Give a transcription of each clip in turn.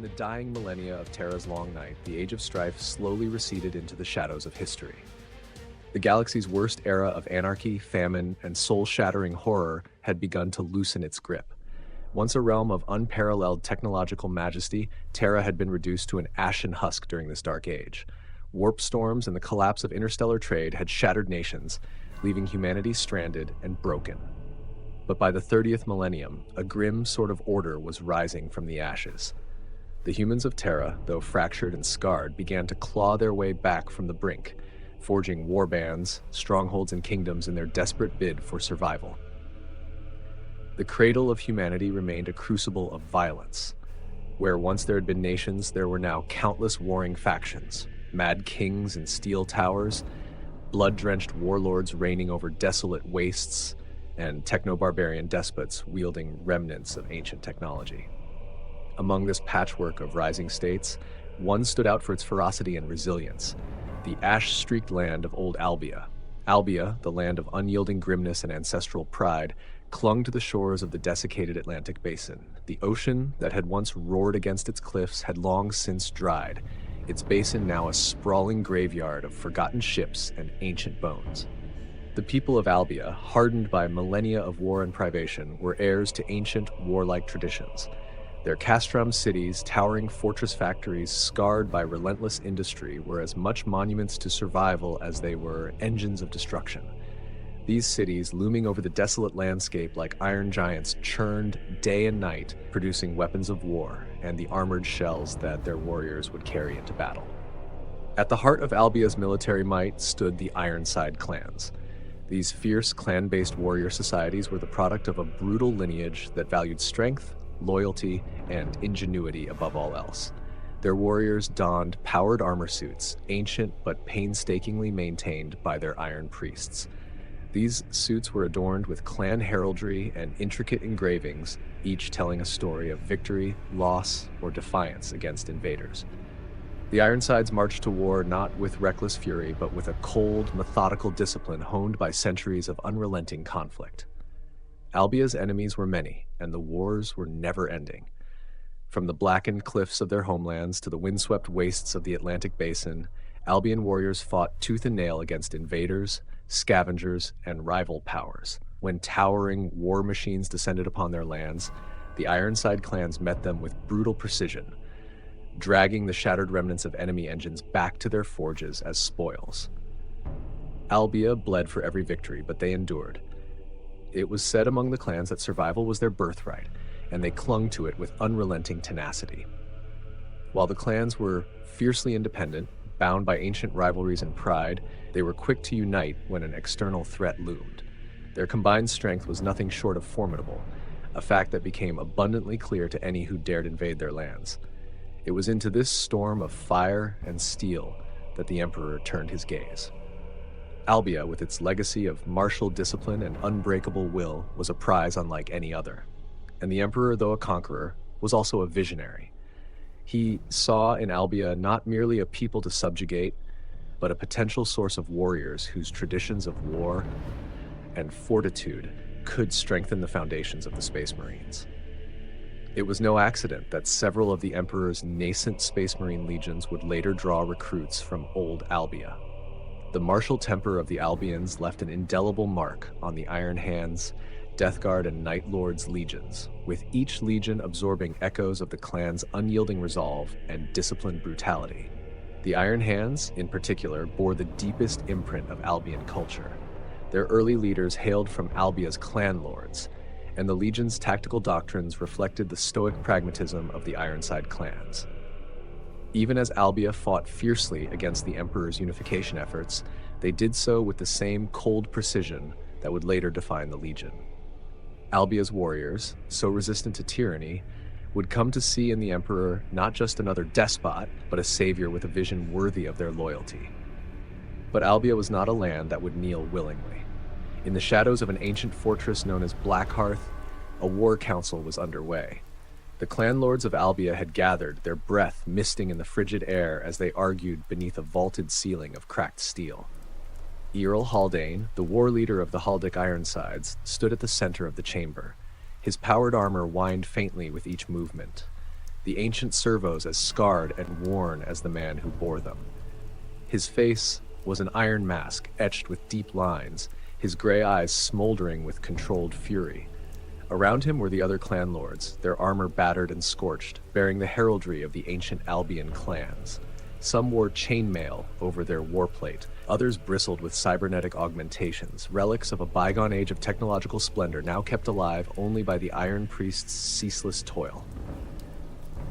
the dying millennia of Terra's long night, the Age of Strife slowly receded into the shadows of history. The galaxy's worst era of anarchy, famine, and soul-shattering horror had begun to loosen its grip. Once a realm of unparalleled technological majesty, Terra had been reduced to an ashen husk during this dark age. Warp storms and the collapse of interstellar trade had shattered nations, leaving humanity stranded and broken. But by the 30th millennium, a grim sort of order was rising from the ashes. The humans of Terra, though fractured and scarred, began to claw their way back from the brink, forging warbands, strongholds, and kingdoms in their desperate bid for survival. The cradle of humanity remained a crucible of violence. Where once there had been nations, there were now countless warring factions, mad kings in steel towers, blood-drenched warlords reigning over desolate wastes, and techno-barbarian despots wielding remnants of ancient technology. Among this patchwork of rising states, one stood out for its ferocity and resilience: the ash-streaked land of Old Albia. Albia, the land of unyielding grimness and ancestral pride, clung to the shores of the desiccated Atlantic basin. The ocean that had once roared against its cliffs had long since dried, its basin now a sprawling graveyard of forgotten ships and ancient bones. The people of Albia, hardened by millennia of war and privation, were heirs to ancient warlike traditions. Their castrum cities, towering fortress factories scarred by relentless industry, were as much monuments to survival as they were engines of destruction. These cities, looming over the desolate landscape like iron giants, churned day and night, producing weapons of war and the armored shells that their warriors would carry into battle. At the heart of Albia's military might stood the Ironside clans. These fierce clan-based warrior societies were the product of a brutal lineage that valued strength, loyalty, and ingenuity above all else. Their warriors donned powered armor suits, ancient but painstakingly maintained by their iron priests. These suits were adorned with clan heraldry and intricate engravings, each telling a story of victory, loss, or defiance against invaders. The Ironsides marched to war not with reckless fury, but with a cold, methodical discipline honed by centuries of unrelenting conflict. Albia's enemies were many, and the wars were never-ending. From the blackened cliffs of their homelands to the windswept wastes of the Atlantic basin, Albian warriors fought tooth and nail against invaders, scavengers, and rival powers. When towering war machines descended upon their lands, the Ironside clans met them with brutal precision, dragging the shattered remnants of enemy engines back to their forges as spoils. Albia bled for every victory, but they endured. It was said among the clans that survival was their birthright, and they clung to it with unrelenting tenacity. While the clans were fiercely independent, bound by ancient rivalries and pride, they were quick to unite when an external threat loomed. Their combined strength was nothing short of formidable, a fact that became abundantly clear to any who dared invade their lands. It was into this storm of fire and steel that the Emperor turned his gaze. Albia, with its legacy of martial discipline and unbreakable will, was a prize unlike any other. And the Emperor, though a conqueror, was also a visionary. He saw in Albia not merely a people to subjugate, but a potential source of warriors whose traditions of war and fortitude could strengthen the foundations of the Space Marines. It was no accident that several of the Emperor's nascent Space Marine legions would later draw recruits from Old Albia. The martial temper of the Albians left an indelible mark on the Iron Hands, Death Guard, and Night Lord's legions, with each legion absorbing echoes of the clan's unyielding resolve and disciplined brutality. The Iron Hands, in particular, bore the deepest imprint of Albian culture. Their early leaders hailed from Albia's clan lords, and the legion's tactical doctrines reflected the stoic pragmatism of the Ironside clans. Even as Albia fought fiercely against the Emperor's unification efforts, they did so with the same cold precision that would later define the Legion. Albia's warriors, so resistant to tyranny, would come to see in the Emperor not just another despot, but a savior with a vision worthy of their loyalty. But Albia was not a land that would kneel willingly. In the shadows of an ancient fortress known as Blackhearth, a war council was underway. The clan lords of Albia had gathered, their breath misting in the frigid air as they argued beneath a vaulted ceiling of cracked steel. Earl Haldane, the war leader of the Haldic Ironsides, stood at the center of the chamber. His powered armor whined faintly with each movement. the ancient servos as scarred and worn as the man who bore them. His face was an iron mask etched with deep lines, his gray eyes smoldering with controlled fury. Around him were the other clan lords, their armor battered and scorched, bearing the heraldry of the ancient Albian clans. Some wore chainmail over their warplate, others bristled with cybernetic augmentations, relics of a bygone age of technological splendor now kept alive only by the Iron Priest's ceaseless toil.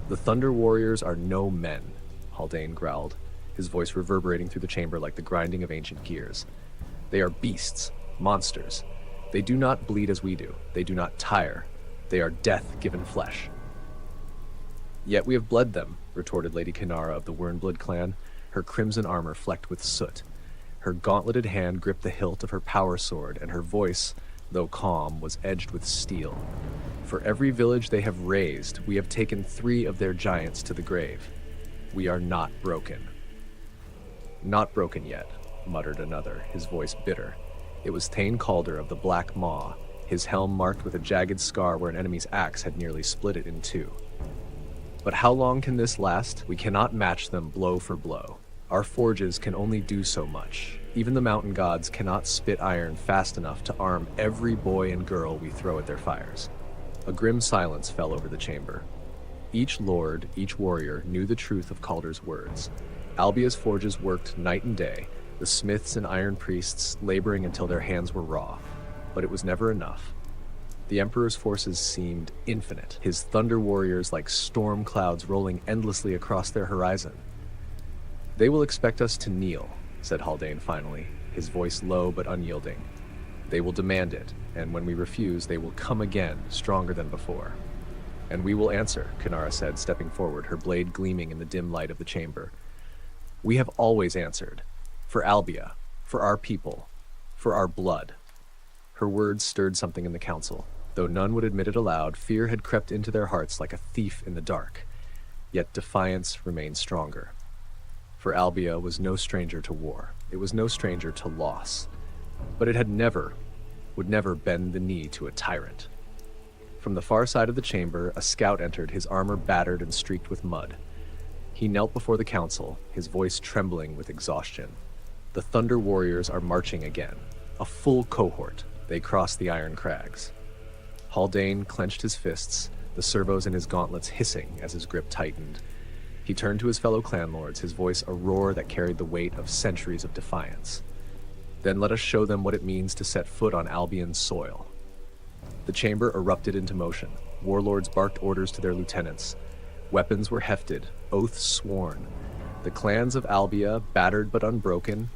"The Thunder Warriors are no men," Haldane growled, his voice reverberating through the chamber like the grinding of ancient gears. "They are beasts, monsters. They do not bleed as we do. They do not tire. They are death given flesh." "Yet we have bled them," retorted Lady Kinara of the Wernblood clan, her crimson armor flecked with soot. Her gauntleted hand gripped the hilt of her power sword, and her voice, though calm, was edged with steel. "For every village they have razed, we have taken 3 of their giants to the grave. We are not broken." "Not broken yet," muttered another, his voice bitter. It was Thane Calder of the Black Maw, his helm marked with a jagged scar where an enemy's axe had nearly split it in 2. "But how long can this last? We cannot match them blow for blow. Our forges can only do so much. Even the mountain gods cannot spit iron fast enough to arm every boy and girl we throw at their fires." A grim silence fell over the chamber. Each lord, each warrior knew the truth of Calder's words. Albia's forges worked night and day, the smiths and iron priests laboring until their hands were raw. But it was never enough. The Emperor's forces seemed infinite, his thunder warriors like storm clouds rolling endlessly across their horizon. "They will expect us to kneel," said Haldane finally, his voice low but unyielding. "They will demand it, and when we refuse, they will come again, stronger than before." "And we will answer," Kinara said, stepping forward, her blade gleaming in the dim light of the chamber. "We have always answered. For Albia, for our people, for our blood." Her words stirred something in the council. Though none would admit it aloud, fear had crept into their hearts like a thief in the dark. Yet defiance remained stronger. For Albia was no stranger to war. It was no stranger to loss. But it would never bend the knee to a tyrant. From the far side of the chamber, a scout entered, his armor battered and streaked with mud. He knelt before the council, his voice trembling with exhaustion. "The Thunder Warriors are marching again. A full cohort. They cross the Iron Crags." Haldane clenched his fists, the servos in his gauntlets hissing as his grip tightened. He turned to his fellow clan lords, his voice a roar that carried the weight of centuries of defiance. "Then let us show them what it means to set foot on Albion's soil." The chamber erupted into motion. Warlords barked orders to their lieutenants. Weapons were hefted, oaths sworn. The clans of Albia, battered but unbroken,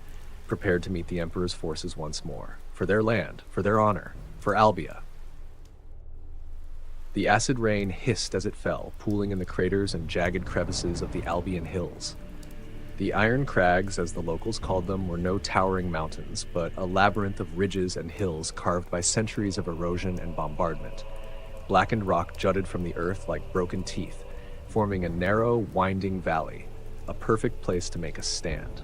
prepared to meet the Emperor's forces once more. For their land, for their honor, for Albia. The acid rain hissed as it fell, pooling in the craters and jagged crevices of the Albian hills. The Iron Crags, as the locals called them, were no towering mountains, but a labyrinth of ridges and hills carved by centuries of erosion and bombardment. Blackened rock jutted from the earth like broken teeth, forming a narrow, winding valley, a perfect place to make a stand.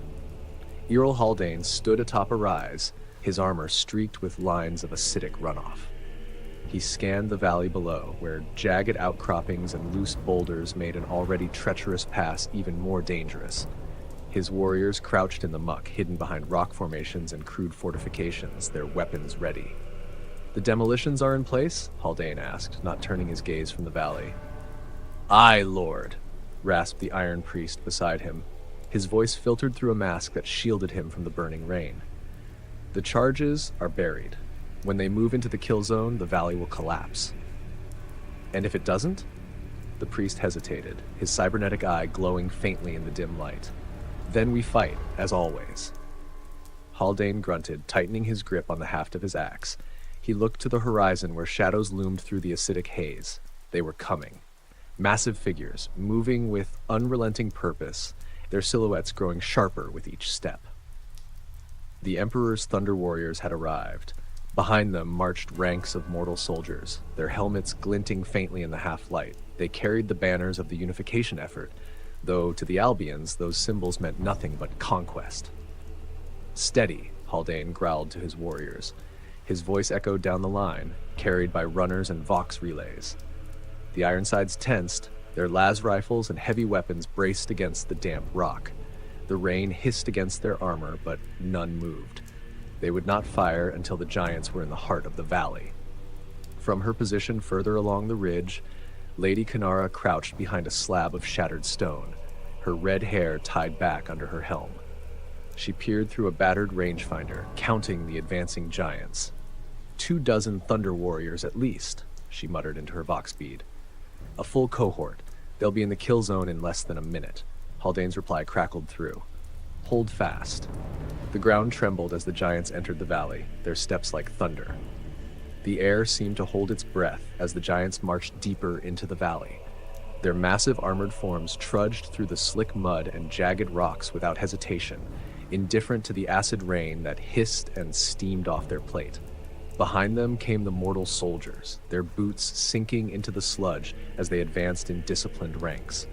Earl Haldane stood atop a rise, his armor streaked with lines of acidic runoff. He scanned the valley below, where jagged outcroppings and loose boulders made an already treacherous pass even more dangerous. His warriors crouched in the muck, hidden behind rock formations and crude fortifications, their weapons ready. "The demolitions are in place?" Haldane asked, not turning his gaze from the valley. "Aye, Lord," rasped the Iron Priest beside him. His voice filtered through a mask that shielded him from the burning rain. "The charges are buried. When they move into the kill zone, the valley will collapse." "And if it doesn't?" The priest hesitated, his cybernetic eye glowing faintly in the dim light. "Then we fight, as always." Haldane grunted, tightening his grip on the haft of his axe. He looked to the horizon where shadows loomed through the acidic haze. They were coming. Massive figures, moving with unrelenting purpose, their silhouettes growing sharper with each step. The Emperor's Thunder Warriors had arrived. Behind them marched ranks of mortal soldiers, their helmets glinting faintly in the half-light. They carried the banners of the unification effort, though to the Albians those symbols meant nothing but conquest. "Steady," Haldane growled to his warriors. His voice echoed down the line, carried by runners and vox relays. The Ironsides tensed, Their las rifles and heavy weapons braced against the damp rock. The rain hissed against their armor, but none moved. They would not fire until the giants were in the heart of the valley. From her position further along the ridge, Lady Canara crouched behind a slab of shattered stone, her red hair tied back under her helm. She peered through a battered rangefinder, counting the advancing giants. 24 thunder warriors at least, she muttered into her vox bead. A full cohort. They'll be in the kill zone in less than a minute. Haldane's reply crackled through. Hold fast. The ground trembled as the giants entered the valley, their steps like thunder. The air seemed to hold its breath as the giants marched deeper into the valley. Their massive armored forms trudged through the slick mud and jagged rocks without hesitation, indifferent to the acid rain that hissed and steamed off their plate. Behind them came the mortal soldiers, their boots sinking into the sludge as they advanced in disciplined ranks.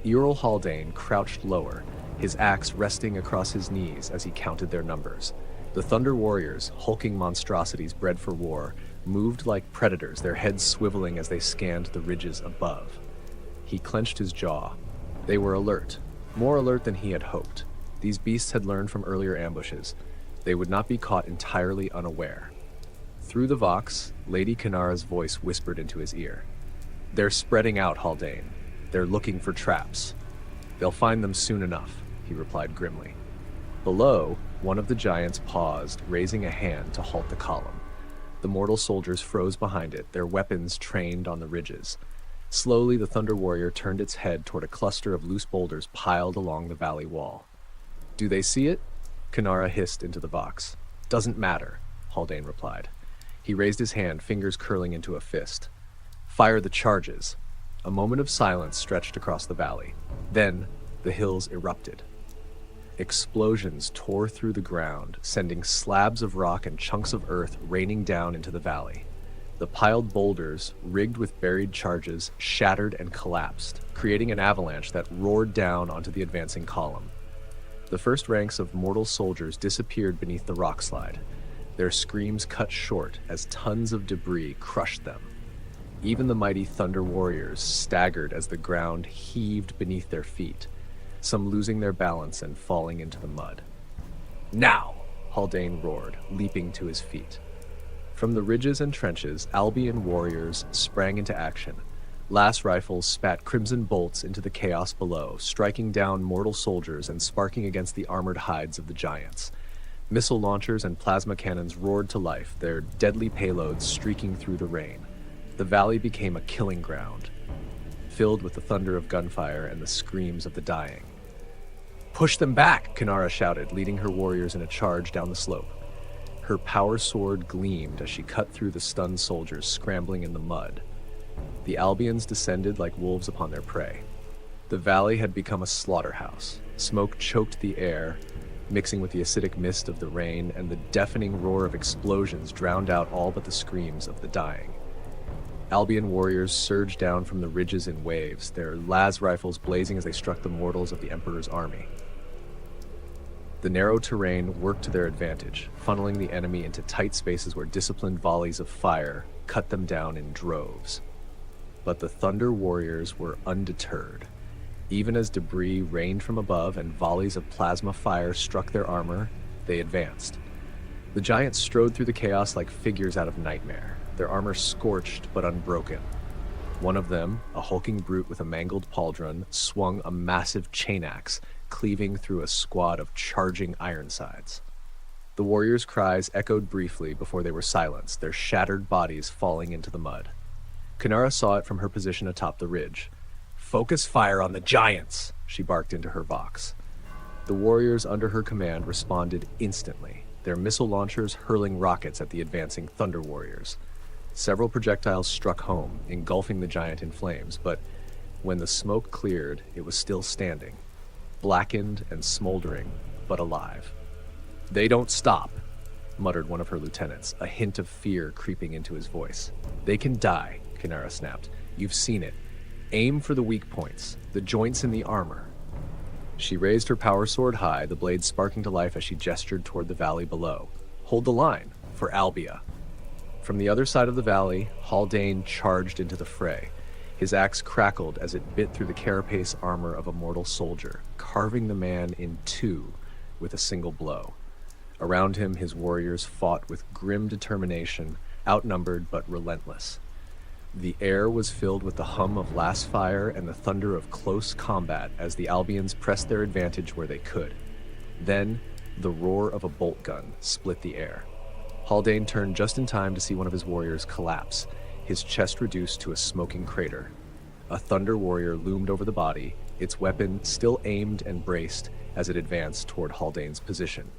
Earl Haldane crouched lower, his axe resting across his knees as he counted their numbers. The Thunder Warriors, hulking monstrosities bred for war, moved like predators, their heads swiveling as they scanned the ridges above. He clenched his jaw. They were alert, more alert than he had hoped. These beasts had learned from earlier ambushes. They would not be caught entirely unaware. Through the vox, Lady Canara's voice whispered into his ear. "They're spreading out, Haldane. They're looking for traps. They'll find them soon enough," he replied grimly. Below, one of the giants paused, raising a hand to halt the column. The mortal soldiers froze behind it, their weapons trained on the ridges. Slowly, the Thunder Warrior turned its head toward a cluster of loose boulders piled along the valley wall. "Do they see it?" Canara hissed into the vox. "Doesn't matter," Haldane replied. He raised his hand, fingers curling into a fist. "Fire the charges." A moment of silence stretched across the valley. Then, the hills erupted. Explosions tore through the ground, sending slabs of rock and chunks of earth raining down into the valley. The piled boulders, rigged with buried charges, shattered and collapsed, creating an avalanche that roared down onto the advancing column. The first ranks of mortal soldiers disappeared beneath the rock slide, their screams cut short as tons of debris crushed them. Even the mighty Thunder Warriors staggered as the ground heaved beneath their feet, some losing their balance and falling into the mud. "Now!" Haldane roared, leaping to his feet. From the ridges and trenches, Albion warriors sprang into action. Las rifles spat crimson bolts into the chaos below, striking down mortal soldiers and sparking against the armored hides of the giants. Missile launchers and plasma cannons roared to life, their deadly payloads streaking through the rain. The valley became a killing ground, filled with the thunder of gunfire and the screams of the dying. "Push them back!" Canara shouted, leading her warriors in a charge down the slope. Her power sword gleamed as she cut through the stunned soldiers scrambling in the mud. The Albions descended like wolves upon their prey. The valley had become a slaughterhouse. Smoke choked the air, mixing with the acidic mist of the rain, and the deafening roar of explosions drowned out all but the screams of the dying. Albion warriors surged down from the ridges in waves, their las rifles blazing as they struck the mortals of the Emperor's army. The narrow terrain worked to their advantage, funneling the enemy into tight spaces where disciplined volleys of fire cut them down in droves. But the Thunder Warriors were undeterred. Even as debris rained from above and volleys of plasma fire struck their armor, they advanced. The giants strode through the chaos like figures out of nightmare, their armor scorched but unbroken. One of them, a hulking brute with a mangled pauldron, swung a massive chain axe, cleaving through a squad of charging Ironsides. The warriors' cries echoed briefly before they were silenced, their shattered bodies falling into the mud. Canara saw it from her position atop the ridge. "Focus fire on the giants!" she barked into her vox. The warriors under her command responded instantly, their missile launchers hurling rockets at the advancing Thunder Warriors. Several projectiles struck home, engulfing the giant in flames, but when the smoke cleared, it was still standing, blackened and smoldering, but alive. "They don't stop," muttered one of her lieutenants, a hint of fear creeping into his voice. "They can die," Canara snapped. "You've seen it. Aim for the weak points, the joints in the armor." She raised her power sword high, the blade sparking to life as she gestured toward the valley below. "Hold the line, for Albia." From the other side of the valley, Haldane charged into the fray. His axe crackled as it bit through the carapace armor of a mortal soldier, carving the man in two with a single blow. Around him, his warriors fought with grim determination, outnumbered but relentless. The air was filled with the hum of last fire and the thunder of close combat as the Albians pressed their advantage where they could. Then, the roar of a bolt gun split the air. Haldane turned just in time to see one of his warriors collapse, his chest reduced to a smoking crater. A Thunder Warrior loomed over the body, its weapon still aimed and braced as it advanced toward Haldane's position.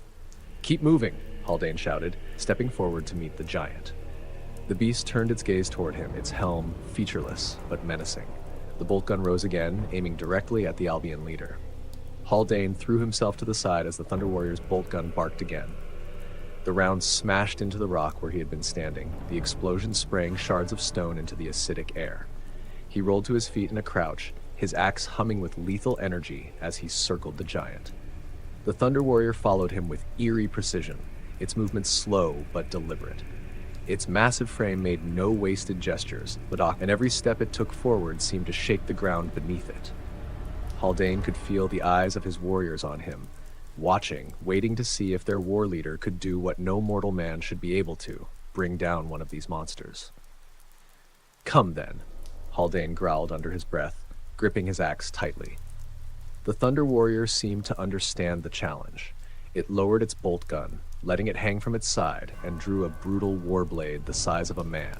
"Keep moving," Haldane shouted, stepping forward to meet the giant. The beast turned its gaze toward him, its helm featureless but menacing. The bolt gun rose again, aiming directly at the Albion leader. Haldane threw himself to the side as the Thunder Warrior's bolt gun barked again. The round smashed into the rock where he had been standing, the explosion spraying shards of stone into the acidic air. He rolled to his feet in a crouch, his axe humming with lethal energy as he circled the giant. The Thunder Warrior followed him with eerie precision, its movements slow but deliberate. Its massive frame made no wasted gestures, and every step it took forward seemed to shake the ground beneath it. Haldane could feel the eyes of his warriors on him, watching, waiting to see if their war leader could do what no mortal man should be able to, bring down one of these monsters. "Come then," Haldane growled under his breath, gripping his axe tightly. The Thunder Warrior seemed to understand the challenge. It lowered its bolt gun, letting it hang from its side, and drew a brutal war blade the size of a man.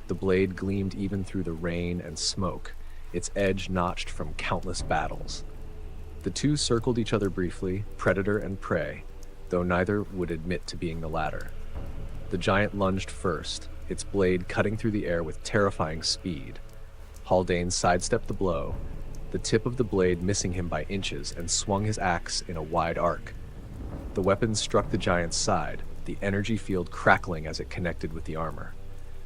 The blade gleamed even through the rain and smoke, its edge notched from countless battles. The two circled each other briefly, predator and prey, though neither would admit to being the latter. The giant lunged first, its blade cutting through the air with terrifying speed. Haldane sidestepped the blow, the tip of the blade missing him by inches, and swung his axe in a wide arc. The weapon struck the giant's side, the energy field crackling as it connected with the armor.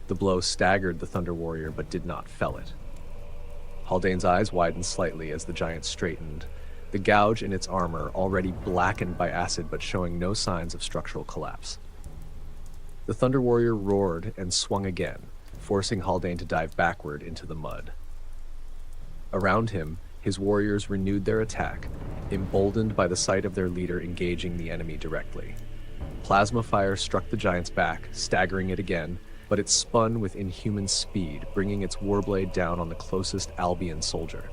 The blow staggered the Thunder Warrior but did not fell it. Haldane's eyes widened slightly as the giant straightened, the gouge in its armor already blackened by acid but showing no signs of structural collapse. The Thunder Warrior roared and swung again, forcing Haldane to dive backward into the mud. Around him, his warriors renewed their attack, emboldened by the sight of their leader engaging the enemy directly. Plasma fire struck the giant's back, staggering it again, but it spun with inhuman speed, bringing its warblade down on the closest Albion soldier.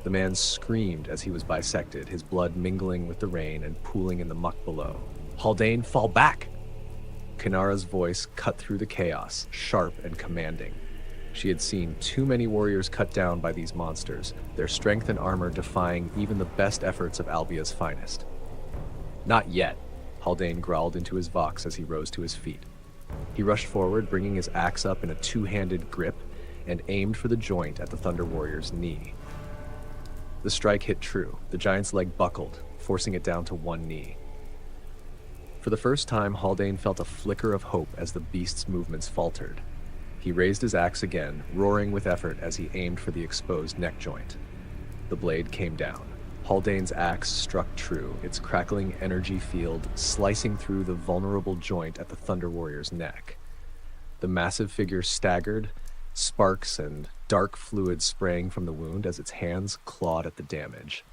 The man screamed as he was bisected, his blood mingling with the rain and pooling in the muck below. "Haldane, fall back!" Kinara's voice cut through the chaos, sharp and commanding. She had seen too many warriors cut down by these monsters, their strength and armor defying even the best efforts of Albia's finest. "Not yet," Haldane growled into his vox as he rose to his feet. He rushed forward, bringing his axe up in a two-handed grip, and aimed for the joint at the Thunder Warrior's knee. The strike hit true. The giant's leg buckled, forcing it down to one knee. For the first time, Haldane felt a flicker of hope as the beast's movements faltered. He raised his axe again, roaring with effort as he aimed for the exposed neck joint. The blade came down. Haldane's axe struck true, its crackling energy field slicing through the vulnerable joint at the Thunder Warrior's neck. The massive figure staggered, sparks and dark fluid spraying from the wound as its hands clawed at the damage.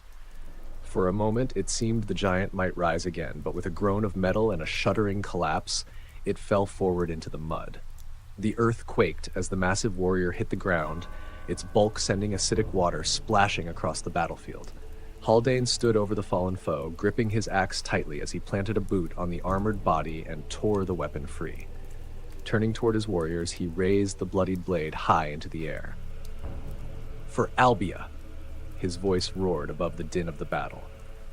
For a moment, it seemed the giant might rise again, but with a groan of metal and a shuddering collapse, it fell forward into the mud. The earth quaked as the massive warrior hit the ground, its bulk sending acidic water splashing across the battlefield. Haldane stood over the fallen foe, gripping his axe tightly as he planted a boot on the armored body and tore the weapon free. Turning toward his warriors, he raised the bloodied blade high into the air. "For Albia!" His voice roared above the din of the battle.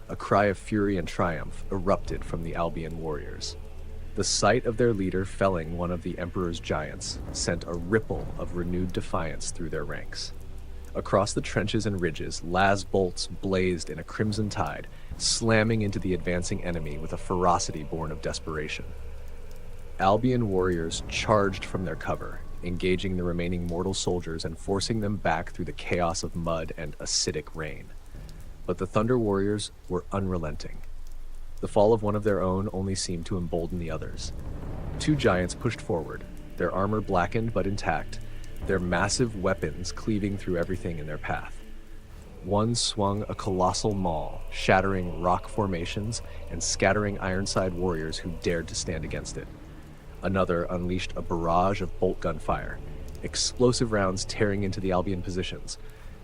A cry of fury and triumph erupted from the Albion warriors. The sight of their leader felling one of the Emperor's giants sent a ripple of renewed defiance through their ranks. Across the trenches and ridges, las bolts blazed in a crimson tide, slamming into the advancing enemy with a ferocity born of desperation. Albion warriors charged from their cover, engaging the remaining mortal soldiers and forcing them back through the chaos of mud and acidic rain. But the Thunder Warriors were unrelenting. The fall of one of their own only seemed to embolden the others. Two giants pushed forward, their armor blackened but intact, their massive weapons cleaving through everything in their path. One swung a colossal maul, shattering rock formations and scattering Ironside warriors who dared to stand against it. Another unleashed a barrage of bolt gun fire, explosive rounds tearing into the Albion positions,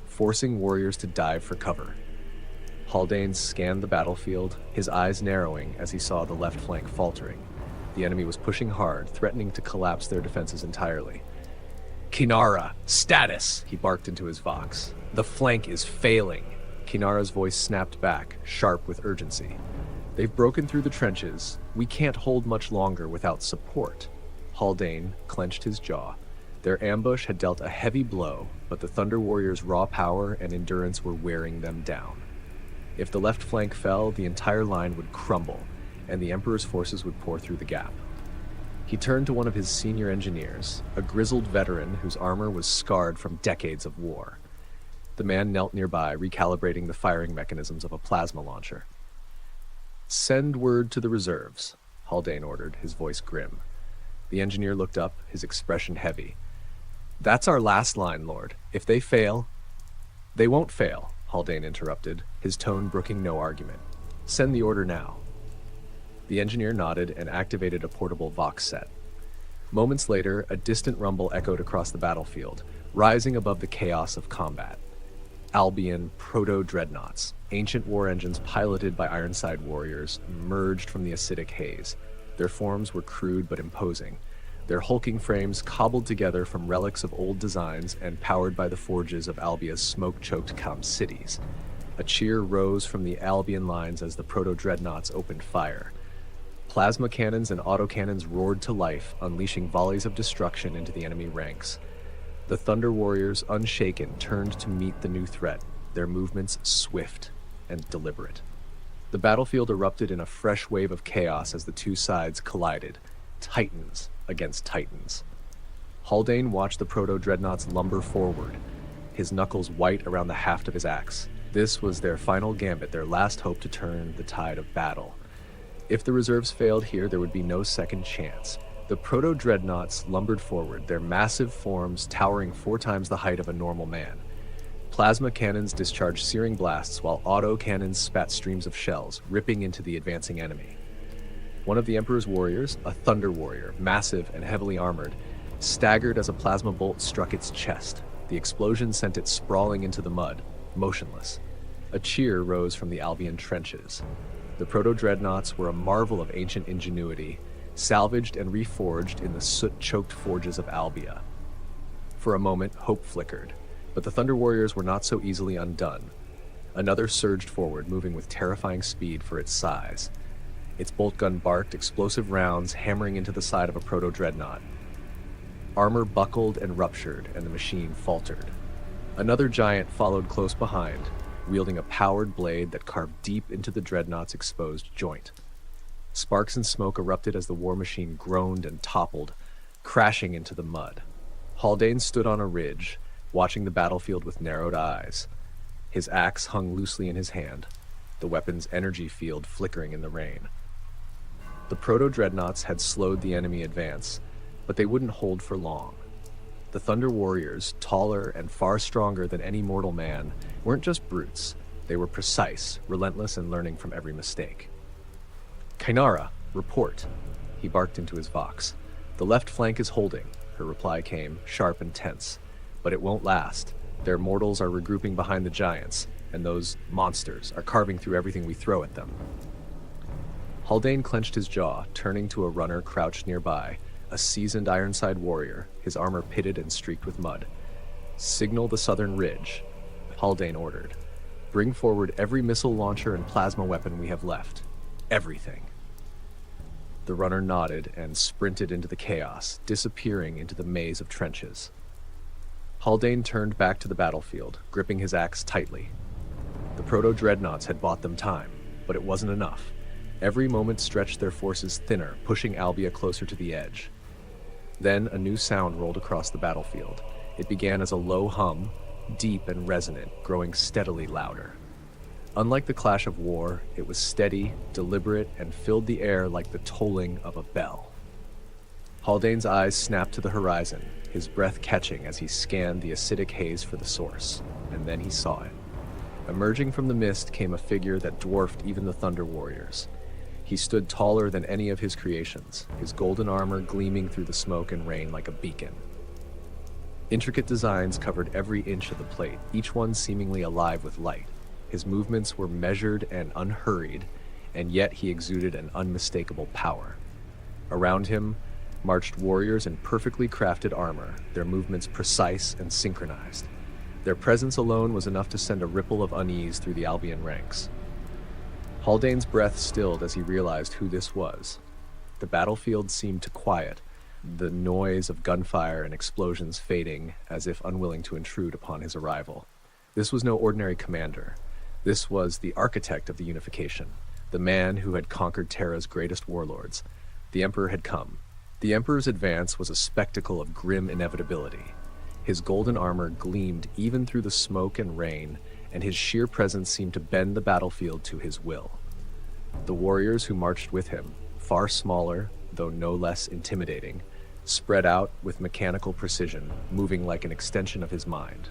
forcing warriors to dive for cover. Haldane scanned the battlefield, his eyes narrowing as he saw the left flank faltering. The enemy was pushing hard, threatening to collapse their defenses entirely. "Kinara, status!" he barked into his vox. "The flank is failing." Kinara's voice snapped back, sharp with urgency. "They've broken through the trenches. We can't hold much longer without support." Haldane clenched his jaw. Their ambush had dealt a heavy blow, but the Thunder Warriors' raw power and endurance were wearing them down. If the left flank fell, the entire line would crumble, and the Emperor's forces would pour through the gap. He turned to one of his senior engineers, a grizzled veteran whose armor was scarred from decades of war. The man knelt nearby, recalibrating the firing mechanisms of a plasma launcher. "Send word to the reserves," Haldane ordered, his voice grim. The engineer looked up, his expression heavy. "That's our last line, Lord. If they fail—" "They won't fail," Haldane interrupted, his tone brooking no argument. "Send the order now." The engineer nodded and activated a portable Vox set. Moments later, a distant rumble echoed across the battlefield, rising above the chaos of combat. Albion proto-dreadnoughts, ancient war engines piloted by Ironside warriors, emerged from the acidic haze. Their forms were crude but imposing, their hulking frames cobbled together from relics of old designs and powered by the forges of Albia's smoke-choked cities. A cheer rose from the Albion lines as the proto-dreadnoughts opened fire. Plasma cannons and autocannons roared to life, unleashing volleys of destruction into the enemy ranks. The Thunder Warriors, unshaken, turned to meet the new threat, their movements swift and deliberate. The battlefield erupted in a fresh wave of chaos as the two sides collided, titans against titans. Haldane watched the proto-dreadnoughts lumber forward, his knuckles white around the haft of his axe. This was their final gambit, their last hope to turn the tide of battle. If the reserves failed here, there would be no second chance. The proto-dreadnoughts lumbered forward, their massive forms towering 4 times the height of a normal man. Plasma cannons discharged searing blasts, while auto-cannons spat streams of shells, ripping into the advancing enemy. One of the Emperor's warriors, a Thunder Warrior, massive and heavily armored, staggered as a plasma bolt struck its chest. The explosion sent it sprawling into the mud, motionless. A cheer rose from the Albion trenches. The proto-dreadnoughts were a marvel of ancient ingenuity, salvaged and reforged in the soot-choked forges of Albia. For a moment, hope flickered, but the Thunder Warriors were not so easily undone. Another surged forward, moving with terrifying speed for its size. Its bolt gun barked, explosive rounds hammering into the side of a proto-dreadnought. Armor buckled and ruptured, and the machine faltered. Another giant followed close behind, wielding a powered blade that carved deep into the dreadnought's exposed joint. Sparks and smoke erupted as the war machine groaned and toppled, crashing into the mud. Haldane stood on a ridge, watching the battlefield with narrowed eyes. His axe hung loosely in his hand, the weapon's energy field flickering in the rain. The proto-dreadnoughts had slowed the enemy advance, but they wouldn't hold for long. The Thunder Warriors, taller and far stronger than any mortal man, weren't just brutes. They were precise, relentless, and learning from every mistake. "Kainara, report," he barked into his vox. "The left flank is holding," her reply came, sharp and tense. "But it won't last. Their mortals are regrouping behind the giants, and those monsters are carving through everything we throw at them." Haldane clenched his jaw, turning to a runner crouched nearby, a seasoned Ironside warrior, his armor pitted and streaked with mud. "Signal the southern ridge," Haldane ordered. "Bring forward every missile launcher and plasma weapon we have left. Everything." The runner nodded and sprinted into the chaos, disappearing into the maze of trenches. Haldane turned back to the battlefield, gripping his axe tightly. The proto-dreadnoughts had bought them time, but it wasn't enough. Every moment stretched their forces thinner, pushing Albia closer to the edge. Then a new sound rolled across the battlefield. It began as a low hum, deep and resonant, growing steadily louder. Unlike the clash of war, it was steady, deliberate, and filled the air like the tolling of a bell. Haldane's eyes snapped to the horizon, his breath catching as he scanned the acidic haze for the source, and then he saw it. Emerging from the mist came a figure that dwarfed even the Thunder Warriors. He stood taller than any of his creations, his golden armor gleaming through the smoke and rain like a beacon. Intricate designs covered every inch of the plate, each one seemingly alive with light. His movements were measured and unhurried, and yet he exuded an unmistakable power. Around him marched warriors in perfectly crafted armor, their movements precise and synchronized. Their presence alone was enough to send a ripple of unease through the Albion ranks. Haldane's breath stilled as he realized who this was. The battlefield seemed to quiet, the noise of gunfire and explosions fading as if unwilling to intrude upon his arrival. This was no ordinary commander. This was the architect of the Unification, the man who had conquered Terra's greatest warlords. The Emperor had come. The Emperor's advance was a spectacle of grim inevitability. His golden armor gleamed even through the smoke and rain, and his sheer presence seemed to bend the battlefield to his will. The warriors who marched with him, far smaller, though no less intimidating, spread out with mechanical precision, moving like an extension of his mind.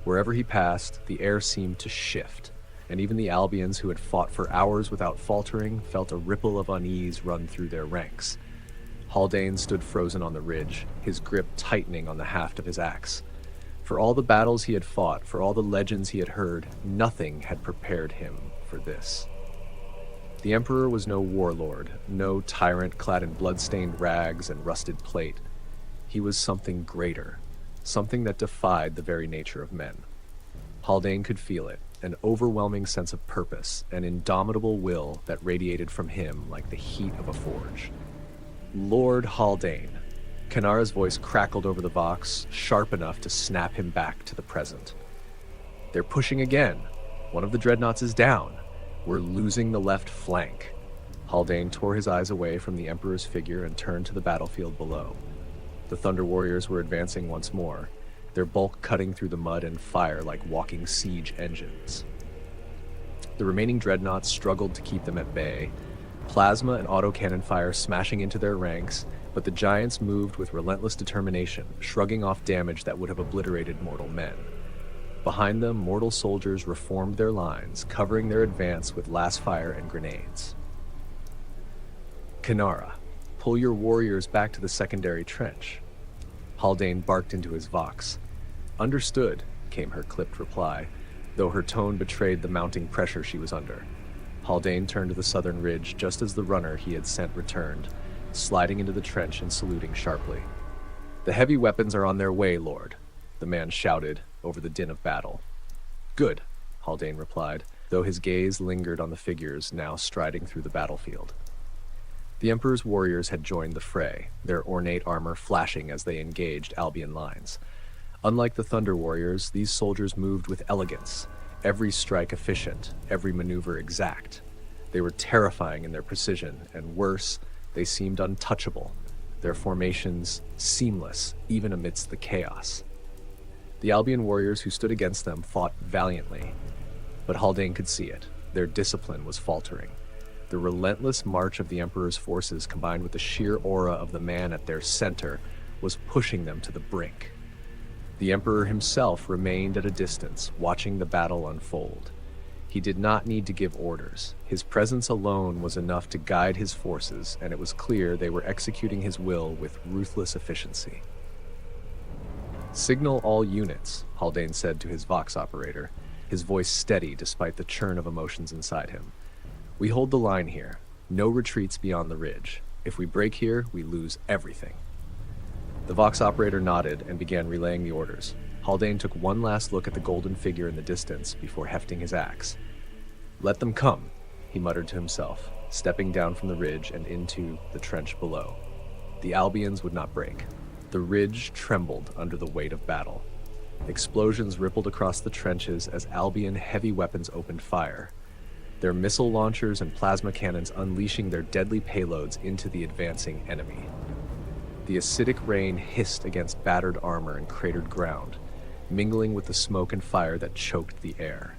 Wherever he passed, the air seemed to shift, and even the Albions who had fought for hours without faltering felt a ripple of unease run through their ranks. Haldane stood frozen on the ridge, his grip tightening on the haft of his axe. For all the battles he had fought, for all the legends he had heard, nothing had prepared him for this. The Emperor was no warlord, no tyrant clad in blood-stained rags and rusted plate. He was something greater, something that defied the very nature of men. Haldane could feel it, an overwhelming sense of purpose, an indomitable will that radiated from him like the heat of a forge. Lord Haldane. Kanara's voice crackled over the vox, sharp enough to snap him back to the present. They're pushing again. One of the dreadnoughts is down. We're losing the left flank. Haldane tore his eyes away from the Emperor's figure and turned to the battlefield below. The Thunder Warriors were advancing once more, their bulk cutting through the mud and fire like walking siege engines. The remaining dreadnoughts struggled to keep them at bay, plasma and autocannon fire smashing into their ranks, but the giants moved with relentless determination, shrugging off damage that would have obliterated mortal men. Behind them, mortal soldiers reformed their lines, covering their advance with last fire and grenades. Kanara, pull your warriors back to the secondary trench. Haldane barked into his vox. Understood, came her clipped reply, though her tone betrayed the mounting pressure she was under. Haldane turned to the southern ridge just as the runner he had sent returned, sliding into the trench and saluting sharply. The heavy weapons are on their way, Lord, the man shouted over the din of battle. Good, Haldane replied, though his gaze lingered on the figures now striding through the battlefield. The Emperor's warriors had joined the fray, their ornate armor flashing as they engaged Albion lines. Unlike the Thunder Warriors, these soldiers moved with elegance, every strike efficient, every maneuver exact. They were terrifying in their precision, and worse, they seemed untouchable, their formations seamless even amidst the chaos. The Albion warriors who stood against them fought valiantly, but Haldane could see it. Their discipline was faltering. The relentless march of the Emperor's forces combined with the sheer aura of the man at their center was pushing them to the brink. The Emperor himself remained at a distance, watching the battle unfold. He did not need to give orders. His presence alone was enough to guide his forces, and it was clear they were executing his will with ruthless efficiency. Signal all units, Haldane said to his Vox operator, his voice steady despite the churn of emotions inside him. We hold the line here. No retreats beyond the ridge. If we break here, we lose everything. The Vox operator nodded and began relaying the orders. Haldane took one last look at the golden figure in the distance before hefting his axe. Let them come, he muttered to himself, stepping down from the ridge and into the trench below. The Albions would not break. The ridge trembled under the weight of battle. Explosions rippled across the trenches as Albion heavy weapons opened fire, their missile launchers and plasma cannons unleashing their deadly payloads into the advancing enemy. The acidic rain hissed against battered armor and cratered ground, mingling with the smoke and fire that choked the air.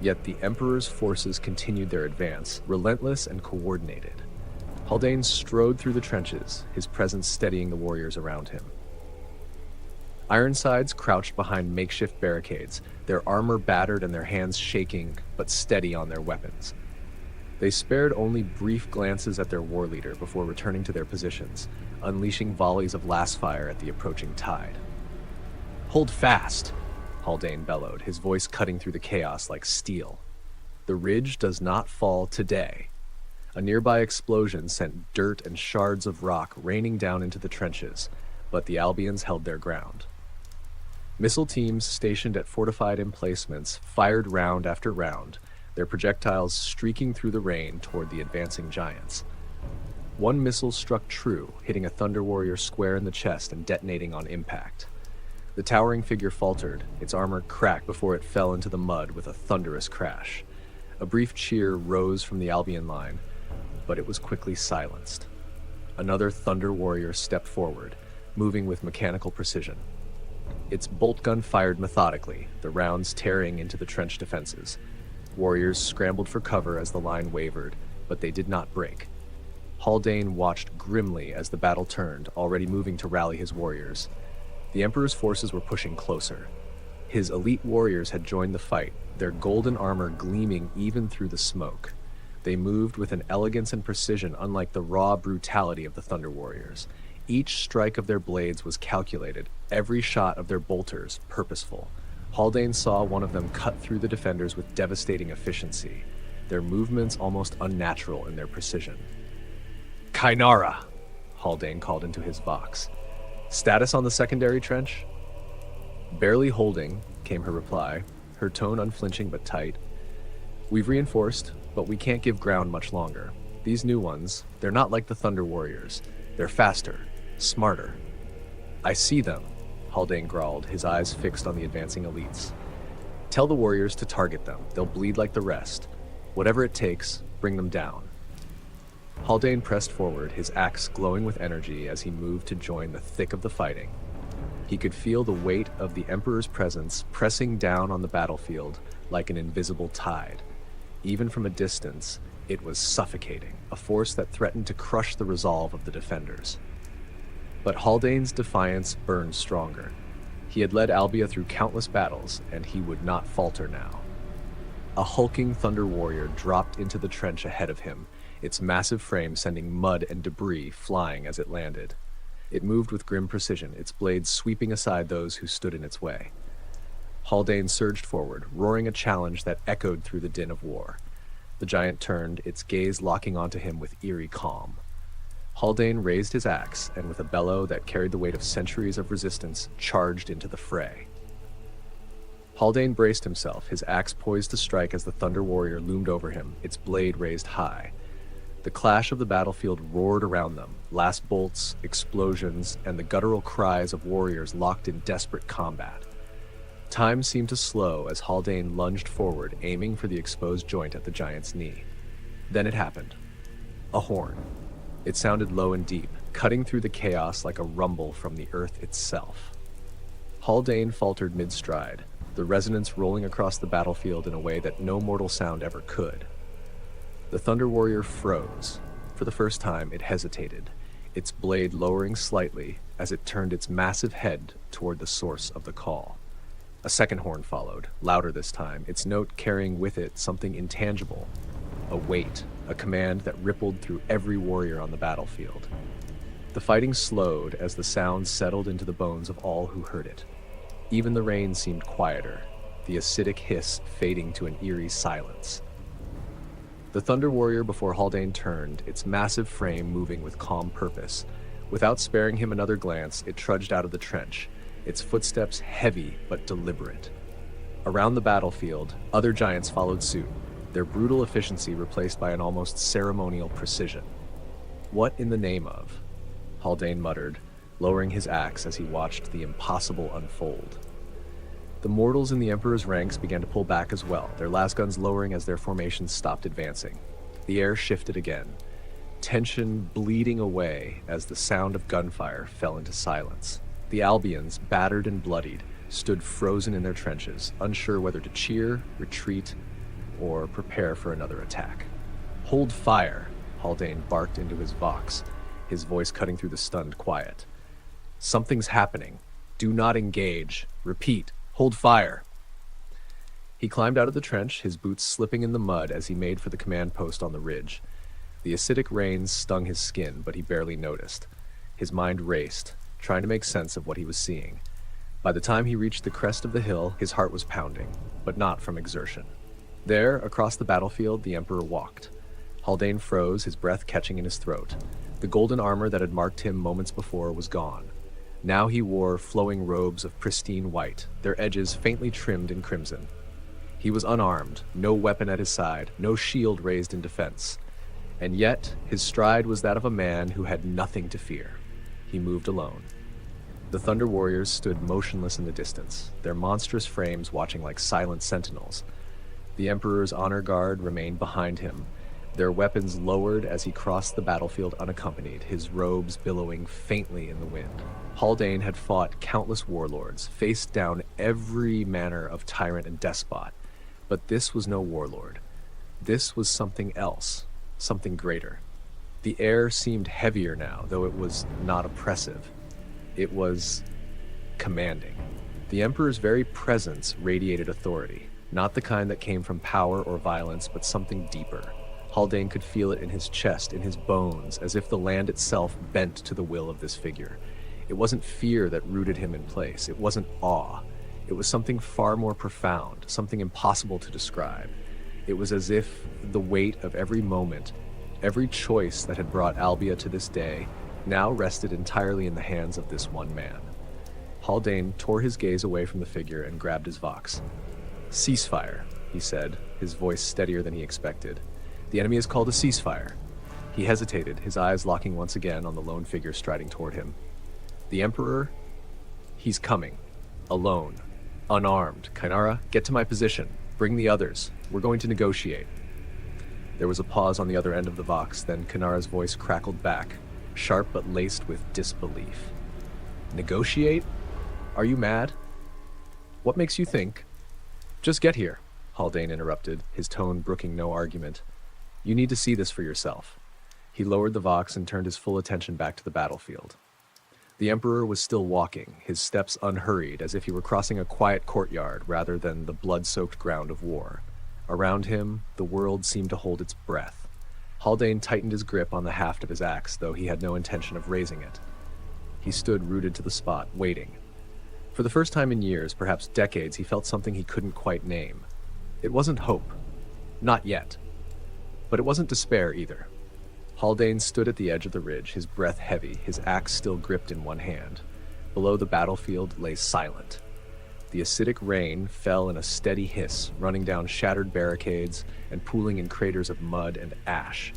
Yet the Emperor's forces continued their advance, relentless and coordinated. Haldane strode through the trenches, his presence steadying the warriors around him. Ironsides crouched behind makeshift barricades, their armor battered and their hands shaking, but steady on their weapons. They spared only brief glances at their war leader before returning to their positions, unleashing volleys of last fire at the approaching tide. "Hold fast!" Haldane bellowed, his voice cutting through the chaos like steel. "The ridge does not fall today." A nearby explosion sent dirt and shards of rock raining down into the trenches, but the Albians held their ground. Missile teams stationed at fortified emplacements fired round after round, their projectiles streaking through the rain toward the advancing giants. One missile struck true, hitting a Thunder Warrior square in the chest and detonating on impact. The towering figure faltered, its armor cracked before it fell into the mud with a thunderous crash. A brief cheer rose from the Albion line, but it was quickly silenced. Another Thunder Warrior stepped forward, moving with mechanical precision. Its bolt gun fired methodically, the rounds tearing into the trench defenses. Warriors scrambled for cover as the line wavered, but they did not break. Haldane watched grimly as the battle turned, already moving to rally his warriors. The Emperor's forces were pushing closer. His elite warriors had joined the fight, their golden armor gleaming even through the smoke. They moved with an elegance and precision unlike the raw brutality of the Thunder Warriors. Each strike of their blades was calculated, every shot of their bolters purposeful. Haldane saw one of them cut through the defenders with devastating efficiency, their movements almost unnatural in their precision. "Kainara!" Haldane called into his vox. "Status on the secondary trench?" "Barely holding," came her reply, her tone unflinching but tight. "We've reinforced, but we can't give ground much longer. These new ones, they're not like the Thunder Warriors. They're faster, smarter." "I see them," Haldane growled, his eyes fixed on the advancing elites. "Tell the warriors to target them. They'll bleed like the rest. Whatever it takes, bring them down." Haldane pressed forward, his axe glowing with energy as he moved to join the thick of the fighting. He could feel the weight of the Emperor's presence pressing down on the battlefield like an invisible tide. Even from a distance, it was suffocating, a force that threatened to crush the resolve of the defenders. But Haldane's defiance burned stronger. He had led Albia through countless battles, and he would not falter now. A hulking Thunder Warrior dropped into the trench ahead of him, its massive frame sending mud and debris flying as it landed. It moved with grim precision, its blades sweeping aside those who stood in its way. Haldane surged forward, roaring a challenge that echoed through the din of war. The giant turned, its gaze locking onto him with eerie calm. Haldane raised his axe, and with a bellow that carried the weight of centuries of resistance, charged into the fray. Haldane braced himself, his axe poised to strike as the Thunder Warrior loomed over him, its blade raised high. The clash of the battlefield roared around them, last bolts, explosions, and the guttural cries of warriors locked in desperate combat. Time seemed to slow as Haldane lunged forward, aiming for the exposed joint at the giant's knee. Then it happened. A horn. It sounded low and deep, cutting through the chaos like a rumble from the earth itself. Haldane faltered mid-stride, the resonance rolling across the battlefield in a way that no mortal sound ever could. The Thunder Warrior froze. For the first time, it hesitated, its blade lowering slightly as it turned its massive head toward the source of the call. A second horn followed, louder this time, its note carrying with it something intangible. A weight, a command that rippled through every warrior on the battlefield. The fighting slowed as the sound settled into the bones of all who heard it. Even the rain seemed quieter, the acidic hiss fading to an eerie silence. The Thunder Warrior before Haldane turned, its massive frame moving with calm purpose. Without sparing him another glance, it trudged out of the trench, its footsteps heavy but deliberate. Around the battlefield, other giants followed suit, their brutal efficiency replaced by an almost ceremonial precision. "What in the name of?" Haldane muttered, lowering his axe as he watched the impossible unfold. The mortals in the Emperor's ranks began to pull back as well, their lasguns lowering as their formations stopped advancing. The air shifted again, tension bleeding away as the sound of gunfire fell into silence. The Albians, battered and bloodied, stood frozen in their trenches, unsure whether to cheer, retreat, or prepare for another attack. "Hold fire!" Haldane barked into his vox, his voice cutting through the stunned quiet. "Something's happening. Do not engage. Repeat. Hold fire." He climbed out of the trench, his boots slipping in the mud as he made for the command post on the ridge. The acidic rains stung his skin, but he barely noticed. His mind raced, trying to make sense of what he was seeing. By the time he reached the crest of the hill, his heart was pounding, but not from exertion. There, across the battlefield, the Emperor walked. Haldane froze, his breath catching in his throat. The golden armor that had marked him moments before was gone. Now he wore flowing robes of pristine white, their edges faintly trimmed in crimson. He was unarmed, no weapon at his side, no shield raised in defense. And yet, his stride was that of a man who had nothing to fear. He moved alone. The Thunder Warriors stood motionless in the distance, their monstrous frames watching like silent sentinels. The Emperor's honor guard remained behind him, their weapons lowered as he crossed the battlefield unaccompanied, his robes billowing faintly in the wind. Haldane had fought countless warlords, faced down every manner of tyrant and despot, but this was no warlord. This was something else, something greater. The air seemed heavier now, though it was not oppressive. It was commanding. The Emperor's very presence radiated authority, not the kind that came from power or violence, but something deeper. Haldane could feel it in his chest, in his bones, as if the land itself bent to the will of this figure. It wasn't fear that rooted him in place. It wasn't awe. It was something far more profound, something impossible to describe. It was as if the weight of every moment, every choice that had brought Albia to this day, now rested entirely in the hands of this one man. Haldane tore his gaze away from the figure and grabbed his vox. "Ceasefire," he said, his voice steadier than he expected. "The enemy has called a ceasefire." He hesitated, his eyes locking once again on the lone figure striding toward him. The Emperor? He's coming. Alone. Unarmed. Kainara, get to my position. Bring the others. We're going to negotiate. There was a pause on the other end of the vox, then Kainara's voice crackled back, sharp but laced with disbelief. "Negotiate? Are you mad? What makes you think?" "Just get here," Haldane interrupted, his tone brooking no argument. "You need to see this for yourself." He lowered the vox and turned his full attention back to the battlefield. The Emperor was still walking, his steps unhurried, as if he were crossing a quiet courtyard rather than the blood-soaked ground of war. Around him, the world seemed to hold its breath. Haldane tightened his grip on the haft of his axe, though he had no intention of raising it. He stood rooted to the spot, waiting. For the first time in years, perhaps decades, he felt something he couldn't quite name. It wasn't hope. Not yet. But it wasn't despair either. Haldane stood at the edge of the ridge, his breath heavy, his axe still gripped in one hand. Below the battlefield lay silent. The acidic rain fell in a steady hiss, running down shattered barricades and pooling in craters of mud and ash.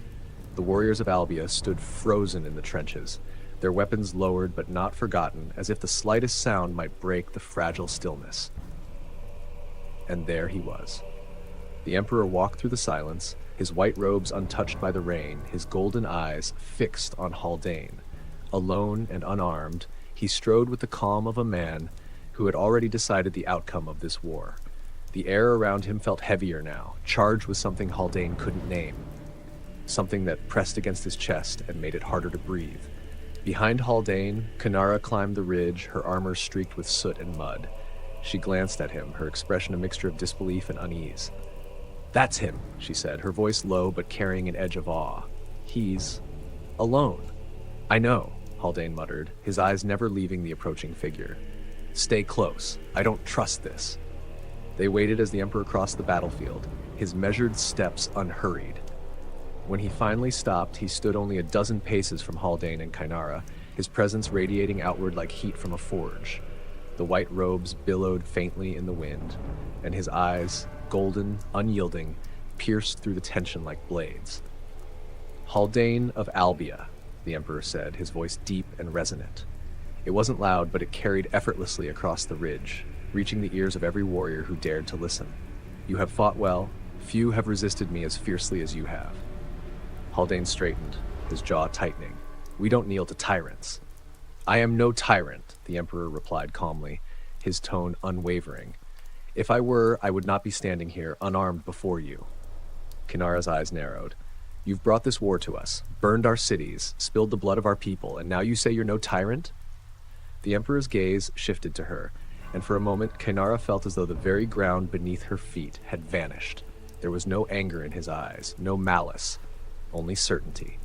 The warriors of Albia stood frozen in the trenches, their weapons lowered but not forgotten, as if the slightest sound might break the fragile stillness. And there he was. The Emperor walked through the silence, his white robes untouched by the rain, his golden eyes fixed on Haldane. Alone and unarmed, he strode with the calm of a man who had already decided the outcome of this war. The air around him felt heavier now, charged with something Haldane couldn't name, something that pressed against his chest and made it harder to breathe. Behind Haldane, Kainara climbed the ridge, her armor streaked with soot and mud. She glanced at him, her expression a mixture of disbelief and unease. "That's him," she said, her voice low but carrying an edge of awe. "He's alone." "I know," Haldane muttered, his eyes never leaving the approaching figure. "Stay close. I don't trust this." They waited as the Emperor crossed the battlefield, his measured steps unhurried. When he finally stopped, he stood only a dozen paces from Haldane and Kainara, his presence radiating outward like heat from a forge. The white robes billowed faintly in the wind, and his eyes, golden, unyielding, pierced through the tension like blades. "Haldane of Albia," the Emperor said, his voice deep and resonant. It wasn't loud, but it carried effortlessly across the ridge, reaching the ears of every warrior who dared to listen. "You have fought well. Few have resisted me as fiercely as you have." Haldane straightened, his jaw tightening. "We don't kneel to tyrants." "I am no tyrant," the Emperor replied calmly, his tone unwavering. "If I were, I would not be standing here unarmed before you." Kainara's eyes narrowed. You've brought this war to us, burned our cities, spilled the blood of our people, and now you say you're no tyrant? The Emperor's gaze shifted to her, and for a moment Kainara felt as though the very ground beneath her feet had vanished. There was no anger in his eyes, no malice, only certainty.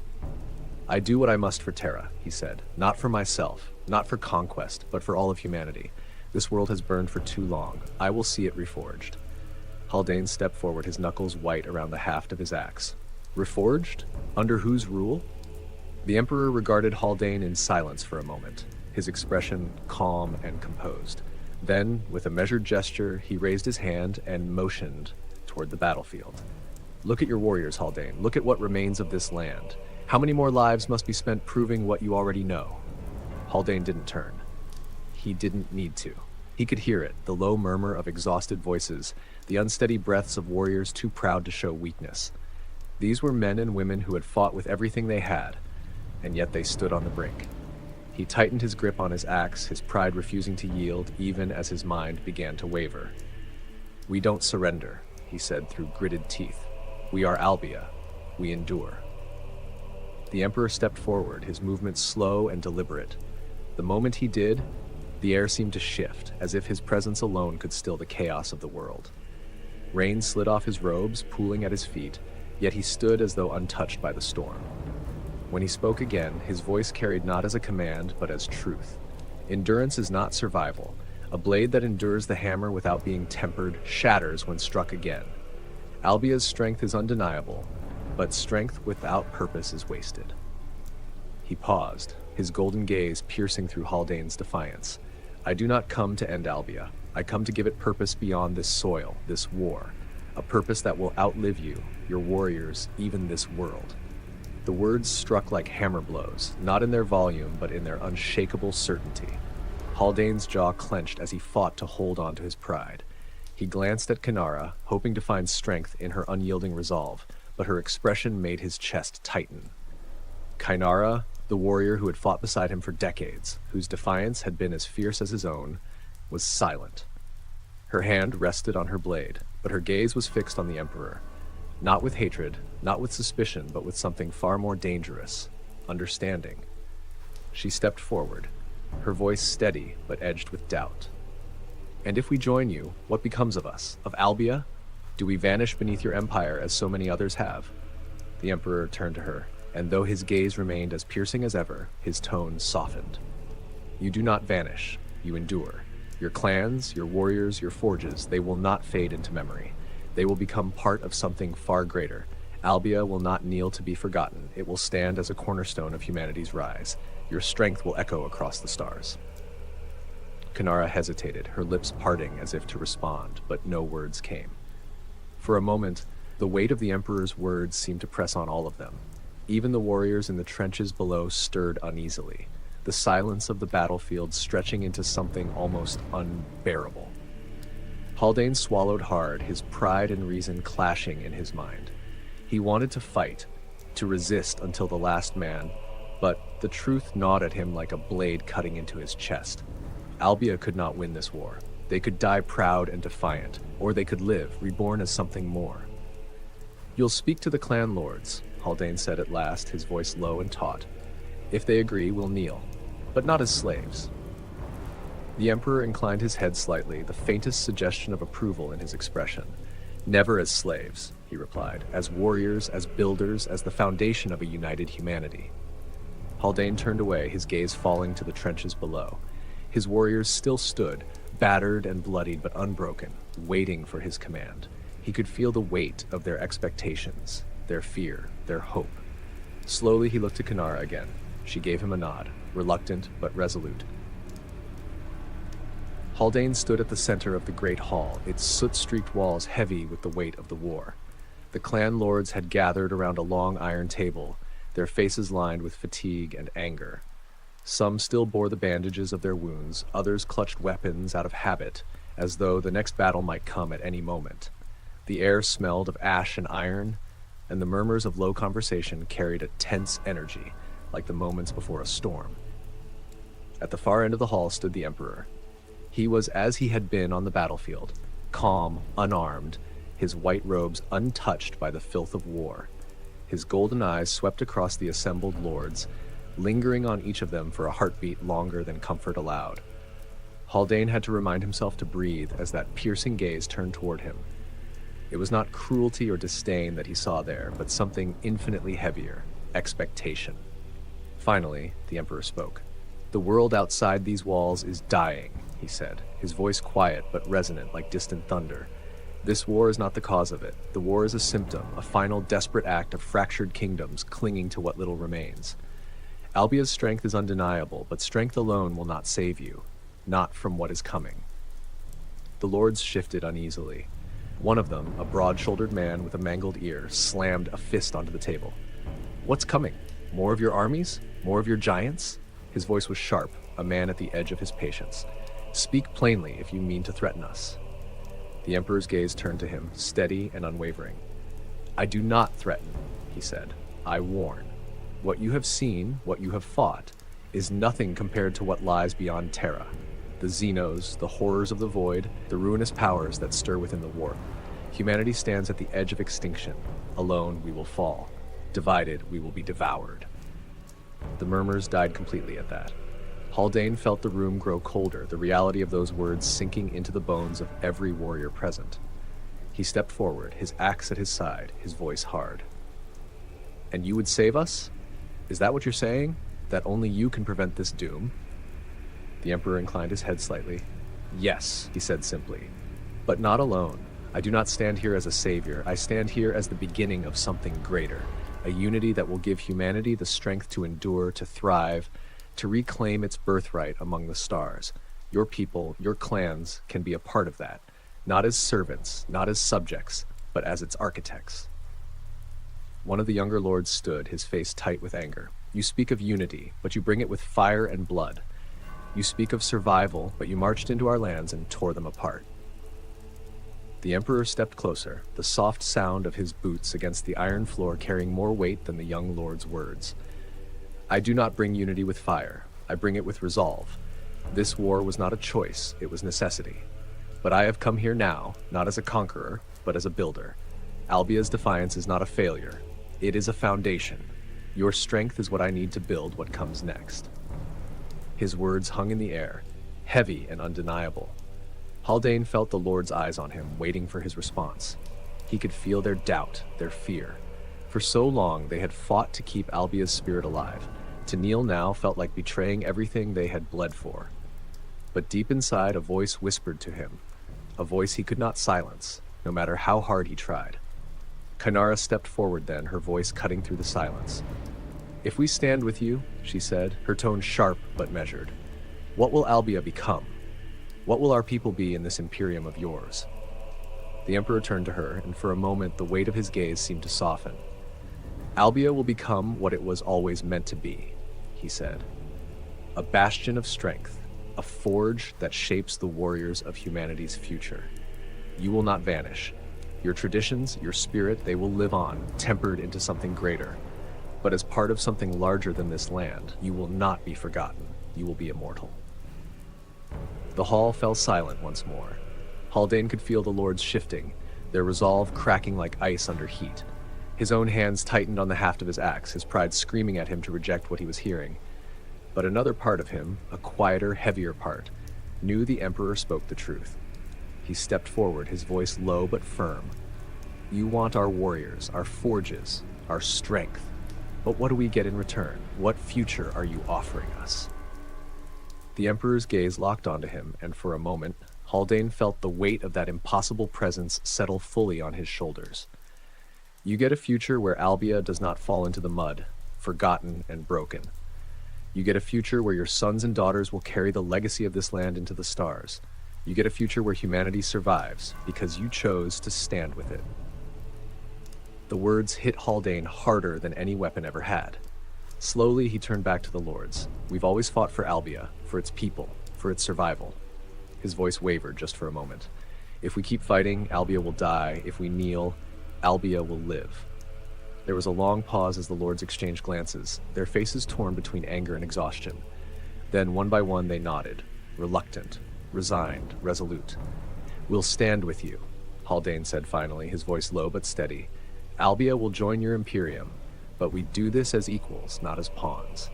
I do what I must for Terra, he said. Not for myself, not for conquest, but for all of humanity. This world has burned for too long. I will see it reforged. Haldane stepped forward, his knuckles white around the haft of his axe. Reforged? Under whose rule? The Emperor regarded Haldane in silence for a moment, his expression calm and composed. Then, with a measured gesture, he raised his hand and motioned toward the battlefield. Look at your warriors, Haldane. Look at what remains of this land. How many more lives must be spent proving what you already know? Haldane didn't turn. He didn't need to. He could hear it, the low murmur of exhausted voices, the unsteady breaths of warriors too proud to show weakness. These were men and women who had fought with everything they had, and yet they stood on the brink. He tightened his grip on his axe, his pride refusing to yield even as his mind began to waver. We don't surrender, he said through gritted teeth. We are Albia. We endure. The Emperor stepped forward, his movements slow and deliberate. The moment he did, the air seemed to shift, as if his presence alone could still the chaos of the world. Rain slid off his robes, pooling at his feet, yet he stood as though untouched by the storm. When he spoke again, his voice carried not as a command, but as truth. Endurance is not survival. A blade that endures the hammer without being tempered shatters when struck again. Albia's strength is undeniable, but strength without purpose is wasted. He paused, his golden gaze piercing through Haldane's defiance. I do not come to end Albia. I come to give it purpose beyond this soil, this war. A purpose that will outlive you, your warriors, even this world. The words struck like hammer blows, not in their volume, but in their unshakable certainty. Haldane's jaw clenched as he fought to hold on to his pride. He glanced at Kainara, hoping to find strength in her unyielding resolve, but her expression made his chest tighten. Kainara, the warrior who had fought beside him for decades, whose defiance had been as fierce as his own, was silent. Her hand rested on her blade, but her gaze was fixed on the Emperor. Not with hatred, not with suspicion, but with something far more dangerous, understanding. She stepped forward, her voice steady but edged with doubt. And if we join you, what becomes of us? Of Albia? Do we vanish beneath your empire as so many others have? The Emperor turned to her, and though his gaze remained as piercing as ever, his tone softened. You do not vanish, you endure. Your clans, your warriors, your forges, they will not fade into memory. They will become part of something far greater. Albia will not kneel to be forgotten. It will stand as a cornerstone of humanity's rise. Your strength will echo across the stars. Kainara hesitated, her lips parting as if to respond, but no words came. For a moment, the weight of the Emperor's words seemed to press on all of them. Even the warriors in the trenches below stirred uneasily, the silence of the battlefield stretching into something almost unbearable. Haldane swallowed hard, his pride and reason clashing in his mind. He wanted to fight, to resist until the last man, but the truth gnawed at him like a blade cutting into his chest. Albia could not win this war. They could die proud and defiant, or they could live, reborn as something more. You'll speak to the clan lords, Haldane said at last, his voice low and taut. If they agree, we'll kneel, but not as slaves. The Emperor inclined his head slightly, the faintest suggestion of approval in his expression. Never as slaves, he replied, as warriors, as builders, as the foundation of a united humanity. Haldane turned away, his gaze falling to the trenches below. His warriors still stood, battered and bloodied but unbroken, waiting for his command. He could feel the weight of their expectations, their fear, their hope. Slowly he looked to Kainara again. She gave him a nod, reluctant but resolute. Haldane stood at the center of the great hall, its soot-streaked walls heavy with the weight of the war. The clan lords had gathered around a long iron table, their faces lined with fatigue and anger. Some still bore the bandages of their wounds, others clutched weapons out of habit, as though the next battle might come at any moment. The air smelled of ash and iron, and the murmurs of low conversation carried a tense energy, like the moments before a storm. At the far end of the hall stood the Emperor. He was as he had been on the battlefield, calm, unarmed, his white robes untouched by the filth of war. His golden eyes swept across the assembled lords, lingering on each of them for a heartbeat longer than comfort allowed. Haldane had to remind himself to breathe as that piercing gaze turned toward him. It was not cruelty or disdain that he saw there, but something infinitely heavier, expectation. Finally, the Emperor spoke. "The world outside these walls is dying," he said, his voice quiet but resonant like distant thunder. "This war is not the cause of it. The war is a symptom, a final desperate act of fractured kingdoms clinging to what little remains. Albia's strength is undeniable, but strength alone will not save you, not from what is coming." The lords shifted uneasily. One of them, a broad-shouldered man with a mangled ear, slammed a fist onto the table. "What's coming? More of your armies? More of your giants?" His voice was sharp, a man at the edge of his patience. "Speak plainly if you mean to threaten us." The Emperor's gaze turned to him, steady and unwavering. "I do not threaten," he said. "I warn. What you have seen, what you have fought, is nothing compared to what lies beyond Terra. The Xenos, the horrors of the void, the ruinous powers that stir within the warp. Humanity stands at the edge of extinction. Alone, we will fall. Divided, we will be devoured." The murmurs died completely at that. Haldane felt the room grow colder, the reality of those words sinking into the bones of every warrior present. He stepped forward, his axe at his side, his voice hard. "And you would save us? Is that what you're saying? That only you can prevent this doom?" The Emperor inclined his head slightly. "Yes," he said simply. "But not alone. I do not stand here as a savior. I stand here as the beginning of something greater. A unity that will give humanity the strength to endure, to thrive, to reclaim its birthright among the stars. Your people, your clans, can be a part of that. Not as servants, not as subjects, but as its architects." One of the younger lords stood, his face tight with anger. "You speak of unity, but you bring it with fire and blood. You speak of survival, but you marched into our lands and tore them apart." The Emperor stepped closer, the soft sound of his boots against the iron floor carrying more weight than the young lord's words. "I do not bring unity with fire. I bring it with resolve. This war was not a choice, it was necessity. But I have come here now, not as a conqueror, but as a builder. Albia's defiance is not a failure. It is a foundation. Your strength is what I need to build what comes next." His words hung in the air, heavy and undeniable. Haldane felt the Lord's eyes on him, waiting for his response. He could feel their doubt, their fear. For so long, they had fought to keep Albia's spirit alive. To kneel now felt like betraying everything they had bled for. But deep inside, a voice whispered to him, a voice he could not silence, no matter how hard he tried. Kainara stepped forward then, her voice cutting through the silence. "If we stand with you," she said, her tone sharp but measured, "what will Albia become? What will our people be in this Imperium of yours?" The Emperor turned to her, and for a moment the weight of his gaze seemed to soften. "Albia will become what it was always meant to be," he said. "A bastion of strength, a forge that shapes the warriors of humanity's future. You will not vanish. Your traditions, your spirit, they will live on, tempered into something greater. But as part of something larger than this land, you will not be forgotten. You will be immortal." The hall fell silent once more. Haldane could feel the lords shifting, their resolve cracking like ice under heat. His own hands tightened on the haft of his axe, his pride screaming at him to reject what he was hearing. But another part of him, a quieter, heavier part, knew the Emperor spoke the truth. He stepped forward, his voice low but firm. "You want our warriors, our forges, our strength. But what do we get in return? What future are you offering us?" The Emperor's gaze locked onto him, and for a moment, Haldane felt the weight of that impossible presence settle fully on his shoulders. "You get a future where Albia does not fall into the mud, forgotten and broken. You get a future where your sons and daughters will carry the legacy of this land into the stars. You get a future where humanity survives, because you chose to stand with it." The words hit Haldane harder than any weapon ever had. Slowly, he turned back to the lords. "We've always fought for Albia, for its people, for its survival." His voice wavered just for a moment. "If we keep fighting, Albia will die. If we kneel, Albia will live." There was a long pause as the lords exchanged glances, their faces torn between anger and exhaustion. Then, one by one, they nodded, reluctant, resigned, resolute. "We'll stand with you," Haldane said finally, his voice low but steady. Albia will join your Imperium, but we do this as equals, not as pawns.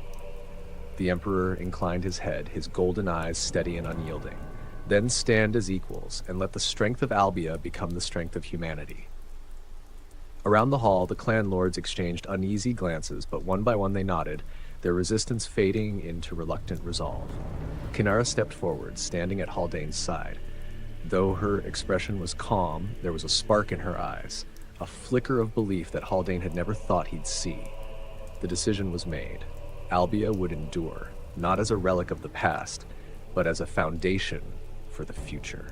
The Emperor inclined his head, his golden eyes steady and unyielding. Then stand as equals, and let the strength of Albia become the strength of humanity. Around the hall, the clan lords exchanged uneasy glances, but one by one they nodded, their resistance fading into reluctant resolve. Kinara stepped forward, standing at Haldane's side. Though her expression was calm, there was a spark in her eyes, a flicker of belief that Haldane had never thought he'd see. The decision was made. Albia would endure, not as a relic of the past, but as a foundation for the future.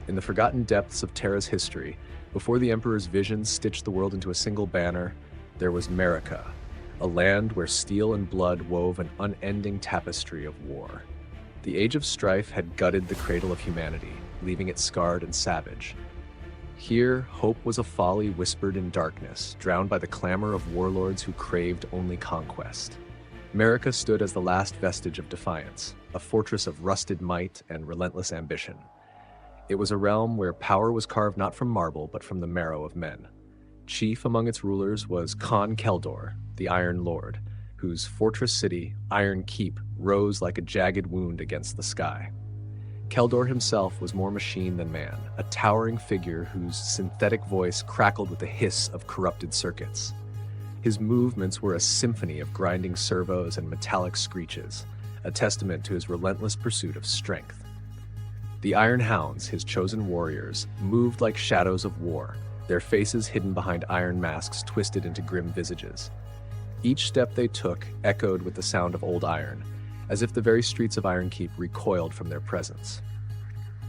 In the forgotten depths of Terra's history, before the Emperor's visions stitched the world into a single banner, there was Merica, a land where steel and blood wove an unending tapestry of war. The Age of Strife had gutted the cradle of humanity, leaving it scarred and savage. Here, hope was a folly whispered in darkness, drowned by the clamor of warlords who craved only conquest. Merica stood as the last vestige of defiance, a fortress of rusted might and relentless ambition. It was a realm where power was carved not from marble, but from the marrow of men. Chief among its rulers was Khan Keldor, the Iron Lord, whose fortress city, Iron Keep, rose like a jagged wound against the sky. Keldor himself was more machine than man, a towering figure whose synthetic voice crackled with the hiss of corrupted circuits. His movements were a symphony of grinding servos and metallic screeches, a testament to his relentless pursuit of strength. The Iron Hounds, his chosen warriors, moved like shadows of war, their faces hidden behind iron masks twisted into grim visages. Each step they took echoed with the sound of old iron, as if the very streets of Iron Keep recoiled from their presence.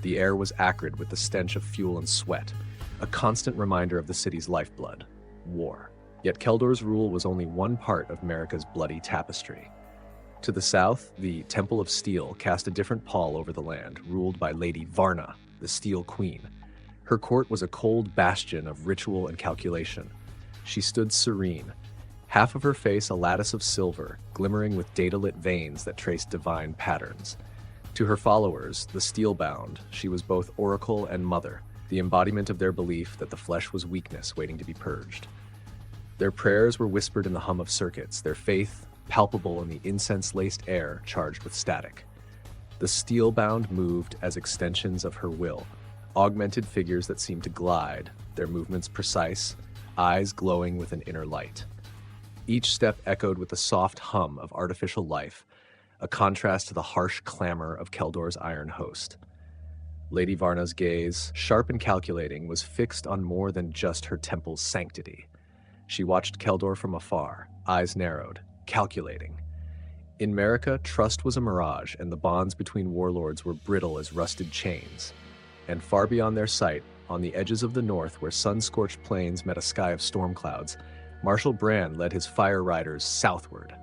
The air was acrid with the stench of fuel and sweat, a constant reminder of the city's lifeblood, war. Yet Keldor's rule was only one part of Merica's bloody tapestry. To the south, the Temple of Steel cast a different pall over the land, ruled by Lady Varna, the Steel Queen. Her court was a cold bastion of ritual and calculation. She stood serene, half of her face a lattice of silver, glimmering with data-lit veins that traced divine patterns. To her followers, the steel-bound, she was both oracle and mother, the embodiment of their belief that the flesh was weakness waiting to be purged. Their prayers were whispered in the hum of circuits, their faith palpable in the incense-laced air charged with static. The steel-bound moved as extensions of her will, augmented figures that seemed to glide, their movements precise, eyes glowing with an inner light. Each step echoed with the soft hum of artificial life, a contrast to the harsh clamor of Keldor's iron host. Lady Varna's gaze, sharp and calculating, was fixed on more than just her temple's sanctity. She watched Keldor from afar, eyes narrowed, calculating. In Merica, trust was a mirage, and the bonds between warlords were brittle as rusted chains. And far beyond their sight, on the edges of the north where sun-scorched plains met a sky of storm clouds, Marshal Bran led his fire riders southward.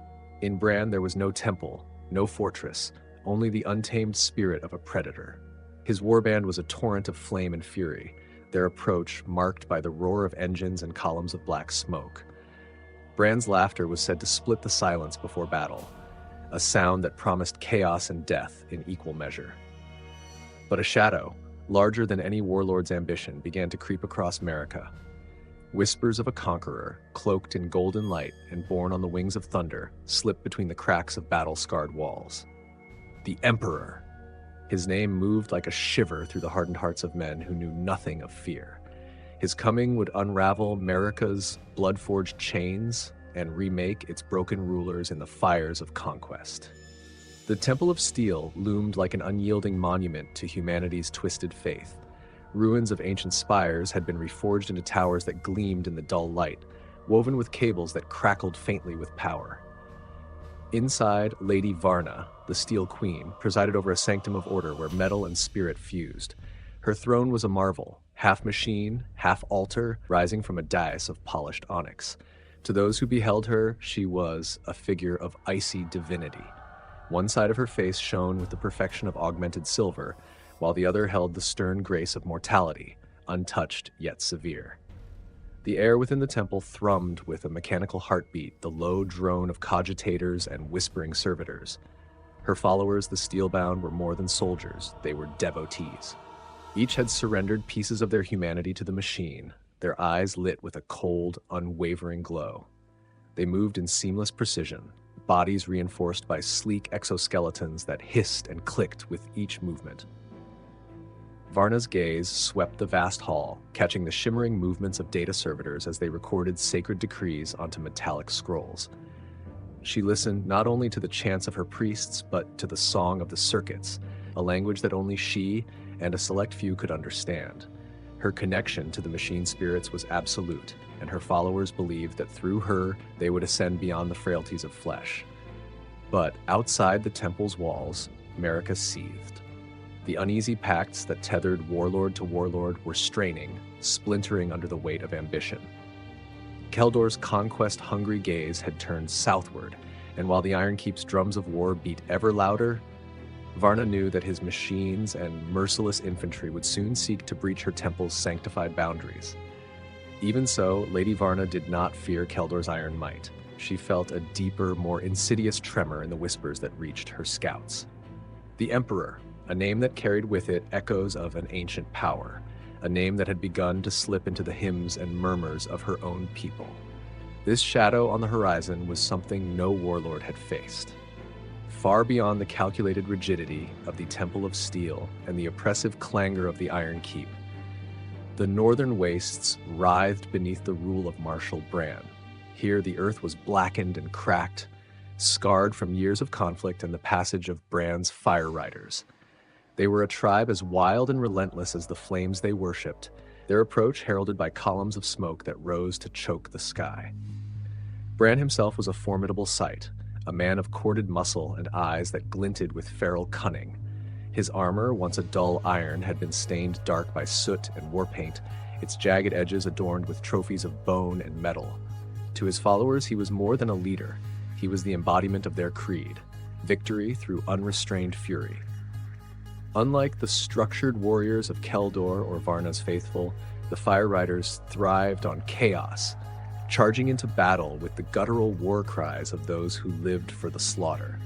In Bran there was no temple, no fortress, only the untamed spirit of a predator. His warband was a torrent of flame and fury, their approach marked by the roar of engines and columns of black smoke. Bran's laughter was said to split the silence before battle, a sound that promised chaos and death in equal measure. But a shadow, larger than any warlord's ambition, began to creep across Merica. Whispers of a conqueror, cloaked in golden light and borne on the wings of thunder, slipped between the cracks of battle-scarred walls. The Emperor! His name moved like a shiver through the hardened hearts of men who knew nothing of fear. His coming would unravel Merica's blood-forged chains and remake its broken rulers in the fires of conquest. The Temple of Steel loomed like an unyielding monument to humanity's twisted faith. Ruins of ancient spires had been reforged into towers that gleamed in the dull light, woven with cables that crackled faintly with power. Inside, Lady Varna, the Steel Queen, presided over a sanctum of order where metal and spirit fused. Her throne was a marvel, half machine, half altar, rising from a dais of polished onyx. To those who beheld her, she was a figure of icy divinity. One side of her face shone with the perfection of augmented silver, while the other held the stern grace of mortality, untouched yet severe. The air within the temple thrummed with a mechanical heartbeat, the low drone of cogitators and whispering servitors. Her followers, the Steelbound, were more than soldiers, they were devotees. Each had surrendered pieces of their humanity to the machine, their eyes lit with a cold, unwavering glow. They moved in seamless precision, bodies reinforced by sleek exoskeletons that hissed and clicked with each movement. Varna's gaze swept the vast hall, catching the shimmering movements of data servitors as they recorded sacred decrees onto metallic scrolls. She listened not only to the chants of her priests, but to the song of the circuits, a language that only she and a select few could understand. Her connection to the machine spirits was absolute, and her followers believed that through her they would ascend beyond the frailties of flesh. But outside the temple's walls, Merica seethed. The uneasy pacts that tethered warlord to warlord were straining, splintering under the weight of ambition. Keldor's conquest-hungry gaze had turned southward, and while the Iron Keep's drums of war beat ever louder, Varna knew that his machines and merciless infantry would soon seek to breach her temple's sanctified boundaries. Even so, Lady Varna did not fear Keldor's iron might. She felt a deeper, more insidious tremor in the whispers that reached her scouts. The Emperor, a name that carried with it echoes of an ancient power, a name that had begun to slip into the hymns and murmurs of her own people. This shadow on the horizon was something no warlord had faced. Far beyond the calculated rigidity of the Temple of Steel and the oppressive clangor of the Iron Keep, the northern wastes writhed beneath the rule of Marshal Bran. Here the earth was blackened and cracked, scarred from years of conflict and the passage of Bran's fire riders. They were a tribe as wild and relentless as the flames they worshipped, their approach heralded by columns of smoke that rose to choke the sky. Bran himself was a formidable sight, a man of corded muscle and eyes that glinted with feral cunning. His armor, once a dull iron, had been stained dark by soot and war paint, its jagged edges adorned with trophies of bone and metal. To his followers, he was more than a leader. He was the embodiment of their creed, victory through unrestrained fury. Unlike the structured warriors of Keldor or Varna's faithful, the Fire Riders thrived on chaos, charging into battle with the guttural war cries of those who lived for the slaughter.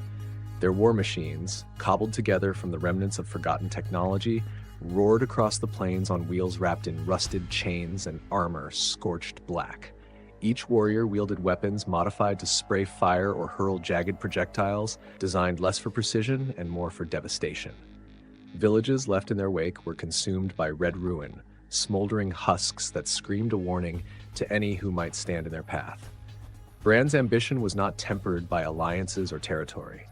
Their war machines, cobbled together from the remnants of forgotten technology, roared across the plains on wheels wrapped in rusted chains and armor scorched black. Each warrior wielded weapons modified to spray fire or hurl jagged projectiles, designed less for precision and more for devastation. Villages left in their wake were consumed by red ruin, smoldering husks that screamed a warning to any who might stand in their path. Bran's ambition was not tempered by alliances or territory.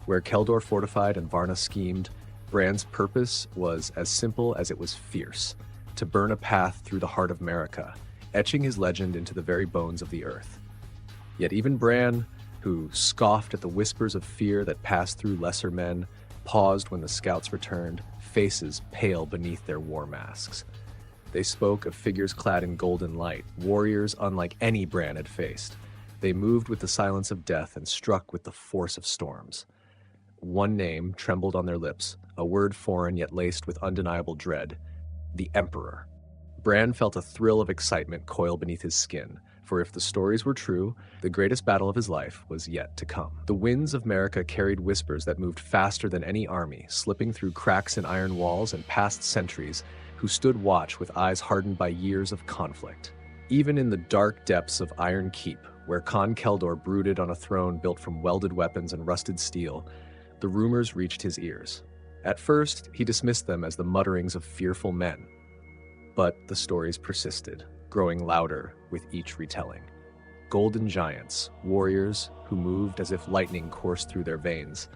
Where Keldor fortified and Varna schemed, Bran's purpose was as simple as it was fierce, to burn a path through the heart of Merica, etching his legend into the very bones of the earth. Yet even Bran, who scoffed at the whispers of fear that passed through lesser men, paused when the scouts returned, faces pale beneath their war masks. They spoke of figures clad in golden light, warriors unlike any Bran had faced. They moved with the silence of death and struck with the force of storms. One name trembled on their lips, a word foreign yet laced with undeniable dread: the Emperor. Bran felt a thrill of excitement coil beneath his skin, for if the stories were true, the greatest battle of his life was yet to come. The winds of Merica carried whispers that moved faster than any army, slipping through cracks in iron walls and past sentries who stood watch with eyes hardened by years of conflict. Even in the dark depths of Iron Keep, where Khan Keldor brooded on a throne built from welded weapons and rusted steel, the rumors reached his ears. At first, he dismissed them as the mutterings of fearful men. But the stories persisted, growing louder with each retelling. Golden giants, warriors who moved as if lightning coursed through their veins,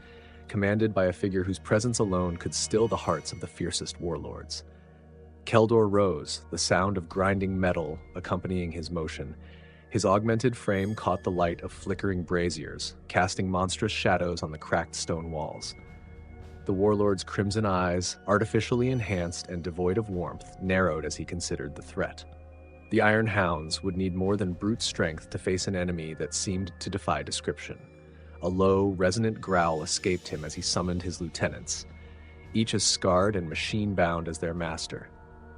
commanded by a figure whose presence alone could still the hearts of the fiercest warlords. Keldor rose, the sound of grinding metal accompanying his motion. His augmented frame caught the light of flickering braziers, casting monstrous shadows on the cracked stone walls. The warlord's crimson eyes, artificially enhanced and devoid of warmth, narrowed as he considered the threat. The Iron Hounds would need more than brute strength to face an enemy that seemed to defy description. A low, resonant growl escaped him as he summoned his lieutenants, each as scarred and machine-bound as their master.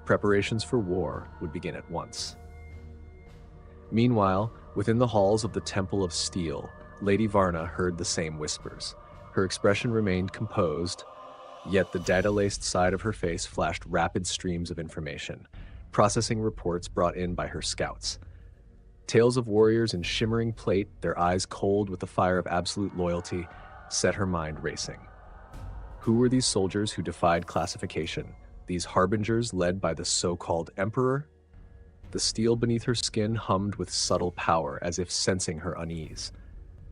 Preparations for war would begin at once. Meanwhile, within the halls of the Temple of Steel, Lady Varna heard the same whispers. Her expression remained composed, yet the data-laced side of her face flashed rapid streams of information, processing reports brought in by her scouts. Tales of warriors in shimmering plate, their eyes cold with the fire of absolute loyalty, set her mind racing. Who were these soldiers who defied classification? These harbingers led by the so-called emperor? The steel beneath her skin hummed with subtle power, as if sensing her unease.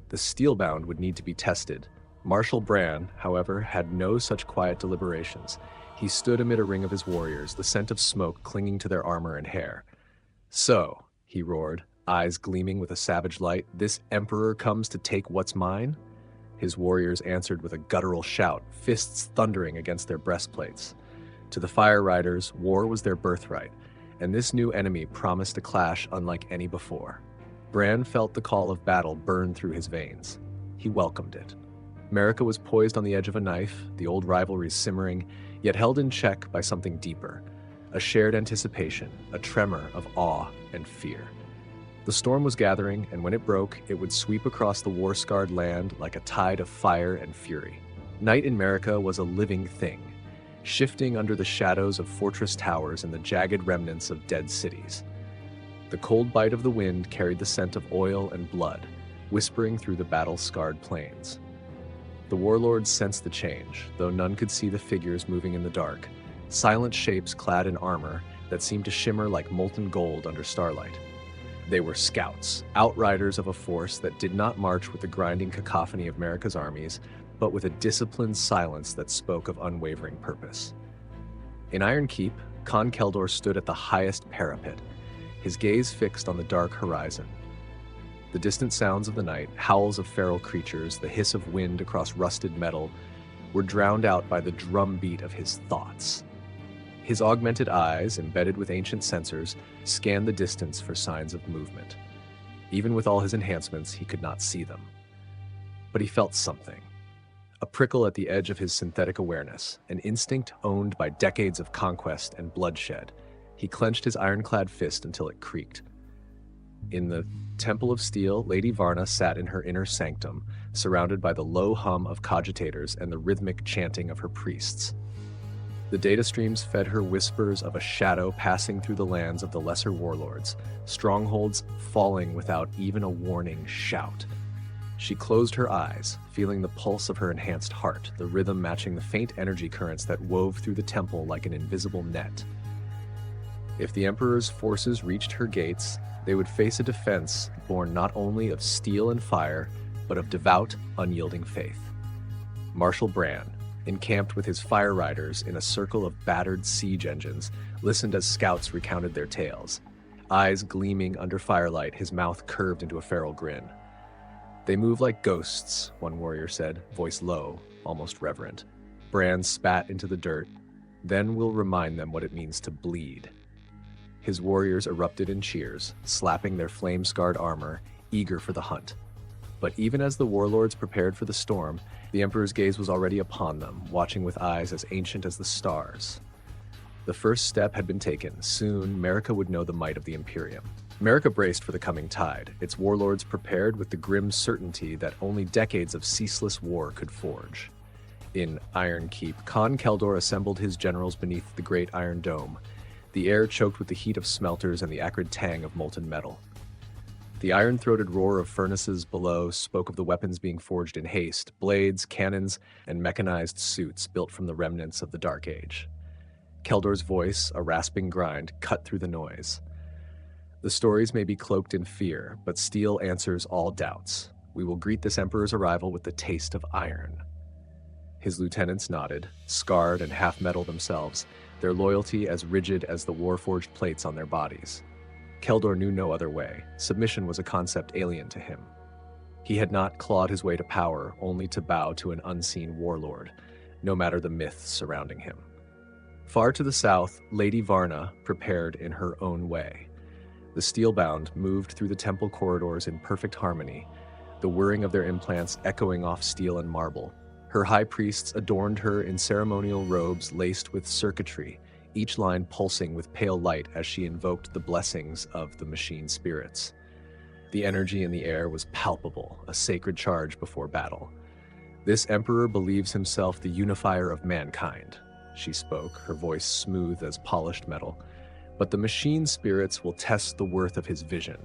The steelbound would need to be tested. Marshal Bran, however, had no such quiet deliberations. He stood amid a ring of his warriors, the scent of smoke clinging to their armor and hair. "So," he roared, eyes gleaming with a savage light, "this emperor comes to take what's mine?" His warriors answered with a guttural shout, fists thundering against their breastplates. To the Fire Riders, war was their birthright, and this new enemy promised a clash unlike any before. Bran felt the call of battle burn through his veins. He welcomed it. Merica was poised on the edge of a knife, the old rivalry simmering, yet held in check by something deeper. A shared anticipation, a tremor of awe and fear. The storm was gathering, and when it broke, it would sweep across the war-scarred land like a tide of fire and fury. Night in Merica was a living thing, shifting under the shadows of fortress towers and the jagged remnants of dead cities. The cold bite of the wind carried the scent of oil and blood, whispering through the battle-scarred plains. The warlords sensed the change, though none could see the figures moving in the dark, silent shapes clad in armor that seemed to shimmer like molten gold under starlight. They were scouts, outriders of a force that did not march with the grinding cacophony of Merica's armies, but with a disciplined silence that spoke of unwavering purpose. In Iron Keep, Con Keldor stood at the highest parapet, his gaze fixed on the dark horizon. The distant sounds of the night, howls of feral creatures, the hiss of wind across rusted metal, were drowned out by the drumbeat of his thoughts. His augmented eyes, embedded with ancient sensors, scanned the distance for signs of movement. Even with all his enhancements, he could not see them. But he felt something. A prickle at the edge of his synthetic awareness, an instinct owned by decades of conquest and bloodshed. He clenched his ironclad fist until it creaked. In the Temple of Steel, Lady Varna sat in her inner sanctum, surrounded by the low hum of cogitators and the rhythmic chanting of her priests. The data streams fed her whispers of a shadow passing through the lands of the lesser warlords, strongholds falling without even a warning shout. She closed her eyes, feeling the pulse of her enhanced heart, the rhythm matching the faint energy currents that wove through the temple like an invisible net. If the Emperor's forces reached her gates, they would face a defense born not only of steel and fire, but of devout, unyielding faith. Marshal Bran, encamped with his fire riders in a circle of battered siege engines, listened as scouts recounted their tales. Eyes gleaming under firelight, his mouth curved into a feral grin. "They move like ghosts," one warrior said, voice low, almost reverent. Bran spat into the dirt. "Then we'll remind them what it means to bleed." His warriors erupted in cheers, slapping their flame-scarred armor, eager for the hunt. But even as the warlords prepared for the storm, the Emperor's gaze was already upon them, watching with eyes as ancient as the stars. The first step had been taken. Soon, Merica would know the might of the Imperium. Merica braced for the coming tide, its warlords prepared with the grim certainty that only decades of ceaseless war could forge. In Iron Keep, Con Keldor assembled his generals beneath the great iron dome, the air choked with the heat of smelters and the acrid tang of molten metal. The iron-throated roar of furnaces below spoke of the weapons being forged in haste, blades, cannons, and mechanized suits built from the remnants of the Dark Age. Keldor's voice, a rasping grind, cut through the noise. "The stories may be cloaked in fear, but steel answers all doubts. We will greet this Emperor's arrival with the taste of iron." His lieutenants nodded, scarred and half-metal themselves, their loyalty as rigid as the war-forged plates on their bodies. Keldor knew no other way. Submission was a concept alien to him. He had not clawed his way to power only to bow to an unseen warlord, no matter the myths surrounding him. Far to the south, Lady Varna prepared in her own way. The steelbound moved through the temple corridors in perfect harmony, the whirring of their implants echoing off steel and marble. Her high priests adorned her in ceremonial robes laced with circuitry, each line pulsing with pale light as she invoked the blessings of the machine spirits. The energy in the air was palpable, a sacred charge before battle. This emperor believes himself the unifier of mankind, she spoke, her voice smooth as polished metal. But the machine spirits will test the worth of his vision,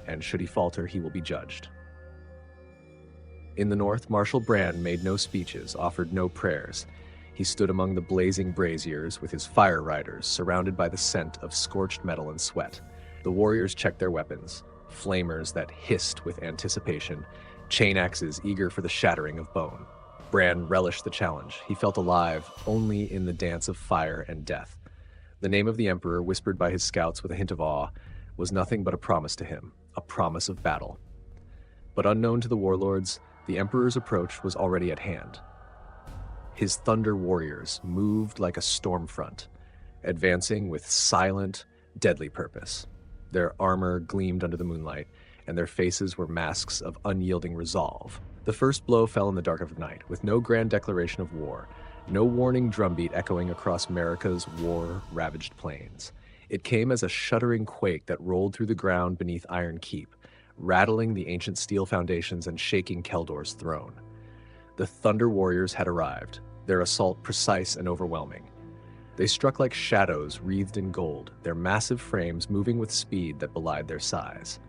and should he falter, he will be judged. In the north, Marshal Brand made no speeches, offered no prayers. He stood among the blazing braziers with his fire riders, surrounded by the scent of scorched metal and sweat. The warriors checked their weapons, flamers that hissed with anticipation, chain axes eager for the shattering of bone. Bran relished the challenge. He felt alive only in the dance of fire and death. The name of the Emperor, whispered by his scouts with a hint of awe, was nothing but a promise to him, a promise of battle. But unknown to the warlords, the Emperor's approach was already at hand. His thunder warriors moved like a storm front, advancing with silent, deadly purpose. Their armor gleamed under the moonlight, and their faces were masks of unyielding resolve. The first blow fell in the dark of night, with no grand declaration of war, no warning drumbeat echoing across Merica's war-ravaged plains. It came as a shuddering quake that rolled through the ground beneath Iron Keep, rattling the ancient steel foundations and shaking Keldor's throne. The Thunder Warriors had arrived, their assault precise and overwhelming. They struck like shadows wreathed in gold, their massive frames moving with speed that belied their size.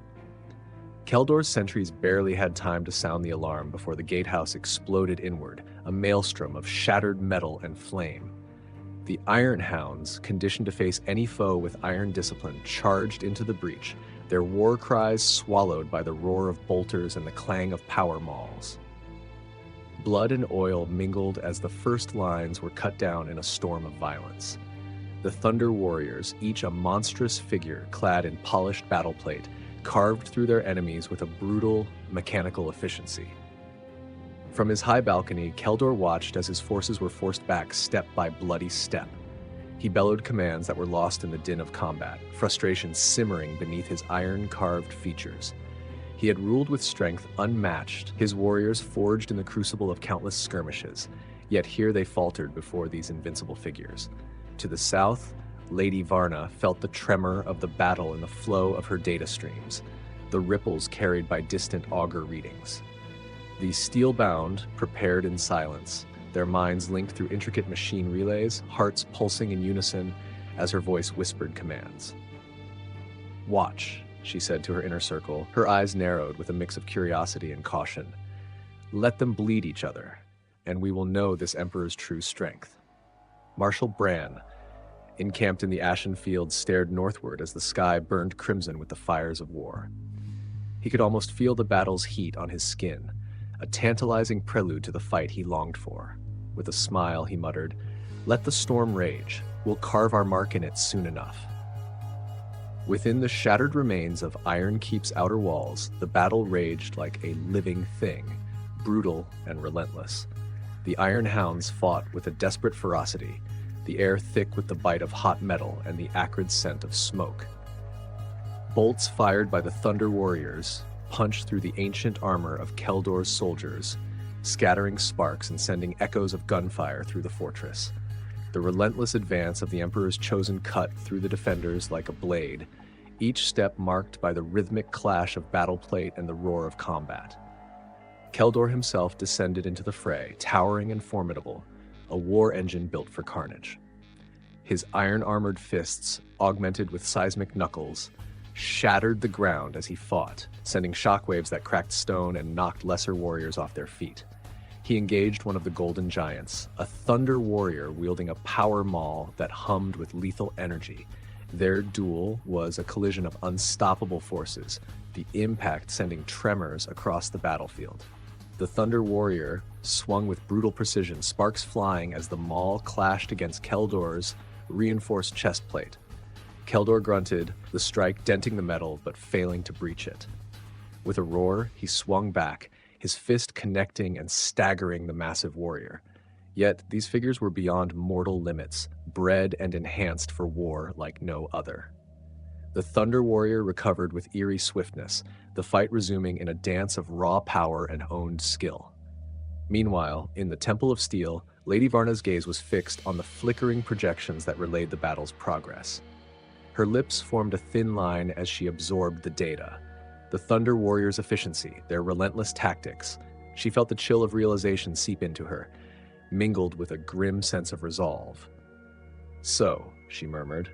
Keldor's sentries barely had time to sound the alarm before the gatehouse exploded inward, a maelstrom of shattered metal and flame. The Iron Hounds, conditioned to face any foe with iron discipline, charged into the breach, their war cries swallowed by the roar of bolters and the clang of power mauls. Blood and oil mingled as the first lines were cut down in a storm of violence. The Thunder Warriors, each a monstrous figure clad in polished battle plate, carved through their enemies with a brutal, mechanical efficiency. From his high balcony, Keldor watched as his forces were forced back step by bloody step. He bellowed commands that were lost in the din of combat, frustration simmering beneath his iron-carved features. He had ruled with strength unmatched, his warriors forged in the crucible of countless skirmishes, yet here they faltered before these invincible figures. To the south, Lady Varna felt the tremor of the battle in the flow of her data streams, the ripples carried by distant augur readings. The steel-bound, prepared in silence, their minds linked through intricate machine relays, hearts pulsing in unison as her voice whispered commands. "Watch," she said to her inner circle, her eyes narrowed with a mix of curiosity and caution. "Let them bleed each other, and we will know this Emperor's true strength." Marshal Bran, encamped in the ashen fields, stared northward as the sky burned crimson with the fires of war. He could almost feel the battle's heat on his skin, a tantalizing prelude to the fight he longed for. With a smile, he muttered, "Let the storm rage. We'll carve our mark in it soon enough." Within the shattered remains of Iron Keep's outer walls, the battle raged like a living thing, brutal and relentless. The Iron Hounds fought with a desperate ferocity, the air thick with the bite of hot metal and the acrid scent of smoke. Bolts fired by the Thunder Warriors punched through the ancient armor of Keldor's soldiers, scattering sparks and sending echoes of gunfire through the fortress. The relentless advance of the Emperor's chosen cut through the defenders like a blade, each step marked by the rhythmic clash of battle plate and the roar of combat. Keldor himself descended into the fray, towering and formidable, a war engine built for carnage. His iron-armored fists, augmented with seismic knuckles, shattered the ground as he fought, sending shockwaves that cracked stone and knocked lesser warriors off their feet. He engaged one of the Golden Giants, a thunder warrior wielding a power maul that hummed with lethal energy. Their duel was a collision of unstoppable forces, the impact sending tremors across the battlefield. The Thunder Warrior swung with brutal precision, sparks flying as the maul clashed against Keldor's reinforced chest plate. Keldor grunted, the strike denting the metal but failing to breach it. With a roar, he swung back, his fist connecting and staggering the massive warrior. Yet these figures were beyond mortal limits, bred and enhanced for war like no other. The Thunder Warrior recovered with eerie swiftness, the fight resuming in a dance of raw power and honed skill. Meanwhile, in the Temple of Steel, Lady Varna's gaze was fixed on the flickering projections that relayed the battle's progress. Her lips formed a thin line as she absorbed the data. The Thunder Warriors' efficiency, their relentless tactics, She felt the chill of realization seep into her, mingled with a grim sense of resolve. "So," she murmured,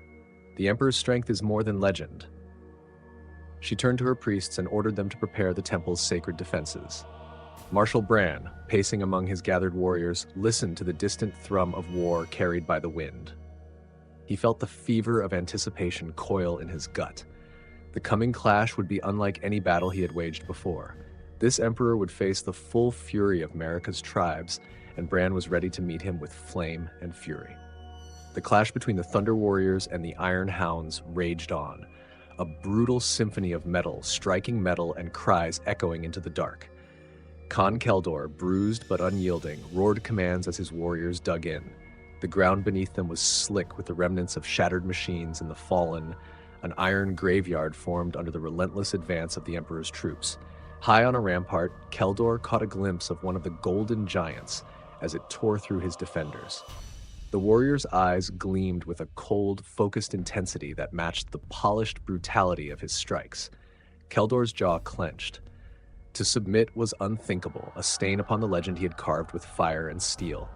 "the Emperor's strength is more than legend." She turned to her priests and ordered them to prepare the temple's sacred defenses. Marshal Bran, pacing among his gathered warriors, listened to the distant thrum of war carried by the wind. He felt the fever of anticipation coil in his gut. The coming clash would be unlike any battle he had waged before. This emperor would face the full fury of Merica's tribes, and Bran was ready to meet him with flame and fury. The clash between the Thunder Warriors and the Iron Hounds raged on, a brutal symphony of metal striking metal and cries echoing into the dark. Khan Keldor, bruised but unyielding, roared commands as his warriors dug in. The ground beneath them was slick with the remnants of shattered machines and the fallen. An iron graveyard formed under the relentless advance of the Emperor's troops. High on a rampart, Keldor caught a glimpse of one of the golden giants as it tore through his defenders. The warrior's eyes gleamed with a cold, focused intensity that matched the polished brutality of his strikes. Keldor's jaw clenched. To submit was unthinkable, a stain upon the legend he had carved with fire and steel.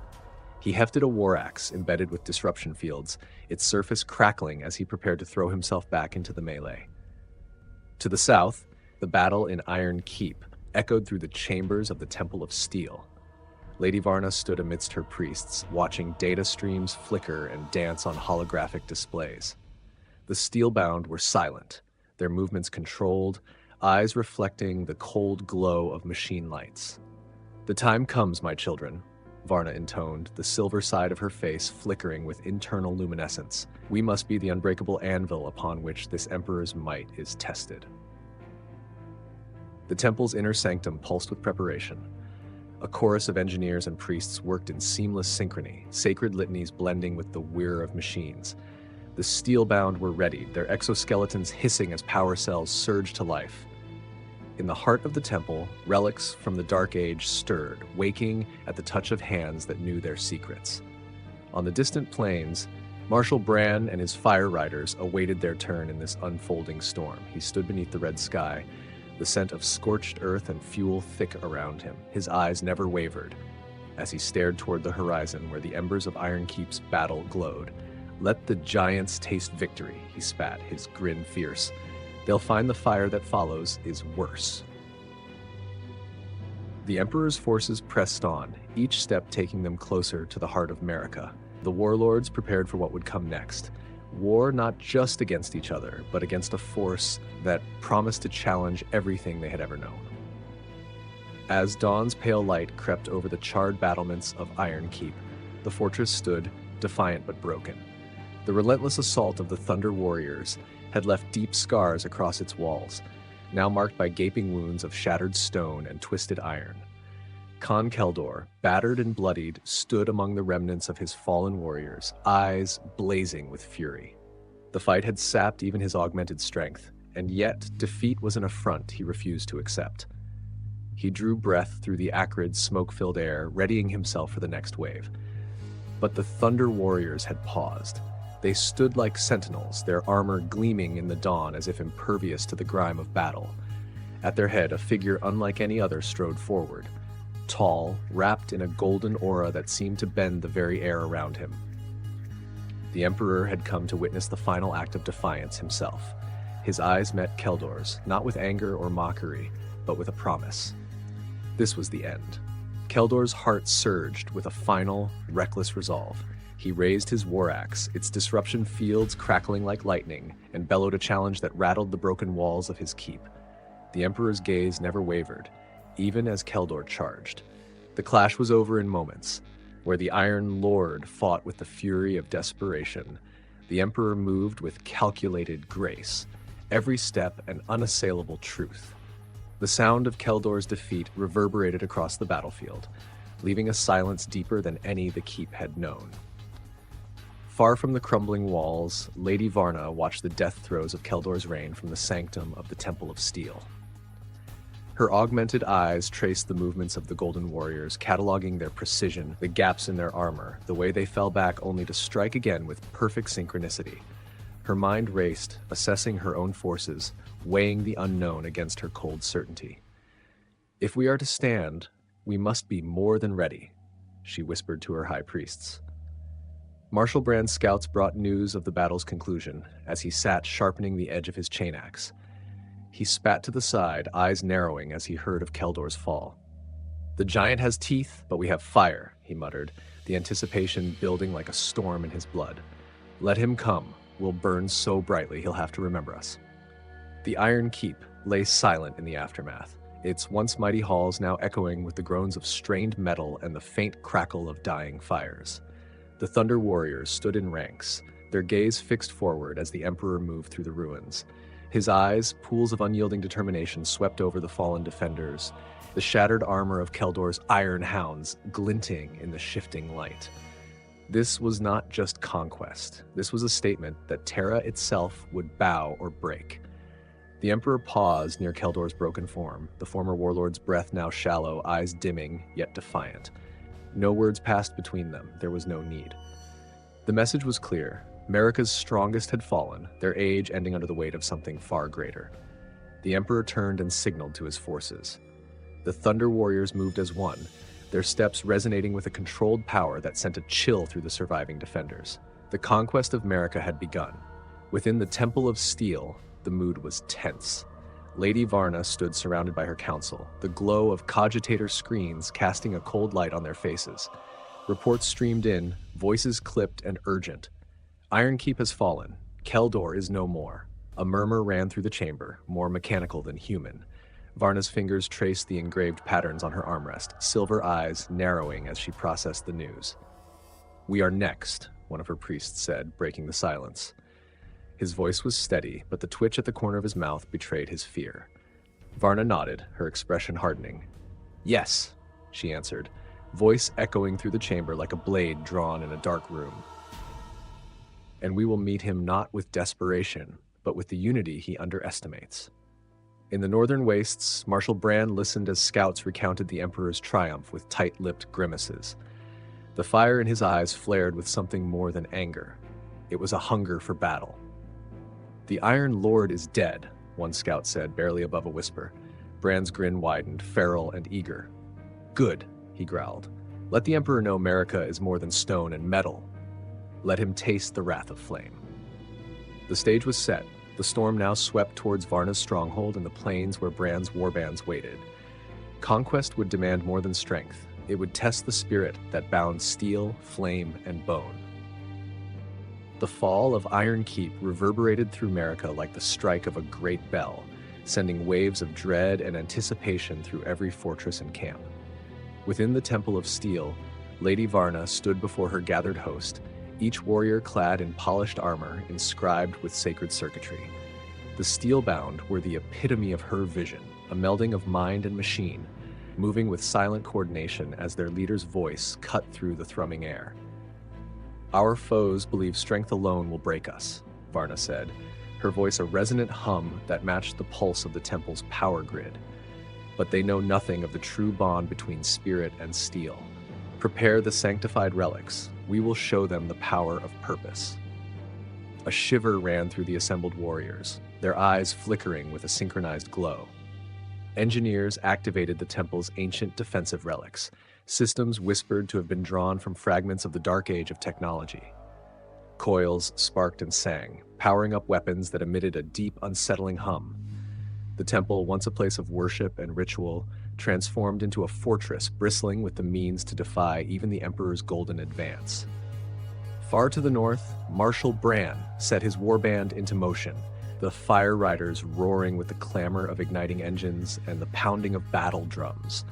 He hefted a war axe embedded with disruption fields, its surface crackling as he prepared to throw himself back into the melee. To the south, the battle in Iron Keep echoed through the chambers of the Temple of Steel. Lady Varna stood amidst her priests, watching data streams flicker and dance on holographic displays. The Steelbound were silent, their movements controlled, eyes reflecting the cold glow of machine lights. "The time comes, my children," Varna intoned, the silver side of her face flickering with internal luminescence. "We must be the unbreakable anvil upon which this emperor's might is tested." The temple's inner sanctum pulsed with preparation. A chorus of engineers and priests worked in seamless synchrony, sacred litanies blending with the whir of machines. The Steelbound were readied, their exoskeletons hissing as power cells surged to life. In the heart of the temple, relics from the Dark Age stirred, waking at the touch of hands that knew their secrets. On the distant plains, Marshal Bran and his fire riders awaited their turn in this unfolding storm. He stood beneath the red sky, the scent of scorched earth and fuel thick around him. His eyes never wavered as he stared toward the horizon where the embers of Iron Keep's battle glowed. "Let the giants taste victory," he spat, his grin fierce. "They'll find the fire that follows is worse." The Emperor's forces pressed on, each step taking them closer to the heart of Merica. The warlords prepared for what would come next. War not just against each other, but against a force that promised to challenge everything they had ever known. As dawn's pale light crept over the charred battlements of Iron Keep, the fortress stood, defiant but broken. The relentless assault of the Thunder Warriors had left deep scars across its walls, now marked by gaping wounds of shattered stone and twisted iron. Khan Keldor, battered and bloodied, stood among the remnants of his fallen warriors, eyes blazing with fury. The fight had sapped even his augmented strength, and yet defeat was an affront he refused to accept. He drew breath through the acrid, smoke-filled air, readying himself for the next wave. But the Thunder Warriors had paused. They stood like sentinels, their armor gleaming in the dawn as if impervious to the grime of battle. At their head, a figure unlike any other strode forward. Tall, wrapped in a golden aura that seemed to bend the very air around him. The Emperor had come to witness the final act of defiance himself. His eyes met Keldor's, not with anger or mockery, but with a promise. This was the end. Keldor's heart surged with a final, reckless resolve. He raised his war axe, its disruption fields crackling like lightning, and bellowed a challenge that rattled the broken walls of his keep. The Emperor's gaze never wavered, even as Keldor charged. The clash was over in moments. Where the Iron Lord fought with the fury of desperation, the Emperor moved with calculated grace, every step an unassailable truth. The sound of Keldor's defeat reverberated across the battlefield, leaving a silence deeper than any the keep had known. Far from the crumbling walls, Lady Varna watched the death throes of Keldor's reign from the sanctum of the Temple of Steel. Her augmented eyes traced the movements of the Golden Warriors, cataloging their precision, the gaps in their armor, the way they fell back only to strike again with perfect synchronicity. Her mind raced, assessing her own forces, weighing the unknown against her cold certainty. If we are to stand, We must be more than ready, she whispered to her high priests. Marshal Brand's scouts brought news of the battle's conclusion as he sat sharpening the edge of his chain axe. He spat to the side, eyes narrowing as he heard of Keldor's fall. The giant has teeth, but we have fire, he muttered, the anticipation building like a storm in his blood. Let him come. We'll burn so brightly he'll have to remember us. The Iron Keep lay silent in the aftermath, its once mighty halls now echoing with the groans of strained metal and the faint crackle of dying fires. The Thunder Warriors stood in ranks, their gaze fixed forward as the Emperor moved through the ruins. His eyes, pools of unyielding determination, swept over the fallen defenders, the shattered armor of Keldor's iron hounds glinting in the shifting light. This was not just conquest. This was a statement that Terra itself would bow or break. The Emperor paused near Keldor's broken form, the former warlord's breath now shallow, eyes dimming, yet defiant. No words passed between them. There was no need. The message was clear. Merica's strongest had fallen, their age ending under the weight of something far greater. The Emperor turned and signaled to his forces. The Thunder Warriors moved as one, their steps resonating with a controlled power that sent a chill through the surviving defenders. The conquest of Merica had begun. Within the Temple of Steel, the mood was tense. Lady Varna stood surrounded by her council, the glow of cogitator screens casting a cold light on their faces. Reports streamed in, voices clipped and urgent. Iron Keep has fallen. Keldor is no more. A murmur ran through the chamber, more mechanical than human. Varna's fingers traced the engraved patterns on her armrest, silver eyes narrowing as she processed the news. "We are next," one of her priests said, breaking the silence. His voice was steady, but the twitch at the corner of his mouth betrayed his fear. Varna nodded, her expression hardening. "Yes," she answered, voice echoing through the chamber like a blade drawn in a dark room. "And we will meet him not with desperation, but with the unity he underestimates." In the northern wastes, Marshal Brand listened as scouts recounted the Emperor's triumph with tight-lipped grimaces. The fire in his eyes flared with something more than anger. It was a hunger for battle. "The Iron Lord is dead," one scout said, barely above a whisper. Brand's grin widened, feral and eager. "Good," he growled. "Let the Emperor know Merica is more than stone and metal. Let him taste the wrath of flame." The stage was set. The storm now swept towards Varna's stronghold and the plains where Brand's warbands waited. Conquest would demand more than strength. It would test the spirit that bound steel, flame, and bone. The fall of Iron Keep reverberated through Merica like the strike of a great bell, sending waves of dread and anticipation through every fortress and camp. Within the Temple of Steel, Lady Varna stood before her gathered host, each warrior clad in polished armor inscribed with sacred circuitry. The steel-bound were the epitome of her vision, a melding of mind and machine, moving with silent coordination as their leader's voice cut through the thrumming air. "Our foes believe strength alone will break us," Varna said, her voice a resonant hum that matched the pulse of the temple's power grid. "But they know nothing of the true bond between spirit and steel. Prepare the sanctified relics. We will show them the power of purpose." A shiver ran through the assembled warriors, their eyes flickering with a synchronized glow. Engineers activated the temple's ancient defensive relics, systems whispered to have been drawn from fragments of the dark age of technology. Coils sparked and sang, powering up weapons that emitted a deep, unsettling hum. The temple, once a place of worship and ritual, transformed into a fortress bristling with the means to defy even the Emperor's golden advance. Far to the north, Marshal Brand set his warband into motion, the fire riders roaring with the clamor of igniting engines and the pounding of battle drums.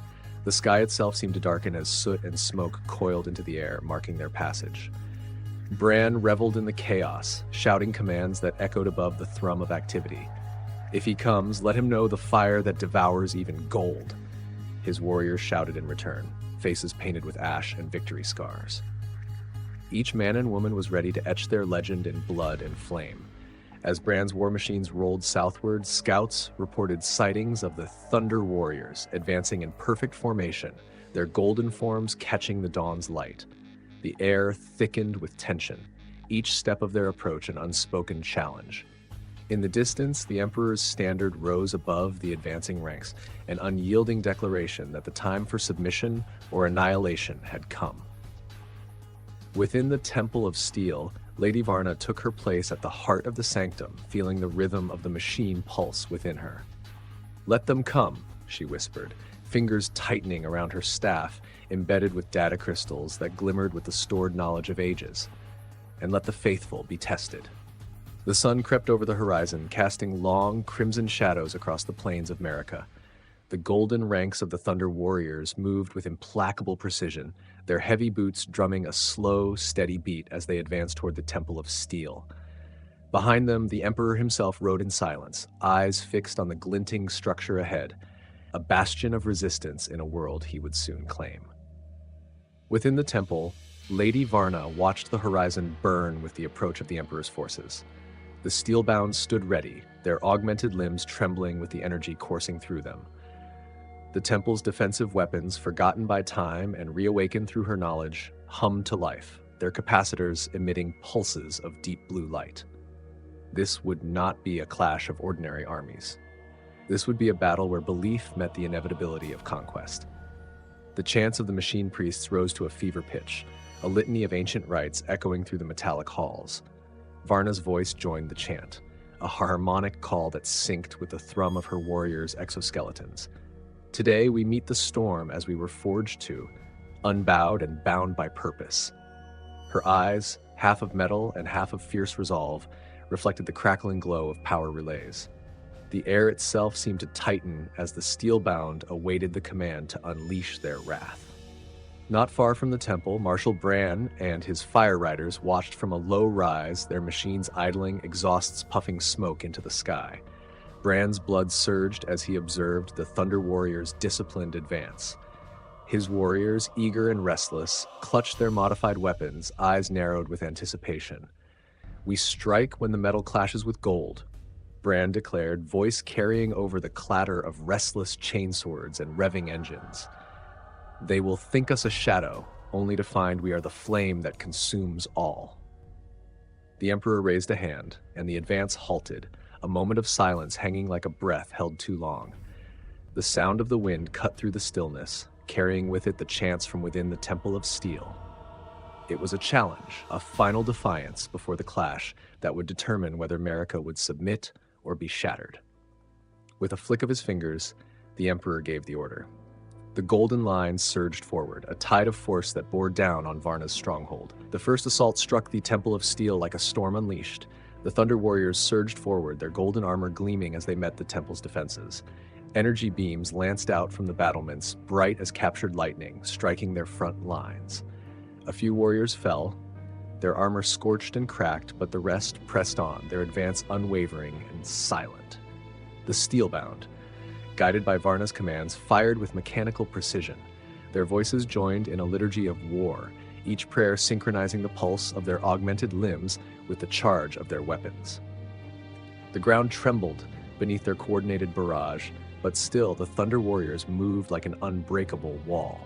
The sky itself seemed to darken as soot and smoke coiled into the air, marking their passage. Bran reveled in the chaos, shouting commands that echoed above the thrum of activity. "If he comes, let him know the fire that devours even gold." His warriors shouted in return, faces painted with ash and victory scars. Each man and woman was ready to etch their legend in blood and flame. As Bran's war machines rolled southward, scouts reported sightings of the Thunder Warriors advancing in perfect formation, their golden forms catching the dawn's light. The air thickened with tension, each step of their approach an unspoken challenge. In the distance, the Emperor's standard rose above the advancing ranks, an unyielding declaration that the time for submission or annihilation had come. Within the Temple of Steel, Lady Varna took her place at the heart of the sanctum, feeling the rhythm of the machine pulse within her. "Let them come," she whispered, fingers tightening around her staff, embedded with data crystals that glimmered with the stored knowledge of ages. "And let the faithful be tested." The sun crept over the horizon, casting long, crimson shadows across the plains of Merica. The golden ranks of the Thunder Warriors moved with implacable precision, their heavy boots drumming a slow, steady beat as they advanced toward the Temple of Steel. Behind them, the Emperor himself rode in silence, eyes fixed on the glinting structure ahead, a bastion of resistance in a world he would soon claim. Within the temple, Lady Varna watched the horizon burn with the approach of the Emperor's forces. The steelbound stood ready, their augmented limbs trembling with the energy coursing through them. The temple's defensive weapons, forgotten by time and reawakened through her knowledge, hummed to life, their capacitors emitting pulses of deep blue light. This would not be a clash of ordinary armies. This would be a battle where belief met the inevitability of conquest. The chants of the machine priests rose to a fever pitch, a litany of ancient rites echoing through the metallic halls. Varna's voice joined the chant, a harmonic call that synced with the thrum of her warriors' exoskeletons. Today we meet the storm as we were forged to, unbowed and bound by purpose. Her eyes, half of metal and half of fierce resolve, reflected the crackling glow of power relays. The air itself seemed to tighten as the steelbound awaited the command to unleash their wrath. Not far from the temple, Marshal Bran and his fire riders watched from a low rise, their machines idling, exhausts puffing smoke into the sky. Bran's blood surged as he observed the Thunder Warriors' disciplined advance. His warriors, eager and restless, clutched their modified weapons, eyes narrowed with anticipation. "We strike when the metal clashes with gold," Bran declared, voice carrying over the clatter of restless chainswords and revving engines. "They will think us a shadow, only to find we are the flame that consumes all." The Emperor raised a hand, and the advance halted, a moment of silence hanging like a breath held too long. The sound of the wind cut through the stillness, carrying with it the chants from within the Temple of Steel. It was a challenge, a final defiance before the clash that would determine whether Merica would submit or be shattered. With a flick of his fingers, the Emperor gave the order. The golden line surged forward, a tide of force that bore down on Varna's stronghold. The first assault struck the Temple of Steel like a storm unleashed. The Thunder Warriors surged forward, their golden armor gleaming as they met the temple's defenses. Energy beams lanced out from the battlements, bright as captured lightning, striking their front lines. A few warriors fell, their armor scorched and cracked, but the rest pressed on, their advance unwavering and silent. The Steelbound, guided by Varna's commands, fired with mechanical precision. Their voices joined in a liturgy of war, each prayer synchronizing the pulse of their augmented limbs with the charge of their weapons. The ground trembled beneath their coordinated barrage, but still the Thunder Warriors moved like an unbreakable wall.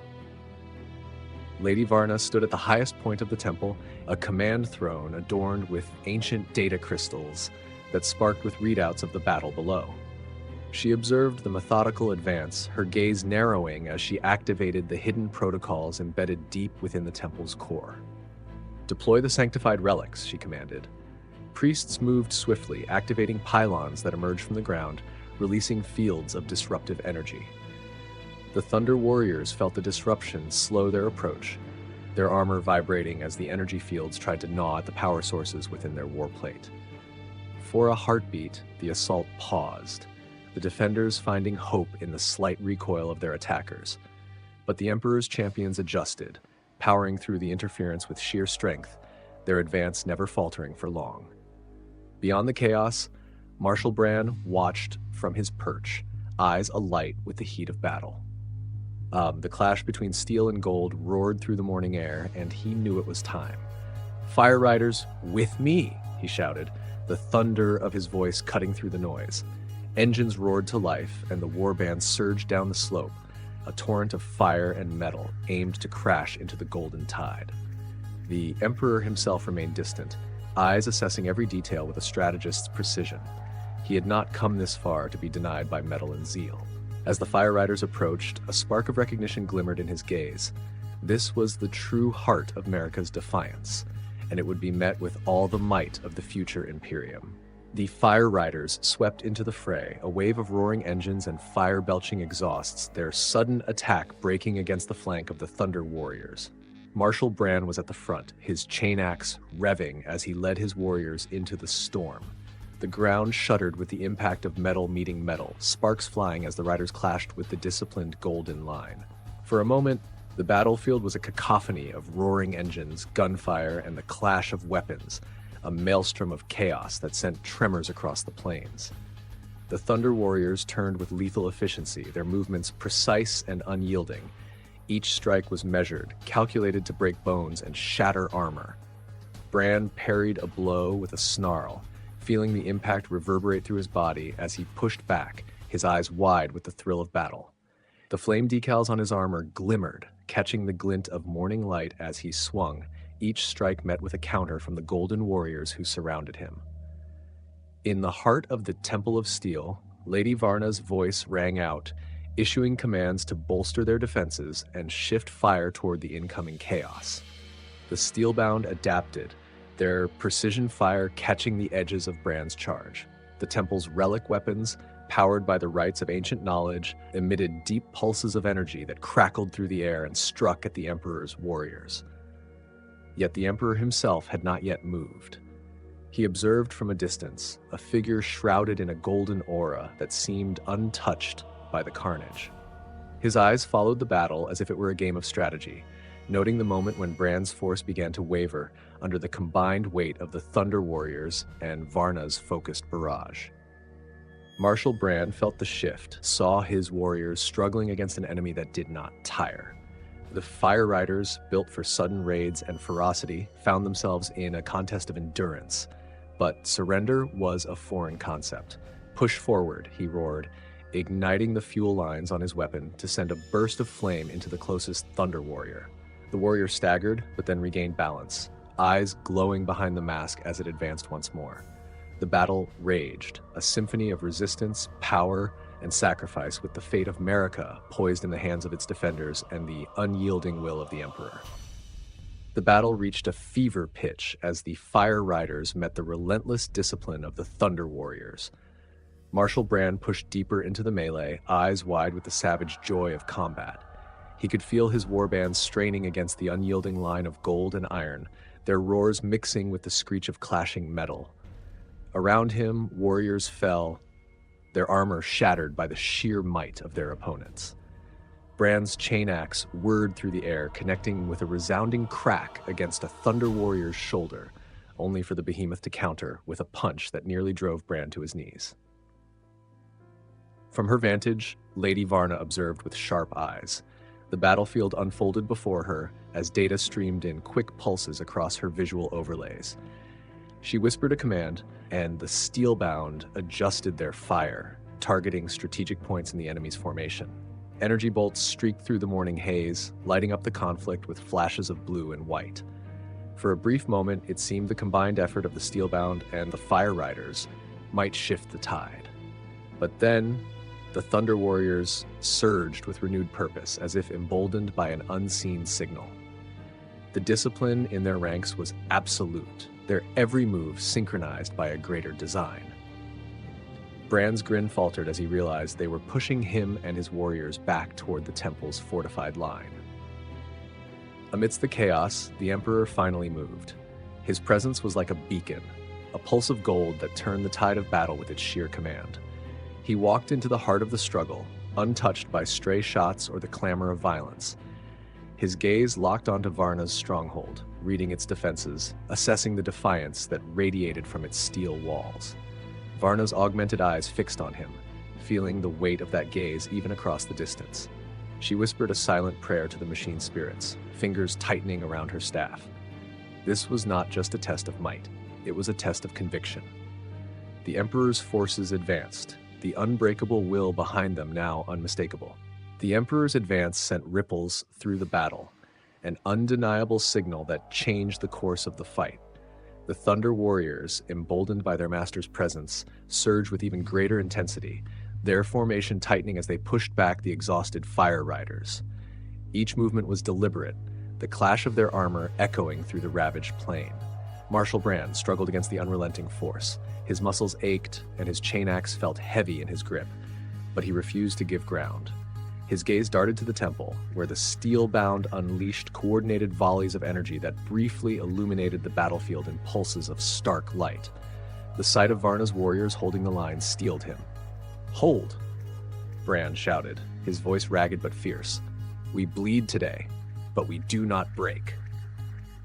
Lady Varna stood at the highest point of the temple, a command throne adorned with ancient data crystals that sparked with readouts of the battle below. She observed the methodical advance, her gaze narrowing as she activated the hidden protocols embedded deep within the temple's core. "Deploy the sanctified relics," she commanded. Priests moved swiftly, activating pylons that emerged from the ground, releasing fields of disruptive energy. The Thunder Warriors felt the disruption slow their approach, their armor vibrating as the energy fields tried to gnaw at the power sources within their warplate. For a heartbeat, the assault paused, the defenders finding hope in the slight recoil of their attackers. But the Emperor's champions adjusted, powering through the interference with sheer strength, their advance never faltering for long. Beyond the chaos, Marshal Bran watched from his perch, eyes alight with the heat of battle. The clash between steel and gold roared through the morning air, and he knew it was time. "Fire Riders, with me!" he shouted, the thunder of his voice cutting through the noise. Engines roared to life, and the warband surged down the slope, a torrent of fire and metal aimed to crash into the golden tide. The Emperor himself remained distant, eyes assessing every detail with a strategist's precision. He had not come this far to be denied by metal and zeal. As the Fire Riders approached, a spark of recognition glimmered in his gaze. This was the true heart of Merica's defiance, and it would be met with all the might of the future Imperium. The Fire Riders swept into the fray, a wave of roaring engines and fire-belching exhausts, their sudden attack breaking against the flank of the Thunder Warriors. Marshal Bran was at the front, his chain axe revving as he led his warriors into the storm. The ground shuddered with the impact of metal meeting metal, sparks flying as the riders clashed with the disciplined Golden Line. For a moment, the battlefield was a cacophony of roaring engines, gunfire, and the clash of weapons, a maelstrom of chaos that sent tremors across the plains. The Thunder Warriors turned with lethal efficiency, their movements precise and unyielding. Each strike was measured, calculated to break bones and shatter armor. Bran parried a blow with a snarl, feeling the impact reverberate through his body as he pushed back, his eyes wide with the thrill of battle. The flame decals on his armor glimmered, catching the glint of morning light as he swung, each strike met with a counter from the Golden Warriors who surrounded him. In the heart of the Temple of Steel, Lady Varna's voice rang out, issuing commands to bolster their defenses and shift fire toward the incoming chaos. The Steelbound adapted, their precision fire catching the edges of Bran's charge. The temple's relic weapons, powered by the rites of ancient knowledge, emitted deep pulses of energy that crackled through the air and struck at the Emperor's warriors. Yet the Emperor himself had not yet moved. He observed from a distance, a figure shrouded in a golden aura that seemed untouched by the carnage. His eyes followed the battle as if it were a game of strategy, noting the moment when Bran's force began to waver under the combined weight of the Thunder Warriors and Varna's focused barrage. Marshal Bran felt the shift, saw his warriors struggling against an enemy that did not tire. The Fire Riders, built for sudden raids and ferocity, found themselves in a contest of endurance. But surrender was a foreign concept. "Push forward," he roared, igniting the fuel lines on his weapon to send a burst of flame into the closest Thunder Warrior. The warrior staggered, but then regained balance, eyes glowing behind the mask as it advanced once more. The battle raged, a symphony of resistance, power, and sacrifice, with the fate of Merica poised in the hands of its defenders and the unyielding will of the Emperor. The battle reached a fever pitch as the Fire Riders met the relentless discipline of the Thunder Warriors. Marshal Bran pushed deeper into the melee, eyes wide with the savage joy of combat. He could feel his warbands straining against the unyielding line of gold and iron, their roars mixing with the screech of clashing metal. Around him, warriors fell, their armor shattered by the sheer might of their opponents. Bran's chain axe whirred through the air, connecting with a resounding crack against a Thunder Warrior's shoulder, only for the behemoth to counter with a punch that nearly drove Bran to his knees. From her vantage, Lady Varna observed with sharp eyes. The battlefield unfolded before her as data streamed in quick pulses across her visual overlays. She whispered a command, and the Steelbound adjusted their fire, targeting strategic points in the enemy's formation. Energy bolts streaked through the morning haze, lighting up the conflict with flashes of blue and white. For a brief moment, it seemed the combined effort of the Steelbound and the Fire Riders might shift the tide. But then, the Thunder Warriors surged with renewed purpose, as if emboldened by an unseen signal. The discipline in their ranks was absolute, their every move synchronized by a greater design. Bran's grin faltered as he realized they were pushing him and his warriors back toward the temple's fortified line. Amidst the chaos, the Emperor finally moved. His presence was like a beacon, a pulse of gold that turned the tide of battle with its sheer command. He walked into the heart of the struggle, untouched by stray shots or the clamor of violence. His gaze locked onto Varna's stronghold, reading its defenses, assessing the defiance that radiated from its steel walls. Varna's augmented eyes fixed on him, feeling the weight of that gaze even across the distance. She whispered a silent prayer to the machine spirits, fingers tightening around her staff. This was not just a test of might, it was a test of conviction. The Emperor's forces advanced, the unbreakable will behind them now unmistakable. The Emperor's advance sent ripples through the battle, an undeniable signal that changed the course of the fight. The Thunder Warriors, emboldened by their master's presence, surged with even greater intensity, their formation tightening as they pushed back the exhausted Fire Riders. Each movement was deliberate, the clash of their armor echoing through the ravaged plain. Marshal Brand struggled against the unrelenting force. His muscles ached, and his chain axe felt heavy in his grip, but he refused to give ground. His gaze darted to the temple, where the steel-bound unleashed coordinated volleys of energy that briefly illuminated the battlefield in pulses of stark light. The sight of Varna's warriors holding the line steeled him. "Hold!" Brand shouted, his voice ragged but fierce. "We bleed today, but we do not break."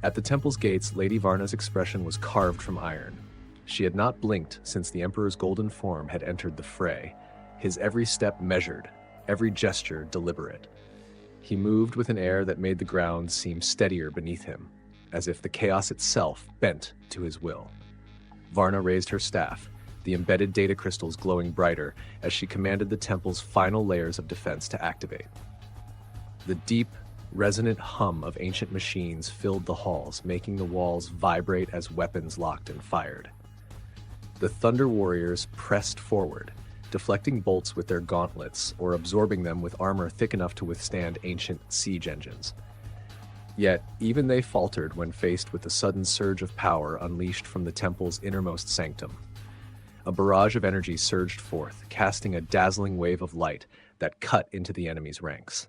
At the temple's gates, Lady Varna's expression was carved from iron. She had not blinked since the Emperor's golden form had entered the fray, his every step measured, every gesture deliberate. He moved with an air that made the ground seem steadier beneath him, as if the chaos itself bent to his will. Varna raised her staff, the embedded data crystals glowing brighter as she commanded the temple's final layers of defense to activate. The deep, resonant hum of ancient machines filled the halls, making the walls vibrate as weapons locked and fired. The Thunder Warriors pressed forward, deflecting bolts with their gauntlets or absorbing them with armor thick enough to withstand ancient siege engines. Yet, even they faltered when faced with the sudden surge of power unleashed from the temple's innermost sanctum. A barrage of energy surged forth, casting a dazzling wave of light that cut into the enemy's ranks.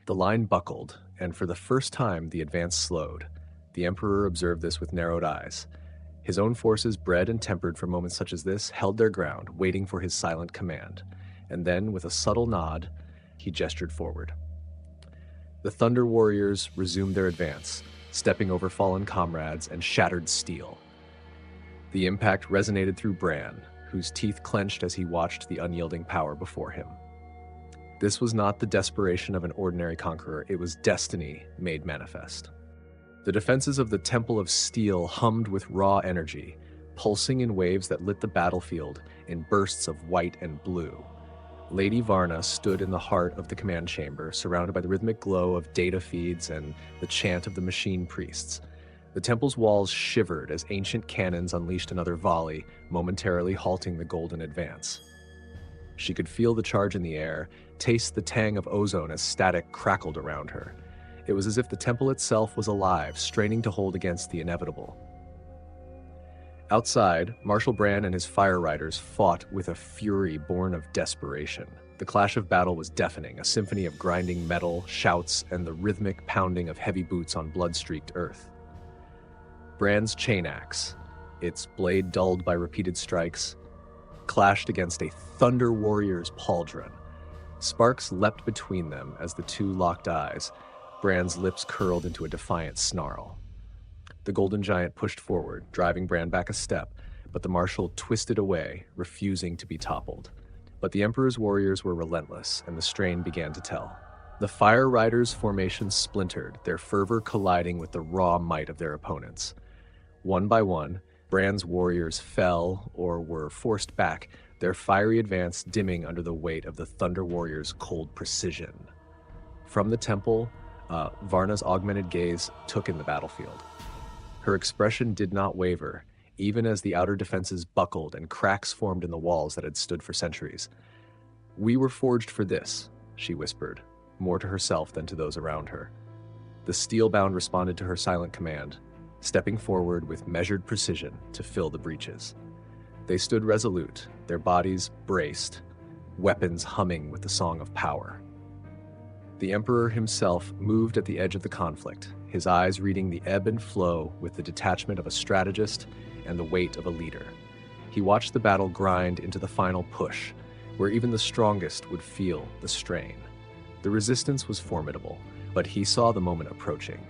The line buckled, and for the first time the advance slowed. The Emperor observed this with narrowed eyes. His own forces, bred and tempered for moments such as this, held their ground, waiting for his silent command. And then, with a subtle nod, he gestured forward. The Thunder Warriors resumed their advance, stepping over fallen comrades and shattered steel. The impact resonated through Bran, whose teeth clenched as he watched the unyielding power before him. This was not the desperation of an ordinary conqueror, it was destiny made manifest. The defenses of the Temple of Steel hummed with raw energy, pulsing in waves that lit the battlefield in bursts of white and blue. Lady Varna stood in the heart of the command chamber, surrounded by the rhythmic glow of data feeds and the chant of the machine priests. The temple's walls shivered as ancient cannons unleashed another volley, momentarily halting the golden advance. She could feel the charge in the air, taste the tang of ozone as static crackled around her. It was as if the temple itself was alive, straining to hold against the inevitable. Outside, Marshal Bran and his Fire Riders fought with a fury born of desperation. The clash of battle was deafening, a symphony of grinding metal, shouts, and the rhythmic pounding of heavy boots on blood-streaked earth. Bran's chain axe, its blade dulled by repeated strikes, clashed against a Thunder Warrior's pauldron. Sparks leapt between them as the two locked eyes. Bran's lips curled into a defiant snarl. The Golden Giant pushed forward, driving Bran back a step, but the Marshal twisted away, refusing to be toppled. But the Emperor's warriors were relentless, and the strain began to tell. The Fire Riders' formation splintered, their fervor colliding with the raw might of their opponents. One by one, Bran's warriors fell or were forced back, their fiery advance dimming under the weight of the Thunder Warriors' cold precision. From the temple, Varna's augmented gaze took in the battlefield. Her expression did not waver, even as the outer defenses buckled and cracks formed in the walls that had stood for centuries. "We were forged for this," she whispered, more to herself than to those around her. The steel-bound responded to her silent command, stepping forward with measured precision to fill the breaches. They stood resolute, their bodies braced, weapons humming with the song of power. The Emperor himself moved at the edge of the conflict, his eyes reading the ebb and flow with the detachment of a strategist and the weight of a leader. He watched the battle grind into the final push, where even the strongest would feel the strain. The resistance was formidable, but he saw the moment approaching.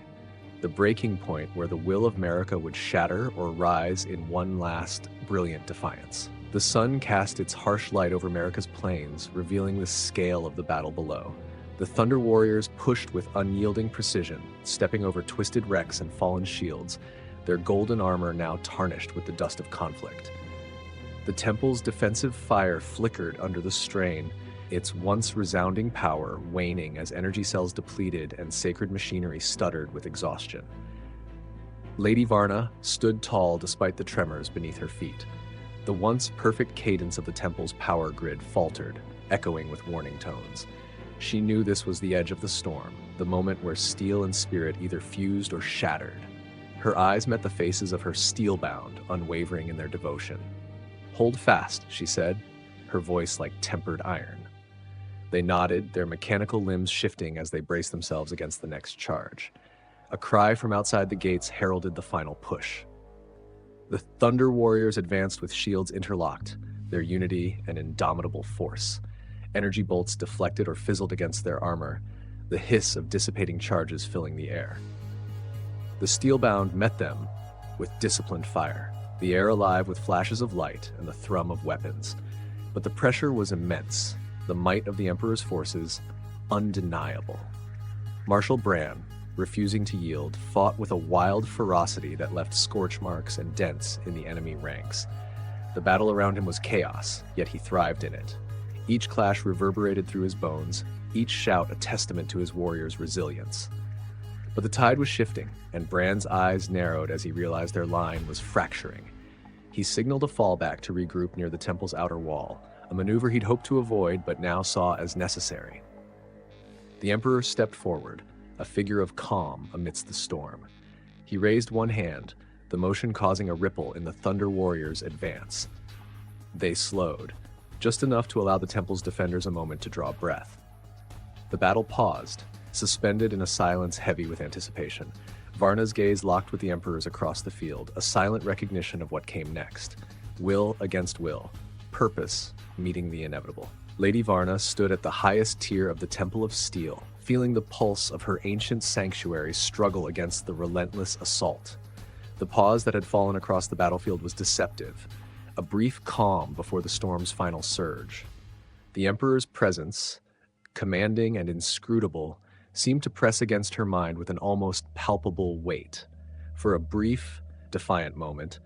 The breaking point where the will of Merica would shatter or rise in one last, brilliant defiance. The sun cast its harsh light over Merica's plains, revealing the scale of the battle below. The Thunder Warriors pushed with unyielding precision, stepping over twisted wrecks and fallen shields, their golden armor now tarnished with the dust of conflict. The temple's defensive fire flickered under the strain, its once resounding power waning as energy cells depleted and sacred machinery stuttered with exhaustion. Lady Varna stood tall despite the tremors beneath her feet. The once perfect cadence of the temple's power grid faltered, echoing with warning tones. She knew this was the edge of the storm, the moment where steel and spirit either fused or shattered. Her eyes met the faces of her steel-bound, unwavering in their devotion. "Hold fast," she said, her voice like tempered iron. They nodded, their mechanical limbs shifting as they braced themselves against the next charge. A cry from outside the gates heralded the final push. The Thunder Warriors advanced with shields interlocked, their unity an indomitable force. Energy bolts deflected or fizzled against their armor, the hiss of dissipating charges filling the air. The Steelbound met them with disciplined fire, the air alive with flashes of light and the thrum of weapons. But the pressure was immense, the might of the Emperor's forces undeniable. Marshal Bran, refusing to yield, fought with a wild ferocity that left scorch marks and dents in the enemy ranks. The battle around him was chaos, yet he thrived in it. Each clash reverberated through his bones, each shout a testament to his warriors' resilience. But the tide was shifting, and Bran's eyes narrowed as he realized their line was fracturing. He signaled a fallback to regroup near the temple's outer wall, a maneuver he'd hoped to avoid but now saw as necessary. The Emperor stepped forward, a figure of calm amidst the storm. He raised one hand, the motion causing a ripple in the Thunder Warriors' advance. They slowed, just enough to allow the temple's defenders a moment to draw breath. The battle paused, suspended in a silence heavy with anticipation. Varna's gaze locked with the Emperor's across the field, a silent recognition of what came next. Will against will, purpose meeting the inevitable. Lady Varna stood at the highest tier of the Temple of Steel, feeling the pulse of her ancient sanctuary struggle against the relentless assault. The pause that had fallen across the battlefield was deceptive, a brief calm before the storm's final surge. The Emperor's presence, commanding and inscrutable, seemed to press against her mind with an almost palpable weight. For a brief, defiant moment,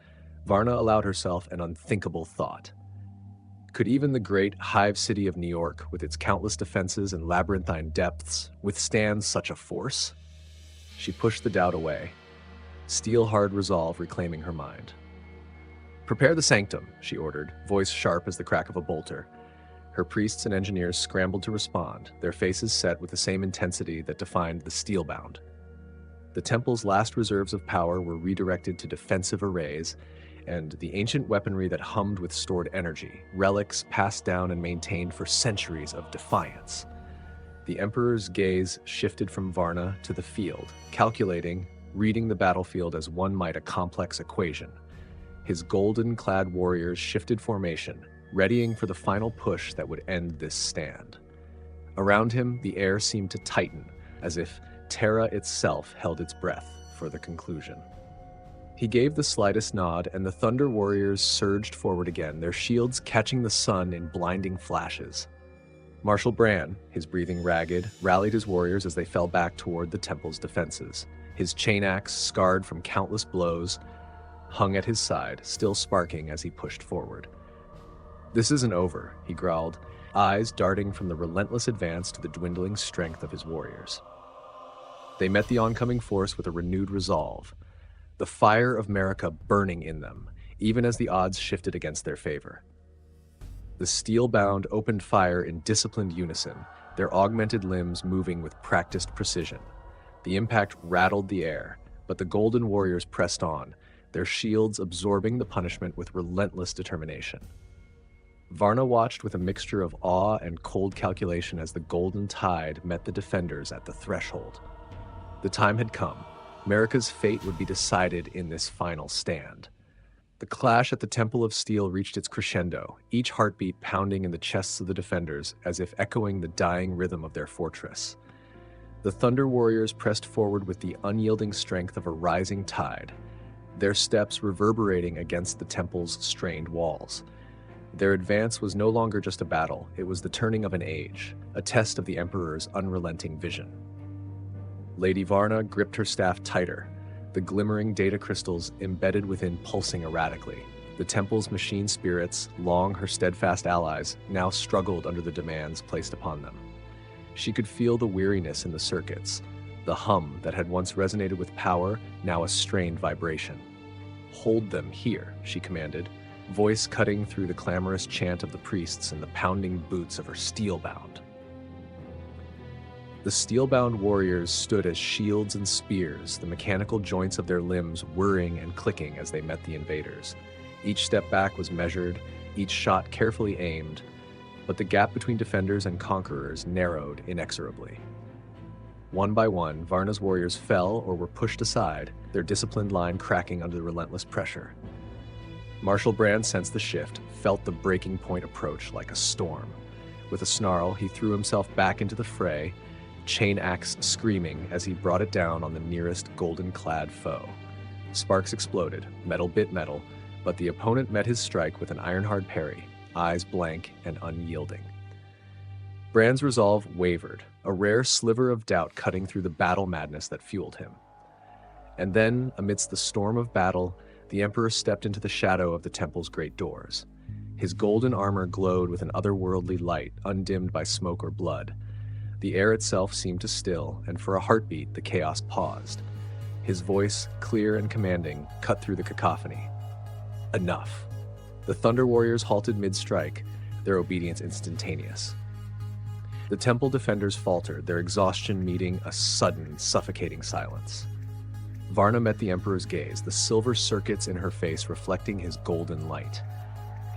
Varna allowed herself an unthinkable thought. Could even the great hive city of New York, with its countless defenses and labyrinthine depths, withstand such a force? She pushed the doubt away, steel-hard resolve reclaiming her mind. "Prepare the sanctum," she ordered, voice sharp as the crack of a bolter. Her priests and engineers scrambled to respond, their faces set with the same intensity that defined the Steelbound. The temple's last reserves of power were redirected to defensive arrays, and the ancient weaponry that hummed with stored energy, relics passed down and maintained for centuries of defiance. The Emperor's gaze shifted from Varna to the field, calculating, reading the battlefield as one might a complex equation. His golden-clad warriors shifted formation, readying for the final push that would end this stand. Around him, the air seemed to tighten, as if Terra itself held its breath for the conclusion. He gave the slightest nod, and the Thunder Warriors surged forward again, their shields catching the sun in blinding flashes. Marshal Bran, his breathing ragged, rallied his warriors as they fell back toward the temple's defenses. His chain axe, scarred from countless blows, hung at his side, still sparking as he pushed forward. "This isn't over," he growled, eyes darting from the relentless advance to the dwindling strength of his warriors. They met the oncoming force with a renewed resolve, the fire of Merica burning in them, even as the odds shifted against their favor. The steel-bound opened fire in disciplined unison, their augmented limbs moving with practiced precision. The impact rattled the air, but the Golden Warriors pressed on, their shields absorbing the punishment with relentless determination. Varna watched with a mixture of awe and cold calculation as the golden tide met the defenders at the threshold. The time had come. Merica's fate would be decided in this final stand. The clash at the Temple of Steel reached its crescendo, each heartbeat pounding in the chests of the defenders as if echoing the dying rhythm of their fortress. The Thunder Warriors pressed forward with the unyielding strength of a rising tide, their steps reverberating against the temple's strained walls. Their advance was no longer just a battle, it was the turning of an age, a test of the Emperor's unrelenting vision. Lady Varna gripped her staff tighter, the glimmering data crystals embedded within pulsing erratically. The temple's machine spirits, long her steadfast allies, now struggled under the demands placed upon them. She could feel the weariness in the circuits, the hum that had once resonated with power, now a strained vibration. "Hold them here," she commanded, voice cutting through the clamorous chant of the priests and the pounding boots of her steel-bound. The steel-bound warriors stood as shields and spears, the mechanical joints of their limbs whirring and clicking as they met the invaders. Each step back was measured, each shot carefully aimed, but the gap between defenders and conquerors narrowed inexorably. One by one, Varna's warriors fell or were pushed aside, their disciplined line cracking under the relentless pressure. Marshal Brand sensed the shift, felt the breaking point approach like a storm. With a snarl, he threw himself back into the fray, chain axe screaming as he brought it down on the nearest golden-clad foe. Sparks exploded, metal bit metal, but the opponent met his strike with an iron-hard parry, eyes blank and unyielding. Brand's resolve wavered, a rare sliver of doubt cutting through the battle madness that fueled him. And then, amidst the storm of battle, the Emperor stepped into the shadow of the temple's great doors. His golden armor glowed with an otherworldly light, undimmed by smoke or blood. The air itself seemed to still, and for a heartbeat, the chaos paused. His voice, clear and commanding, cut through the cacophony. Enough. The Thunder Warriors halted mid-strike, their obedience instantaneous. The temple defenders faltered, their exhaustion meeting a sudden, suffocating silence. Varna met the Emperor's gaze, the silver circuits in her face reflecting his golden light.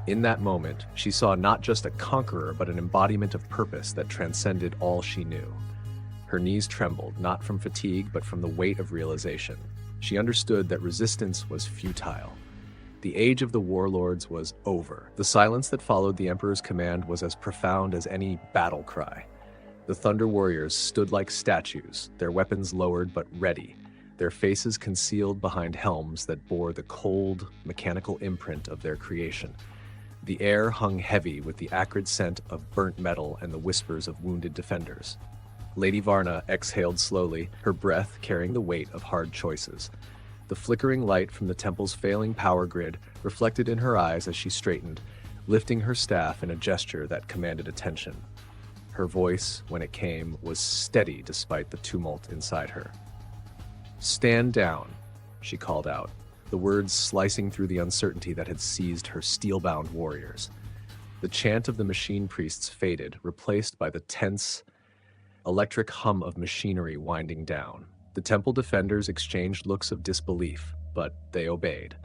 In that moment, she saw not just a conqueror, but an embodiment of purpose that transcended all she knew. Her knees trembled, not from fatigue, but from the weight of realization. She understood that resistance was futile. The age of the warlords was over. The silence that followed the Emperor's command was as profound as any battle cry. The Thunder Warriors stood like statues, their weapons lowered but ready, their faces concealed behind helms that bore the cold, mechanical imprint of their creation. The air hung heavy with the acrid scent of burnt metal and the whispers of wounded defenders. Lady Varna exhaled slowly, her breath carrying the weight of hard choices. The flickering light from the temple's failing power grid reflected in her eyes as she straightened, lifting her staff in a gesture that commanded attention. Her voice, when it came, was steady despite the tumult inside her. "Stand down," she called out, the words slicing through the uncertainty that had seized her steel-bound warriors. The chant of the machine priests faded, replaced by the tense, electric hum of machinery winding down. The temple defenders exchanged looks of disbelief, but they obeyed.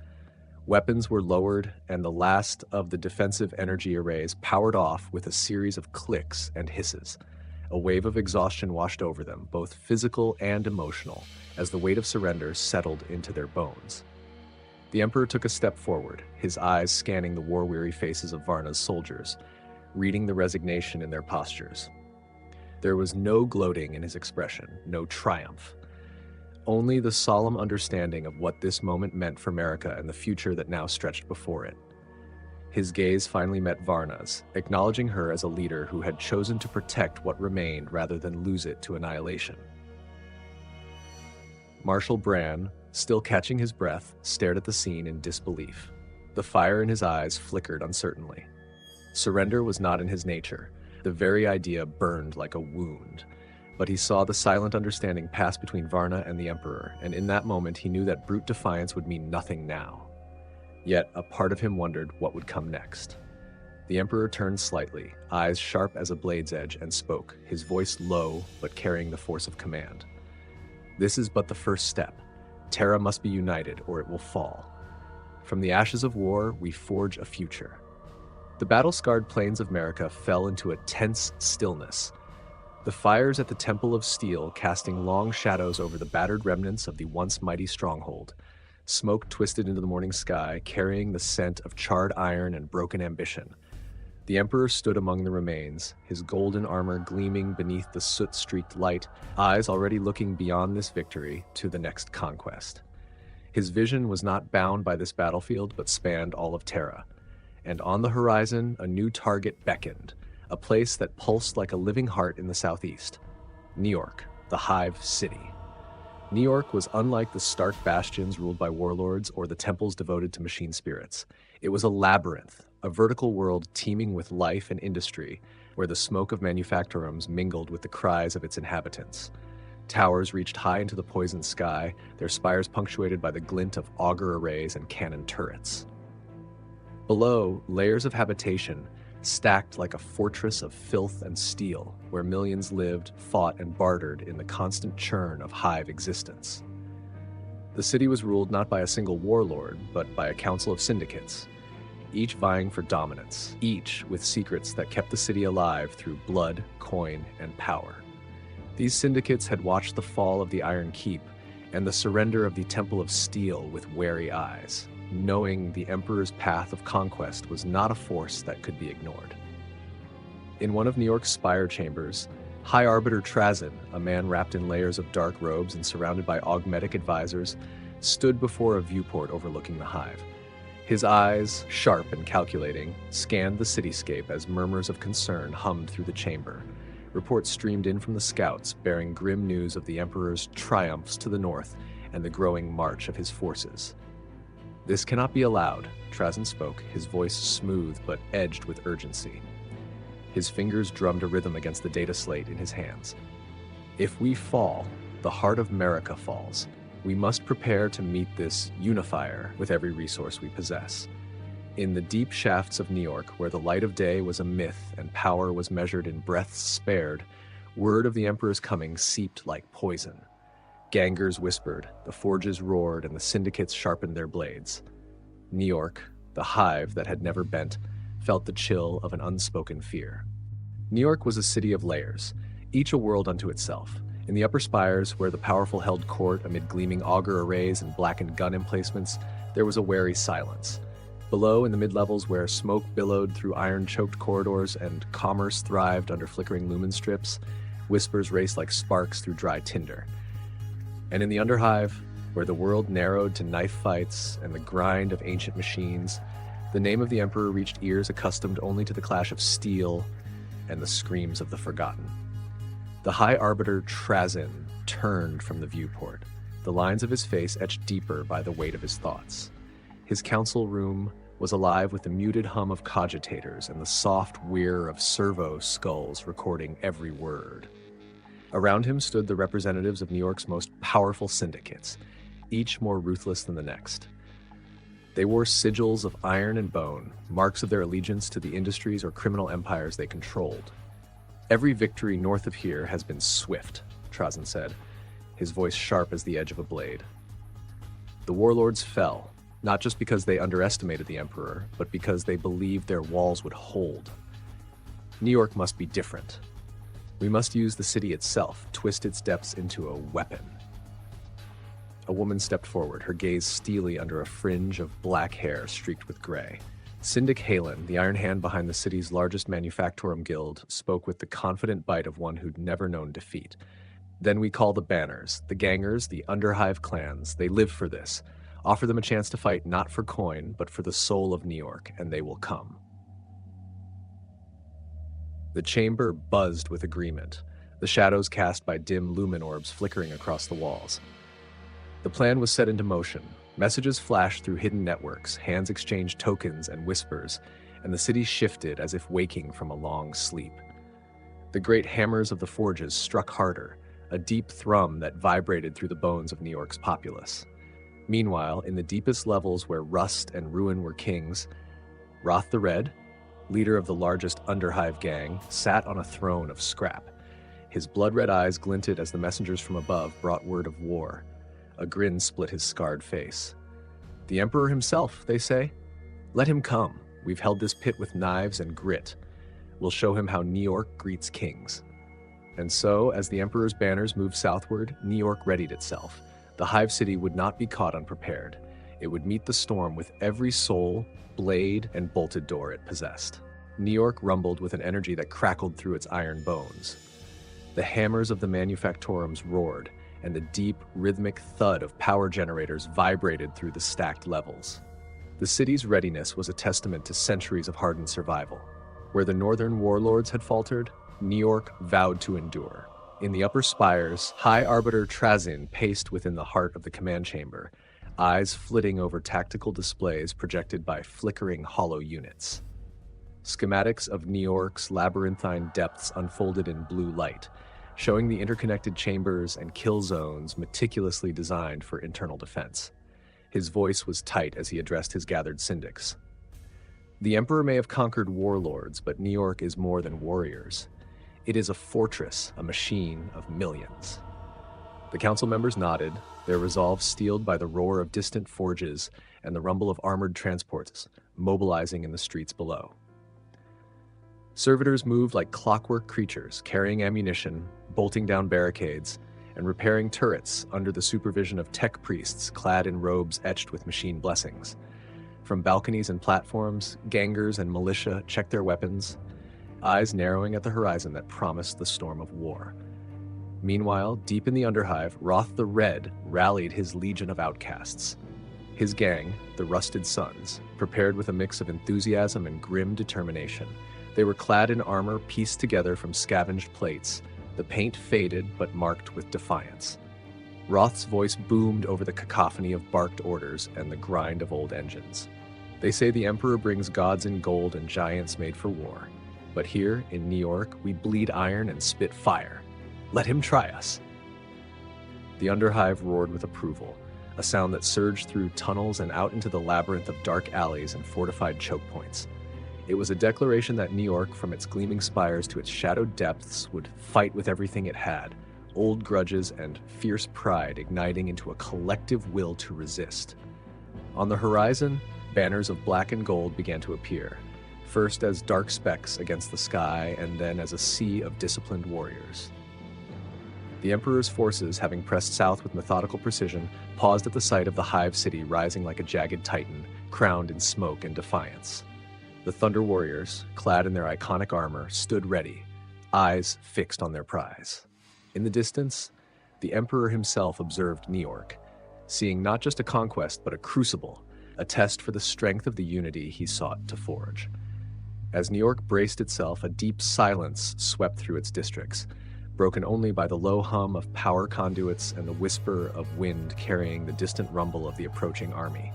Weapons were lowered, and the last of the defensive energy arrays powered off with a series of clicks and hisses. A wave of exhaustion washed over them, both physical and emotional, as the weight of surrender settled into their bones. The Emperor took a step forward, his eyes scanning the war-weary faces of Varna's soldiers, reading the resignation in their postures. There was no gloating in his expression, no triumph. Only the solemn understanding of what this moment meant for Merica and the future that now stretched before it. His gaze finally met Varna's, acknowledging her as a leader who had chosen to protect what remained rather than lose it to annihilation. Marshal Brand, still catching his breath, stared at the scene in disbelief. The fire in his eyes flickered uncertainly. Surrender was not in his nature. The very idea burned like a wound. But he saw the silent understanding pass between Varna and the Emperor, and in that moment he knew that brute defiance would mean nothing now. Yet a part of him wondered what would come next. The Emperor turned slightly, eyes sharp as a blade's edge, and spoke, his voice low but carrying the force of command. "This is but the first step. Terra must be united or it will fall. From the ashes of war, we forge a future." The battle-scarred plains of Merica fell into a tense stillness. The fires at the Temple of Steel casting long shadows over the battered remnants of the once mighty stronghold. Smoke twisted into the morning sky, carrying the scent of charred iron and broken ambition. The Emperor stood among the remains, his golden armor gleaming beneath the soot-streaked light, eyes already looking beyond this victory to the next conquest. His vision was not bound by this battlefield, but spanned all of Terra. And on the horizon, a new target beckoned, a place that pulsed like a living heart in the southeast. New York, the hive city. New York was unlike the stark bastions ruled by warlords or the temples devoted to machine spirits. It was a labyrinth, a vertical world teeming with life and industry, where the smoke of manufactorums mingled with the cries of its inhabitants. Towers reached high into the poisoned sky, their spires punctuated by the glint of augur arrays and cannon turrets. Below, layers of habitation, stacked like a fortress of filth and steel, where millions lived, fought, and bartered in the constant churn of hive existence. The city was ruled not by a single warlord, but by a council of syndicates, each vying for dominance, each with secrets that kept the city alive through blood, coin, and power. These syndicates had watched the fall of the Iron Keep and the surrender of the Temple of Steel with wary eyes, knowing the Emperor's path of conquest was not a force that could be ignored. In one of New York's spire chambers, High Arbiter Trazin, a man wrapped in layers of dark robes and surrounded by augmetic advisors, stood before a viewport overlooking the hive. His eyes, sharp and calculating, scanned the cityscape as murmurs of concern hummed through the chamber. Reports streamed in from the scouts, bearing grim news of the Emperor's triumphs to the north and the growing march of his forces. "This cannot be allowed," Trazin spoke, his voice smooth but edged with urgency. His fingers drummed a rhythm against the data slate in his hands. "If we fall, the heart of Merica falls. We must prepare to meet this unifier with every resource we possess." In the deep shafts of New York, where the light of day was a myth and power was measured in breaths spared, word of the Emperor's coming seeped like poison. Gangers whispered, the forges roared, and the syndicates sharpened their blades. New York, the hive that had never bent, felt the chill of an unspoken fear. New York was a city of layers, each a world unto itself. In the upper spires, where the powerful held court amid gleaming augur arrays and blackened gun emplacements, there was a wary silence. Below, in the mid-levels where smoke billowed through iron-choked corridors and commerce thrived under flickering lumen strips, whispers raced like sparks through dry tinder. And in the underhive, where the world narrowed to knife fights and the grind of ancient machines, the name of the Emperor reached ears accustomed only to the clash of steel and the screams of the forgotten. The High Arbiter Trazin turned from the viewport, the lines of his face etched deeper by the weight of his thoughts. His council room was alive with the muted hum of cogitators and the soft whir of servo skulls recording every word. Around him stood the representatives of New York's most powerful syndicates, each more ruthless than the next. They wore sigils of iron and bone, marks of their allegiance to the industries or criminal empires they controlled. "Every victory north of here has been swift," Trazin said, his voice sharp as the edge of a blade. "The warlords fell, not just because they underestimated the Emperor, but because they believed their walls would hold. New York must be different. We must use the city itself, twist its depths into a weapon." A woman stepped forward, her gaze steely under a fringe of black hair streaked with gray. Syndic Halen, the iron hand behind the city's largest manufactorum guild, spoke with the confident bite of one who'd never known defeat. "Then we call the banners, the gangers, the underhive clans. They live for this. Offer them a chance to fight not for coin, but for the soul of New York, and they will come." The chamber buzzed with agreement, the shadows cast by dim lumen orbs flickering across the walls. The plan was set into motion. Messages flashed through hidden networks, hands exchanged tokens and whispers, and the city shifted as if waking from a long sleep. The great hammers of the forges struck harder, a deep thrum that vibrated through the bones of New York's populace. Meanwhile, in the deepest levels where rust and ruin were kings, Roth the Red, leader of the largest underhive gang, sat on a throne of scrap. His blood-red eyes glinted as the messengers from above brought word of war. A grin split his scarred face. "The Emperor himself, they say? Let him come. We've held this pit with knives and grit. We'll show him how New York greets kings." And so, as the Emperor's banners moved southward, New York readied itself. The hive city would not be caught unprepared. It would meet the storm with every soul, blade, and bolted door it possessed. New York rumbled with an energy that crackled through its iron bones. The hammers of the manufactorums roared, and the deep, rhythmic thud of power generators vibrated through the stacked levels. The city's readiness was a testament to centuries of hardened survival. Where the northern warlords had faltered, New York vowed to endure. In the upper spires, High Arbiter Trazin paced within the heart of the command chamber, eyes flitting over tactical displays projected by flickering hollow units. Schematics of New York's labyrinthine depths unfolded in blue light, showing the interconnected chambers and kill zones meticulously designed for internal defense. His voice was tight as he addressed his gathered syndics. The Emperor may have conquered warlords, but New York is more than warriors. It is a fortress, a machine of millions. The council members nodded, their resolve steeled by the roar of distant forges and the rumble of armored transports mobilizing in the streets below. Servitors moved like clockwork creatures, carrying ammunition, bolting down barricades, and repairing turrets under the supervision of tech priests clad in robes etched with machine blessings. From balconies and platforms, gangers and militia checked their weapons, eyes narrowing at the horizon that promised the storm of war. Meanwhile, deep in the Underhive, Roth the Red rallied his legion of outcasts. His gang, the Rusted Sons, prepared with a mix of enthusiasm and grim determination. They were clad in armor pieced together from scavenged plates, the paint faded but marked with defiance. Roth's voice boomed over the cacophony of barked orders and the grind of old engines. They say the Emperor brings gods in gold and giants made for war. But here, in New York, we bleed iron and spit fire. Let him try us. The Underhive roared with approval, a sound that surged through tunnels and out into the labyrinth of dark alleys and fortified choke points. It was a declaration that New York, from its gleaming spires to its shadowed depths, would fight with everything it had, old grudges and fierce pride igniting into a collective will to resist. On the horizon, banners of black and gold began to appear, first as dark specks against the sky and then as a sea of disciplined warriors. The Emperor's forces, having pressed south with methodical precision, paused at the sight of the Hive city rising like a jagged titan, crowned in smoke and defiance. The Thunder Warriors, clad in their iconic armor, stood ready, eyes fixed on their prize. In the distance, the Emperor himself observed New York, seeing not just a conquest but a crucible, a test for the strength of the unity he sought to forge. As New York braced itself, a deep silence swept through its districts, broken only by the low hum of power conduits and the whisper of wind carrying the distant rumble of the approaching army.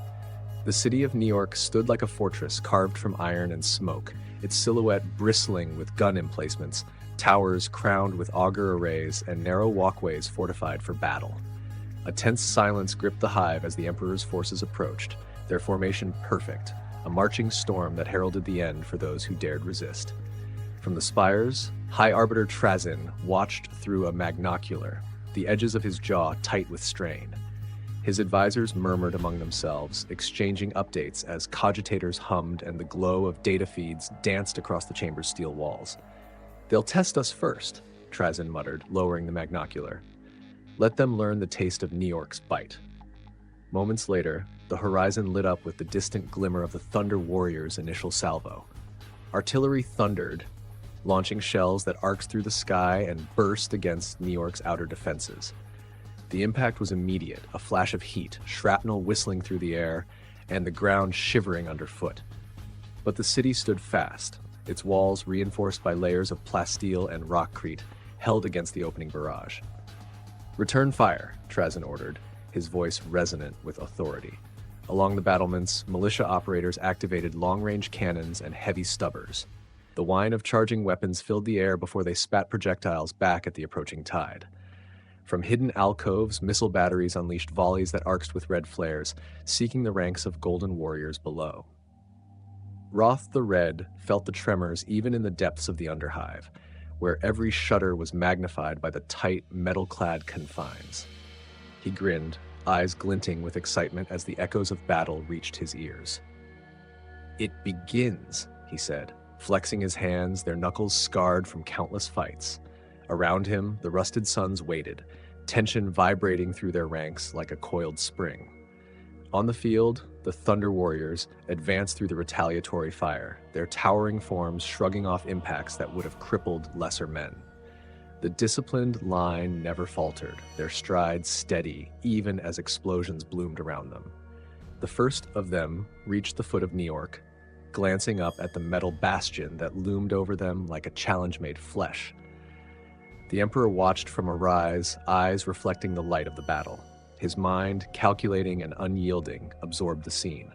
The city of New York stood like a fortress carved from iron and smoke, its silhouette bristling with gun emplacements, towers crowned with augur arrays, and narrow walkways fortified for battle. A tense silence gripped the Hive as the Emperor's forces approached, their formation perfect, a marching storm that heralded the end for those who dared resist. From the spires, High Arbiter Trazin watched through a magnocular, the edges of his jaw tight with strain. His advisors murmured among themselves, exchanging updates as cogitators hummed and the glow of data feeds danced across the chamber's steel walls. "They'll test us first," Trazin muttered, lowering the magnocular. "Let them learn the taste of New York's bite." Moments later, the horizon lit up with the distant glimmer of the Thunder Warriors' initial salvo. Artillery thundered, launching shells that arced through the sky and burst against New York's outer defenses. The impact was immediate, a flash of heat, shrapnel whistling through the air, and the ground shivering underfoot. But the city stood fast, its walls reinforced by layers of plasteel and rockcrete, held against the opening barrage. "Return fire," Trazin ordered, his voice resonant with authority. Along the battlements, militia operators activated long-range cannons and heavy stubbers. The whine of charging weapons filled the air before they spat projectiles back at the approaching tide. From hidden alcoves, missile batteries unleashed volleys that arced with red flares, seeking the ranks of golden warriors below. Roth the Red felt the tremors even in the depths of the Underhive, where every shudder was magnified by the tight, metal-clad confines. He grinned, eyes glinting with excitement as the echoes of battle reached his ears. "It begins," he said, flexing his hands, their knuckles scarred from countless fights. Around him, the Rusted Sons waited, tension vibrating through their ranks like a coiled spring. On the field, the Thunder Warriors advanced through the retaliatory fire, their towering forms shrugging off impacts that would have crippled lesser men. The disciplined line never faltered, their strides steady, even as explosions bloomed around them. The first of them reached the foot of New York, glancing up at the metal bastion that loomed over them like a challenge made flesh. The Emperor watched from a rise, eyes reflecting the light of the battle. His mind, calculating and unyielding, absorbed the scene.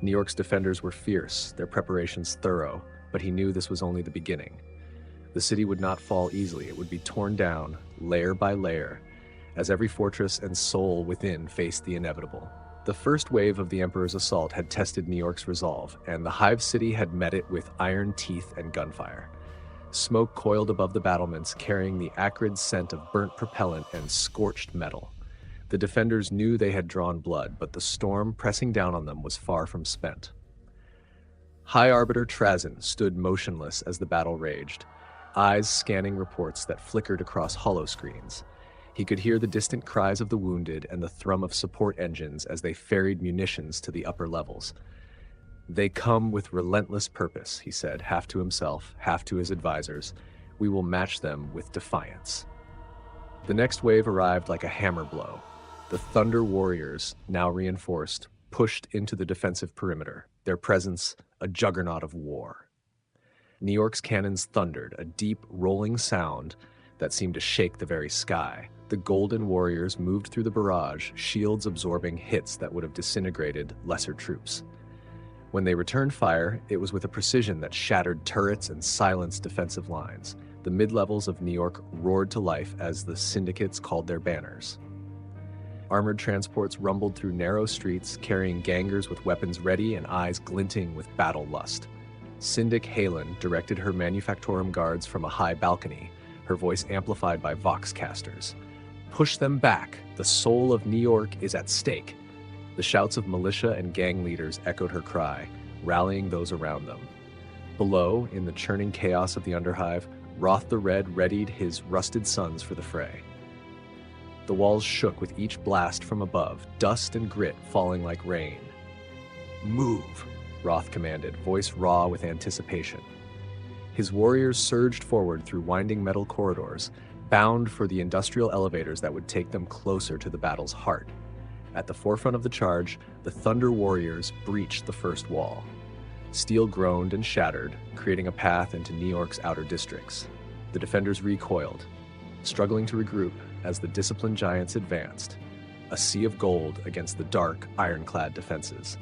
New York's defenders were fierce, their preparations thorough, but he knew this was only the beginning. The city would not fall easily. It would be torn down, layer by layer, as every fortress and soul within faced the inevitable. The first wave of the Emperor's assault had tested New York's resolve, and the Hive City had met it with iron teeth and gunfire. Smoke coiled above the battlements, carrying the acrid scent of burnt propellant and scorched metal. The defenders knew they had drawn blood, but the storm pressing down on them was far from spent. High Arbiter Trazyn stood motionless as the battle raged, eyes scanning reports that flickered across holoscreens. He could hear the distant cries of the wounded and the thrum of support engines as they ferried munitions to the upper levels. "They come with relentless purpose," he said, half to himself, half to his advisors. "We will match them with defiance." The next wave arrived like a hammer blow. The Thunder Warriors, now reinforced, pushed into the defensive perimeter, their presence a juggernaut of war. New York's cannons thundered, a deep, rolling sound that seemed to shake the very sky. The Golden Warriors moved through the barrage, shields absorbing hits that would have disintegrated lesser troops. When they returned fire, it was with a precision that shattered turrets and silenced defensive lines. The mid-levels of New York roared to life as the syndicates called their banners. Armored transports rumbled through narrow streets, carrying gangers with weapons ready and eyes glinting with battle lust. Syndic Halen directed her manufactorum guards from a high balcony, her voice amplified by voxcasters. "Push them back! The soul of New York is at stake!" The shouts of militia and gang leaders echoed her cry, rallying those around them. Below, in the churning chaos of the Underhive, Roth the Red readied his rusted sons for the fray. The walls shook with each blast from above, dust and grit falling like rain. "Move!" Roth commanded, voice raw with anticipation. His warriors surged forward through winding metal corridors, bound for the industrial elevators that would take them closer to the battle's heart. At the forefront of the charge, the Thunder Warriors breached the first wall. Steel groaned and shattered, creating a path into New York's outer districts. The defenders recoiled, struggling to regroup as the disciplined giants advanced, a sea of gold against the dark, ironclad defenses.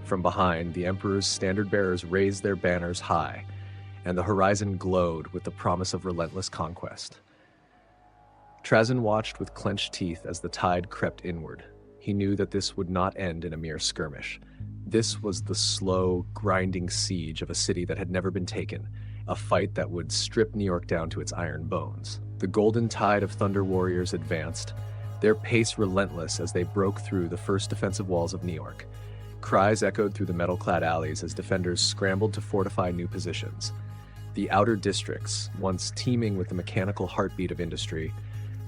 From behind, the Emperor's standard-bearers raised their banners high, and the horizon glowed with the promise of relentless conquest. Trazyn watched with clenched teeth as the tide crept inward. He knew that this would not end in a mere skirmish. This was the slow, grinding siege of a city that had never been taken, a fight that would strip New York down to its iron bones. The golden tide of Thunder Warriors advanced, their pace relentless as they broke through the first defensive walls of New York. Cries echoed through the metal-clad alleys as defenders scrambled to fortify new positions. The outer districts, once teeming with the mechanical heartbeat of industry,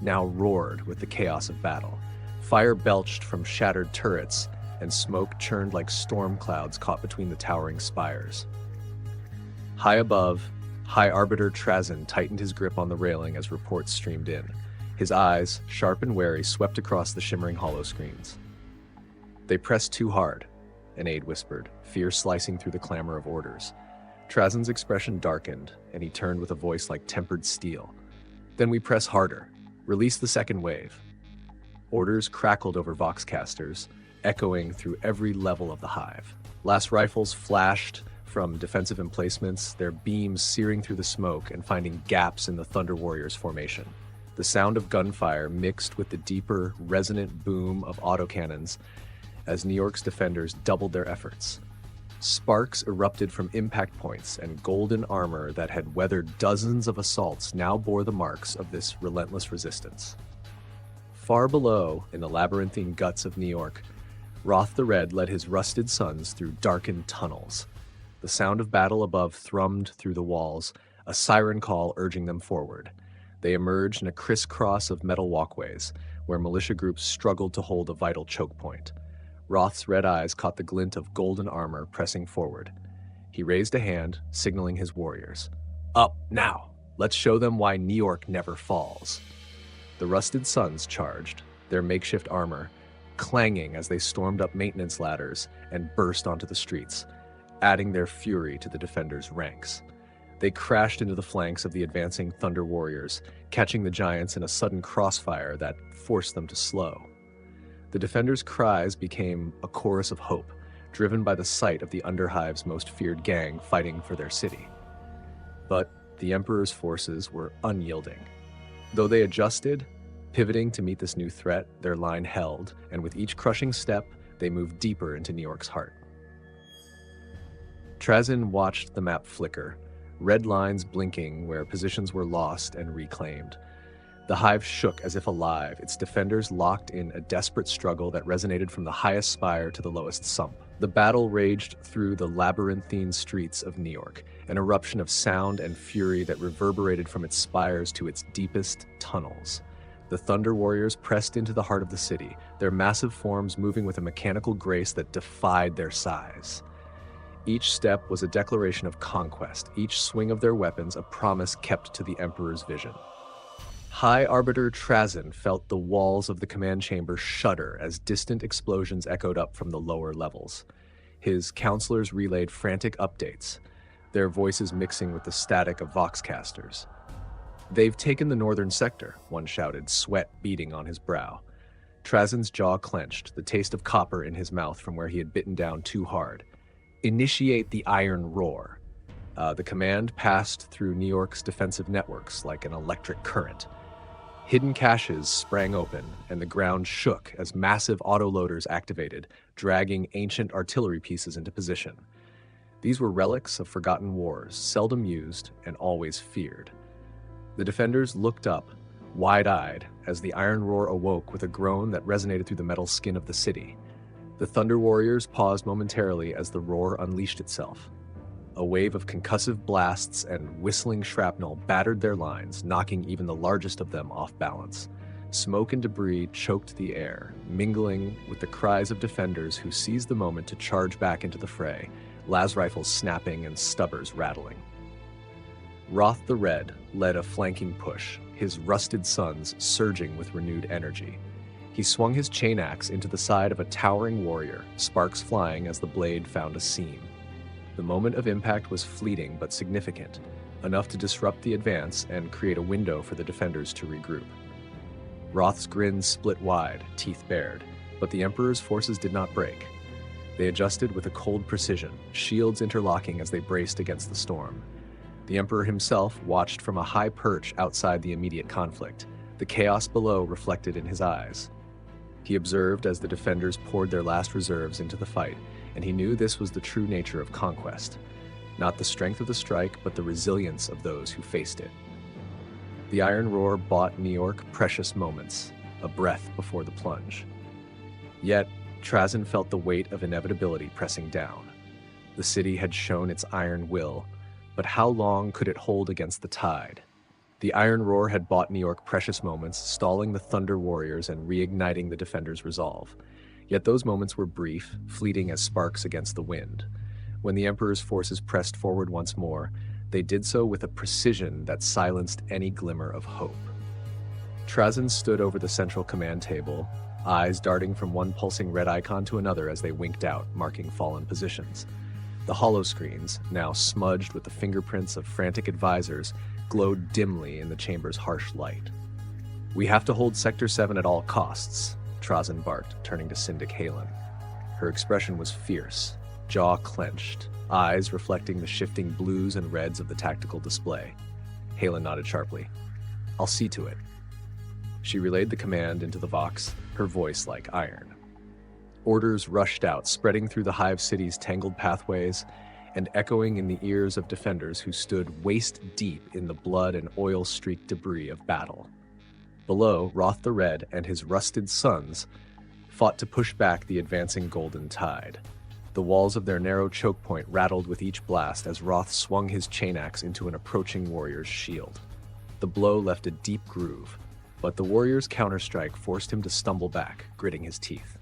now roared with the chaos of battle. Fire belched from shattered turrets, and smoke churned like storm clouds caught between the towering spires. High above, High Arbiter Trazyn tightened his grip on the railing as reports streamed in. His eyes, sharp and wary, swept across the shimmering holoscreens. "They pressed too hard," an aide whispered, fear slicing through the clamor of orders. Trazyn's expression darkened, and he turned with a voice like tempered steel. "Then we press harder. Release the second wave." Orders crackled over voxcasters, echoing through every level of the hive. Last rifles flashed from defensive emplacements, their beams searing through the smoke and finding gaps in the Thunder Warriors' formation. The sound of gunfire mixed with the deeper, resonant boom of autocannons as New York's defenders doubled their efforts. Sparks erupted from impact points, and golden armor that had weathered dozens of assaults now bore the marks of this relentless resistance. Far below, in the labyrinthine guts of New York, Roth the Red led his rusted sons through darkened tunnels. The sound of battle above thrummed through the walls, a siren call urging them forward. They emerged in a crisscross of metal walkways, where militia groups struggled to hold a vital choke point. Roth's red eyes caught the glint of golden armor pressing forward. He raised a hand, signaling his warriors. "Up, now! Let's show them why New York never falls." The rusted sons charged, their makeshift armor clanging as they stormed up maintenance ladders and burst onto the streets, adding their fury to the defenders' ranks. They crashed into the flanks of the advancing Thunder Warriors, catching the giants in a sudden crossfire that forced them to slow. The defenders' cries became a chorus of hope, driven by the sight of the Underhive's most feared gang fighting for their city. But The Emperor's forces were unyielding. Though they adjusted, pivoting to meet this new threat, their line held, and with each crushing step, they moved deeper into New York's heart. Trazyn watched the map flicker, red lines blinking where positions were lost and reclaimed. The hive shook as if alive, its defenders locked in a desperate struggle that resonated from the highest spire to the lowest sump. The battle raged through the labyrinthine streets of New York, an eruption of sound and fury that reverberated from its spires to its deepest tunnels. The Thunder Warriors pressed into the heart of the city, their massive forms moving with a mechanical grace that defied their size. Each step was a declaration of conquest, each swing of their weapons a promise kept to the Emperor's vision. High Arbiter Trazyn felt the walls of the command chamber shudder as distant explosions echoed up from the lower levels. His counselors relayed frantic updates, their voices mixing with the static of voxcasters. "They've taken the northern sector," one shouted, sweat beading on his brow. Trazyn's jaw clenched, the taste of copper in his mouth from where he had bitten down too hard. "Initiate the Iron Roar." The command passed through New York's defensive networks like an electric current. Hidden caches sprang open, and the ground shook as massive autoloaders activated, dragging ancient artillery pieces into position. These were relics of forgotten wars, seldom used and always feared. The defenders looked up, wide-eyed, as the Iron Roar awoke with a groan that resonated through the metal skin of the city. The Thunder Warriors paused momentarily as the roar unleashed itself. A wave of concussive blasts and whistling shrapnel battered their lines, knocking even the largest of them off balance. Smoke and debris choked the air, mingling with the cries of defenders who seized the moment to charge back into the fray, las rifles snapping and stubbers rattling. Roth the Red led a flanking push, his rusted sons surging with renewed energy. He swung his chain axe into the side of a towering warrior, sparks flying as the blade found a seam. The moment of impact was fleeting but significant, enough to disrupt the advance and create a window for the defenders to regroup. Roth's grin split wide, teeth bared, but the Emperor's forces did not break. They adjusted with a cold precision, shields interlocking as they braced against the storm. The Emperor himself watched from a high perch outside the immediate conflict, the chaos below reflected in his eyes. He observed as the defenders poured their last reserves into the fight, and he knew this was the true nature of conquest, not the strength of the strike, but the resilience of those who faced it. The Iron Roar bought New York precious moments, a breath before the plunge. Yet, Trazyn felt the weight of inevitability pressing down. The city had shown its iron will, but how long could it hold against the tide? The Iron Roar had bought New York precious moments, stalling the Thunder Warriors and reigniting the defenders' resolve. Yet those moments were brief, fleeting as sparks against the wind. When the Emperor's forces pressed forward once more, they did so with a precision that silenced any glimmer of hope. Trazyn stood over the central command table, eyes darting from one pulsing red icon to another as they winked out, marking fallen positions. The holoscreens, now smudged with the fingerprints of frantic advisors, glowed dimly in the chamber's harsh light. "We have to hold Sector 7 at all costs," Trazyn barked, turning to Syndic Halen. Her expression was fierce, jaw clenched, eyes reflecting the shifting blues and reds of the tactical display. Halen nodded sharply. "I'll see to it." She relayed the command into the Vox, her voice like iron. Orders rushed out, spreading through the Hive City's tangled pathways and echoing in the ears of defenders who stood waist-deep in the blood and oil-streaked debris of battle. Below, Roth the Red and his rusted sons fought to push back the advancing golden tide. The walls of their narrow choke point rattled with each blast as Roth swung his chain axe into an approaching warrior's shield. The blow left a deep groove, but the warrior's counterstrike forced him to stumble back, gritting his teeth.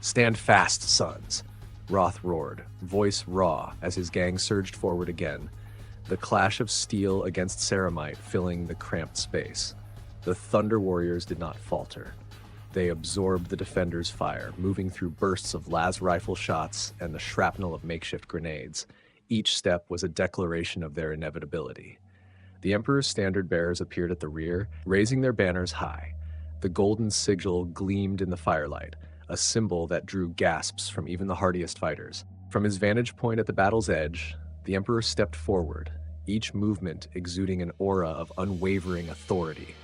"Stand fast, sons," Roth roared, voice raw as his gang surged forward again, the clash of steel against ceramite filling the cramped space. The Thunder Warriors did not falter. They absorbed the defenders' fire, moving through bursts of las rifle shots and the shrapnel of makeshift grenades. Each step was a declaration of their inevitability. The Emperor's standard-bearers appeared at the rear, raising their banners high. The golden sigil gleamed in the firelight, a symbol that drew gasps from even the hardiest fighters. From his vantage point at the battle's edge, the Emperor stepped forward, each movement exuding an aura of unwavering authority.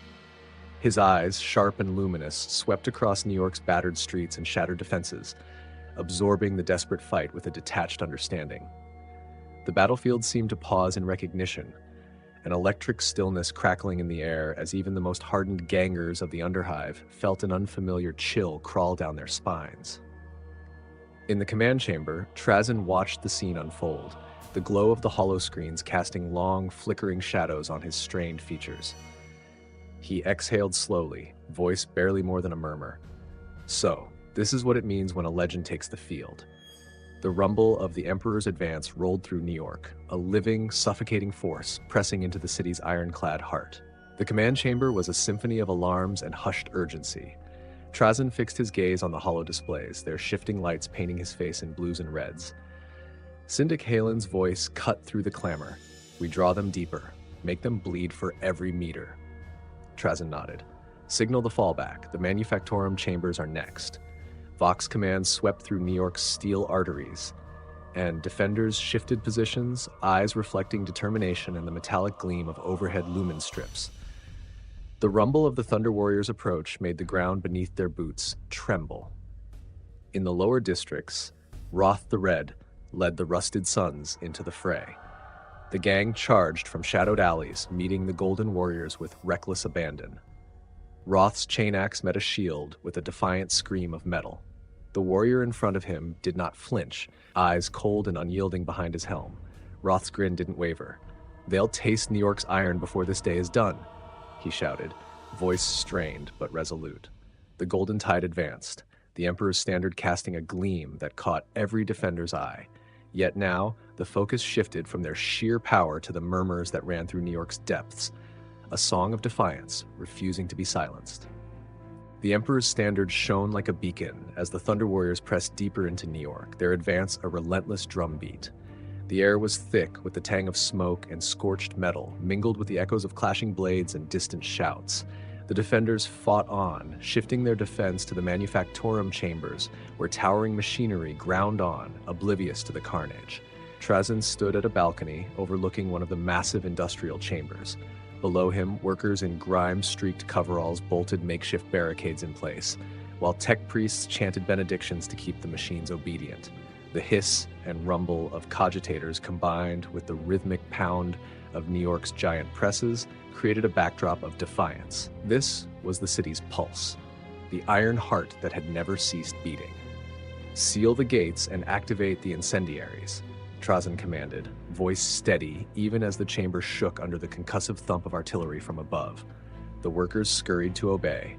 His eyes, sharp and luminous, swept across New York's battered streets and shattered defenses, absorbing the desperate fight with a detached understanding. The battlefield seemed to pause in recognition, an electric stillness crackling in the air as even the most hardened gangers of the Underhive felt an unfamiliar chill crawl down their spines. In the command chamber, Trazyn watched the scene unfold, the glow of the holoscreens casting long, flickering shadows on his strained features. He exhaled slowly, voice barely more than a murmur. So, this is what it means when a legend takes the field. The rumble of the Emperor's advance rolled through New York, a living, suffocating force pressing into the city's ironclad heart. The command chamber was a symphony of alarms and hushed urgency. Trazyn fixed his gaze on the holo displays, their shifting lights painting his face in blues and reds. Syndic Halen's voice cut through the clamor. We draw them deeper, make them bleed for every meter. Trazyn nodded. Signal the fallback. The Manufactorum chambers are next. Vox commands swept through New York's steel arteries, and defenders shifted positions, eyes reflecting determination and the metallic gleam of overhead lumen strips. The rumble of the Thunder Warriors' approach made the ground beneath their boots tremble. In the lower districts, Roth the Red led the Rusted Sons into the fray. The gang charged from shadowed alleys, meeting the Golden Warriors with reckless abandon. Roth's chain axe met a shield with a defiant scream of metal. The warrior in front of him did not flinch, eyes cold and unyielding behind his helm. Roth's grin didn't waver. They'll taste New York's iron before this day is done, he shouted, voice strained but resolute. The golden tide advanced, the Emperor's standard casting a gleam that caught every defender's eye. Yet now, the focus shifted from their sheer power to the murmurs that ran through New York's depths, a song of defiance, refusing to be silenced. The Emperor's standard shone like a beacon as the Thunder Warriors pressed deeper into New York, their advance a relentless drumbeat. The air was thick with the tang of smoke and scorched metal, mingled with the echoes of clashing blades and distant shouts. The defenders fought on, shifting their defense to the Manufactorum chambers, where towering machinery ground on, oblivious to the carnage. Trazyn stood at a balcony overlooking one of the massive industrial chambers. Below him, workers in grime-streaked coveralls bolted makeshift barricades in place, while tech priests chanted benedictions to keep the machines obedient. The hiss and rumble of cogitators combined with the rhythmic pound of New York's giant presses created a backdrop of defiance. This was the city's pulse, the iron heart that had never ceased beating. Seal the gates and activate the incendiaries, Trazyn commanded, voice steady even as the chamber shook under the concussive thump of artillery from above. The workers scurried to obey,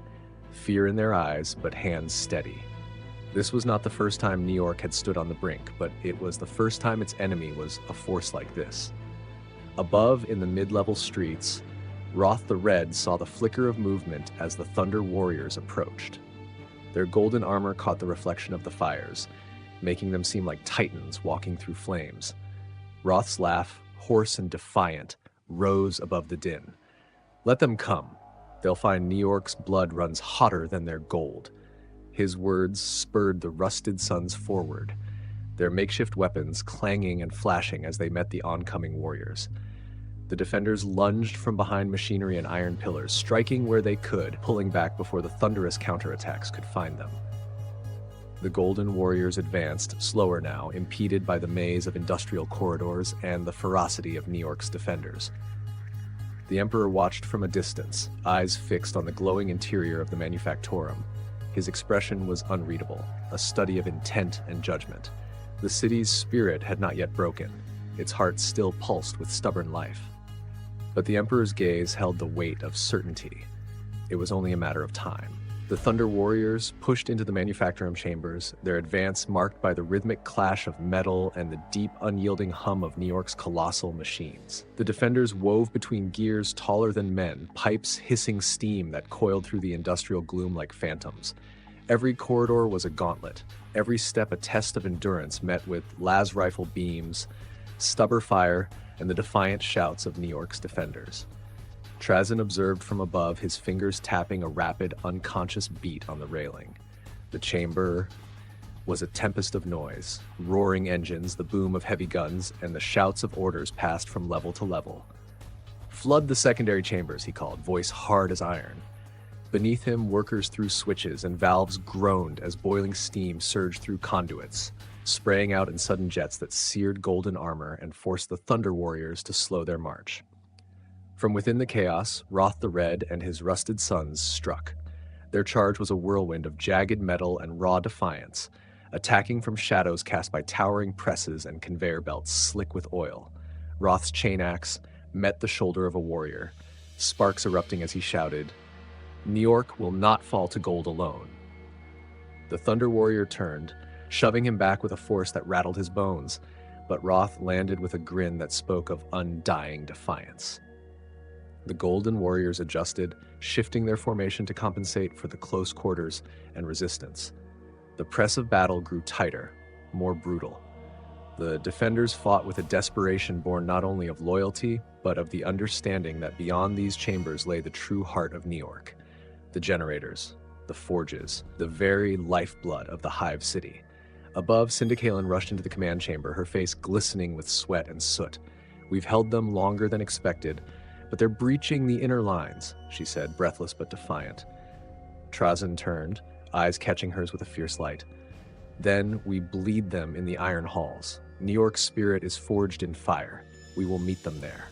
fear in their eyes but hands steady. This was not the first time New York had stood on the brink, but it was the first time its enemy was a force like this. Above in the mid-level streets, Roth the Red saw the flicker of movement as the Thunder Warriors approached. Their golden armor caught the reflection of the fires, making them seem like titans walking through flames. Roth's laugh, hoarse and defiant, rose above the din. Let them come. They'll find New York's blood runs hotter than their gold. His words spurred the Rusted Sons forward, their makeshift weapons clanging and flashing as they met the oncoming warriors. The defenders lunged from behind machinery and iron pillars, striking where they could, pulling back before the thunderous counterattacks could find them. The Golden Warriors advanced, slower now, impeded by the maze of industrial corridors and the ferocity of New York's defenders. The Emperor watched from a distance, eyes fixed on the glowing interior of the Manufactorum. His expression was unreadable, a study of intent and judgment. The city's spirit had not yet broken, its heart still pulsed with stubborn life. But the Emperor's gaze held the weight of certainty. It was only a matter of time. The Thunder Warriors pushed into the Manufactorum chambers, their advance marked by the rhythmic clash of metal and the deep, unyielding hum of New York's colossal machines. The defenders wove between gears taller than men, pipes hissing steam that coiled through the industrial gloom like phantoms. Every corridor was a gauntlet, every step a test of endurance met with las rifle beams, stubber fire, and the defiant shouts of New York's defenders. Trazyn observed from above, his fingers tapping a rapid, unconscious beat on the railing. The chamber was a tempest of noise. Roaring engines, the boom of heavy guns, and the shouts of orders passed from level to level. "Flood the secondary chambers," he called, voice hard as iron. Beneath him, workers threw switches and valves groaned as boiling steam surged through conduits, spraying out in sudden jets that seared golden armor and forced the Thunder Warriors to slow their march. From within the chaos, Roth the Red and his rusted sons struck. Their charge was a whirlwind of jagged metal and raw defiance, attacking from shadows cast by towering presses and conveyor belts slick with oil. Roth's chain axe met the shoulder of a warrior, sparks erupting as he shouted, "New York will not fall to gold alone." The Thunder Warrior turned, shoving him back with a force that rattled his bones, but Roth landed with a grin that spoke of undying defiance. The Golden Warriors adjusted, shifting their formation to compensate for the close quarters and resistance. The press of battle grew tighter, more brutal. The defenders fought with a desperation born not only of loyalty, but of the understanding that beyond these chambers lay the true heart of New York. The generators, the forges, the very lifeblood of the Hive City. Above, Syndicalin rushed into the command chamber, her face glistening with sweat and soot. "We've held them longer than expected, but they're breaching the inner lines," she said, breathless but defiant. Trazyn turned, eyes catching hers with a fierce light. "Then we bleed them in the iron halls. New York's spirit is forged in fire. We will meet them there."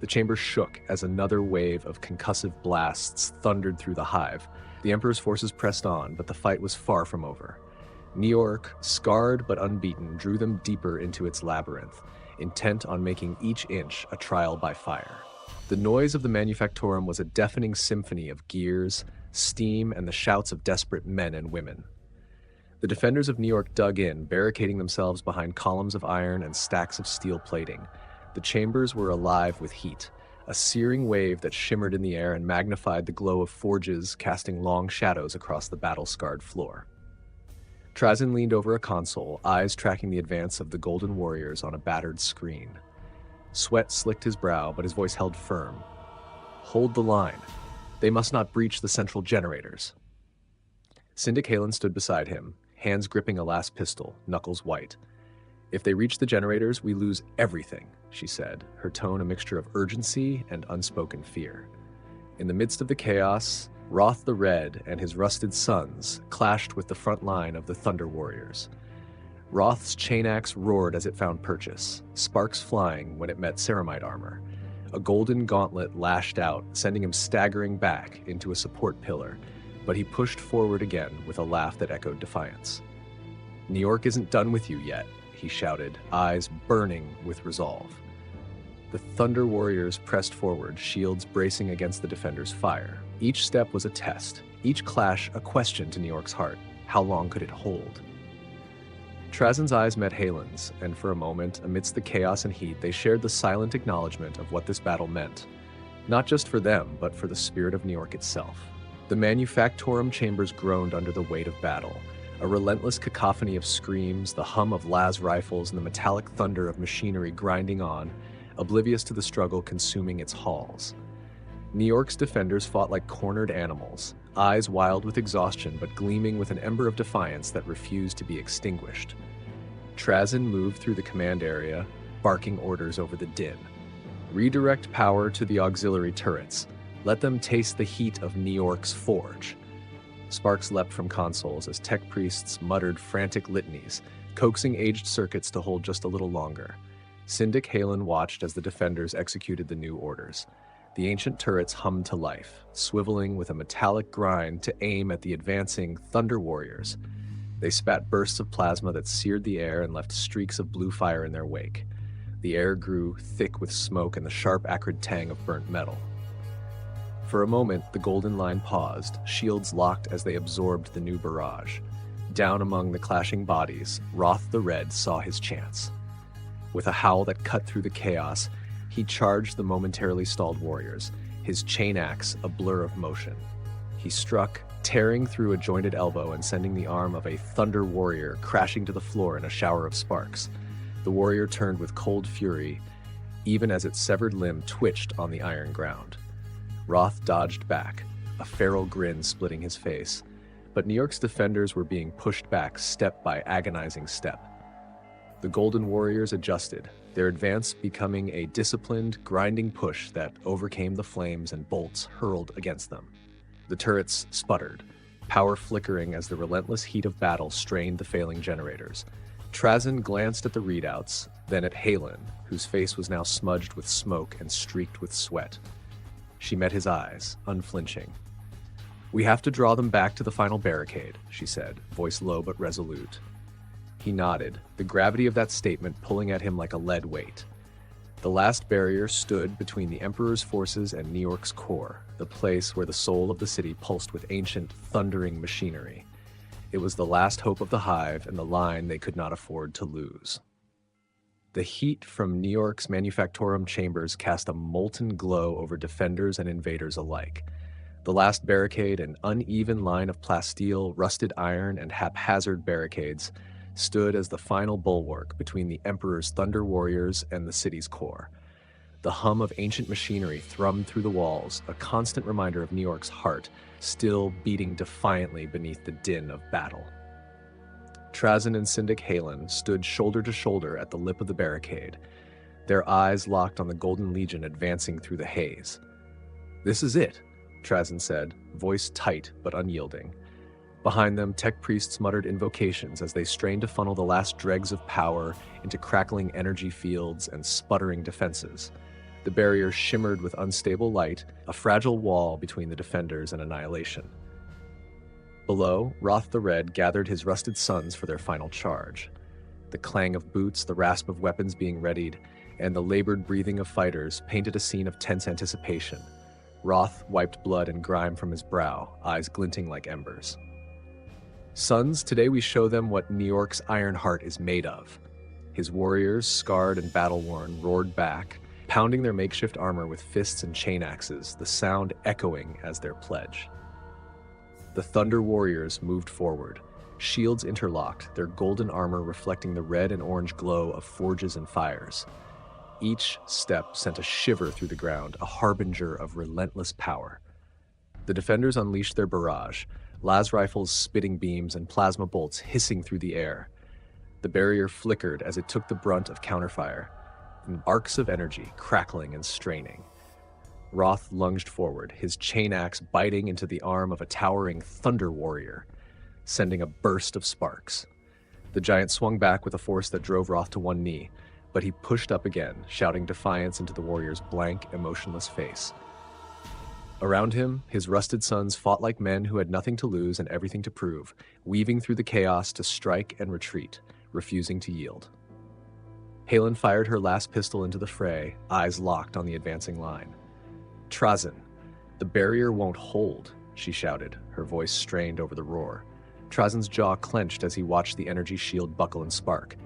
The chamber shook as another wave of concussive blasts thundered through the hive. The Emperor's forces pressed on, but the fight was far from over. New York, scarred but unbeaten, drew them deeper into its labyrinth, intent on making each inch a trial by fire. The noise of the Manufactorum was a deafening symphony of gears, steam, and the shouts of desperate men and women. The defenders of New York dug in, barricading themselves behind columns of iron and stacks of steel plating. The chambers were alive with heat, a searing wave that shimmered in the air and magnified the glow of forges, casting long shadows across the battle-scarred floor. Trazyn leaned over a console, eyes tracking the advance of the Golden Warriors on a battered screen. Sweat slicked his brow, but his voice held firm. "Hold the line. They must not breach the central generators." Syndicalin stood beside him, hands gripping a last pistol, knuckles white. "If they reach the generators, we lose everything," she said, her tone a mixture of urgency and unspoken fear. In the midst of the chaos, Roth the Red and his rusted sons clashed with the front line of the Thunder Warriors. Roth's chain axe roared as it found purchase, sparks flying when it met ceramite armor. A golden gauntlet lashed out, sending him staggering back into a support pillar, but he pushed forward again with a laugh that echoed defiance. "New York isn't done with you yet," he shouted, eyes burning with resolve. The Thunder Warriors pressed forward, shields bracing against the defenders' fire. Each step was a test, each clash a question to New York's heart. How long could it hold? Trazyn's eyes met Haylen's, and for a moment, amidst the chaos and heat, they shared the silent acknowledgement of what this battle meant. Not just for them, but for the spirit of New York itself. The Manufactorum chambers groaned under the weight of battle, a relentless cacophony of screams, the hum of las rifles, and the metallic thunder of machinery grinding on, oblivious to the struggle consuming its halls. New York's defenders fought like cornered animals, eyes wild with exhaustion but gleaming with an ember of defiance that refused to be extinguished. Trazyn moved through the command area, barking orders over the din. "Redirect power to the auxiliary turrets. Let them taste the heat of New York's forge." Sparks leapt from consoles as tech priests muttered frantic litanies, coaxing aged circuits to hold just a little longer. Syndicalin watched as the defenders executed the new orders. The ancient turrets hummed to life, swiveling with a metallic grind to aim at the advancing Thunder Warriors. They spat bursts of plasma that seared the air and left streaks of blue fire in their wake. The air grew thick with smoke and the sharp, acrid tang of burnt metal. For a moment, the Golden Line paused, shields locked as they absorbed the new barrage. Down among the clashing bodies, Roth the Red saw his chance. With a howl that cut through the chaos, he charged the momentarily stalled warriors, his chain axe a blur of motion. He struck, tearing through a jointed elbow and sending the arm of a Thunder Warrior crashing to the floor in a shower of sparks. The warrior turned with cold fury, even as its severed limb twitched on the iron ground. Roth dodged back, a feral grin splitting his face, But New York's defenders were being pushed back step by agonizing step. The Golden Warriors adjusted, their advance becoming a disciplined, grinding push that overcame the flames and bolts hurled against them. The turrets sputtered, power flickering as the relentless heat of battle strained the failing generators. Trazyn glanced at the readouts, then at Halen, whose face was now smudged with smoke and streaked with sweat. She met his eyes, unflinching. "We have to draw them back to the final barricade," she said, voice low but resolute. He nodded, the gravity of that statement pulling at him like a lead weight. The last barrier stood between the Emperor's forces and New York's core, the place where the soul of the city pulsed with ancient, thundering machinery. It was the last hope of the hive and the line they could not afford to lose. The heat from New York's manufactorum chambers cast a molten glow over defenders and invaders alike. The last barricade, an uneven line of plasteel, rusted iron, and haphazard barricades, stood as the final bulwark between the Emperor's Thunder Warriors and the city's core. The hum of ancient machinery thrummed through the walls, a constant reminder of New York's heart, still beating defiantly beneath the din of battle. Trazyn and Syndic Halen stood shoulder to shoulder at the lip of the barricade, their eyes locked on the Golden Legion advancing through the haze. "This is it," Trazyn said, voice tight but unyielding. Behind them, tech priests muttered invocations as they strained to funnel the last dregs of power into crackling energy fields and sputtering defenses. The barrier shimmered with unstable light, a fragile wall between the defenders and annihilation. Below, Roth the Red gathered his rusted sons for their final charge. The clang of boots, the rasp of weapons being readied, and the labored breathing of fighters painted a scene of tense anticipation. Roth wiped blood and grime from his brow, eyes glinting like embers. "Sons, today we show them what New York's iron heart is made of." His warriors, scarred and battle-worn, roared back, pounding their makeshift armor with fists and chain axes, the sound echoing as their pledge. The Thunder Warriors moved forward, shields interlocked, their golden armor reflecting the red and orange glow of forges and fires. Each step sent a shiver through the ground, a harbinger of relentless power. The defenders unleashed their barrage, las rifles spitting beams and plasma bolts hissing through the air. The barrier flickered as it took the brunt of counterfire, in arcs of energy crackling and straining. Roth lunged forward, his chain axe biting into the arm of a towering Thunder Warrior, sending a burst of sparks. The giant swung back with a force that drove Roth to one knee, but he pushed up again, shouting defiance into the warrior's blank, emotionless face. Around him, his rusted sons fought like men who had nothing to lose and everything to prove, weaving through the chaos to strike and retreat, refusing to yield. Halen fired her last pistol into the fray, eyes locked on the advancing line. "Trazyn, the barrier won't hold," she shouted, her voice strained over the roar. Trazyn's jaw clenched as he watched the energy shield buckle and spark.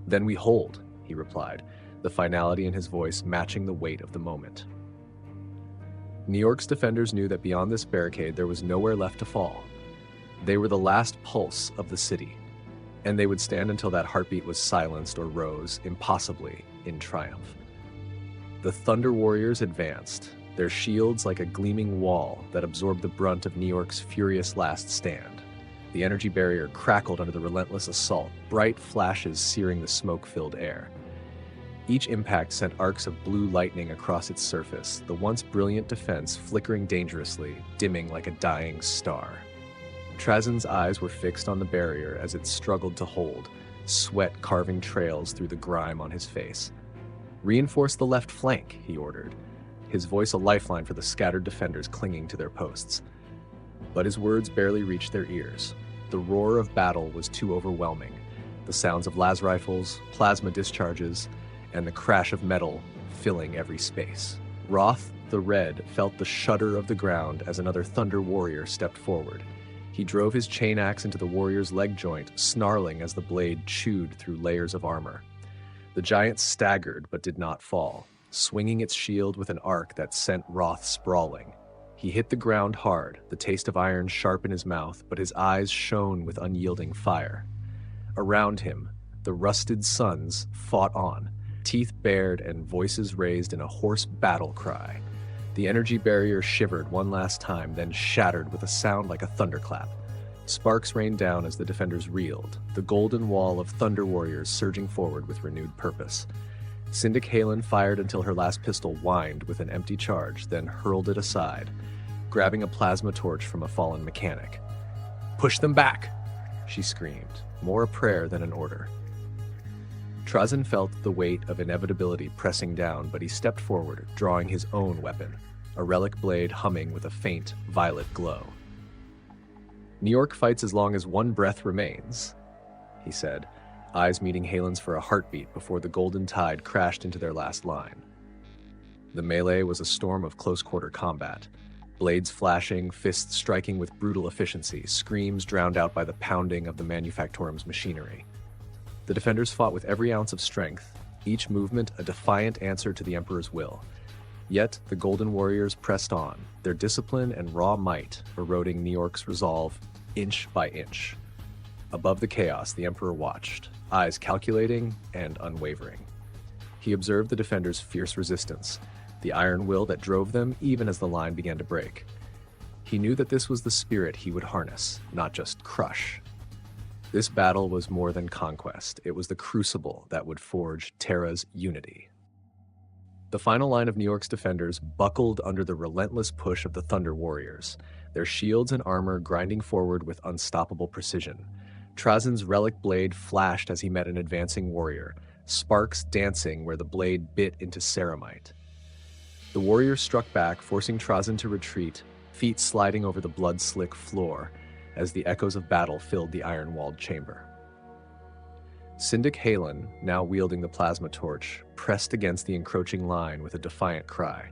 "Then we hold," he replied, the finality in his voice matching the weight of the moment. New York's defenders knew that beyond this barricade there was nowhere left to fall. They were the last pulse of the city, and they would stand until that heartbeat was silenced or rose, impossibly, in triumph. The Thunder Warriors advanced, their shields like a gleaming wall that absorbed the brunt of New York's furious last stand. The energy barrier crackled under the relentless assault, bright flashes searing the smoke-filled air. Each impact sent arcs of blue lightning across its surface, the once brilliant defense flickering dangerously, dimming like a dying star. Trazyn's eyes were fixed on the barrier as it struggled to hold, sweat carving trails through the grime on his face. "Reinforce the left flank," he ordered, his voice a lifeline for the scattered defenders clinging to their posts. But his words barely reached their ears. The roar of battle was too overwhelming, the sounds of las rifles, plasma discharges, and the crash of metal filling every space. Roth the Red felt the shudder of the ground as another Thunder Warrior stepped forward. He drove his chain axe into the warrior's leg joint, snarling as the blade chewed through layers of armor. The giant staggered but did not fall, swinging its shield with an arc that sent Roth sprawling. He hit the ground hard, the taste of iron sharp in his mouth, but his eyes shone with unyielding fire. Around him, the rusted sons fought on, teeth bared and voices raised in a hoarse battle cry. The energy barrier shivered one last time, then shattered with a sound like a thunderclap. Sparks rained down as the defenders reeled, the golden wall of thunder warriors surging forward with renewed purpose. Syndic Halen fired until her last pistol whined with an empty charge, then hurled it aside, grabbing a plasma torch from a fallen mechanic. "Push them back!" she screamed, more a prayer than an order. Trazyn felt the weight of inevitability pressing down, but he stepped forward, drawing his own weapon, a relic blade humming with a faint, violet glow. "New York fights as long as one breath remains," he said, eyes meeting Halen's for a heartbeat before the golden tide crashed into their last line. The melee was a storm of close-quarter combat. Blades flashing, fists striking with brutal efficiency, screams drowned out by the pounding of the Manufactorum's machinery. The defenders fought with every ounce of strength, each movement a defiant answer to the Emperor's will. Yet the Golden Warriors pressed on, their discipline and raw might eroding New York's resolve inch by inch. Above the chaos, the Emperor watched, eyes calculating and unwavering. He observed the defenders' fierce resistance, the iron will that drove them even as the line began to break. He knew that this was the spirit he would harness, not just crush. This battle was more than conquest. It was the crucible that would forge Terra's unity. The final line of New York's defenders buckled under the relentless push of the Thunder Warriors, their shields and armor grinding forward with unstoppable precision. Trazyn's relic blade flashed as he met an advancing warrior, sparks dancing where the blade bit into ceramite. The warrior struck back, forcing Trazyn to retreat, feet sliding over the blood-slick floor as the echoes of battle filled the iron-walled chamber. Syndic Halen, now wielding the plasma torch, pressed against the encroaching line with a defiant cry.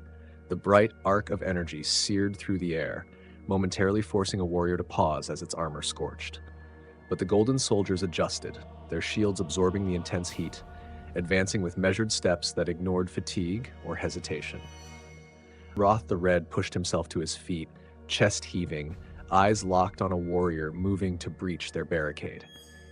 The bright arc of energy seared through the air, momentarily forcing a warrior to pause as its armor scorched. But the golden soldiers adjusted, their shields absorbing the intense heat, advancing with measured steps that ignored fatigue or hesitation. Roth the Red pushed himself to his feet, chest heaving, eyes locked on a warrior moving to breach their barricade.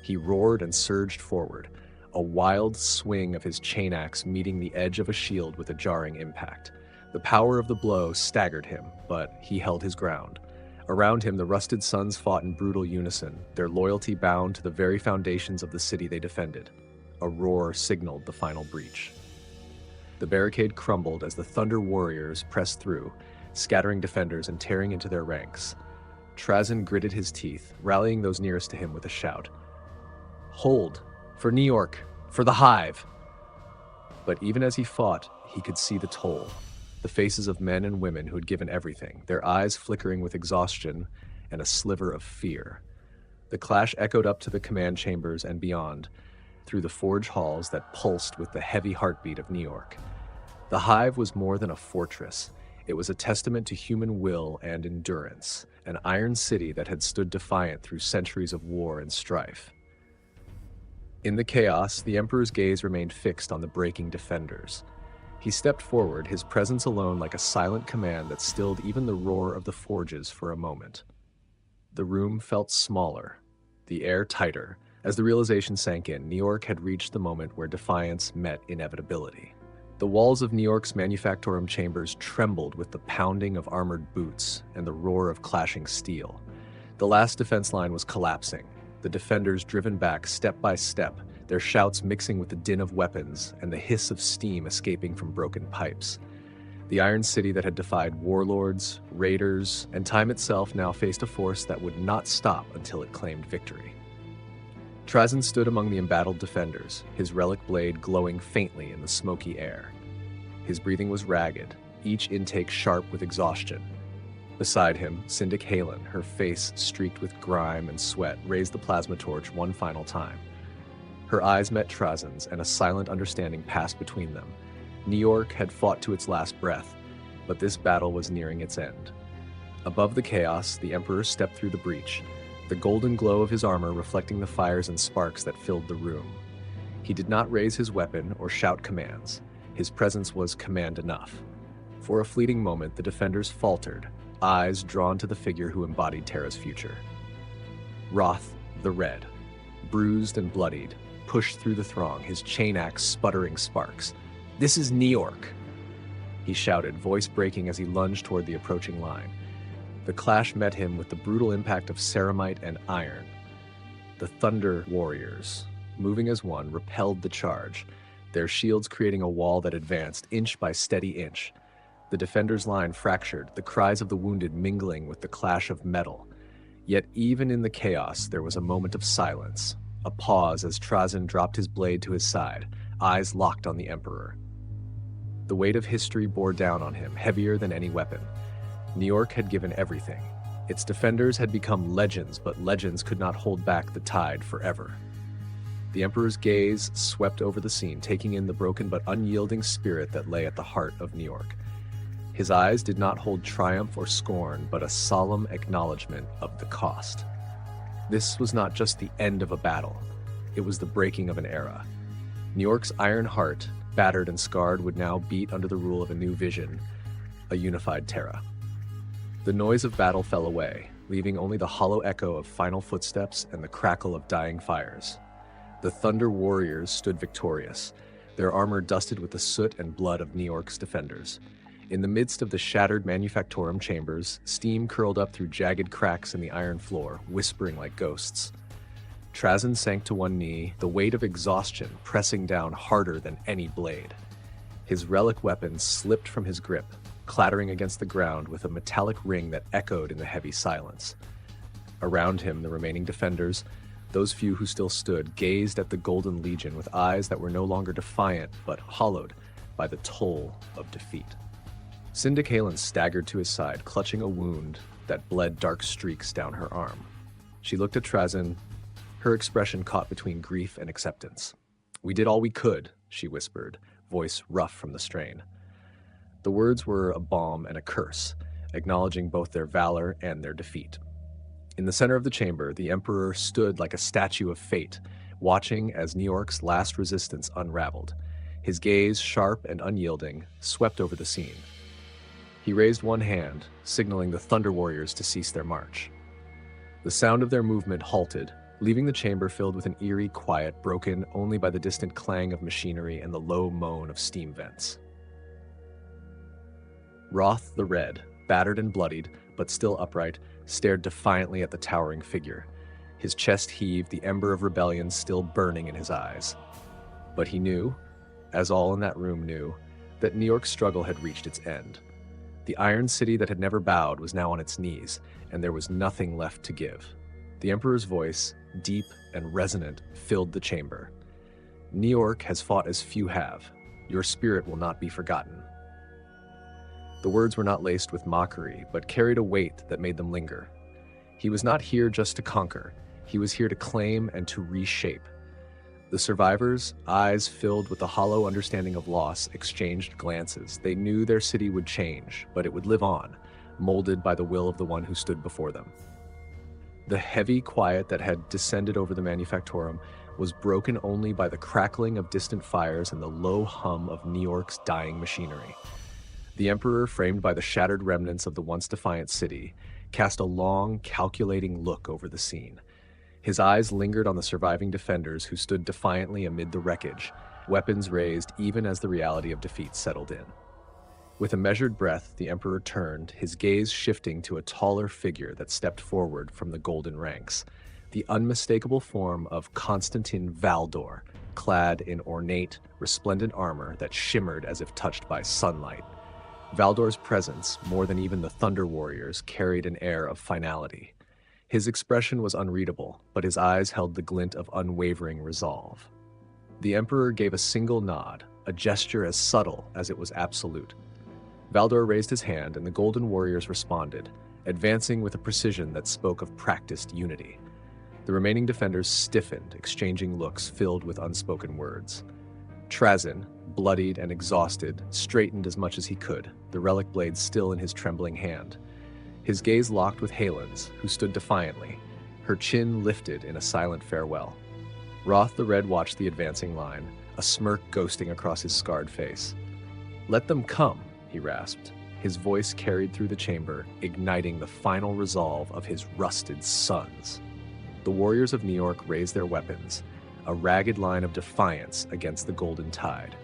He roared and surged forward, a wild swing of his chain axe meeting the edge of a shield with a jarring impact. The power of the blow staggered him, but he held his ground. Around him, the rusted sons fought in brutal unison, their loyalty bound to the very foundations of the city they defended. A roar signaled the final breach. The barricade crumbled as the Thunder Warriors pressed through, scattering defenders and tearing into their ranks. Trazyn gritted his teeth, rallying those nearest to him with a shout. "Hold! For New York! For the hive!" But even as he fought, he could see the toll. The faces of men and women who had given everything, their eyes flickering with exhaustion and a sliver of fear. The clash echoed up to the command chambers and beyond, through the forge halls that pulsed with the heavy heartbeat of New York. The hive was more than a fortress. It was a testament to human will and endurance, an iron city that had stood defiant through centuries of war and strife. In the chaos, the Emperor's gaze remained fixed on the breaking defenders. He stepped forward, his presence alone like a silent command that stilled even the roar of the forges for a moment. The room felt smaller, the air tighter. As the realization sank in, New York had reached the moment where defiance met inevitability. The walls of New York's Manufactorum chambers trembled with the pounding of armored boots and the roar of clashing steel. The last defense line was collapsing, the defenders driven back step by step, their shouts mixing with the din of weapons and the hiss of steam escaping from broken pipes. The Iron City that had defied warlords, raiders, and time itself now faced a force that would not stop until it claimed victory. Trazyn stood among the embattled defenders, his relic blade glowing faintly in the smoky air. His breathing was ragged, each intake sharp with exhaustion. Beside him, Syndic Halen, her face streaked with grime and sweat, raised the plasma torch one final time. Her eyes met Trazyn's, and a silent understanding passed between them. New York had fought to its last breath, but this battle was nearing its end. Above the chaos, the Emperor stepped through the breach, the golden glow of his armor reflecting the fires and sparks that filled the room. He did not raise his weapon or shout commands. His presence was command enough. For a fleeting moment, the defenders faltered, eyes drawn to the figure who embodied Terra's future. Roth the Red, bruised and bloodied, pushed through the throng, his chain axe sputtering sparks. "This is New York!" he shouted, voice breaking as he lunged toward the approaching line. The clash met him with the brutal impact of ceramite and iron. The Thunder Warriors, moving as one, repelled the charge, their shields creating a wall that advanced inch by steady inch. The defenders' line fractured, the cries of the wounded mingling with the clash of metal. Yet even in the chaos, there was a moment of silence, a pause as Trazyn dropped his blade to his side, eyes locked on the Emperor. The weight of history bore down on him, heavier than any weapon. New York had given everything. Its defenders had become legends, but legends could not hold back the tide forever. The Emperor's gaze swept over the scene, taking in the broken but unyielding spirit that lay at the heart of New York. His eyes did not hold triumph or scorn, but a solemn acknowledgement of the cost. This was not just the end of a battle. It was the breaking of an era. New York's iron heart, battered and scarred, would now beat under the rule of a new vision, a unified Terra. The noise of battle fell away, leaving only the hollow echo of final footsteps and the crackle of dying fires. The Thunder Warriors stood victorious, their armor dusted with the soot and blood of New York's defenders. In the midst of the shattered manufactorum chambers, steam curled up through jagged cracks in the iron floor, whispering like ghosts. Trazyn sank to one knee, the weight of exhaustion pressing down harder than any blade. His relic weapon slipped from his grip, clattering against the ground with a metallic ring that echoed in the heavy silence. Around him, the remaining defenders, those few who still stood, gazed at the Golden Legion with eyes that were no longer defiant but hollowed by the toll of defeat. Syndic Halen staggered to his side, clutching a wound that bled dark streaks down her arm. She looked at Trazyn, her expression caught between grief and acceptance. "We did all we could," she whispered, voice rough from the strain. The words were a balm and a curse, acknowledging both their valor and their defeat. In the center of the chamber, the Emperor stood like a statue of fate, watching as New York's last resistance unraveled. His gaze, sharp and unyielding, swept over the scene. He raised one hand, signaling the Thunder Warriors to cease their march. The sound of their movement halted, leaving the chamber filled with an eerie quiet broken only by the distant clang of machinery and the low moan of steam vents. Roth the Red, battered and bloodied, but still upright, stared defiantly at the towering figure. His chest heaved, the ember of rebellion still burning in his eyes. But he knew, as all in that room knew, that New York's struggle had reached its end. The Iron City that had never bowed was now on its knees, and there was nothing left to give. The Emperor's voice, deep and resonant, filled the chamber. New York has fought as few have. Your spirit will not be forgotten. The words were not laced with mockery, but carried a weight that made them linger. He was not here just to conquer. He was here to claim and to reshape. The survivors, eyes filled with the hollow understanding of loss, exchanged glances. They knew their city would change, but it would live on, molded by the will of the one who stood before them. The heavy quiet that had descended over the manufactorum was broken only by the crackling of distant fires and the low hum of New York's dying machinery. The Emperor, framed by the shattered remnants of the once defiant city, cast a long, calculating look over the scene. His eyes lingered on the surviving defenders who stood defiantly amid the wreckage, weapons raised even as the reality of defeat settled in. With a measured breath, the Emperor turned, his gaze shifting to a taller figure that stepped forward from the golden ranks, the unmistakable form of Constantine Valdor, clad in ornate, resplendent armor that shimmered as if touched by sunlight. Valdor's presence, more than even the Thunder Warriors, carried an air of finality. His expression was unreadable, but his eyes held the glint of unwavering resolve. The Emperor gave a single nod, a gesture as subtle as it was absolute. Valdor raised his hand, and the Golden Warriors responded, advancing with a precision that spoke of practiced unity. The remaining defenders stiffened, exchanging looks filled with unspoken words. Trazyn, bloodied and exhausted, straightened as much as he could, the relic blade still in his trembling hand. His gaze locked with Halen's, who stood defiantly, her chin lifted in a silent farewell. Roth the Red watched the advancing line, a smirk ghosting across his scarred face. "Let them come," he rasped, his voice carried through the chamber, igniting the final resolve of his rusted sons. The warriors of New York raised their weapons, a ragged line of defiance against the golden tide.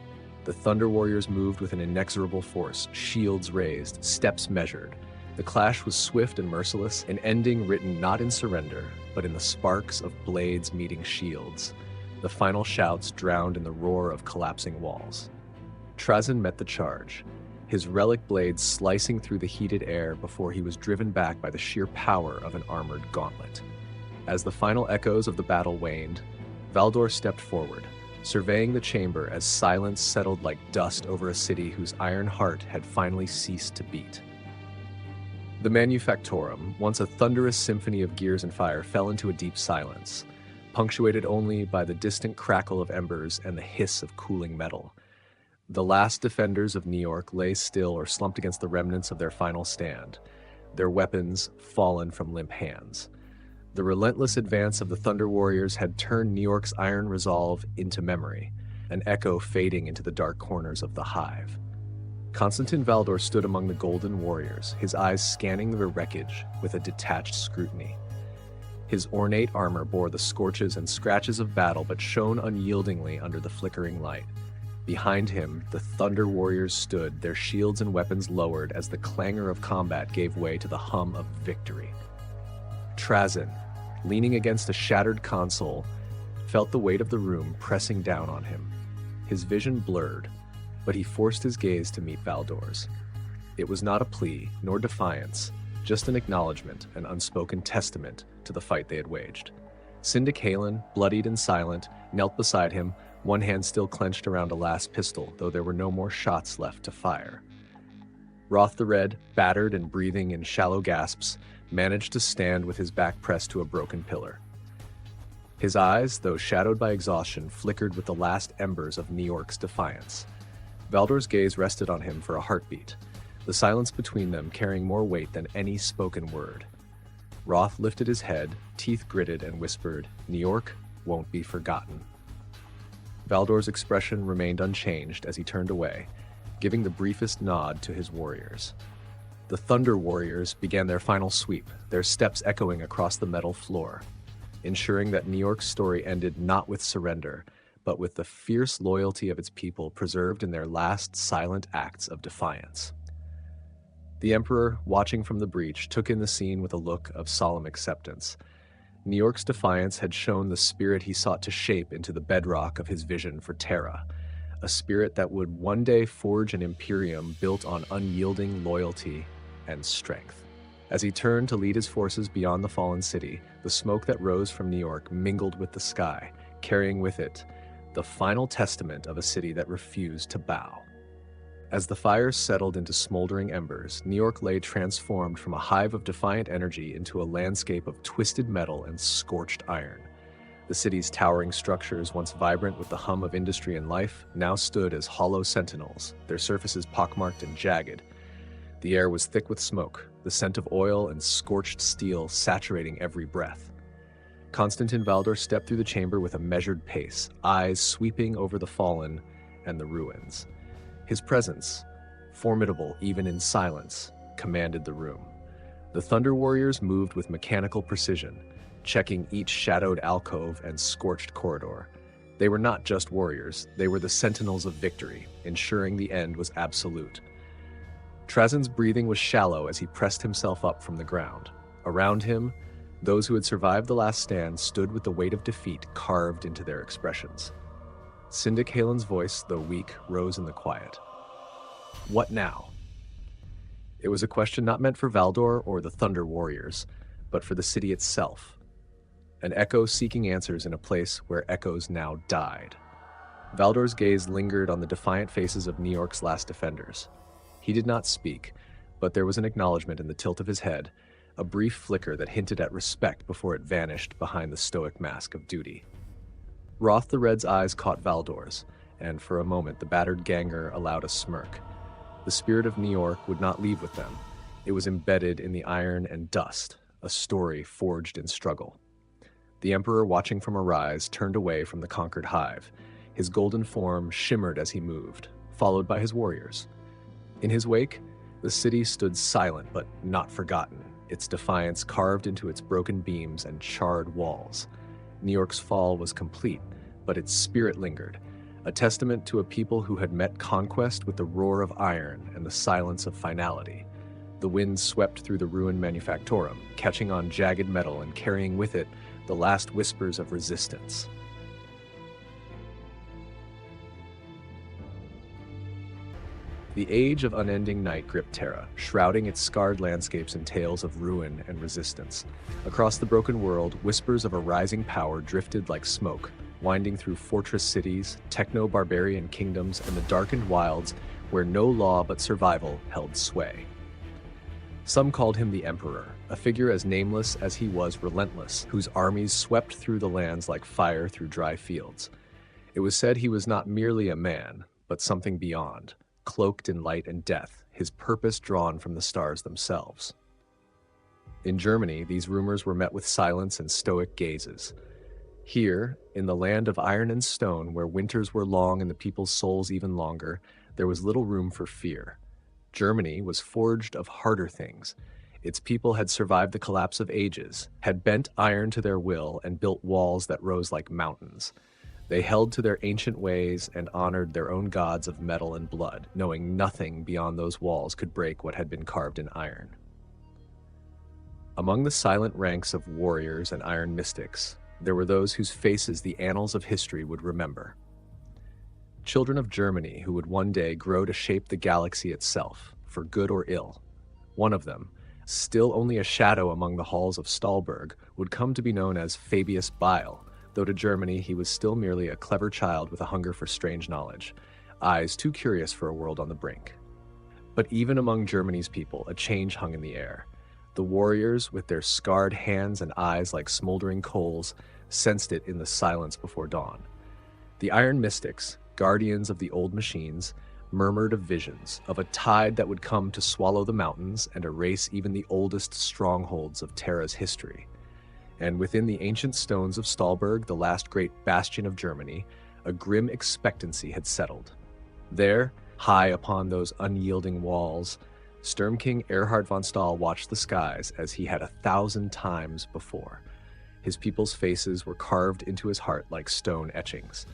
The Thunder Warriors moved with an inexorable force, shields raised, steps measured, The clash was swift and merciless, an ending written not in surrender, but in the sparks of blades meeting shields, the final shouts drowned in the roar of collapsing walls. Trazyn met the charge, his relic blade slicing through the heated air before he was driven back by the sheer power of an armored gauntlet. As the final echoes of the battle waned, Valdor stepped forward, surveying the chamber as silence settled like dust over a city whose iron heart had finally ceased to beat. The Manufactorum, once a thunderous symphony of gears and fire, fell into a deep silence, punctuated only by the distant crackle of embers and the hiss of cooling metal. The last defenders of New York lay still or slumped against the remnants of their final stand, their weapons fallen from limp hands. The relentless advance of the Thunder Warriors had turned New York's iron resolve into memory, an echo fading into the dark corners of the hive. Constantin Valdor stood among the Golden Warriors, his eyes scanning the wreckage with a detached scrutiny. His ornate armor bore the scorches and scratches of battle but shone unyieldingly under the flickering light. Behind him, the Thunder Warriors stood, their shields and weapons lowered as the clangor of combat gave way to the hum of victory. Trazyn, leaning against a shattered console, felt the weight of the room pressing down on him. His vision blurred, but he forced his gaze to meet Valdor's. It was not a plea, nor defiance, just an acknowledgement, an unspoken testament to the fight they had waged. Syndic Halen, bloodied and silent, knelt beside him, one hand still clenched around a last pistol, though there were no more shots left to fire. Roth the Red, battered and breathing in shallow gasps, managed to stand with his back pressed to a broken pillar. His eyes, though shadowed by exhaustion, flickered with the last embers of New York's defiance. Valdor's gaze rested on him for a heartbeat, the silence between them carrying more weight than any spoken word. Roth lifted his head, teeth gritted, and whispered, "New York won't be forgotten." Valdor's expression remained unchanged as he turned away, giving the briefest nod to his warriors. The Thunder Warriors began their final sweep, their steps echoing across the metal floor, ensuring that New York's story ended not with surrender, but with the fierce loyalty of its people preserved in their last silent acts of defiance. The Emperor, watching from the breach, took in the scene with a look of solemn acceptance. New York's defiance had shown the spirit he sought to shape into the bedrock of his vision for Terra, a spirit that would one day forge an imperium built on unyielding loyalty and strength. As he turned to lead his forces beyond the fallen city, the smoke that rose from New York mingled with the sky, carrying with it the final testament of a city that refused to bow. As the fires settled into smoldering embers, New York lay transformed from a hive of defiant energy into a landscape of twisted metal and scorched iron. The city's towering structures, once vibrant with the hum of industry and life, now stood as hollow sentinels, their surfaces pockmarked and jagged. The air was thick with smoke, the scent of oil and scorched steel saturating every breath. Constantin Valdor stepped through the chamber with a measured pace, eyes sweeping over the fallen and the ruins. His presence, formidable even in silence, commanded the room. The Thunder Warriors moved with mechanical precision, checking each shadowed alcove and scorched corridor. They were not just warriors, they were the sentinels of victory, ensuring the end was absolute. Trazyn's breathing was shallow as he pressed himself up from the ground. Around him, those who had survived the last stand stood with the weight of defeat carved into their expressions. Syndic Halen's voice, though weak, rose in the quiet. What now? It was a question not meant for Valdor or the Thunder Warriors, but for the city itself. An echo seeking answers in a place where echoes now died. Valdor's gaze lingered on the defiant faces of New York's last defenders. He did not speak, but there was an acknowledgement in the tilt of his head, a brief flicker that hinted at respect before it vanished behind the stoic mask of duty. Roth the Red's eyes caught Valdor's, and for a moment the battered ganger allowed a smirk. The spirit of New York would not leave with them. It was embedded in the iron and dust, a story forged in struggle. The Emperor, watching from a rise, turned away from the conquered hive. His golden form shimmered as he moved, followed by his warriors. In his wake, the city stood silent but not forgotten, its defiance carved into its broken beams and charred walls. New York's fall was complete, but its spirit lingered, a testament to a people who had met conquest with the roar of iron and the silence of finality. The wind swept through the ruined manufactorum, catching on jagged metal and carrying with it the last whispers of resistance. The age of unending night gripped Terra, shrouding its scarred landscapes in tales of ruin and resistance. Across the broken world, whispers of a rising power drifted like smoke, winding through fortress cities, techno-barbarian kingdoms, and the darkened wilds where no law but survival held sway. Some called him the Emperor, a figure as nameless as he was relentless, whose armies swept through the lands like fire through dry fields. It was said he was not merely a man, but something beyond, cloaked in light and death, his purpose drawn from the stars themselves. In Germany, these rumors were met with silence and stoic gazes. Here, in the land of iron and stone, where winters were long and the people's souls even longer, there was little room for fear. Germany was forged of harder things. Its people had survived the collapse of ages, had bent iron to their will, and built walls that rose like mountains. They held to their ancient ways and honored their own gods of metal and blood, knowing nothing beyond those walls could break what had been carved in iron. Among the silent ranks of warriors and iron mystics, there were those whose faces the annals of history would remember. Children of Germany who would one day grow to shape the galaxy itself, for good or ill. One of them, still only a shadow among the halls of Stahlberg, would come to be known as Fabius Bile, though to Germany he was still merely a clever child with a hunger for strange knowledge, eyes too curious for a world on the brink. But even among Germany's people, a change hung in the air. The warriors, with their scarred hands and eyes like smoldering coals, sensed it in the silence before dawn. The Iron Mystics, guardians of the old machines, murmured of visions, of a tide that would come to swallow the mountains and erase even the oldest strongholds of Terra's history. And within the ancient stones of Stahlberg, the last great bastion of Germany, a grim expectancy had settled. There, high upon those unyielding walls, Sturm King Erhard von Stahl watched the skies as he had 1,000 times before. His people's faces were carved into his heart like stone etchings.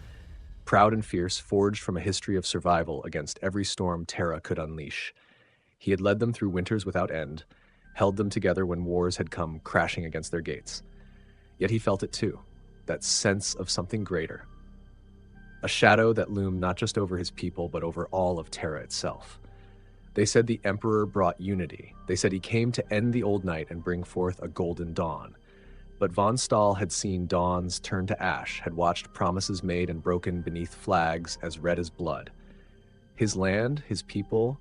Proud and fierce, forged from a history of survival against every storm Terra could unleash. He had led them through winters without end, held them together when wars had come crashing against their gates. Yet he felt it too, that sense of something greater. A shadow that loomed not just over his people, but over all of Terra itself. They said the Emperor brought unity. They said he came to end the old night and bring forth a golden dawn. But von Stahl had seen dawns turn to ash, had watched promises made and broken beneath flags as red as blood. His land, his people,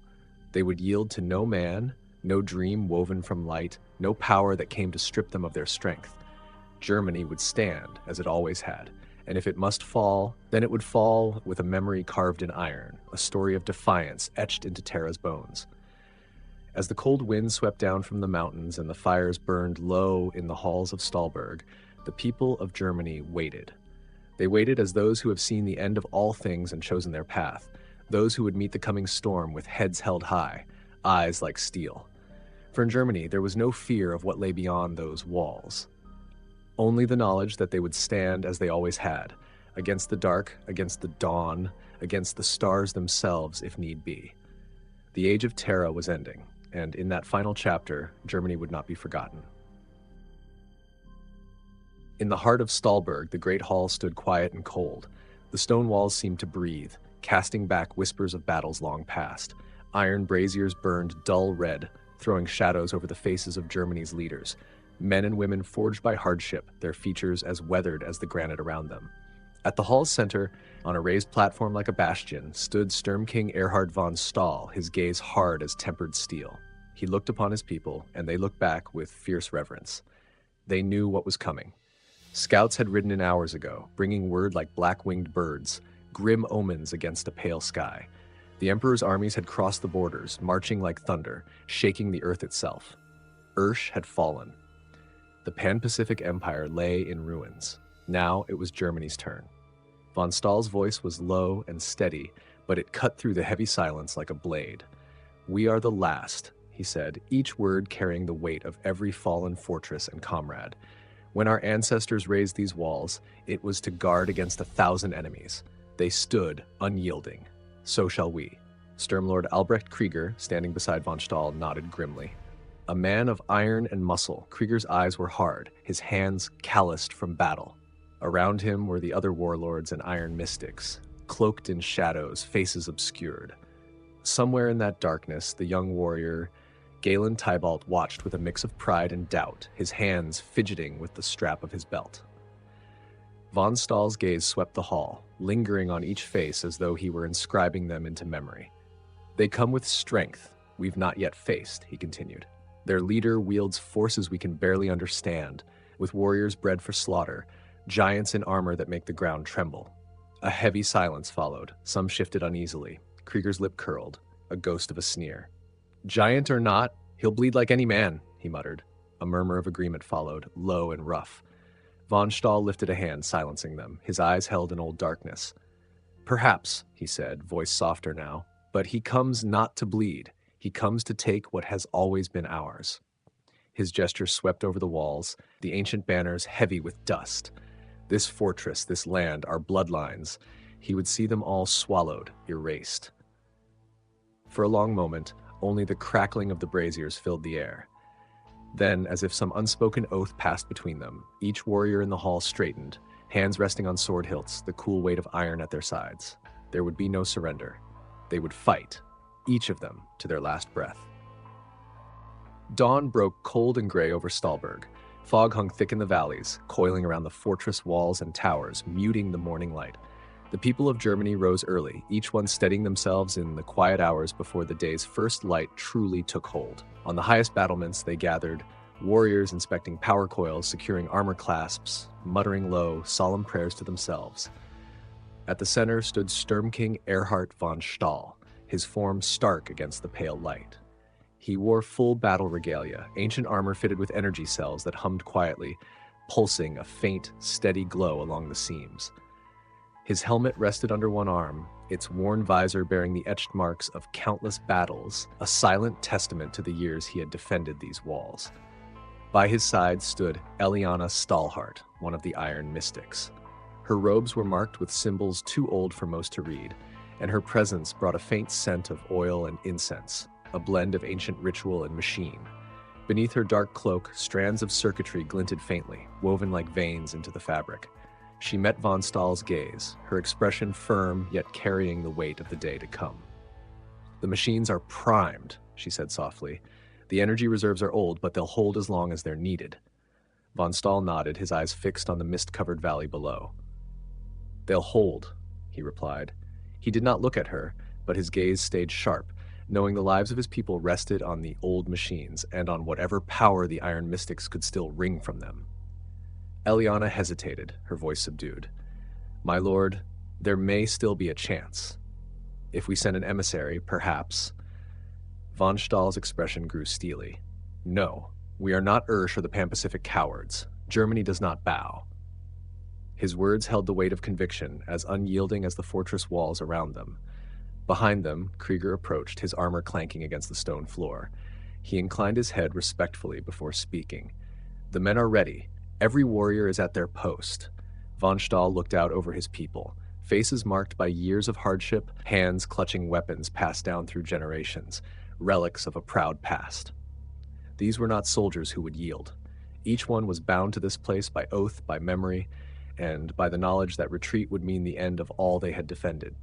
they would yield to no man, no dream woven from light, no power that came to strip them of their strength. Germany would stand, as it always had, and if it must fall, then it would fall with a memory carved in iron, a story of defiance etched into Terra's bones. As the cold wind swept down from the mountains and the fires burned low in the halls of Stahlberg, the people of Germany waited. They waited as those who have seen the end of all things and chosen their path, those who would meet the coming storm with heads held high, eyes like steel. For in Germany, there was no fear of what lay beyond those walls. Only the knowledge that they would stand as they always had, against the dark, against the dawn, against the stars themselves if need be. The age of Terra was ending, and in that final chapter, Germany would not be forgotten. In the heart of Stahlberg, the great hall stood quiet and cold. The stone walls seemed to breathe, casting back whispers of battles long past. Iron braziers burned dull red, throwing shadows over the faces of Germany's leaders. Men and women forged by hardship, their features as weathered as the granite around them. At the hall's center, on a raised platform like a bastion, stood Sturm King Erhard von Stahl, his gaze hard as tempered steel. He looked upon his people, and they looked back with fierce reverence. They knew what was coming. Scouts had ridden in hours ago, bringing word like black-winged birds, grim omens against a pale sky. The Emperor's armies had crossed the borders, marching like thunder, shaking the earth itself. Ursh had fallen. The Pan-Pacific Empire lay in ruins. Now it was Germany's turn. Von Stahl's voice was low and steady, but it cut through the heavy silence like a blade. "We are the last," he said, each word carrying the weight of every fallen fortress and comrade. "When our ancestors raised these walls, it was to guard against 1,000 enemies. They stood unyielding. So shall we. Sturmlord Albrecht Krieger, standing beside von Stahl, nodded grimly. A man of iron and muscle, Krieger's eyes were hard, his hands calloused from battle. Around him were the other warlords and iron mystics, cloaked in shadows, faces obscured. Somewhere in that darkness, the young warrior, Galen Tybalt, watched with a mix of pride and doubt, his hands fidgeting with the strap of his belt. Von Stahl's gaze swept the hall, lingering on each face as though he were inscribing them into memory. They come with strength we've not yet faced, he continued. Their leader wields forces we can barely understand, with warriors bred for slaughter, giants in armor that make the ground tremble. A heavy silence followed. Some shifted uneasily. Krieger's lip curled, a ghost of a sneer. Giant or not, he'll bleed like any man, he muttered. A murmur of agreement followed, low and rough. Von Stahl lifted a hand, silencing them, his eyes held in old darkness. Perhaps, he said, voice softer now, but he comes not to bleed. He comes to take what has always been ours. His gesture swept over the walls, the ancient banners heavy with dust. This fortress, this land, our bloodlines, he would see them all swallowed, erased. For a long moment, only the crackling of the braziers filled the air. Then, as if some unspoken oath passed between them, each warrior in the hall straightened, hands resting on sword hilts, the cool weight of iron at their sides. There would be no surrender. They would fight, each of them, to their last breath. Dawn broke cold and gray over Stahlberg. Fog hung thick in the valleys, coiling around the fortress walls and towers, muting the morning light. The people of Jermani rose early, each one steadying themselves in the quiet hours before the day's first light truly took hold. On the highest battlements they gathered, warriors inspecting power coils, securing armor clasps, muttering low, solemn prayers to themselves. At the center stood Sturm King Erhard von Stahl, his form stark against the pale light. He wore full battle regalia, ancient armor fitted with energy cells that hummed quietly, pulsing a faint, steady glow along the seams. His helmet rested under one arm, its worn visor bearing the etched marks of countless battles, a silent testament to the years he had defended these walls. By his side stood Eliana Stahlhart, one of the Iron Mystics. Her robes were marked with symbols too old for most to read, and her presence brought a faint scent of oil and incense, a blend of ancient ritual and machine. Beneath her dark cloak, strands of circuitry glinted faintly, woven like veins into the fabric. She met von Stahl's gaze, her expression firm yet carrying the weight of the day to come. The machines are primed, she said softly. The energy reserves are old, but they'll hold as long as they're needed. Von Stahl nodded, his eyes fixed on the mist-covered valley below. They'll hold, he replied. He did not look at her, but his gaze stayed sharp, knowing the lives of his people rested on the old machines and on whatever power the Iron Mystics could still wring from them. Eliana hesitated, her voice subdued. My lord, there may still be a chance. If we send an emissary, perhaps. Von Stahl's expression grew steely. No, we are not Ursh or the Pan-Pacific cowards. Jermani does not bow. His words held the weight of conviction, as unyielding as the fortress walls around them. Behind them, Krieger approached, his armor clanking against the stone floor. He inclined his head respectfully before speaking. The men are ready. Every warrior is at their post. Von Stahl looked out over his people, faces marked by years of hardship, hands clutching weapons passed down through generations, relics of a proud past. These were not soldiers who would yield. Each one was bound to this place by oath, by memory, and by the knowledge that retreat would mean the end of all they had defended.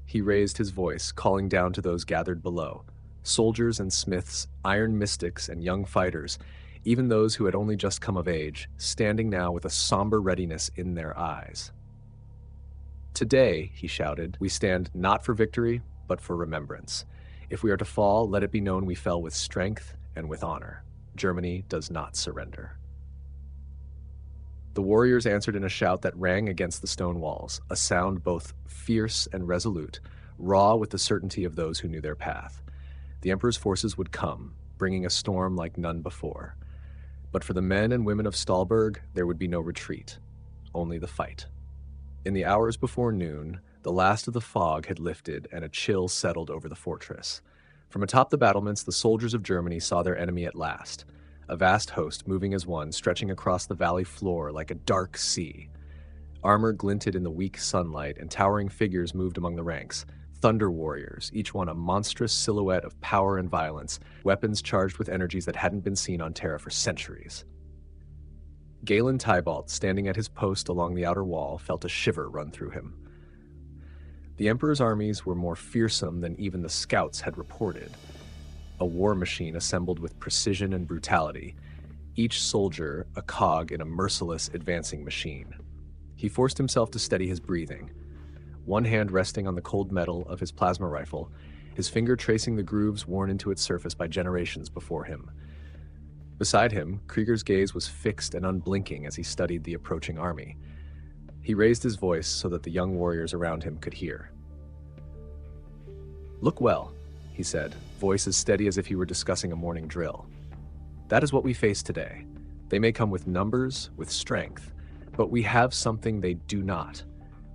He raised his voice, calling down to those gathered below, soldiers and smiths, iron mystics and young fighters, even those who had only just come of age, standing now with a somber readiness in their eyes. Today, he shouted, we stand not for victory, but for remembrance. If we are to fall, let it be known we fell with strength and with honor. Jermani does not surrender. The warriors answered in a shout that rang against the stone walls, a sound both fierce and resolute, raw with the certainty of those who knew their path. The Emperor's forces would come, bringing a storm like none before. But for the men and women of Stahlberg, there would be no retreat, only the fight. In the hours before noon, the last of the fog had lifted and a chill settled over the fortress. From atop the battlements, the soldiers of Jermani saw their enemy at last, a vast host moving as one, stretching across the valley floor like a dark sea. Armor glinted in the weak sunlight, and towering figures moved among the ranks, Thunder warriors, each one a monstrous silhouette of power and violence, weapons charged with energies that hadn't been seen on Terra for centuries. Galen Tybalt, standing at his post along the outer wall, felt a shiver run through him. The Emperor's armies were more fearsome than even the scouts had reported. A war machine assembled with precision and brutality, each soldier a cog in a merciless advancing machine. He forced himself to steady his breathing, one hand resting on the cold metal of his plasma rifle, his finger tracing the grooves worn into its surface by generations before him. Beside him, Krieger's gaze was fixed and unblinking as he studied the approaching army. He raised his voice so that the young warriors around him could hear. "Look well," he said, voice as steady as if he were discussing a morning drill. "That is what we face today. They may come with numbers, with strength, but we have something they do not.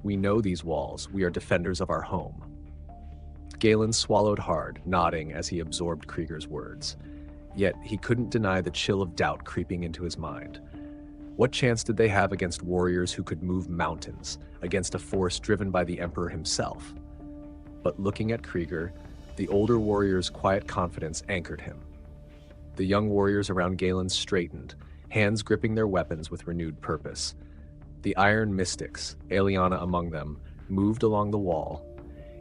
We know these walls. We are defenders of our home." Galen swallowed hard, nodding as he absorbed Krieger's words. Yet he couldn't deny the chill of doubt creeping into his mind. What chance did they have against warriors who could move mountains, against a force driven by the Emperor himself? But looking at Krieger, the older warrior's quiet confidence anchored him. The young warriors around Galen straightened, hands gripping their weapons with renewed purpose. The Iron Mystics, Aliana among them, moved along the wall,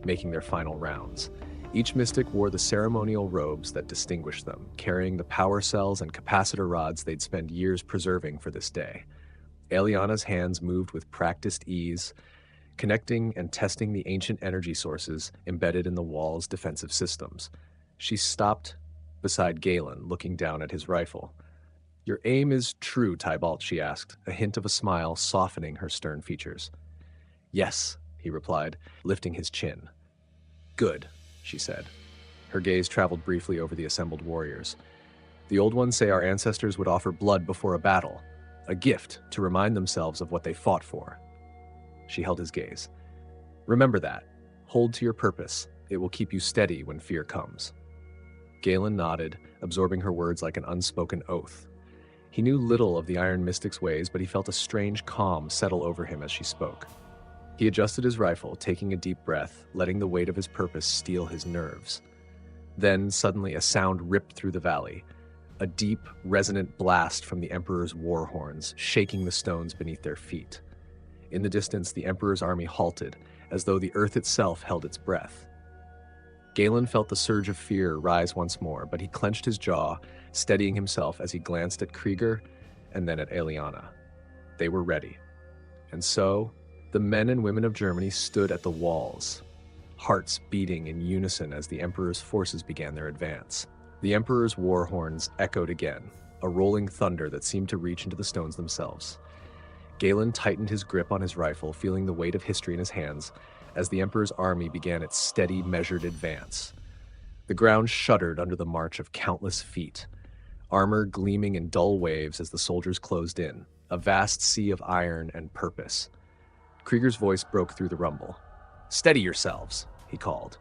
making their final rounds. Each mystic wore the ceremonial robes that distinguished them, carrying the power cells and capacitor rods they'd spend years preserving for this day. Aliana's hands moved with practiced ease, connecting and testing the ancient energy sources embedded in the wall's defensive systems. She stopped beside Galen, looking down at his rifle. "Your aim is true, Tybalt," she asked, a hint of a smile softening her stern features. "Yes," he replied, lifting his chin. "Good," she said. Her gaze traveled briefly over the assembled warriors. "The old ones say our ancestors would offer blood before a battle, a gift to remind themselves of what they fought for." She held his gaze. "Remember that. Hold to your purpose. It will keep you steady when fear comes." Galen nodded, absorbing her words like an unspoken oath. He knew little of the Iron Mystic's ways, but he felt a strange calm settle over him as she spoke. He adjusted his rifle, taking a deep breath, letting the weight of his purpose steel his nerves. Then, suddenly, a sound ripped through the valley, a deep, resonant blast from the Emperor's war horns, shaking the stones beneath their feet. In the distance, the Emperor's army halted, as though the earth itself held its breath. Galen felt the surge of fear rise once more, but he clenched his jaw, steadying himself as he glanced at Krieger and then at Aliana. They were ready. And so, the men and women of Germany stood at the walls, hearts beating in unison as the Emperor's forces began their advance. The Emperor's war horns echoed again, a rolling thunder that seemed to reach into the stones themselves. Galen tightened his grip on his rifle, feeling the weight of history in his hands, as the Emperor's army began its steady, measured advance. The ground shuddered under the march of countless feet, armor gleaming in dull waves as the soldiers closed in, a vast sea of iron and purpose. Krieger's voice broke through the rumble. "Steady yourselves," he called.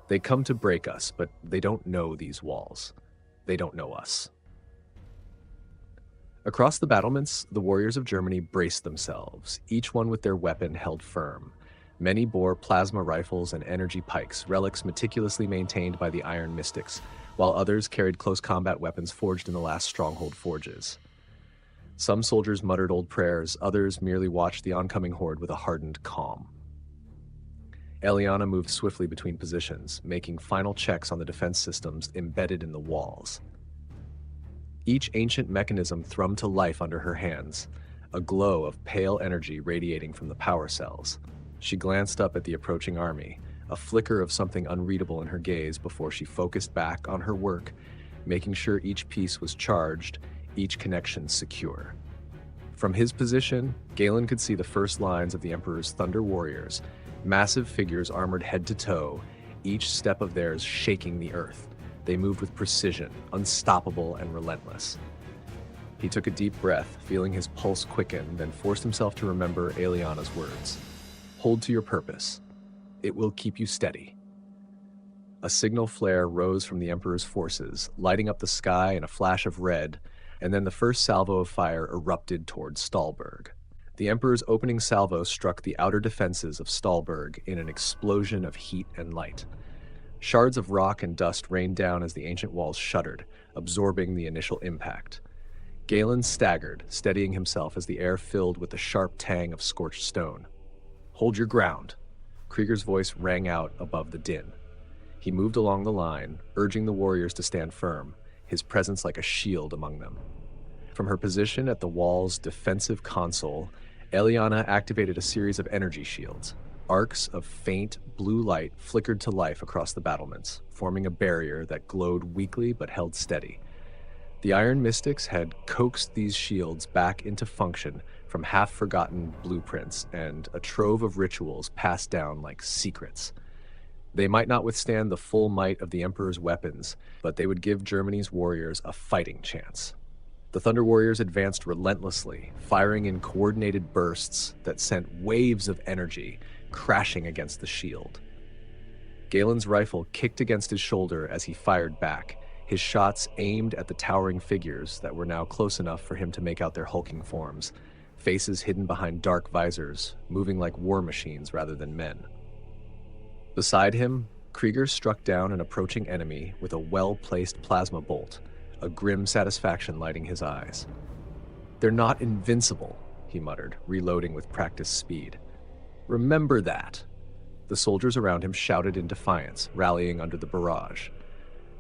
"They come to break us, but they don't know these walls. They don't know us." Across the battlements, the warriors of Germany braced themselves, each one with their weapon held firm. Many bore plasma rifles and energy pikes, relics meticulously maintained by the Iron Mystics, while others carried close combat weapons forged in the last stronghold forges. Some soldiers muttered old prayers, others merely watched the oncoming horde with a hardened calm. Aliana moved swiftly between positions, making final checks on the defense systems embedded in the walls. Each ancient mechanism thrummed to life under her hands, a glow of pale energy radiating from the power cells. She glanced up at the approaching army, a flicker of something unreadable in her gaze before she focused back on her work, making sure each piece was charged, each connection secure. From his position, Galen could see the first lines of the Emperor's Thunder Warriors, massive figures armored head to toe, each step of theirs shaking the earth. They moved with precision, unstoppable and relentless. He took a deep breath, feeling his pulse quicken, then forced himself to remember Aliana's words. "Hold to your purpose. It will keep you steady." A signal flare rose from the Emperor's forces, lighting up the sky in a flash of red, and then the first salvo of fire erupted toward Stahlberg. The Emperor's opening salvo struck the outer defenses of Stahlberg in an explosion of heat and light. Shards of rock and dust rained down as the ancient walls shuddered, absorbing the initial impact. Galen staggered, steadying himself as the air filled with the sharp tang of scorched stone. "Hold your ground," Krieger's voice rang out above the din. He moved along the line, urging the warriors to stand firm, his presence like a shield among them. From her position at the wall's defensive console, Eliana activated a series of energy shields. Arcs of faint blue light flickered to life across the battlements, forming a barrier that glowed weakly but held steady. The Iron Mystics had coaxed these shields back into function from half-forgotten blueprints and a trove of rituals passed down like secrets. They might not withstand the full might of the Emperor's weapons, but they would give Germany's warriors a fighting chance. The Thunder Warriors advanced relentlessly, firing in coordinated bursts that sent waves of energy crashing against the shield. Galen's rifle kicked against his shoulder as he fired back, his shots aimed at the towering figures that were now close enough for him to make out their hulking forms, faces hidden behind dark visors, moving like war machines rather than men. Beside him, Krieger struck down an approaching enemy with a well-placed plasma bolt, a grim satisfaction lighting his eyes. "They're not invincible," he muttered, reloading with practiced speed. "Remember that." The soldiers around him shouted in defiance, rallying under the barrage.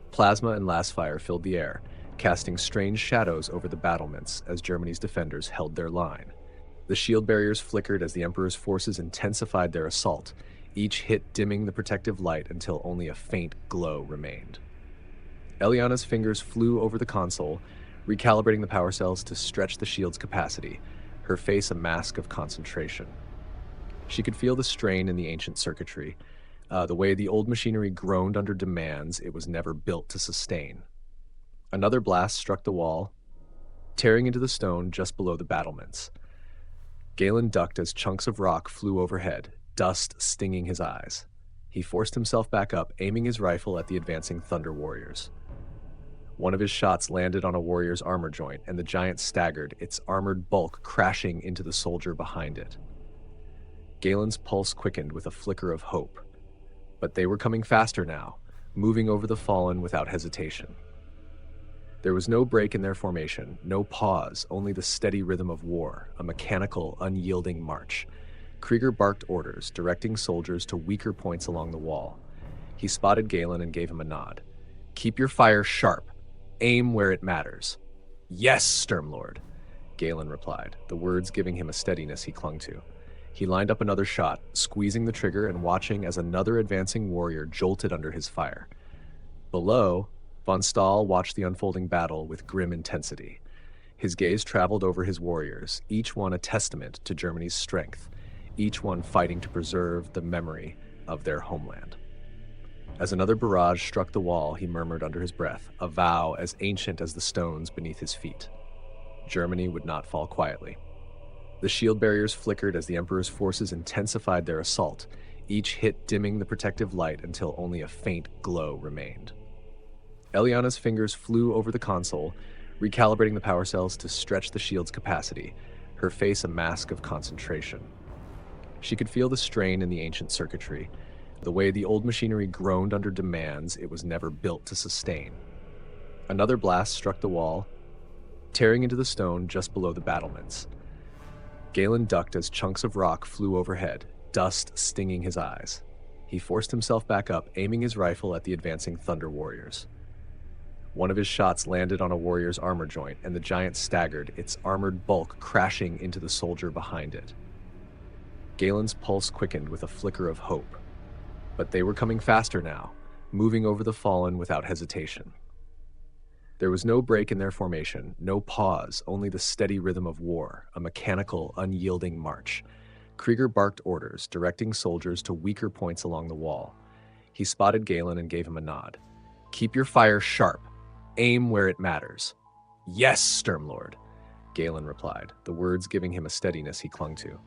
Plasma and lasfire filled the air, casting strange shadows over the battlements as Germany's defenders held their line. The shield barriers flickered as the Emperor's forces intensified their assault, each hit dimming the protective light until only a faint glow remained. Eliana's fingers flew over the console, recalibrating the power cells to stretch the shield's capacity, her face a mask of concentration. She could feel the strain in the ancient circuitry, the way the old machinery groaned under demands it was never built to sustain. Another blast struck the wall, tearing into the stone just below the battlements. Galen ducked as chunks of rock flew overhead, dust stinging his eyes. He forced himself back up, aiming his rifle at the advancing Thunder Warriors. One of his shots landed on a warrior's armor joint, and the giant staggered, its armored bulk crashing into the soldier behind it. Galen's pulse quickened with a flicker of hope. But they were coming faster now, moving over the fallen without hesitation. There was no break in their formation, no pause, only the steady rhythm of war, a mechanical, unyielding march. Krieger barked orders, directing soldiers to weaker points along the wall. He spotted Galen and gave him a nod. "Keep your fire sharp. Aim where it matters." "Yes, Sturmlord," Galen replied, the words giving him a steadiness he clung to. He lined up another shot, squeezing the trigger and watching as another advancing warrior jolted under his fire. Below, von Stahl watched the unfolding battle with grim intensity. His gaze traveled over his warriors, each one a testament to Germany's strength, each one fighting to preserve the memory of their homeland. As another barrage struck the wall, he murmured under his breath, a vow as ancient as the stones beneath his feet. Germany would not fall quietly. The shield barriers flickered as the Emperor's forces intensified their assault, each hit dimming the protective light until only a faint glow remained. Eliana's fingers flew over the console, recalibrating the power cells to stretch the shield's capacity, her face a mask of concentration. She could feel the strain in the ancient circuitry, the way the old machinery groaned under demands it was never built to sustain. Another blast struck the wall, tearing into the stone just below the battlements. Galen ducked as chunks of rock flew overhead, dust stinging his eyes. He forced himself back up, aiming his rifle at the advancing Thunder Warriors. One of his shots landed on a warrior's armor joint, and the giant staggered, its armored bulk crashing into the soldier behind it. Galen's pulse quickened with a flicker of hope. But they were coming faster now, moving over the fallen without hesitation. There was no break in their formation, no pause, only the steady rhythm of war, a mechanical, unyielding march. Krieger barked orders, directing soldiers to weaker points along the wall. He spotted Galen and gave him a nod. "Keep your fire sharp. Aim where it matters." "Yes, Sturmlord," Galen replied, the words giving him a steadiness he clung to.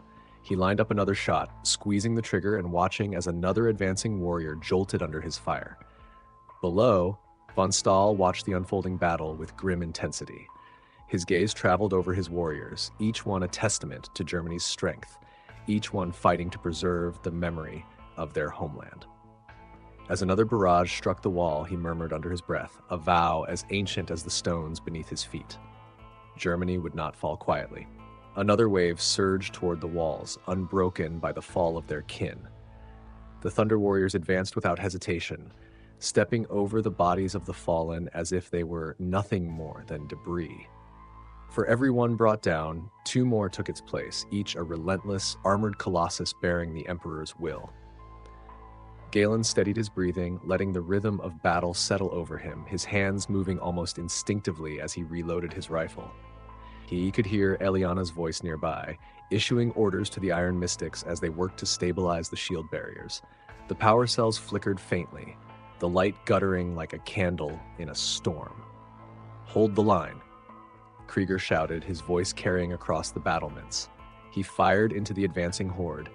He lined up another shot, squeezing the trigger and watching as another advancing warrior jolted under his fire. Below, von Stahl watched the unfolding battle with grim intensity. His gaze traveled over his warriors, each one a testament to Germany's strength, each one fighting to preserve the memory of their homeland. As another barrage struck the wall, he murmured under his breath, a vow as ancient as the stones beneath his feet. Germany would not fall quietly. Another wave surged toward the walls, unbroken by the fall of their kin. The Thunder Warriors advanced without hesitation, stepping over the bodies of the fallen as if they were nothing more than debris. For every one brought down, two more took its place, each a relentless, armored colossus bearing the Emperor's will. Galen steadied his breathing, letting the rhythm of battle settle over him, his hands moving almost instinctively as he reloaded his rifle. He could hear Eliana's voice nearby, issuing orders to the Iron Mystics as they worked to stabilize the shield barriers. The power cells flickered faintly, the light guttering like a candle in a storm. "Hold the line," Krieger shouted, his voice carrying across the battlements. He fired into the advancing horde,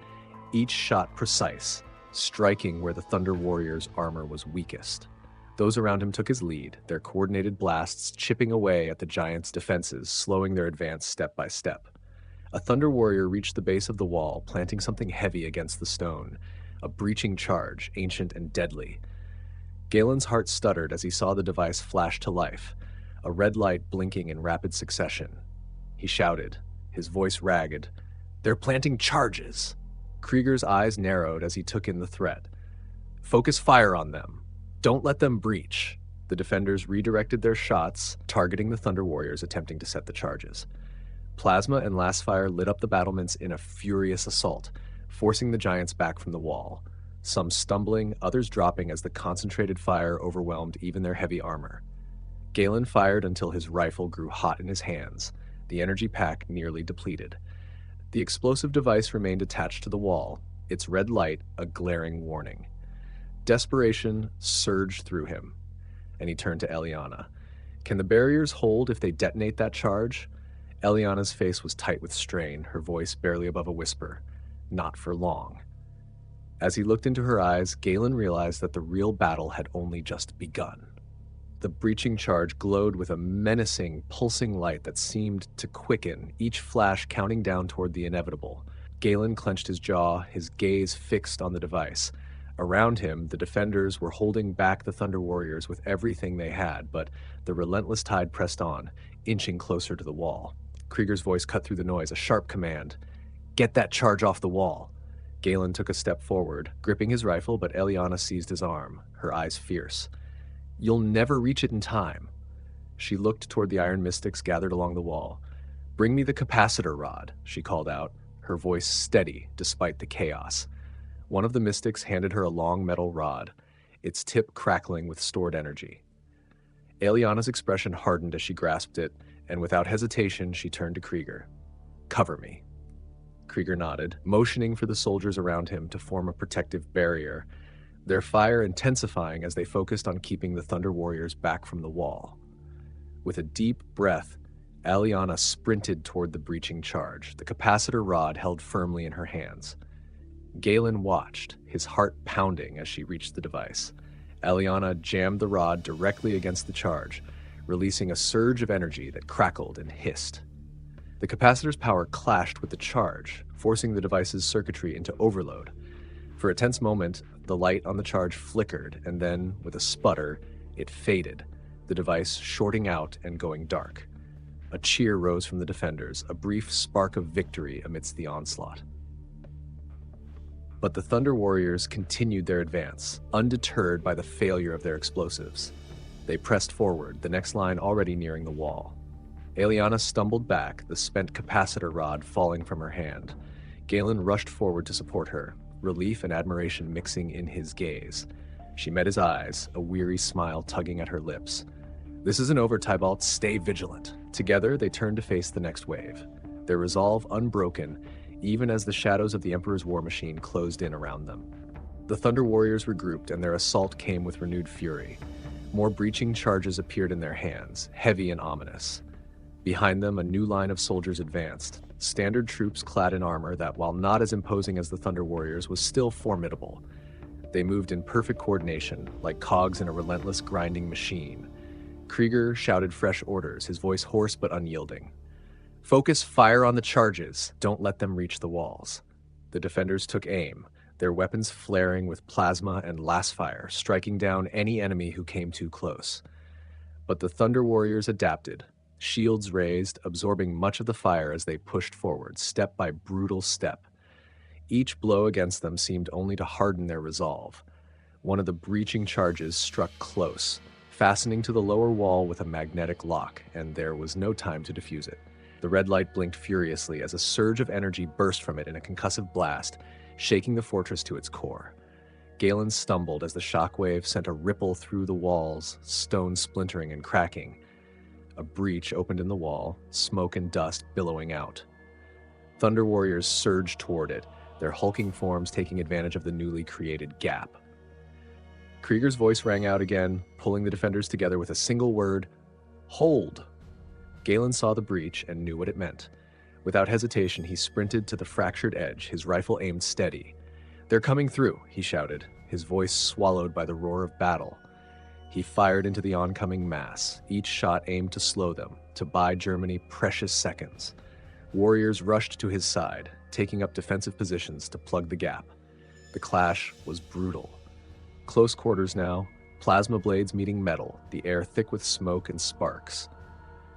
each shot precise, striking where the Thunder Warriors' armor was weakest. Those around him took his lead, their coordinated blasts chipping away at the giants' defenses, slowing their advance step by step. A Thunder Warrior reached the base of the wall, planting something heavy against the stone, a breaching charge, ancient and deadly. Galen's heart stuttered as he saw the device flash to life, a red light blinking in rapid succession. He shouted, his voice ragged, "They're planting charges!" Krieger's eyes narrowed as he took in the threat. "Focus fire on them. Don't let them breach." The defenders redirected their shots, targeting the Thunder Warriors attempting to set the charges. Plasma and last fire lit up the battlements in a furious assault, forcing the giants back from the wall, some stumbling, others dropping as the concentrated fire overwhelmed even their heavy armor. Galen fired until his rifle grew hot in his hands, the energy pack nearly depleted. The explosive device remained attached to the wall, its red light a glaring warning. Desperation surged through him, and he turned to Eliana. "Can the barriers hold if they detonate that charge?" Eliana's face was tight with strain, her voice barely above a whisper. "Not for long." As he looked into her eyes, Galen realized that the real battle had only just begun. The breaching charge glowed with a menacing, pulsing light that seemed to quicken, each flash counting down toward the inevitable. Galen clenched his jaw, his gaze fixed on the device. Around him, the defenders were holding back the Thunder Warriors with everything they had, but the relentless tide pressed on, inching closer to the wall. Krieger's voice cut through the noise, a sharp command. "Get that charge off the wall." Galen took a step forward, gripping his rifle, but Eliana seized his arm, her eyes fierce. "You'll never reach it in time." She looked toward the Iron Mystics gathered along the wall. "Bring me the capacitor rod," she called out, her voice steady despite the chaos. One of the mystics handed her a long metal rod, its tip crackling with stored energy. Eliana's expression hardened as she grasped it, and without hesitation she turned to Krieger. "Cover me." Krieger nodded, motioning for the soldiers around him to form a protective barrier, their fire intensifying as they focused on keeping the Thunder Warriors back from the wall. With a deep breath, Eliana sprinted toward the breaching charge, the capacitor rod held firmly in her hands. Galen watched, his heart pounding as she reached the device. Eliana jammed the rod directly against the charge, releasing a surge of energy that crackled and hissed. The capacitor's power clashed with the charge, forcing the device's circuitry into overload. For a tense moment, the light on the charge flickered, and then, with a sputter, it faded, the device shorting out and going dark. A cheer rose from the defenders, a brief spark of victory amidst the onslaught. But the Thunder Warriors continued their advance, undeterred by the failure of their explosives. They pressed forward, the next line already nearing the wall. Eliana stumbled back, the spent capacitor rod falling from her hand. Galen rushed forward to support her, relief and admiration mixing in his gaze. She met his eyes, a weary smile tugging at her lips. "This isn't over, Tybalt. Stay vigilant." Together, they turned to face the next wave, their resolve unbroken, even as the shadows of the Emperor's war machine closed in around them. The Thunder Warriors regrouped, and their assault came with renewed fury. More breaching charges appeared in their hands, heavy and ominous. Behind them, a new line of soldiers advanced, standard troops clad in armor that, while not as imposing as the Thunder Warriors, was still formidable. They moved in perfect coordination, like cogs in a relentless grinding machine. Krieger shouted fresh orders, his voice hoarse but unyielding. "Focus fire on the charges. Don't let them reach the walls." The defenders took aim, their weapons flaring with plasma and last fire, striking down any enemy who came too close. But the Thunder Warriors adapted, shields raised, absorbing much of the fire as they pushed forward, step by brutal step. Each blow against them seemed only to harden their resolve. One of the breaching charges struck close, fastening to the lower wall with a magnetic lock, and there was no time to defuse it. The red light blinked furiously as a surge of energy burst from it in a concussive blast, shaking the fortress to its core. Galen stumbled as the shockwave sent a ripple through the walls, stone splintering and cracking. A breach opened in the wall, smoke and dust billowing out. Thunder Warriors surged toward it, their hulking forms taking advantage of the newly created gap. Krieger's voice rang out again, pulling the defenders together with a single word: "Hold!" Galen saw the breach and knew what it meant. Without hesitation, he sprinted to the fractured edge, his rifle aimed steady. "They're coming through," he shouted, his voice swallowed by the roar of battle. He fired into the oncoming mass, each shot aimed to slow them, to buy Jermani precious seconds. Warriors rushed to his side, taking up defensive positions to plug the gap. The clash was brutal. Close quarters now, plasma blades meeting metal, the air thick with smoke and sparks.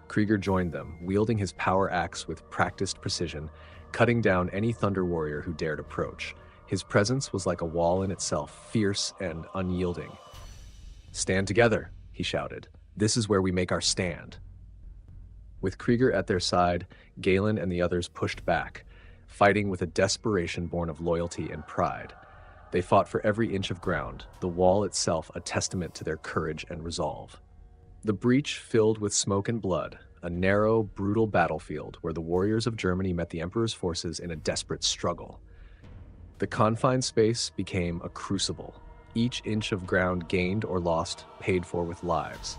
Krieger joined them, wielding his power axe with practiced precision, cutting down any Thunder Warrior who dared approach. His presence was like a wall in itself, fierce and unyielding. "Stand together," he shouted. "This is where we make our stand." With Krieger at their side, Galen and the others pushed back, fighting with a desperation born of loyalty and pride. They fought for every inch of ground, the wall itself a testament to their courage and resolve. The breach filled with smoke and blood, a narrow, brutal battlefield where the warriors of Jermani met the Emperor's forces in a desperate struggle. The confined space became a crucible. Each inch of ground gained or lost paid for with lives.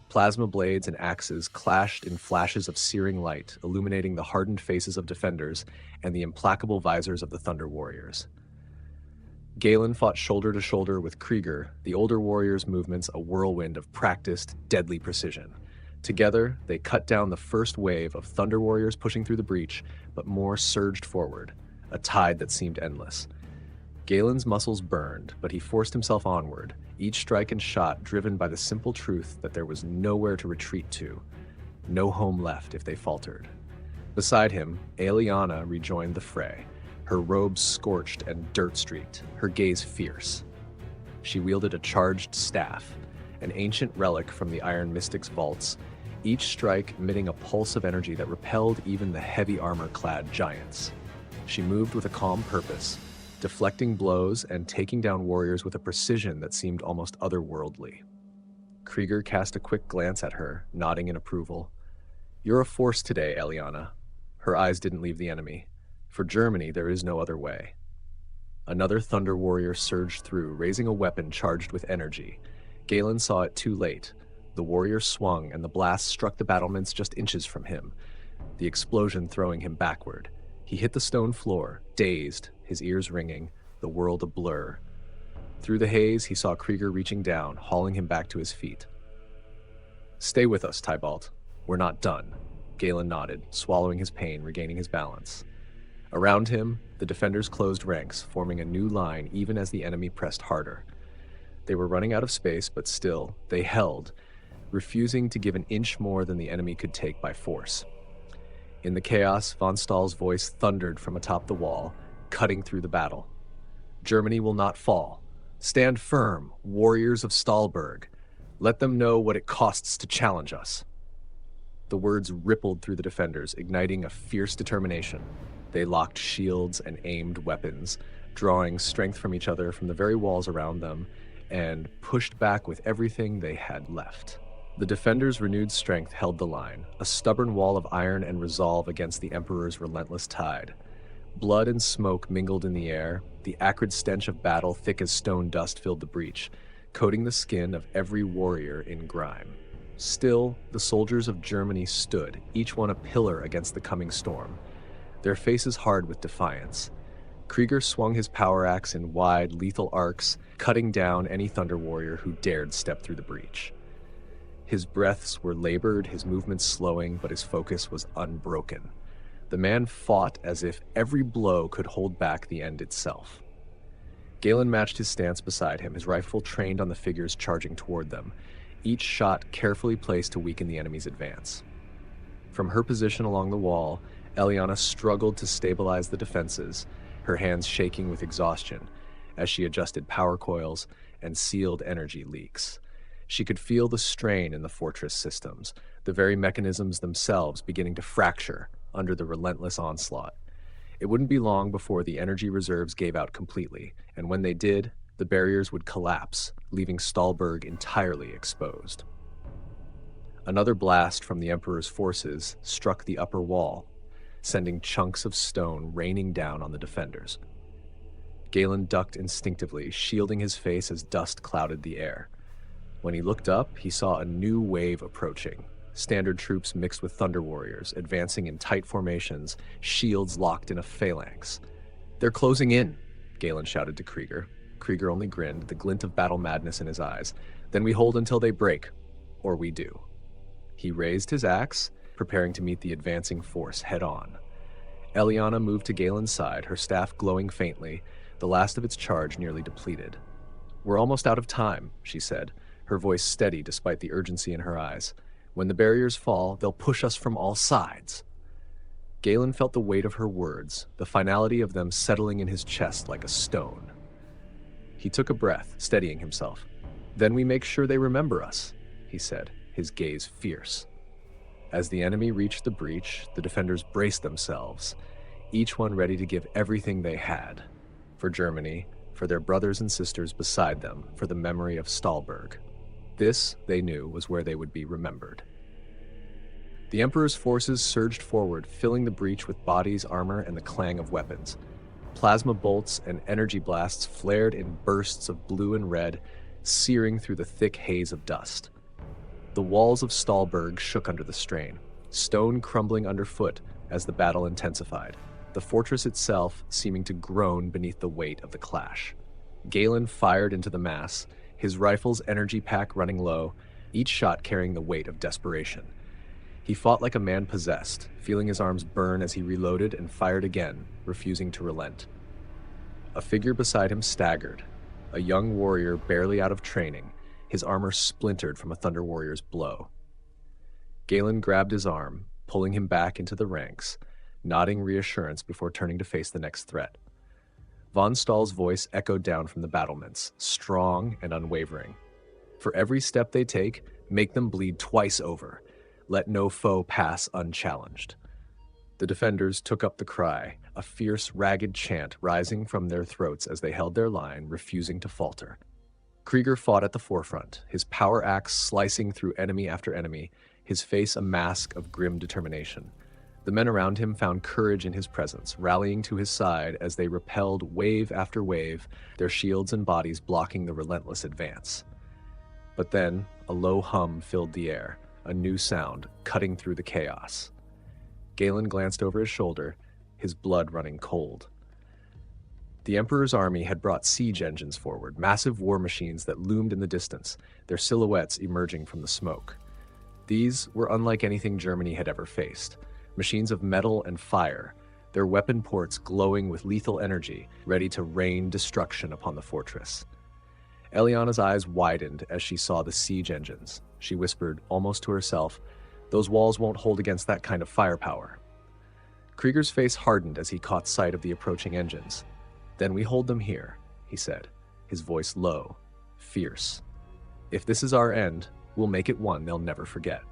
Plasma blades and axes clashed in flashes of searing light, illuminating the hardened faces of defenders and the implacable visors of the Thunder Warriors. Galen fought shoulder to shoulder with Krieger, the older warriors' movements a whirlwind of practiced, deadly precision. Together, they cut down the first wave of Thunder Warriors pushing through the breach, but more surged forward, a tide that seemed endless. Galen's muscles burned, but he forced himself onward, each strike and shot driven by the simple truth that there was nowhere to retreat to, no home left if they faltered. Beside him, Aeliana rejoined the fray, her robes scorched and dirt-streaked, her gaze fierce. She wielded a charged staff, an ancient relic from the Iron Mystic's vaults, each strike emitting a pulse of energy that repelled even the heavy armor-clad giants. She moved with a calm purpose, deflecting blows and taking down warriors with a precision that seemed almost otherworldly. Krieger cast a quick glance at her, nodding in approval. "You're a force today, Aeliana." Her eyes didn't leave the enemy. For Jermani, there is no other way. Another Thunder Warrior surged through, raising a weapon charged with energy. Galen saw it too late. The warrior swung, and the blast struck the battlements just inches from him, the explosion throwing him backward. He hit the stone floor, dazed, his ears ringing, the world a blur. Through the haze, he saw Krieger reaching down, hauling him back to his feet. "Stay with us, Tybalt. We're not done." Galen nodded, swallowing his pain, regaining his balance. Around him, the defenders closed ranks, forming a new line even as the enemy pressed harder. They were running out of space, but still, they held, refusing to give an inch more than the enemy could take by force. In the chaos, von Stahl's voice thundered from atop the wall, cutting through the battle. "Jermani will not fall. Stand firm, warriors of Stahlberg. Let them know what it costs to challenge us." The words rippled through the defenders, igniting a fierce determination. They locked shields and aimed weapons, drawing strength from each other from the very walls around them, and pushed back with everything they had left. The defenders' renewed strength held the line, a stubborn wall of iron and resolve against the Emperor's relentless tide. Blood and smoke mingled in the air, the acrid stench of battle thick as stone dust filled the breach, coating the skin of every warrior in grime. Still, the soldiers of Jermani stood, each one a pillar against the coming storm, their faces hard with defiance. Krieger swung his power axe in wide, lethal arcs, cutting down any Thunder Warrior who dared step through the breach. His breaths were labored, his movements slowing, but his focus was unbroken. The man fought as if every blow could hold back the end itself. Galen matched his stance beside him, his rifle trained on the figures charging toward them, each shot carefully placed to weaken the enemy's advance. From her position along the wall, Eliana struggled to stabilize the defenses, her hands shaking with exhaustion as she adjusted power coils and sealed energy leaks. She could feel the strain in the fortress systems, the very mechanisms themselves beginning to fracture under the relentless onslaught. It wouldn't be long before the energy reserves gave out completely, and when they did, the barriers would collapse, leaving Stalberg entirely exposed. Another blast from the Emperor's forces struck the upper wall, sending chunks of stone raining down on the defenders. Galen ducked instinctively, shielding his face as dust clouded the air. When he looked up, he saw a new wave approaching. Standard troops mixed with Thunder Warriors, advancing in tight formations, shields locked in a phalanx. "They're closing in," Galen shouted to Krieger. Krieger only grinned, the glint of battle madness in his eyes. "Then we hold until they break. Or we do." He raised his axe, preparing to meet the advancing force head-on. Eliana moved to Galen's side, her staff glowing faintly, the last of its charge nearly depleted. "We're almost out of time," she said, her voice steady despite the urgency in her eyes. "When the barriers fall, they'll push us from all sides." Galen felt the weight of her words, the finality of them settling in his chest like a stone. He took a breath, steadying himself. "Then we make sure they remember us," he said, his gaze fierce. As the enemy reached the breach, the defenders braced themselves, each one ready to give everything they had. For Germany, for their brothers and sisters beside them, for the memory of Stalberg. This, they knew, was where they would be remembered. The Emperor's forces surged forward, filling the breach with bodies, armor, and the clang of weapons. Plasma bolts and energy blasts flared in bursts of blue and red, searing through the thick haze of dust. The walls of Stalberg shook under the strain, stone crumbling underfoot as the battle intensified, the fortress itself seeming to groan beneath the weight of the clash. Galen fired into the mass, his rifle's energy pack running low, each shot carrying the weight of desperation. He fought like a man possessed, feeling his arms burn as he reloaded and fired again, refusing to relent. A figure beside him staggered, a young warrior barely out of training, his armor splintered from a Thunder Warrior's blow. Galen grabbed his arm, pulling him back into the ranks, nodding reassurance before turning to face the next threat. Von Stahl's voice echoed down from the battlements, strong and unwavering. "For every step they take, make them bleed twice over. Let no foe pass unchallenged." The defenders took up the cry, a fierce, ragged chant rising from their throats as they held their line, refusing to falter. Krieger fought at the forefront, his power axe slicing through enemy after enemy, his face a mask of grim determination. The men around him found courage in his presence, rallying to his side as they repelled wave after wave, their shields and bodies blocking the relentless advance. But then, a low hum filled the air, a new sound cutting through the chaos. Galen glanced over his shoulder, his blood running cold. The Emperor's army had brought siege engines forward, massive war machines that loomed in the distance, their silhouettes emerging from the smoke. These were unlike anything Germany had ever faced. Machines of metal and fire, their weapon ports glowing with lethal energy, ready to rain destruction upon the fortress. Eliana's eyes widened as she saw the siege engines. She whispered, almost to herself, "Those walls won't hold against that kind of firepower." Krieger's face hardened as he caught sight of the approaching engines. "Then we hold them here," he said, his voice low, fierce. "If this is our end, we'll make it one they'll never forget."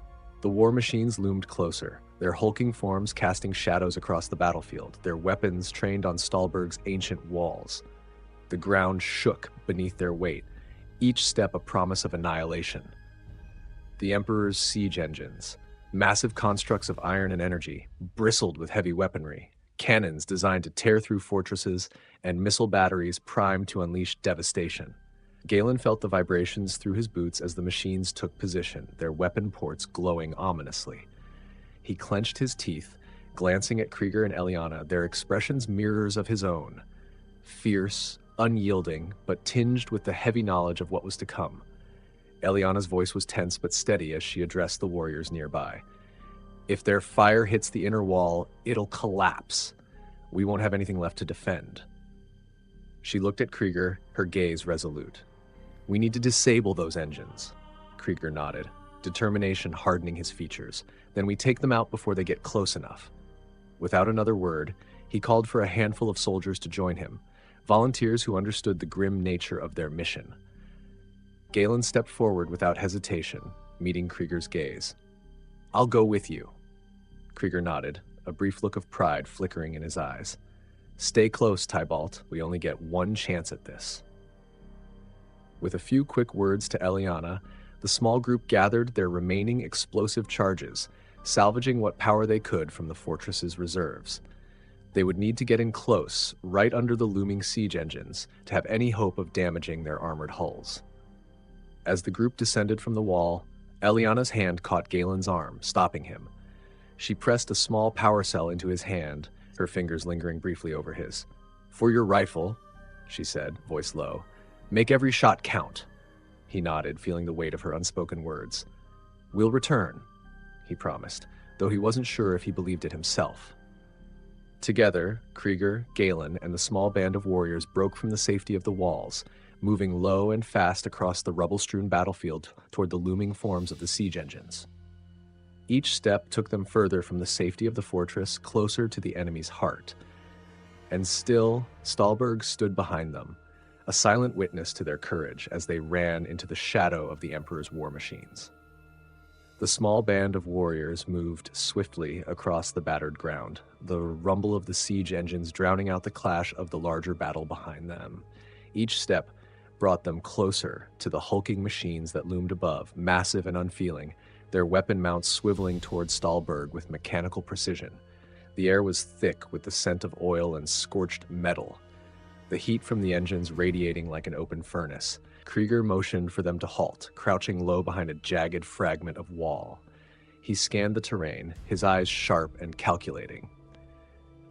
The war machines loomed closer, their hulking forms casting shadows across the battlefield, their weapons trained on Stalberg's ancient walls. The ground shook beneath their weight, each step a promise of annihilation. The Emperor's siege engines, massive constructs of iron and energy, bristled with heavy weaponry, cannons designed to tear through fortresses, and missile batteries primed to unleash devastation. Galen felt the vibrations through his boots as the machines took position, their weapon ports glowing ominously. He clenched his teeth, glancing at Krieger and Eliana, their expressions mirrors of his own. Fierce, unyielding, but tinged with the heavy knowledge of what was to come. Eliana's voice was tense but steady as she addressed the warriors nearby. If their fire hits the inner wall, it'll collapse. We won't have anything left to defend. She looked at Krieger, her gaze resolute. We need to disable those engines. Krieger nodded, determination hardening his features. Then we take them out before they get close enough. Without another word, he called for a handful of soldiers to join him, volunteers who understood the grim nature of their mission. Galen stepped forward without hesitation, meeting Krieger's gaze. I'll go with you. Krieger nodded, a brief look of pride flickering in his eyes. Stay close, Tybalt. We only get one chance at this. With a few quick words to Eliana, the small group gathered their remaining explosive charges, salvaging what power they could from the fortress's reserves. They would need to get in close, right under the looming siege engines, to have any hope of damaging their armored hulls. As the group descended from the wall, Eliana's hand caught Galen's arm, stopping him. She pressed a small power cell into his hand, her fingers lingering briefly over his. For your rifle, she said, voice low, make every shot count. He nodded, feeling the weight of her unspoken words. We'll return, he promised, though he wasn't sure if he believed it himself. Together, Krieger, Galen, and the small band of warriors broke from the safety of the walls, moving low and fast across the rubble-strewn battlefield toward the looming forms of the siege engines. Each step took them further from the safety of the fortress, closer to the enemy's heart. And still, Stahlberg stood behind them, a silent witness to their courage as they ran into the shadow of the Emperor's war machines. The small band of warriors moved swiftly across the battered ground, the rumble of the siege engines drowning out the clash of the larger battle behind them. Each step brought them closer to the hulking machines that loomed above, massive and unfeeling, their weapon mounts swiveling toward Stahlberg with mechanical precision. The air was thick with the scent of oil and scorched metal, the heat from the engines radiating like an open furnace. Krieger motioned for them to halt, crouching low behind a jagged fragment of wall. He scanned the terrain, his eyes sharp and calculating.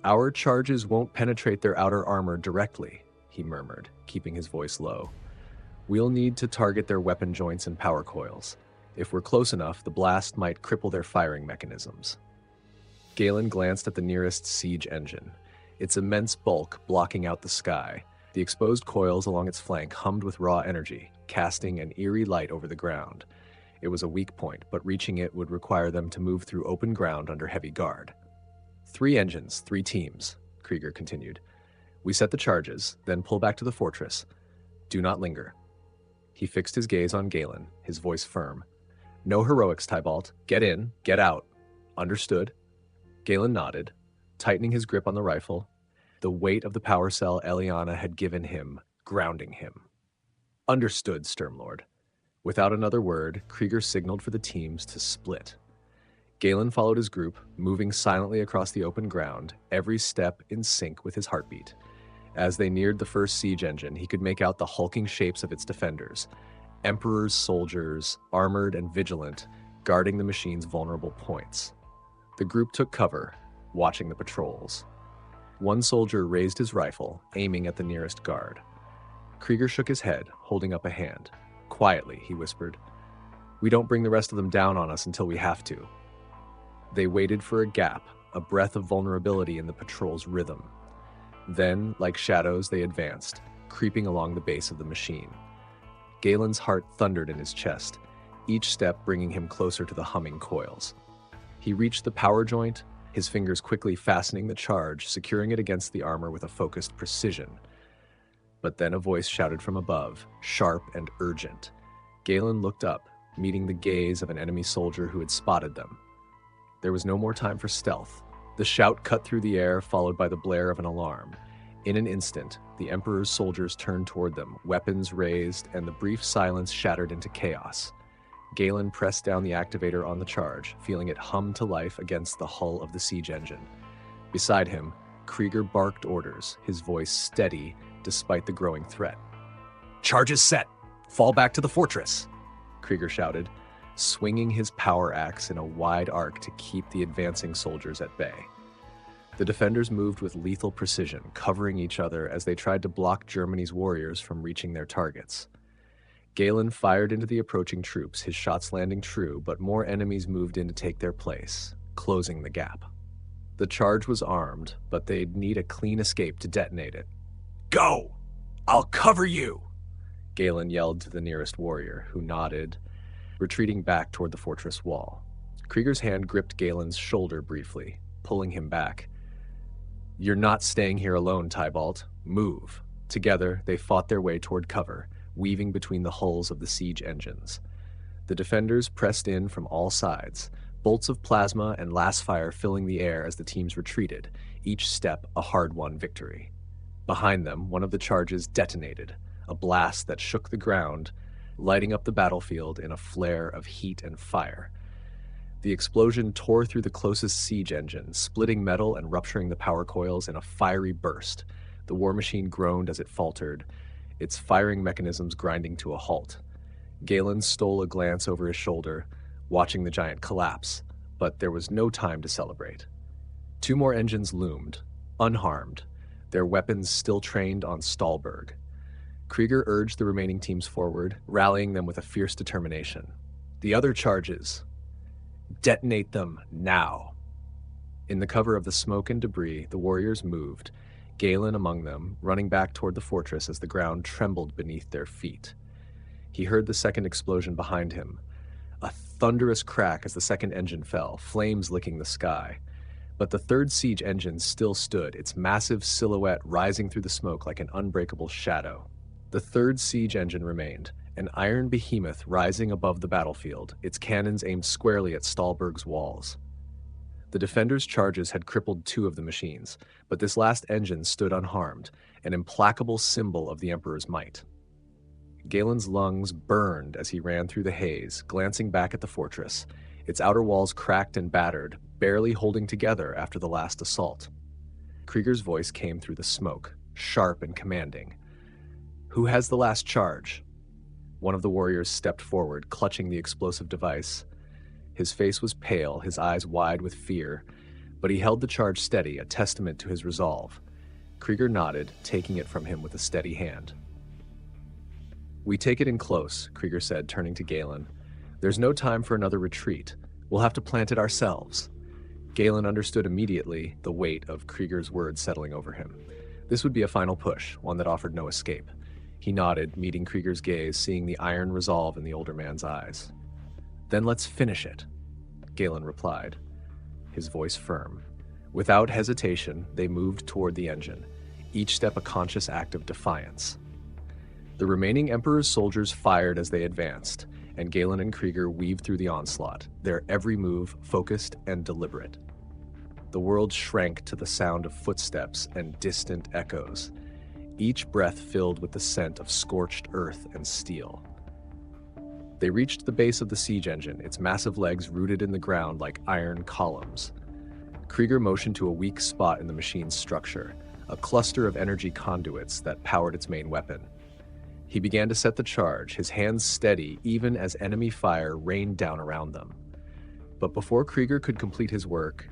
Our charges won't penetrate their outer armor directly, he murmured, keeping his voice low. We'll need to target their weapon joints and power coils. If we're close enough, the blast might cripple their firing mechanisms. Galen glanced at the nearest siege engine, its immense bulk blocking out the sky. The exposed coils along its flank hummed with raw energy, casting an eerie light over the ground. It was a weak point, but reaching it would require them to move through open ground under heavy guard. 3 engines, 3 teams, Krieger continued. We set the charges, then pull back to the fortress. Do not linger. He fixed his gaze on Galen, his voice firm. No heroics, Tybalt. Get in, get out. Understood? Galen nodded, tightening his grip on the rifle, the weight of the power cell Eliana had given him, grounding him. Understood, Sturmlord. Without another word, Krieger signaled for the teams to split. Galen followed his group, moving silently across the open ground, every step in sync with his heartbeat. As they neared the first siege engine, he could make out the hulking shapes of its defenders, Emperor's soldiers, armored and vigilant, guarding the machine's vulnerable points. The group took cover, watching the patrols. One soldier raised his rifle, aiming at the nearest guard. Krieger shook his head, holding up a hand. Quietly, he whispered, "We don't bring the rest of them down on us until we have to." They waited for a gap, a breath of vulnerability in the patrol's rhythm. Then, like shadows, they advanced, creeping along the base of the machine. Galen's heart thundered in his chest, each step bringing him closer to the humming coils. He reached the power joint, his fingers quickly fastening the charge, securing it against the armor with a focused precision. But then a voice shouted from above, sharp and urgent. Galen looked up, meeting the gaze of an enemy soldier who had spotted them. There was no more time for stealth. The shout cut through the air, followed by the blare of an alarm. In an instant, the Emperor's soldiers turned toward them, weapons raised, and the brief silence shattered into chaos. Galen pressed down the activator on the charge, feeling it hum to life against the hull of the siege engine. Beside him, Krieger barked orders, his voice steady despite the growing threat. "Charge is set! Fall back to the fortress!" Krieger shouted, swinging his power axe in a wide arc to keep the advancing soldiers at bay. The defenders moved with lethal precision, covering each other as they tried to block Jermani's warriors from reaching their targets. Galen fired into the approaching troops, his shots landing true, but more enemies moved in to take their place, closing the gap. The charge was armed, but they'd need a clean escape to detonate it. "Go! I'll cover you!" Galen yelled to the nearest warrior, who nodded, retreating back toward the fortress wall. Krieger's hand gripped Galen's shoulder briefly, pulling him back. "You're not staying here alone, Tybalt. Move." Together, they fought their way toward cover, weaving between the hulls of the siege engines. The defenders pressed in from all sides, bolts of plasma and last fire filling the air as the teams retreated, each step a hard-won victory. Behind them, one of the charges detonated, a blast that shook the ground, lighting up the battlefield in a flare of heat and fire. The explosion tore through the closest siege engine, splitting metal and rupturing the power coils in a fiery burst. The war machine groaned as it faltered, its firing mechanisms grinding to a halt. Galen stole a glance over his shoulder, watching the giant collapse, but there was no time to celebrate. Two more engines loomed, unharmed, their weapons still trained on Stahlberg. Krieger urged the remaining teams forward, rallying them with a fierce determination. "The other charges. Detonate them now." In the cover of the smoke and debris, the warriors moved, Galen among them, running back toward the fortress as the ground trembled beneath their feet. He heard the second explosion behind him, a thunderous crack as the second engine fell, flames licking the sky. But the third siege engine still stood, its massive silhouette rising through the smoke like an unbreakable shadow. The third siege engine remained, an iron behemoth rising above the battlefield, its cannons aimed squarely at Stahlberg's walls. The defenders' charges had crippled two of the machines, but this last engine stood unharmed, an implacable symbol of the Emperor's might. Galen's lungs burned as he ran through the haze, glancing back at the fortress, its outer walls cracked and battered, barely holding together after the last assault. Krieger's voice came through the smoke, sharp and commanding. "Who has the last charge?" One of the warriors stepped forward, clutching the explosive device. His face was pale, his eyes wide with fear, but he held the charge steady, a testament to his resolve. Krieger nodded, taking it from him with a steady hand. "We take it in close," Krieger said, turning to Galen. "There's no time for another retreat. We'll have to plant it ourselves." Galen understood immediately, the weight of Krieger's words settling over him. This would be a final push, one that offered no escape. He nodded, meeting Krieger's gaze, seeing the iron resolve in the older man's eyes. "Then let's finish it," Galen replied, his voice firm. Without hesitation, they moved toward the engine, each step a conscious act of defiance. The remaining Emperor's soldiers fired as they advanced, and Galen and Krieger weaved through the onslaught, their every move focused and deliberate. The world shrank to the sound of footsteps and distant echoes, each breath filled with the scent of scorched earth and steel. They reached the base of the siege engine, its massive legs rooted in the ground like iron columns. Krieger motioned to a weak spot in the machine's structure, a cluster of energy conduits that powered its main weapon. He began to set the charge, his hands steady even as enemy fire rained down around them. But before Krieger could complete his work,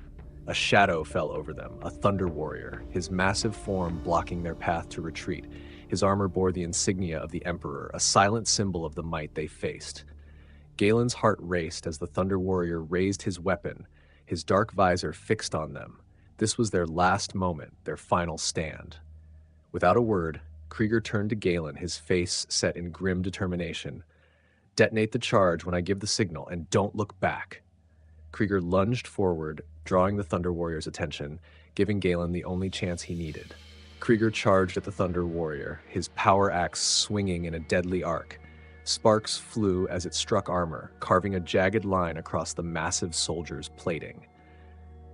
a shadow fell over them, a thunder warrior, his massive form blocking their path to retreat. His armor bore the insignia of the Emperor, a silent symbol of the might they faced. Galen's heart raced as the Thunder Warrior raised his weapon, his dark visor fixed on them. This was their last moment, their final stand. Without a word, Krieger turned to Galen, his face set in grim determination. "Detonate the charge when I give the signal, and don't look back." Krieger lunged forward, drawing the Thunder Warrior's attention, giving Galen the only chance he needed. Krieger charged at the Thunder Warrior, his power axe swinging in a deadly arc. Sparks flew as it struck armor, carving a jagged line across the massive soldier's plating.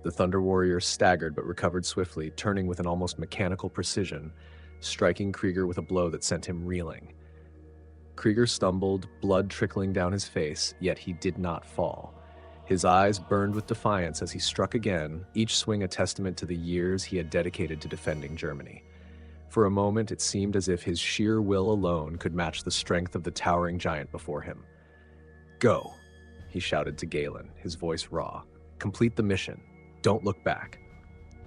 The Thunder Warrior staggered but recovered swiftly, turning with an almost mechanical precision, striking Krieger with a blow that sent him reeling. Krieger stumbled, blood trickling down his face, yet he did not fall. His eyes burned with defiance as he struck again, each swing a testament to the years he had dedicated to defending Germany. For a moment, it seemed as if his sheer will alone could match the strength of the towering giant before him. "Go," he shouted to Galen, his voice raw. "Complete the mission. Don't look back."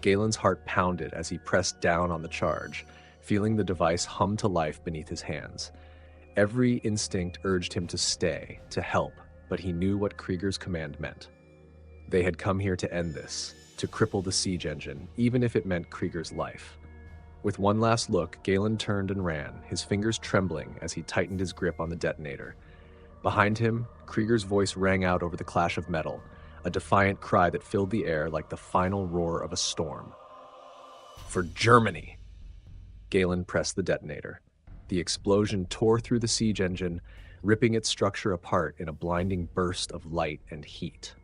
Galen's heart pounded as he pressed down on the charge, feeling the device hum to life beneath his hands. Every instinct urged him to stay, to help, but he knew what Krieger's command meant. They had come here to end this, to cripple the siege engine, even if it meant Krieger's life. With one last look, Galen turned and ran, his fingers trembling as he tightened his grip on the detonator. Behind him, Krieger's voice rang out over the clash of metal, a defiant cry that filled the air like the final roar of a storm. For Germany! Galen pressed the detonator. The explosion tore through the siege engine, ripping its structure apart in a blinding burst of light and heat.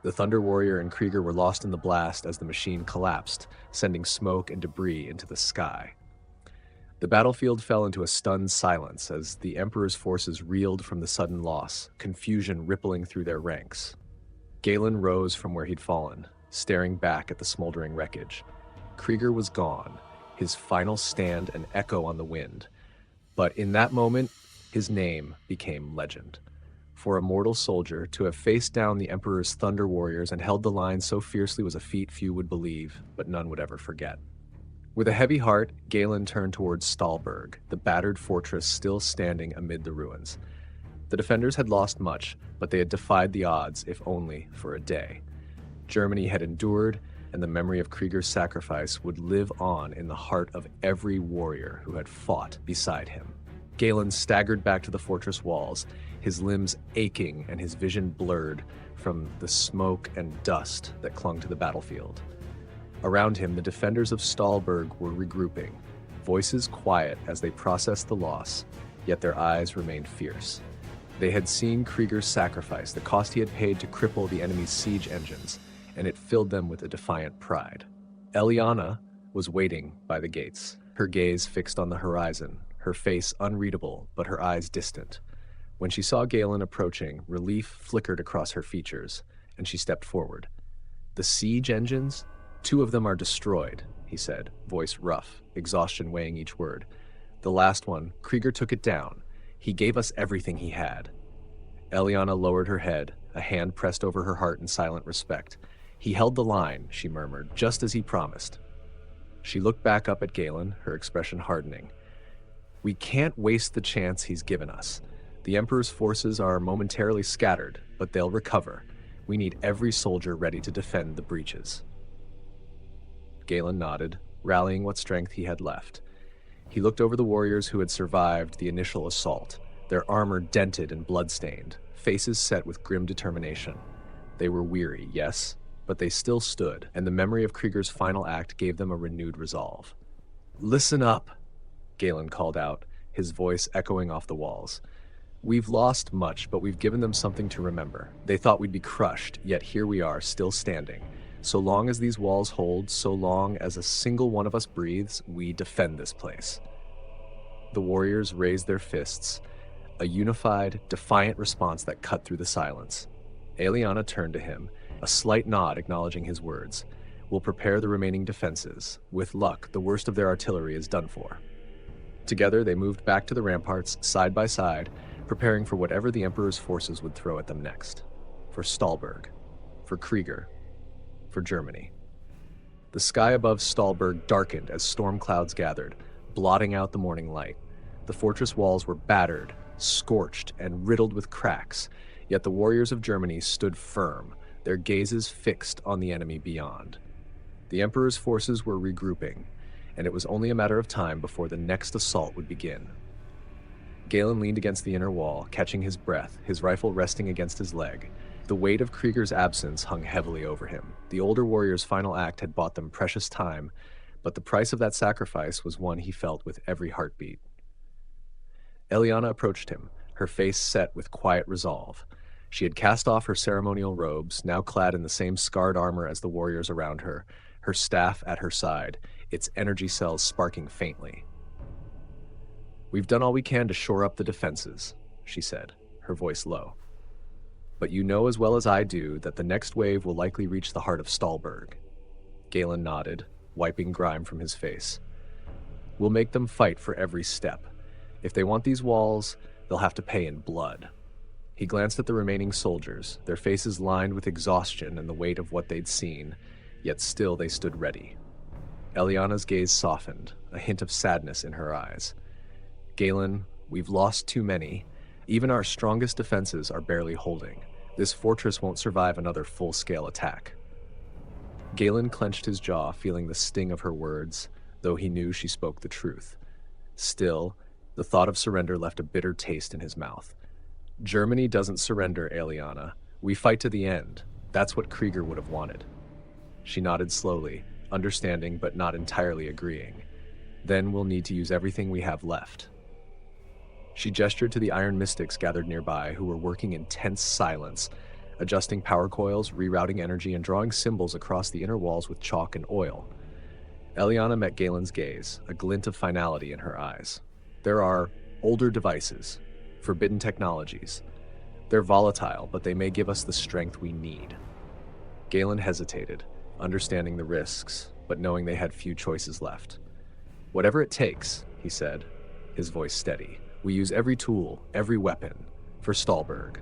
The Thunder Warrior and Krieger were lost in the blast as the machine collapsed, sending smoke and debris into the sky. The battlefield fell into a stunned silence as the Emperor's forces reeled from the sudden loss, confusion rippling through their ranks. Galen rose from where he'd fallen, staring back at the smoldering wreckage. Krieger was gone, his final stand an echo on the wind. But in that moment, his name became legend. For a mortal soldier to have faced down the Emperor's Thunder Warriors and held the line so fiercely was a feat few would believe, but none would ever forget. With a heavy heart, Galen turned towards Stahlberg, the battered fortress still standing amid the ruins. The defenders had lost much, but they had defied the odds, if only for a day. Germany had endured, and the memory of Krieger's sacrifice would live on in the heart of every warrior who had fought beside him. Galen staggered back to the fortress walls, his limbs aching and his vision blurred from the smoke and dust that clung to the battlefield. Around him, the defenders of Stahlberg were regrouping, voices quiet as they processed the loss, yet their eyes remained fierce. They had seen Krieger's sacrifice, the cost he had paid to cripple the enemy's siege engines, and it filled them with a defiant pride. Eliana was waiting by the gates, her gaze fixed on the horizon, her face unreadable, but her eyes distant. When she saw Galen approaching, relief flickered across her features, and she stepped forward. The siege engines? 2 of them are destroyed, he said, voice rough, exhaustion weighing each word. The last one, Krieger took it down. He gave us everything he had. Eliana lowered her head, a hand pressed over her heart in silent respect. He held the line, she murmured, just as he promised. She looked back up at Galen, her expression hardening. We can't waste the chance he's given us. The Emperor's forces are momentarily scattered, but they'll recover. We need every soldier ready to defend the breaches. Galen nodded, rallying what strength he had left. He looked over the warriors who had survived the initial assault, their armor dented and blood-stained, faces set with grim determination. They were weary, yes, but they still stood, and the memory of Krieger's final act gave them a renewed resolve. Listen up, Galen called out, his voice echoing off the walls. We've lost much, but we've given them something to remember. They thought we'd be crushed, yet here we are, still standing. So long as these walls hold, so long as a single one of us breathes, we defend this place. The warriors raised their fists, a unified, defiant response that cut through the silence. Eliana turned to him, a slight nod acknowledging his words. We'll prepare the remaining defenses. With luck, the worst of their artillery is done for. Together, they moved back to the ramparts, side by side, preparing for whatever the Emperor's forces would throw at them next. For Stahlberg, for Krieger, for Germany. The sky above Stahlberg darkened as storm clouds gathered, blotting out the morning light. The fortress walls were battered, scorched, and riddled with cracks, yet the warriors of Germany stood firm, their gazes fixed on the enemy beyond. The Emperor's forces were regrouping, and it was only a matter of time before the next assault would begin. Galen leaned against the inner wall, catching his breath, his rifle resting against his leg. The weight of Krieger's absence hung heavily over him. The older warrior's final act had bought them precious time, but the price of that sacrifice was one he felt with every heartbeat. Eliana approached him, her face set with quiet resolve. She had cast off her ceremonial robes, now clad in the same scarred armor as the warriors around her, her staff at her side, its energy cells sparking faintly. We've done all we can to shore up the defenses, she said, her voice low. But you know as well as I do that the next wave will likely reach the heart of Stahlberg. Galen nodded, wiping grime from his face. We'll make them fight for every step. If they want these walls, they'll have to pay in blood. He glanced at the remaining soldiers, their faces lined with exhaustion and the weight of what they'd seen, yet still they stood ready. Eliana's gaze softened, a hint of sadness in her eyes. Galen We've lost too many. Even our strongest defenses are barely holding. This fortress won't survive another full-scale attack." Galen clenched his jaw, feeling the sting of her words, though he knew she spoke the truth. Still, the thought of surrender left a bitter taste in his mouth. "Germany doesn't surrender, Eliana. We fight to the end. That's what Krieger would have wanted." She nodded slowly, understanding but not entirely agreeing. "Then we'll need to use everything we have left." She gestured to the Iron Mystics gathered nearby, who were working in tense silence, adjusting power coils, rerouting energy, and drawing symbols across the inner walls with chalk and oil. Eliana met Galen's gaze, a glint of finality in her eyes. "There are older devices, forbidden technologies. They're volatile, but they may give us the strength we need." Galen hesitated, understanding the risks, but knowing they had few choices left. "Whatever it takes," he said, his voice steady. "We use every tool, every weapon, for Stahlberg."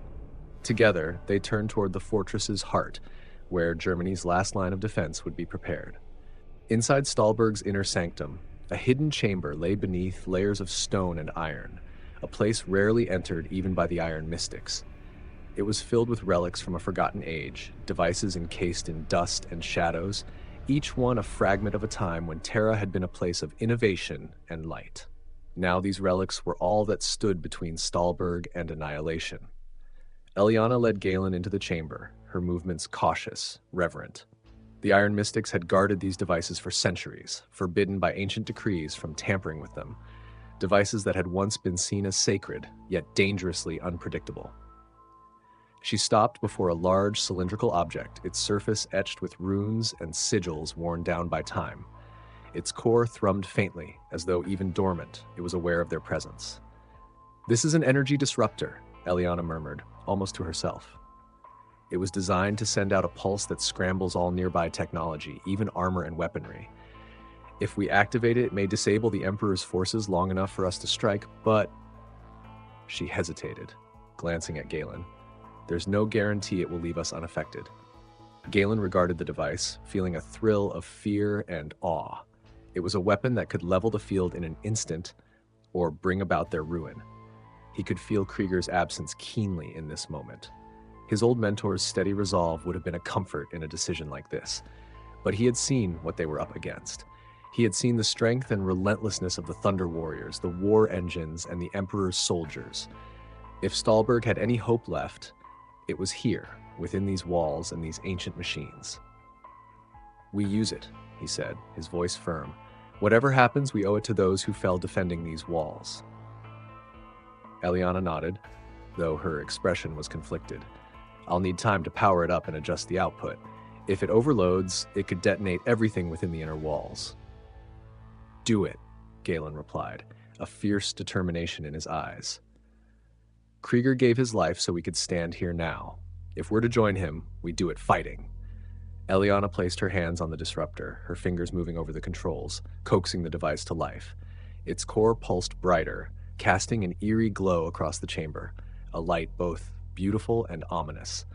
Together, they turned toward the fortress's heart, where Germany's last line of defense would be prepared. Inside Stahlberg's inner sanctum, a hidden chamber lay beneath layers of stone and iron, a place rarely entered even by the Iron Mystics. It was filled with relics from a forgotten age, devices encased in dust and shadows, each one a fragment of a time when Terra had been a place of innovation and light. Now these relics were all that stood between Stahlberg and annihilation. Eliana led Galen into the chamber, her movements cautious, reverent. The Iron Mystics had guarded these devices for centuries, forbidden by ancient decrees from tampering with them, devices that had once been seen as sacred, yet dangerously unpredictable. She stopped before a large cylindrical object, its surface etched with runes and sigils worn down by time. Its core thrummed faintly, as though even dormant, it was aware of their presence. "This is an energy disruptor," Eliana murmured, almost to herself. It was designed to send out a pulse that scrambles all nearby technology, even armor and weaponry. If we activate it, it may disable the Emperor's forces long enough for us to strike, but... She hesitated, glancing at Galen. "There's no guarantee it will leave us unaffected." Galen regarded the device, feeling a thrill of fear and awe. It was a weapon that could level the field in an instant or bring about their ruin. He could feel Krieger's absence keenly in this moment. His old mentor's steady resolve would have been a comfort in a decision like this, but he had seen what they were up against. He had seen the strength and relentlessness of the Thunder Warriors, the war engines, and the Emperor's soldiers. If Stahlberg had any hope left, it was here, within these walls and these ancient machines. "We use it," he said, his voice firm. "Whatever happens, we owe it to those who fell defending these walls." Eliana nodded, though her expression was conflicted. "I'll need time to power it up and adjust the output. If it overloads, it could detonate everything within the inner walls." "Do it," Galen replied, a fierce determination in his eyes. "Krieger gave his life so we could stand here now. If we're to join him, we do it fighting." Eliana placed her hands on the disruptor, her fingers moving over the controls, coaxing the device to life. Its core pulsed brighter, casting an eerie glow across the chamber, a light both beautiful and ominous.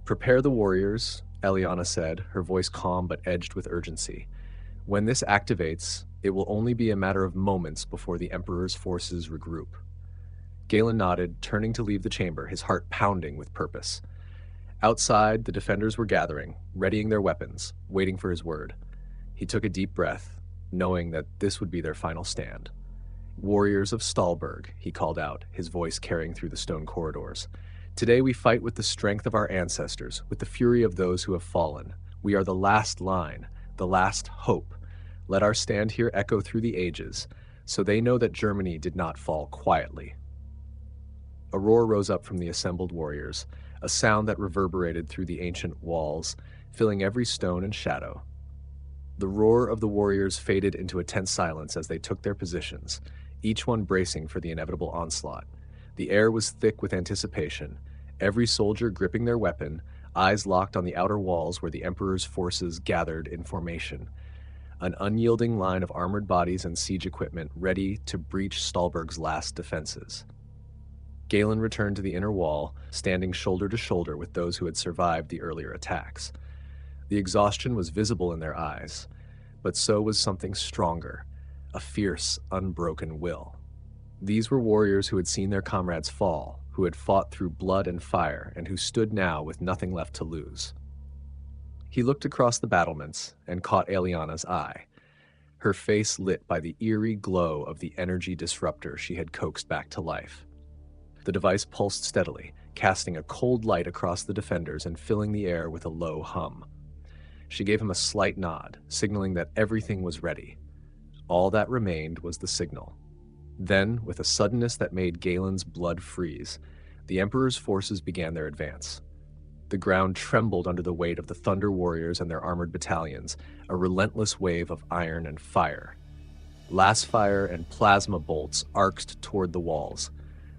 "Prepare the warriors," Eliana said, her voice calm but edged with urgency. "When this activates, it will only be a matter of moments before the Emperor's forces regroup." Galen nodded, turning to leave the chamber, his heart pounding with purpose. Outside, the defenders were gathering, readying their weapons, waiting for his word. He took a deep breath, knowing that this would be their final stand. "Warriors of Stahlberg," he called out, his voice carrying through the stone corridors. "Today we fight with the strength of our ancestors, with the fury of those who have fallen. We are the last line, the last hope. Let our stand here echo through the ages, so they know that Germany did not fall quietly." A roar rose up from the assembled warriors, a sound that reverberated through the ancient walls, filling every stone and shadow. The roar of the warriors faded into a tense silence as they took their positions, each one bracing for the inevitable onslaught. The air was thick with anticipation, every soldier gripping their weapon, eyes locked on the outer walls where the Emperor's forces gathered in formation. An unyielding line of armored bodies and siege equipment ready to breach Stahlberg's last defenses. Galen returned to the inner wall, standing shoulder to shoulder with those who had survived the earlier attacks. The exhaustion was visible in their eyes, but so was something stronger, a fierce, unbroken will. These were warriors who had seen their comrades fall, who had fought through blood and fire, and who stood now with nothing left to lose. He looked across the battlements and caught Eliana's eye, her face lit by the eerie glow of the energy disruptor she had coaxed back to life. The device pulsed steadily, casting a cold light across the defenders and filling the air with a low hum. She gave him a slight nod, signaling that everything was ready. All that remained was the signal. Then, with a suddenness that made Galen's blood freeze, the Emperor's forces began their advance. The ground trembled under the weight of the Thunder Warriors and their armored battalions, a relentless wave of iron and fire. Lasfire and plasma bolts arced toward the walls,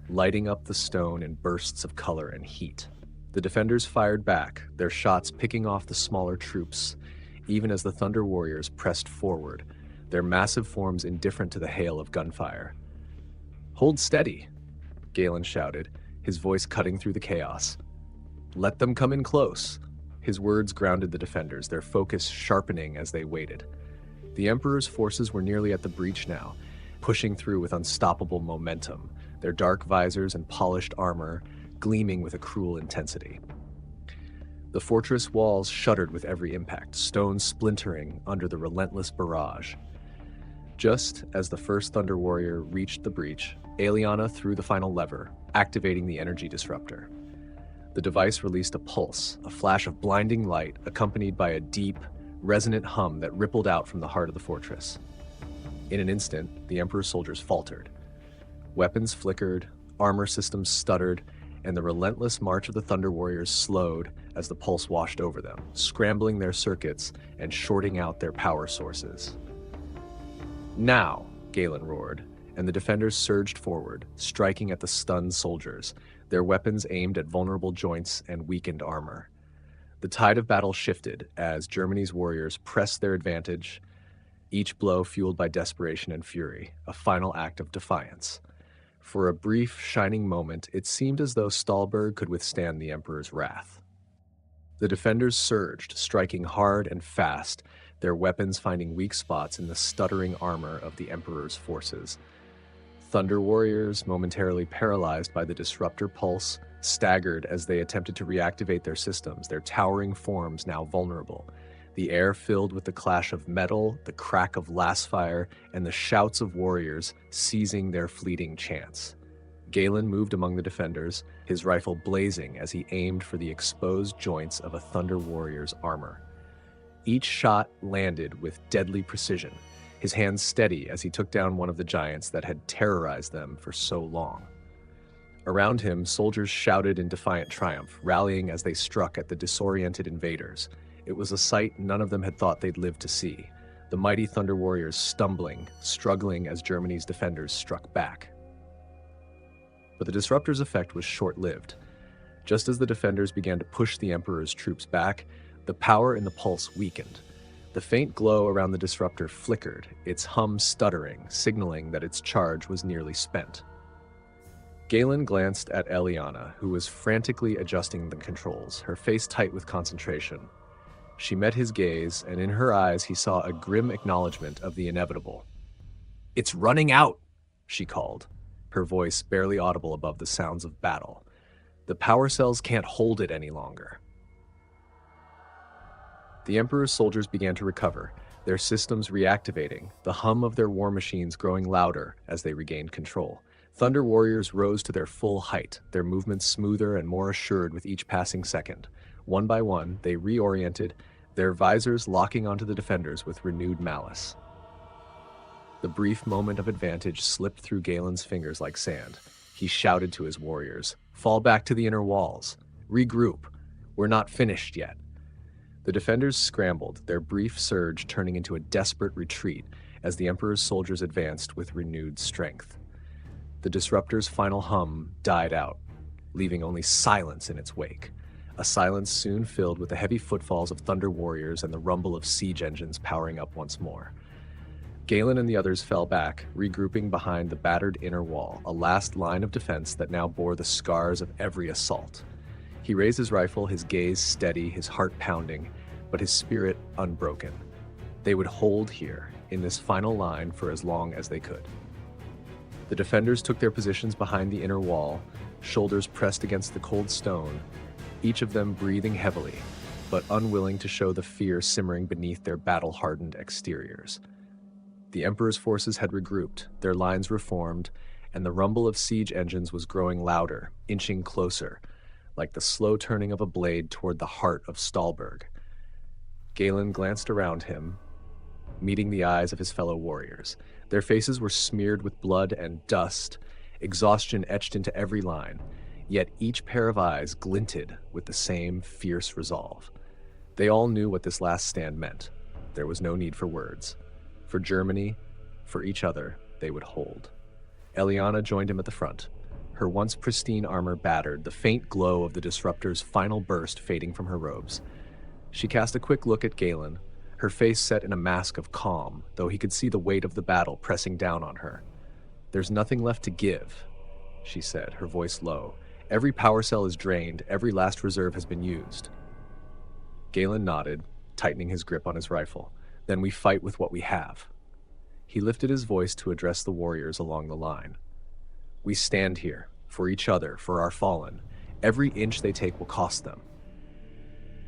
lighting up the stone in bursts of color and heat. The defenders fired back, their shots picking off the smaller troops, even as the Thunder Warriors pressed forward, their massive forms indifferent to the hail of gunfire. "Hold steady," Galen shouted, his voice cutting through the chaos. "Let them come in close." His words grounded the defenders, their focus sharpening as they waited. The Emperor's forces were nearly at the breach now, pushing through with unstoppable momentum, their dark visors and polished armor gleaming with a cruel intensity. The fortress walls shuddered with every impact, stones splintering under the relentless barrage. Just as the first Thunder Warrior reached the breach, Eliana threw the final lever, activating the energy disruptor. The device released a pulse, a flash of blinding light accompanied by a deep, resonant hum that rippled out from the heart of the fortress. In an instant, the Emperor's soldiers faltered. Weapons flickered, armor systems stuttered, and the relentless march of the Thunder Warriors slowed as the pulse washed over them, scrambling their circuits and shorting out their power sources. "Now!" Galen roared, and the defenders surged forward, striking at the stunned soldiers, their weapons aimed at vulnerable joints and weakened armor. The tide of battle shifted as Germany's warriors pressed their advantage, each blow fueled by desperation and fury, a final act of defiance. For a brief, shining moment, it seemed as though Stahlberg could withstand the Emperor's wrath. The defenders surged, striking hard and fast, their weapons finding weak spots in the stuttering armor of the Emperor's forces. Thunder Warriors, momentarily paralyzed by the disruptor pulse, staggered as they attempted to reactivate their systems, their towering forms now vulnerable. The air filled with the clash of metal, the crack of lasfire, and the shouts of warriors seizing their fleeting chance. Galen moved among the defenders, his rifle blazing as he aimed for the exposed joints of a Thunder Warrior's armor. Each shot landed with deadly precision, his hands steady as he took down one of the giants that had terrorized them for so long. Around him, soldiers shouted in defiant triumph, rallying as they struck at the disoriented invaders. It was a sight none of them had thought they'd live to see, the mighty Thunder Warriors stumbling, struggling as Germany's defenders struck back. But the disruptor's effect was short-lived. Just as the defenders began to push the Emperor's troops back, the power in the pulse weakened. The faint glow around the disruptor flickered, its hum stuttering, signaling that its charge was nearly spent. Galen glanced at Eliana, who was frantically adjusting the controls, her face tight with concentration. She met his gaze, and in her eyes he saw a grim acknowledgement of the inevitable. "It's running out," she called, her voice barely audible above the sounds of battle. "The power cells can't hold it any longer." The Emperor's soldiers began to recover, their systems reactivating, the hum of their war machines growing louder as they regained control. Thunder Warriors rose to their full height, their movements smoother and more assured with each passing second. One by one, they reoriented, their visors locking onto the defenders with renewed malice. The brief moment of advantage slipped through Galen's fingers like sand. He shouted to his warriors, "Fall back to the inner walls. Regroup. We're not finished yet." The defenders scrambled, their brief surge turning into a desperate retreat as the Emperor's soldiers advanced with renewed strength. The disruptor's final hum died out, leaving only silence in its wake, a silence soon filled with the heavy footfalls of Thunder Warriors and the rumble of siege engines powering up once more. Galen and the others fell back, regrouping behind the battered inner wall, a last line of defense that now bore the scars of every assault. He raised his rifle, his gaze steady, his heart pounding, but his spirit unbroken. They would hold here, in this final line, for as long as they could. The defenders took their positions behind the inner wall, shoulders pressed against the cold stone, each of them breathing heavily, but unwilling to show the fear simmering beneath their battle-hardened exteriors. The Emperor's forces had regrouped, their lines reformed, and the rumble of siege engines was growing louder, inching closer, like the slow turning of a blade toward the heart of Stalberg. Galen glanced around him, meeting the eyes of his fellow warriors. Their faces were smeared with blood and dust, exhaustion etched into every line, yet each pair of eyes glinted with the same fierce resolve. They all knew what this last stand meant. There was no need for words. For Jermani, for each other, they would hold. Eliana joined him at the front, her once pristine armor battered, the faint glow of the disruptor's final burst fading from her robes. She cast a quick look at Galen, her face set in a mask of calm, though he could see the weight of the battle pressing down on her. "There's nothing left to give," she said, her voice low. "Every power cell is drained, every last reserve has been used." Galen nodded, tightening his grip on his rifle. "Then we fight with what we have." He lifted his voice to address the warriors along the line. "We stand here, for each other, for our fallen. Every inch they take will cost them."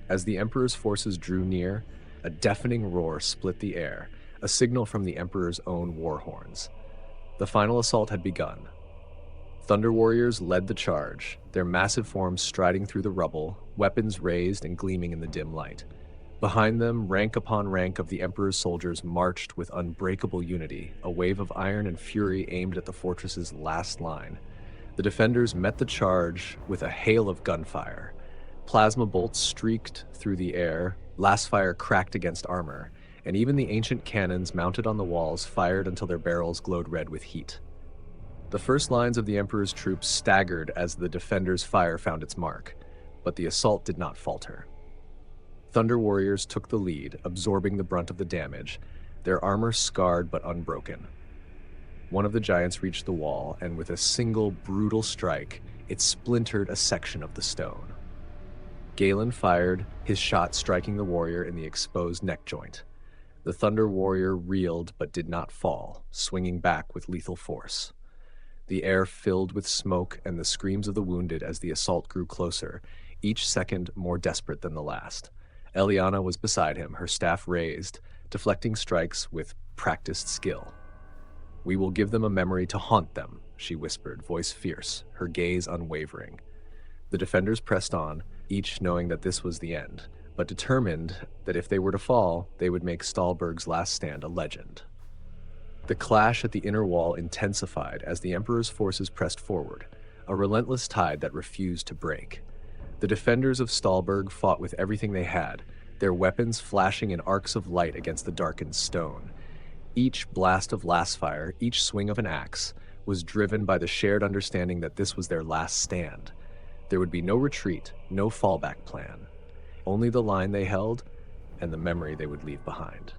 As the Emperor's forces drew near, a deafening roar split the air, a signal from the Emperor's own war horns. The final assault had begun. Thunder Warriors led the charge, their massive forms striding through the rubble, weapons raised and gleaming in the dim light. Behind them, rank upon rank of the Emperor's soldiers marched with unbreakable unity, a wave of iron and fury aimed at the fortress's last line. The defenders met the charge with a hail of gunfire. Plasma bolts streaked through the air, last fire cracked against armor, and even the ancient cannons mounted on the walls fired until their barrels glowed red with heat. The first lines of the Emperor's troops staggered as the defenders' fire found its mark, but the assault did not falter. Thunder Warriors took the lead, absorbing the brunt of the damage, their armor scarred but unbroken. One of the giants reached the wall, and with a single brutal strike, it splintered a section of the stone. Galen fired, his shot striking the warrior in the exposed neck joint. The Thunder Warrior reeled but did not fall, swinging back with lethal force. The air filled with smoke and the screams of the wounded as the assault grew closer, each second more desperate than the last. Eliana was beside him, her staff raised, deflecting strikes with practiced skill. "We will give them a memory to haunt them," she whispered, voice fierce, her gaze unwavering. The defenders pressed on, each knowing that this was the end, but determined that if they were to fall, they would make Stalberg's last stand a legend. The clash at the inner wall intensified as the Emperor's forces pressed forward, a relentless tide that refused to break. The defenders of Stalberg fought with everything they had, their weapons flashing in arcs of light against the darkened stone. Each blast of last fire, each swing of an axe, was driven by the shared understanding that this was their last stand. There would be no retreat, no fallback plan. Only the line they held and the memory they would leave behind.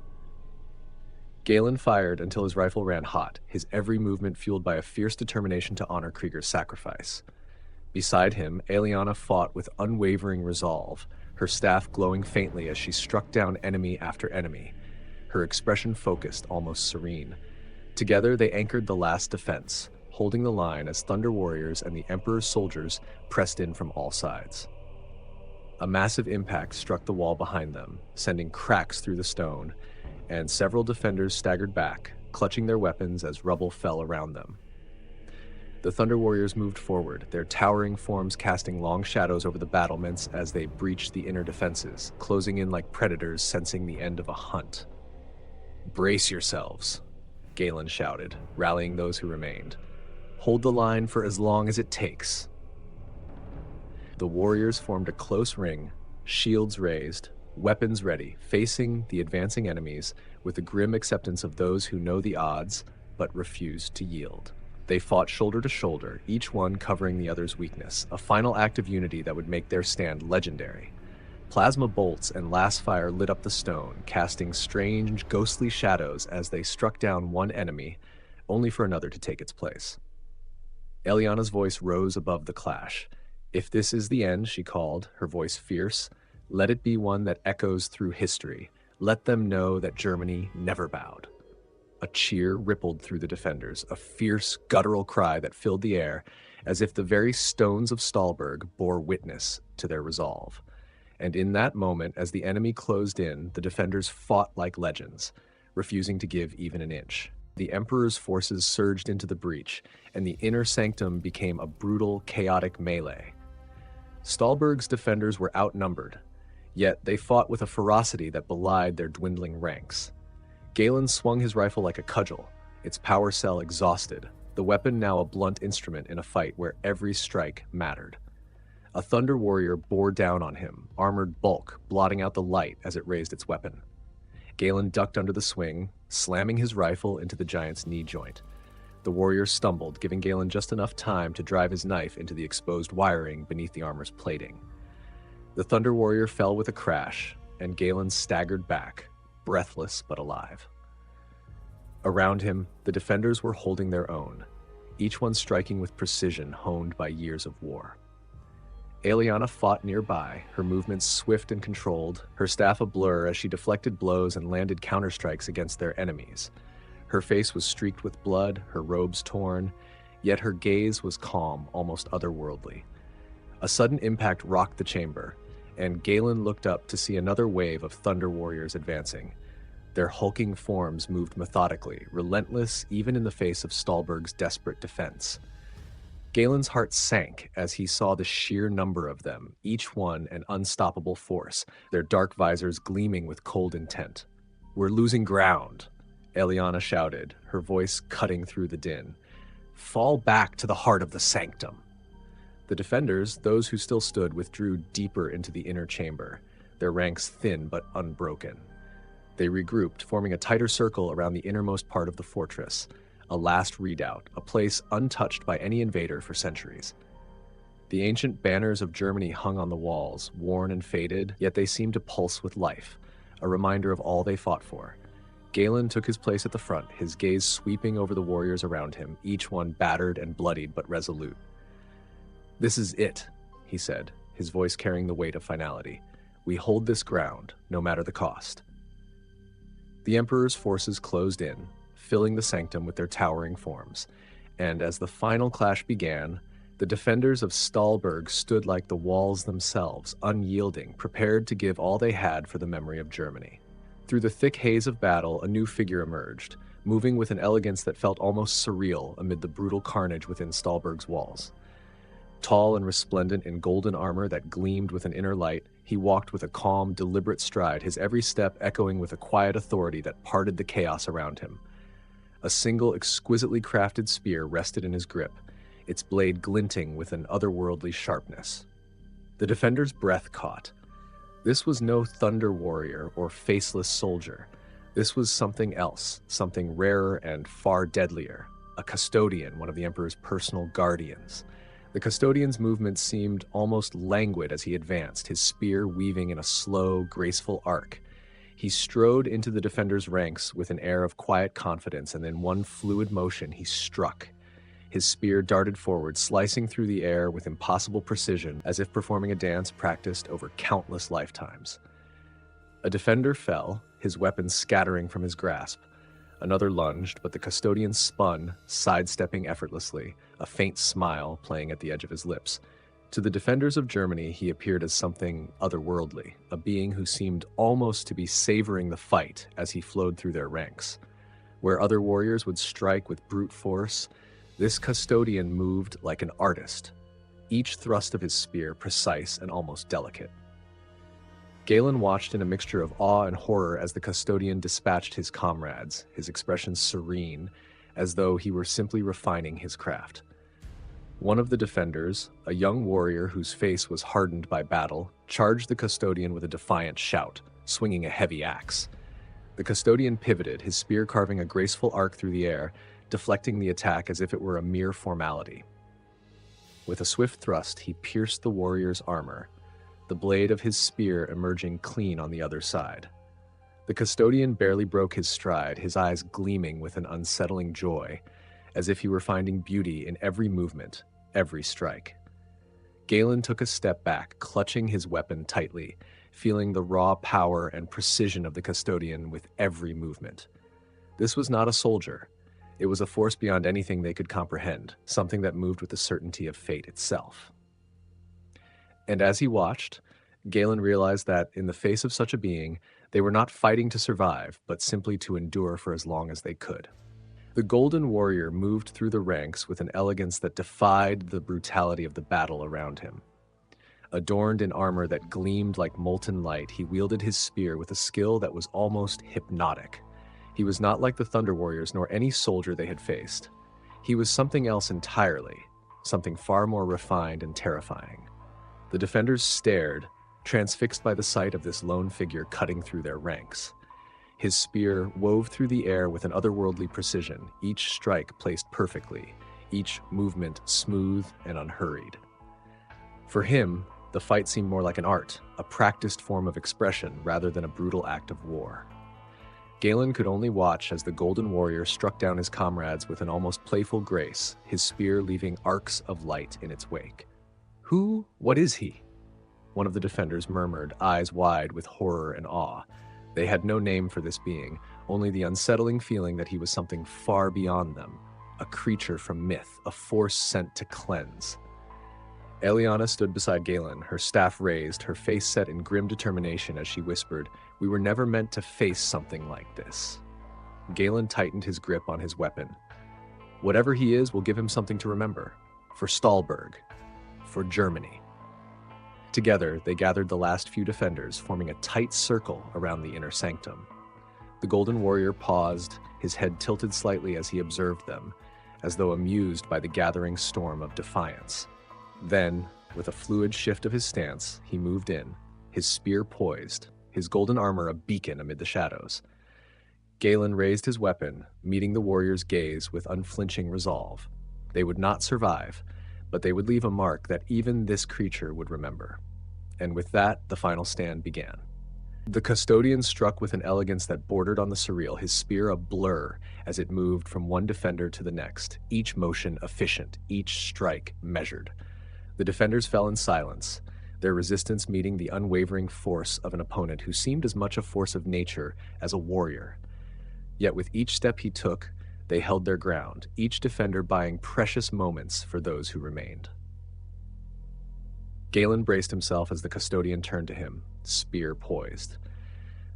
Galen fired until his rifle ran hot, his every movement fueled by a fierce determination to honor Krieger's sacrifice. Beside him, Eliana fought with unwavering resolve, her staff glowing faintly as she struck down enemy after enemy, her expression focused, almost serene. Together they anchored the last defense, holding the line as Thunder Warriors and the Emperor's soldiers pressed in from all sides. A massive impact struck the wall behind them, sending cracks through the stone, and several defenders staggered back, clutching their weapons as rubble fell around them. The Thunder Warriors moved forward, their towering forms casting long shadows over the battlements as they breached the inner defenses, closing in like predators sensing the end of a hunt. "Brace yourselves," Galen shouted, rallying those who remained. "Hold the line for as long as it takes." The warriors formed a close ring, shields raised, weapons ready, facing the advancing enemies with the grim acceptance of those who know the odds but refuse to yield. They fought shoulder to shoulder, each one covering the other's weakness, a final act of unity that would make their stand legendary. Plasma bolts and last fire lit up the stone, casting strange, ghostly shadows as they struck down one enemy, only for another to take its place. Eliana's voice rose above the clash. "If this is the end," she called, her voice fierce, "let it be one that echoes through history. Let them know that Jermani never bowed." A cheer rippled through the defenders, a fierce, guttural cry that filled the air, as if the very stones of Stahlberg bore witness to their resolve. And in that moment, as the enemy closed in, the defenders fought like legends, refusing to give even an inch. The Emperor's forces surged into the breach, and the inner sanctum became a brutal, chaotic melee. Stahlberg's defenders were outnumbered, yet they fought with a ferocity that belied their dwindling ranks. Galen swung his rifle like a cudgel, its power cell exhausted, the weapon now a blunt instrument in a fight where every strike mattered. A Thunder Warrior bore down on him, armored bulk, blotting out the light as it raised its weapon. Galen ducked under the swing, slamming his rifle into the giant's knee joint. The warrior stumbled, giving Galen just enough time to drive his knife into the exposed wiring beneath the armor's plating. The Thunder Warrior fell with a crash, and Galen staggered back, breathless but alive. Around him, the defenders were holding their own, each one striking with precision honed by years of war. Aeliana fought nearby, her movements swift and controlled, her staff a blur as she deflected blows and landed counterstrikes against their enemies. Her face was streaked with blood, her robes torn, yet her gaze was calm, almost otherworldly. A sudden impact rocked the chamber, and Galen looked up to see another wave of Thunder Warriors advancing. Their hulking forms moved methodically, relentless even in the face of Stahlberg's desperate defense. Galen's heart sank as he saw the sheer number of them, each one an unstoppable force, their dark visors gleaming with cold intent. "We're losing ground," Aeliana shouted, her voice cutting through the din. "Fall back to the heart of the sanctum." The defenders, those who still stood, withdrew deeper into the inner chamber, their ranks thin but unbroken. They regrouped, forming a tighter circle around the innermost part of the fortress, a last redoubt, a place untouched by any invader for centuries. The ancient banners of Jermani hung on the walls, worn and faded, yet they seemed to pulse with life, a reminder of all they fought for. Galen took his place at the front, his gaze sweeping over the warriors around him, each one battered and bloodied but resolute. "This is it," he said, his voice carrying the weight of finality. "We hold this ground, no matter the cost." The Emperor's forces closed in, filling the sanctum with their towering forms, and as the final clash began, the defenders of Stahlberg stood like the walls themselves, unyielding, prepared to give all they had for the memory of Jermani. Through the thick haze of battle, a new figure emerged, moving with an elegance that felt almost surreal amid the brutal carnage within Stahlberg's walls. Tall and resplendent in golden armor that gleamed with an inner light, he walked with a calm, deliberate stride, his every step echoing with a quiet authority that parted the chaos around him. A single exquisitely crafted spear rested in his grip, its blade glinting with an otherworldly sharpness. The defender's breath caught. This was no thunder warrior or faceless soldier. This was something else, something rarer and far deadlier. A custodian, one of the Emperor's personal guardians. The custodian's movements seemed almost languid as he advanced, his spear weaving in a slow, graceful arc. He strode into the defender's ranks with an air of quiet confidence, and in one fluid motion he struck. His spear darted forward, slicing through the air with impossible precision, as if performing a dance practiced over countless lifetimes. A defender fell, his weapon scattering from his grasp. Another lunged, but the custodian spun, sidestepping effortlessly, a faint smile playing at the edge of his lips. To the defenders of Jermani, he appeared as something otherworldly, a being who seemed almost to be savoring the fight as he flowed through their ranks. Where other warriors would strike with brute force, this custodian moved like an artist, each thrust of his spear precise and almost delicate. Galen watched in a mixture of awe and horror as the custodian dispatched his comrades, his expression serene, as though he were simply refining his craft. One of the defenders, a young warrior whose face was hardened by battle, charged the custodian with a defiant shout, swinging a heavy axe. The custodian pivoted, his spear carving a graceful arc through the air, deflecting the attack as if it were a mere formality. With a swift thrust, he pierced the warrior's armor, the blade of his spear emerging clean on the other side. The custodian barely broke his stride, his eyes gleaming with an unsettling joy, as if he were finding beauty in every movement, every strike. Galen took a step back, clutching his weapon tightly, feeling the raw power and precision of the custodian with every movement. This was not a soldier. It was a force beyond anything they could comprehend, something that moved with the certainty of fate itself. And as he watched, Galen realized that, in the face of such a being, they were not fighting to survive, but simply to endure for as long as they could. The Golden Warrior moved through the ranks with an elegance that defied the brutality of the battle around him. Adorned in armor that gleamed like molten light, he wielded his spear with a skill that was almost hypnotic. He was not like the Thunder Warriors nor any soldier they had faced. He was something else entirely, something far more refined and terrifying. The defenders stared, transfixed by the sight of this lone figure cutting through their ranks. His spear wove through the air with an otherworldly precision, each strike placed perfectly, each movement smooth and unhurried. For him, the fight seemed more like an art, a practiced form of expression rather than a brutal act of war. Galen could only watch as the Golden Warrior struck down his comrades with an almost playful grace, his spear leaving arcs of light in its wake. What is he? One of the defenders murmured, eyes wide with horror and awe. They had no name for this being, only the unsettling feeling that he was something far beyond them, a creature from myth, a force sent to cleanse. Eliana stood beside Galen, her staff raised, her face set in grim determination as she whispered, "We were never meant to face something like this." Galen tightened his grip on his weapon. Whatever he is will give him something to remember. For Stalberg. For Jermani. Together, they gathered the last few defenders, forming a tight circle around the inner sanctum. The Golden Warrior paused, his head tilted slightly as he observed them, as though amused by the gathering storm of defiance. Then, with a fluid shift of his stance, he moved in, his spear poised, his golden armor a beacon amid the shadows. Galen raised his weapon, meeting the warrior's gaze with unflinching resolve. They would not survive, but they would leave a mark that even this creature would remember. And with that, the final stand began. The custodian struck with an elegance that bordered on the surreal, his spear a blur as it moved from one defender to the next, each motion efficient, each strike measured. The defenders fell in silence, their resistance meeting the unwavering force of an opponent who seemed as much a force of nature as a warrior. Yet with each step he took, they held their ground, each defender buying precious moments for those who remained. Galen braced himself as the custodian turned to him, spear poised.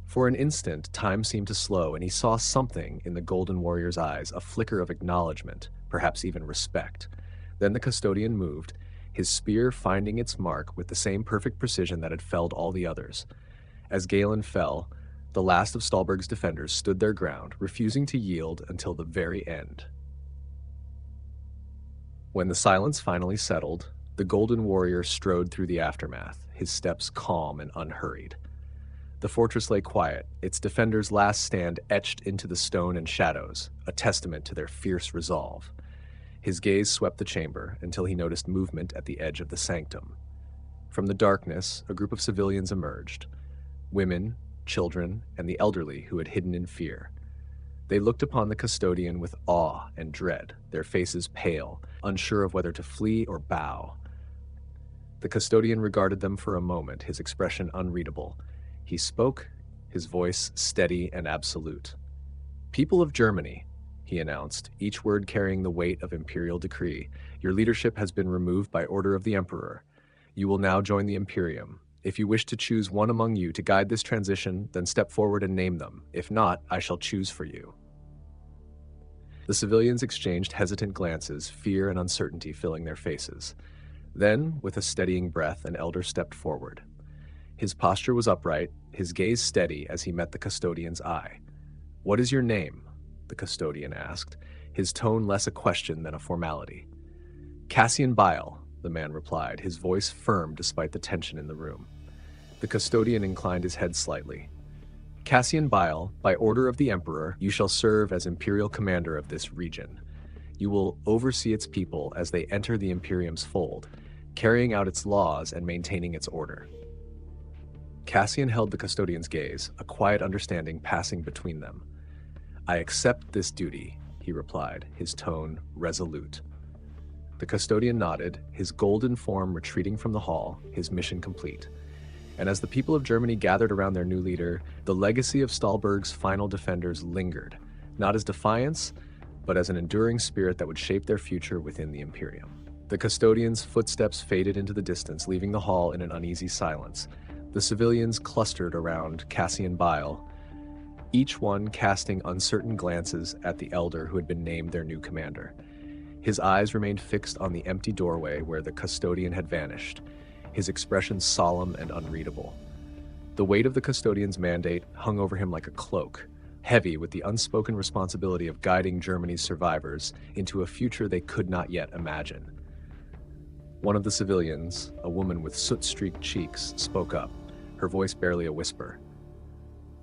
For an instant, time seemed to slow, and he saw something in the Golden Warrior's eyes, a flicker of acknowledgement, perhaps even respect. Then the custodian moved, his spear finding its mark with the same perfect precision that had felled all the others. As Galen fell, the last of Stalberg's defenders stood their ground, refusing to yield until the very end. When the silence finally settled, the Golden Warrior strode through the aftermath, his steps calm and unhurried. The fortress lay quiet, its defenders' last stand etched into the stone and shadows, a testament to their fierce resolve. His gaze swept the chamber until he noticed movement at the edge of the sanctum. From the darkness, a group of civilians emerged. Women, children, and the elderly who had hidden in fear. They looked upon the custodian with awe and dread, their faces pale, unsure of whether to flee or bow. The custodian regarded them for a moment, his expression unreadable. He spoke, his voice steady and absolute. "People of Jermani," he announced, each word carrying the weight of imperial decree, "your leadership has been removed by order of the Emperor. You will now join the Imperium. If you wish to choose one among you to guide this transition, then step forward and name them. If not, I shall choose for you." The civilians exchanged hesitant glances, fear and uncertainty filling their faces. Then, with a steadying breath, an elder stepped forward. His posture was upright, his gaze steady as he met the custodian's eye. "What is your name?" the custodian asked, his tone less a question than a formality. "Cassian Bile," the man replied, his voice firm despite the tension in the room. The custodian inclined his head slightly. "Cassian Bile, by order of the Emperor, you shall serve as Imperial Commander of this region. You will oversee its people as they enter the Imperium's fold, carrying out its laws and maintaining its order." Cassian held the custodian's gaze, a quiet understanding passing between them. "I accept this duty," he replied, his tone resolute. The custodian nodded, his golden form retreating from the hall, his mission complete. And as the people of Jermani gathered around their new leader, the legacy of Stalberg's final defenders lingered, not as defiance, but as an enduring spirit that would shape their future within the Imperium. The custodians' footsteps faded into the distance, leaving the hall in an uneasy silence. The civilians clustered around Cassian Bile, each one casting uncertain glances at the elder who had been named their new commander. His eyes remained fixed on the empty doorway where the custodian had vanished, his expression solemn and unreadable. The weight of the custodian's mandate hung over him like a cloak, heavy with the unspoken responsibility of guiding Germany's survivors into a future they could not yet imagine. One of the civilians, a woman with soot-streaked cheeks, spoke up, her voice barely a whisper.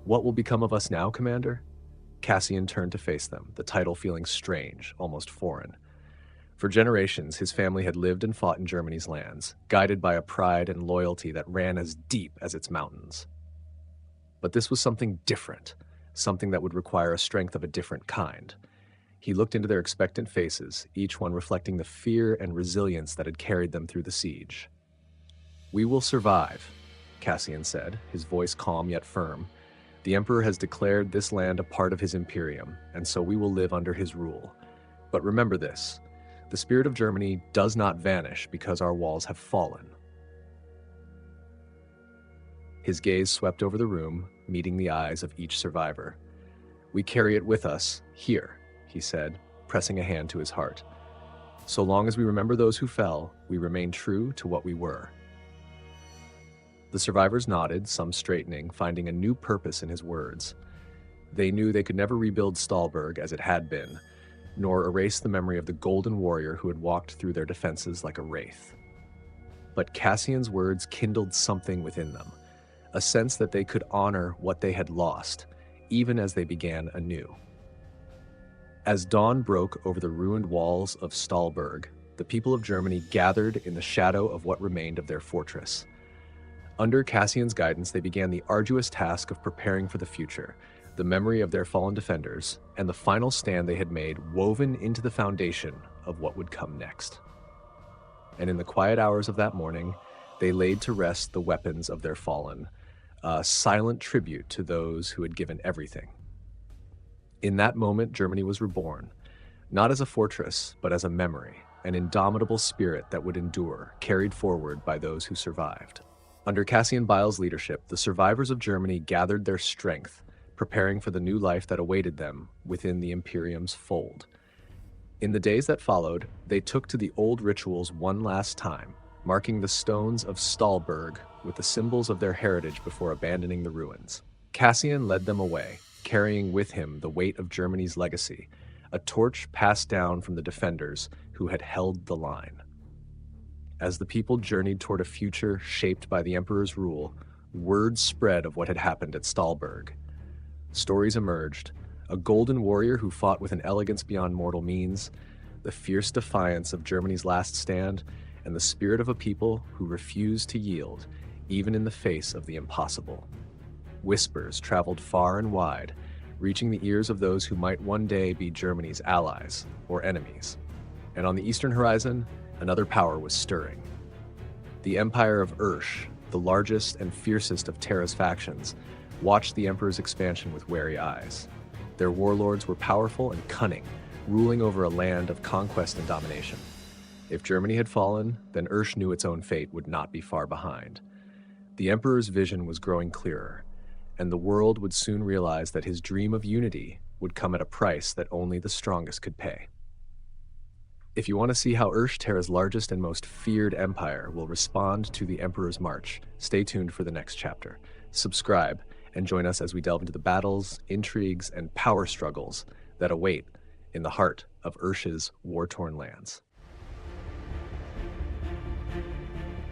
"What will become of us now, Commander?" Cassian turned to face them, the title feeling strange, almost foreign. For generations, his family had lived and fought in Germany's lands, guided by a pride and loyalty that ran as deep as its mountains. But this was something different, something that would require a strength of a different kind. He looked into their expectant faces, each one reflecting the fear and resilience that had carried them through the siege. "We will survive," Cassian said, his voice calm yet firm. "The Emperor has declared this land a part of his Imperium, and so we will live under his rule. But remember this. The spirit of Germany does not vanish because our walls have fallen." His gaze swept over the room, meeting the eyes of each survivor. "We carry it with us, here," he said, pressing a hand to his heart. "So long as we remember those who fell, we remain true to what we were." The survivors nodded, some straightening, finding a new purpose in his words. They knew they could never rebuild Stalberg as it had been, nor erase the memory of the golden warrior who had walked through their defenses like a wraith. But Cassian's words kindled something within them, a sense that they could honor what they had lost, even as they began anew. As dawn broke over the ruined walls of Stalberg, the people of Germany gathered in the shadow of what remained of their fortress. Under Cassian's guidance, they began the arduous task of preparing for the future, the memory of their fallen defenders, and the final stand they had made woven into the foundation of what would come next. And in the quiet hours of that morning, they laid to rest the weapons of their fallen, a silent tribute to those who had given everything. In that moment, Germany was reborn, not as a fortress, but as a memory, an indomitable spirit that would endure, carried forward by those who survived. Under Cassian Bile's leadership, the survivors of Germany gathered their strength, preparing for the new life that awaited them within the Imperium's fold. In the days that followed, they took to the old rituals one last time, marking the stones of Stalberg with the symbols of their heritage before abandoning the ruins. Cassian led them away, carrying with him the weight of Germany's legacy, a torch passed down from the defenders who had held the line. As the people journeyed toward a future shaped by the Emperor's rule, word spread of what had happened at Stalberg. Stories emerged, a golden warrior who fought with an elegance beyond mortal means, the fierce defiance of Germany's last stand, and the spirit of a people who refused to yield, even in the face of the impossible. Whispers traveled far and wide, reaching the ears of those who might one day be Germany's allies or enemies. And on the eastern horizon, another power was stirring. The Empire of Ursh, the largest and fiercest of Terra's factions, watched the Emperor's expansion with wary eyes. Their warlords were powerful and cunning, ruling over a land of conquest and domination. If Germany had fallen, then Ursh knew its own fate would not be far behind. The Emperor's vision was growing clearer, and the world would soon realize that his dream of unity would come at a price that only the strongest could pay. If you want to see how Ursh, Terra's largest and most feared empire, will respond to the Emperor's march, stay tuned for the next chapter. Subscribe and join us as we delve into the battles, intrigues, and power struggles that await in the heart of Ursh's war-torn lands.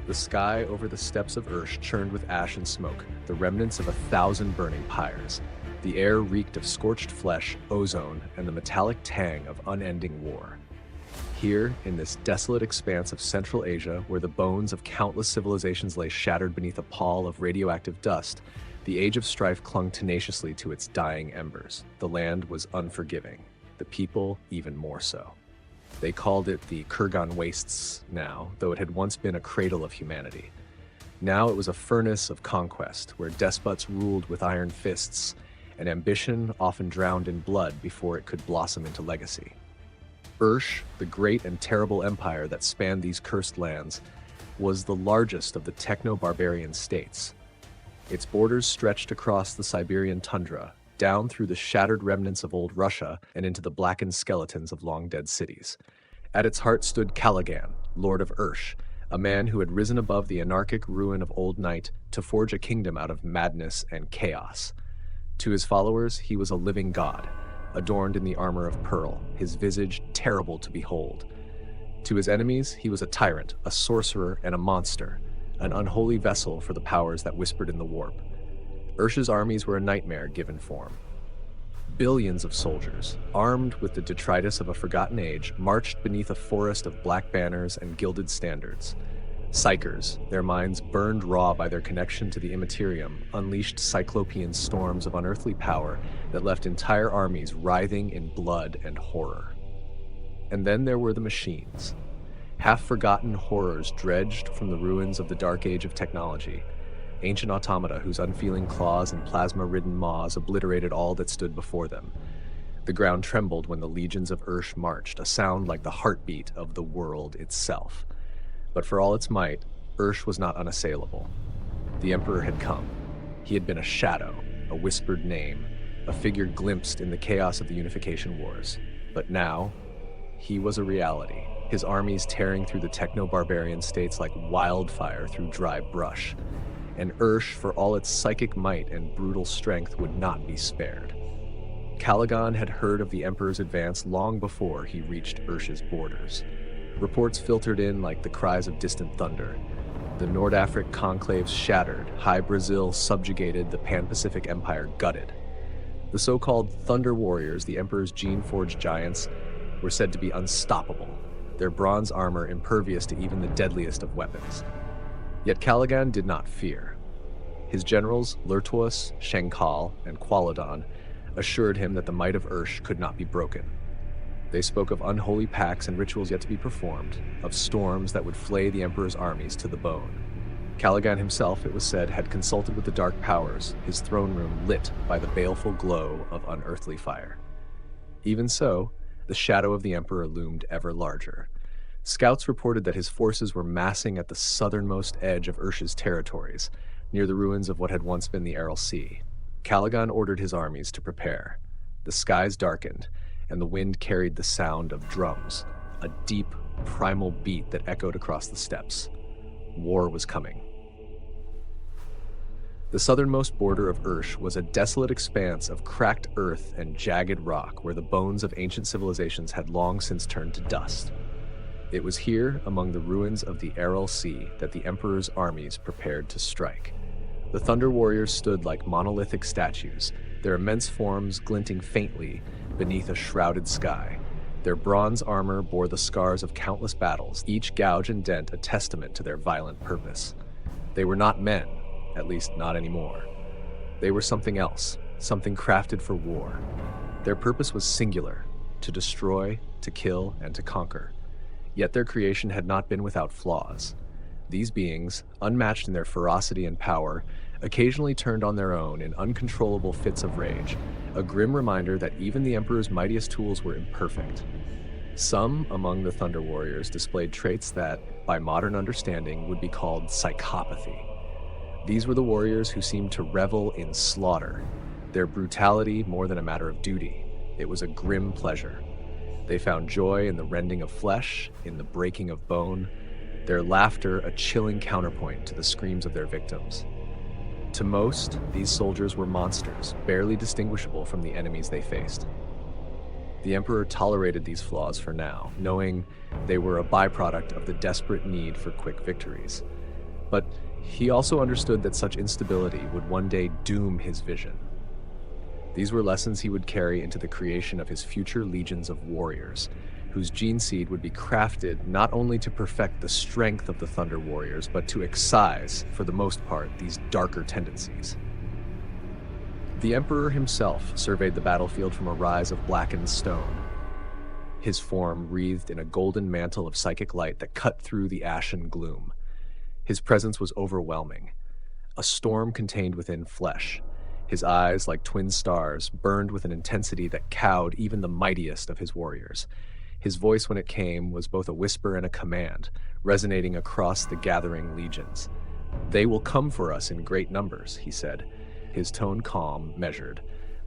The sky over the steppes of Ursh churned with ash and smoke, the remnants of 1,000 burning pyres. The air reeked of scorched flesh, ozone, and the metallic tang of unending war. Here, in this desolate expanse of Central Asia, where the bones of countless civilizations lay shattered beneath a pall of radioactive dust, the age of strife clung tenaciously to its dying embers. The land was unforgiving, the people even more so. They called it the Caucus Wastes now, though it had once been a cradle of humanity. Now it was a furnace of conquest, where despots ruled with iron fists, and ambition often drowned in blood before it could blossom into legacy. Ursh, the great and terrible empire that spanned these cursed lands, was the largest of the techno-barbarian states. Its borders stretched across the Siberian tundra, down through the shattered remnants of old Russia and into the blackened skeletons of long-dead cities. At its heart stood Caligan, Lord of Ursh, a man who had risen above the anarchic ruin of old night to forge a kingdom out of madness and chaos. To his followers, he was a living god, adorned in the armor of pearl, his visage terrible to behold. To his enemies, he was a tyrant, a sorcerer, and a monster, an unholy vessel for the powers that whispered in the warp. Ursh's armies were a nightmare given form. Billions of soldiers, armed with the detritus of a forgotten age, marched beneath a forest of black banners and gilded standards. Psychers, their minds burned raw by their connection to the Imperium, unleashed cyclopean storms of unearthly power that left entire armies writhing in blood and horror. And then there were the machines. Half-forgotten horrors dredged from the ruins of the dark age of technology, ancient automata whose unfeeling claws and plasma-ridden maws obliterated all that stood before them. The ground trembled when the legions of Ursh marched, a sound like the heartbeat of the world itself. But for all its might, Ursh was not unassailable. The Emperor had come. He had been a shadow, a whispered name, a figure glimpsed in the chaos of the Unification Wars. But now, he was a reality, his armies tearing through the techno-barbarian states like wildfire through dry brush. And Ursh, for all its psychic might and brutal strength, would not be spared. Caligan had heard of the Emperor's advance long before he reached Ursh's borders. Reports filtered in like the cries of distant thunder. The Nord Afrik conclaves shattered, Hy Brasil subjugated, the Pan-Pacific Empire gutted. The so-called Thunder Warriors, the Emperor's gene-forged giants, were said to be unstoppable, their bronze armor impervious to even the deadliest of weapons. Yet Caligan did not fear. His generals, Lurtuos, Shenkal, and Qualodon, assured him that the might of Ursh could not be broken. They spoke of unholy pacts and rituals yet to be performed, of storms that would flay the Emperor's armies to the bone. Caligan himself, it was said, had consulted with the dark powers, his throne room lit by the baleful glow of unearthly fire. Even so, the shadow of the Emperor loomed ever larger. Scouts reported that his forces were massing at the southernmost edge of Ursh's territories, near the ruins of what had once been the Aral Sea. Caligan ordered his armies to prepare. The skies darkened, and the wind carried the sound of drums, a deep, primal beat that echoed across the steppes. War was coming. The southernmost border of Ursh was a desolate expanse of cracked earth and jagged rock where the bones of ancient civilizations had long since turned to dust. It was here, among the ruins of the Aral Sea, that the Emperor's armies prepared to strike. The Thunder Warriors stood like monolithic statues, their immense forms glinting faintly beneath a shrouded sky. Their bronze armor bore the scars of countless battles, each gouge and dent a testament to their violent purpose. They were not men, at least not anymore. They were something else, something crafted for war. Their purpose was singular, to destroy, to kill, and to conquer. Yet their creation had not been without flaws. These beings, unmatched in their ferocity and power, occasionally turned on their own in uncontrollable fits of rage, a grim reminder that even the Emperor's mightiest tools were imperfect. Some among the Thunder Warriors displayed traits that, by modern understanding, would be called psychopathy. These were the warriors who seemed to revel in slaughter, their brutality more than a matter of duty. It was a grim pleasure. They found joy in the rending of flesh, in the breaking of bone, their laughter a chilling counterpoint to the screams of their victims. To most, these soldiers were monsters, barely distinguishable from the enemies they faced. The Emperor tolerated these flaws for now, knowing they were a byproduct of the desperate need for quick victories. But he also understood that such instability would one day doom his vision. These were lessons he would carry into the creation of his future legions of warriors, whose gene seed would be crafted not only to perfect the strength of the Thunder Warriors, but to excise, for the most part, these darker tendencies. The Emperor himself surveyed the battlefield from a rise of blackened stone, his form wreathed in a golden mantle of psychic light that cut through the ashen gloom. His presence was overwhelming, a storm contained within flesh, His eyes, like twin stars, burned with an intensity that cowed even the mightiest of his warriors. His voice, when it came, was both a whisper and a command, resonating across the gathering legions. "They will come for us in great numbers," he said, his tone calm, measured.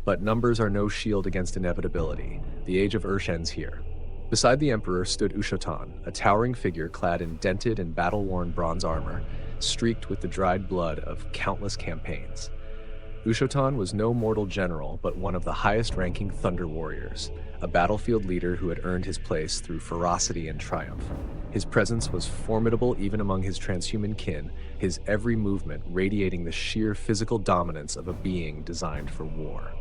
"But numbers are no shield against inevitability. The age of Ursh ends here." Beside the Emperor stood Ushotan, a towering figure clad in dented and battle-worn bronze armor, streaked with the dried blood of countless campaigns. Ushotan was no mortal general, but one of the highest-ranking Thunder Warriors, a battlefield leader who had earned his place through ferocity and triumph. His presence was formidable even among his transhuman kin, his every movement radiating the sheer physical dominance of a being designed for war.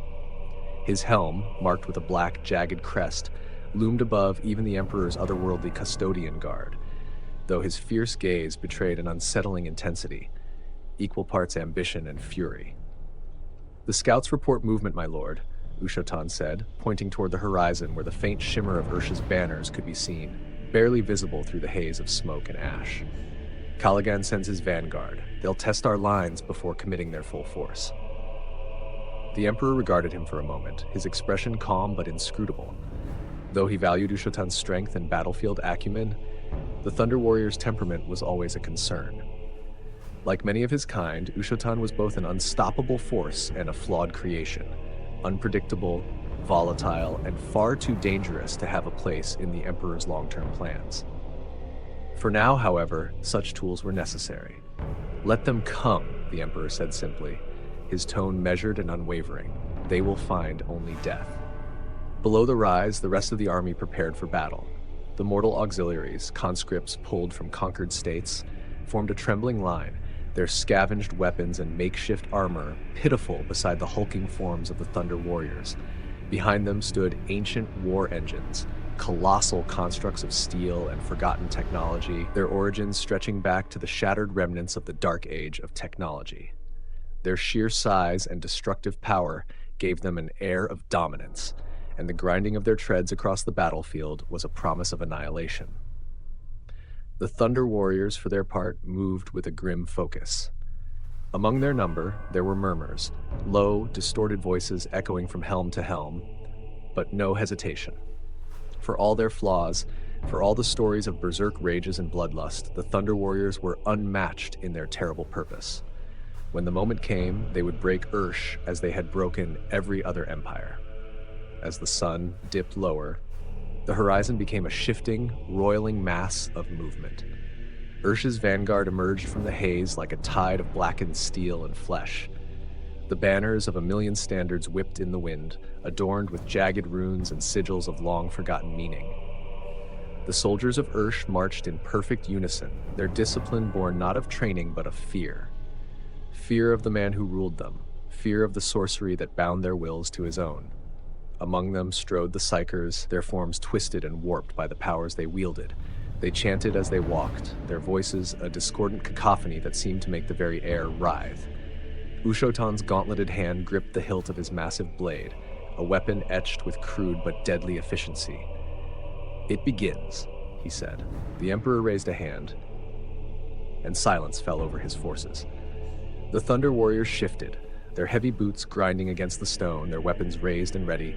His helm, marked with a black, jagged crest, loomed above even the Emperor's otherworldly custodian guard, though his fierce gaze betrayed an unsettling intensity, equal parts ambition and fury. "The scouts report movement, my lord," Ushotan said, pointing toward the horizon where the faint shimmer of Ursh's banners could be seen, barely visible through the haze of smoke and ash. "Callaghan sends his vanguard. They'll test our lines before committing their full force." The Emperor regarded him for a moment, his expression calm but inscrutable. Though he valued Ushotan's strength and battlefield acumen, the Thunder Warrior's temperament was always a concern. Like many of his kind, Ushotan was both an unstoppable force and a flawed creation, unpredictable, volatile, and far too dangerous to have a place in the Emperor's long-term plans. For now, however, such tools were necessary. "Let them come," the Emperor said simply, his tone measured and unwavering. "They will find only death." Below the rise, the rest of the army prepared for battle. The mortal auxiliaries, conscripts pulled from conquered states, formed a trembling line, their scavenged weapons and makeshift armor pitiful beside the hulking forms of the Thunder Warriors. Behind them stood ancient war engines, colossal constructs of steel and forgotten technology, their origins stretching back to the shattered remnants of the Dark Age of technology. Their sheer size and destructive power gave them an air of dominance, and the grinding of their treads across the battlefield was a promise of annihilation. The Thunder Warriors, for their part, moved with a grim focus. Among their number, there were murmurs, low, distorted voices echoing from helm to helm, but no hesitation. For all their flaws, for all the stories of berserk rages and bloodlust, the Thunder Warriors were unmatched in their terrible purpose. When the moment came, they would break Ursh as they had broken every other empire. As the sun dipped lower, the horizon became a shifting, roiling mass of movement. Ursh's vanguard emerged from the haze like a tide of blackened steel and flesh. The banners of a million standards whipped in the wind, adorned with jagged runes and sigils of long-forgotten meaning. The soldiers of Ursh marched in perfect unison, their discipline born not of training but of fear. Fear of the man who ruled them, fear of the sorcery that bound their wills to his own. Among them strode the Psykers, their forms twisted and warped by the powers they wielded. They chanted as they walked, their voices a discordant cacophony that seemed to make the very air writhe. Ushotan's gauntleted hand gripped the hilt of his massive blade, a weapon etched with crude but deadly efficiency. "It begins," he said. The Emperor raised a hand, and silence fell over his forces. The Thunder Warriors shifted, their heavy boots grinding against the stone, their weapons raised and ready.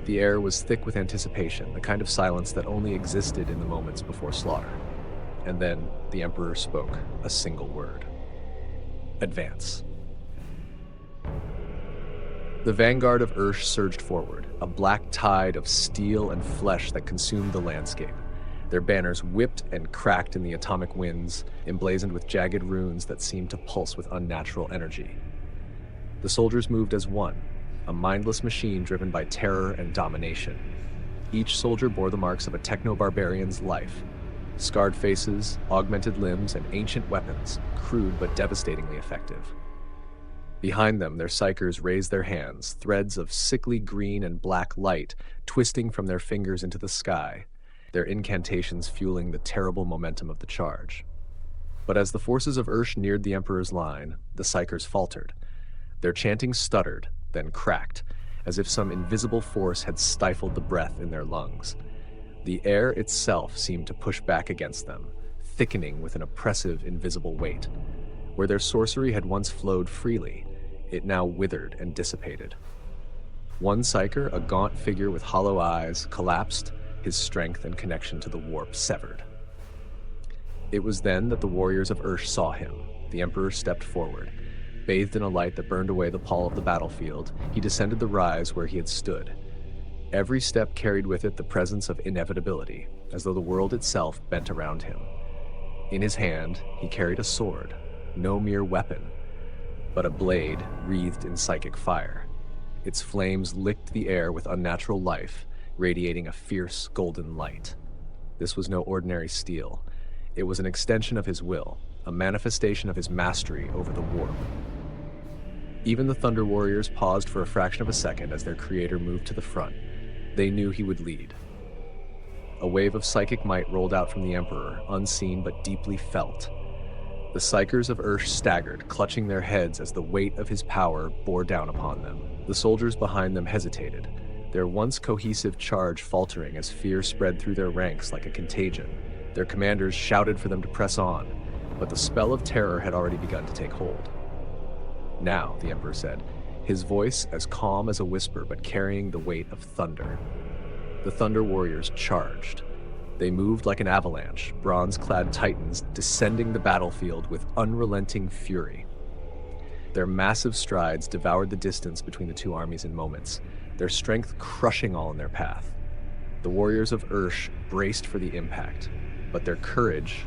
The air was thick with anticipation, the kind of silence that only existed in the moments before slaughter. And then the Emperor spoke a single word. "Advance." The vanguard of Ursh surged forward, a black tide of steel and flesh that consumed the landscape. Their banners whipped and cracked in the atomic winds, emblazoned with jagged runes that seemed to pulse with unnatural energy. The soldiers moved as one, a mindless machine driven by terror and domination. Each soldier bore the marks of a techno-barbarian's life. Scarred faces, augmented limbs, and ancient weapons, crude but devastatingly effective. Behind them, their Psykers raised their hands, threads of sickly green and black light twisting from their fingers into the sky, their incantations fueling the terrible momentum of the charge. But as the forces of Ursh neared the Emperor's line, the Psykers faltered. Their chanting stuttered, then cracked, as if some invisible force had stifled the breath in their lungs. The air itself seemed to push back against them, thickening with an oppressive, invisible weight. Where their sorcery had once flowed freely, It now withered and dissipated. One psyker, a gaunt figure with hollow eyes, collapsed, his strength and connection to the warp severed. It was then that the warriors of Ursh saw him. The Emperor stepped forward. Bathed in a light that burned away the pall of the battlefield, he descended the rise where he had stood. Every step carried with it the presence of inevitability, as though the world itself bent around him. In his hand, he carried a sword, no mere weapon, but a blade wreathed in psychic fire. Its flames licked the air with unnatural life, radiating a fierce golden light. This was no ordinary steel. It was an extension of his will, a manifestation of his mastery over the warp. Even the Thunder Warriors paused for a fraction of a second as their creator moved to the front. They knew he would lead. A wave of psychic might rolled out from the Emperor, unseen but deeply felt. The psykers of Ursh staggered, clutching their heads as the weight of his power bore down upon them. The soldiers behind them hesitated, their once cohesive charge faltering as fear spread through their ranks like a contagion. Their commanders shouted for them to press on, but the spell of terror had already begun to take hold. Now, the Emperor said, his voice as calm as a whisper but carrying the weight of thunder. The Thunder Warriors charged. They moved like an avalanche, bronze-clad titans descending the battlefield with unrelenting fury. Their massive strides devoured the distance between the two armies in moments, their strength crushing all in their path. The warriors of Ursh braced for the impact, but their courage,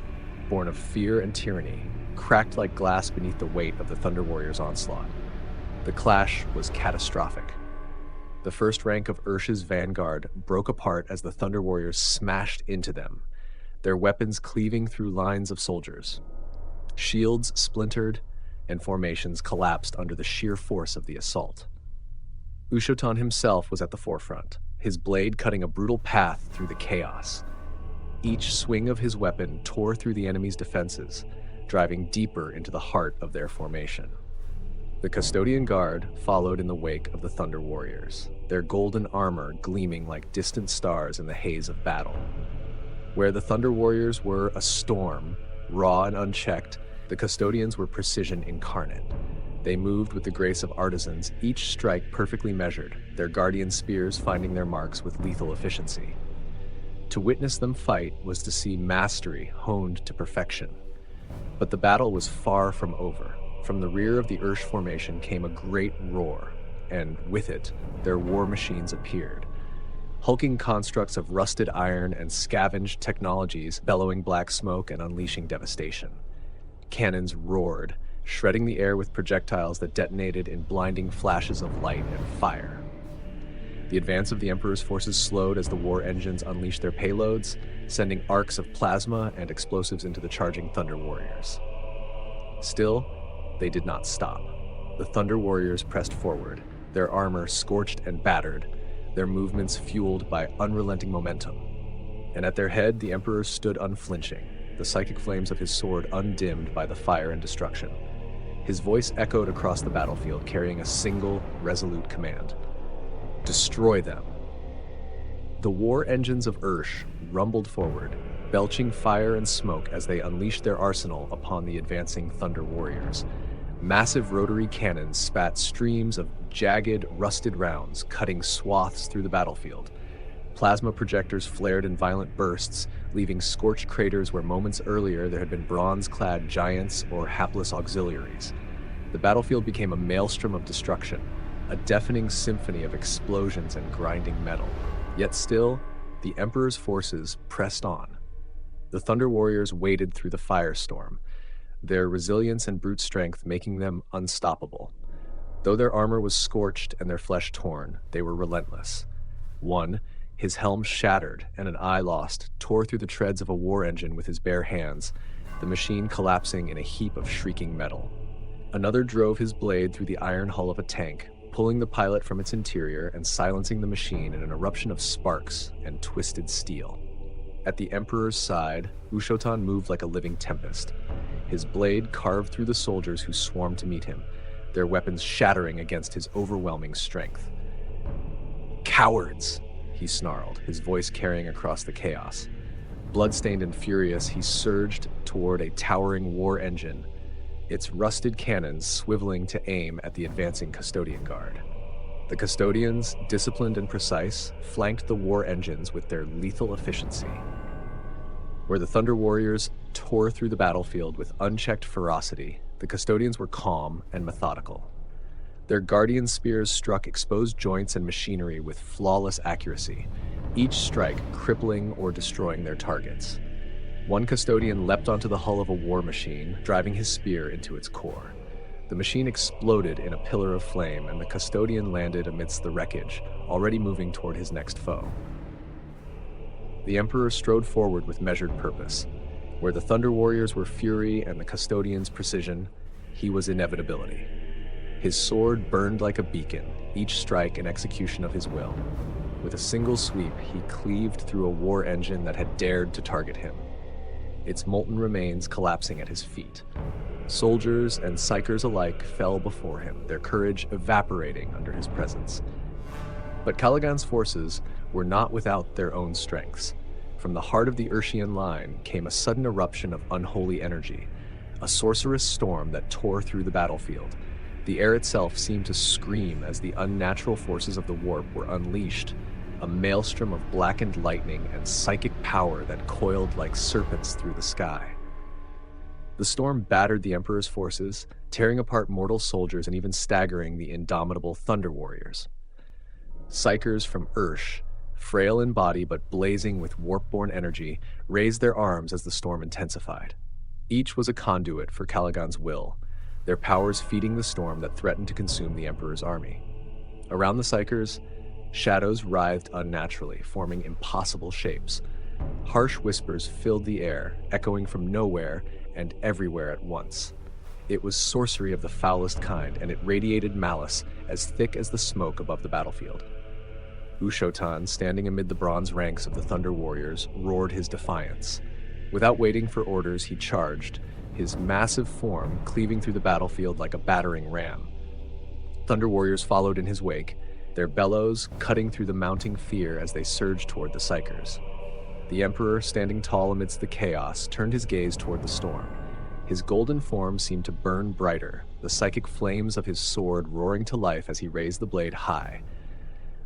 born of fear and tyranny, cracked like glass beneath the weight of the Thunder Warriors' onslaught. The clash was catastrophic. The first rank of Ursh's vanguard broke apart as the Thunder Warriors smashed into them, their weapons cleaving through lines of soldiers. Shields splintered, and formations collapsed under the sheer force of the assault. Ushotan himself was at the forefront, his blade cutting a brutal path through the chaos. Each swing of his weapon tore through the enemy's defenses, driving deeper into the heart of their formation. The Custodian Guard followed in the wake of the Thunder Warriors, their golden armor gleaming like distant stars in the haze of battle. Where the Thunder Warriors were a storm, raw and unchecked, the Custodians were precision incarnate. They moved with the grace of artisans, each strike perfectly measured, their guardian spears finding their marks with lethal efficiency. To witness them fight was to see mastery honed to perfection. But the battle was far from over. From the rear of the Ursh formation came a great roar, and with it, their war machines appeared. Hulking constructs of rusted iron and scavenged technologies bellowing black smoke and unleashing devastation. Cannons roared, shredding the air with projectiles that detonated in blinding flashes of light and fire. The advance of the Emperor's forces slowed as the war engines unleashed their payloads, sending arcs of plasma and explosives into the charging Thunder Warriors. Still, they did not stop. The Thunder Warriors pressed forward, their armor scorched and battered, their movements fueled by unrelenting momentum. And at their head, the Emperor stood unflinching, the psychic flames of his sword undimmed by the fire and destruction. His voice echoed across the battlefield, carrying a single, resolute command. Destroy them. The war engines of Ursh rumbled forward, belching fire and smoke as they unleashed their arsenal upon the advancing Thunder Warriors. Massive rotary cannons spat streams of jagged, rusted rounds, cutting swaths through the battlefield. Plasma projectors flared in violent bursts, leaving scorched craters where moments earlier there had been bronze-clad giants or hapless auxiliaries. The battlefield became a maelstrom of destruction, a deafening symphony of explosions and grinding metal. Yet still, the Emperor's forces pressed on. The Thunder Warriors waded through the firestorm, their resilience and brute strength making them unstoppable. Though their armor was scorched and their flesh torn, they were relentless. One, his helm shattered and an eye lost, tore through the treads of a war engine with his bare hands, the machine collapsing in a heap of shrieking metal. Another drove his blade through the iron hull of a tank, pulling the pilot from its interior and silencing the machine in an eruption of sparks and twisted steel. At the Emperor's side, Ushotan moved like a living tempest. His blade carved through the soldiers who swarmed to meet him, their weapons shattering against his overwhelming strength. "Cowards!" he snarled, his voice carrying across the chaos. Bloodstained and furious, he surged toward a towering war engine, its rusted cannons swiveling to aim at the advancing custodian guard. The custodians, disciplined and precise, flanked the war engines with their lethal efficiency. Where the Thunder Warriors tore through the battlefield with unchecked ferocity, the custodians were calm and methodical. Their guardian spears struck exposed joints and machinery with flawless accuracy, each strike crippling or destroying their targets. One custodian leapt onto the hull of a war machine, driving his spear into its core. The machine exploded in a pillar of flame, and the custodian landed amidst the wreckage, already moving toward his next foe. The Emperor strode forward with measured purpose. Where the Thunder Warriors were fury and the custodians precision, he was inevitability. His sword burned like a beacon, each strike an execution of his will. With a single sweep, he cleaved through a war engine that had dared to target him, its molten remains collapsing at his feet. Soldiers and psychers alike fell before him, their courage evaporating under his presence. But Caligan's forces were not without their own strengths. From the heart of the Urshian line came a sudden eruption of unholy energy, a sorcerous storm that tore through the battlefield. The air itself seemed to scream as the unnatural forces of the warp were unleashed, a maelstrom of blackened lightning and psychic power that coiled like serpents through the sky. The storm battered the Emperor's forces, tearing apart mortal soldiers and even staggering the indomitable Thunder Warriors. Psychers from Ursh, frail in body but blazing with warp-born energy, raised their arms as the storm intensified. Each was a conduit for Caligan's will, their powers feeding the storm that threatened to consume the Emperor's army. Around the Psychers, shadows writhed unnaturally, forming impossible shapes. Harsh whispers filled the air, echoing from nowhere and everywhere at once. It was sorcery of the foulest kind, and it radiated malice as thick as the smoke above the battlefield. Ushotan, standing amid the bronze ranks of the Thunder Warriors, roared his defiance. Without waiting for orders, he charged, his massive form cleaving through the battlefield like a battering ram. Thunder Warriors followed in his wake, their bellows cutting through the mounting fear as they surged toward the Psychers. The Emperor, standing tall amidst the chaos, turned his gaze toward the storm. His golden form seemed to burn brighter, the psychic flames of his sword roaring to life as he raised the blade high.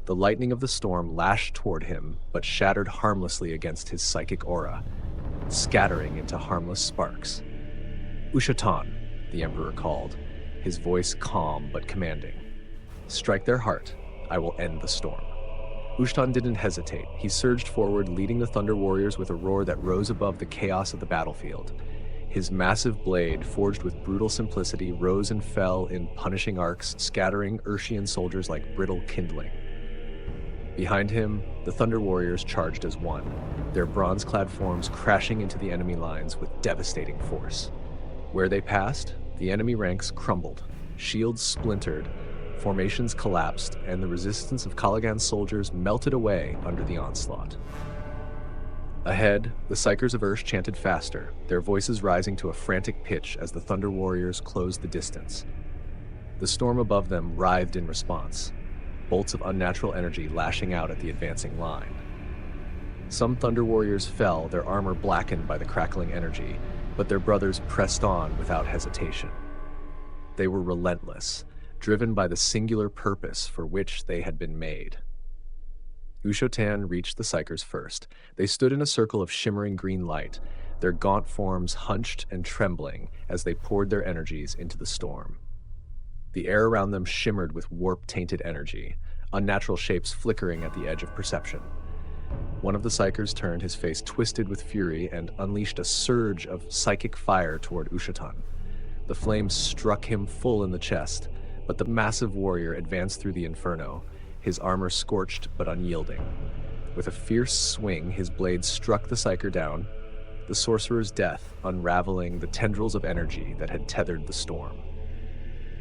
The lightning of the storm lashed toward him, but shattered harmlessly against his psychic aura, scattering into harmless sparks. "Ushotan," the Emperor called, his voice calm but commanding. "Strike their heart. I will end the storm." Ushotan didn't hesitate. He surged forward, leading the Thunder Warriors with a roar that rose above the chaos of the battlefield. His massive blade, forged with brutal simplicity, rose and fell in punishing arcs, scattering Urshian soldiers like brittle kindling. Behind him, the Thunder Warriors charged as one, their bronze-clad forms crashing into the enemy lines with devastating force. Where they passed, the enemy ranks crumbled, shields splintered, formations collapsed, and the resistance of Caligan's soldiers melted away under the onslaught. Ahead, the Psychers of Ursh chanted faster, their voices rising to a frantic pitch as the Thunder Warriors closed the distance. The storm above them writhed in response, bolts of unnatural energy lashing out at the advancing line. Some Thunder Warriors fell, their armor blackened by the crackling energy, but their brothers pressed on without hesitation. They were relentless, driven by the singular purpose for which they had been made. Ushotan reached the Psychers first. They stood in a circle of shimmering green light, their gaunt forms hunched and trembling as they poured their energies into the storm. The air around them shimmered with warp-tainted energy, unnatural shapes flickering at the edge of perception. One of the Psychers turned, his face twisted with fury, and unleashed a surge of psychic fire toward Ushotan. The flames struck him full in the chest, but the massive warrior advanced through the inferno, his armor scorched but unyielding. With a fierce swing, his blade struck the Psycher down, the sorcerer's death unraveling the tendrils of energy that had tethered the storm.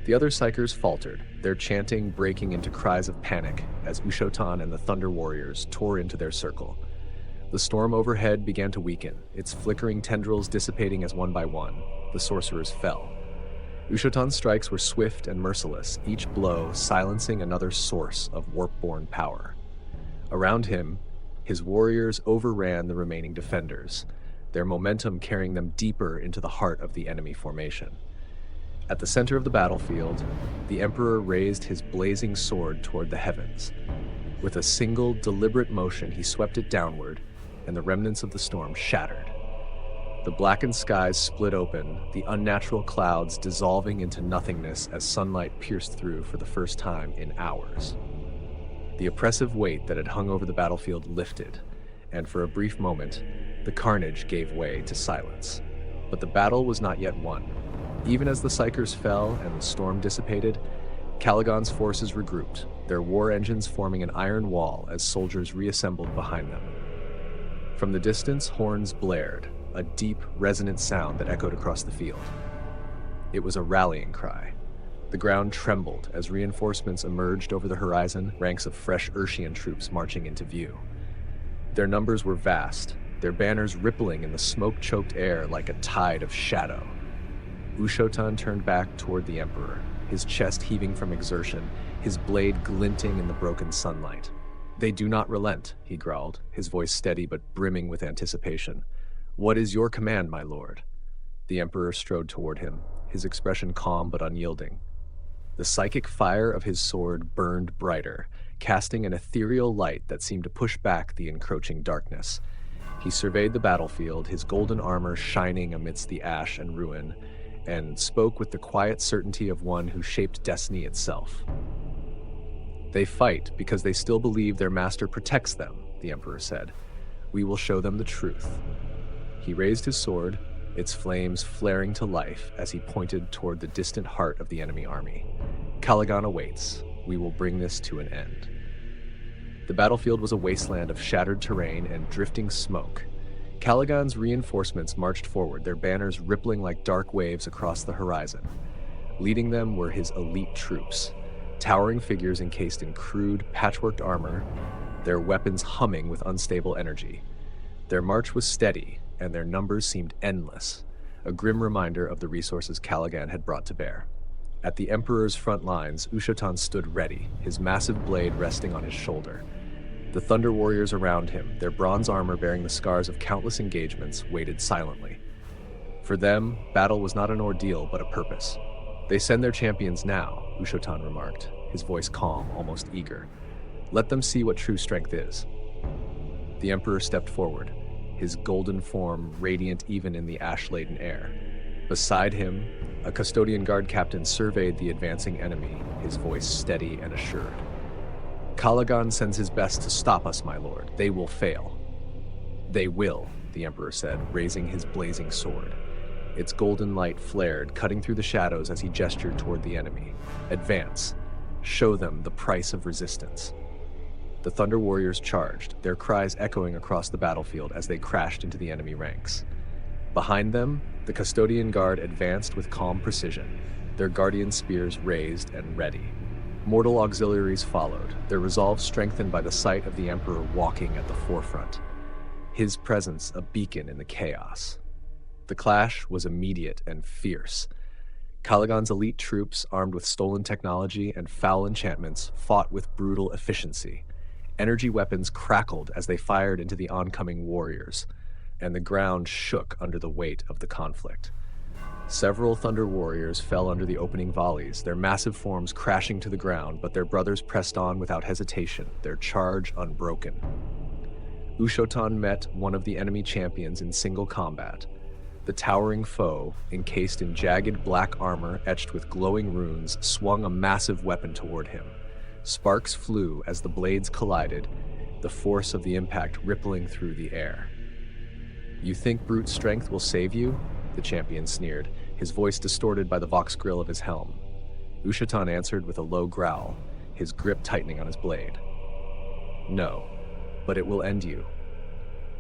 The other Psychers faltered, their chanting breaking into cries of panic as Ushotan and the Thunder Warriors tore into their circle. The storm overhead began to weaken, its flickering tendrils dissipating as one by one, the sorcerers fell. Ushotan's strikes were swift and merciless, each blow silencing another source of warp-born power. Around him, his warriors overran the remaining defenders, their momentum carrying them deeper into the heart of the enemy formation. At the center of the battlefield, the Emperor raised his blazing sword toward the heavens. With a single, deliberate motion, he swept it downward, and the remnants of the storm shattered. The blackened skies split open, the unnatural clouds dissolving into nothingness as sunlight pierced through for the first time in hours. The oppressive weight that had hung over the battlefield lifted, and for a brief moment, the carnage gave way to silence. But the battle was not yet won. Even as the Psykers fell and the storm dissipated, Caligan's forces regrouped, their war engines forming an iron wall as soldiers reassembled behind them. From the distance, horns blared, a deep, resonant sound that echoed across the field. It was a rallying cry. The ground trembled as reinforcements emerged over the horizon, ranks of fresh Urshian troops marching into view. Their numbers were vast, their banners rippling in the smoke-choked air like a tide of shadow. Ushotan turned back toward the Emperor, his chest heaving from exertion, his blade glinting in the broken sunlight. "They do not relent," he growled, his voice steady but brimming with anticipation. "What is your command, my lord?" The Emperor strode toward him, his expression calm but unyielding. The psychic fire of his sword burned brighter, casting an ethereal light that seemed to push back the encroaching darkness. He surveyed the battlefield, his golden armor shining amidst the ash and ruin, and spoke with the quiet certainty of one who shaped destiny itself. "They fight because they still believe their master protects them," the Emperor said. "We will show them the truth." He raised his sword, its flames flaring to life as he pointed toward the distant heart of the enemy army. "Caligan awaits. We will bring this to an end." The battlefield was a wasteland of shattered terrain and drifting smoke. Caligan's reinforcements marched forward, their banners rippling like dark waves across the horizon. Leading them were his elite troops, towering figures encased in crude, patchworked armor, their weapons humming with unstable energy. Their march was steady, and their numbers seemed endless, a grim reminder of the resources Caligan had brought to bear. At the Emperor's front lines, Ushotan stood ready, his massive blade resting on his shoulder. The Thunder Warriors around him, their bronze armor bearing the scars of countless engagements, waited silently. For them, battle was not an ordeal, but a purpose. "They send their champions now," Ushotan remarked, his voice calm, almost eager. "Let them see what true strength is." The Emperor stepped forward, his golden form radiant even in the ash-laden air. Beside him, a custodian guard captain surveyed the advancing enemy, his voice steady and assured. "Caligan sends his best to stop us, my lord. They will fail." "They will," the Emperor said, raising his blazing sword. Its golden light flared, cutting through the shadows as he gestured toward the enemy. "Advance. Show them the price of resistance." The Thunder Warriors charged, their cries echoing across the battlefield as they crashed into the enemy ranks. Behind them, the custodian guard advanced with calm precision, their guardian spears raised and ready. Mortal auxiliaries followed, their resolve strengthened by the sight of the Emperor walking at the forefront, his presence a beacon in the chaos. The clash was immediate and fierce. Caligan's elite troops, armed with stolen technology and foul enchantments, fought with brutal efficiency. Energy weapons crackled as they fired into the oncoming warriors, and the ground shook under the weight of the conflict. Several Thunder Warriors fell under the opening volleys, their massive forms crashing to the ground, but their brothers pressed on without hesitation, their charge unbroken. Ushotan met one of the enemy champions in single combat. The towering foe, encased in jagged black armor etched with glowing runes, swung a massive weapon toward him. Sparks flew as the blades collided, the force of the impact rippling through the air. "You think brute strength will save you?" the champion sneered, his voice distorted by the vox grill of his helm. Ushotan answered with a low growl, his grip tightening on his blade. "No, but it will end you."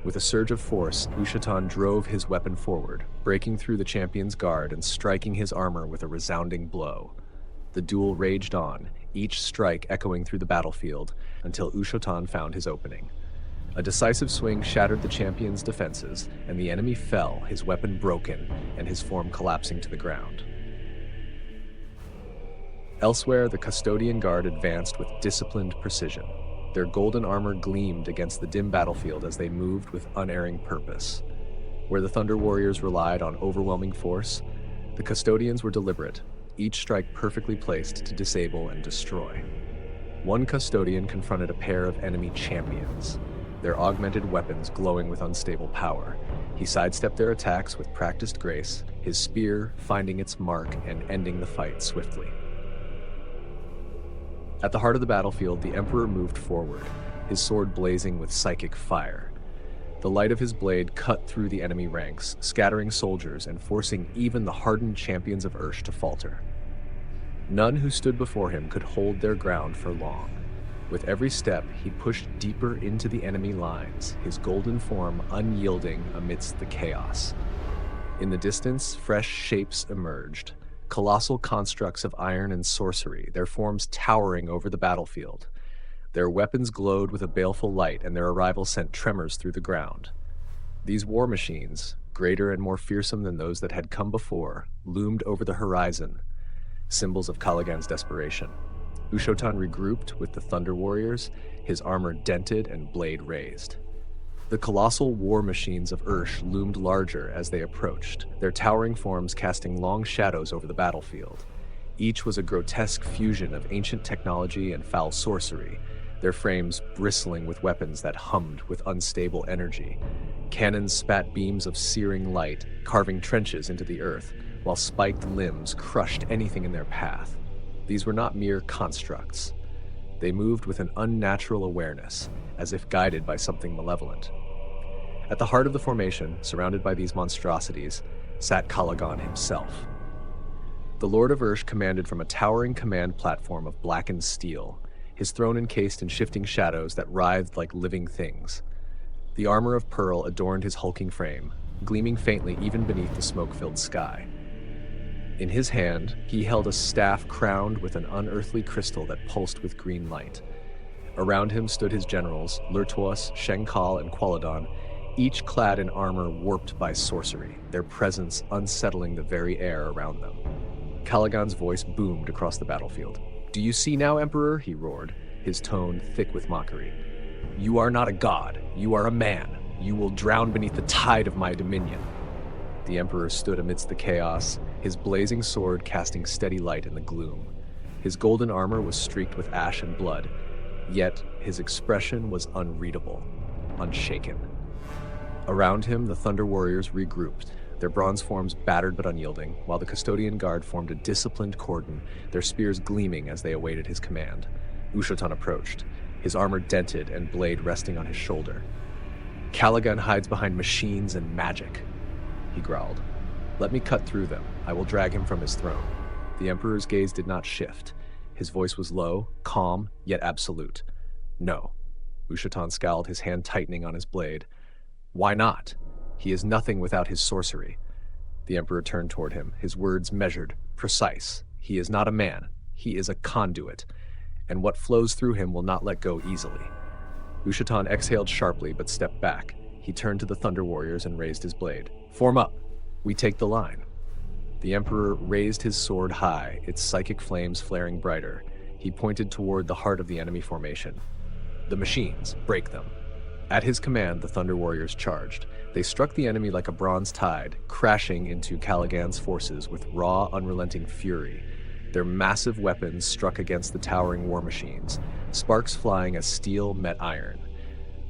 With a surge of force, Ushotan drove his weapon forward, breaking through the champion's guard and striking his armor with a resounding blow. The duel raged on, each strike echoing through the battlefield, until Ushotan found his opening. A decisive swing shattered the champion's defenses, and the enemy fell, his weapon broken, and his form collapsing to the ground. Elsewhere, the custodian guard advanced with disciplined precision. Their golden armor gleamed against the dim battlefield as they moved with unerring purpose. Where the Thunder Warriors relied on overwhelming force, the custodians were deliberate, each strike perfectly placed to disable and destroy. One custodian confronted a pair of enemy champions, their augmented weapons glowing with unstable power. He sidestepped their attacks with practiced grace, his spear finding its mark and ending the fight swiftly. At the heart of the battlefield, the Emperor moved forward, his sword blazing with psychic fire. The light of his blade cut through the enemy ranks, scattering soldiers and forcing even the hardened champions of Ursh to falter. None who stood before him could hold their ground for long. With every step, he pushed deeper into the enemy lines, his golden form unyielding amidst the chaos. In the distance, fresh shapes emerged, colossal constructs of iron and sorcery, their forms towering over the battlefield. Their weapons glowed with a baleful light, and their arrival sent tremors through the ground. These war machines, greater and more fearsome than those that had come before, loomed over the horizon, symbols of Caligan's desperation. Ushotan regrouped with the Thunder Warriors, his armor dented and blade raised. The colossal war machines of Ursh loomed larger as they approached, their towering forms casting long shadows over the battlefield. Each was a grotesque fusion of ancient technology and foul sorcery, their frames bristling with weapons that hummed with unstable energy. Cannons spat beams of searing light, carving trenches into the earth, while spiked limbs crushed anything in their path. These were not mere constructs. They moved with an unnatural awareness, as if guided by something malevolent. At the heart of the formation, surrounded by these monstrosities, sat Caligan himself. The Lord of Ursh commanded from a towering command platform of blackened steel, his throne encased in shifting shadows that writhed like living things. The armor of pearl adorned his hulking frame, gleaming faintly even beneath the smoke-filled sky. In his hand, he held a staff crowned with an unearthly crystal that pulsed with green light. Around him stood his generals, Lurtuos, Shenkal, and Qualadon, each clad in armor warped by sorcery, their presence unsettling the very air around them. Caligan's voice boomed across the battlefield. "Do you see now, Emperor?" he roared, his tone thick with mockery. "You are not a god, you are a man. You will drown beneath the tide of my dominion." The Emperor stood amidst the chaos, his blazing sword casting steady light in the gloom. His golden armor was streaked with ash and blood, yet his expression was unreadable, unshaken. Around him, the Thunder Warriors regrouped, their bronze forms battered but unyielding, while the Custodian Guard formed a disciplined cordon, their spears gleaming as they awaited his command. Ushotan approached, his armor dented and blade resting on his shoulder. "Caligan hides behind machines and magic," he growled. "Let me cut through them. I will drag him from his throne." The Emperor's gaze did not shift. His voice was low, calm, yet absolute. "No." Ushotan scowled, his hand tightening on his blade. "Why not? He is nothing without his sorcery." The Emperor turned toward him, his words measured, precise. "He is not a man. He is a conduit, and what flows through him will not let go easily." Ushotan exhaled sharply but stepped back. He turned to the Thunder Warriors and raised his blade. "Form up. We take the line." The Emperor raised his sword high, its psychic flames flaring brighter. He pointed toward the heart of the enemy formation. "The machines, break them." At his command, the Thunder Warriors charged. They struck the enemy like a bronze tide, crashing into Caligan's forces with raw, unrelenting fury. Their massive weapons struck against the towering war machines, sparks flying as steel met iron.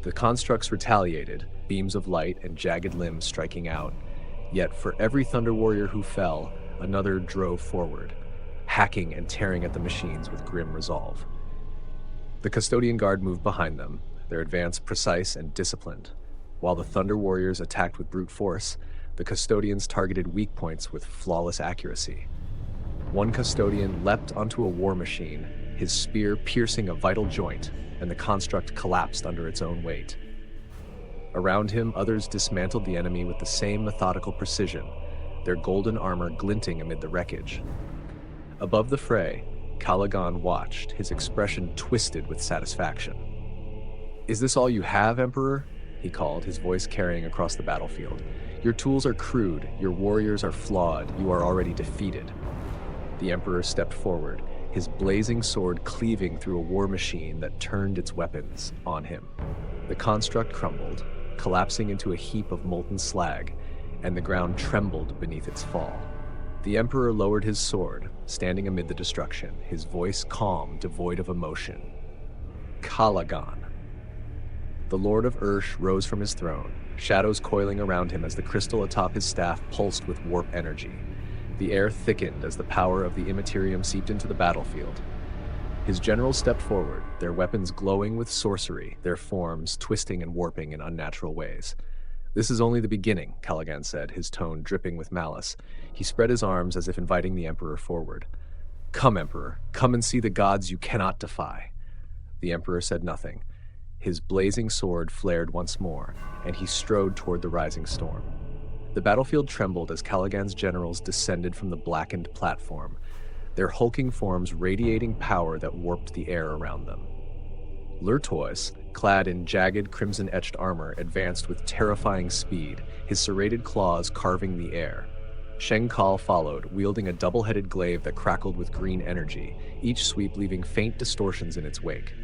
The constructs retaliated, beams of light and jagged limbs striking out. Yet for every Thunder Warrior who fell, another drove forward, hacking and tearing at the machines with grim resolve. The Custodian Guard moved behind them, their advance precise and disciplined. While the Thunder Warriors attacked with brute force, the Custodians targeted weak points with flawless accuracy. One Custodian leapt onto a war machine, his spear piercing a vital joint, and the construct collapsed under its own weight. Around him, others dismantled the enemy with the same methodical precision, their golden armor glinting amid the wreckage. Above the fray, Caligan watched, his expression twisted with satisfaction. "Is this all you have, Emperor?" he called, his voice carrying across the battlefield. "Your tools are crude, your warriors are flawed, you are already defeated." The Emperor stepped forward, his blazing sword cleaving through a war machine that turned its weapons on him. The construct crumbled, collapsing into a heap of molten slag, and the ground trembled beneath its fall. The Emperor lowered his sword, standing amid the destruction, his voice calm, devoid of emotion. Calagan. The Lord of Ursh rose from his throne, shadows coiling around him as the crystal atop his staff pulsed with warp energy. The air thickened as the power of the Imperium seeped into the battlefield. His generals stepped forward, their weapons glowing with sorcery, their forms twisting and warping in unnatural ways. "This is only the beginning," Calagan said, his tone dripping with malice. He spread his arms as if inviting the Emperor forward. "Come, Emperor, come and see the gods you cannot defy." The Emperor said nothing. His blazing sword flared once more, and he strode toward the rising storm. The battlefield trembled as Calagan's generals descended from the blackened platform, their hulking forms radiating power that warped the air around them. Lurtois, clad in jagged, crimson-etched armor, advanced with terrifying speed, his serrated claws carving the air. Shenkal followed, wielding a double-headed glaive that crackled with green energy, each sweep leaving faint distortions in its wake.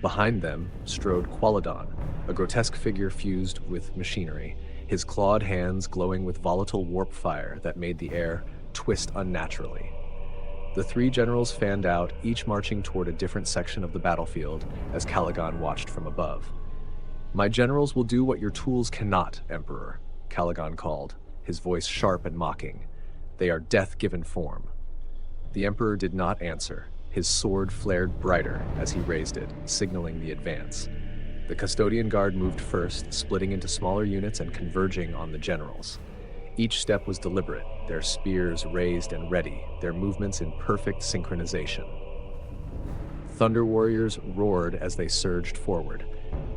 Behind them strode Qualadon, a grotesque figure fused with machinery, his clawed hands glowing with volatile warp fire that made the air twist unnaturally. The three generals fanned out, each marching toward a different section of the battlefield as Calagan watched from above. "My generals will do what your tools cannot, Emperor," Calagan called, his voice sharp and mocking. "They are death-given form." The Emperor did not answer. His sword flared brighter as he raised it, signaling the advance. The Custodian Guard moved first, splitting into smaller units and converging on the generals. Each step was deliberate, their spears raised and ready, their movements in perfect synchronization. Thunder Warriors roared as they surged forward,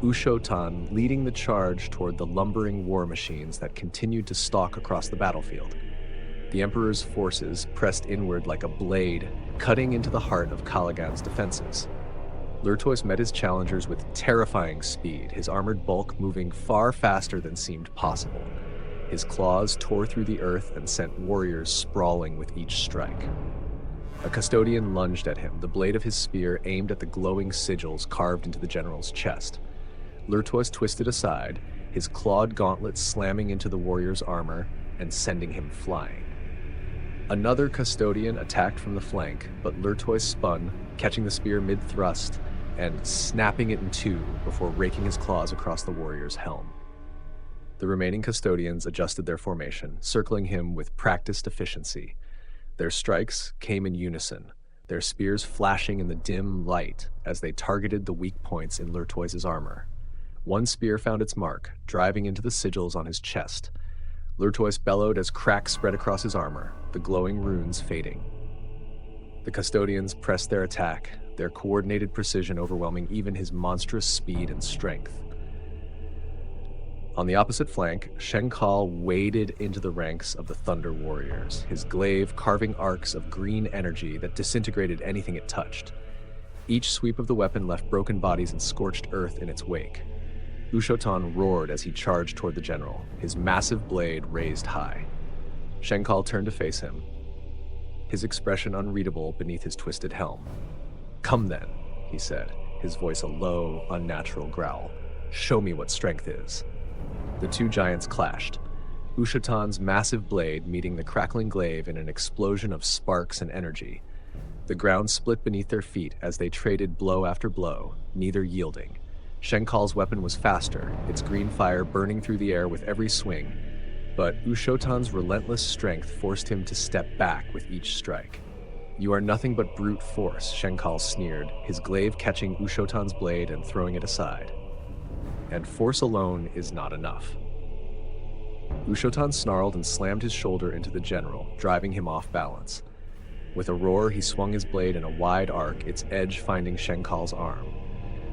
Ushotan leading the charge toward the lumbering war machines that continued to stalk across the battlefield. The Emperor's forces pressed inward like a blade, cutting into the heart of Calagan's defenses. Lurtois met his challengers with terrifying speed, his armored bulk moving far faster than seemed possible. His claws tore through the earth and sent warriors sprawling with each strike. A custodian lunged at him, the blade of his spear aimed at the glowing sigils carved into the general's chest. Lurtois twisted aside, his clawed gauntlet slamming into the warrior's armor and sending him flying. Another custodian attacked from the flank, but Lurtois spun, catching the spear mid-thrust and snapping it in two before raking his claws across the warrior's helm. The remaining custodians adjusted their formation, circling him with practiced efficiency. Their strikes came in unison, their spears flashing in the dim light as they targeted the weak points in Lurtois' armor. One spear found its mark, driving into the sigils on his chest. Lurtois bellowed as cracks spread across his armor, the glowing runes fading. The custodians pressed their attack, their coordinated precision overwhelming even his monstrous speed and strength. On the opposite flank, Shenkal waded into the ranks of the Thunder Warriors, his glaive carving arcs of green energy that disintegrated anything it touched. Each sweep of the weapon left broken bodies and scorched earth in its wake. Ushotan roared as he charged toward the general, his massive blade raised high. Shenkal turned to face him, his expression unreadable beneath his twisted helm. "Come then," he said, his voice a low, unnatural growl. "Show me what strength is." The two giants clashed, Ushotan's massive blade meeting the crackling glaive in an explosion of sparks and energy. The ground split beneath their feet as they traded blow after blow, neither yielding. Shenkal's weapon was faster, its green fire burning through the air with every swing, but Ushotan's relentless strength forced him to step back with each strike. "You are nothing but brute force," Shenkal sneered, his glaive catching Ushotan's blade and throwing it aside. "And force alone is not enough." Ushotan snarled and slammed his shoulder into the general, driving him off balance. With a roar, he swung his blade in a wide arc, its edge finding Shenkal's arm.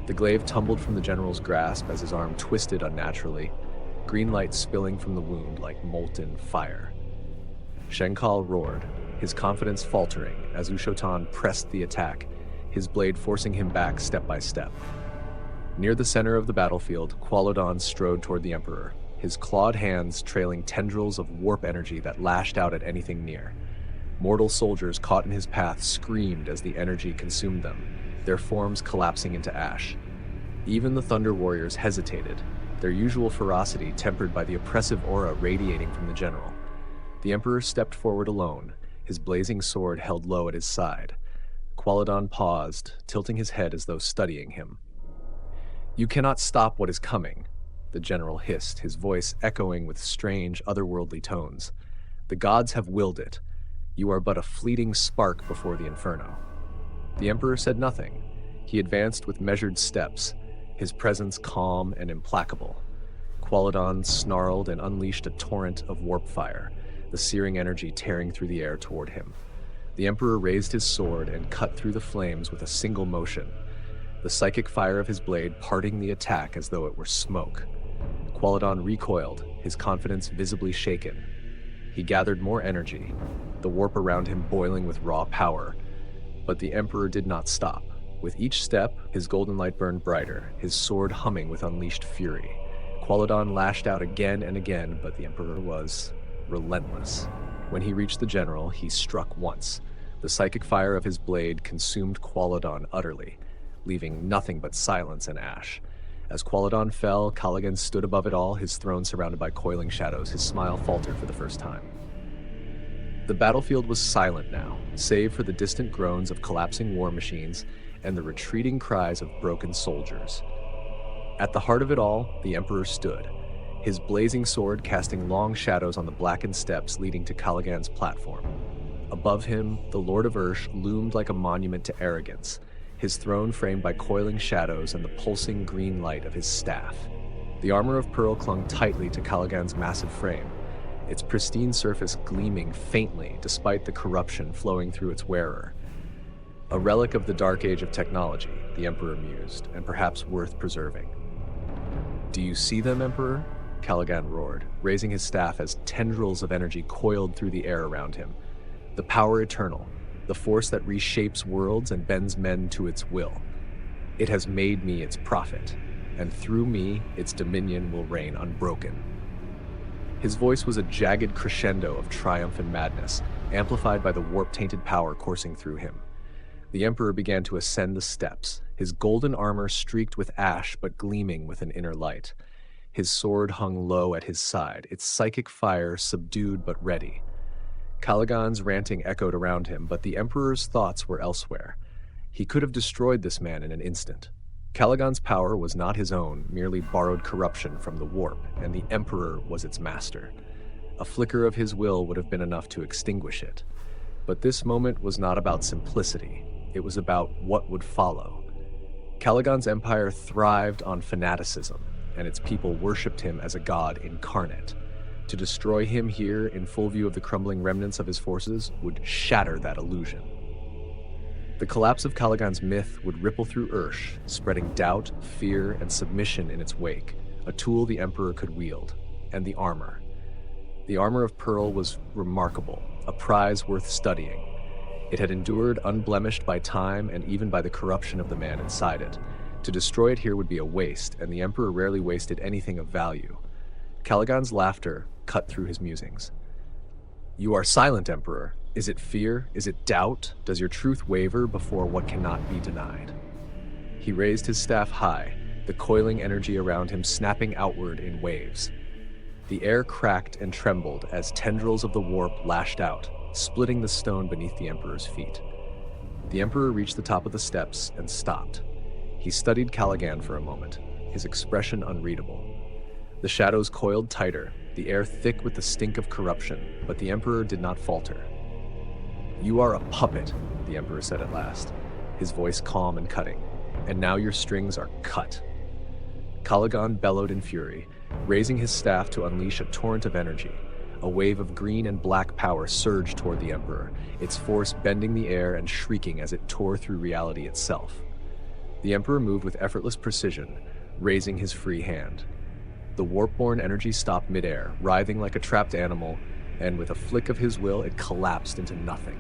The glaive tumbled from the general's grasp as his arm twisted unnaturally, green light spilling from the wound like molten fire. Shenkal roared, his confidence faltering as Ushotan pressed the attack, his blade forcing him back step by step. Near the center of the battlefield, Qualadon strode toward the Emperor, his clawed hands trailing tendrils of warp energy that lashed out at anything near. Mortal soldiers caught in his path screamed as the energy consumed them, their forms collapsing into ash. Even the Thunder Warriors hesitated, their usual ferocity tempered by the oppressive aura radiating from the general. The Emperor stepped forward alone, his blazing sword held low at his side. Qualadon paused, tilting his head as though studying him. "You cannot stop what is coming," the general hissed, his voice echoing with strange, otherworldly tones. "The gods have willed it. You are but a fleeting spark before the inferno." The Emperor said nothing. He advanced with measured steps, his presence calm and implacable. Qualadon snarled and unleashed a torrent of warp fire, the searing energy tearing through the air toward him. The Emperor raised his sword and cut through the flames with a single motion, the psychic fire of his blade parting the attack as though it were smoke. Qualadon recoiled, his confidence visibly shaken. He gathered more energy, the warp around him boiling with raw power. But the Emperor did not stop. With each step, his golden light burned brighter, his sword humming with unleashed fury. Qualadon lashed out again and again, but the Emperor was relentless. When he reached the general, he struck once. The psychic fire of his blade consumed Qualadon utterly, leaving nothing but silence and ash. As Qualadon fell, Caligan stood above it all, his throne surrounded by coiling shadows. His smile faltered for the first time. The battlefield was silent now, save for the distant groans of collapsing war machines and the retreating cries of broken soldiers. At the heart of it all, the Emperor stood, his blazing sword casting long shadows on the blackened steps leading to Caligan's platform. Above him, the Lord of Ursh loomed like a monument to arrogance, his throne framed by coiling shadows and the pulsing green light of his staff. The armor of pearl clung tightly to Caligan's massive frame, its pristine surface gleaming faintly despite the corruption flowing through its wearer. A relic of the dark age of technology, the Emperor mused, and perhaps worth preserving. "Do you see them, Emperor?" Caligan roared, raising his staff as tendrils of energy coiled through the air around him. "The power eternal, the force that reshapes worlds and bends men to its will. It has made me its prophet, and through me its dominion will reign unbroken." His voice was a jagged crescendo of triumph and madness, amplified by the warp-tainted power coursing through him. The Emperor began to ascend the steps, his golden armor streaked with ash but gleaming with an inner light. His sword hung low at his side, its psychic fire subdued but ready. Caligan's ranting echoed around him, but the Emperor's thoughts were elsewhere. He could have destroyed this man in an instant. Caligan's power was not his own, merely borrowed corruption from the warp, and the Emperor was its master. A flicker of his will would have been enough to extinguish it. But this moment was not about simplicity. It was about what would follow. Caligan's empire thrived on fanaticism, and its people worshipped him as a god incarnate. To destroy him here, in full view of the crumbling remnants of his forces, would shatter that illusion. The collapse of Caligan's myth would ripple through Ursh, spreading doubt, fear, and submission in its wake, a tool the Emperor could wield. And the armor. The armor of pearl was remarkable, a prize worth studying. It had endured unblemished by time and even by the corruption of the man inside it. To destroy it here would be a waste, and the Emperor rarely wasted anything of value. Caligan's laughter cut through his musings. "You are silent, Emperor. Is it fear? Is it doubt? Does your truth waver before what cannot be denied?" He raised his staff high, the coiling energy around him snapping outward in waves. The air cracked and trembled as tendrils of the warp lashed out, splitting the stone beneath the Emperor's feet. The Emperor reached the top of the steps and stopped. He studied Caligan for a moment, his expression unreadable. The shadows coiled tighter, the air thick with the stink of corruption, but the Emperor did not falter. "You are a puppet," the Emperor said at last, his voice calm and cutting, "and now your strings are cut." Caligan bellowed in fury, raising his staff to unleash a torrent of energy. A wave of green and black power surged toward the Emperor, its force bending the air and shrieking as it tore through reality itself. The Emperor moved with effortless precision, raising his free hand. The warp-born energy stopped midair, writhing like a trapped animal, and with a flick of his will, it collapsed into nothing.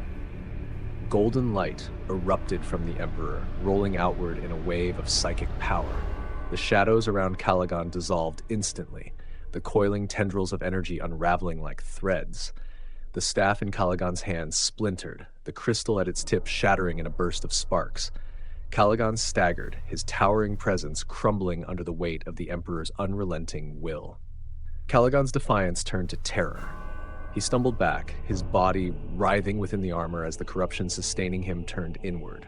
Golden light erupted from the Emperor, rolling outward in a wave of psychic power. The shadows around Caligan dissolved instantly, the coiling tendrils of energy unraveling like threads. The staff in Caligan's hand splintered, the crystal at its tip shattering in a burst of sparks. Caligan staggered, his towering presence crumbling under the weight of the Emperor's unrelenting will. Caligan's defiance turned to terror. He stumbled back, his body writhing within the armor as the corruption sustaining him turned inward.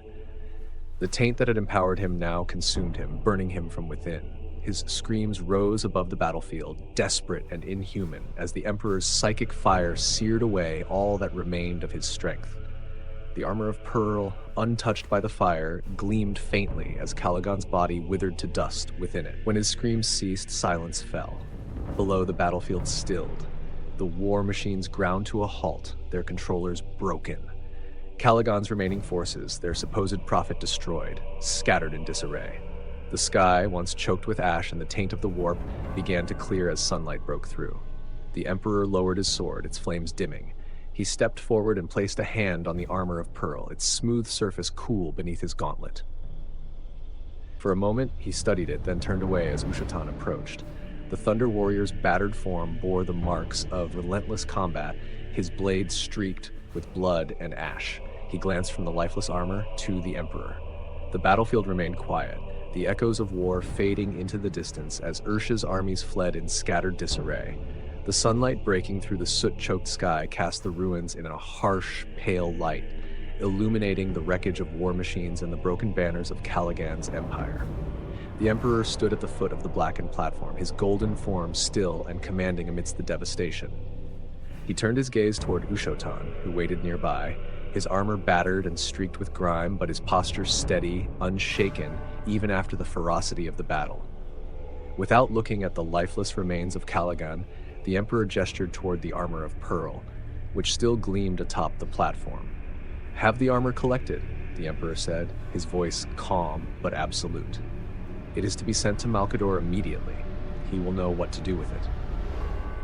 The taint that had empowered him now consumed him, burning him from within. His screams rose above the battlefield, desperate and inhuman, as the Emperor's psychic fire seared away all that remained of his strength. The armor of pearl, untouched by the fire, gleamed faintly as Caligan's body withered to dust within it. When his screams ceased, silence fell. Below, the battlefield stilled. The war machines ground to a halt, their controllers broken. Caligan's remaining forces, their supposed prophet destroyed, scattered in disarray. The sky, once choked with ash and the taint of the warp, began to clear as sunlight broke through. The Emperor lowered his sword, its flames dimming. He stepped forward and placed a hand on the armor of pearl, its smooth surface cool beneath his gauntlet. For a moment, he studied it, then turned away as Ushotan approached. The Thunder Warrior's battered form bore the marks of relentless combat, his blade streaked with blood and ash. He glanced from the lifeless armor to the Emperor. The battlefield remained quiet, the echoes of war fading into the distance as Ursh's armies fled in scattered disarray. The sunlight breaking through the soot-choked sky cast the ruins in a harsh, pale light, illuminating the wreckage of war machines and the broken banners of Caligan's empire. The Emperor stood at the foot of the blackened platform, his golden form still and commanding amidst the devastation. He turned his gaze toward Ushotan, who waited nearby, his armor battered and streaked with grime, but his posture steady, unshaken, even after the ferocity of the battle. Without looking at the lifeless remains of Caligan, the Emperor gestured toward the armor of pearl, which still gleamed atop the platform. "Have the armor collected," the Emperor said, his voice calm but absolute. "It is to be sent to Malkador immediately. He will know what to do with it."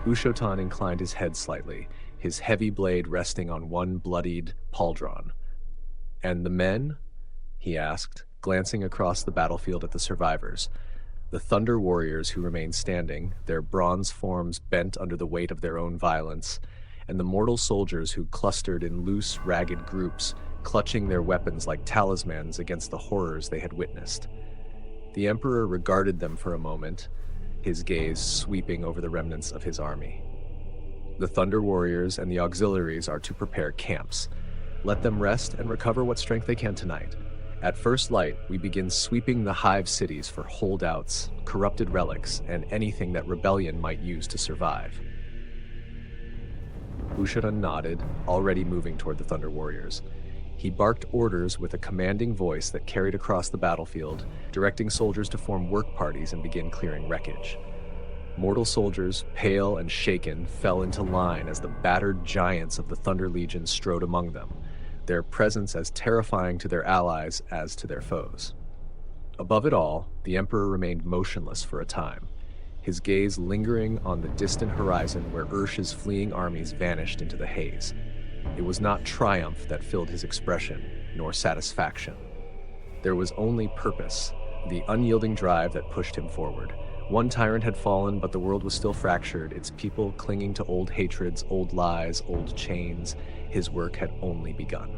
Ushotan inclined his head slightly, his heavy blade resting on one bloodied pauldron. "And the men?" he asked, glancing across the battlefield at the survivors. The Thunder Warriors who remained standing, their bronze forms bent under the weight of their own violence, and the mortal soldiers who clustered in loose, ragged groups, clutching their weapons like talismans against the horrors they had witnessed. The Emperor regarded them for a moment, his gaze sweeping over the remnants of his army. "The Thunder Warriors and the auxiliaries are to prepare camps. Let them rest and recover what strength they can tonight. At first light, we begin sweeping the hive cities for holdouts, corrupted relics, and anything that rebellion might use to survive." Ushotan nodded, already moving toward the Thunder Warriors. He barked orders with a commanding voice that carried across the battlefield, directing soldiers to form work parties and begin clearing wreckage. Mortal soldiers, pale and shaken, fell into line as the battered giants of the Thunder Legion strode among them, their presence as terrifying to their allies as to their foes. Above it all, the Emperor remained motionless for a time, his gaze lingering on the distant horizon where Ursh's fleeing armies vanished into the haze. It was not triumph that filled his expression, nor satisfaction. There was only purpose, the unyielding drive that pushed him forward. One tyrant had fallen, but the world was still fractured, its people clinging to old hatreds, old lies, old chains. His work had only begun.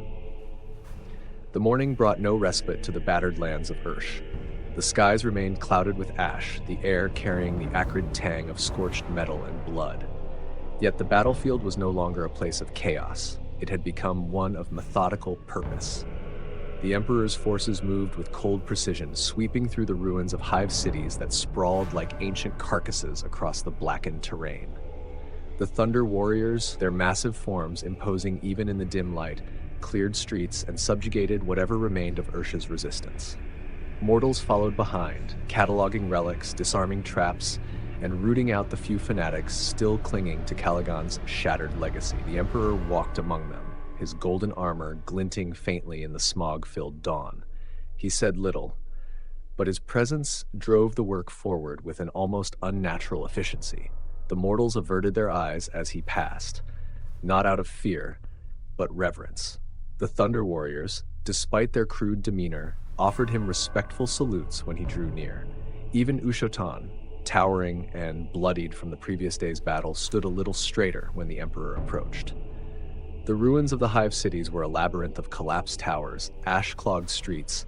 The morning brought no respite to the battered lands of Ursh. The skies remained clouded with ash, the air carrying the acrid tang of scorched metal and blood. Yet the battlefield was no longer a place of chaos. It had become one of methodical purpose. The Emperor's forces moved with cold precision, sweeping through the ruins of hive cities that sprawled like ancient carcasses across the blackened terrain. The Thunder Warriors, their massive forms imposing even in the dim light, cleared streets and subjugated whatever remained of Ursh's resistance. Mortals followed behind, cataloging relics, disarming traps, and rooting out the few fanatics still clinging to Caligan's shattered legacy. The Emperor walked among them, his golden armor glinting faintly in the smog-filled dawn. He said little, but his presence drove the work forward with an almost unnatural efficiency. The mortals averted their eyes as he passed, not out of fear, but reverence. The Thunder Warriors, despite their crude demeanor, offered him respectful salutes when he drew near. Even Ushotan, towering and bloodied from the previous day's battle, stood a little straighter when the Emperor approached. The ruins of the hive cities were a labyrinth of collapsed towers, ash-clogged streets,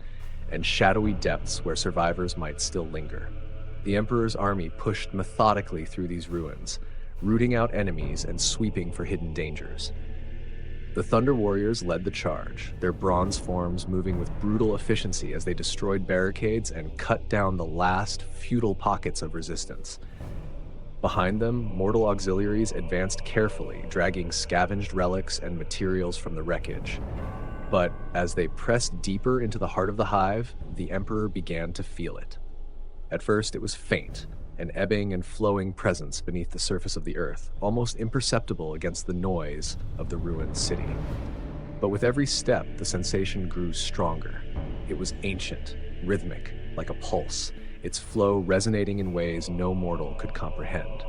and shadowy depths where survivors might still linger. The Emperor's army pushed methodically through these ruins, rooting out enemies and sweeping for hidden dangers. The Thunder Warriors led the charge, their bronze forms moving with brutal efficiency as they destroyed barricades and cut down the last futile pockets of resistance. Behind them, mortal auxiliaries advanced carefully, dragging scavenged relics and materials from the wreckage. But as they pressed deeper into the heart of the hive, the Emperor began to feel it. At first, it was faint, an ebbing and flowing presence beneath the surface of the earth, almost imperceptible against the noise of the ruined city. But with every step, the sensation grew stronger. It was ancient, rhythmic, like a pulse, its flow resonating in ways no mortal could comprehend.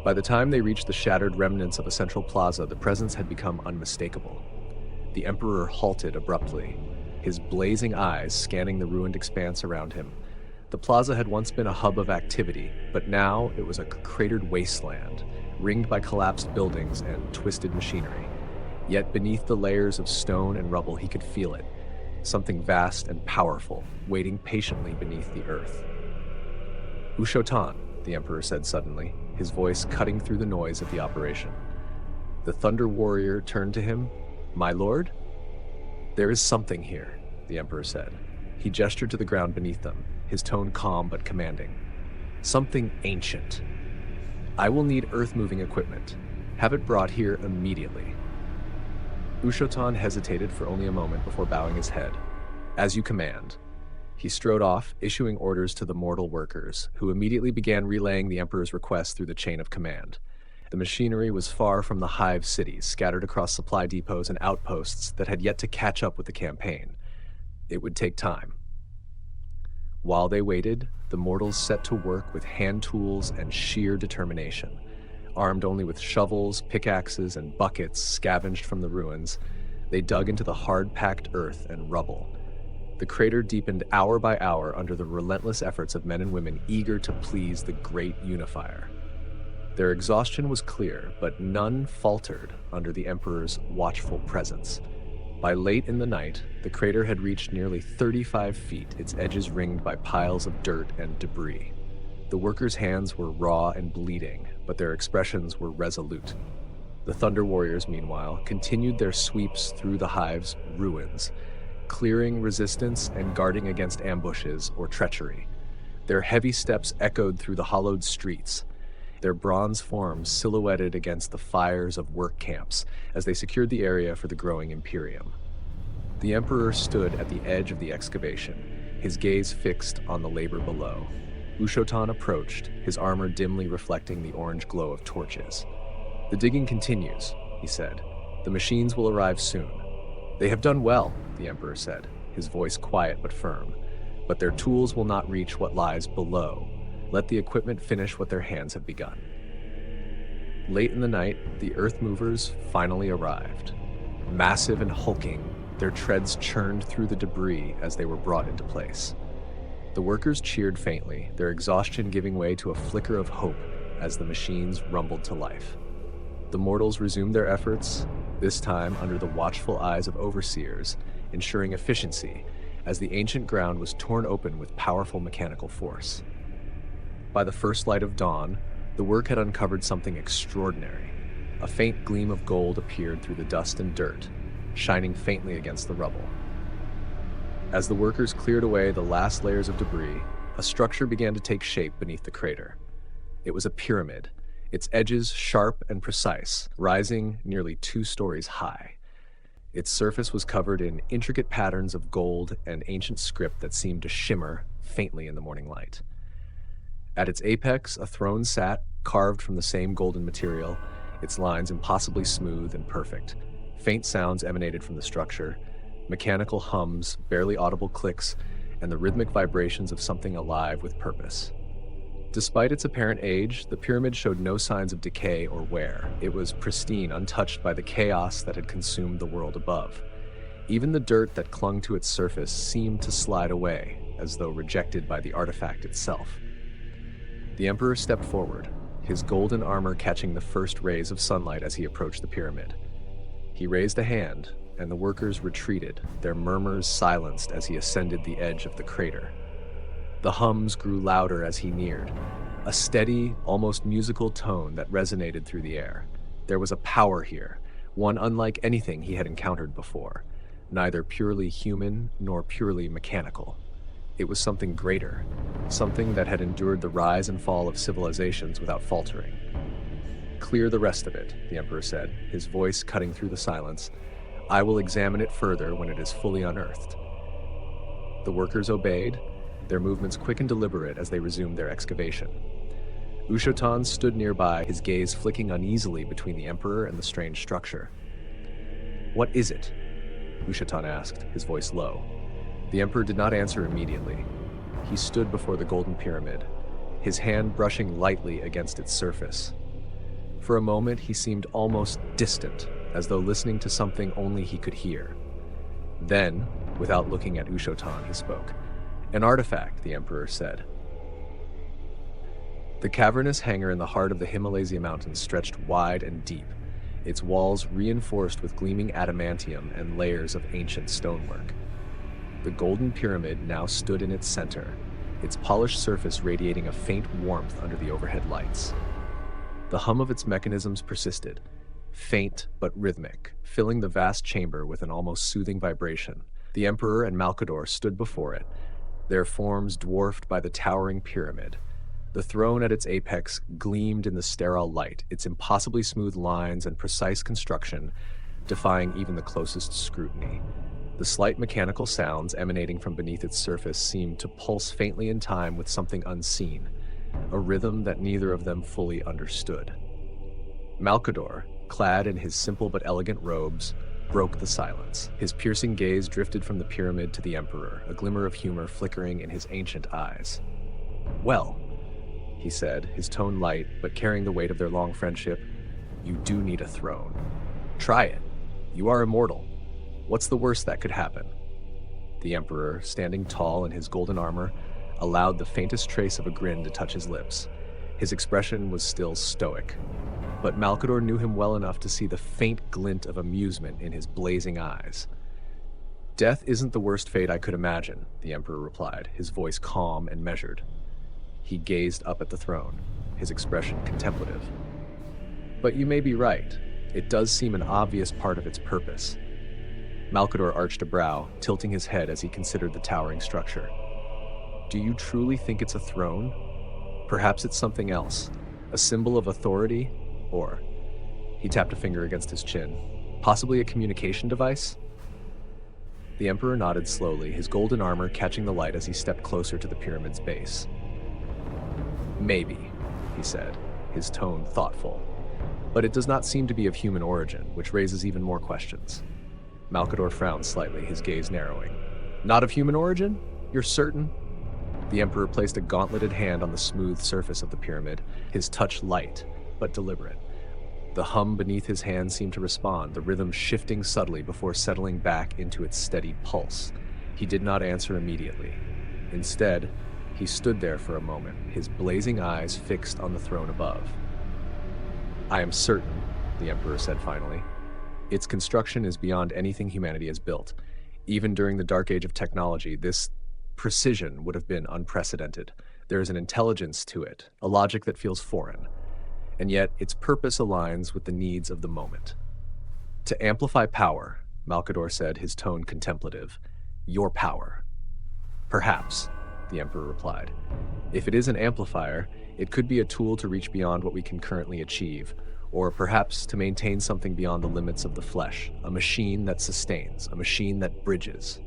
By the time they reached the shattered remnants of a central plaza, the presence had become unmistakable. The Emperor halted abruptly, his blazing eyes scanning the ruined expanse around him. The plaza had once been a hub of activity, but now it was a cratered wasteland, ringed by collapsed buildings and twisted machinery. Yet beneath the layers of stone and rubble, he could feel it, something vast and powerful, waiting patiently beneath the earth. "Ushotan," the Emperor said suddenly, his voice cutting through the noise of the operation. The Thunder Warrior turned to him. "My lord?" "There is something here," the Emperor said. He gestured to the ground beneath them, his tone calm but commanding. "Something ancient. I will need earth-moving equipment. Have it brought here immediately." Ushotan hesitated for only a moment before bowing his head. "As you command." He strode off, issuing orders to the mortal workers, who immediately began relaying the Emperor's request through the chain of command. The machinery was far from the hive cities, scattered across supply depots and outposts that had yet to catch up with the campaign. It would take time. While they waited, the mortals set to work with hand tools and sheer determination. Armed only with shovels, pickaxes, and buckets scavenged from the ruins, they dug into the hard-packed earth and rubble. The crater deepened hour by hour under the relentless efforts of men and women eager to please the great unifier. Their exhaustion was clear, but none faltered under the Emperor's watchful presence. By late in the night, the crater had reached nearly 35 feet, its edges ringed by piles of dirt and debris. The workers' hands were raw and bleeding, but their expressions were resolute. The Thunder Warriors, meanwhile, continued their sweeps through the hive's ruins, clearing resistance and guarding against ambushes or treachery. Their heavy steps echoed through the hollowed streets, their bronze forms silhouetted against the fires of work camps as they secured the area for the growing Imperium. The Emperor stood at the edge of the excavation, his gaze fixed on the labor below. Ushotan approached, his armor dimly reflecting the orange glow of torches. "The digging continues," he said. "The machines will arrive soon." "They have done well," the Emperor said, his voice quiet but firm. "But their tools will not reach what lies below. Let the equipment finish what their hands have begun." Late in the night, the earth movers finally arrived. Massive and hulking, their treads churned through the debris as they were brought into place. The workers cheered faintly, their exhaustion giving way to a flicker of hope as the machines rumbled to life. The mortals resumed their efforts, this time under the watchful eyes of overseers, ensuring efficiency as the ancient ground was torn open with powerful mechanical force. By the first light of dawn, the work had uncovered something extraordinary. A faint gleam of gold appeared through the dust and dirt, shining faintly against the rubble. As the workers cleared away the last layers of debris, a structure began to take shape beneath the crater. It was a pyramid, its edges sharp and precise, rising nearly 2 stories high. Its surface was covered in intricate patterns of gold and ancient script that seemed to shimmer faintly in the morning light. At its apex, a throne sat, carved from the same golden material, its lines impossibly smooth and perfect. Faint sounds emanated from the structure, mechanical hums, barely audible clicks, and the rhythmic vibrations of something alive with purpose. Despite its apparent age, the pyramid showed no signs of decay or wear. It was pristine, untouched by the chaos that had consumed the world above. Even the dirt that clung to its surface seemed to slide away, as though rejected by the artifact itself. The Emperor stepped forward, his golden armor catching the first rays of sunlight as he approached the pyramid. He raised a hand, and the workers retreated, their murmurs silenced as he ascended the edge of the crater. The hums grew louder as he neared, a steady, almost musical tone that resonated through the air. There was a power here, one unlike anything he had encountered before, neither purely human nor purely mechanical. It was something greater, something that had endured the rise and fall of civilizations without faltering. "Clear the rest of it," the Emperor said, his voice cutting through the silence. "I will examine it further when it is fully unearthed." The workers obeyed, their movements quick and deliberate as they resumed their excavation. Ushotan stood nearby, his gaze flicking uneasily between the Emperor and the strange structure. "What is it?" Ushotan asked, his voice low. The Emperor did not answer immediately. He stood before the golden pyramid, his hand brushing lightly against its surface. For a moment, he seemed almost distant, as though listening to something only he could hear. Then, without looking at Ushotan, he spoke. "An artifact," the Emperor said. The cavernous hangar in the heart of the Himalaya Mountains stretched wide and deep, its walls reinforced with gleaming adamantium and layers of ancient stonework. The golden pyramid now stood in its center, its polished surface radiating a faint warmth under the overhead lights. The hum of its mechanisms persisted, faint but rhythmic, filling the vast chamber with an almost soothing vibration. The Emperor and Malcador stood before it, their forms dwarfed by the towering pyramid. The throne at its apex gleamed in the sterile light, its impossibly smooth lines and precise construction defying even the closest scrutiny. The slight mechanical sounds emanating from beneath its surface seemed to pulse faintly in time with something unseen, a rhythm that neither of them fully understood. Malcador, clad in his simple but elegant robes, broke the silence. His piercing gaze drifted from the pyramid to the Emperor, a glimmer of humor flickering in his ancient eyes. "Well," he said, his tone light but carrying the weight of their long friendship, "you do need a throne. Try it. You are immortal. What's the worst that could happen?" The Emperor, standing tall in his golden armor, allowed the faintest trace of a grin to touch his lips. His expression was still stoic, but Malcador knew him well enough to see the faint glint of amusement in his blazing eyes. "Death isn't the worst fate I could imagine," the Emperor replied, his voice calm and measured. He gazed up at the throne, his expression contemplative. "But you may be right. It does seem an obvious part of its purpose." Malcador arched a brow, tilting his head as he considered the towering structure. "Do you truly think it's a throne? Perhaps it's something else, a symbol of authority, or..." He tapped a finger against his chin. "Possibly a communication device?" The Emperor nodded slowly, his golden armor catching the light as he stepped closer to the pyramid's base. "Maybe," he said, his tone thoughtful. "But it does not seem to be of human origin, which raises even more questions." Malcador frowned slightly, his gaze narrowing. "Not of human origin? You're certain?" The Emperor placed a gauntleted hand on the smooth surface of the pyramid, his touch light, but deliberate. The hum beneath his hand seemed to respond, the rhythm shifting subtly before settling back into its steady pulse. He did not answer immediately. Instead, he stood there for a moment, his blazing eyes fixed on the throne above. "I am certain," the Emperor said finally. "Its construction is beyond anything humanity has built. Even during the dark age of technology, this precision would have been unprecedented. There is an intelligence to it, a logic that feels foreign. And yet, its purpose aligns with the needs of the moment. To amplify power," Malcador said, his tone contemplative. "Your power." "Perhaps," the Emperor replied. "If it is an amplifier, it could be a tool to reach beyond what we can currently achieve, or perhaps to maintain something beyond the limits of the flesh, a machine that sustains, a machine that bridges."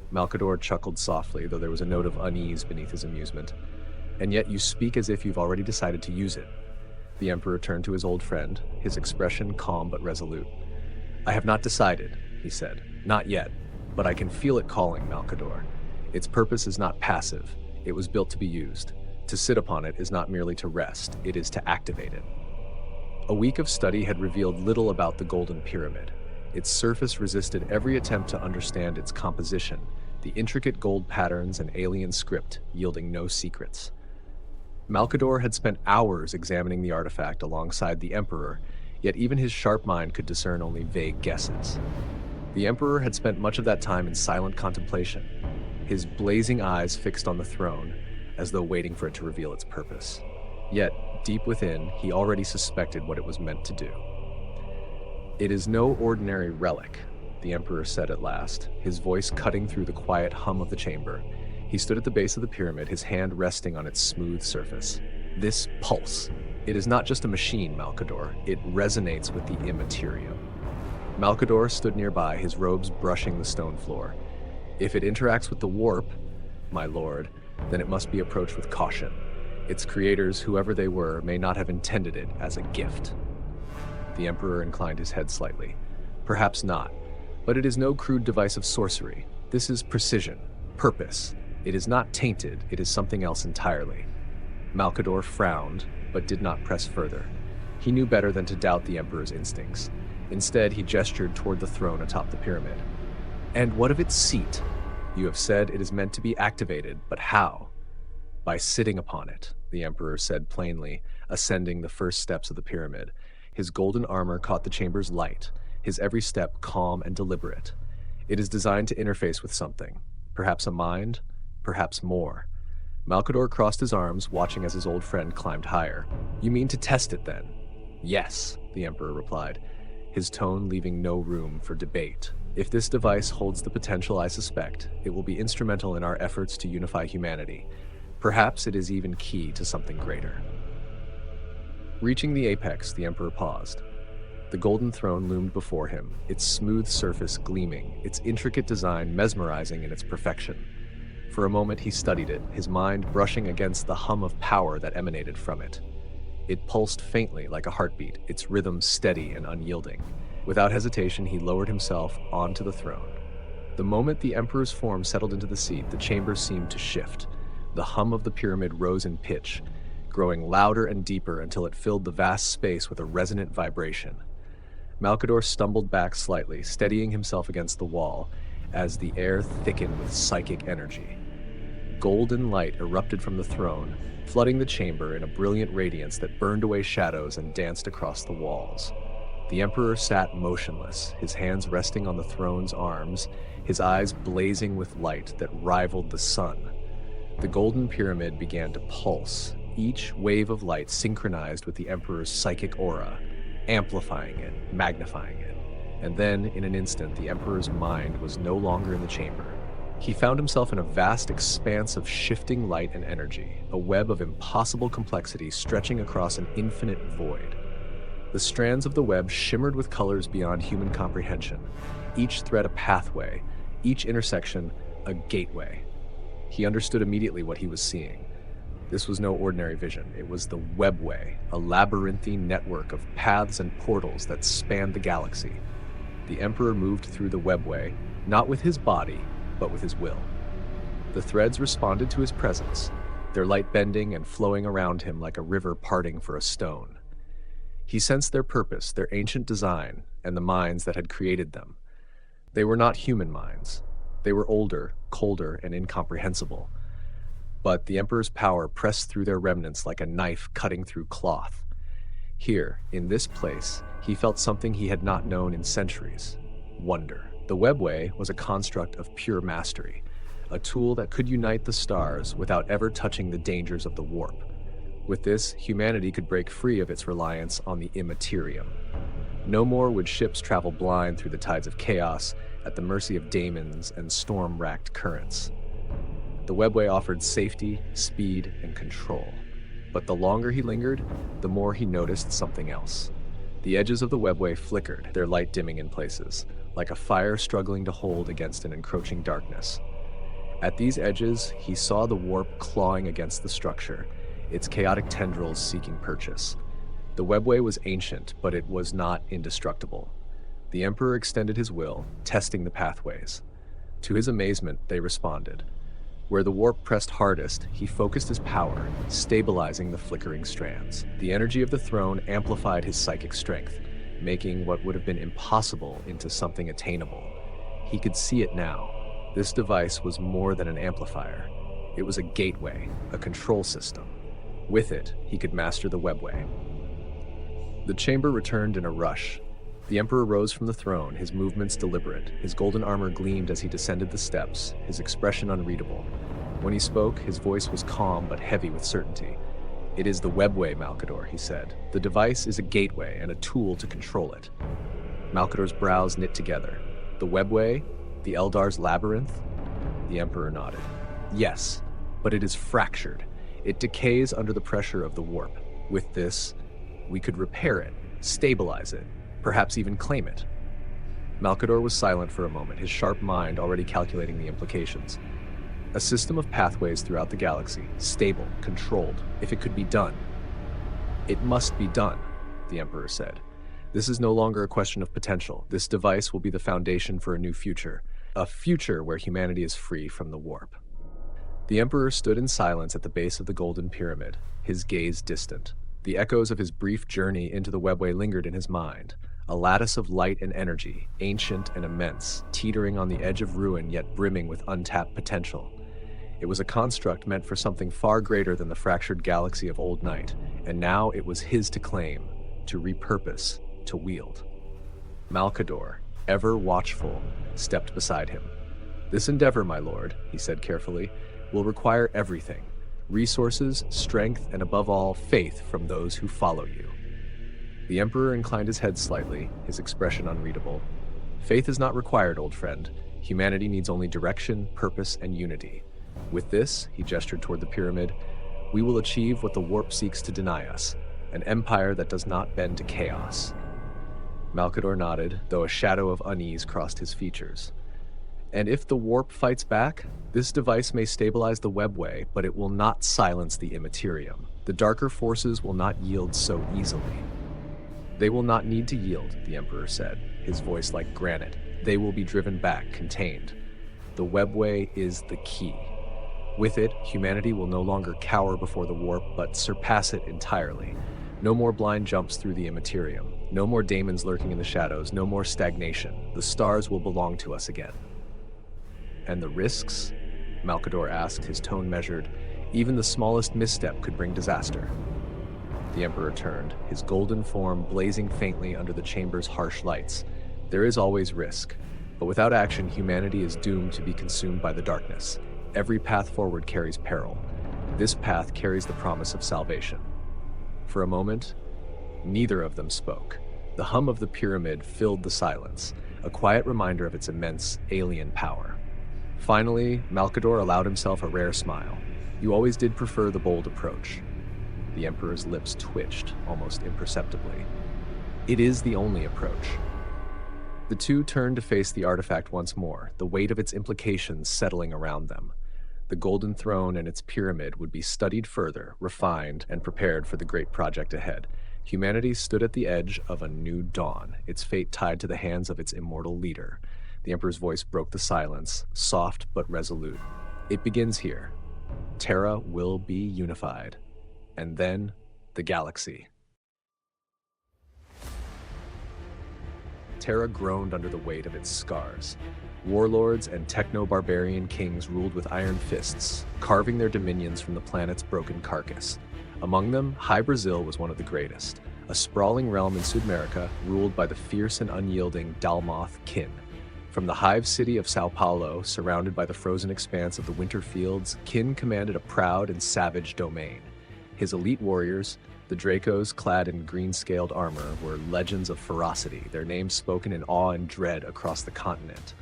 Malcador chuckled softly, though there was a note of unease beneath his amusement. "And yet you speak as if you've already decided to use it." The Emperor turned to his old friend, his expression calm but resolute. "I have not decided," he said. "Not yet, but I can feel it calling, Malcador. Its purpose is not passive. It was built to be used. To sit upon it is not merely to rest, it is to activate it." A week of study had revealed little about the Golden Pyramid. Its surface resisted every attempt to understand its composition, the intricate gold patterns and alien script yielding no secrets. Malcador had spent hours examining the artifact alongside the Emperor, yet even his sharp mind could discern only vague guesses. The Emperor had spent much of that time in silent contemplation, his blazing eyes fixed on the throne, as though waiting for it to reveal its purpose. Yet, deep within, he already suspected what it was meant to do. "It is no ordinary relic," the Emperor said at last, his voice cutting through the quiet hum of the chamber. He stood at the base of the pyramid, his hand resting on its smooth surface. "This pulse. It is not just a machine, Malcador. It resonates with the immaterium." Malcador stood nearby, his robes brushing the stone floor. "If it interacts with the warp, my lord, then it must be approached with caution. Its creators, whoever they were, may not have intended it as a gift." The Emperor inclined his head slightly. "Perhaps not, but it is no crude device of sorcery. This is precision, purpose. It is not tainted, it is something else entirely." Malcador frowned, but did not press further. He knew better than to doubt the Emperor's instincts. Instead, he gestured toward the throne atop the pyramid. "And what of its seat? You have said it is meant to be activated, but how?" "By sitting upon it," the Emperor said plainly, ascending the first steps of the pyramid. His golden armor caught the chamber's light, his every step calm and deliberate. "It is designed to interface with something. Perhaps a mind, perhaps more." Malcador crossed his arms, watching as his old friend climbed higher. "You mean to test it, then?" "Yes," the Emperor replied, his tone leaving no room for debate. "If this device holds the potential I suspect, it will be instrumental in our efforts to unify humanity. Perhaps it is even key to something greater." Reaching the apex, the Emperor paused. The golden throne loomed before him, its smooth surface gleaming, its intricate design mesmerizing in its perfection. For a moment he studied it, his mind brushing against the hum of power that emanated from it. It pulsed faintly like a heartbeat, its rhythm steady and unyielding. Without hesitation, he lowered himself onto the throne. The moment the Emperor's form settled into the seat, the chamber seemed to shift. The hum of the pyramid rose in pitch, growing louder and deeper until it filled the vast space with a resonant vibration. Malcador stumbled back slightly, steadying himself against the wall, as the air thickened with psychic energy. Golden light erupted from the throne, flooding the chamber in a brilliant radiance that burned away shadows and danced across the walls. The Emperor sat motionless, his hands resting on the throne's arms, his eyes blazing with light that rivaled the sun. The golden pyramid began to pulse, each wave of light synchronized with the Emperor's psychic aura, amplifying it, magnifying it. And then, in an instant, the Emperor's mind was no longer in the chamber. He found himself in a vast expanse of shifting light and energy, a web of impossible complexity stretching across an infinite void. The strands of the web shimmered with colors beyond human comprehension, each thread a pathway, each intersection a gateway. He understood immediately what he was seeing. This was no ordinary vision. It was the webway, a labyrinthine network of paths and portals that spanned the galaxy. The Emperor moved through the webway, not with his body, but with his will. The threads responded to his presence, their light bending and flowing around him like a river parting for a stone. He sensed their purpose, their ancient design, and the minds that had created them. They were not human minds. They were older, colder, and incomprehensible. But the Emperor's power pressed through their remnants like a knife cutting through cloth. Here, in this place, he felt something he had not known in centuries: wonder. The webway was a construct of pure mastery, a tool that could unite the stars without ever touching the dangers of the warp. With this, humanity could break free of its reliance on the immaterium. No more would ships travel blind through the tides of chaos, at the mercy of daemons and storm-racked currents. The webway offered safety, speed, and control. But the longer he lingered, the more he noticed something else. The edges of the webway flickered, their light dimming in places, like a fire struggling to hold against an encroaching darkness. At these edges, he saw the warp clawing against the structure, its chaotic tendrils seeking purchase. The webway was ancient, but it was not indestructible. The Emperor extended his will, testing the pathways. To his amazement, they responded. Where the warp pressed hardest, he focused his power, stabilizing the flickering strands. The energy of the throne amplified his psychic strength, making what would have been impossible into something attainable. He could see it now. This device was more than an amplifier. It was a gateway, a control system. With it, he could master the webway. The chamber returned in a rush. The Emperor rose from the throne, his movements deliberate. His golden armor gleamed as he descended the steps, his expression unreadable. When he spoke, his voice was calm but heavy with certainty. "It is the webway, Malcador," he said. "The device is a gateway and a tool to control it." Malcador's brows knit together. "The webway? The Eldar's labyrinth?" The Emperor nodded. "Yes, but it is fractured. It decays under the pressure of the warp. With this, we could repair it, stabilize it, perhaps even claim it." Malcador was silent for a moment, his sharp mind already calculating the implications. A system of pathways throughout the galaxy, stable, controlled, if it could be done. "It must be done," the Emperor said. "This is no longer a question of potential. This device will be the foundation for a new future, a future where humanity is free from the warp." The Emperor stood in silence at the base of the Golden Pyramid, his gaze distant. The echoes of his brief journey into the webway lingered in his mind, a lattice of light and energy, ancient and immense, teetering on the edge of ruin yet brimming with untapped potential. It was a construct meant for something far greater than the fractured galaxy of Old Night, and now it was his to claim, to repurpose, to wield. Malcador, ever watchful, stepped beside him. "This endeavor, my lord," he said carefully, "will require everything: resources, strength, and above all, faith from those who follow you." The Emperor inclined his head slightly, his expression unreadable. "Faith is not required, old friend. Humanity needs only direction, purpose, and unity. With this," he gestured toward the pyramid, "we will achieve what the warp seeks to deny us, an empire that does not bend to chaos." Malcador nodded, though a shadow of unease crossed his features. "And if the warp fights back, this device may stabilize the webway, but it will not silence the immaterium. The darker forces will not yield so easily." "They will not need to yield," the Emperor said, his voice like granite. "They will be driven back, contained. The webway is the key. With it, humanity will no longer cower before the warp, but surpass it entirely. No more blind jumps through the immaterium. No more daemons lurking in the shadows. No more stagnation. The stars will belong to us again." "And the risks?" Malcador asked, his tone measured. "Even the smallest misstep could bring disaster." The Emperor turned, his golden form blazing faintly under the chamber's harsh lights. "There is always risk, but without action, humanity is doomed to be consumed by the darkness. Every path forward carries peril. This path carries the promise of salvation." For a moment, neither of them spoke. The hum of the pyramid filled the silence, a quiet reminder of its immense, alien power. Finally, Malcador allowed himself a rare smile. "You always did prefer the bold approach." The Emperor's lips twitched, almost imperceptibly. "It is the only approach." The two turned to face the artifact once more, the weight of its implications settling around them. The Golden Throne and its pyramid would be studied further, refined, and prepared for the great project ahead. Humanity stood at the edge of a new dawn, its fate tied to the hands of its immortal leader. The Emperor's voice broke the silence, soft but resolute. "It begins here. Terra will be unified. And then, the galaxy." Terra groaned under the weight of its scars. Warlords and techno-barbarian kings ruled with iron fists, carving their dominions from the planet's broken carcass. Among them, Hy Brasil was one of the greatest, a sprawling realm in Merica ruled by the fierce and unyielding Dalmoth kin. From the hive city of Sao Paulo, surrounded by the frozen expanse of the winter fields, Kin commanded a proud and savage domain. His elite warriors, the Dracos clad in green-scaled armor, were legends of ferocity, their names spoken in awe and dread across the continent.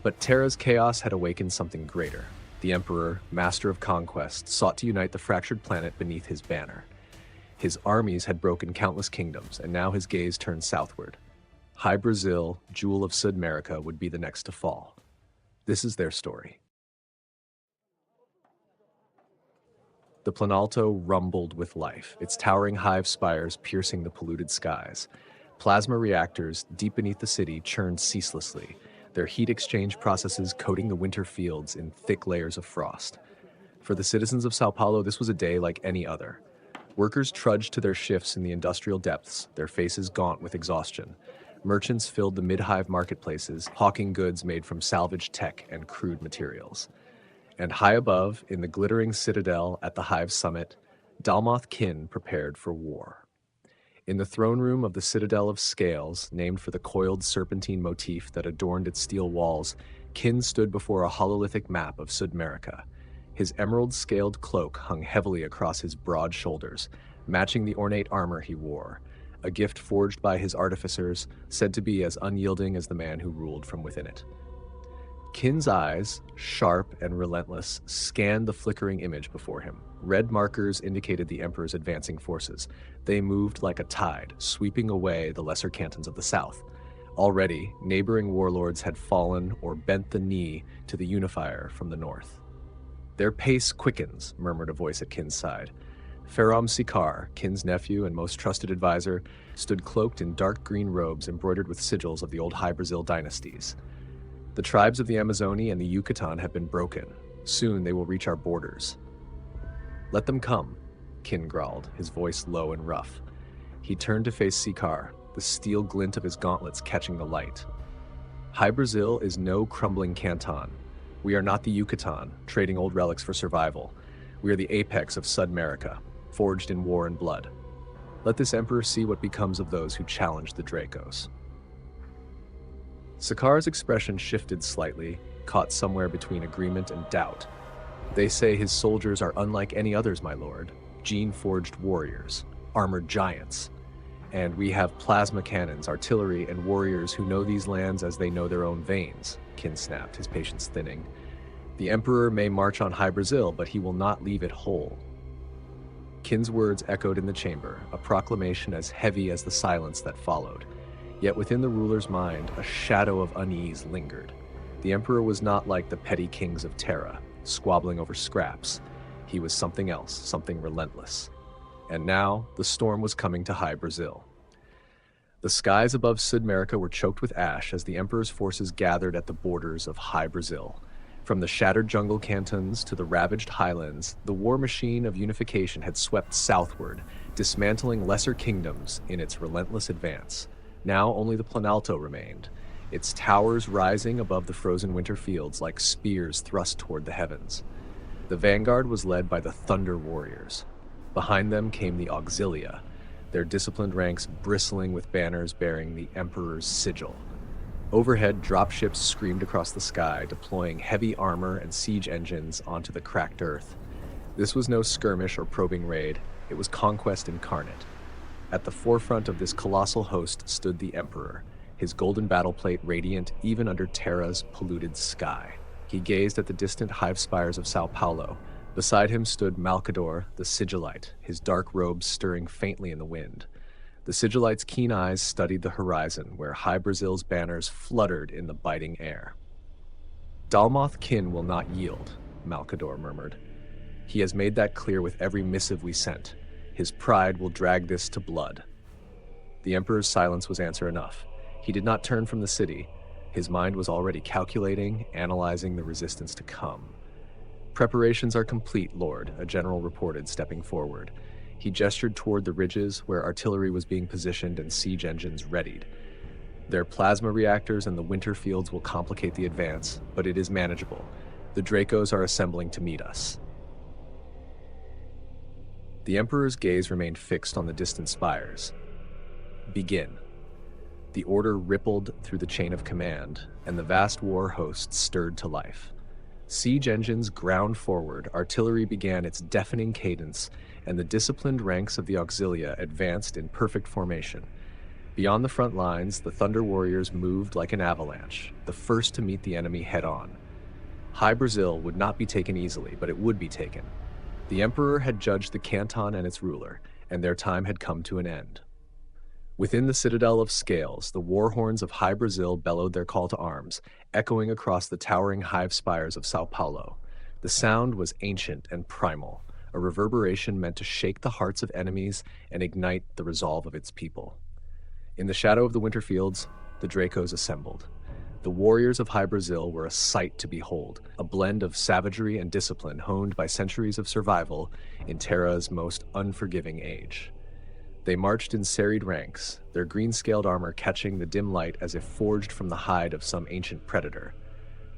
But Terra's chaos had awakened something greater. The Emperor, master of conquest, sought to unite the fractured planet beneath his banner. His armies had broken countless kingdoms, and now his gaze turned southward. Hy Brasil, jewel of Merica, would be the next to fall. This is their story. The Planalto rumbled with life, its towering hive spires piercing the polluted skies. Plasma reactors deep beneath the city churned ceaselessly, their heat exchange processes coating the winter fields in thick layers of frost. For the citizens of Sao Paulo, this was a day like any other. Workers trudged to their shifts in the industrial depths, their faces gaunt with exhaustion. Merchants filled the mid-hive marketplaces, hawking goods made from salvaged tech and crude materials. And high above, in the glittering citadel at the hive summit, Dalmoth kin prepared for war. In the throne room of the Citadel of Scales, named for the coiled serpentine motif that adorned its steel walls, Kin stood before a hololithic map of Merica. His emerald-scaled cloak hung heavily across his broad shoulders, matching the ornate armor he wore, a gift forged by his artificers, said to be as unyielding as the man who ruled from within it. Kin's eyes, sharp and relentless, scanned the flickering image before him. Red markers indicated the Emperor's advancing forces. They moved like a tide, sweeping away the lesser cantons of the south. Already, neighboring warlords had fallen or bent the knee to the unifier from the north. "Their pace quickens," murmured a voice at Kin's side. Ferram Sikar, Kin's nephew and most trusted advisor, stood cloaked in dark green robes embroidered with sigils of the old Hy Brasil dynasties. "The tribes of the Amazonie and the Yucatan have been broken. Soon they will reach our borders." "Let them come," Kin growled, his voice low and rough. He turned to face Sikar, the steel glint of his gauntlets catching the light. "Hy Brasil is no crumbling canton. We are not the Yucatan, trading old relics for survival. We are the apex of Sud Merica, forged in war and blood. Let this emperor see what becomes of those who challenge the Dracos." Sikar's expression shifted slightly, caught somewhere between agreement and doubt. "They say his soldiers are unlike any others, my lord. Gene-forged warriors, armored giants. And we have plasma cannons, artillery, and warriors who know these lands as they know their own veins," Kin snapped, his patience thinning. "The Emperor may march on Hy Brasil, but he will not leave it whole." Kin's words echoed in the chamber, a proclamation as heavy as the silence that followed. Yet within the ruler's mind, a shadow of unease lingered. The Emperor was not like the petty kings of Terra, squabbling over scraps. He was something else, something relentless. And now, the storm was coming to Hy Brasil. The skies above Sud Merica were choked with ash as the Emperor's forces gathered at the borders of Hy Brasil. From the shattered jungle cantons to the ravaged highlands, the war machine of unification had swept southward, dismantling lesser kingdoms in its relentless advance. Now only the Planalto remained, its towers rising above the frozen winter fields like spears thrust toward the heavens. The vanguard was led by the Thunder Warriors. Behind them came the Auxilia, their disciplined ranks bristling with banners bearing the Emperor's sigil. Overhead, dropships screamed across the sky, deploying heavy armor and siege engines onto the cracked earth. This was no skirmish or probing raid, it was conquest incarnate. At the forefront of this colossal host stood the Emperor, his golden battle plate radiant even under Terra's polluted sky. He gazed at the distant hive spires of Sao Paulo. Beside him stood Malcador, the Sigillite, his dark robes stirring faintly in the wind. The Sigillite's keen eyes studied the horizon, where Hy Brasil's banners fluttered in the biting air. "Dalmoth Kin will not yield," Malcador murmured. "He has made that clear with every missive we sent. His pride will drag this to blood." The Emperor's silence was answer enough. He did not turn from the city. His mind was already calculating, analyzing the resistance to come. "Preparations are complete, Lord," a general reported, stepping forward. He gestured toward the ridges where artillery was being positioned and siege engines readied. "Their plasma reactors and the winter fields will complicate the advance, but it is manageable. The Dracos are assembling to meet us." The Emperor's gaze remained fixed on the distant spires. "Begin." The order rippled through the chain of command, and the vast war host stirred to life. Siege engines ground forward, artillery began its deafening cadence, and the disciplined ranks of the Auxilia advanced in perfect formation. Beyond the front lines, the Thunder Warriors moved like an avalanche, the first to meet the enemy head-on. Hy Brasil would not be taken easily, but it would be taken. The Emperor had judged the canton and its ruler, and their time had come to an end. Within the citadel of Scales, the war horns of Hy Brasil bellowed their call to arms, echoing across the towering hive spires of Sao Paulo. The sound was ancient and primal, a reverberation meant to shake the hearts of enemies and ignite the resolve of its people. In the shadow of the winter fields, the Dracos assembled. The warriors of Hy Brasil were a sight to behold, a blend of savagery and discipline honed by centuries of survival in Terra's most unforgiving age. They marched in serried ranks, their green-scaled armor catching the dim light as if forged from the hide of some ancient predator.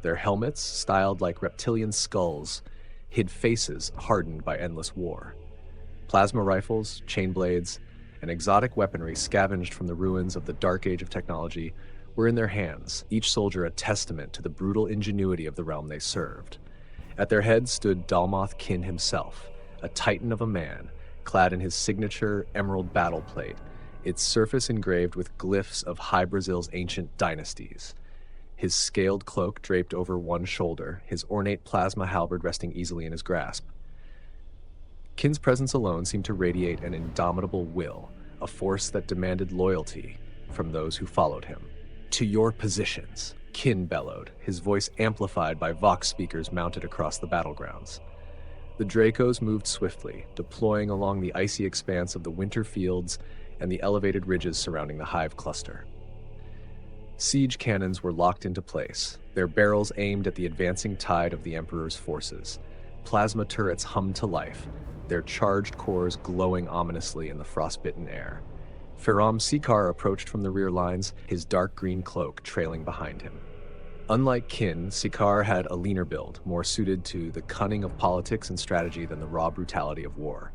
Their helmets, styled like reptilian skulls, hid faces hardened by endless war. Plasma rifles, chain blades, and exotic weaponry scavenged from the ruins of the dark age of technology were in their hands, each soldier a testament to the brutal ingenuity of the realm they served. At their head stood Dalmoth Kin himself, a titan of a man, clad in his signature emerald battle plate, its surface engraved with glyphs of Hy Brasil's ancient dynasties. His scaled cloak draped over one shoulder, his ornate plasma halberd resting easily in his grasp. Kin's presence alone seemed to radiate an indomitable will, a force that demanded loyalty from those who followed him. "To your positions," Kin bellowed, his voice amplified by Vox speakers mounted across the battlegrounds. The Dracos moved swiftly, deploying along the icy expanse of the winter fields and the elevated ridges surrounding the hive cluster. Siege cannons were locked into place, their barrels aimed at the advancing tide of the Emperor's forces. Plasma turrets hummed to life, their charged cores glowing ominously in the frostbitten air. Faram Sikar approached from the rear lines, his dark green cloak trailing behind him. Unlike Kin, Sikar had a leaner build, more suited to the cunning of politics and strategy than the raw brutality of war.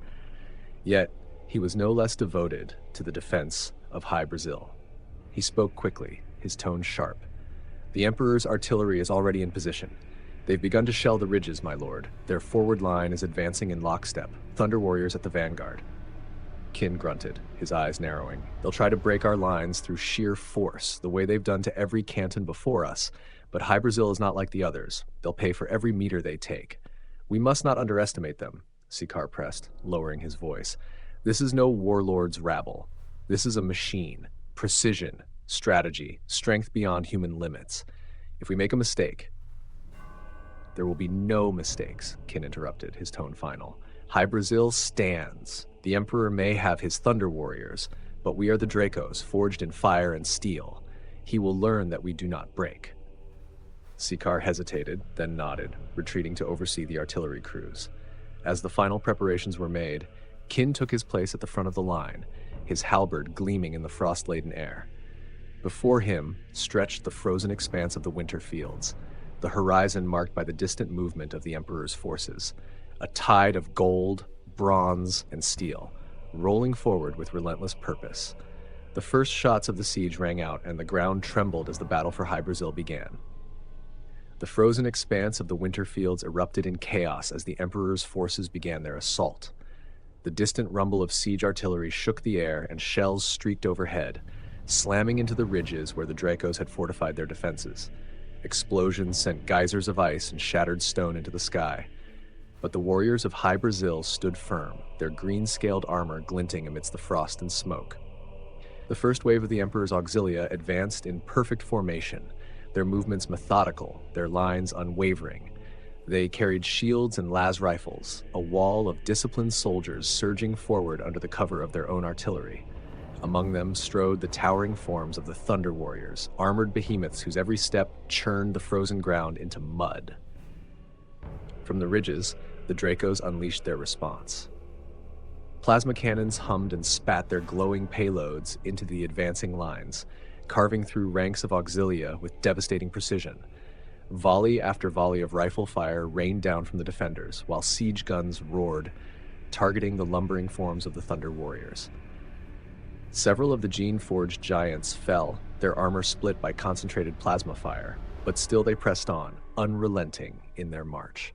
Yet, he was no less devoted to the defense of Hy Brasil. He spoke quickly, his tone sharp. "The Emperor's artillery is already in position. They've begun to shell the ridges, my lord. Their forward line is advancing in lockstep, Thunder Warriors at the vanguard." Kin grunted, his eyes narrowing. "They'll try to break our lines through sheer force, the way they've done to every canton before us. But Hy Brasil is not like the others. They'll pay for every meter they take. We must not underestimate them," Sikar pressed, lowering his voice. "This is no warlord's rabble. This is a machine. Precision, strategy, strength beyond human limits. If we make a mistake—" "There will be no mistakes," Kin interrupted, his tone final. "Hy Brasil stands. The Emperor may have his Thunder Warriors, but we are the Dracos, forged in fire and steel. He will learn that we do not break." Sikar hesitated, then nodded, retreating to oversee the artillery crews. As the final preparations were made, Kin took his place at the front of the line, his halberd gleaming in the frost-laden air. Before him stretched the frozen expanse of the winter fields, the horizon marked by the distant movement of the Emperor's forces, a tide of gold, bronze, and steel, rolling forward with relentless purpose. The first shots of the siege rang out, and the ground trembled as the battle for Hy Brasil began. The frozen expanse of the winter fields erupted in chaos as the Emperor's forces began their assault. The distant rumble of siege artillery shook the air, and shells streaked overhead, slamming into the ridges where the Dracos had fortified their defenses. Explosions sent geysers of ice and shattered stone into the sky. But the warriors of Hy Brasil stood firm, their green-scaled armor glinting amidst the frost and smoke. The first wave of the Emperor's auxilia advanced in perfect formation, their movements methodical, their lines unwavering. They carried shields and las rifles, a wall of disciplined soldiers surging forward under the cover of their own artillery. Among them strode the towering forms of the Thunder Warriors, armored behemoths whose every step churned the frozen ground into mud. From the ridges, the Dracos unleashed their response. Plasma cannons hummed and spat their glowing payloads into the advancing lines, carving through ranks of auxilia with devastating precision. Volley after volley of rifle fire rained down from the defenders, while siege guns roared, targeting the lumbering forms of the Thunder Warriors. Several of the gene-forged giants fell, their armor split by concentrated plasma fire, but still they pressed on, unrelenting in their march.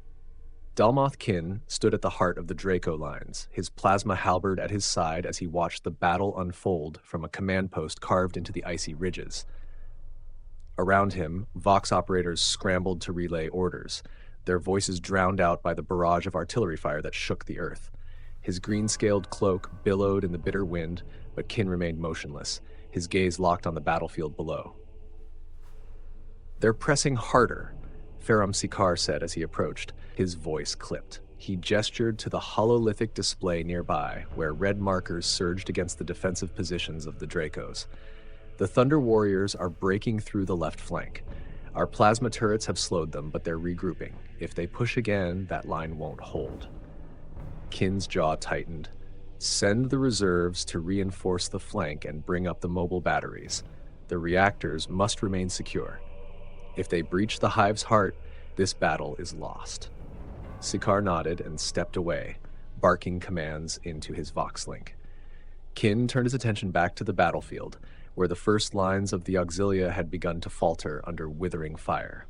Dalmoth Kin stood at the heart of the Draco lines, his plasma halberd at his side as he watched the battle unfold from a command post carved into the icy ridges. Around him, Vox operators scrambled to relay orders, their voices drowned out by the barrage of artillery fire that shook the earth. His green-scaled cloak billowed in the bitter wind, but Kin remained motionless, his gaze locked on the battlefield below. "They're pressing harder," Faram Sikar said as he approached, his voice clipped. He gestured to the hololithic display nearby, where red markers surged against the defensive positions of the Dracos. "The Thunder Warriors are breaking through the left flank. Our plasma turrets have slowed them, but they're regrouping. If they push again, that line won't hold." Kin's jaw tightened. "Send the reserves to reinforce the flank and bring up the mobile batteries. The reactors must remain secure. If they breach the hive's heart, this battle is lost." Sikar nodded and stepped away, barking commands into his Vox-link. Kin turned his attention back to the battlefield, where the first lines of the auxilia had begun to falter under withering fire.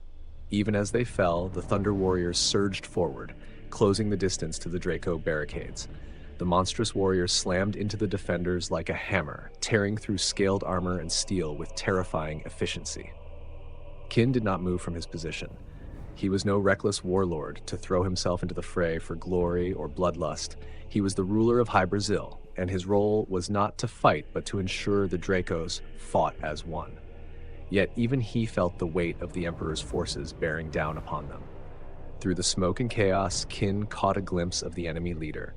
Even as they fell, the Thunder Warriors surged forward, closing the distance to the Draco barricades. The monstrous warriors slammed into the defenders like a hammer, tearing through scaled armor and steel with terrifying efficiency. Kin did not move from his position. He was no reckless warlord to throw himself into the fray for glory or bloodlust. He was the ruler of Hy Brasil, and his role was not to fight but to ensure the Dracos fought as one. Yet even he felt the weight of the Emperor's forces bearing down upon them. Through the smoke and chaos, Kin caught a glimpse of the enemy leader,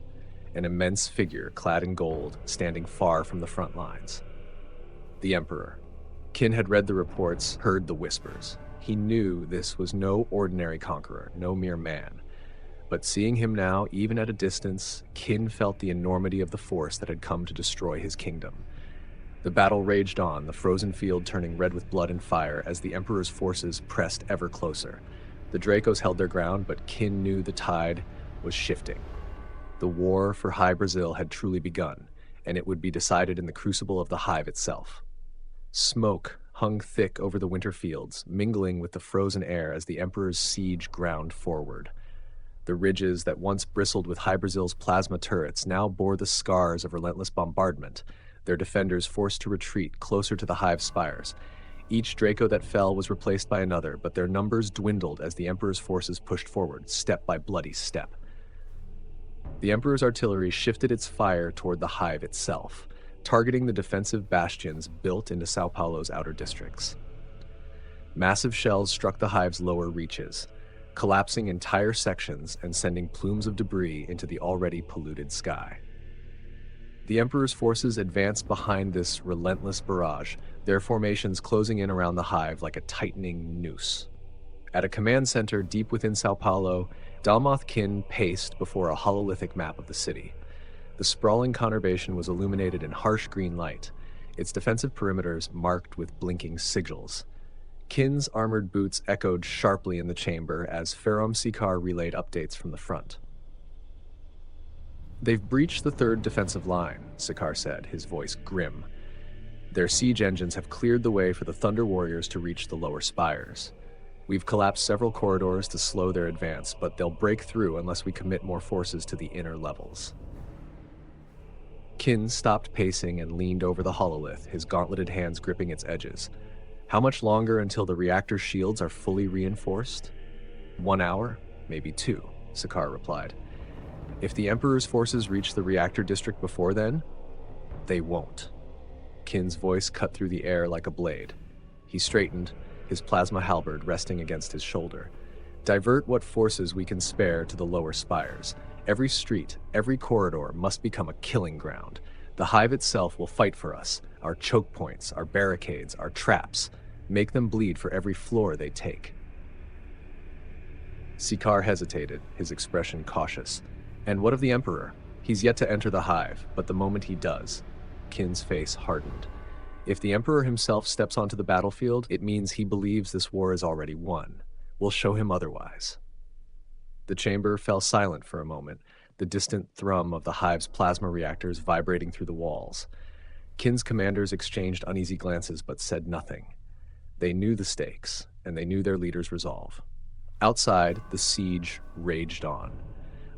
an immense figure clad in gold, standing far from the front lines. The Emperor. Kin had read the reports, heard the whispers. He knew this was no ordinary conqueror, no mere man. But seeing him now, even at a distance, Kin felt the enormity of the force that had come to destroy his kingdom. The battle raged on, the frozen field turning red with blood and fire as the Emperor's forces pressed ever closer. The Dracos held their ground, but Kin knew the tide was shifting. The war for Hy Brasil had truly begun, and it would be decided in the crucible of the hive itself. Smoke hung thick over the winter fields, mingling with the frozen air as the Emperor's siege ground forward. The ridges that once bristled with Hy Brasil's plasma turrets now bore the scars of relentless bombardment, their defenders forced to retreat closer to the hive spires. Each Draco that fell was replaced by another, but their numbers dwindled as the Emperor's forces pushed forward, step by bloody step. The Emperor's artillery shifted its fire toward the hive itself, targeting the defensive bastions built into Sao Paulo's outer districts. Massive shells struck the hive's lower reaches, collapsing entire sections and sending plumes of debris into the already polluted sky. The Emperor's forces advanced behind this relentless barrage, their formations closing in around the hive like a tightening noose. At a command center deep within Sao Paulo, Dalmoth Kin paced before a hololithic map of the city. The sprawling conurbation was illuminated in harsh green light, its defensive perimeters marked with blinking sigils. Kin's armored boots echoed sharply in the chamber as Ferrum Sikar relayed updates from the front. "They've breached the third defensive line," Sikar said, his voice grim. "Their siege engines have cleared the way for the Thunder Warriors to reach the lower spires. We've collapsed several corridors to slow their advance, but they'll break through unless we commit more forces to the inner levels." Kin stopped pacing and leaned over the hololith, his gauntleted hands gripping its edges. "How much longer until the reactor shields are fully reinforced?" 1 hour, maybe 2, Sikar replied. "If the Emperor's forces reach the reactor district before then, they won't." Kin's voice cut through the air like a blade. He straightened, his plasma halberd resting against his shoulder. "Divert what forces we can spare to the lower spires. Every street, every corridor must become a killing ground. The hive itself will fight for us, our choke points, our barricades, our traps. Make them bleed for every floor they take." Sikar hesitated, his expression cautious. "And what of the Emperor? He's yet to enter the hive, but the moment he does..." Kin's face hardened. "If the Emperor himself steps onto the battlefield, it means he believes this war is already won. We'll show him otherwise." The chamber fell silent for a moment, the distant thrum of the hive's plasma reactors vibrating through the walls. Kin's commanders exchanged uneasy glances but said nothing. They knew the stakes, and they knew their leader's resolve. Outside, the siege raged on.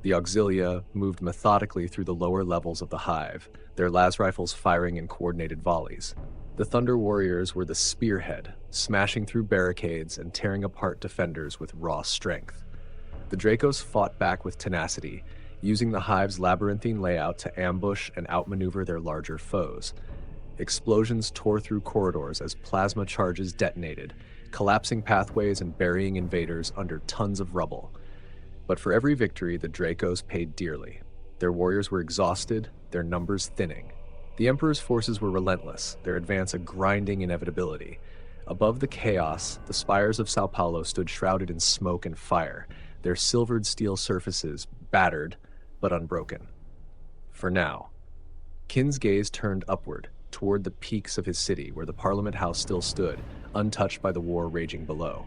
The auxilia moved methodically through the lower levels of the hive, their las rifles firing in coordinated volleys. The Thunder Warriors were the spearhead, smashing through barricades and tearing apart defenders with raw strength. The Dracos fought back with tenacity, using the hive's labyrinthine layout to ambush and outmaneuver their larger foes. Explosions tore through corridors as plasma charges detonated, collapsing pathways and burying invaders under tons of rubble. But for every victory, the Dracos paid dearly. Their warriors were exhausted, their numbers thinning. The Emperor's forces were relentless, their advance a grinding inevitability. Above the chaos, the spires of Sao Paulo stood shrouded in smoke and fire, their silvered steel surfaces battered but unbroken. For now. Kin's gaze turned upward, toward the peaks of his city where the Parliament House still stood, untouched by the war raging below.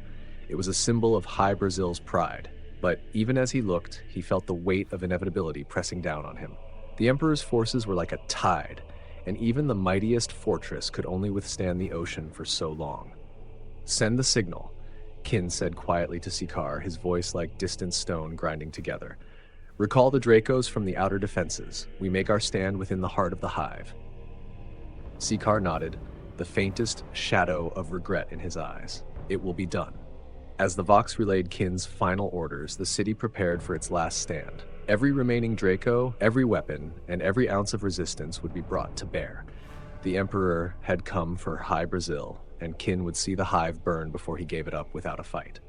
It was a symbol of Hy Brasil's pride, but even as he looked, he felt the weight of inevitability pressing down on him. The Emperor's forces were like a tide, and even the mightiest fortress could only withstand the ocean for so long. "Send the signal." Kin said quietly to Sikar, his voice like distant stone grinding together. Recall the Dracos from the outer defenses. We make our stand within the heart of the hive. Sikar nodded, the faintest shadow of regret in his eyes. It will be done. As the Vox relayed Kin's final orders, the city prepared for its last stand. Every remaining Draco, every weapon, and every ounce of resistance would be brought to bear. The Emperor had come for Hy Brasil, and Kin would see the hive burn before he gave it up without a fight.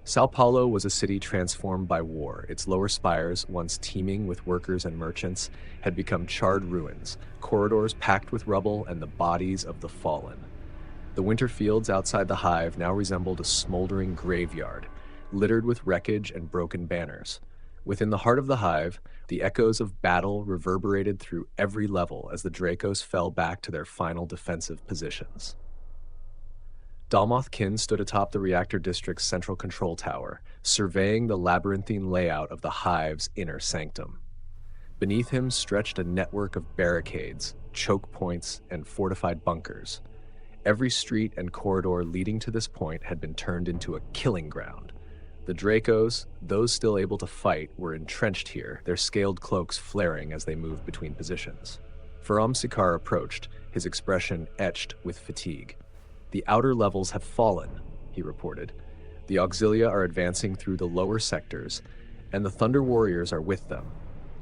Sao Paulo was a city transformed by war. Its lower spires, once teeming with workers and merchants, had become charred ruins, corridors packed with rubble and the bodies of the fallen. The winter fields outside the hive now resembled a smoldering graveyard, littered with wreckage and broken banners. Within the heart of the hive, the echoes of battle reverberated through every level as the Dracos fell back to their final defensive positions. Dalmoth Kin stood atop the reactor district's central control tower, surveying the labyrinthine layout of the hive's inner sanctum. Beneath him stretched a network of barricades, choke points, and fortified bunkers. Every street and corridor leading to this point had been turned into a killing ground. The Dracos, those still able to fight, were entrenched here, their scaled cloaks flaring as they moved between positions. Faram Sikar approached, his expression etched with fatigue. The outer levels have fallen, he reported. The Auxilia are advancing through the lower sectors, and the Thunder Warriors are with them.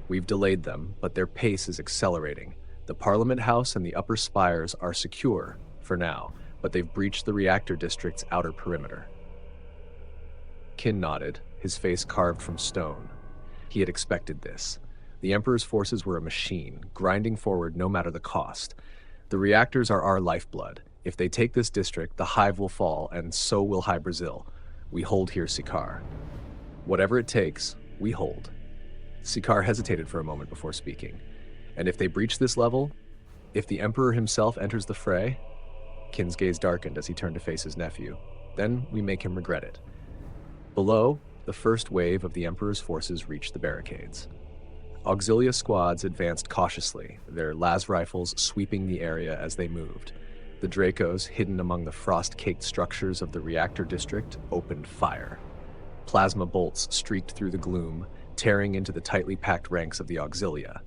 We've delayed them, but their pace is accelerating. The Parliament House and the upper spires are secure, for now, but they've breached the reactor district's outer perimeter. Kin nodded, his face carved from stone. He had expected this. The Emperor's forces were a machine, grinding forward no matter the cost. The reactors are our lifeblood. If they take this district, the hive will fall, and so will Hy Brasil. We hold here, Sikar. Whatever it takes, we hold. Sikar hesitated for a moment before speaking. And if they breach this level, if the Emperor himself enters the fray? Kin's gaze darkened as he turned to face his nephew. Then we make him regret it. Below, the first wave of the Emperor's forces reached the barricades. Auxilia squads advanced cautiously, their las rifles sweeping the area as they moved. The Dracos, hidden among the frost-caked structures of the reactor district, opened fire. Plasma bolts streaked through the gloom, tearing into the tightly packed ranks of the Auxilia.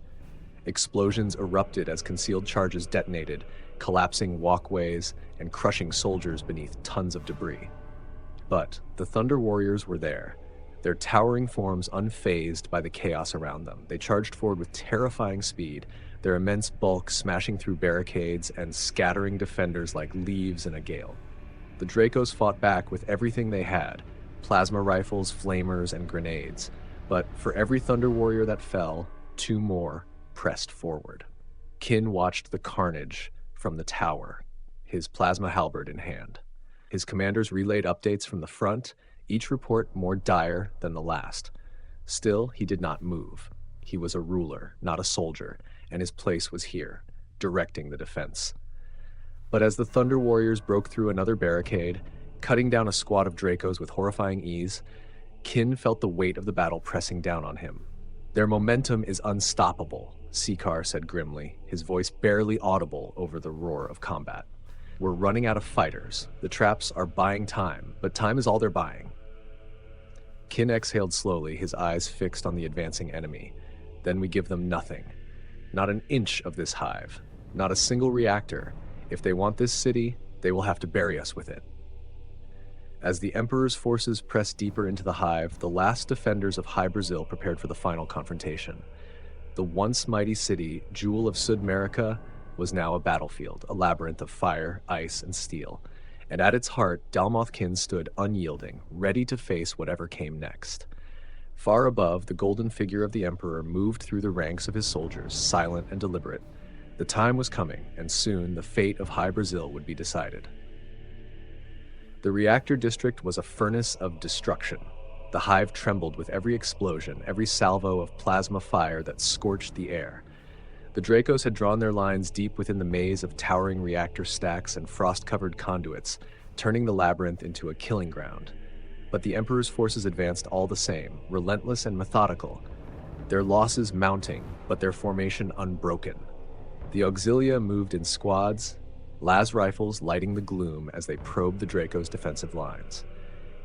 Explosions erupted as concealed charges detonated, collapsing walkways and crushing soldiers beneath tons of debris. But the Thunder Warriors were there, their towering forms unfazed by the chaos around them. They charged forward with terrifying speed, their immense bulk smashing through barricades and scattering defenders like leaves in a gale. The Dracos fought back with everything they had, plasma rifles, flamers, and grenades. But for every Thunder Warrior that fell, two more pressed forward. Kin watched the carnage from the tower, his plasma halberd in hand. His commanders relayed updates from the front, each report more dire than the last. Still, he did not move. He was a ruler, not a soldier, and his place was here, directing the defense. But as the Thunder Warriors broke through another barricade, cutting down a squad of Dracos with horrifying ease, Kin felt the weight of the battle pressing down on him. Their momentum is unstoppable, Sikar said grimly, his voice barely audible over the roar of combat. We're running out of fighters. The traps are buying time, but time is all they're buying. Kin exhaled slowly, his eyes fixed on the advancing enemy. Then we give them nothing. Not an inch of this hive. Not a single reactor. If they want this city, they will have to bury us with it. As the Emperor's forces pressed deeper into the hive, the last defenders of Hy Brasil prepared for the final confrontation. The once mighty city, Jewel of Sud Merica, was now a battlefield, a labyrinth of fire, ice, and steel. And at its heart, Dalmoth Kin stood unyielding, ready to face whatever came next. Far above, the golden figure of the Emperor moved through the ranks of his soldiers, silent and deliberate. The time was coming, and soon the fate of Hy Brasil would be decided. The reactor district was a furnace of destruction. The hive trembled with every explosion, every salvo of plasma fire that scorched the air. The Dracos had drawn their lines deep within the maze of towering reactor stacks and frost-covered conduits, turning the labyrinth into a killing ground. But the Emperor's forces advanced all the same, relentless and methodical, their losses mounting, but their formation unbroken. The Auxilia moved in squads, las rifles lighting the gloom as they probed the Dracos' defensive lines.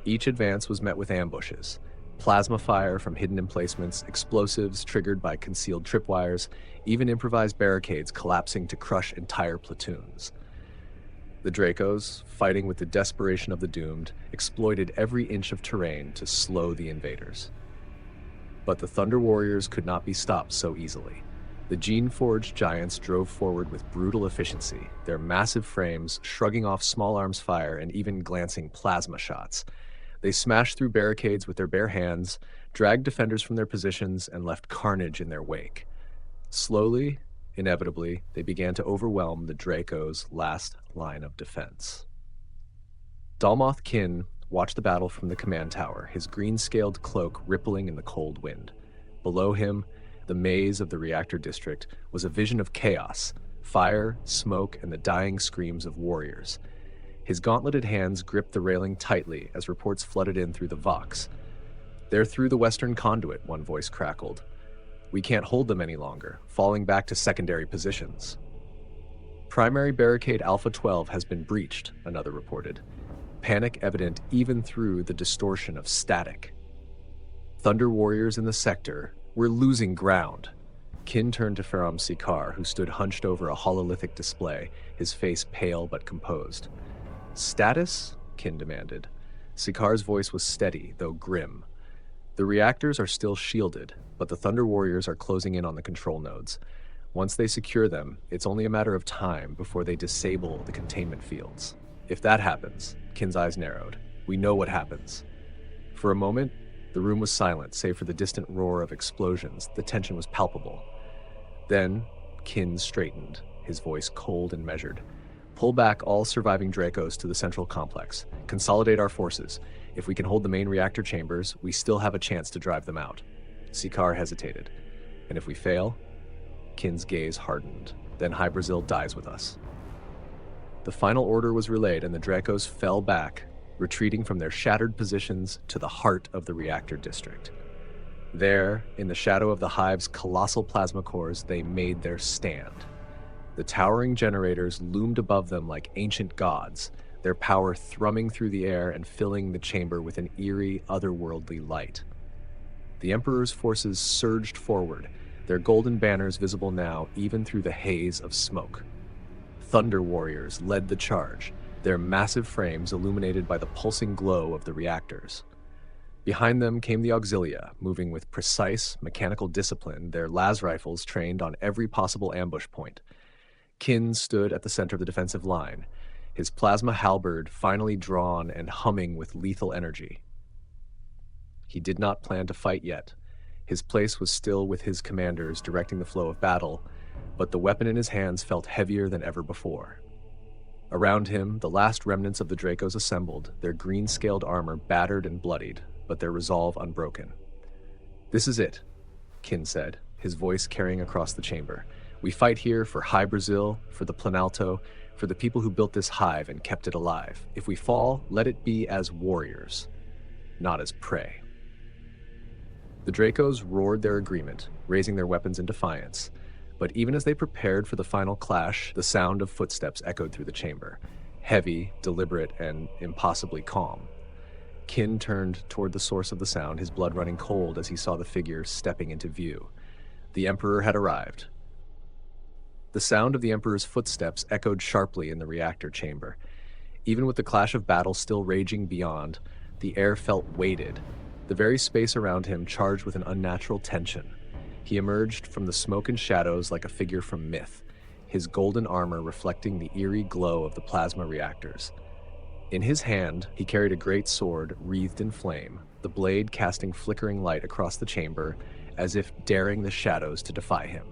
Each advance was met with ambushes, plasma fire from hidden emplacements, explosives triggered by concealed tripwires, even improvised barricades collapsing to crush entire platoons. The Dracos, fighting with the desperation of the doomed, exploited every inch of terrain to slow the invaders. But the Thunder Warriors could not be stopped so easily. The gene-forged giants drove forward with brutal efficiency, their massive frames shrugging off small arms fire and even glancing plasma shots. They smashed through barricades with their bare hands, dragged defenders from their positions, and left carnage in their wake. Slowly, inevitably, they began to overwhelm the Dracos' last line of defense. Dalmoth Kin watched the battle from the command tower, his green-scaled cloak rippling in the cold wind. Below him, the maze of the reactor district was a vision of chaos, fire, smoke, and the dying screams of warriors. His gauntleted hands gripped the railing tightly as reports flooded in through the Vox. "They're through the western conduit," one voice crackled. "We can't hold them any longer, falling back to secondary positions." "Primary barricade Alpha 12 has been breached," another reported. Panic evident even through the distortion of static. Thunder Warriors in the sector were losing ground. Kin turned to Faram Sikar, who stood hunched over a hololithic display, his face pale but composed. "Status?" Kin demanded. Sikar's voice was steady, though grim. "The reactors are still shielded, but the Thunder Warriors are closing in on the control nodes. Once they secure them, it's only a matter of time before they disable the containment fields. If that happens," Kin's eyes narrowed, "we know what happens." For a moment, the room was silent, save for the distant roar of explosions. The tension was palpable. Then, Kin straightened, his voice cold and measured. "Pull back all surviving Dracos to the central complex. Consolidate our forces. If we can hold the main reactor chambers, we still have a chance to drive them out." Sikar hesitated. "And if we fail?" Kin's gaze hardened. "Then Hy Brasil dies with us." The final order was relayed, and the Dracos fell back, retreating from their shattered positions to the heart of the reactor district. There, in the shadow of the hive's colossal plasma cores, they made their stand. The towering generators loomed above them like ancient gods, their power thrumming through the air and filling the chamber with an eerie, otherworldly light. The Emperor's forces surged forward, their golden banners visible now even through the haze of smoke. Thunder Warriors led the charge, their massive frames illuminated by the pulsing glow of the reactors. Behind them came the Auxilia, moving with precise, mechanical discipline, their las rifles trained on every possible ambush point. Kin stood at the center of the defensive line, his plasma halberd finally drawn and humming with lethal energy. He did not plan to fight yet. His place was still with his commanders directing the flow of battle, but the weapon in his hands felt heavier than ever before. Around him, the last remnants of the Dracos assembled, their green-scaled armor battered and bloodied, but their resolve unbroken. "This is it," Kin said, his voice carrying across the chamber. "We fight here for Hy Brasil, for the Planalto, for the people who built this hive and kept it alive. If we fall, let it be as warriors, not as prey." The Dracos roared their agreement, raising their weapons in defiance. But even as they prepared for the final clash, the sound of footsteps echoed through the chamber, heavy, deliberate, and impossibly calm. Kin turned toward the source of the sound, his blood running cold as he saw the figure stepping into view. The Emperor had arrived. The sound of the Emperor's footsteps echoed sharply in the reactor chamber. Even with the clash of battle still raging beyond, the air felt weighted, the very space around him charged with an unnatural tension. He emerged from the smoke and shadows like a figure from myth, his golden armor reflecting the eerie glow of the plasma reactors. In his hand, he carried a great sword wreathed in flame, the blade casting flickering light across the chamber as if daring the shadows to defy him.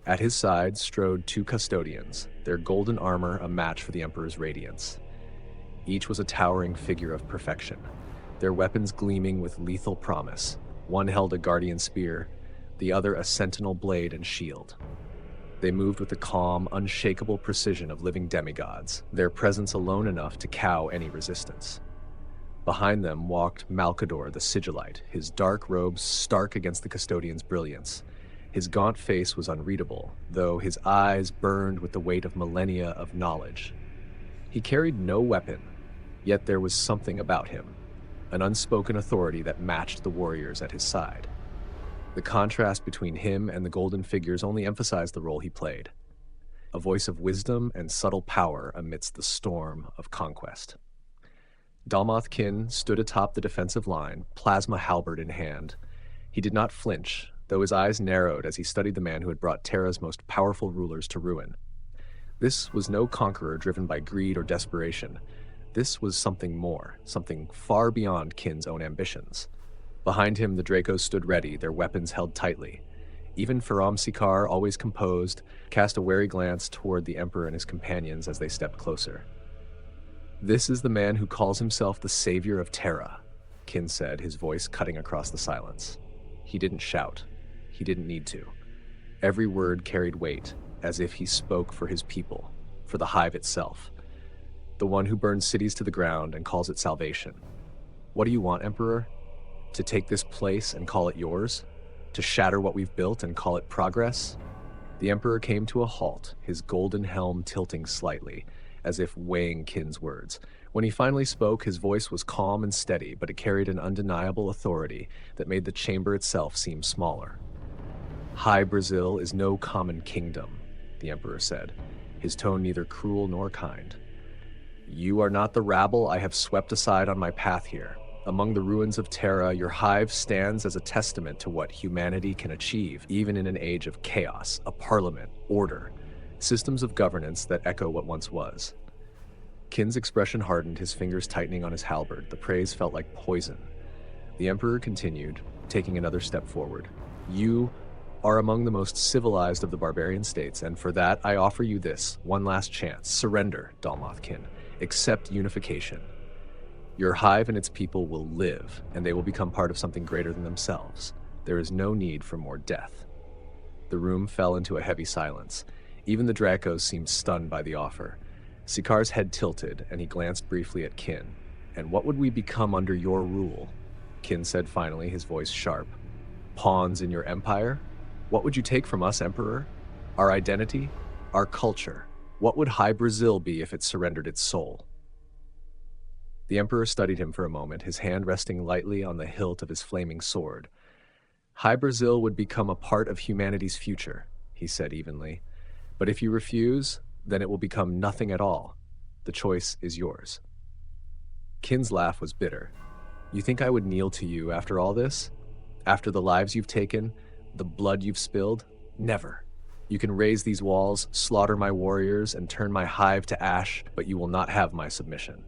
At his side strode two custodians, their golden armor a match for the Emperor's radiance. Each was a towering figure of perfection, their weapons gleaming with lethal promise. One held a guardian spear, the other a sentinel blade and shield. They moved with the calm, unshakable precision of living demigods, their presence alone enough to cow any resistance. Behind them walked Malkador the Sigillite, his dark robes stark against the custodian's brilliance. His gaunt face was unreadable, though his eyes burned with the weight of millennia of knowledge. He carried no weapon, yet there was something about him. an unspoken authority that matched the warriors at his side. The contrast between him and the golden figures only emphasized the role he played, a voice of wisdom and subtle power amidst the storm of conquest. Dalmoth Kin stood atop the defensive line, plasma halberd in hand. He did not flinch, though his eyes narrowed as he studied the man who had brought Terra's most powerful rulers to ruin. This was no conqueror driven by greed or desperation. This was something more, something far beyond Kin's own ambitions. Behind him, the Dracos stood ready, their weapons held tightly. Even Faram Sikar, always composed, cast a wary glance toward the Emperor and his companions as they stepped closer. "This is the man who calls himself the savior of Terra," Kin said, his voice cutting across the silence. He didn't shout. He didn't need to. Every word carried weight, as if he spoke for his people, for the hive itself. The one who burns cities to the ground and calls it salvation. "What do you want, Emperor? To take this place and call it yours? To shatter what we've built and call it progress?" The Emperor came to a halt, his golden helm tilting slightly, as if weighing Kin's words. When he finally spoke, his voice was calm and steady, but it carried an undeniable authority that made the chamber itself seem smaller. "Hy Brasil is no common kingdom," the Emperor said, his tone neither cruel nor kind. "You are not the rabble I have swept aside on my path here. Among the ruins of Terra, your hive stands as a testament to what humanity can achieve, even in an age of chaos, a parliament, order, systems of governance that echo what once was." Kin's expression hardened, his fingers tightening on his halberd. The praise felt like poison. The Emperor continued, taking another step forward. "You are among the most civilized of the barbarian states, and for that I offer you this, one last chance. Surrender, Dalmoth Kin. Accept unification. Your hive and its people will live, and they will become part of something greater than themselves. There is no need for more death." The room fell into a heavy silence. Even the Dracos seemed stunned by the offer. Sikar's head tilted, and he glanced briefly at Kin. "And what would we become under your rule?" Kin said finally, his voice sharp. "Pawns in your empire? What would you take from us, Emperor? Our identity? Our culture? What would Hy Brasil be if it surrendered its soul?" The Emperor studied him for a moment, his hand resting lightly on the hilt of his flaming sword. "Hy Brasil would become a part of humanity's future," he said evenly. "But if you refuse, then it will become nothing at all. The choice is yours." Kin's laugh was bitter. "You think I would kneel to you after all this? After the lives you've taken, the blood you've spilled? Never. You can raise these walls, slaughter my warriors, and turn my hive to ash, but you will not have my submission."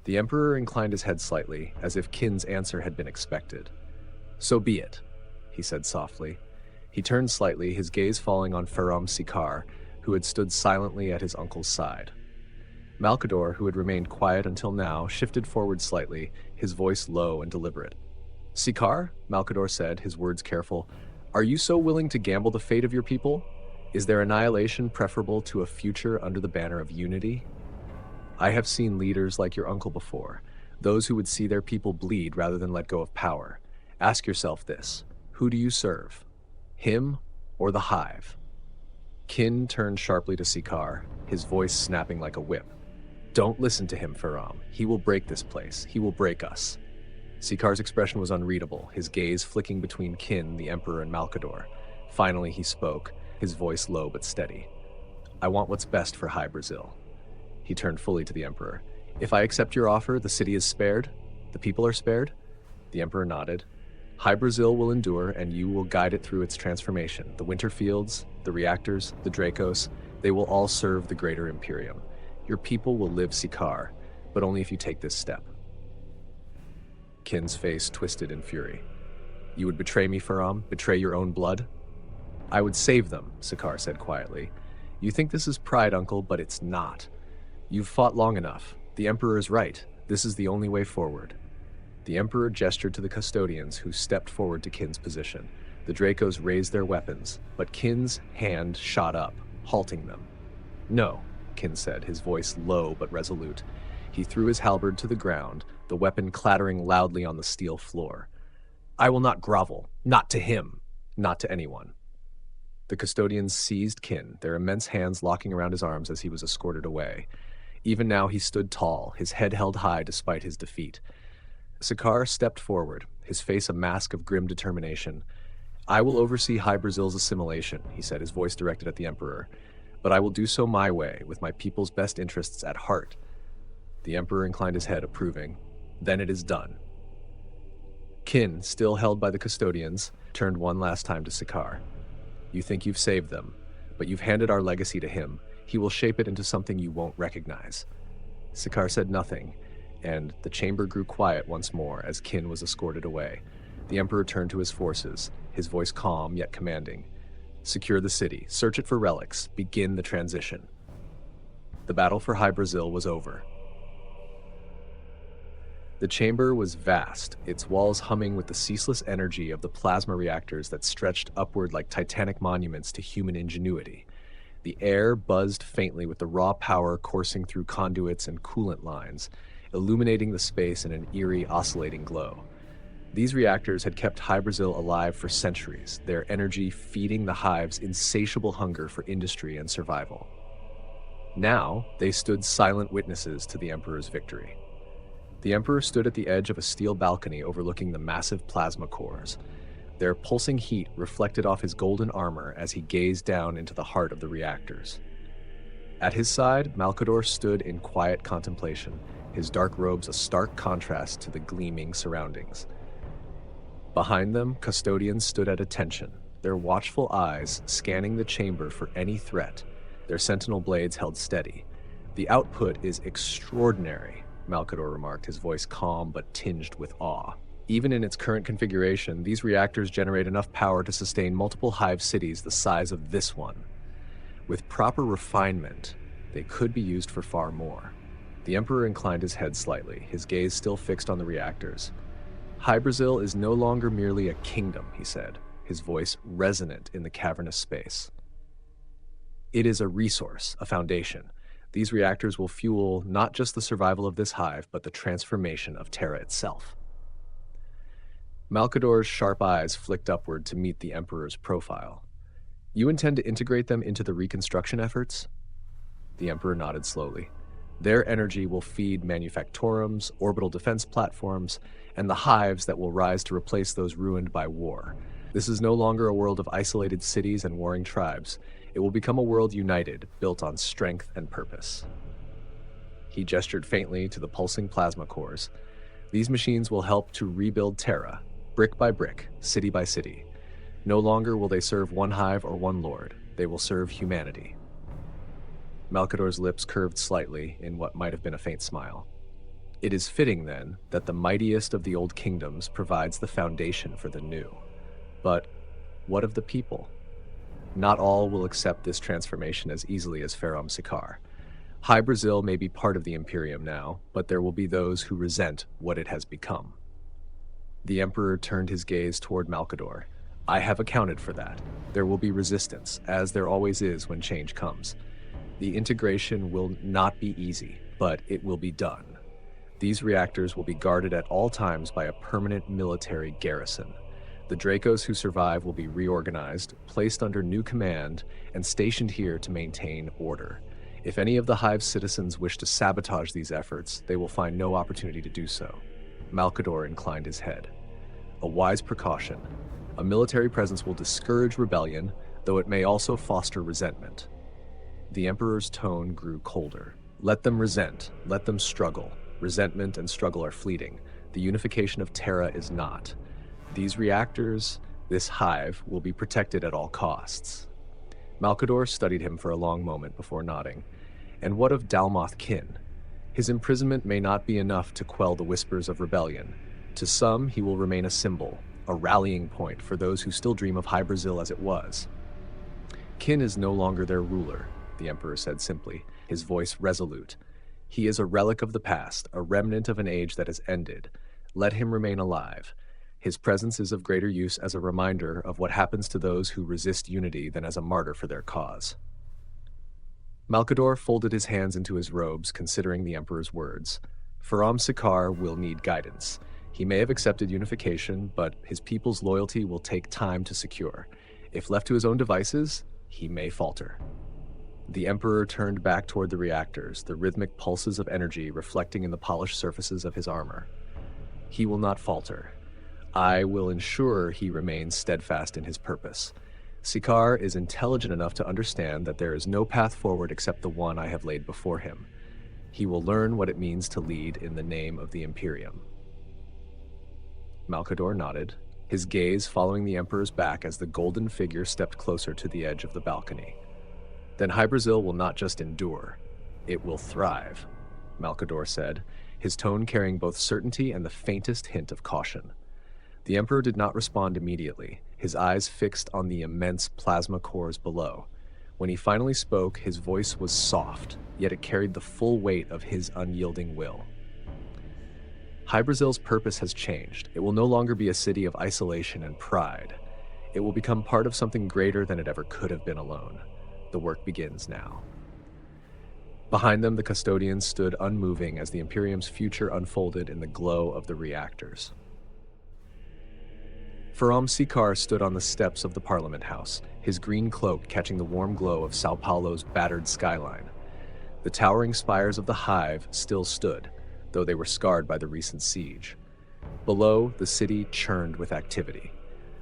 The Emperor inclined his head slightly, as if Kin's answer had been expected. "So be it," he said softly. He turned slightly, his gaze falling on Faram Sikar, who had stood silently at his uncle's side. Malkador, who had remained quiet until now, shifted forward slightly, his voice low and deliberate. "Sikar," Malkador said, his words careful, "are you so willing to gamble the fate of your people? Is their annihilation preferable to a future under the banner of unity? I have seen leaders like your uncle before, those who would see their people bleed rather than let go of power. Ask yourself this: who do you serve? Him or the hive?" Kin turned sharply to Sikar, his voice snapping like a whip. "Don't listen to him, Faram. He will break this place. He will break us." Sikar's expression was unreadable, his gaze flicking between Kin, the Emperor, and Malkador. Finally he spoke, his voice low but steady. "I want what's best for Hy Brasil." He turned fully to the Emperor. "If I accept your offer, the city is spared? The people are spared?" The Emperor nodded. "Hy Brasil will endure, and you will guide it through its transformation. The winter fields, the reactors, the Dracos, they will all serve the greater Imperium. Your people will live Sikar, but only if you take this step." Kin's face twisted in fury. "You would betray me, Faram? Betray your own blood?" "I would save them," Sikar said quietly. "You think this is pride, Uncle, but it's not. You've fought long enough. The Emperor is right. This is the only way forward." The Emperor gestured to the custodians, who stepped forward to Kin's position. The Dracos raised their weapons, but Kin's hand shot up, halting them. "No," Kin said, his voice low but resolute. He threw his halberd to the ground, the weapon clattering loudly on the steel floor. "I will not grovel. Not to him. Not to anyone." The custodians seized Kin, their immense hands locking around his arms as he was escorted away. Even now he stood tall, his head held high despite his defeat. Sakaar stepped forward, his face a mask of grim determination. "I will oversee Hy Brasil's assimilation," he said, his voice directed at the Emperor. "But I will do so my way, with my people's best interests at heart." The Emperor inclined his head, approving. "Then it is done." Kin, still held by the custodians, turned one last time to Sakaar. "You think you've saved them, but you've handed our legacy to him. He will shape it into something you won't recognize." Sakaar said nothing, and the chamber grew quiet once more as Kin was escorted away. The Emperor turned to his forces, his voice calm yet commanding. "Secure the city, search it for relics, begin the transition." The battle for Hy Brasil was over. The chamber was vast, its walls humming with the ceaseless energy of the plasma reactors that stretched upward like titanic monuments to human ingenuity. The air buzzed faintly with the raw power coursing through conduits and coolant lines, illuminating the space in an eerie, oscillating glow. These reactors had kept Hy Brasil alive for centuries, their energy feeding the hive's insatiable hunger for industry and survival. Now, they stood silent witnesses to the Emperor's victory. The Emperor stood at the edge of a steel balcony overlooking the massive plasma cores. Their pulsing heat reflected off his golden armor as he gazed down into the heart of the reactors. At his side, Malcador stood in quiet contemplation, his dark robes a stark contrast to the gleaming surroundings. Behind them, custodians stood at attention, their watchful eyes scanning the chamber for any threat, their sentinel blades held steady. "The output is extraordinary," Malcador remarked, his voice calm but tinged with awe. "Even in its current configuration, these reactors generate enough power to sustain multiple hive cities the size of this one. With proper refinement, they could be used for far more." The Emperor inclined his head slightly, his gaze still fixed on the reactors. "Hy Brasil is no longer merely a kingdom," he said, his voice resonant in the cavernous space. "It is a resource, a foundation. These reactors will fuel not just the survival of this hive, but the transformation of Terra itself." Malcador's sharp eyes flicked upward to meet the Emperor's profile. "You intend to integrate them into the reconstruction efforts?" The Emperor nodded slowly. "Their energy will feed manufactorums, orbital defense platforms, and the hives that will rise to replace those ruined by war. This is no longer a world of isolated cities and warring tribes. It will become a world united, built on strength and purpose." He gestured faintly to the pulsing plasma cores. "These machines will help to rebuild Terra, brick by brick, city by city. No longer will they serve one hive or one lord. They will serve humanity." Malcador's lips curved slightly in what might have been a faint smile. "It is fitting, then, that the mightiest of the old kingdoms provides the foundation for the new. But what of the people? Not all will accept this transformation as easily as Faram Sakaar. Hy Brasil may be part of the Imperium now, but there will be those who resent what it has become." The Emperor turned his gaze toward Malcador. "I have accounted for that. There will be resistance, as there always is when change comes. The integration will not be easy, but it will be done. These reactors will be guarded at all times by a permanent military garrison. The Dracos who survive will be reorganized, placed under new command, and stationed here to maintain order. If any of the Hive's citizens wish to sabotage these efforts, they will find no opportunity to do so." Malcador inclined his head. "A wise precaution. A military presence will discourage rebellion, though it may also foster resentment." The Emperor's tone grew colder. "Let them resent, let them struggle. Resentment and struggle are fleeting. The unification of Terra is not. These reactors, this hive, will be protected at all costs." Malcador studied him for a long moment before nodding. "And what of Dalmoth Kin? His imprisonment may not be enough to quell the whispers of rebellion. To some, he will remain a symbol, a rallying point for those who still dream of Hy Brasil as it was." "Kin is no longer their ruler," the Emperor said simply, his voice resolute. "He is a relic of the past, a remnant of an age that has ended. Let him remain alive. His presence is of greater use as a reminder of what happens to those who resist unity than as a martyr for their cause." Malcador folded his hands into his robes, considering the Emperor's words. "Faram Sakaar will need guidance. He may have accepted unification, but his people's loyalty will take time to secure. If left to his own devices, he may falter." The Emperor turned back toward the reactors, the rhythmic pulses of energy reflecting in the polished surfaces of his armor. He will not falter. I will ensure he remains steadfast in his purpose. Sikaar is intelligent enough to understand that there is no path forward except the one I have laid before him. He will learn what it means to lead in the name of the Imperium. Malcador nodded, his gaze following the Emperor's back as the golden figure stepped closer to the edge of the balcony. Then Hy Brasil will not just endure, it will thrive, Malcador said, his tone carrying both certainty and the faintest hint of caution. The Emperor did not respond immediately, his eyes fixed on the immense plasma cores below. When he finally spoke, his voice was soft, yet it carried the full weight of his unyielding will. Hy Brasil's purpose has changed. It will no longer be a city of isolation and pride. It will become part of something greater than it ever could have been alone. The work begins now. Behind them, the custodians stood unmoving as the Imperium's future unfolded in the glow of the reactors. Faram Sikaar stood on the steps of the Parliament House, his green cloak catching the warm glow of Sao Paulo's battered skyline. The towering spires of the hive still stood, though they were scarred by the recent siege. Below, the city churned with activity.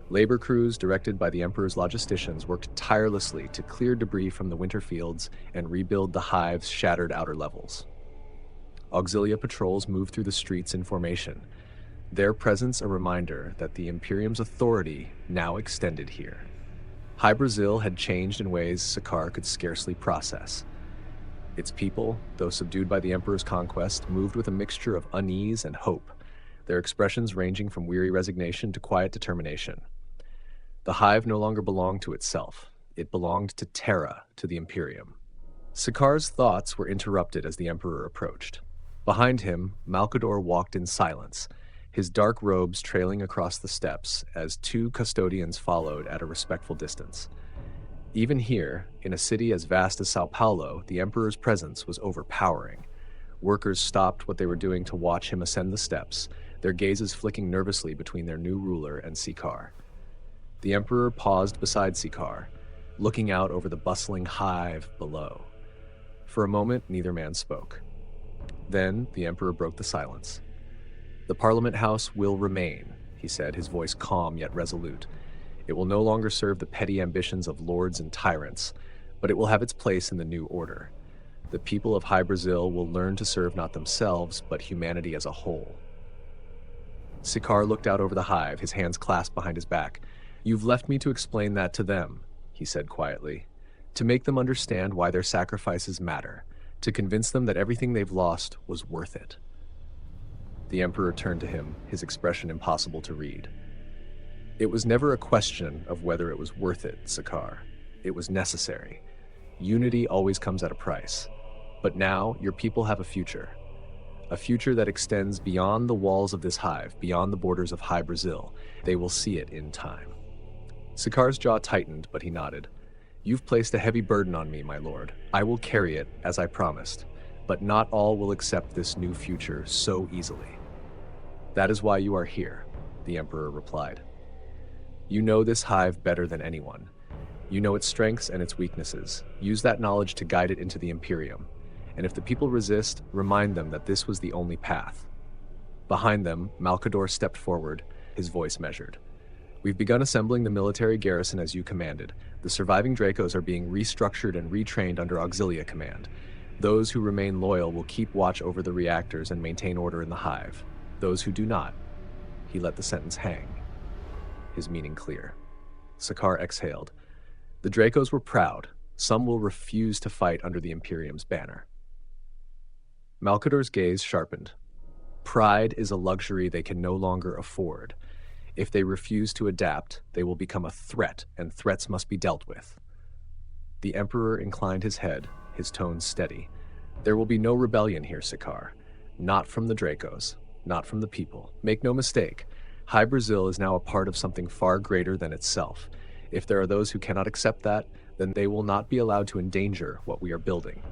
Labor crews directed by the Emperor's logisticians worked tirelessly to clear debris from the winter fields and rebuild the hive's shattered outer levels. Auxilia patrols moved through the streets in formation, their presence a reminder that the Imperium's authority now extended here. Hy Brasil had changed in ways Sikaar could scarcely process. Its people, though subdued by the Emperor's conquest, moved with a mixture of unease and hope, their expressions ranging from weary resignation to quiet determination. The hive no longer belonged to itself. It belonged to Terra, to the Imperium. Sikaar's thoughts were interrupted as the Emperor approached. Behind him, Malcador walked in silence, his dark robes trailing across the steps as two custodians followed at a respectful distance. Even here, in a city as vast as Sao Paulo, the Emperor's presence was overpowering. Workers stopped what they were doing to watch him ascend the steps, their gazes flicking nervously between their new ruler and Sikaar. The Emperor paused beside Sikaar, looking out over the bustling hive below. For a moment, neither man spoke. Then, the Emperor broke the silence. "The Parliament House will remain," he said, his voice calm yet resolute. "It will no longer serve the petty ambitions of lords and tyrants, but it will have its place in the new order. The people of Hy Brasil will learn to serve not themselves, but humanity as a whole." Sikaar looked out over the hive, his hands clasped behind his back. "You've left me to explain that to them," he said quietly, "to make them understand why their sacrifices matter, to convince them that everything they've lost was worth it." The Emperor turned to him, his expression impossible to read. "It was never a question of whether it was worth it, Sikaar. It was necessary. Unity always comes at a price. But now, your people have a future that extends beyond the walls of this hive, beyond the borders of Hy Brasil. They will see it in time." Sikaar's jaw tightened, but he nodded. "You've placed a heavy burden on me, my lord. I will carry it, as I promised, but not all will accept this new future so easily." "That is why you are here," the Emperor replied. "You know this hive better than anyone. You know its strengths and its weaknesses. Use that knowledge to guide it into the Imperium. And if the people resist, remind them that this was the only path." Behind them, Malcador stepped forward, his voice measured. "We've begun assembling the military garrison as you commanded. The surviving Dracos are being restructured and retrained under Auxilia command. Those who remain loyal will keep watch over the reactors and maintain order in the hive. Those who do not," he let the sentence hang, his meaning clear. Sikaar exhaled. "The Dracos were proud. Some will refuse to fight under the Imperium's banner." Malcador's gaze sharpened. Pride is a luxury they can no longer afford. If they refuse to adapt, they will become a threat, and threats must be dealt with. The Emperor inclined his head, his tone steady. "There will be no rebellion here, Sikaar. Not from the Dracos, not from the people. Make no mistake, Hy Brasil is now a part of something far greater than itself. If there are those who cannot accept that, then they will not be allowed to endanger what we are building."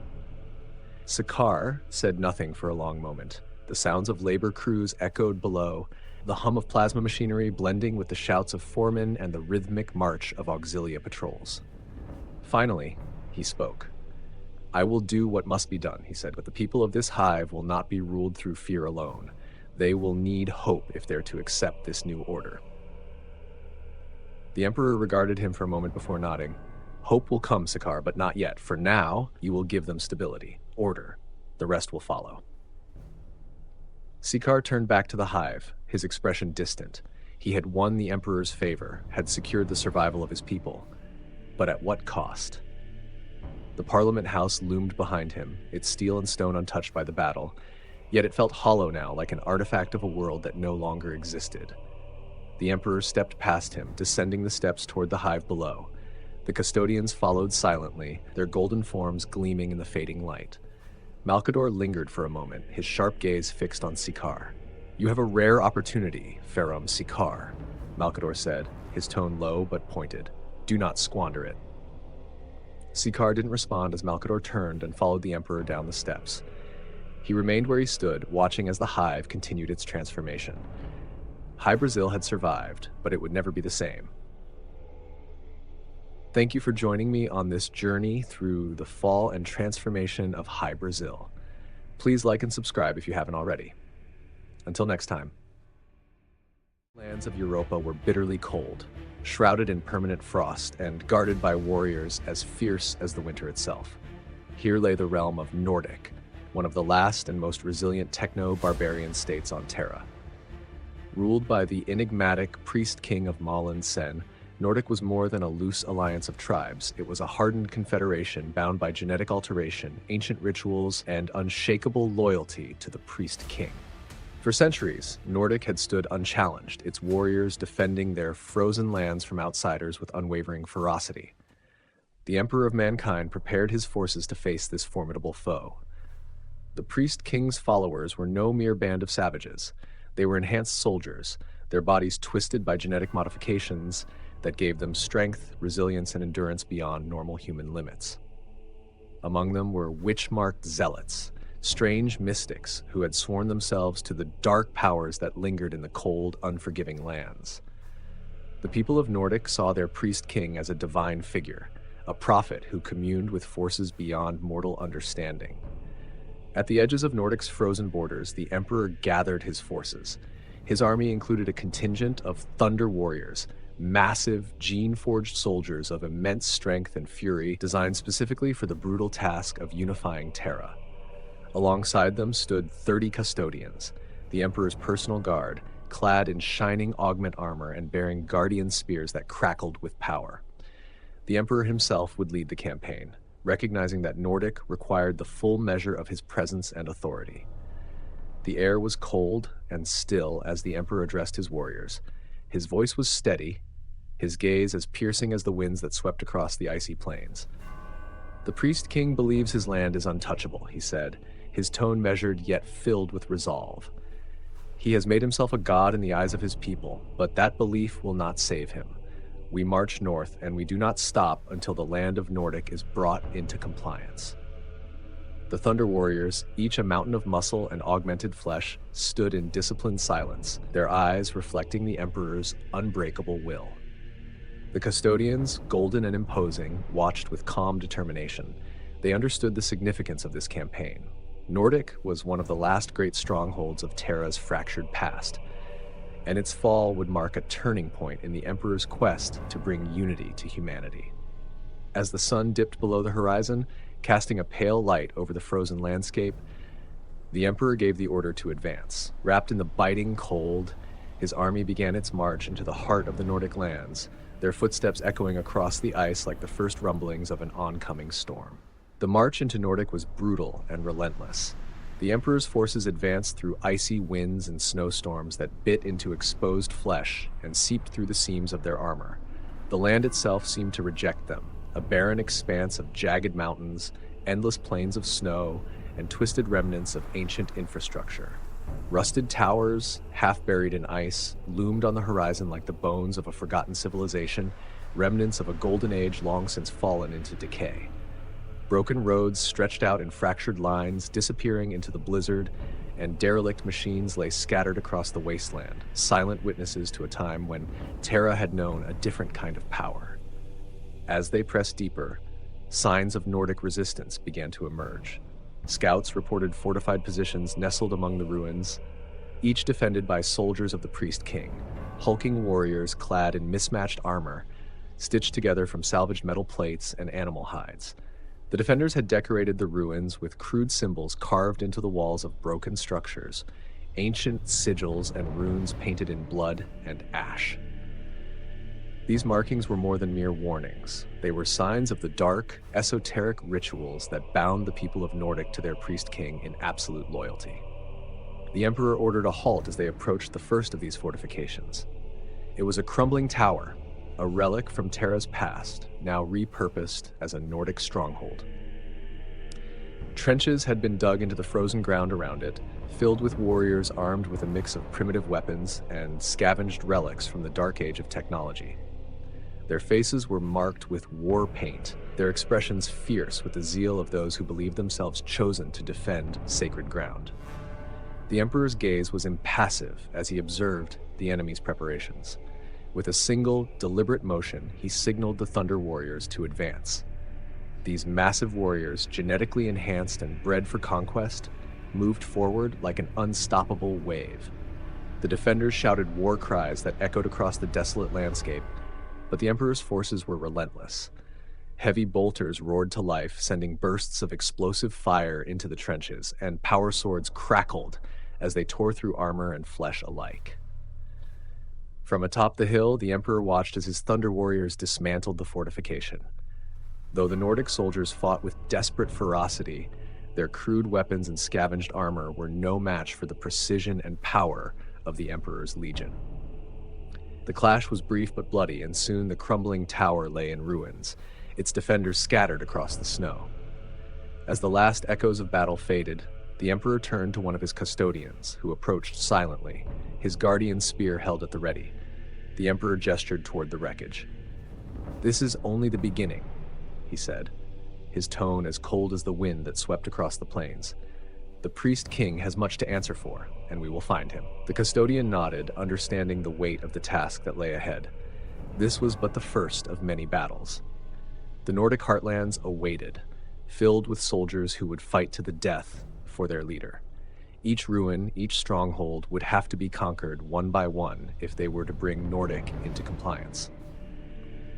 Sikaar said nothing for a long moment. The sounds of labor crews echoed below, the hum of plasma machinery blending with the shouts of foremen and the rhythmic march of Auxilia patrols. Finally, he spoke. "I will do what must be done," he said, "but the people of this hive will not be ruled through fear alone. They will need hope if they're to accept this new order. The Emperor regarded him for a moment before nodding. Hope will come, Sakaar, but not yet. For now, you will give them stability, order. The rest will follow. Sakaar turned back to the hive, his expression distant. He had won the Emperor's favor, had secured the survival of his people. But at what cost? The Parliament House loomed behind him, its steel and stone untouched by the battle, yet it felt hollow now, like an artifact of a world that no longer existed. The Emperor stepped past him, descending the steps toward the hive below. The custodians followed silently, their golden forms gleaming in the fading light. Malcador lingered for a moment, his sharp gaze fixed on Sakaar. "You have a rare opportunity, Ferrum Sakaar," Malcador said, his tone low but pointed. "Do not squander it." Sakaar didn't respond as Malcador turned and followed the Emperor down the steps. He remained where he stood, watching as the hive continued its transformation. Hy Brasil had survived, but it would never be the same. Thank you for joining me on this journey through the fall and transformation of Hy Brasil. Please like and subscribe if you haven't already. Until next time. The lands of Europa were bitterly cold, shrouded in permanent frost and guarded by warriors as fierce as the winter itself. Here lay the realm of Nordyc, one of the last and most resilient techno-barbarian states on Terra. Ruled by the enigmatic priest-king of Malin Sen, Nordyc was more than a loose alliance of tribes. It was a hardened confederation bound by genetic alteration, ancient rituals, and unshakable loyalty to the priest-king. For centuries, Nordyc had stood unchallenged, its warriors defending their frozen lands from outsiders with unwavering ferocity. The Emperor of Mankind prepared his forces to face this formidable foe. The priest-king's followers were no mere band of savages. They were enhanced soldiers, their bodies twisted by genetic modifications that gave them strength, resilience, and endurance beyond normal human limits. Among them were witch-marked zealots, strange mystics who had sworn themselves to the dark powers that lingered in the cold, unforgiving lands. The people of Nordyc saw their priest-king as a divine figure, a prophet who communed with forces beyond mortal understanding. At the edges of Nordic's frozen borders, the Emperor gathered his forces. His army included a contingent of thunder warriors, massive, gene-forged soldiers of immense strength and fury designed specifically for the brutal task of unifying Terra. Alongside them stood 30 custodians, the Emperor's personal guard, clad in shining augment armor and bearing guardian spears that crackled with power. The Emperor himself would lead the campaign, recognizing that Nordyc required the full measure of his presence and authority. The air was cold and still as the Emperor addressed his warriors. His voice was steady, his gaze as piercing as the winds that swept across the icy plains. "The priest-king believes his land is untouchable," he said, his tone measured yet filled with resolve. "He has made himself a god in the eyes of his people, but that belief will not save him. We march north, and we do not stop until the land of Nordyc is brought into compliance." The Thunder Warriors, each a mountain of muscle and augmented flesh, stood in disciplined silence, their eyes reflecting the Emperor's unbreakable will. The custodians, golden and imposing, watched with calm determination. They understood the significance of this campaign. Nordyc was one of the last great strongholds of Terra's fractured past, and its fall would mark a turning point in the Emperor's quest to bring unity to humanity. As the sun dipped below the horizon, casting a pale light over the frozen landscape, the Emperor gave the order to advance. Wrapped in the biting cold, his army began its march into the heart of the Nordic lands, their footsteps echoing across the ice like the first rumblings of an oncoming storm. The march into Nordyc was brutal and relentless. The Emperor's forces advanced through icy winds and snowstorms that bit into exposed flesh and seeped through the seams of their armor. The land itself seemed to reject them, a barren expanse of jagged mountains, endless plains of snow, and twisted remnants of ancient infrastructure. Rusted towers, half buried in ice, loomed on the horizon like the bones of a forgotten civilization, remnants of a golden age long since fallen into decay. Broken roads stretched out in fractured lines, disappearing into the blizzard, and derelict machines lay scattered across the wasteland, silent witnesses to a time when Terra had known a different kind of power. As they pressed deeper, signs of Nordic resistance began to emerge. Scouts reported fortified positions nestled among the ruins, each defended by soldiers of the priest king, hulking warriors clad in mismatched armor, stitched together from salvaged metal plates and animal hides. The defenders had decorated the ruins with crude symbols carved into the walls of broken structures, ancient sigils and runes painted in blood and ash. These markings were more than mere warnings. They were signs of the dark, esoteric rituals that bound the people of Nordic to their priest king in absolute loyalty. The emperor ordered a halt as they approached the first of these fortifications. It was a crumbling tower, a relic from Terra's past, now repurposed as a Nordic stronghold. Trenches had been dug into the frozen ground around it, filled with warriors armed with a mix of primitive weapons and scavenged relics from the dark age of technology. Their faces were marked with war paint, their expressions fierce with the zeal of those who believed themselves chosen to defend sacred ground. The emperor's gaze was impassive as he observed the enemy's preparations. With a single, deliberate motion, he signaled the Thunder Warriors to advance. These massive warriors, genetically enhanced and bred for conquest, moved forward like an unstoppable wave. The defenders shouted war cries that echoed across the desolate landscape, but the Emperor's forces were relentless. Heavy bolters roared to life, sending bursts of explosive fire into the trenches, and power swords crackled as they tore through armor and flesh alike. From atop the hill, the Emperor watched as his Thunder Warriors dismantled the fortification. Though the Nordic soldiers fought with desperate ferocity, their crude weapons and scavenged armor were no match for the precision and power of the Emperor's legion. The clash was brief but bloody, and soon the crumbling tower lay in ruins, its defenders scattered across the snow. As the last echoes of battle faded, the Emperor turned to one of his custodians, who approached silently, his guardian spear held at the ready. The Emperor gestured toward the wreckage. "This is only the beginning," he said, his tone as cold as the wind that swept across the plains. "The priest king has much to answer for, and we will find him." The custodian nodded, understanding the weight of the task that lay ahead. This was but the first of many battles. The Nordic heartlands awaited, filled with soldiers who would fight to the death for their leader. Each ruin, each stronghold would have to be conquered one by one if they were to bring Nordic into compliance.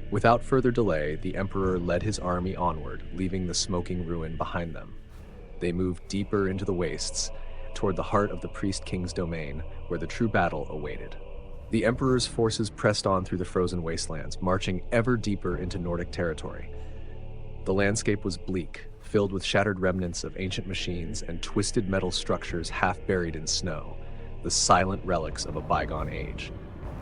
Without further delay, the Emperor led his army onward, leaving the smoking ruin behind them. They moved deeper into the wastes, toward the heart of the Priest King's domain, where the true battle awaited. The Emperor's forces pressed on through the frozen wastelands, marching ever deeper into Nordic territory. The landscape was bleak, filled with shattered remnants of ancient machines and twisted metal structures half buried in snow, the silent relics of a bygone age.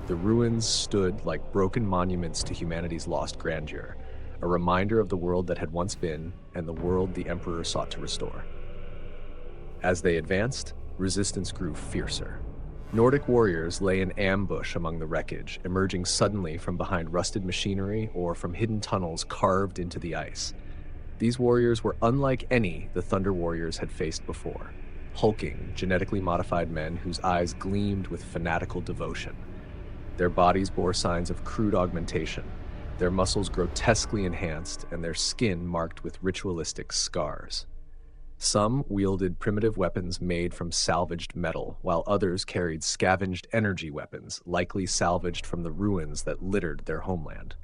The ruins stood like broken monuments to humanity's lost grandeur, a reminder of the world that had once been and the world the Emperor sought to restore. As they advanced, resistance grew fiercer. Nordic warriors lay in ambush among the wreckage, emerging suddenly from behind rusted machinery or from hidden tunnels carved into the ice. These warriors were unlike any the Thunder Warriors had faced before, hulking, genetically modified men whose eyes gleamed with fanatical devotion. Their bodies bore signs of crude augmentation, their muscles grotesquely enhanced, and their skin marked with ritualistic scars. Some wielded primitive weapons made from salvaged metal, while others carried scavenged energy weapons, likely salvaged from the ruins that littered their homeland.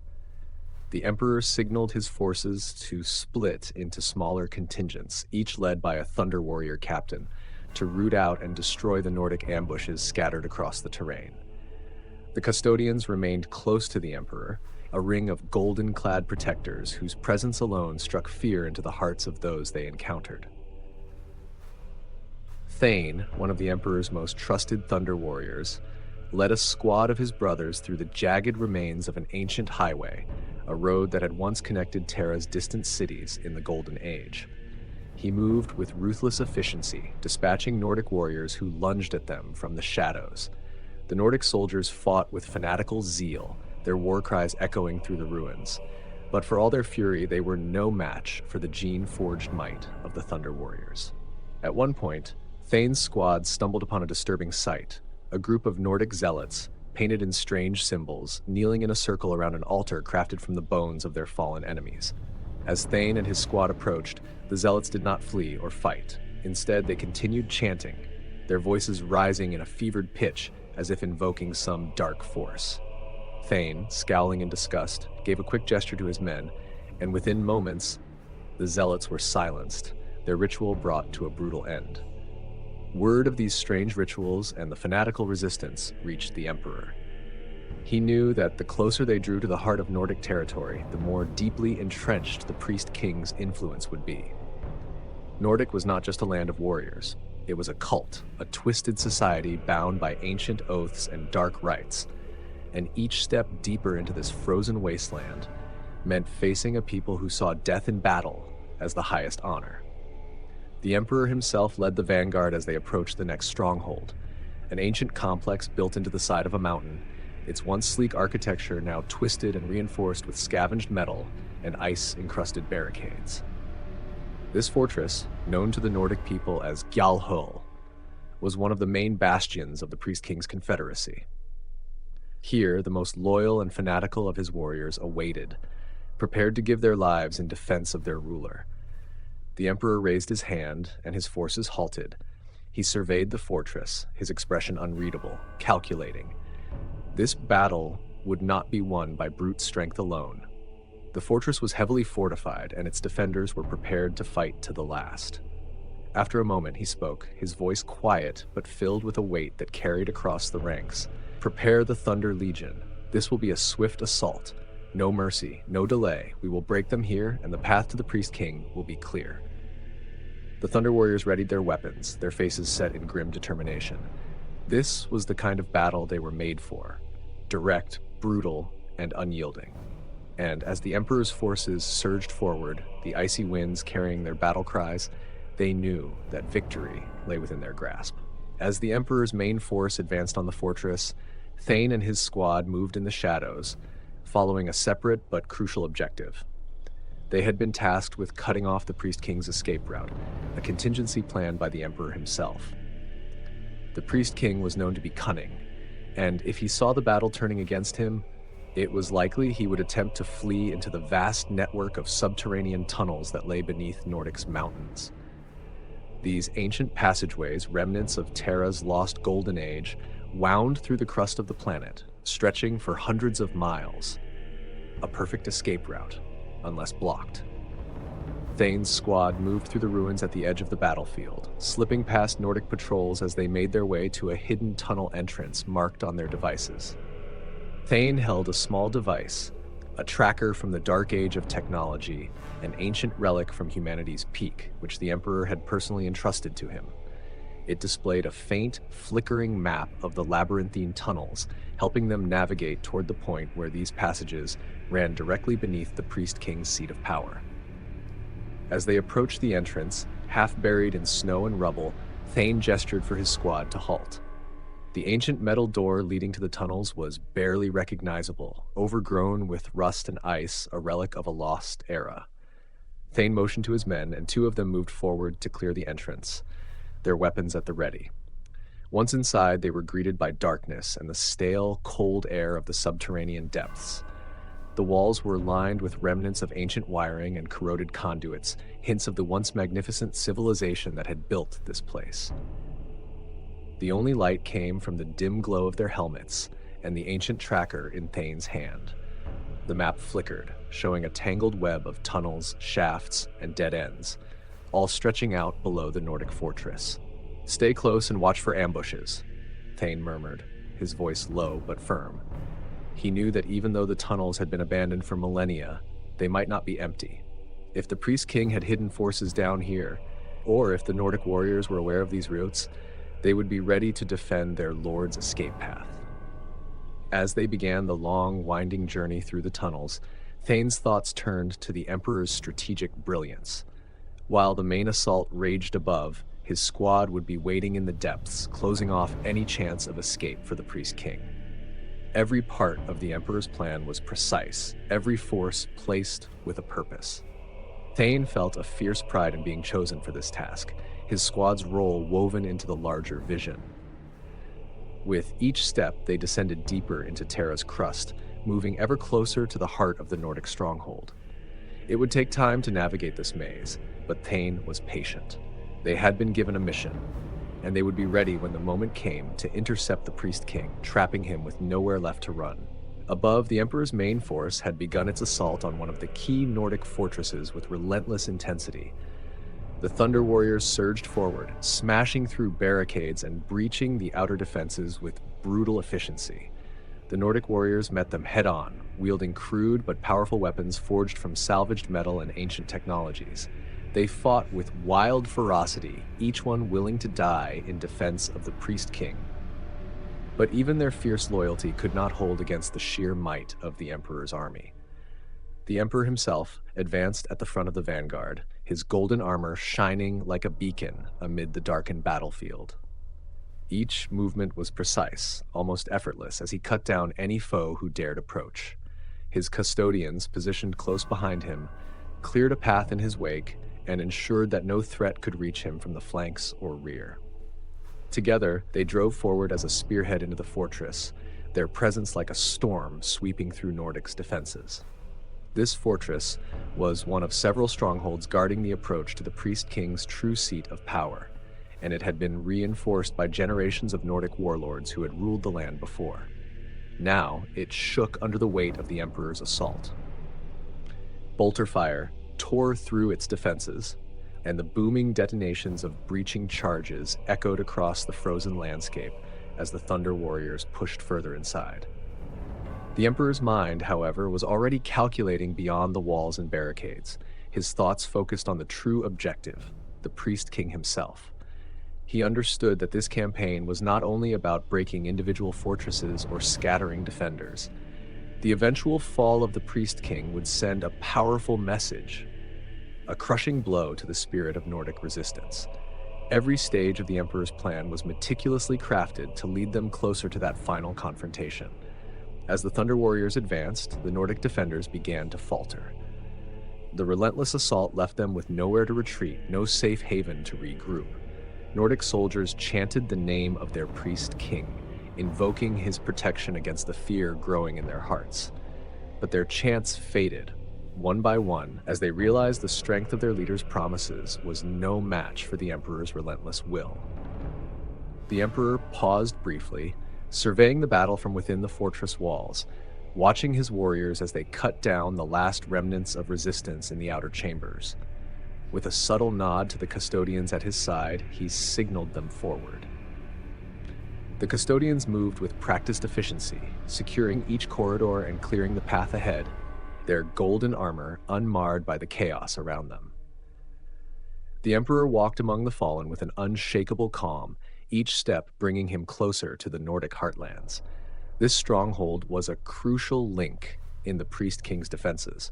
The Emperor signaled his forces to split into smaller contingents, each led by a Thunder Warrior captain, to root out and destroy the Nordic ambushes scattered across the terrain. The custodians remained close to the Emperor, a ring of golden-clad protectors whose presence alone struck fear into the hearts of those they encountered. Thane, one of the Emperor's most trusted Thunder Warriors, led a squad of his brothers through the jagged remains of an ancient highway, a road that had once connected Terra's distant cities in the Golden Age. He moved with ruthless efficiency, dispatching Nordic warriors who lunged at them from the shadows. The Nordic soldiers fought with fanatical zeal, their war cries echoing through the ruins. But for all their fury, they were no match for the gene-forged might of the Thunder Warriors. At one point, Thane's squad stumbled upon a disturbing sight, a group of Nordic zealots, painted in strange symbols, kneeling in a circle around an altar crafted from the bones of their fallen enemies. As Thane and his squad approached, the zealots did not flee or fight. Instead, they continued chanting, their voices rising in a fevered pitch as if invoking some dark force. Thane, scowling in disgust, gave a quick gesture to his men, and within moments, the zealots were silenced, their ritual brought to a brutal end. Word of these strange rituals and the fanatical resistance reached the Emperor. He knew that the closer they drew to the heart of Nordic territory, the more deeply entrenched the priest king's influence would be. Nordic was not just a land of warriors. It was a cult, a twisted society bound by ancient oaths and dark rites. And each step deeper into this frozen wasteland meant facing a people who saw death in battle as the highest honor. The Emperor himself led the vanguard as they approached the next stronghold, an ancient complex built into the side of a mountain, its once sleek architecture now twisted and reinforced with scavenged metal and ice-encrusted barricades. This fortress, known to the Nordic people as Gjallhul, was one of the main bastions of the Priest King's confederacy. Here, the most loyal and fanatical of his warriors awaited, prepared to give their lives in defense of their ruler. The Emperor raised his hand, and his forces halted. He surveyed the fortress, his expression unreadable, calculating. This battle would not be won by brute strength alone. The fortress was heavily fortified, and its defenders were prepared to fight to the last. After a moment, he spoke, his voice quiet but filled with a weight that carried across the ranks. "Prepare the Thunder Legion. This will be a swift assault. No mercy, no delay. We will break them here, and the path to the Priest King will be clear." The Thunder Warriors readied their weapons, their faces set in grim determination. This was the kind of battle they were made for. Direct, brutal, and unyielding. And as the Emperor's forces surged forward, the icy winds carrying their battle cries, they knew that victory lay within their grasp. As the Emperor's main force advanced on the fortress, Thane and his squad moved in the shadows, following a separate but crucial objective. They had been tasked with cutting off the Priest King's escape route, a contingency planned by the Emperor himself. The Priest King was known to be cunning, and if he saw the battle turning against him, it was likely he would attempt to flee into the vast network of subterranean tunnels that lay beneath Nordic's mountains. These ancient passageways, remnants of Terra's lost golden age, wound through the crust of the planet, stretching for hundreds of miles. A perfect escape route, unless blocked. Thane's squad moved through the ruins at the edge of the battlefield, slipping past Nordic patrols as they made their way to a hidden tunnel entrance marked on their devices. Thane held a small device, a tracker from the dark age of technology, an ancient relic from humanity's peak, which the Emperor had personally entrusted to him. It displayed a faint, flickering map of the labyrinthine tunnels, helping them navigate toward the point where these passages ran directly beneath the Priest King's seat of power. As they approached the entrance, half buried in snow and rubble, Thane gestured for his squad to halt. The ancient metal door leading to the tunnels was barely recognizable, overgrown with rust and ice, a relic of a lost era. Thane motioned to his men, and two of them moved forward to clear the entrance, their weapons at the ready. Once inside, they were greeted by darkness and the stale, cold air of the subterranean depths. The walls were lined with remnants of ancient wiring and corroded conduits, hints of the once magnificent civilization that had built this place. The only light came from the dim glow of their helmets and the ancient tracker in Thane's hand. The map flickered, showing a tangled web of tunnels, shafts, and dead ends, all stretching out below the Nordic fortress. "Stay close and watch for ambushes," Thane murmured, his voice low but firm. He knew that even though the tunnels had been abandoned for millennia, they might not be empty. If the Priest King had hidden forces down here, or if the Nordic warriors were aware of these routes, they would be ready to defend their lord's escape path. As they began the long, winding journey through the tunnels, Thane's thoughts turned to the Emperor's strategic brilliance. While the main assault raged above, his squad would be waiting in the depths, closing off any chance of escape for the Priest King. Every part of the Emperor's plan was precise, every force placed with a purpose. Thane felt a fierce pride in being chosen for this task, his squad's role woven into the larger vision. With each step, they descended deeper into Terra's crust, moving ever closer to the heart of the Nordic stronghold. It would take time to navigate this maze, but Thane was patient. They had been given a mission, and they would be ready when the moment came to intercept the Priest King, trapping him with nowhere left to run. Above, the Emperor's main force had begun its assault on one of the key Nordic fortresses with relentless intensity. The Thunder Warriors surged forward, smashing through barricades and breaching the outer defenses with brutal efficiency. The Nordic warriors met them head-on, wielding crude but powerful weapons forged from salvaged metal and ancient technologies. They fought with wild ferocity, each one willing to die in defense of the Priest King. But even their fierce loyalty could not hold against the sheer might of the Emperor's army. The Emperor himself advanced at the front of the vanguard, his golden armor shining like a beacon amid the darkened battlefield. Each movement was precise, almost effortless, as he cut down any foe who dared approach. His custodians, positioned close behind him, cleared a path in his wake and ensured that no threat could reach him from the flanks or rear. Together, they drove forward as a spearhead into the fortress, their presence like a storm sweeping through Nordic's defenses. This fortress was one of several strongholds guarding the approach to the Priest King's true seat of power, and it had been reinforced by generations of Nordic warlords who had ruled the land before. Now, it shook under the weight of the Emperor's assault. Bolter fire tore through its defenses, and the booming detonations of breaching charges echoed across the frozen landscape as the Thunder Warriors pushed further inside. The Emperor's mind, however, was already calculating beyond the walls and barricades, his thoughts focused on the true objective, the Priest King himself. He understood that this campaign was not only about breaking individual fortresses or scattering defenders. The eventual fall of the Priest King would send a powerful message, a crushing blow to the spirit of Nordic resistance. Every stage of the Emperor's plan was meticulously crafted to lead them closer to that final confrontation. As the Thunder Warriors advanced, the Nordic defenders began to falter. The relentless assault left them with nowhere to retreat, no safe haven to regroup. Nordic soldiers chanted the name of their Priest King, invoking his protection against the fear growing in their hearts. But their chants faded, one by one, as they realized the strength of their leader's promises was no match for the Emperor's relentless will. The Emperor paused briefly, surveying the battle from within the fortress walls, watching his warriors as they cut down the last remnants of resistance in the outer chambers. With a subtle nod to the custodians at his side, he signaled them forward. The custodians moved with practiced efficiency, securing each corridor and clearing the path ahead, their golden armor unmarred by the chaos around them. The Emperor walked among the fallen with an unshakable calm, each step bringing him closer to the Nordic heartlands. This stronghold was a crucial link in the Priest King's defenses,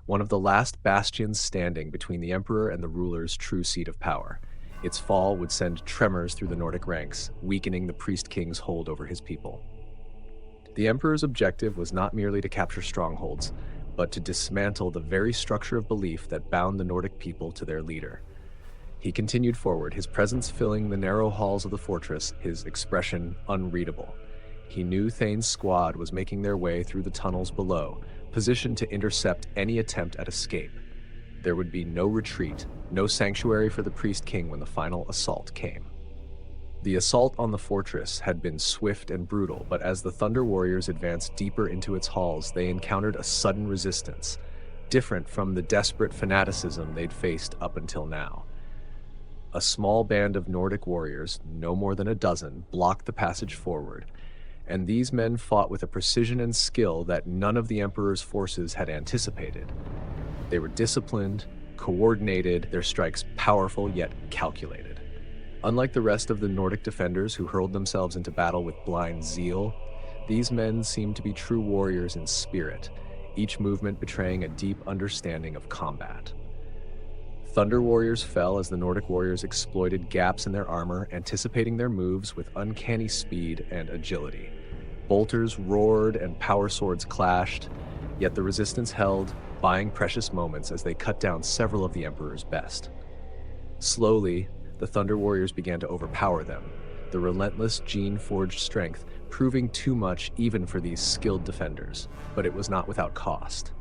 one of the last bastions standing between the Emperor and the ruler's true seat of power. Its fall would send tremors through the Nordic ranks, weakening the Priest King's hold over his people. The Emperor's objective was not merely to capture strongholds, but to dismantle the very structure of belief that bound the Nordic people to their leader. He continued forward, his presence filling the narrow halls of the fortress, his expression unreadable. He knew Thane's squad was making their way through the tunnels below, positioned to intercept any attempt at escape. There would be no retreat, no sanctuary for the Priest King when the final assault came. The assault on the fortress had been swift and brutal, but as the Thunder Warriors advanced deeper into its halls, they encountered a sudden resistance, different from the desperate fanaticism they'd faced up until now. A small band of Nordic warriors, no more than a dozen, blocked the passage forward, and these men fought with a precision and skill that none of the Emperor's forces had anticipated. They were disciplined, coordinated, their strikes powerful yet calculated. Unlike the rest of the Nordic defenders who hurled themselves into battle with blind zeal, these men seemed to be true warriors in spirit, each movement betraying a deep understanding of combat. Thunder Warriors fell as the Nordic warriors exploited gaps in their armor, anticipating their moves with uncanny speed and agility. Bolters roared and power swords clashed, yet the resistance held, buying precious moments as they cut down several of the Emperor's best. Slowly, the Thunder Warriors began to overpower them, the relentless gene-forged strength proving too much even for these skilled defenders, but it was not without cost.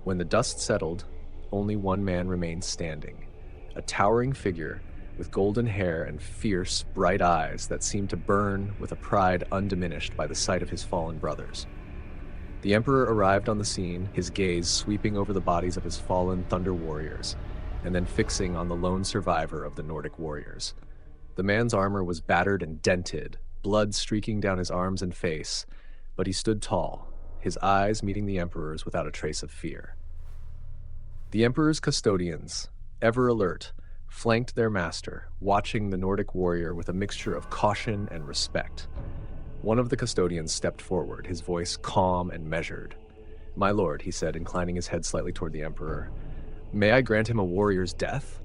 When the dust settled, only one man remained standing, a towering figure with golden hair and fierce, bright eyes that seemed to burn with a pride undiminished by the sight of his fallen brothers. The Emperor arrived on the scene, his gaze sweeping over the bodies of his fallen Thunder Warriors, and then fixing on the lone survivor of the Nordic warriors. The man's armor was battered and dented, blood streaking down his arms and face, but he stood tall, his eyes meeting the Emperor's without a trace of fear. The Emperor's custodians, ever alert, flanked their master, watching the Nordic warrior with a mixture of caution and respect. One of the custodians stepped forward, his voice calm and measured. "My lord," he said, inclining his head slightly toward the Emperor, "may I grant him a warrior's death?"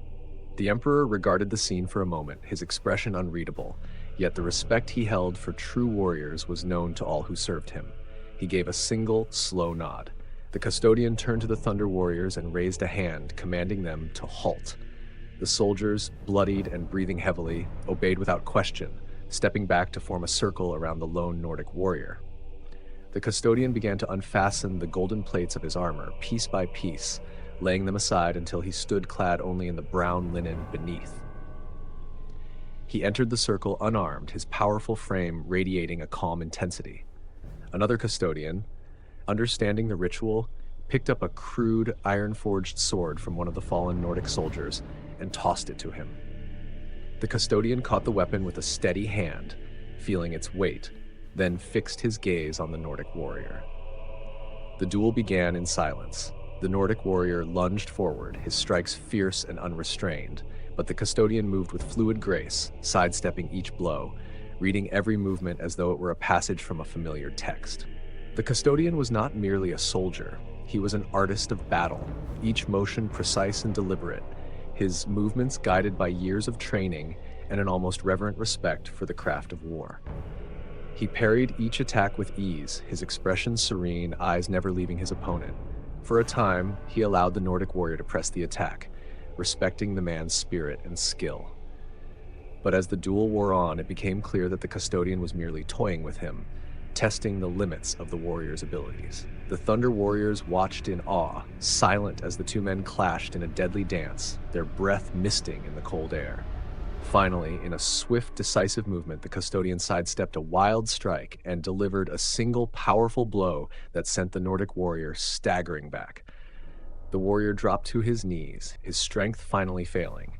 The Emperor regarded the scene for a moment, his expression unreadable, yet the respect he held for true warriors was known to all who served him. He gave a single, slow nod. The custodian turned to the Thunder Warriors and raised a hand, commanding them to halt. The soldiers, bloodied and breathing heavily, obeyed without question, stepping back to form a circle around the lone Nordic warrior. The custodian began to unfasten the golden plates of his armor, piece by piece, laying them aside until he stood clad only in the brown linen beneath. He entered the circle unarmed, his powerful frame radiating a calm intensity. Another custodian, understanding the ritual, picked up a crude, iron-forged sword from one of the fallen Nordic soldiers and tossed it to him. The custodian caught the weapon with a steady hand, feeling its weight, then fixed his gaze on the Nordic warrior. The duel began in silence. The Nordic warrior lunged forward, his strikes fierce and unrestrained, but the custodian moved with fluid grace, sidestepping each blow, reading every movement as though it were a passage from a familiar text. The custodian was not merely a soldier, he was an artist of battle, each motion precise and deliberate, his movements guided by years of training and an almost reverent respect for the craft of war. He parried each attack with ease, his expression serene, eyes never leaving his opponent. For a time, he allowed the Nordic warrior to press the attack, respecting the man's spirit and skill. But as the duel wore on, it became clear that the custodian was merely toying with him, testing the limits of the warrior's abilities. The Thunder Warriors watched in awe, silent as the two men clashed in a deadly dance, their breath misting in the cold air. Finally, in a swift, decisive movement, the custodian sidestepped a wild strike and delivered a single powerful blow that sent the Nordic warrior staggering back. The warrior dropped to his knees, his strength finally failing.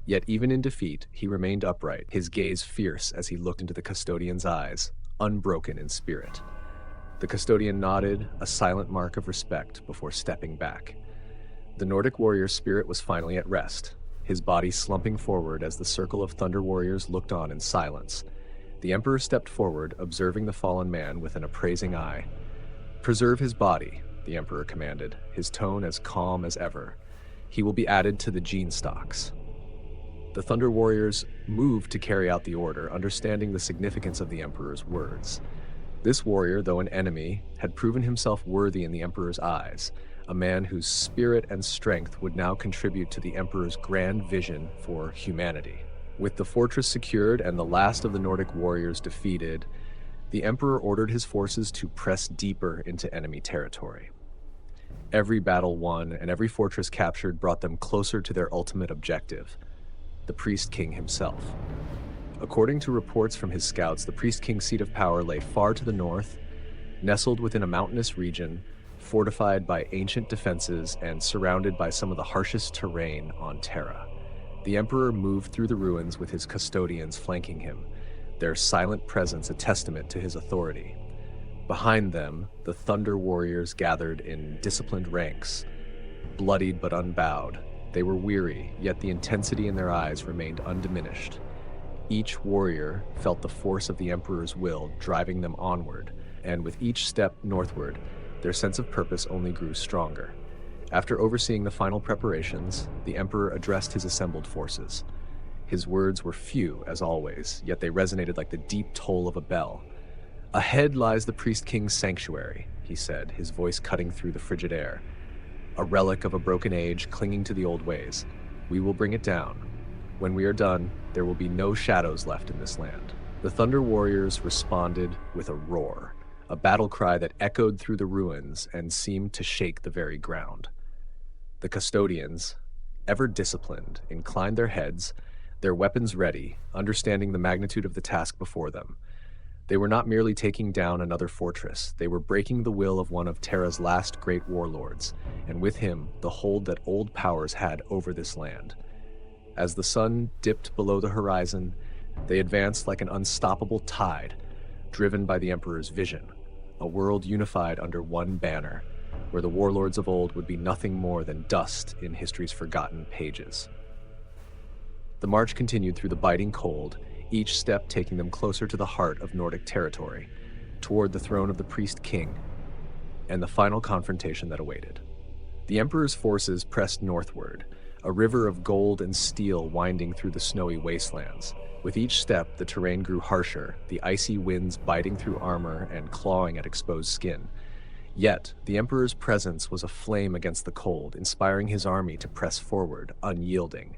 Yet even in defeat, he remained upright, his gaze fierce as he looked into the custodian's eyes, unbroken in spirit. The custodian nodded, a silent mark of respect, before stepping back. The Nordic warrior's spirit was finally at rest, his body slumping forward as the circle of Thunder Warriors looked on in silence. The Emperor stepped forward, observing the fallen man with an appraising eye. "Preserve his body," the Emperor commanded, his tone as calm as ever. "He will be added to the gene stocks." The Thunder Warriors moved to carry out the order, understanding the significance of the Emperor's words. This warrior, though an enemy, had proven himself worthy in the Emperor's eyes, a man whose spirit and strength would now contribute to the Emperor's grand vision for humanity. With the fortress secured and the last of the Nordic warriors defeated, the Emperor ordered his forces to press deeper into enemy territory. Every battle won and every fortress captured brought them closer to their ultimate objective, the Priest King himself. According to reports from his scouts, the Priest King's seat of power lay far to the north, nestled within a mountainous region, fortified by ancient defenses and surrounded by some of the harshest terrain on Terra. The Emperor moved through the ruins with his custodians flanking him, their silent presence a testament to his authority. Behind them, the Thunder Warriors gathered in disciplined ranks, bloodied but unbowed. They were weary, yet the intensity in their eyes remained undiminished. Each warrior felt the force of the Emperor's will driving them onward, and with each step northward, their sense of purpose only grew stronger. After overseeing the final preparations, the Emperor addressed his assembled forces. His words were few, as always, yet they resonated like the deep toll of a bell. "Ahead lies the Priest King's sanctuary," he said, his voice cutting through the frigid air. "A relic of a broken age clinging to the old ways. We will bring it down. When we are done, there will be no shadows left in this land." The Thunder Warriors responded with a roar, a battle cry that echoed through the ruins and seemed to shake the very ground. The custodians, ever disciplined, inclined their heads, their weapons ready, understanding the magnitude of the task before them. They were not merely taking down another fortress, they were breaking the will of one of Terra's last great warlords, and with him, the hold that old powers had over this land. As the sun dipped below the horizon, they advanced like an unstoppable tide, driven by the Emperor's vision, a world unified under one banner, where the warlords of old would be nothing more than dust in history's forgotten pages. The march continued through the biting cold, each step taking them closer to the heart of Nordic territory, toward the throne of the priest king, and the final confrontation that awaited. The Emperor's forces pressed northward, a river of gold and steel winding through the snowy wastelands. With each step, the terrain grew harsher, the icy winds biting through armor and clawing at exposed skin. Yet, the Emperor's presence was a flame against the cold, inspiring his army to press forward, unyielding.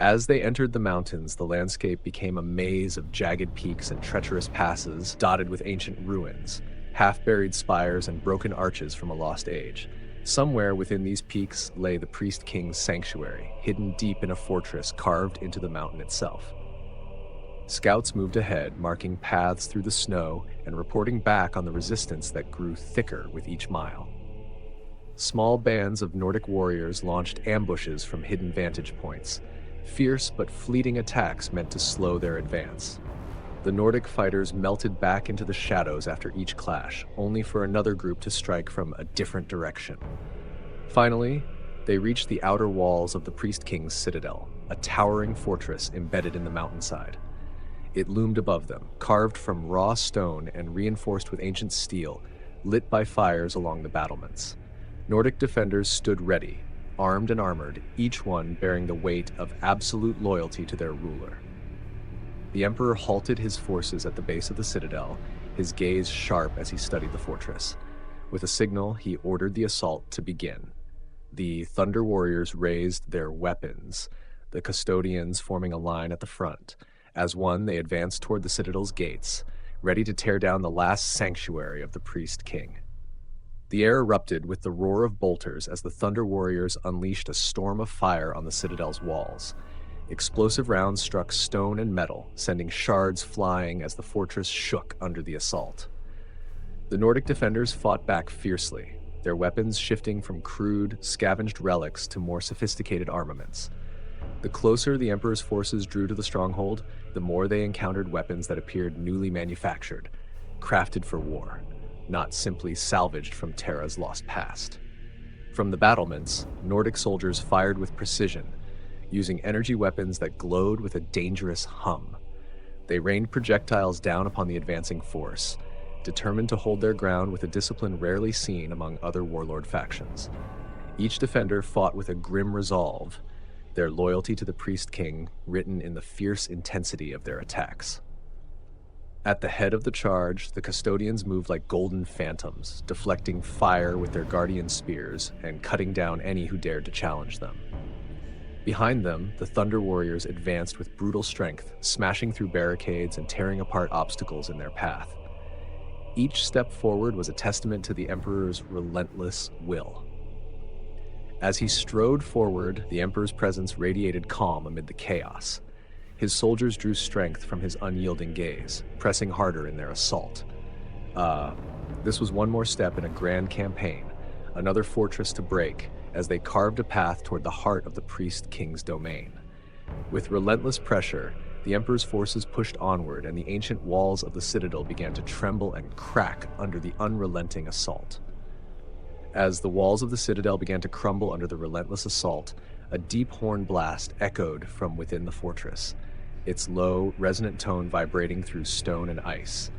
As they entered the mountains, the landscape became a maze of jagged peaks and treacherous passes dotted with ancient ruins, half-buried spires and broken arches from a lost age. Somewhere within these peaks lay the priest king's sanctuary, hidden deep in a fortress carved into the mountain itself. Scouts moved ahead, marking paths through the snow and reporting back on the resistance that grew thicker with each mile. Small bands of Nordic warriors launched ambushes from hidden vantage points, fierce but fleeting attacks meant to slow their advance. The Nordic fighters melted back into the shadows after each clash, only for another group to strike from a different direction. Finally, they reached the outer walls of the Priest King's citadel, a towering fortress embedded in the mountainside. It loomed above them, carved from raw stone and reinforced with ancient steel, lit by fires along the battlements. Nordic defenders stood ready, armed and armored, each one bearing the weight of absolute loyalty to their ruler. The Emperor halted his forces at the base of the citadel, his gaze sharp as he studied the fortress. With a signal, he ordered the assault to begin. The Thunder Warriors raised their weapons, the custodians forming a line at the front. As one, they advanced toward the citadel's gates, ready to tear down the last sanctuary of the Priest King. The air erupted with the roar of bolters as the Thunder Warriors unleashed a storm of fire on the citadel's walls. Explosive rounds struck stone and metal, sending shards flying as the fortress shook under the assault. The Nordic defenders fought back fiercely, their weapons shifting from crude, scavenged relics to more sophisticated armaments. The closer the Emperor's forces drew to the stronghold, the more they encountered weapons that appeared newly manufactured, crafted for war, not simply salvaged from Terra's lost past. From the battlements, Nordic soldiers fired with precision, using energy weapons that glowed with a dangerous hum. They rained projectiles down upon the advancing force, determined to hold their ground with a discipline rarely seen among other warlord factions. Each defender fought with a grim resolve, their loyalty to the Priest King written in the fierce intensity of their attacks. At the head of the charge, the custodians moved like golden phantoms, deflecting fire with their guardian spears and cutting down any who dared to challenge them. Behind them, the Thunder Warriors advanced with brutal strength, smashing through barricades and tearing apart obstacles in their path. Each step forward was a testament to the Emperor's relentless will. As he strode forward, the Emperor's presence radiated calm amid the chaos. His soldiers drew strength from his unyielding gaze, pressing harder in their assault. This was one more step in a grand campaign, another fortress to break, as they carved a path toward the heart of the Priest King's domain. With relentless pressure, the Emperor's forces pushed onward, and the ancient walls of the citadel began to tremble and crack under the unrelenting assault. As the walls of the citadel began to crumble under the relentless assault, a deep horn blast echoed from within the fortress, its low, resonant tone vibrating through stone and ice.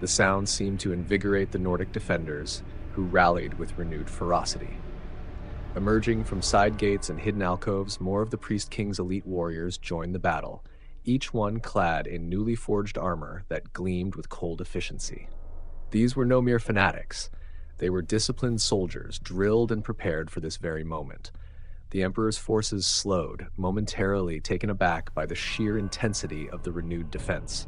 The sound seemed to invigorate the Nordic defenders, who rallied with renewed ferocity. Emerging from side gates and hidden alcoves, more of the Priest King's elite warriors joined the battle, each one clad in newly forged armor that gleamed with cold efficiency. These were no mere fanatics. They were disciplined soldiers, drilled and prepared for this very moment. The Emperor's forces slowed, momentarily taken aback by the sheer intensity of the renewed defense.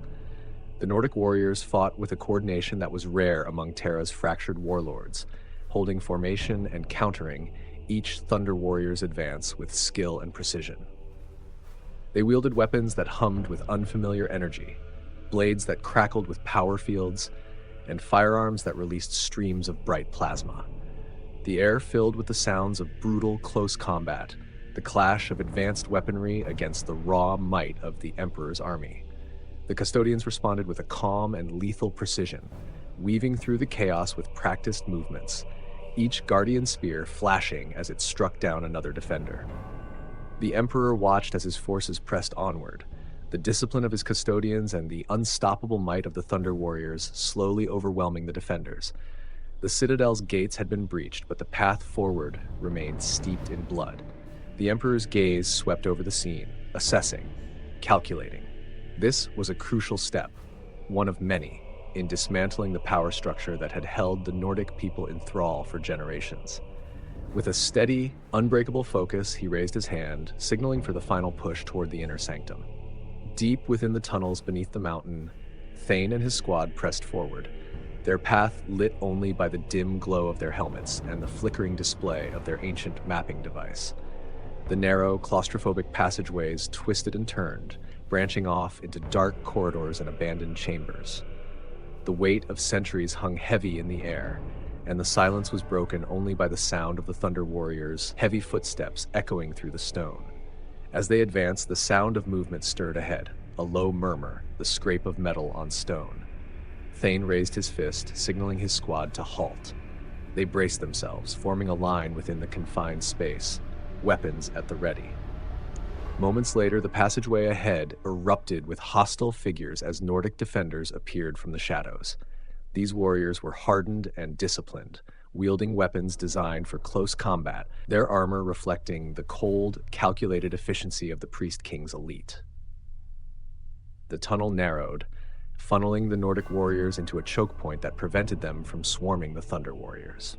The Nordic warriors fought with a coordination that was rare among Terra's fractured warlords, holding formation and countering each Thunder Warrior's advance with skill and precision. They wielded weapons that hummed with unfamiliar energy, blades that crackled with power fields, and firearms that released streams of bright plasma. The air filled with the sounds of brutal, close combat, the clash of advanced weaponry against the raw might of the Emperor's army. The custodians responded with a calm and lethal precision, weaving through the chaos with practiced movements, each guardian spear flashing as it struck down another defender. The Emperor watched as his forces pressed onward, the discipline of his custodians and the unstoppable might of the Thunder Warriors slowly overwhelming the defenders. The Citadel's gates had been breached, but the path forward remained steeped in blood. The Emperor's gaze swept over the scene, assessing, calculating. This was a crucial step, one of many, in dismantling the power structure that had held the Nordic people in thrall for generations. With a steady, unbreakable focus, he raised his hand, signaling for the final push toward the inner sanctum. Deep within the tunnels beneath the mountain, Thane and his squad pressed forward, their path lit only by the dim glow of their helmets and the flickering display of their ancient mapping device. The narrow, claustrophobic passageways twisted and turned, branching off into dark corridors and abandoned chambers. The weight of centuries hung heavy in the air, and the silence was broken only by the sound of the Thunder Warriors' heavy footsteps echoing through the stone. As they advanced, the sound of movement stirred ahead, a low murmur, the scrape of metal on stone. Thane raised his fist, signaling his squad to halt. They braced themselves, forming a line within the confined space, weapons at the ready. Moments later, the passageway ahead erupted with hostile figures as Nordic defenders appeared from the shadows. These warriors were hardened and disciplined, wielding weapons designed for close combat, their armor reflecting the cold, calculated efficiency of the Priest King's elite. The tunnel narrowed, funneling the Nordic warriors into a choke point that prevented them from swarming the Thunder Warriors.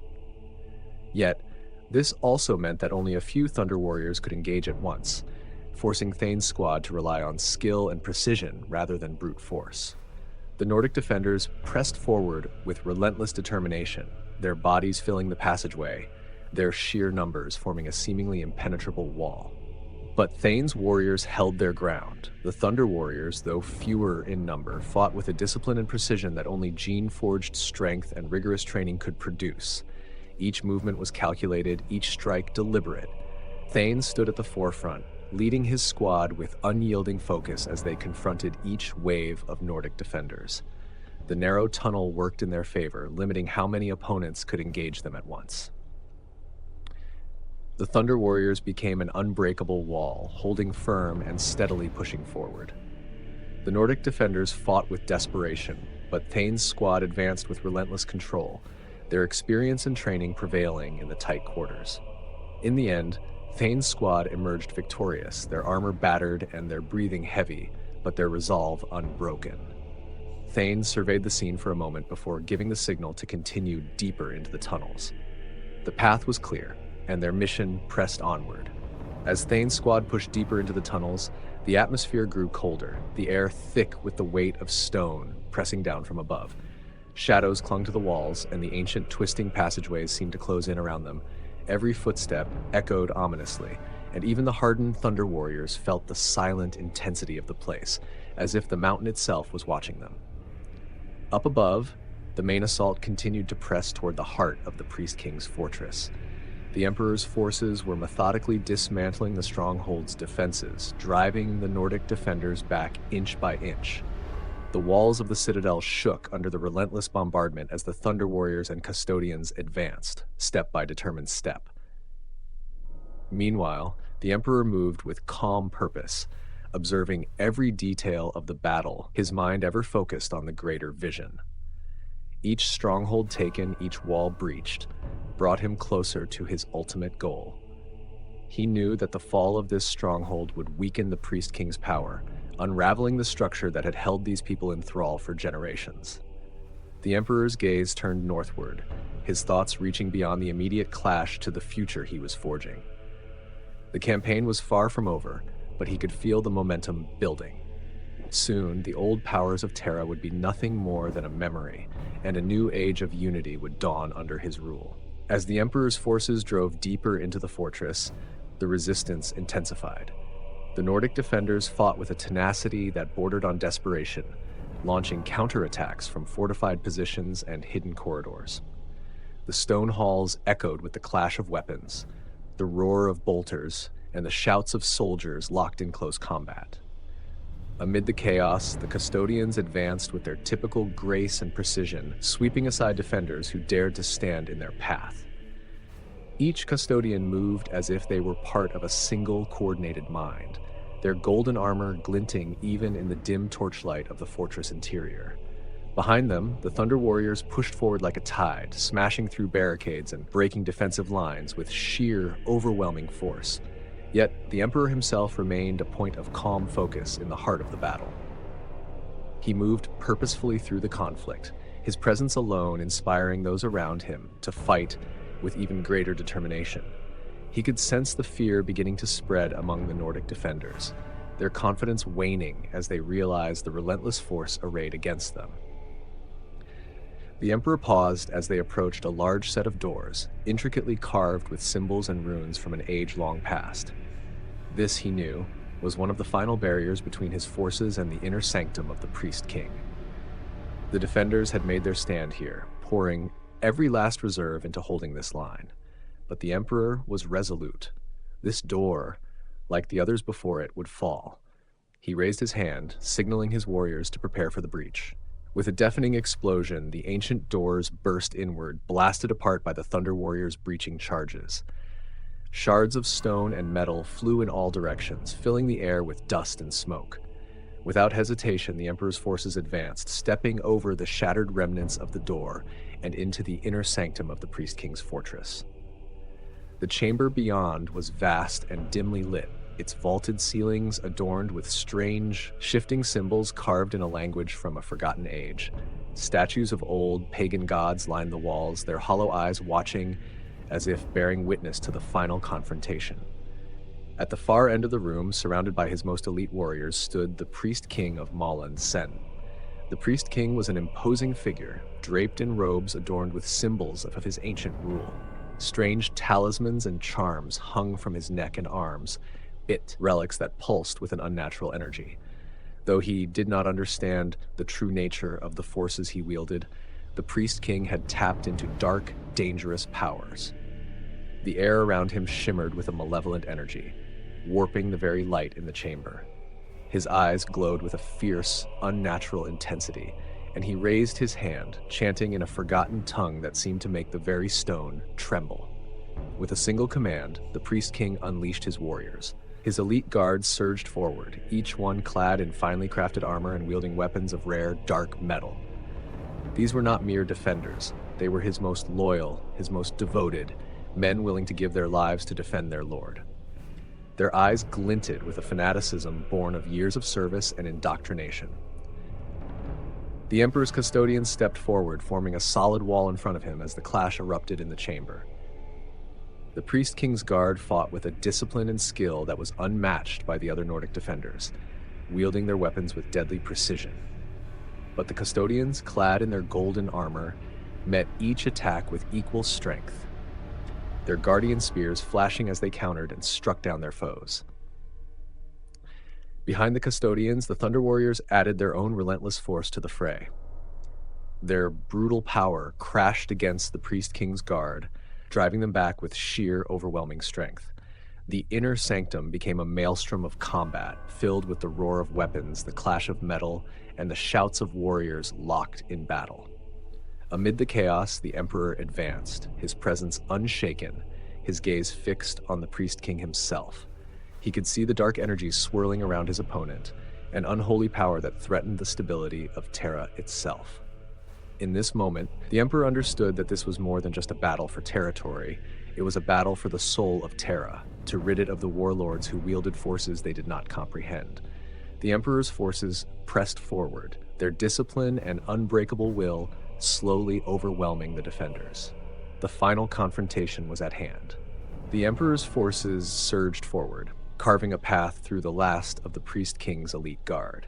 Yet, this also meant that only a few Thunder Warriors could engage at once, forcing Thane's squad to rely on skill and precision rather than brute force. The Nordic defenders pressed forward with relentless determination, their bodies filling the passageway, their sheer numbers forming a seemingly impenetrable wall. But Thane's warriors held their ground. The Thunder Warriors, though fewer in number, fought with a discipline and precision that only gene-forged strength and rigorous training could produce. Each movement was calculated, each strike deliberate. Thane stood at the forefront, leading his squad with unyielding focus as they confronted each wave of Nordic defenders. The narrow tunnel worked in their favor, limiting how many opponents could engage them at once. The Thunder Warriors became an unbreakable wall, holding firm and steadily pushing forward. The Nordic defenders fought with desperation, but Thane's squad advanced with relentless control, their experience and training prevailing in the tight quarters. In the end, Thane's squad emerged victorious, their armor battered and their breathing heavy, but their resolve unbroken. Thane surveyed the scene for a moment before giving the signal to continue deeper into the tunnels. The path was clear, and their mission pressed onward. As Thane's squad pushed deeper into the tunnels, the atmosphere grew colder, the air thick with the weight of stone pressing down from above. Shadows clung to the walls, and the ancient twisting passageways seemed to close in around them. Every footstep echoed ominously, and even the hardened Thunder Warriors felt the silent intensity of the place, as if the mountain itself was watching them. Up above, the main assault continued to press toward the heart of the Priest King's fortress. The Emperor's forces were methodically dismantling the stronghold's defenses, driving the Nordic defenders back inch by inch. The walls of the citadel shook under the relentless bombardment as the Thunder Warriors and Custodians advanced, step by determined step. Meanwhile, the Emperor moved with calm purpose, observing every detail of the battle, his mind ever focused on the greater vision. Each stronghold taken, each wall breached, brought him closer to his ultimate goal. He knew that the fall of this stronghold would weaken the Priest King's power, unraveling the structure that had held these people in thrall for generations. The Emperor's gaze turned northward, his thoughts reaching beyond the immediate clash to the future he was forging. The campaign was far from over, but he could feel the momentum building. Soon, the old powers of Terra would be nothing more than a memory, and a new age of unity would dawn under his rule. As the Emperor's forces drove deeper into the fortress, the resistance intensified. The Nordic defenders fought with a tenacity that bordered on desperation, launching counterattacks from fortified positions and hidden corridors. The stone halls echoed with the clash of weapons, the roar of bolters, and the shouts of soldiers locked in close combat. Amid the chaos, the custodians advanced with their typical grace and precision, sweeping aside defenders who dared to stand in their path. Each custodian moved as if they were part of a single coordinated mind, their golden armor glinting even in the dim torchlight of the fortress interior. Behind them, the Thunder Warriors pushed forward like a tide, smashing through barricades and breaking defensive lines with sheer, overwhelming force. Yet, the Emperor himself remained a point of calm focus in the heart of the battle. He moved purposefully through the conflict, his presence alone inspiring those around him to fight with even greater determination. He could sense the fear beginning to spread among the Nordic defenders, their confidence waning as they realized the relentless force arrayed against them. The Emperor paused as they approached a large set of doors, intricately carved with symbols and runes from an age-long past. This, he knew, was one of the final barriers between his forces and the inner sanctum of the Priest King. The defenders had made their stand here, pouring every last reserve into holding this line. But the Emperor was resolute. This door, like the others before it, would fall. He raised his hand, signaling his warriors to prepare for the breach. With a deafening explosion, the ancient doors burst inward, blasted apart by the Thunder Warriors' breaching charges. Shards of stone and metal flew in all directions, filling the air with dust and smoke. Without hesitation, the Emperor's forces advanced, stepping over the shattered remnants of the door and into the inner sanctum of the Priest King's fortress. The chamber beyond was vast and dimly lit, its vaulted ceilings adorned with strange, shifting symbols carved in a language from a forgotten age. Statues of old pagan gods lined the walls, their hollow eyes watching as if bearing witness to the final confrontation. At the far end of the room, surrounded by his most elite warriors, stood the Priest King of Malland, Sen. The Priest King was an imposing figure, draped in robes adorned with symbols of his ancient rule. Strange talismans and charms hung from his neck and arms, relics that pulsed with an unnatural energy. Though he did not understand the true nature of the forces he wielded, the Priest King had tapped into dark, dangerous powers. The air around him shimmered with a malevolent energy, warping the very light in the chamber. His eyes glowed with a fierce, unnatural intensity, and he raised his hand, chanting in a forgotten tongue that seemed to make the very stone tremble. With a single command, the Priest King unleashed his warriors. His elite guards surged forward, each one clad in finely crafted armor and wielding weapons of rare, dark metal. These were not mere defenders. They were his most loyal, his most devoted, men willing to give their lives to defend their lord. Their eyes glinted with a fanaticism born of years of service and indoctrination. The Emperor's custodians stepped forward, forming a solid wall in front of him as the clash erupted in the chamber. The Priest King's guard fought with a discipline and skill that was unmatched by the other Nordic defenders, wielding their weapons with deadly precision. But the custodians, clad in their golden armor, met each attack with equal strength, their guardian spears flashing as they countered and struck down their foes. Behind the custodians, the Thunder Warriors added their own relentless force to the fray. Their brutal power crashed against the Priest King's guard, driving them back with sheer, overwhelming strength. The inner sanctum became a maelstrom of combat, filled with the roar of weapons, the clash of metal, and the shouts of warriors locked in battle. Amid the chaos, the Emperor advanced, his presence unshaken, his gaze fixed on the Priest King himself. He could see the dark energies swirling around his opponent, an unholy power that threatened the stability of Terra itself. In this moment, the Emperor understood that this was more than just a battle for territory. It was a battle for the soul of Terra, to rid it of the warlords who wielded forces they did not comprehend. The Emperor's forces pressed forward, their discipline and unbreakable will slowly overwhelming the defenders. The final confrontation was at hand. The Emperor's forces surged forward, carving a path through the last of the Priest King's elite guard.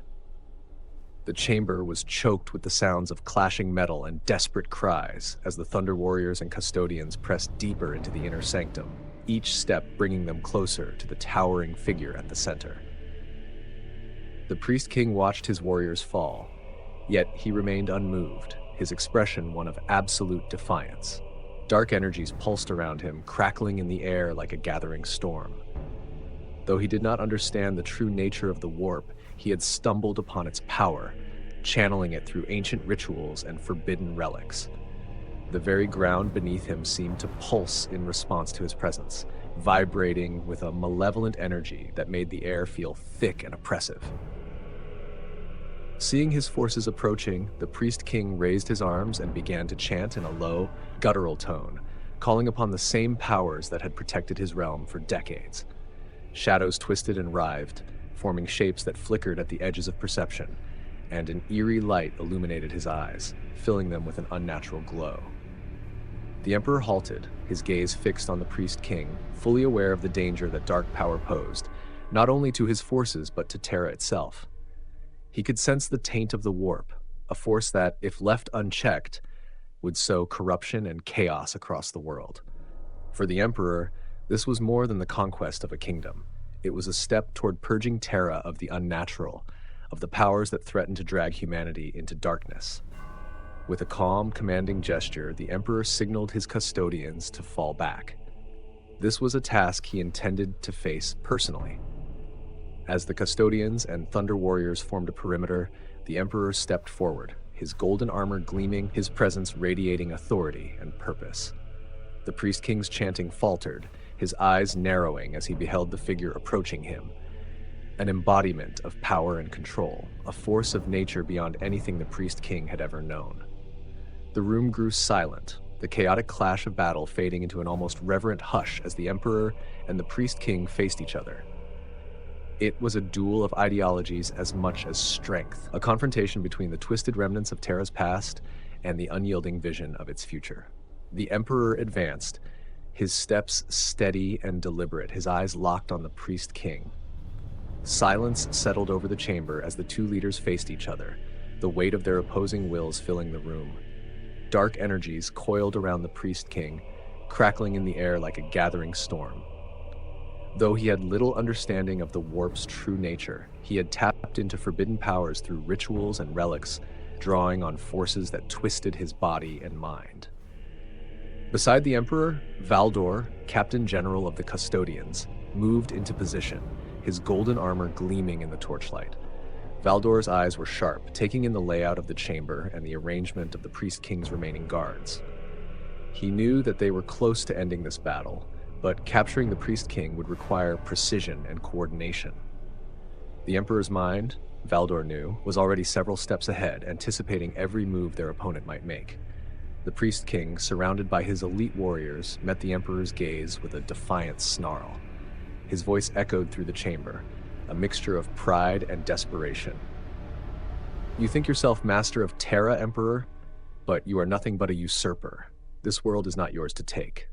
The chamber was choked with the sounds of clashing metal and desperate cries as the Thunder Warriors and custodians pressed deeper into the inner sanctum, each step bringing them closer to the towering figure at the center. The priest king watched his warriors fall, yet he remained unmoved, his expression one of absolute defiance. Dark energies pulsed around him, crackling in the air like a gathering storm. Though he did not understand the true nature of the warp, he had stumbled upon its power, channeling it through ancient rituals and forbidden relics. The very ground beneath him seemed to pulse in response to his presence, vibrating with a malevolent energy that made the air feel thick and oppressive. Seeing his forces approaching, the priest king raised his arms and began to chant in a low, guttural tone, calling upon the same powers that had protected his realm for decades. Shadows twisted and writhed, forming shapes that flickered at the edges of perception, and an eerie light illuminated his eyes, filling them with an unnatural glow. The Emperor halted, his gaze fixed on the priest king, fully aware of the danger that dark power posed, not only to his forces but to Terra itself. He could sense the taint of the warp, a force that, if left unchecked, would sow corruption and chaos across the world. For the Emperor, this was more than the conquest of a kingdom. It was a step toward purging Terra of the unnatural, of the powers that threatened to drag humanity into darkness. With a calm, commanding gesture, the Emperor signaled his custodians to fall back. This was a task he intended to face personally. As the custodians and thunder warriors formed a perimeter, the Emperor stepped forward, his golden armor gleaming, his presence radiating authority and purpose. The priest king's chanting faltered, his eyes narrowing as he beheld the figure approaching him. An embodiment of power and control, a force of nature beyond anything the priest king had ever known. The room grew silent, the chaotic clash of battle fading into an almost reverent hush as the Emperor and the priest king faced each other. It was a duel of ideologies as much as strength, a confrontation between the twisted remnants of Terra's past and the unyielding vision of its future. The Emperor advanced, his steps steady and deliberate, his eyes locked on the priest king. Silence settled over the chamber as the two leaders faced each other, the weight of their opposing wills filling the room. Dark energies coiled around the priest king, crackling in the air like a gathering storm. Though he had little understanding of the warp's true nature, he had tapped into forbidden powers through rituals and relics, drawing on forces that twisted his body and mind. Beside the Emperor, Valdor, Captain General of the Custodians, moved into position, his golden armor gleaming in the torchlight. Valdor's eyes were sharp, taking in the layout of the chamber and the arrangement of the priest king's remaining guards. He knew that they were close to ending this battle, but capturing the priest king would require precision and coordination. The Emperor's mind, Valdor knew, was already several steps ahead, anticipating every move their opponent might make. The priest king, surrounded by his elite warriors, met the Emperor's gaze with a defiant snarl. His voice echoed through the chamber, a mixture of pride and desperation. "You think yourself master of Terra, Emperor, but you are nothing but a usurper. This world is not yours to take."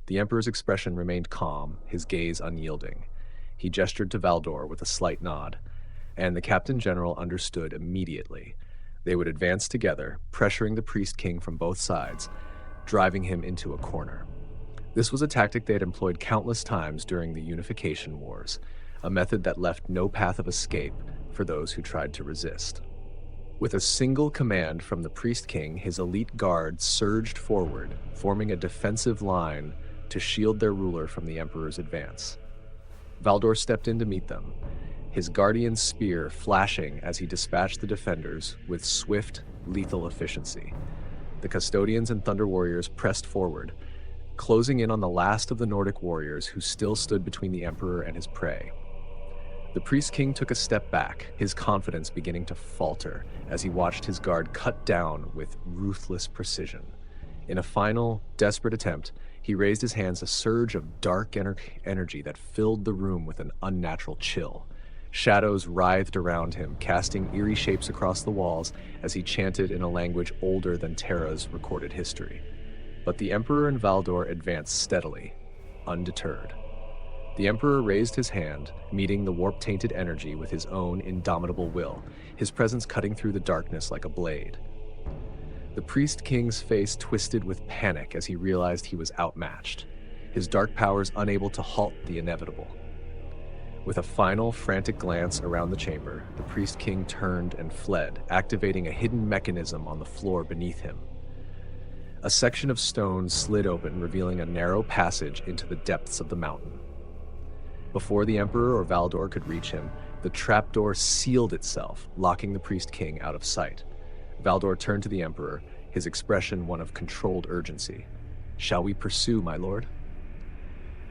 The Emperor's expression remained calm, his gaze unyielding. He gestured to Valdor with a slight nod, and the Captain General understood immediately. They would advance together, pressuring the priest king from both sides, driving him into a corner. This was a tactic they had employed countless times during the Unification Wars, a method that left no path of escape for those who tried to resist. With a single command from the priest king, his elite guard surged forward, forming a defensive line to shield their ruler from the Emperor's advance. Valdor stepped in to meet them, his guardian spear flashing as he dispatched the defenders with swift, lethal efficiency. The custodians and thunder warriors pressed forward, closing in on the last of the Nordic warriors who still stood between the Emperor and his prey. The priest king took a step back, his confidence beginning to falter as he watched his guard cut down with ruthless precision. In a final, desperate attempt, he raised his hands, a surge of dark energy that filled the room with an unnatural chill. Shadows writhed around him, casting eerie shapes across the walls as he chanted in a language older than Terra's recorded history. But the Emperor and Valdor advanced steadily, undeterred. The Emperor raised his hand, meeting the warp-tainted energy with his own indomitable will, his presence cutting through the darkness like a blade. The priest king's face twisted with panic as he realized he was outmatched, his dark powers unable to halt the inevitable. With a final, frantic glance around the chamber, the priest king turned and fled, activating a hidden mechanism on the floor beneath him. A section of stone slid open, revealing a narrow passage into the depths of the mountain. Before the Emperor or Valdor could reach him, the trapdoor sealed itself, locking the priest king out of sight. Valdor turned to the Emperor, his expression one of controlled urgency. "Shall we pursue, my lord?"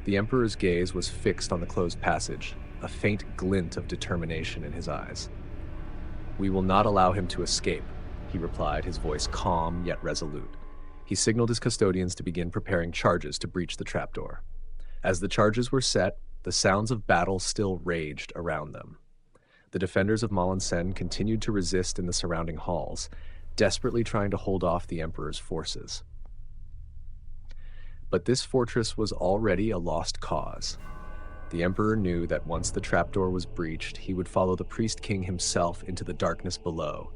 The Emperor's gaze was fixed on the closed passage, a faint glint of determination in his eyes. "We will not allow him to escape," he replied, his voice calm yet resolute. He signaled his custodians to begin preparing charges to breach the trapdoor. As the charges were set, the sounds of battle still raged around them. The defenders of Molensen continued to resist in the surrounding halls, desperately trying to hold off the Emperor's forces. But this fortress was already a lost cause. The Emperor knew that once the trapdoor was breached, he would follow the priest king himself into the darkness below,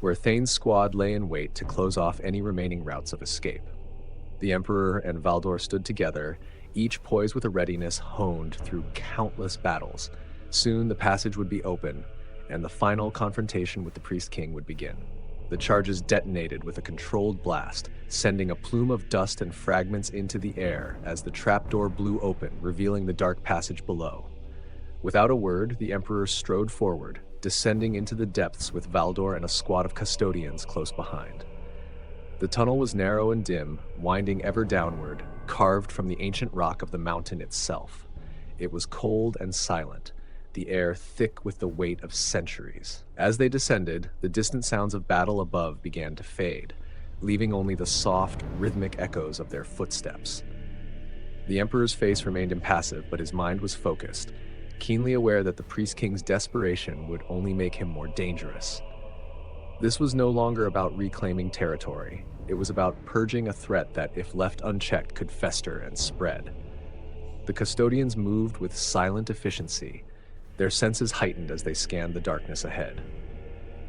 where Thane's squad lay in wait to close off any remaining routes of escape. The Emperor and Valdor stood together, each poised with a readiness honed through countless battles. Soon the passage would be open, and the final confrontation with the priest king would begin. The charges detonated with a controlled blast, sending a plume of dust and fragments into the air as the trapdoor blew open, revealing the dark passage below. Without a word, the Emperor strode forward, descending into the depths with Valdor and a squad of custodians close behind. The tunnel was narrow and dim, winding ever downward, carved from the ancient rock of the mountain itself. It was cold and silent, the air thick with the weight of centuries. As they descended, the distant sounds of battle above began to fade, leaving only the soft, rhythmic echoes of their footsteps. The Emperor's face remained impassive, but his mind was focused, keenly aware that the priest king's desperation would only make him more dangerous. This was no longer about reclaiming territory. It was about purging a threat that, if left unchecked, could fester and spread. The custodians moved with silent efficiency, their senses heightened as they scanned the darkness ahead.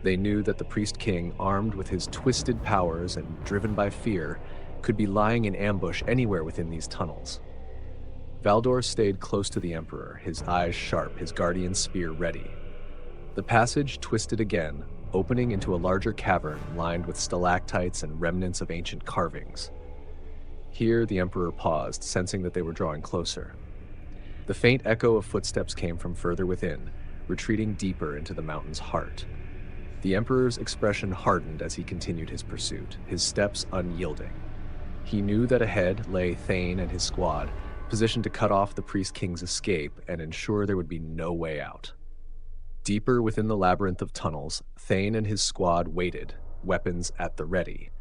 They knew that the priest king, armed with his twisted powers and driven by fear, could be lying in ambush anywhere within these tunnels. Valdor stayed close to the Emperor, his eyes sharp, his guardian spear ready. The passage twisted again, opening into a larger cavern lined with stalactites and remnants of ancient carvings. Here, the Emperor paused, sensing that they were drawing closer. The faint echo of footsteps came from further within, retreating deeper into the mountain's heart. The Emperor's expression hardened as he continued his pursuit, his steps unyielding. He knew that ahead lay Thane and his squad, positioned to cut off the priest king's escape and ensure there would be no way out. Deeper within the labyrinth of tunnels, Thane and his squad waited, weapons at the ready.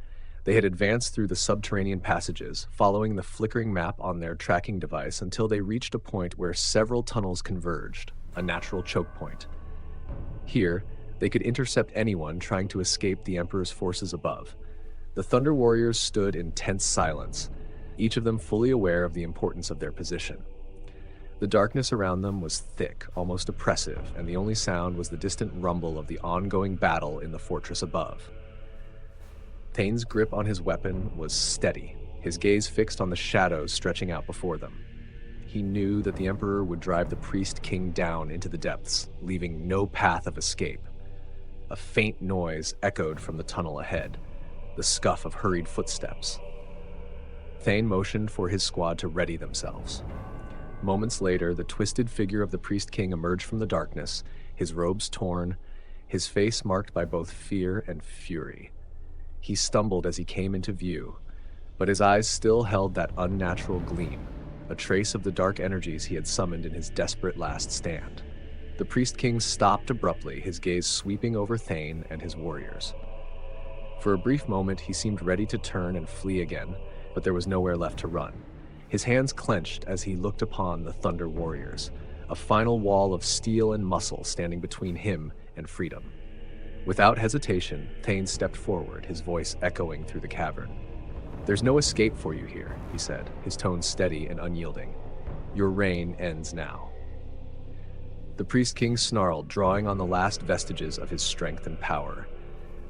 They had advanced through the subterranean passages, following the flickering map on their tracking device until they reached a point where several tunnels converged, a natural choke point. Here, they could intercept anyone trying to escape the Emperor's forces above. The Thunder Warriors stood in tense silence, each of them fully aware of the importance of their position. The darkness around them was thick, almost oppressive, and the only sound was the distant rumble of the ongoing battle in the fortress above. Thane's grip on his weapon was steady, his gaze fixed on the shadows stretching out before them. He knew that the Emperor would drive the priest king down into the depths, leaving no path of escape. A faint noise echoed from the tunnel ahead, the scuff of hurried footsteps. Thane motioned for his squad to ready themselves. Moments later, the twisted figure of the priest king emerged from the darkness, his robes torn, his face marked by both fear and fury. He stumbled as he came into view, but his eyes still held that unnatural gleam, a trace of the dark energies he had summoned in his desperate last stand. The priest king stopped abruptly, his gaze sweeping over Thane and his warriors. For a brief moment, he seemed ready to turn and flee again, but there was nowhere left to run. His hands clenched as he looked upon the Thunder Warriors, a final wall of steel and muscle standing between him and freedom. Without hesitation, Thane stepped forward, his voice echoing through the cavern. "There's no escape for you here," he said, his tone steady and unyielding. "Your reign ends now." The priest king snarled, drawing on the last vestiges of his strength and power.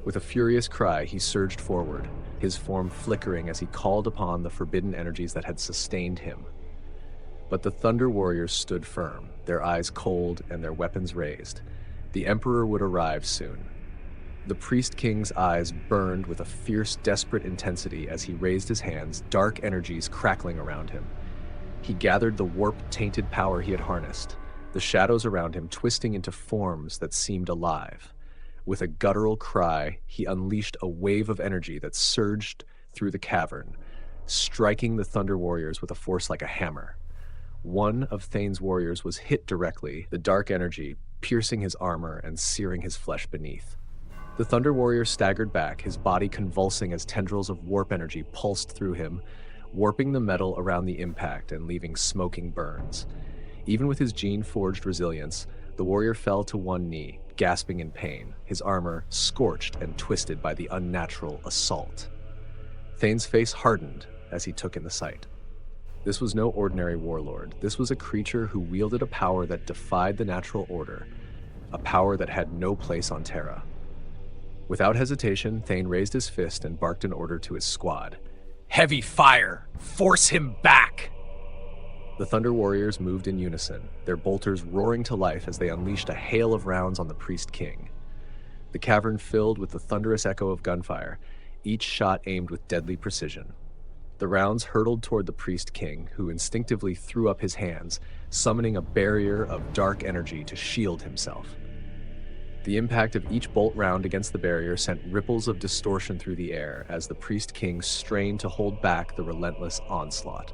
With a furious cry, he surged forward, his form flickering as he called upon the forbidden energies that had sustained him. But the Thunder Warriors stood firm, their eyes cold and their weapons raised. The Emperor would arrive soon. The Priest King's eyes burned with a fierce, desperate intensity as he raised his hands, dark energies crackling around him. He gathered the warp-tainted power he had harnessed, the shadows around him twisting into forms that seemed alive. With a guttural cry, he unleashed a wave of energy that surged through the cavern, striking the Thunder Warriors with a force like a hammer. One of Thane's warriors was hit directly, the dark energy piercing his armor and searing his flesh beneath. The Thunder Warrior staggered back, his body convulsing as tendrils of warp energy pulsed through him, warping the metal around the impact and leaving smoking burns. Even with his gene-forged resilience, the warrior fell to one knee, gasping in pain, his armor scorched and twisted by the unnatural assault. Thane's face hardened as he took in the sight. This was no ordinary warlord. This was a creature who wielded a power that defied the natural order, a power that had no place on Terra. Without hesitation, Thane raised his fist and barked an order to his squad. "Heavy fire! Force him back!" The Thunder Warriors moved in unison, their bolters roaring to life as they unleashed a hail of rounds on the Priest King. The cavern filled with the thunderous echo of gunfire, each shot aimed with deadly precision. The rounds hurtled toward the Priest King, who instinctively threw up his hands, summoning a barrier of dark energy to shield himself. The impact of each bolt round against the barrier sent ripples of distortion through the air as the Priest King strained to hold back the relentless onslaught.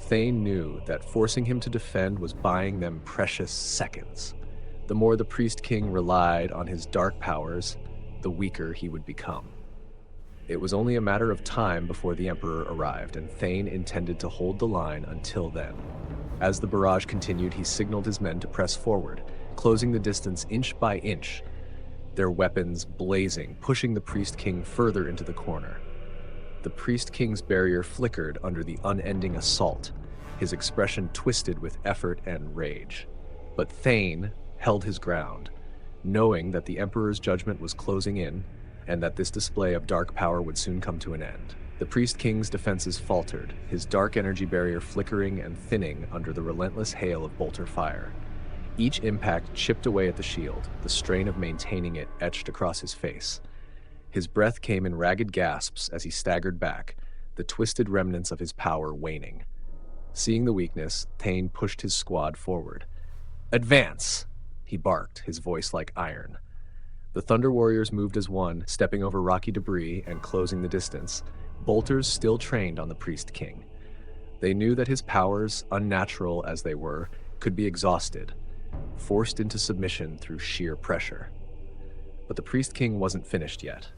Thane knew that forcing him to defend was buying them precious seconds. The more the Priest King relied on his dark powers, the weaker he would become. It was only a matter of time before the Emperor arrived, and Thane intended to hold the line until then. As the barrage continued, he signaled his men to press forward, closing the distance inch by inch, their weapons blazing, pushing the Priest King further into the corner. The Priest King's barrier flickered under the unending assault, his expression twisted with effort and rage. But Thane held his ground, knowing that the Emperor's judgment was closing in, and that this display of dark power would soon come to an end. The Priest King's defenses faltered, his dark energy barrier flickering and thinning under the relentless hail of bolter fire. Each impact chipped away at the shield, the strain of maintaining it etched across his face. His breath came in ragged gasps as he staggered back, the twisted remnants of his power waning. Seeing the weakness, Thane pushed his squad forward. "Advance!" he barked, his voice like iron. The Thunder Warriors moved as one, stepping over rocky debris and closing the distance, bolters still trained on the Priest King. They knew that his powers, unnatural as they were, could be exhausted, forced into submission through sheer pressure. But the Priest King wasn't finished yet.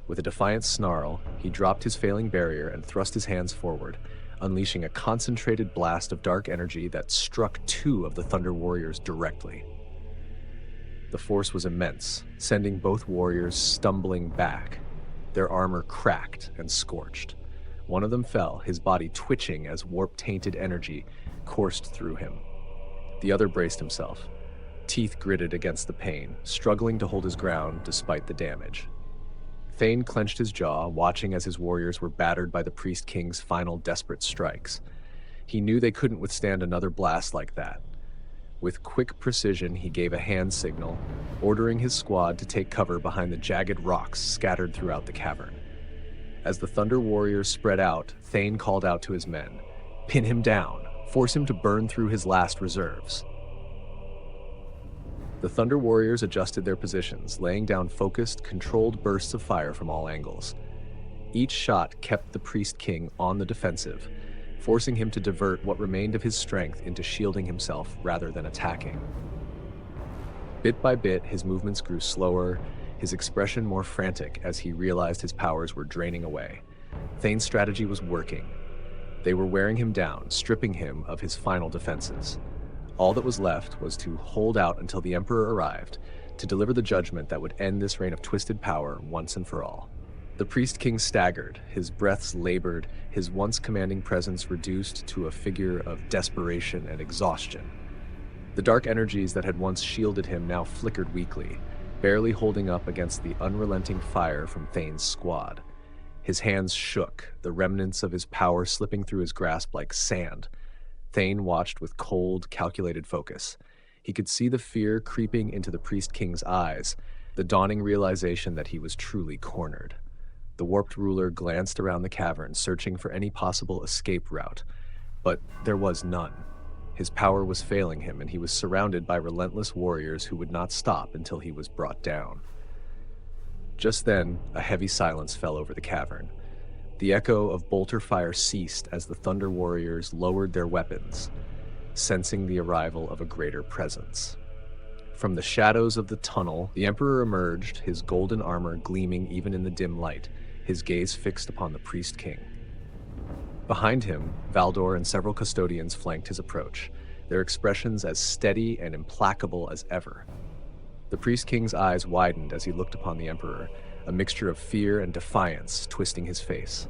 With a defiant snarl, he dropped his failing barrier and thrust his hands forward, unleashing a concentrated blast of dark energy that struck two of the Thunder Warriors directly. The force was immense, sending both warriors stumbling back. Their armor cracked and scorched. One of them fell, his body twitching as warp-tainted energy coursed through him. The other braced himself, teeth gritted against the pain, struggling to hold his ground despite the damage. Thane clenched his jaw, watching as his warriors were battered by the Priest King's final desperate strikes. He knew they couldn't withstand another blast like that. With quick precision, he gave a hand signal, ordering his squad to take cover behind the jagged rocks scattered throughout the cavern. As the Thunder Warriors spread out, Thane called out to his men, "Pin him down, force him to burn through his last reserves." The Thunder Warriors adjusted their positions, laying down focused, controlled bursts of fire from all angles. Each shot kept the Priest King on the defensive, forcing him to divert what remained of his strength into shielding himself rather than attacking. Bit by bit, his movements grew slower, his expression more frantic as he realized his powers were draining away. Thane's strategy was working. They were wearing him down, stripping him of his final defenses. All that was left was to hold out until the Emperor arrived, to deliver the judgment that would end this reign of twisted power once and for all. The Priest King staggered, his breaths labored, his once commanding presence reduced to a figure of desperation and exhaustion. The dark energies that had once shielded him now flickered weakly, barely holding up against the unrelenting fire from Thane's squad. His hands shook, the remnants of his power slipping through his grasp like sand. Thane watched with cold, calculated focus. He could see the fear creeping into the priest king's eyes, the dawning realization that he was truly cornered. The warped ruler glanced around the cavern, searching for any possible escape route, but there was none. His power was failing him, and he was surrounded by relentless warriors who would not stop until he was brought down. Just then, a heavy silence fell over the cavern. The echo of bolter fire ceased as the Thunder Warriors lowered their weapons, sensing the arrival of a greater presence. From the shadows of the tunnel, the Emperor emerged, his golden armor gleaming even in the dim light, his gaze fixed upon the Priest King. Behind him, Valdor and several custodians flanked his approach, their expressions as steady and implacable as ever. The Priest King's eyes widened as he looked upon the Emperor, a mixture of fear and defiance twisting his face.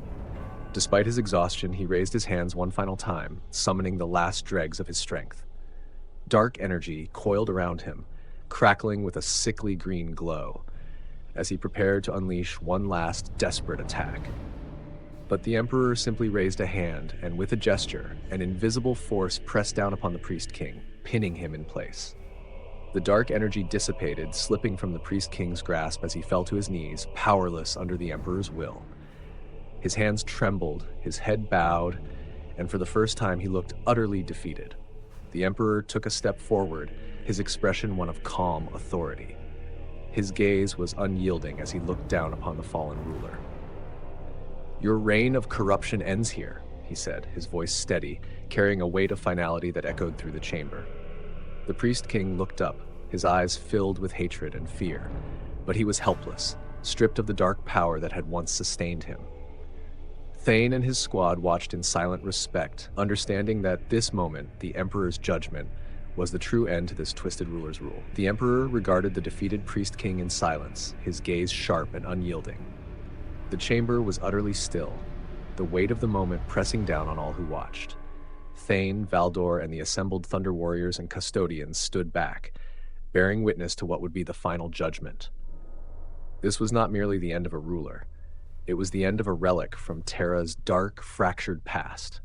Despite his exhaustion, he raised his hands one final time, summoning the last dregs of his strength. Dark energy coiled around him, crackling with a sickly green glow, as he prepared to unleash one last desperate attack. But the Emperor simply raised a hand, and with a gesture, an invisible force pressed down upon the Priest King, pinning him in place. The dark energy dissipated, slipping from the Priest King's grasp as he fell to his knees, powerless under the Emperor's will. His hands trembled, his head bowed, and for the first time he looked utterly defeated. The Emperor took a step forward, his expression one of calm authority. His gaze was unyielding as he looked down upon the fallen ruler. "Your reign of corruption ends here," he said, his voice steady, carrying a weight of finality that echoed through the chamber. The Priest King looked up, his eyes filled with hatred and fear, but he was helpless, stripped of the dark power that had once sustained him. Thane and his squad watched in silent respect, understanding that this moment, the Emperor's judgment, was the true end to this twisted ruler's rule. The Emperor regarded the defeated Priest King in silence, his gaze sharp and unyielding. The chamber was utterly still, the weight of the moment pressing down on all who watched. Thane, Valdor, and the assembled Thunder Warriors and Custodians stood back, bearing witness to what would be the final judgment. This was not merely the end of a ruler. It was the end of a relic from Terra's dark, fractured past.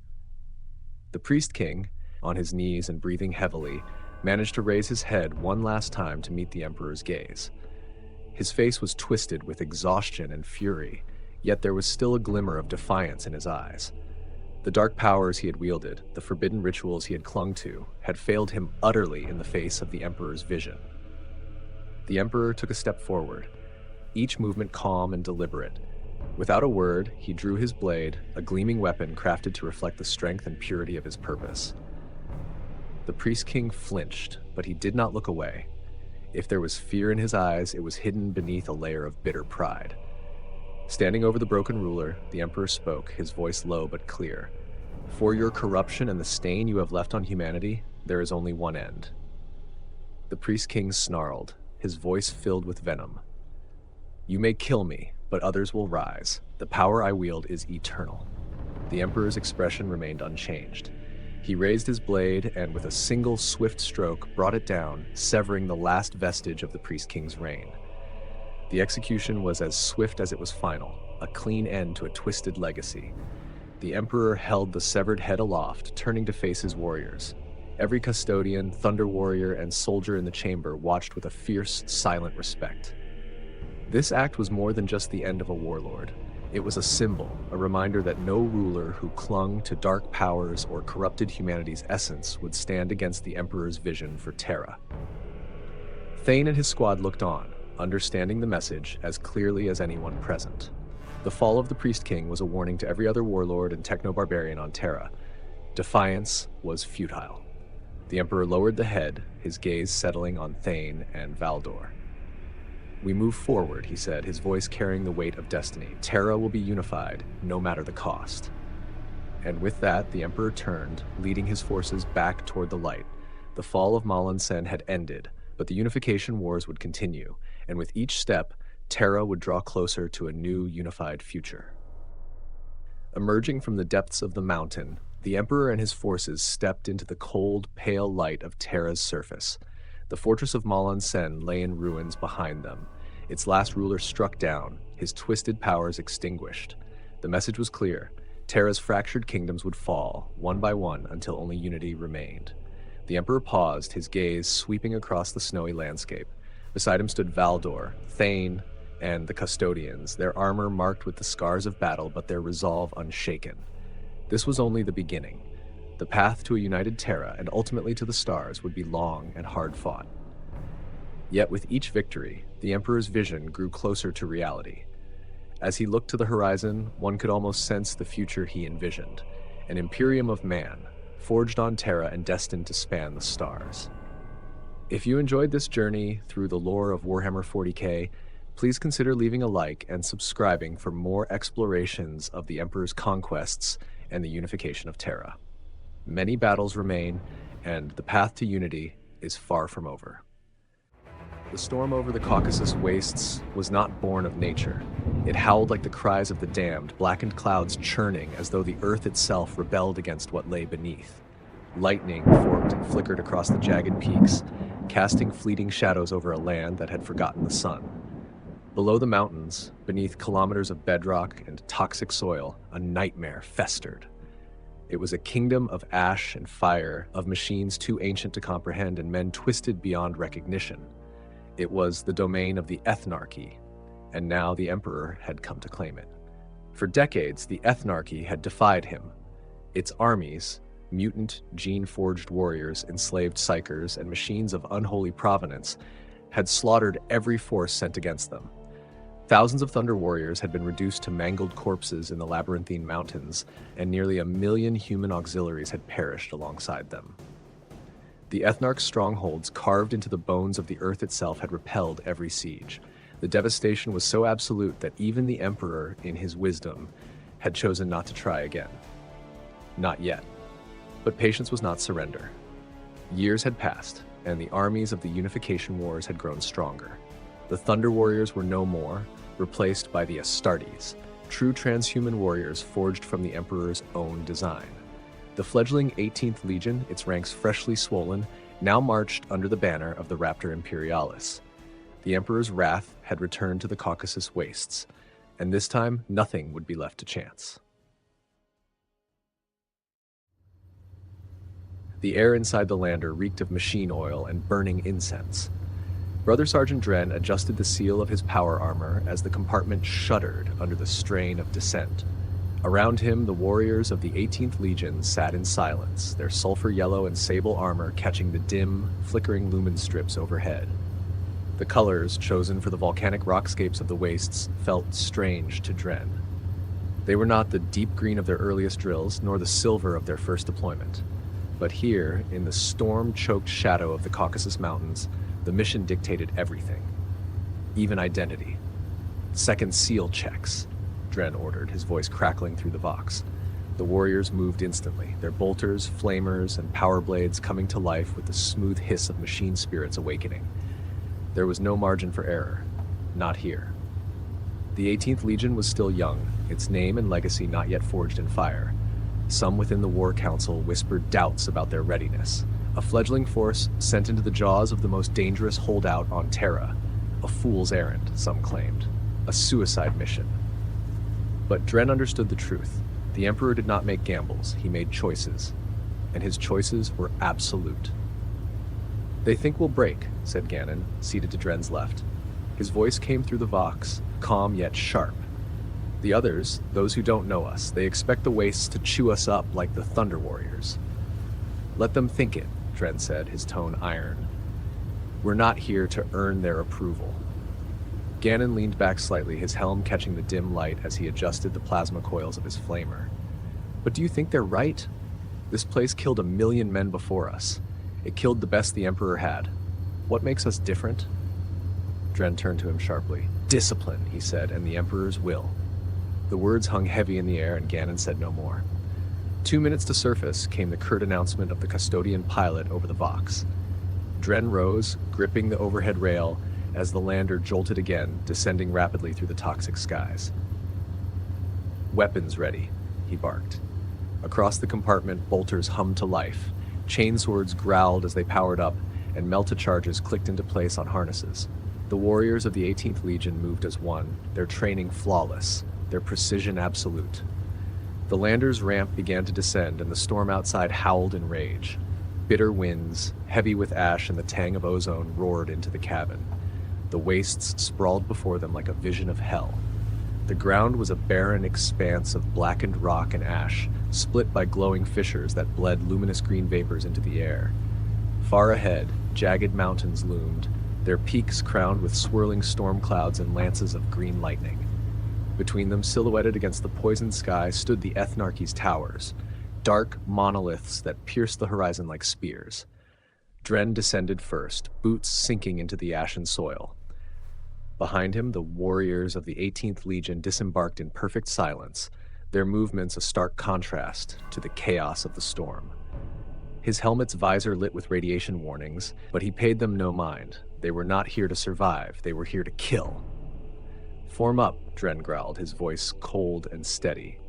The Priest King, on his knees and breathing heavily, managed to raise his head one last time to meet the Emperor's gaze. His face was twisted with exhaustion and fury, yet there was still a glimmer of defiance in his eyes. The dark powers he had wielded, the forbidden rituals he had clung to, had failed him utterly in the face of the Emperor's vision. The Emperor took a step forward, each movement calm and deliberate. Without a word, he drew his blade, a gleaming weapon crafted to reflect the strength and purity of his purpose. The Priest King flinched, but he did not look away. If there was fear in his eyes, it was hidden beneath a layer of bitter pride. Standing over the broken ruler, the Emperor spoke, his voice low but clear. "For your corruption and the stain you have left on humanity, there is only one end." The Priest King snarled, his voice filled with venom. "You may kill me, but others will rise. The power I wield is eternal." The Emperor's expression remained unchanged. He raised his blade and, with a single swift stroke, brought it down, severing the last vestige of the Priest King's reign. The execution was as swift as it was final, a clean end to a twisted legacy. The Emperor held the severed head aloft, turning to face his warriors. Every custodian, Thunder Warrior, and soldier in the chamber watched with a fierce, silent respect. This act was more than just the end of a warlord. It was a symbol, a reminder that no ruler who clung to dark powers or corrupted humanity's essence would stand against the Emperor's vision for Terra. Thane and his squad looked on, understanding the message as clearly as anyone present. The fall of the Priest King was a warning to every other warlord and techno-barbarian on Terra. Defiance was futile. The Emperor lowered the head, his gaze settling on Thane and Valdor. "We move forward," he said, his voice carrying the weight of destiny. "Terra will be unified, no matter the cost." And with that, the Emperor turned, leading his forces back toward the light. The fall of Malin Sen had ended, but the Unification Wars would continue, and with each step, Terra would draw closer to a new unified future. Emerging from the depths of the mountain, the Emperor and his forces stepped into the cold, pale light of Terra's surface. The fortress of Malin Sen lay in ruins behind them, its last ruler struck down, his twisted powers extinguished. The message was clear: Terra's fractured kingdoms would fall, one by one, until only unity remained. The Emperor paused, his gaze sweeping across the snowy landscape. Beside him stood Valdor, Thane, and the Custodians, their armor marked with the scars of battle, but their resolve unshaken. This was only the beginning. The path to a united Terra, and ultimately to the stars, would be long and hard-fought. Yet with each victory, the Emperor's vision grew closer to reality. As he looked to the horizon, one could almost sense the future he envisioned, an Imperium of Man, forged on Terra and destined to span the stars. If you enjoyed this journey through the lore of Warhammer 40k, please consider leaving a like and subscribing for more explorations of the Emperor's conquests and the unification of Terra. Many battles remain, and the path to unity is far from over. The storm over the Caucasus Wastes was not born of nature. It howled like the cries of the damned, blackened clouds churning as though the earth itself rebelled against what lay beneath. Lightning forked and flickered across the jagged peaks, casting fleeting shadows over a land that had forgotten the sun. Below the mountains, beneath kilometers of bedrock and toxic soil, a nightmare festered. It was a kingdom of ash and fire, of machines too ancient to comprehend and men twisted beyond recognition. It was the domain of the Ethnarchy, and now the Emperor had come to claim it. For decades, the Ethnarchy had defied him. Its armies, mutant, gene-forged warriors, enslaved psychers, and machines of unholy provenance, had slaughtered every force sent against them. Thousands of Thunder Warriors had been reduced to mangled corpses in the labyrinthine mountains, and nearly 1 million human auxiliaries had perished alongside them. The Ethnarch's strongholds, carved into the bones of the earth itself, had repelled every siege. The devastation was so absolute that even the Emperor, in his wisdom, had chosen not to try again. Not yet. But patience was not surrender. Years had passed, and the armies of the Unification Wars had grown stronger. The Thunder Warriors were no more, replaced by the Astartes, true transhuman warriors forged from the Emperor's own design. The fledgling 18th Legion, its ranks freshly swollen, now marched under the banner of the Raptor Imperialis. The Emperor's wrath had returned to the Caucasus Wastes, and this time nothing would be left to chance. The air inside the lander reeked of machine oil and burning incense. Brother Sergeant Dren adjusted the seal of his power armor as the compartment shuddered under the strain of descent. Around him, the warriors of the 18th Legion sat in silence, their sulfur yellow and sable armor catching the dim, flickering lumen strips overhead. The colors chosen for the volcanic rockscapes of the wastes felt strange to Dren. They were not the deep green of their earliest drills, nor the silver of their first deployment. But here, in the storm-choked shadow of the Caucasus Mountains, the mission dictated everything, even identity. Second seal checks, Dren ordered, his voice crackling through the vox. The warriors moved instantly, their bolters, flamers, and power blades coming to life with the smooth hiss of machine spirits awakening. There was no margin for error. Not here. The 18th Legion was still young, its name and legacy not yet forged in fire. Some within the War Council whispered doubts about their readiness. A fledgling force sent into the jaws of the most dangerous holdout on Terra. A fool's errand, some claimed. A suicide mission. But Dren understood the truth. The Emperor did not make gambles, he made choices. And his choices were absolute. "They think we'll break," said Gannon, seated to Dren's left. His voice came through the vox, calm yet sharp. "The others, those who don't know us, they expect the wastes to chew us up like the Thunder Warriors." "Let them think it," Dren said, his tone iron. "We're not here to earn their approval." Gannon leaned back slightly, his helm catching the dim light as he adjusted the plasma coils of his flamer. "But do you think they're right? This place killed 1 million men before us. It killed the best the Emperor had. What makes us different?" Dren turned to him sharply. "Discipline," he said, "and the Emperor's will." The words hung heavy in the air, and Gannon said no more. 2 minutes to surface came the curt announcement of the custodian pilot over the vox. Dren rose, gripping the overhead rail, as the lander jolted again, descending rapidly through the toxic skies. "Weapons ready," he barked. Across the compartment, bolters hummed to life. Chainswords growled as they powered up, and melta-charges clicked into place on harnesses. The warriors of the 18th Legion moved as one, their training flawless, their precision absolute. The landers' ramp began to descend, and the storm outside howled in rage. Bitter winds, heavy with ash and the tang of ozone, roared into the cabin. The wastes sprawled before them like a vision of hell. The ground was a barren expanse of blackened rock and ash, split by glowing fissures that bled luminous green vapors into the air. Far ahead, jagged mountains loomed, their peaks crowned with swirling storm clouds and lances of green lightning. Between them, silhouetted against the poisoned sky, stood the Ethnarchy's towers, dark monoliths that pierced the horizon like spears. Dren descended first, boots sinking into the ashen soil. Behind him, the warriors of the 18th Legion disembarked in perfect silence, their movements a stark contrast to the chaos of the storm. His helmet's visor lit with radiation warnings, but he paid them no mind. They were not here to survive, they were here to kill. "Form up," Dren growled, his voice cold and steady.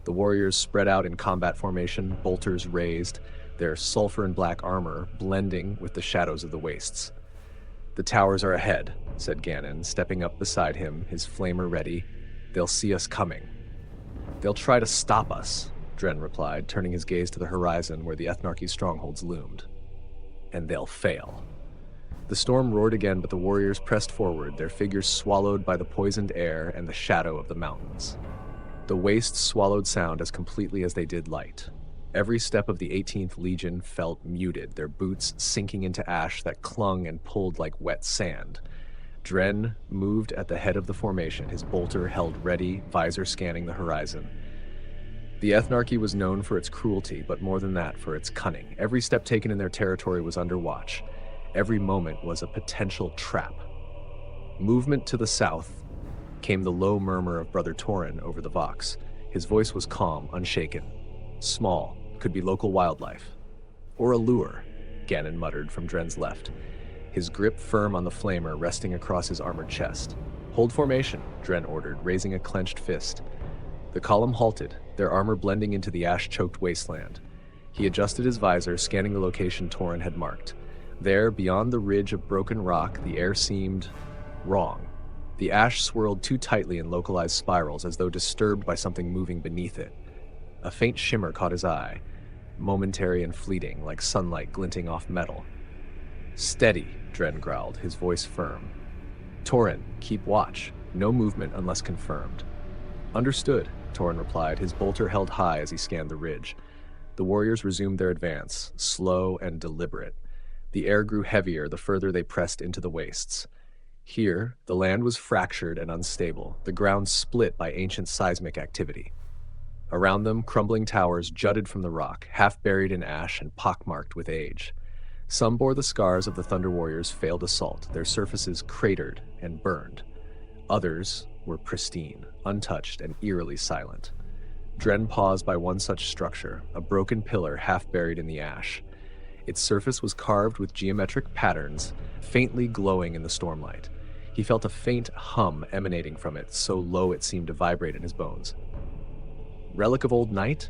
The warriors spread out in combat formation, bolters raised, their sulfur and black armor blending with the shadows of the wastes. "The towers are ahead," said Ganon, stepping up beside him, his flamer ready. "They'll see us coming." "They'll try to stop us," Dren replied, turning his gaze to the horizon where the Ethnarchy's strongholds loomed. "And they'll fail." The storm roared again, but the warriors pressed forward, their figures swallowed by the poisoned air and the shadow of the mountains. The wastes swallowed sound as completely as they did light. Every step of the 18th Legion felt muted, their boots sinking into ash that clung and pulled like wet sand. Dren moved at the head of the formation, his bolter held ready, visor scanning the horizon. The Ethnarchy was known for its cruelty, but more than that, for its cunning. Every step taken in their territory was under watch. Every moment was a potential trap. Movement to the south came the low murmur of Brother Torin over the Vox. His voice was calm, unshaken. "Small, could be local wildlife. Or a lure," Ganon muttered from Dren's left, his grip firm on the flamer resting across his armored chest. "Hold formation," Dren ordered, raising a clenched fist. The column halted, their armor blending into the ash-choked wasteland. He adjusted his visor, scanning the location Torin had marked. There, beyond the ridge of broken rock, the air seemed wrong. The ash swirled too tightly in localized spirals, as though disturbed by something moving beneath it. A faint shimmer caught his eye, momentary and fleeting, like sunlight glinting off metal. "Steady," Dren growled, his voice firm. "Torin, keep watch. No movement unless confirmed." "Understood," Torin replied, his bolter held high as he scanned the ridge. The warriors resumed their advance, slow and deliberate. The air grew heavier the further they pressed into the wastes. Here, the land was fractured and unstable, the ground split by ancient seismic activity. Around them, crumbling towers jutted from the rock, half buried in ash and pockmarked with age. Some bore the scars of the Thunder Warriors' failed assault, their surfaces cratered and burned. Others were pristine, untouched, and eerily silent. Dren paused by one such structure, a broken pillar half buried in the ash. Its surface was carved with geometric patterns, faintly glowing in the stormlight. He felt a faint hum emanating from it, so low it seemed to vibrate in his bones. "Relic of old night?"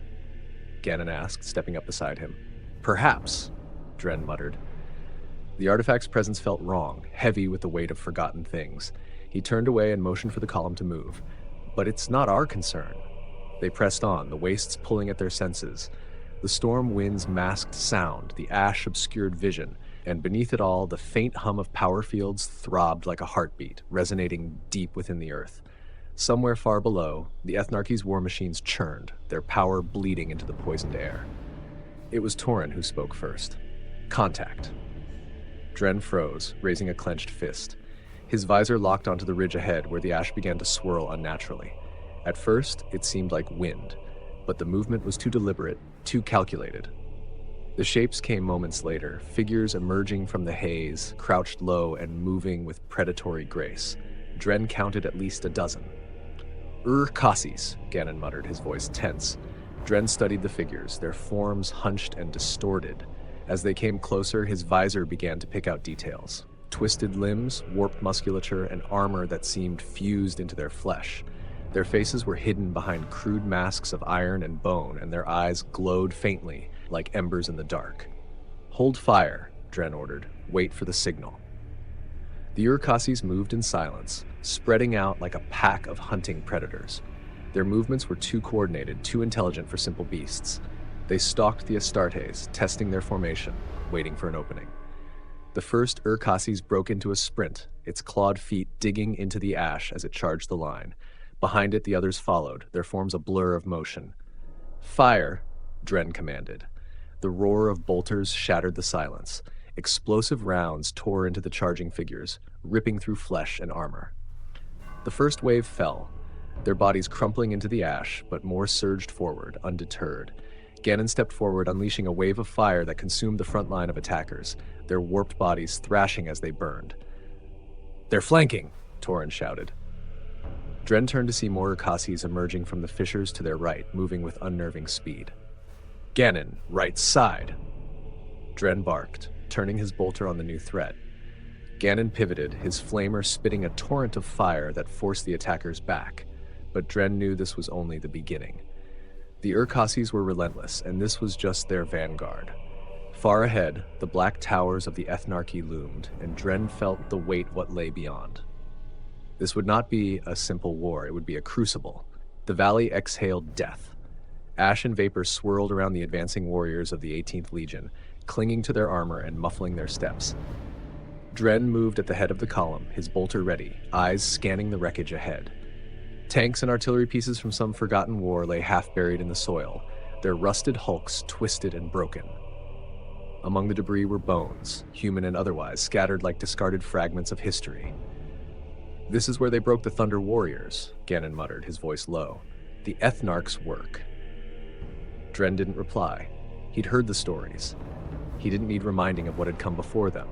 Ganon asked, stepping up beside him. "Perhaps," Dren muttered. The artifact's presence felt wrong, heavy with the weight of forgotten things. He turned away and motioned for the column to move. "But it's not our concern." They pressed on, the wastes pulling at their senses. The storm winds masked sound, the ash obscured vision, and beneath it all, the faint hum of power fields throbbed like a heartbeat, resonating deep within the earth. Somewhere far below, the Ethnarchy's war machines churned, their power bleeding into the poisoned air. It was Torin who spoke first. "Contact." Dren froze, raising a clenched fist. His visor locked onto the ridge ahead, where the ash began to swirl unnaturally. At first, it seemed like wind, but the movement was too deliberate, too calculated. The shapes came moments later, figures emerging from the haze, crouched low and moving with predatory grace. Dren counted at least a dozen. "Ursh," Ganon muttered, his voice tense. Dren studied the figures, their forms hunched and distorted. As they came closer, his visor began to pick out details. Twisted limbs, warped musculature, and armor that seemed fused into their flesh. Their faces were hidden behind crude masks of iron and bone, and their eyes glowed faintly, like embers in the dark. "Hold fire," Dren ordered. "Wait for the signal." The Ursh moved in silence, spreading out like a pack of hunting predators. Their movements were too coordinated, too intelligent for simple beasts. They stalked the Astartes, testing their formation, waiting for an opening. The first Urkassis broke into a sprint, its clawed feet digging into the ash as it charged the line. Behind it, the others followed, their forms a blur of motion. "Fire," Dren commanded. The roar of bolters shattered the silence. Explosive rounds tore into the charging figures, ripping through flesh and armor. The first wave fell, their bodies crumpling into the ash, but more surged forward, undeterred. Ganon stepped forward, unleashing a wave of fire that consumed the front line of attackers, their warped bodies thrashing as they burned. "They're flanking!" Tauren shouted. Dren turned to see more Urkassis emerging from the fissures to their right, moving with unnerving speed. "Ganon, right side!" Dren barked, turning his bolter on the new threat. Ganon pivoted, his flamer spitting a torrent of fire that forced the attackers back, but Dren knew this was only the beginning. The Urkassis were relentless, and this was just their vanguard. Far ahead, the black towers of the Ethnarchy loomed, and Dren felt the weight what lay beyond. This would not be a simple war, it would be a crucible. The valley exhaled death. Ash and vapor swirled around the advancing warriors of the 18th Legion, clinging to their armor and muffling their steps. Dren moved at the head of the column, his bolter ready, eyes scanning the wreckage ahead. Tanks and artillery pieces from some forgotten war lay half buried in the soil, their rusted hulks twisted and broken. Among the debris were bones, human and otherwise, scattered like discarded fragments of history. "This is where they broke the Thunder Warriors," Ganon muttered, his voice low. "The Ethnarch's work." Dren didn't reply. He'd heard the stories. He didn't need reminding of what had come before them.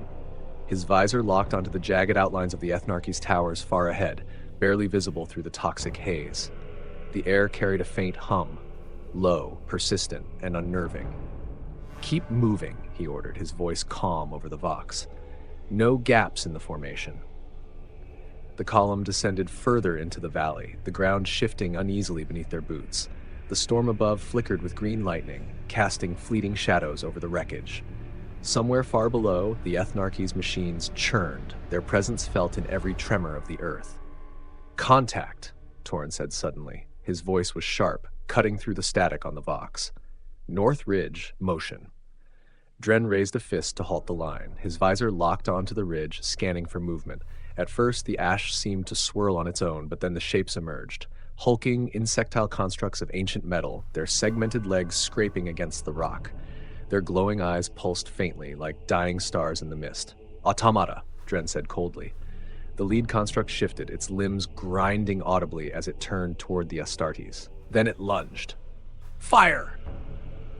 His visor locked onto the jagged outlines of the Ethnarchy's towers far ahead, barely visible through the toxic haze. The air carried a faint hum, low, persistent, and unnerving. "Keep moving," he ordered, his voice calm over the vox. "No gaps in the formation." The column descended further into the valley, the ground shifting uneasily beneath their boots. The storm above flickered with green lightning, casting fleeting shadows over the wreckage. Somewhere far below, the Ethnarchy's machines churned, their presence felt in every tremor of the earth. "Contact," Tauren said suddenly. His voice was sharp, cutting through the static on the vox. "North ridge, motion." Dren raised a fist to halt the line, his visor locked onto the ridge, scanning for movement. At first, the ash seemed to swirl on its own, but then the shapes emerged. Hulking, insectile constructs of ancient metal, their segmented legs scraping against the rock. Their glowing eyes pulsed faintly, like dying stars in the mist. "Automata," Dren said coldly. The lead construct shifted, its limbs grinding audibly as it turned toward the Astartes. Then it lunged. "Fire!"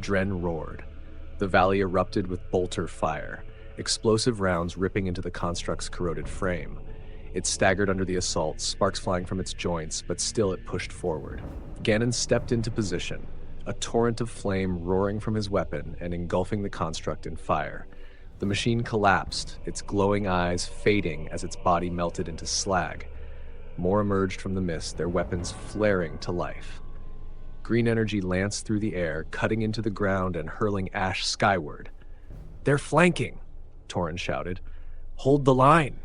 Dren roared. The valley erupted with bolter fire, explosive rounds ripping into the construct's corroded frame. It staggered under the assault, sparks flying from its joints, but still it pushed forward. Ganon stepped into position, a torrent of flame roaring from his weapon and engulfing the construct in fire. The machine collapsed, its glowing eyes fading as its body melted into slag. More emerged from the mist, their weapons flaring to life. Green energy lanced through the air, cutting into the ground and hurling ash skyward. "They're flanking!" Tauren shouted. "Hold the line!"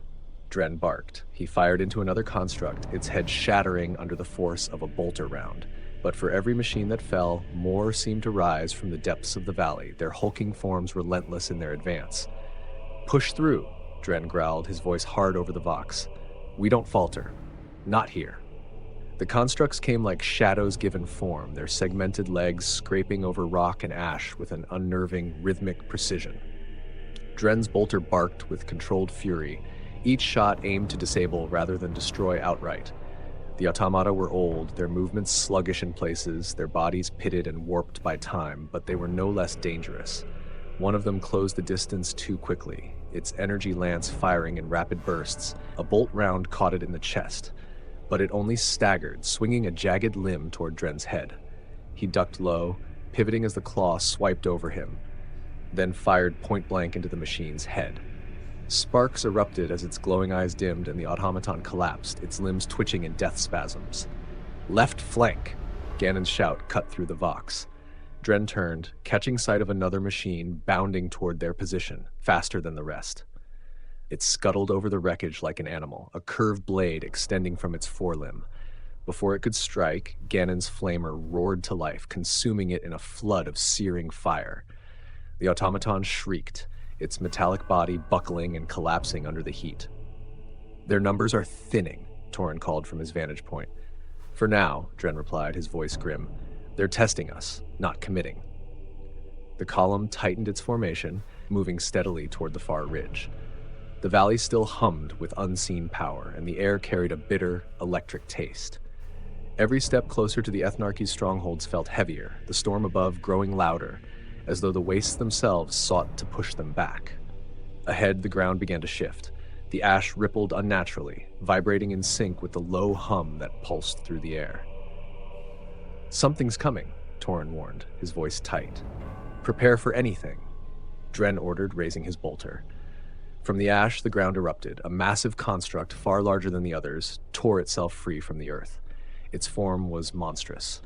Dren barked. He fired into another construct, its head shattering under the force of a bolter round. But for every machine that fell, more seemed to rise from the depths of the valley, their hulking forms relentless in their advance. "Push through," Dren growled, his voice hard over the vox. "We don't falter. Not here." The constructs came like shadows given form, their segmented legs scraping over rock and ash with an unnerving, rhythmic precision. Dren's bolter barked with controlled fury, each shot aimed to disable rather than destroy outright. The automata were old, their movements sluggish in places, their bodies pitted and warped by time, but they were no less dangerous. One of them closed the distance too quickly, its energy lance firing in rapid bursts. A bolt round caught it in the chest, but it only staggered, swinging a jagged limb toward Dren's head. He ducked low, pivoting as the claw swiped over him, then fired point-blank into the machine's head. Sparks erupted as its glowing eyes dimmed and the automaton collapsed, its limbs twitching in death spasms. "Left flank!" Ganon's shout cut through the vox. Dren turned, catching sight of another machine bounding toward their position, faster than the rest. It scuttled over the wreckage like an animal, a curved blade extending from its forelimb. Before it could strike, Ganon's flamer roared to life, consuming it in a flood of searing fire. The automaton shrieked, its metallic body buckling and collapsing under the heat. "Their numbers are thinning," Torin called from his vantage point. "For now," Dren replied, his voice grim. "They're testing us, not committing." The column tightened its formation, moving steadily toward the far ridge. The valley still hummed with unseen power, and the air carried a bitter, electric taste. Every step closer to the Ethnarchy's strongholds felt heavier, the storm above growing louder, as though the wastes themselves sought to push them back. Ahead, the ground began to shift. The ash rippled unnaturally, vibrating in sync with the low hum that pulsed through the air. "Something's coming," Torin warned, his voice tight. "Prepare for anything," Dren ordered, raising his bolter. From the ash, the ground erupted. A massive construct, far larger than the others, tore itself free from the earth. Its form was monstrous.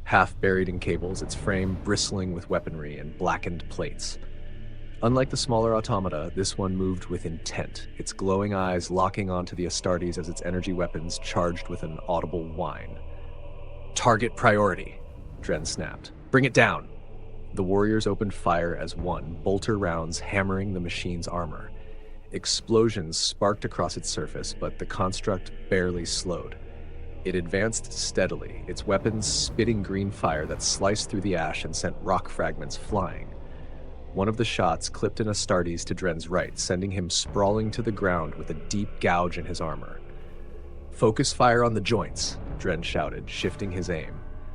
Half buried in cables, its frame bristling with weaponry and blackened plates. Unlike the smaller automata, this one moved with intent, its glowing eyes locking onto the Astartes as its energy weapons charged with an audible whine. "Target priority," Dren snapped. "Bring it down." The warriors opened fire as one, bolter rounds hammering the machine's armor. Explosions sparked across its surface, but the construct barely slowed. It advanced steadily, its weapons spitting green fire that sliced through the ash and sent rock fragments flying. One of the shots clipped an Astartes to Dren's right, sending him sprawling to the ground with a deep gouge in his armor. "Focus fire on the joints," Dren shouted, shifting his aim.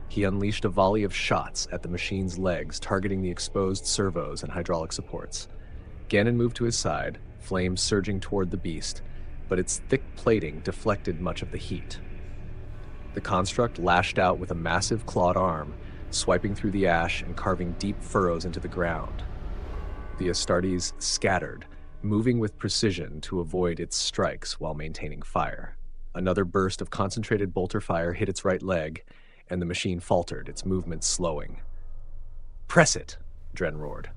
He unleashed a volley of shots at the machine's legs, targeting the exposed servos and hydraulic supports. Ganon moved to his side, flames surging toward the beast, but its thick plating deflected much of the heat. The construct lashed out with a massive clawed arm, swiping through the ash and carving deep furrows into the ground. The Astartes scattered, moving with precision to avoid its strikes while maintaining fire. Another burst of concentrated bolter fire hit its right leg, and the machine faltered, its movement slowing. "Press it!" Dren roared.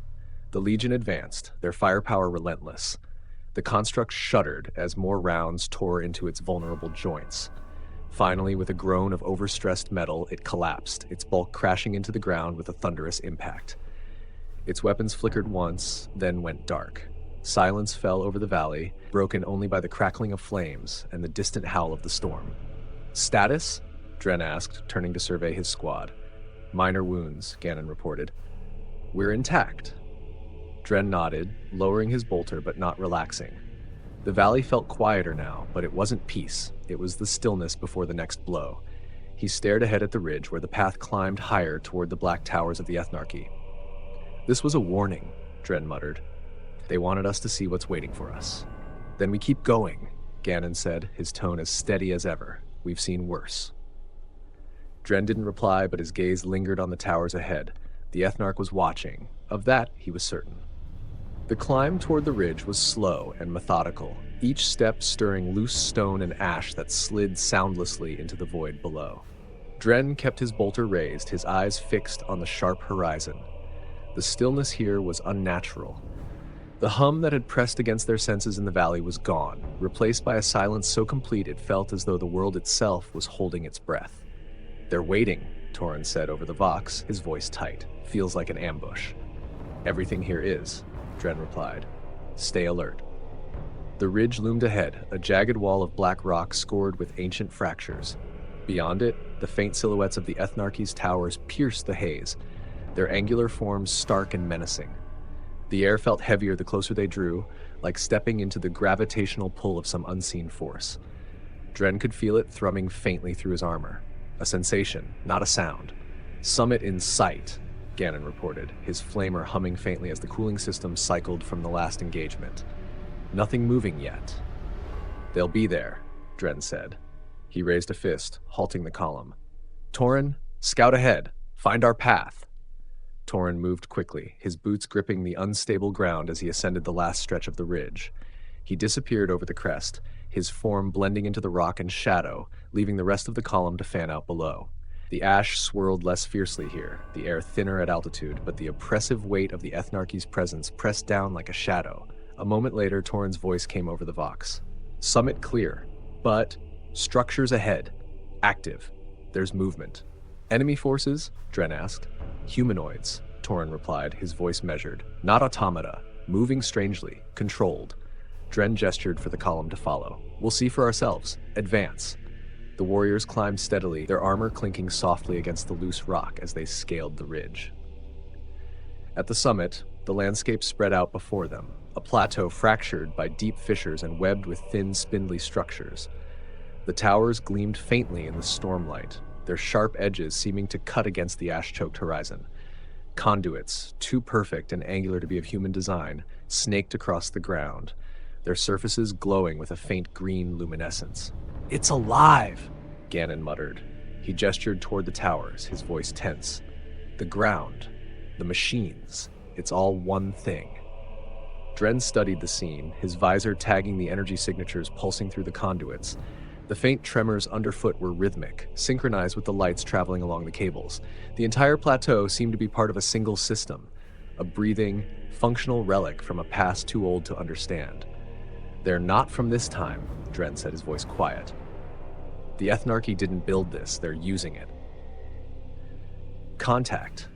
The Legion advanced, their firepower relentless. The construct shuddered as more rounds tore into its vulnerable joints. Finally, with a groan of overstressed metal, it collapsed, its bulk crashing into the ground with a thunderous impact. Its weapons flickered once, then went dark. Silence fell over the valley, broken only by the crackling of flames and the distant howl of the storm. "Status?" Dren asked, turning to survey his squad. "Minor wounds," Ganon reported. "We're intact." Dren nodded, lowering his bolter but not relaxing. The valley felt quieter now, but it wasn't peace. It was the stillness before the next blow. He stared ahead at the ridge where the path climbed higher toward the black towers of the Ethnarchy. "This was a warning," Dren muttered. "They wanted us to see what's waiting for us." "Then we keep going," Ganon said, his tone as steady as ever. "We've seen worse." Dren didn't reply, but his gaze lingered on the towers ahead. The Ethnarch was watching. Of that, he was certain. The climb toward the ridge was slow and methodical, each step stirring loose stone and ash that slid soundlessly into the void below. Dren kept his bolter raised, his eyes fixed on the sharp horizon. The stillness here was unnatural. The hum that had pressed against their senses in the valley was gone, replaced by a silence so complete it felt as though the world itself was holding its breath. "They're waiting," Torin said over the vox, his voice tight. "Feels like an ambush." "Everything here is," Dren replied. "Stay alert." The ridge loomed ahead, a jagged wall of black rock scored with ancient fractures. Beyond it, the faint silhouettes of the Ethnarchy's towers pierced the haze, their angular forms stark and menacing. The air felt heavier the closer they drew, like stepping into the gravitational pull of some unseen force. Dren could feel it thrumming faintly through his armor. A sensation, not a sound. "Summit in sight," Ganon reported, his flamer humming faintly as the cooling system cycled from the last engagement. "Nothing moving yet." "They'll be there," Dren said. He raised a fist, halting the column. "Torin, scout ahead. Find our path." Torin moved quickly, his boots gripping the unstable ground as he ascended the last stretch of the ridge. He disappeared over the crest, his form blending into the rock and shadow, leaving the rest of the column to fan out below. The ash swirled less fiercely here, the air thinner at altitude, but the oppressive weight of the Ethnarchy's presence pressed down like a shadow. A moment later, Torin's voice came over the vox. "Summit clear, but structures ahead. Active. There's movement. Enemy forces? Dren asked. Humanoids, Torin replied, his voice measured. Not automata. Moving strangely. Controlled. Dren gestured for the column to follow. We'll see for ourselves. Advance. The warriors climbed steadily, their armor clinking softly against the loose rock as they scaled the ridge. At the summit, the landscape spread out before them, a plateau fractured by deep fissures and webbed with thin, spindly structures. The towers gleamed faintly in the stormlight, their sharp edges seeming to cut against the ash-choked horizon. Conduits, too perfect and angular to be of human design, snaked across the ground, their surfaces glowing with a faint green luminescence. "It's alive!" Ganon muttered. He gestured toward the towers, his voice tense. The ground, the machines, it's all one thing. Dren studied the scene, his visor tagging the energy signatures pulsing through the conduits. The faint tremors underfoot were rhythmic, synchronized with the lights traveling along the cables. The entire plateau seemed to be part of a single system, a breathing, functional relic from a past too old to understand. "They're not from this time," Dren said, his voice quiet. "The Ethnarchy didn't build this, they're using it." "Contact,"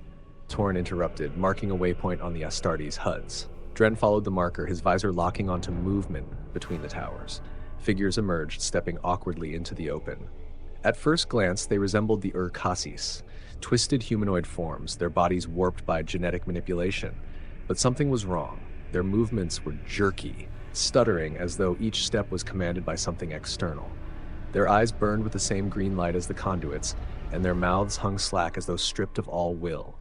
Torin interrupted, marking a waypoint on the Astartes' HUDs. Dren followed the marker, his visor locking onto movement between the towers. Figures emerged, stepping awkwardly into the open. At first glance, they resembled the Urkhasis, twisted humanoid forms, their bodies warped by genetic manipulation. But something was wrong. Their movements were jerky, stuttering as though each step was commanded by something external. Their eyes burned with the same green light as the conduits, and their mouths hung slack as though stripped of all will.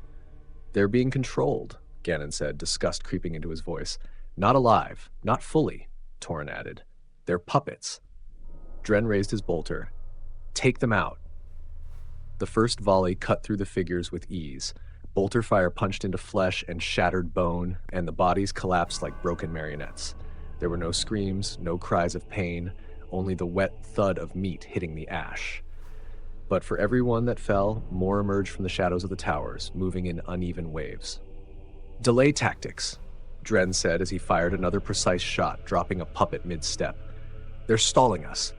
"They're being controlled," Ganon said, disgust creeping into his voice. "Not alive, not fully," Torin added. "They're puppets." Dren raised his bolter. "Take them out." The first volley cut through the figures with ease. Bolter fire punched into flesh and shattered bone, and the bodies collapsed like broken marionettes. There were no screams, no cries of pain, only the wet thud of meat hitting the ash. But for every one that fell, more emerged from the shadows of the towers, moving in uneven waves. "Delay tactics," Dren said as he fired another precise shot, dropping a puppet mid-step. "They're stalling us."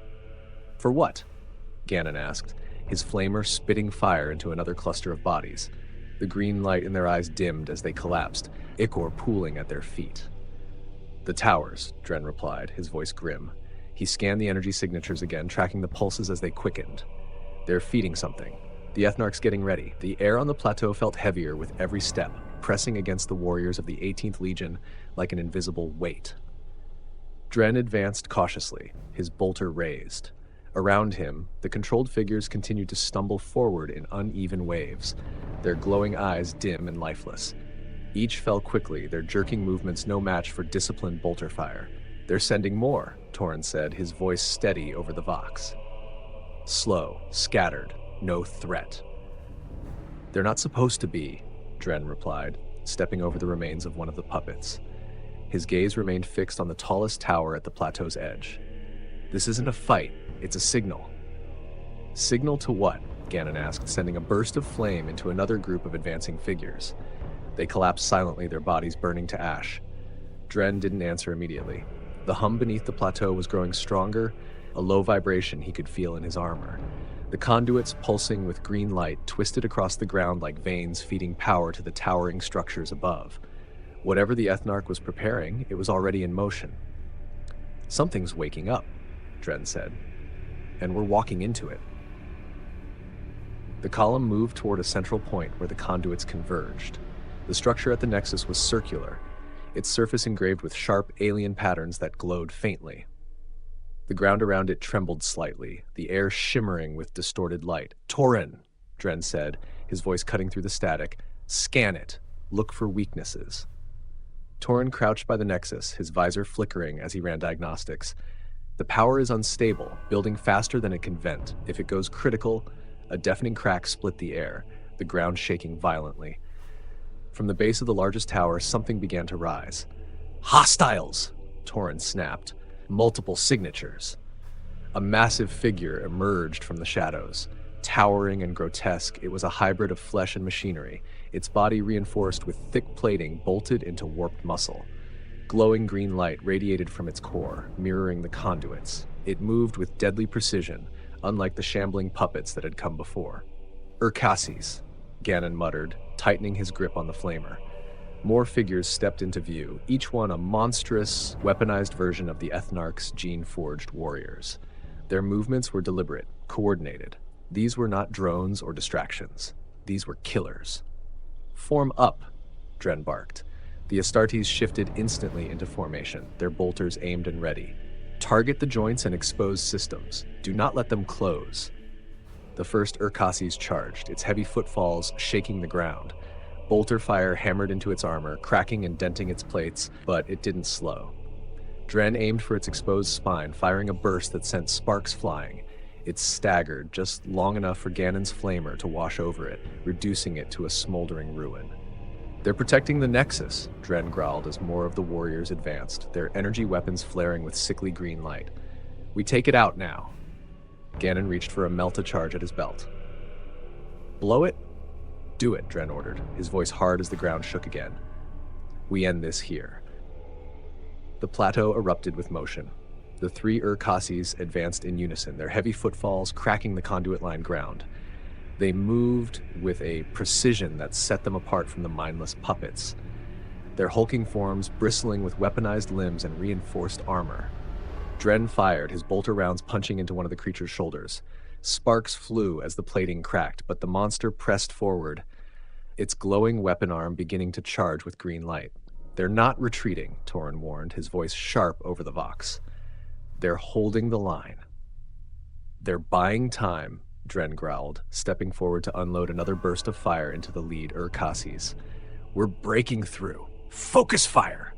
"For what?" Ganon asked, his flamer spitting fire into another cluster of bodies. The green light in their eyes dimmed as they collapsed, ichor pooling at their feet. "The towers," Dren replied, his voice grim. He scanned the energy signatures again, tracking the pulses as they quickened. "They're feeding something. The Ethnarch's getting ready." The air on the plateau felt heavier with every step, pressing against the warriors of the 18th Legion like an invisible weight. Dren advanced cautiously, his bolter raised. Around him, the controlled figures continued to stumble forward in uneven waves, their glowing eyes dim and lifeless. Each fell quickly, their jerking movements no match for disciplined bolter fire. "They're sending more," Torin said, his voice steady over the vox. "Slow, scattered, no threat." "They're not supposed to be," Dren replied, stepping over the remains of one of the puppets. His gaze remained fixed on the tallest tower at the plateau's edge. "This isn't a fight, it's a signal." "Signal to what?" Ganon asked, sending a burst of flame into another group of advancing figures. They collapsed silently, their bodies burning to ash. Dren didn't answer immediately. The hum beneath the plateau was growing stronger, a low vibration he could feel in his armor. The conduits, pulsing with green light, twisted across the ground like veins feeding power to the towering structures above. Whatever the Ethnarch was preparing, it was already in motion. "Something's waking up," Dren said, "and we're walking into it." The column moved toward a central point where the conduits converged. The structure at the nexus was circular, its surface engraved with sharp alien patterns that glowed faintly. The ground around it trembled slightly, the air shimmering with distorted light. "Torin," Dren said, his voice cutting through the static. "Scan it. Look for weaknesses." Torin crouched by the nexus, his visor flickering as he ran diagnostics. "The power is unstable, building faster than it can vent. If it goes critical..." A deafening crack split the air, the ground shaking violently. From the base of the largest tower, something began to rise. "Hostiles!" Torin snapped. "Multiple signatures." A massive figure emerged from the shadows. Towering and grotesque, it was a hybrid of flesh and machinery, its body reinforced with thick plating bolted into warped muscle. Glowing green light radiated from its core, mirroring the conduits. It moved with deadly precision, unlike the shambling puppets that had come before. "Urkasis," Ganon muttered, tightening his grip on the flamer. More figures stepped into view, each one a monstrous, weaponized version of the Ethnarch's gene-forged warriors. Their movements were deliberate, coordinated. These were not drones or distractions. These were killers. "Form up," Dren barked. The Astartes shifted instantly into formation, their bolters aimed and ready. "Target the joints and expose systems. Do not let them close." The first Urkasis charged, its heavy footfalls shaking the ground. Bolter fire hammered into its armor, cracking and denting its plates, but it didn't slow. Dren aimed for its exposed spine, firing a burst that sent sparks flying. It staggered, just long enough for Ganon's flamer to wash over it, reducing it to a smoldering ruin. "They're protecting the Nexus," Dren growled as more of the warriors advanced, their energy weapons flaring with sickly green light. "We take it out now." Ganon reached for a melt-a-charge at his belt. "Blow it?" "Do it," Dren ordered, his voice hard as the ground shook again. "We end this here." The plateau erupted with motion. The three Urkasis advanced in unison, their heavy footfalls cracking the conduit-lined ground. They moved with a precision that set them apart from the mindless puppets, their hulking forms bristling with weaponized limbs and reinforced armor. Dren fired, his bolter rounds punching into one of the creature's shoulders. Sparks flew as the plating cracked, but the monster pressed forward, its glowing weapon arm beginning to charge with green light. "They're not retreating," Tauren warned, his voice sharp over the vox. "They're holding the line." "They're buying time," Dren growled, stepping forward to unload another burst of fire into the lead Urkasis. "We're breaking through. Focus fire!"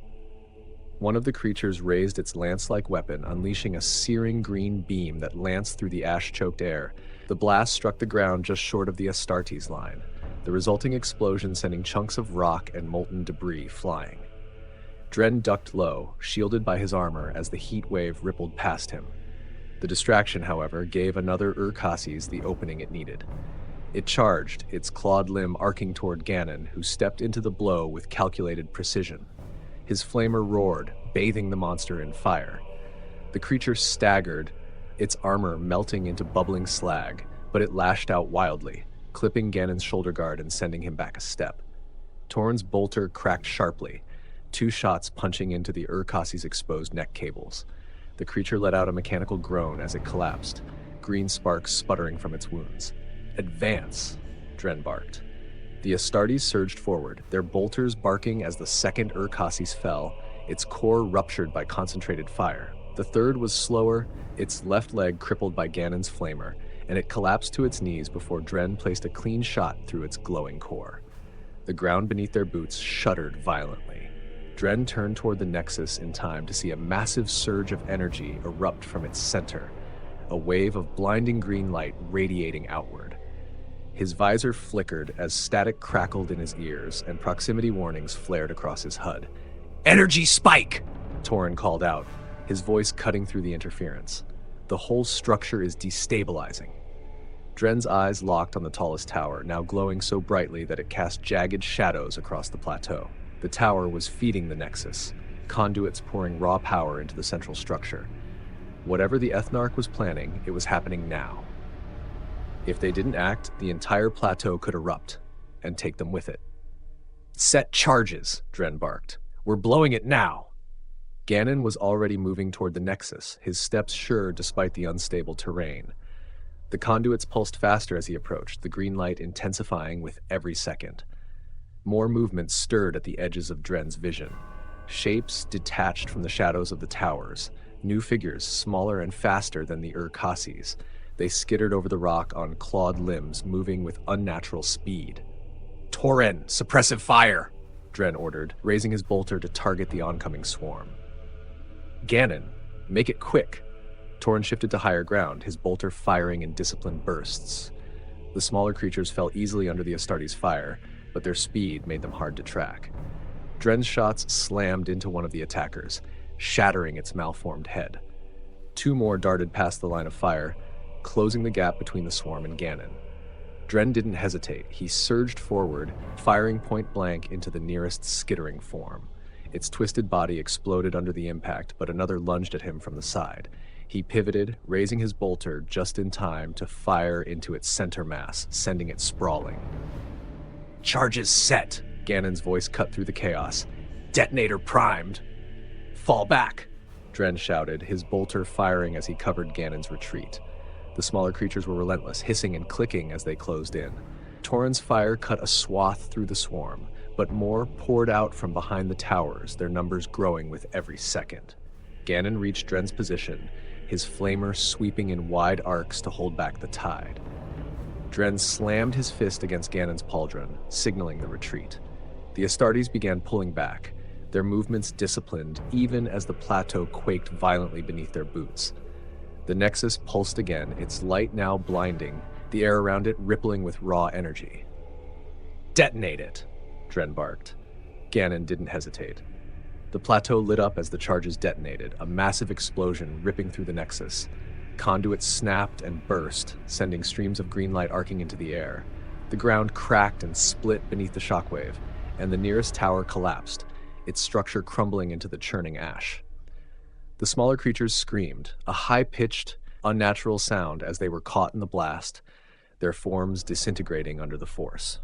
One of the creatures raised its lance-like weapon, unleashing a searing green beam that lanced through the ash-choked air. The blast struck the ground just short of the Astartes line, the resulting explosion sending chunks of rock and molten debris flying. Dren ducked low, shielded by his armor as the heat wave rippled past him. The distraction, however, gave another Urkasis the opening it needed. It charged, its clawed limb arcing toward Ganon, who stepped into the blow with calculated precision. His flamer roared, bathing the monster in fire. The creature staggered, its armor melting into bubbling slag, but it lashed out wildly, clipping Ganon's shoulder guard and sending him back a step. Tauren's bolter cracked sharply, 2 shots punching into the Urkasi's exposed neck cables. The creature let out a mechanical groan as it collapsed, green sparks sputtering from its wounds. "Advance," Dren barked. The Astartes surged forward, their bolters barking as the second Urkasis fell, its core ruptured by concentrated fire. The third was slower, its left leg crippled by Ganon's flamer, and it collapsed to its knees before Dren placed a clean shot through its glowing core. The ground beneath their boots shuddered violently. Dren turned toward the Nexus in time to see a massive surge of energy erupt from its center, a wave of blinding green light radiating outward. His visor flickered as static crackled in his ears and proximity warnings flared across his HUD. "Energy spike!" Tauren called out, his voice cutting through the interference. "The whole structure is destabilizing." Dren's eyes locked on the tallest tower, now glowing so brightly that it cast jagged shadows across the plateau. The tower was feeding the Nexus, conduits pouring raw power into the central structure. Whatever the Ethnarch was planning, it was happening now. If they didn't act, the entire plateau could erupt, and take them with it. "Set charges," Dren barked. "We're blowing it now!" Ganon was already moving toward the Nexus, his steps sure despite the unstable terrain. The conduits pulsed faster as he approached, the green light intensifying with every second. More movement stirred at the edges of Dren's vision. Shapes detached from the shadows of the towers, new figures smaller and faster than the Urkasis. They skittered over the rock on clawed limbs, moving with unnatural speed. "Tauren, suppressive fire!" Dren ordered, raising his bolter to target the oncoming swarm. "Ganon, make it quick!" Tauren shifted to higher ground, his bolter firing in disciplined bursts. The smaller creatures fell easily under the Astartes' fire, but their speed made them hard to track. Dren's shots slammed into one of the attackers, shattering its malformed head. 2 more darted past the line of fire, closing the gap between the swarm and Ganon. Dren didn't hesitate. He surged forward, firing point blank into the nearest skittering form. Its twisted body exploded under the impact, but another lunged at him from the side. He pivoted, raising his bolter just in time to fire into its center mass, sending it sprawling. "Charges set!" Ganon's voice cut through the chaos. "Detonator primed!" "Fall back!" Dren shouted, his bolter firing as he covered Ganon's retreat. The smaller creatures were relentless, hissing and clicking as they closed in. Tauren's fire cut a swath through the swarm, but more poured out from behind the towers, their numbers growing with every second. Ganon reached Dren's position, his flamer sweeping in wide arcs to hold back the tide. Dren slammed his fist against Ganon's pauldron, signaling the retreat. The Astartes began pulling back, their movements disciplined even as the plateau quaked violently beneath their boots. The Nexus pulsed again, its light now blinding, the air around it rippling with raw energy. "Detonate it!" Dren barked. Ganon didn't hesitate. The plateau lit up as the charges detonated, a massive explosion ripping through the Nexus. Conduits snapped and burst, sending streams of green light arcing into the air. The ground cracked and split beneath the shockwave, and the nearest tower collapsed, its structure crumbling into the churning ash. The smaller creatures screamed, a high-pitched, unnatural sound as they were caught in the blast, their forms disintegrating under the force.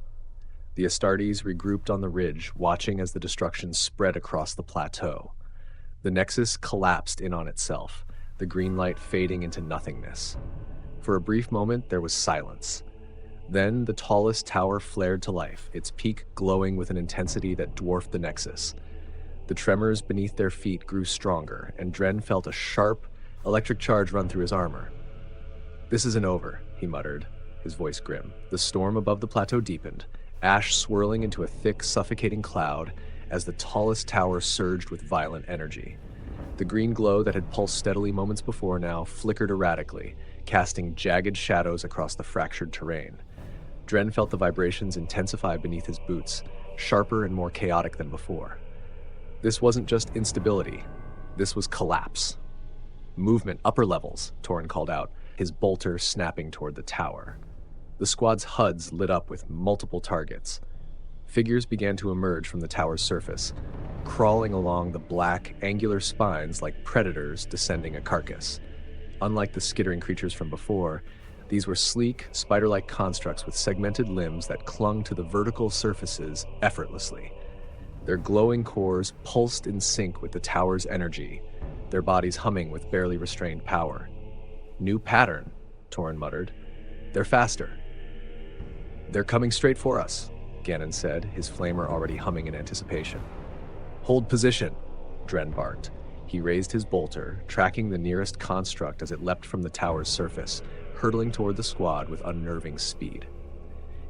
The Astartes regrouped on the ridge, watching as the destruction spread across the plateau. The Nexus collapsed in on itself, the green light fading into nothingness. For a brief moment, there was silence. Then the tallest tower flared to life, its peak glowing with an intensity that dwarfed the Nexus. The tremors beneath their feet grew stronger, and Dren felt a sharp, electric charge run through his armor. "This isn't over," he muttered, his voice grim. The storm above the plateau deepened, ash swirling into a thick, suffocating cloud as the tallest tower surged with violent energy. The green glow that had pulsed steadily moments before now flickered erratically, casting jagged shadows across the fractured terrain. Dren felt the vibrations intensify beneath his boots, sharper and more chaotic than before. This wasn't just instability, this was collapse. "Movement, upper levels," Tauren called out, his bolter snapping toward the tower. The squad's HUDs lit up with multiple targets. Figures began to emerge from the tower's surface, crawling along the black, angular spines like predators descending a carcass. Unlike the skittering creatures from before, these were sleek, spider-like constructs with segmented limbs that clung to the vertical surfaces effortlessly. Their glowing cores pulsed in sync with the tower's energy, their bodies humming with barely restrained power. "New pattern," Tauren muttered. "They're faster." "They're coming straight for us," Ganon said, his flamer already humming in anticipation. "Hold position," Dren barked. He raised his bolter, tracking the nearest construct as it leapt from the tower's surface, hurtling toward the squad with unnerving speed.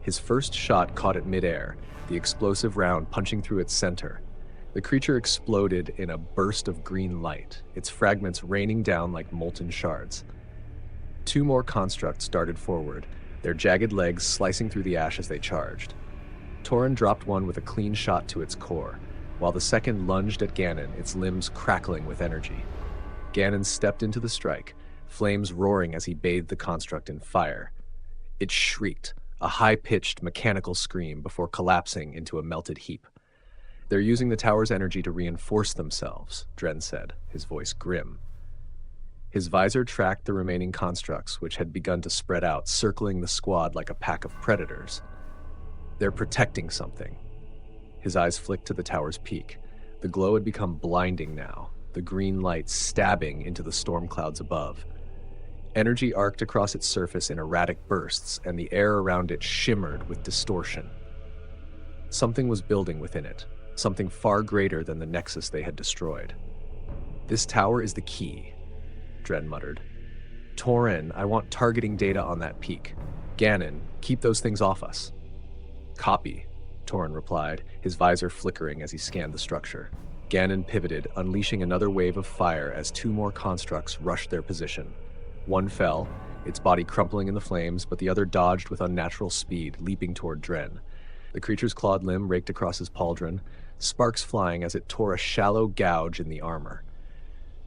His first shot caught it midair, the explosive round punching through its center. The creature exploded in a burst of green light, its fragments raining down like molten shards. Two more constructs darted forward, their jagged legs slicing through the ash as they charged. Tauren dropped one with a clean shot to its core, while the second lunged at Ganon, its limbs crackling with energy. Ganon stepped into the strike, flames roaring as he bathed the construct in fire. It shrieked, a high-pitched, mechanical scream before collapsing into a melted heap. "They're using the tower's energy to reinforce themselves," Dren said, his voice grim. His visor tracked the remaining constructs, which had begun to spread out, circling the squad like a pack of predators. "They're protecting something." His eyes flicked to the tower's peak. The glow had become blinding now, the green light stabbing into the storm clouds above. Energy arced across its surface in erratic bursts, and the air around it shimmered with distortion. Something was building within it, something far greater than the Nexus they had destroyed. "This tower is the key," Dren muttered. "Tauren, I want targeting data on that peak. Ganon, keep those things off us." "Copy," Tauren replied, his visor flickering as he scanned the structure. Ganon pivoted, unleashing another wave of fire as two more constructs rushed their position. One fell, its body crumpling in the flames, but the other dodged with unnatural speed, leaping toward Dren. The creature's clawed limb raked across his pauldron, sparks flying as it tore a shallow gouge in the armor.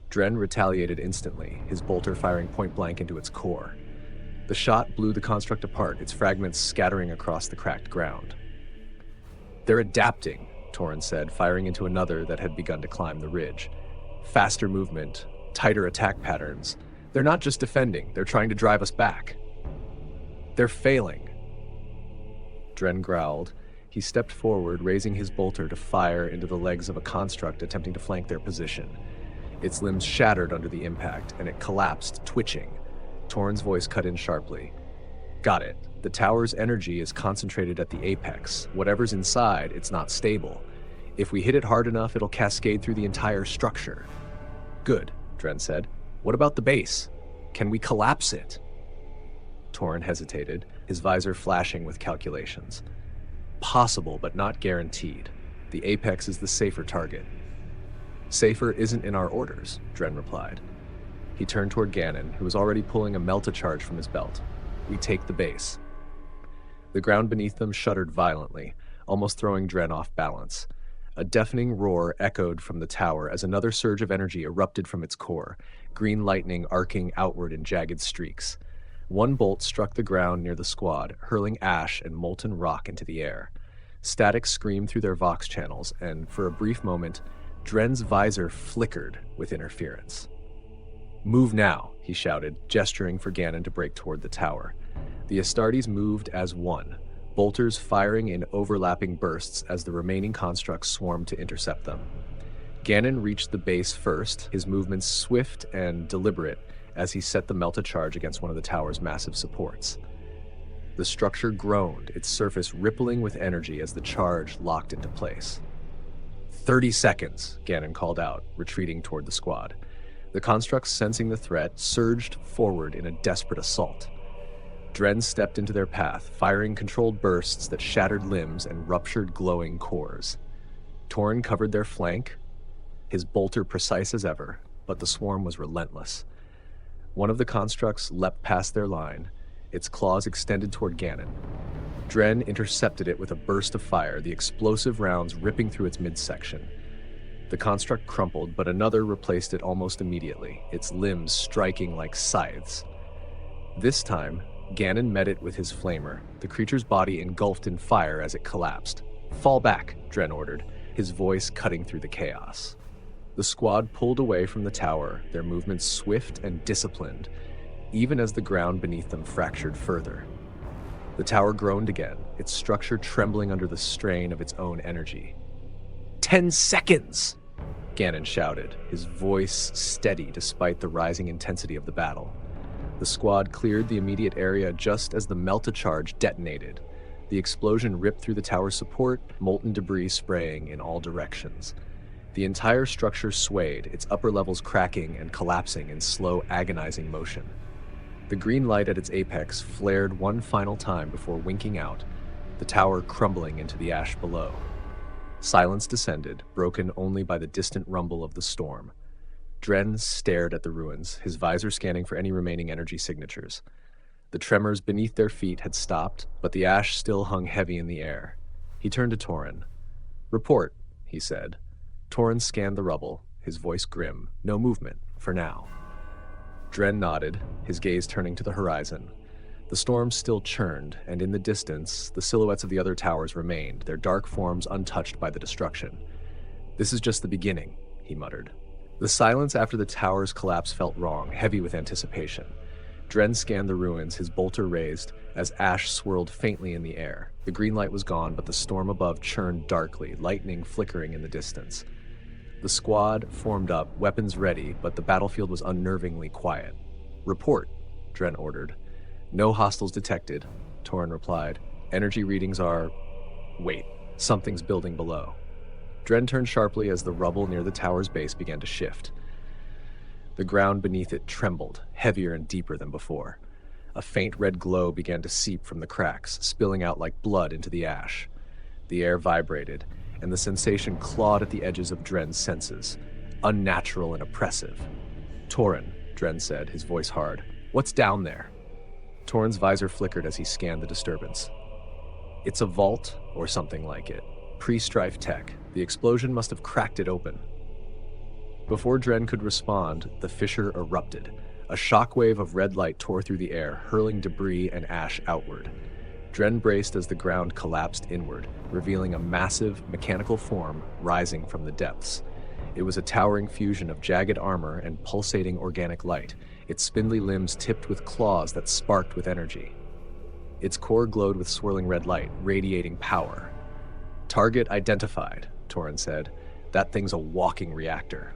Dren retaliated instantly, his bolter firing point-blank into its core. The shot blew the construct apart, its fragments scattering across the cracked ground. "They're adapting," Tauren said, firing into another that had begun to climb the ridge. "Faster movement, tighter attack patterns. They're not just defending, they're trying to drive us back. They're failing. Dren growled. He stepped forward, raising his bolter to fire into the legs of a construct attempting to flank their position. Its limbs shattered under the impact, and it collapsed, twitching. Torn's voice cut in sharply. Got it. The tower's energy is concentrated at the apex. Whatever's inside, it's not stable. If we hit it hard enough, it'll cascade through the entire structure. Good, Dren said. What about the base? Can we collapse it? Torn hesitated, his visor flashing with calculations. Possible, but not guaranteed. The apex is the safer target. Safer isn't in our orders, Dren replied. He turned toward Ganon, who was already pulling a melt-a-charge from his belt. We take the base. The ground beneath them shuddered violently, almost throwing Dren off balance. A deafening roar echoed from the tower as another surge of energy erupted from its core, green lightning arcing outward in jagged streaks. One bolt struck the ground near the squad, hurling ash and molten rock into the air. Static screamed through their vox channels, and for a brief moment, Dren's visor flickered with interference. Move now, he shouted, gesturing for Ganon to break toward the tower. The Astartes moved as one, bolters firing in overlapping bursts as the remaining constructs swarmed to intercept them. Ganon reached the base first, his movements swift and deliberate as he set the melt-a-charge against one of the tower's massive supports. The structure groaned, its surface rippling with energy as the charge locked into place. 30 seconds, Ganon called out, retreating toward the squad. The constructs, sensing the threat, surged forward in a desperate assault. Dren stepped into their path, firing controlled bursts that shattered limbs and ruptured glowing cores. Torn covered their flank, his bolter precise as ever, but the swarm was relentless. One of the constructs leapt past their line, its claws extended toward Ganon. Dren intercepted it with a burst of fire, the explosive rounds ripping through its midsection. The construct crumpled, but another replaced it almost immediately, its limbs striking like scythes. This time, Ganon met it with his flamer, the creature's body engulfed in fire as it collapsed. Fall back, Dren ordered, his voice cutting through the chaos. The squad pulled away from the tower, their movements swift and disciplined, even as the ground beneath them fractured further. The tower groaned again, its structure trembling under the strain of its own energy. 10 seconds! Ganon shouted, his voice steady despite the rising intensity of the battle. The squad cleared the immediate area just as the melt-a-charge detonated. The explosion ripped through the tower's support, molten debris spraying in all directions. The entire structure swayed, its upper levels cracking and collapsing in slow, agonizing motion. The green light at its apex flared one final time before winking out, the tower crumbling into the ash below. Silence descended, broken only by the distant rumble of the storm. Dren stared at the ruins, his visor scanning for any remaining energy signatures. The tremors beneath their feet had stopped, but the ash still hung heavy in the air. He turned to Tauren. "Report," he said. Tauren scanned the rubble, his voice grim. No movement, for now. Dren nodded, his gaze turning to the horizon. The storm still churned, and in the distance, the silhouettes of the other towers remained, their dark forms untouched by the destruction. "This is just the beginning," he muttered. The silence after the tower's collapse felt wrong, heavy with anticipation. Dren scanned the ruins, his bolter raised, as ash swirled faintly in the air. The green light was gone, but the storm above churned darkly, lightning flickering in the distance. The squad formed up, weapons ready, but the battlefield was unnervingly quiet. "Report," Dren ordered. "No hostiles detected," Tauren replied. "Energy readings are... Wait, something's building below." Dren turned sharply as the rubble near the tower's base began to shift. The ground beneath it trembled, heavier and deeper than before. A faint red glow began to seep from the cracks, spilling out like blood into the ash. The air vibrated, and the sensation clawed at the edges of Dren's senses, unnatural and oppressive. "Tauren," Dren said, his voice hard. "What's down there?" Tauren's visor flickered as he scanned the disturbance. "It's a vault, or something like it. Pre-strife tech. The explosion must have cracked it open." Before Dren could respond, the fissure erupted. A shockwave of red light tore through the air, hurling debris and ash outward. Dren braced as the ground collapsed inward, revealing a massive, mechanical form rising from the depths. It was a towering fusion of jagged armor and pulsating organic light, its spindly limbs tipped with claws that sparked with energy. Its core glowed with swirling red light, radiating power. "Target identified," Torin said. "That thing's a walking reactor."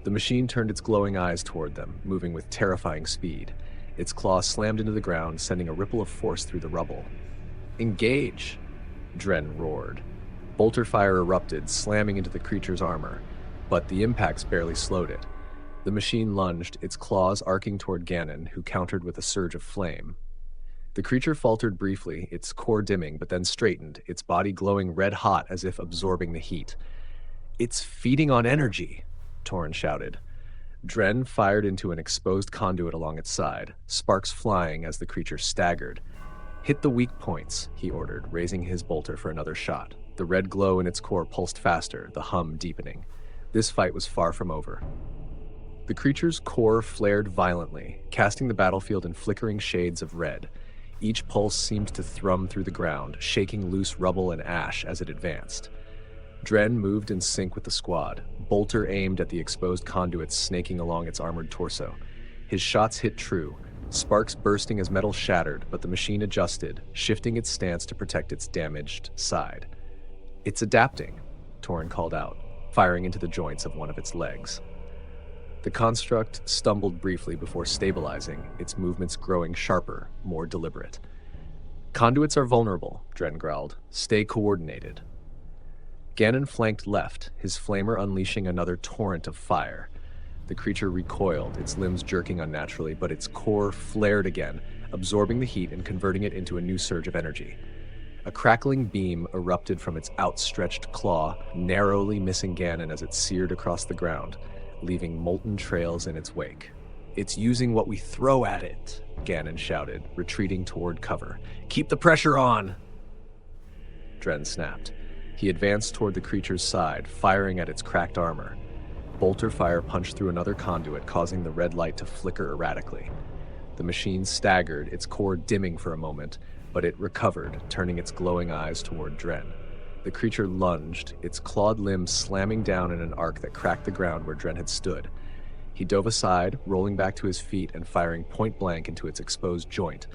The machine turned its glowing eyes toward them, moving with terrifying speed. Its claws slammed into the ground, sending a ripple of force through the rubble. "Engage!" Dren roared. Bolter fire erupted, slamming into the creature's armor, but the impacts barely slowed it. The machine lunged, its claws arcing toward Ganon, who countered with a surge of flame. The creature faltered briefly, its core dimming, but then straightened, its body glowing red-hot as if absorbing the heat. "It's feeding on energy," Torin shouted. Dren fired into an exposed conduit along its side, sparks flying as the creature staggered. "Hit the weak points," he ordered, raising his bolter for another shot. The red glow in its core pulsed faster, the hum deepening. This fight was far from over. The creature's core flared violently, casting the battlefield in flickering shades of red. Each pulse seemed to thrum through the ground, shaking loose rubble and ash as it advanced. Dren moved in sync with the squad, bolter aimed at the exposed conduits snaking along its armored torso. His shots hit true, sparks bursting as metal shattered, but the machine adjusted, shifting its stance to protect its damaged side. "It's adapting," Torin called out, firing into the joints of one of its legs. The construct stumbled briefly before stabilizing, its movements growing sharper, more deliberate. "Conduits are vulnerable," Dren growled. "Stay coordinated." Ganon flanked left, his flamer unleashing another torrent of fire. The creature recoiled, its limbs jerking unnaturally, but its core flared again, absorbing the heat and converting it into a new surge of energy. A crackling beam erupted from its outstretched claw, narrowly missing Ganon as it seared across the ground, leaving molten trails in its wake. "It's using what we throw at it," Ganon shouted, retreating toward cover. "Keep the pressure on!" Dren snapped. He advanced toward the creature's side, firing at its cracked armor. Bolter fire punched through another conduit, causing the red light to flicker erratically. The machine staggered, its core dimming for a moment, but it recovered, turning its glowing eyes toward Dren. The creature lunged, its clawed limbs slamming down in an arc that cracked the ground where Dren had stood. He dove aside, rolling back to his feet and firing point-blank into its exposed joint.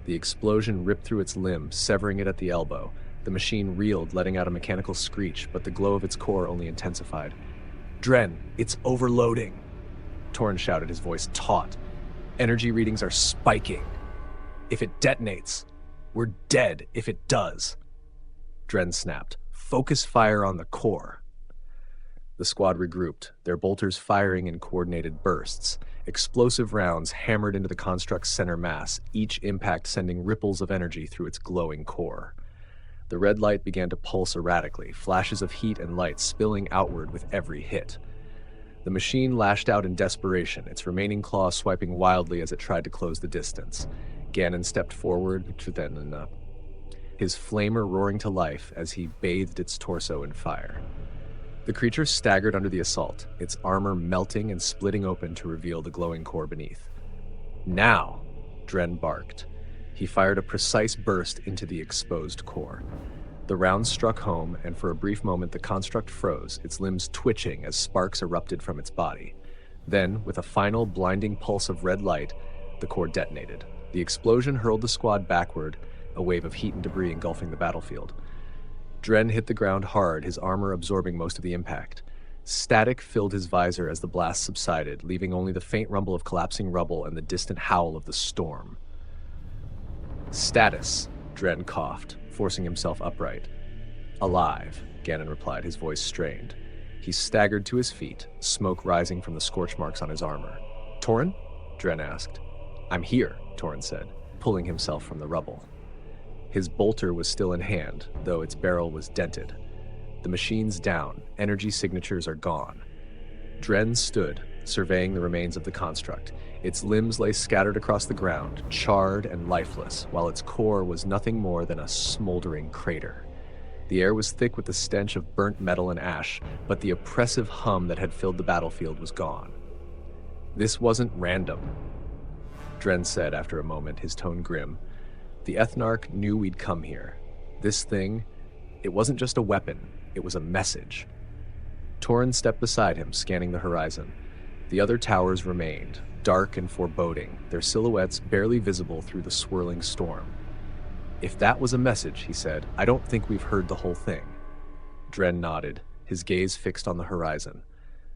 The explosion ripped through its limb, severing it at the elbow. The machine reeled, letting out a mechanical screech, but the glow of its core only intensified. "Dren, it's overloading!" Torin shouted, his voice taut. "Energy readings are spiking. If it detonates, we're dead if it does." Dren snapped. "Focus fire on the core." The squad regrouped, their bolters firing in coordinated bursts. Explosive rounds hammered into the construct's center mass, each impact sending ripples of energy through its glowing core. The red light began to pulse erratically, flashes of heat and light spilling outward with every hit. The machine lashed out in desperation, its remaining claws swiping wildly as it tried to close the distance. Ganon stepped forward, his flamer roaring to life as he bathed its torso in fire. The creature staggered under the assault, its armor melting and splitting open to reveal the glowing core beneath. "Now!" Dren barked. He fired a precise burst into the exposed core. The round struck home, and for a brief moment the construct froze, its limbs twitching as sparks erupted from its body. Then, with a final blinding pulse of red light, the core detonated. The explosion hurled the squad backward, a wave of heat and debris engulfing the battlefield. Dren hit the ground hard, his armor absorbing most of the impact. Static filled his visor as the blast subsided, leaving only the faint rumble of collapsing rubble and the distant howl of the storm. "Status," Dren coughed, forcing himself upright. "Alive," Ganon replied, his voice strained. He staggered to his feet, smoke rising from the scorch marks on his armor. "Torin?" Dren asked. "I'm here," Torin said, pulling himself from the rubble. His bolter was still in hand, though its barrel was dented. The machine's down, energy signatures are gone. Dren stood, surveying the remains of the construct. Its limbs lay scattered across the ground, charred and lifeless, while its core was nothing more than a smoldering crater. The air was thick with the stench of burnt metal and ash, but the oppressive hum that had filled the battlefield was gone. "This wasn't random," Dren said after a moment, his tone grim. "The Ethnarch knew we'd come here. This thing, it wasn't just a weapon, it was a message." Torin stepped beside him, scanning the horizon. The other towers remained, dark and foreboding, their silhouettes barely visible through the swirling storm. "If that was a message," he said, "I don't think we've heard the whole thing." Dren nodded, his gaze fixed on the horizon.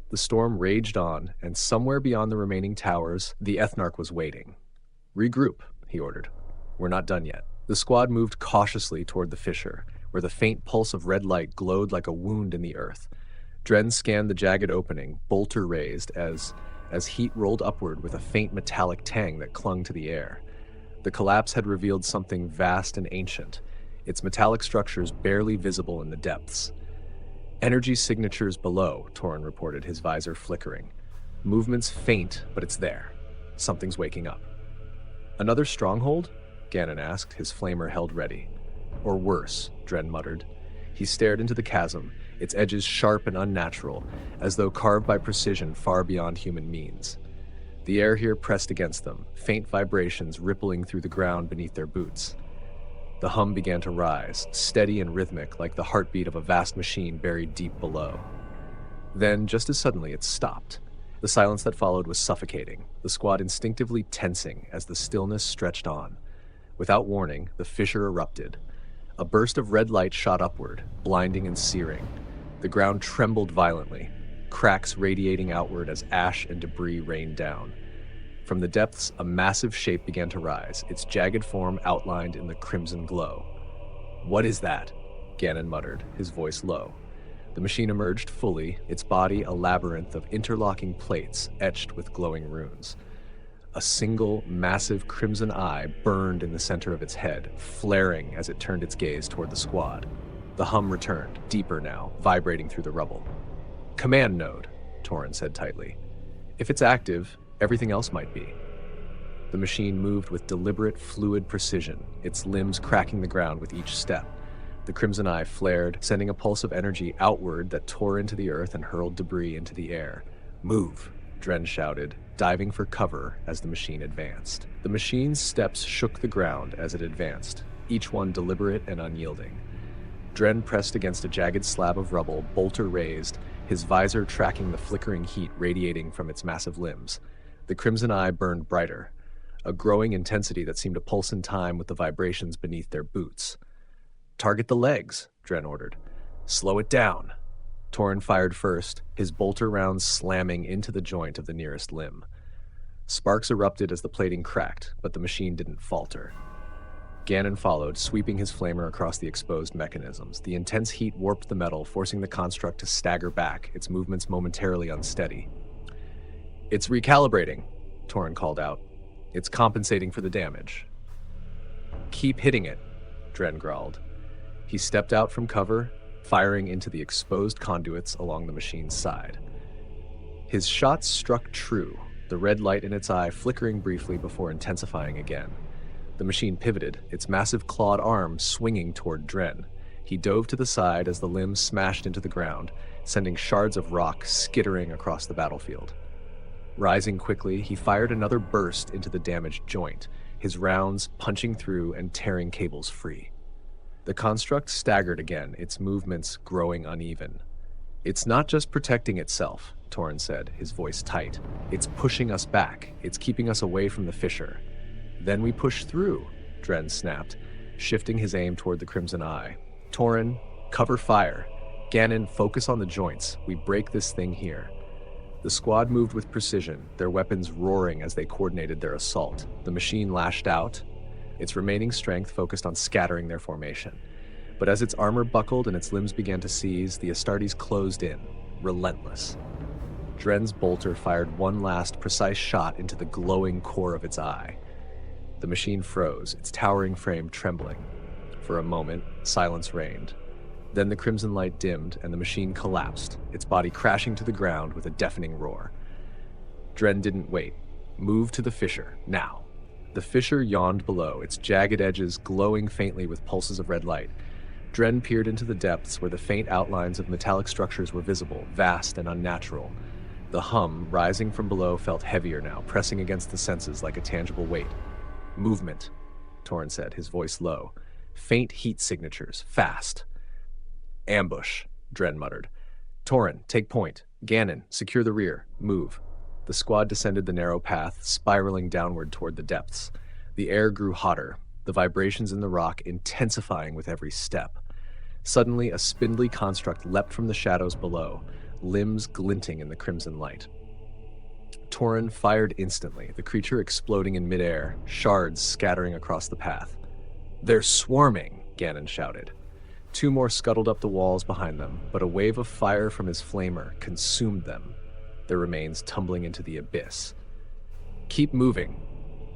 The storm raged on, and somewhere beyond the remaining towers, the Ethnarch was waiting. "Regroup," he ordered. "We're not done yet." The squad moved cautiously toward the fissure, where the faint pulse of red light glowed like a wound in the earth. Dren scanned the jagged opening, bolter raised, as heat rolled upward with a faint metallic tang that clung to the air. The collapse had revealed something vast and ancient, its metallic structures barely visible in the depths. "Energy signatures below," Torin reported, his visor flickering. "Movements faint, but it's there. Something's waking up." "Another stronghold?" Ganon asked, his flamer held ready. "Or worse," Dren muttered. He stared into the chasm, its edges sharp and unnatural, as though carved by precision far beyond human means. The air here pressed against them, faint vibrations rippling through the ground beneath their boots. The hum began to rise, steady and rhythmic like the heartbeat of a vast machine buried deep below. Then, just as suddenly, it stopped. The silence that followed was suffocating, the squad instinctively tensing as the stillness stretched on. Without warning, the fissure erupted. A burst of red light shot upward, blinding and searing. The ground trembled violently, cracks radiating outward as ash and debris rained down. From the depths, a massive shape began to rise, its jagged form outlined in the crimson glow. "What is that?" Ganon muttered, his voice low. The machine emerged fully, its body a labyrinth of interlocking plates etched with glowing runes. A single, massive crimson eye burned in the center of its head, flaring as it turned its gaze toward the squad. The hum returned, deeper now, vibrating through the rubble. "Command node," Torin said tightly. "If it's active, everything else might be." The machine moved with deliberate, fluid precision, its limbs cracking the ground with each step. The crimson eye flared, sending a pulse of energy outward that tore into the earth and hurled debris into the air. "Move," Dren shouted, diving for cover as the machine advanced. The machine's steps shook the ground as it advanced, each one deliberate and unyielding. Dren pressed against a jagged slab of rubble, bolter raised, his visor tracking the flickering heat radiating from its massive limbs. The crimson eye burned brighter, a growing intensity that seemed to pulse in time with the vibrations beneath their boots. "Target the legs," Dren ordered. "Slow it down." Torin fired first, his bolter rounds slamming into the joint of the nearest limb. Sparks erupted as the plating cracked, but the machine didn't falter. Ganon followed, sweeping his flamer across the exposed mechanisms. The intense heat warped the metal, forcing the construct to stagger back, its movements momentarily unsteady. "It's recalibrating," Torin called out. "It's compensating for the damage." "Keep hitting it," Dren growled. He stepped out from cover, firing into the exposed conduits along the machine's side. His shots struck true, the red light in its eye flickering briefly before intensifying again. The machine pivoted, its massive clawed arm swinging toward Dren. He dove to the side as the limbs smashed into the ground, sending shards of rock skittering across the battlefield. Rising quickly, he fired another burst into the damaged joint, his rounds punching through and tearing cables free. The construct staggered again, its movements growing uneven. "It's not just protecting itself," Torin said, his voice tight. "It's pushing us back. It's keeping us away from the fissure." "Then we push through," Dren snapped, shifting his aim toward the crimson eye. "Torin, cover fire. Ganon, focus on the joints. We break this thing here." The squad moved with precision, their weapons roaring as they coordinated their assault. The machine lashed out, its remaining strength focused on scattering their formation. But as its armor buckled and its limbs began to seize, the Astartes closed in, relentless. Dren's bolter fired one last precise shot into the glowing core of its eye. The machine froze, its towering frame trembling. For a moment, silence reigned. Then the crimson light dimmed and the machine collapsed, its body crashing to the ground with a deafening roar. Dren didn't wait. Move to the fissure, now. The fissure yawned below, its jagged edges glowing faintly with pulses of red light. Dren peered into the depths where the faint outlines of metallic structures were visible, vast and unnatural. The hum, rising from below, felt heavier now, pressing against the senses like a tangible weight. "Movement," Torin said, his voice low. "Faint heat signatures, fast." "Ambush," Dren muttered. "Torin, take point. Ganon, secure the rear. Move." The squad descended the narrow path, spiraling downward toward the depths. The air grew hotter, the vibrations in the rock intensifying with every step. Suddenly, a spindly construct leapt from the shadows below, limbs glinting in the crimson light. Torin fired instantly, the creature exploding in midair, shards scattering across the path. "They're swarming!" Ganon shouted. Two more scuttled up the walls behind them, but a wave of fire from his flamer consumed them, their remains tumbling into the abyss. "Keep moving,"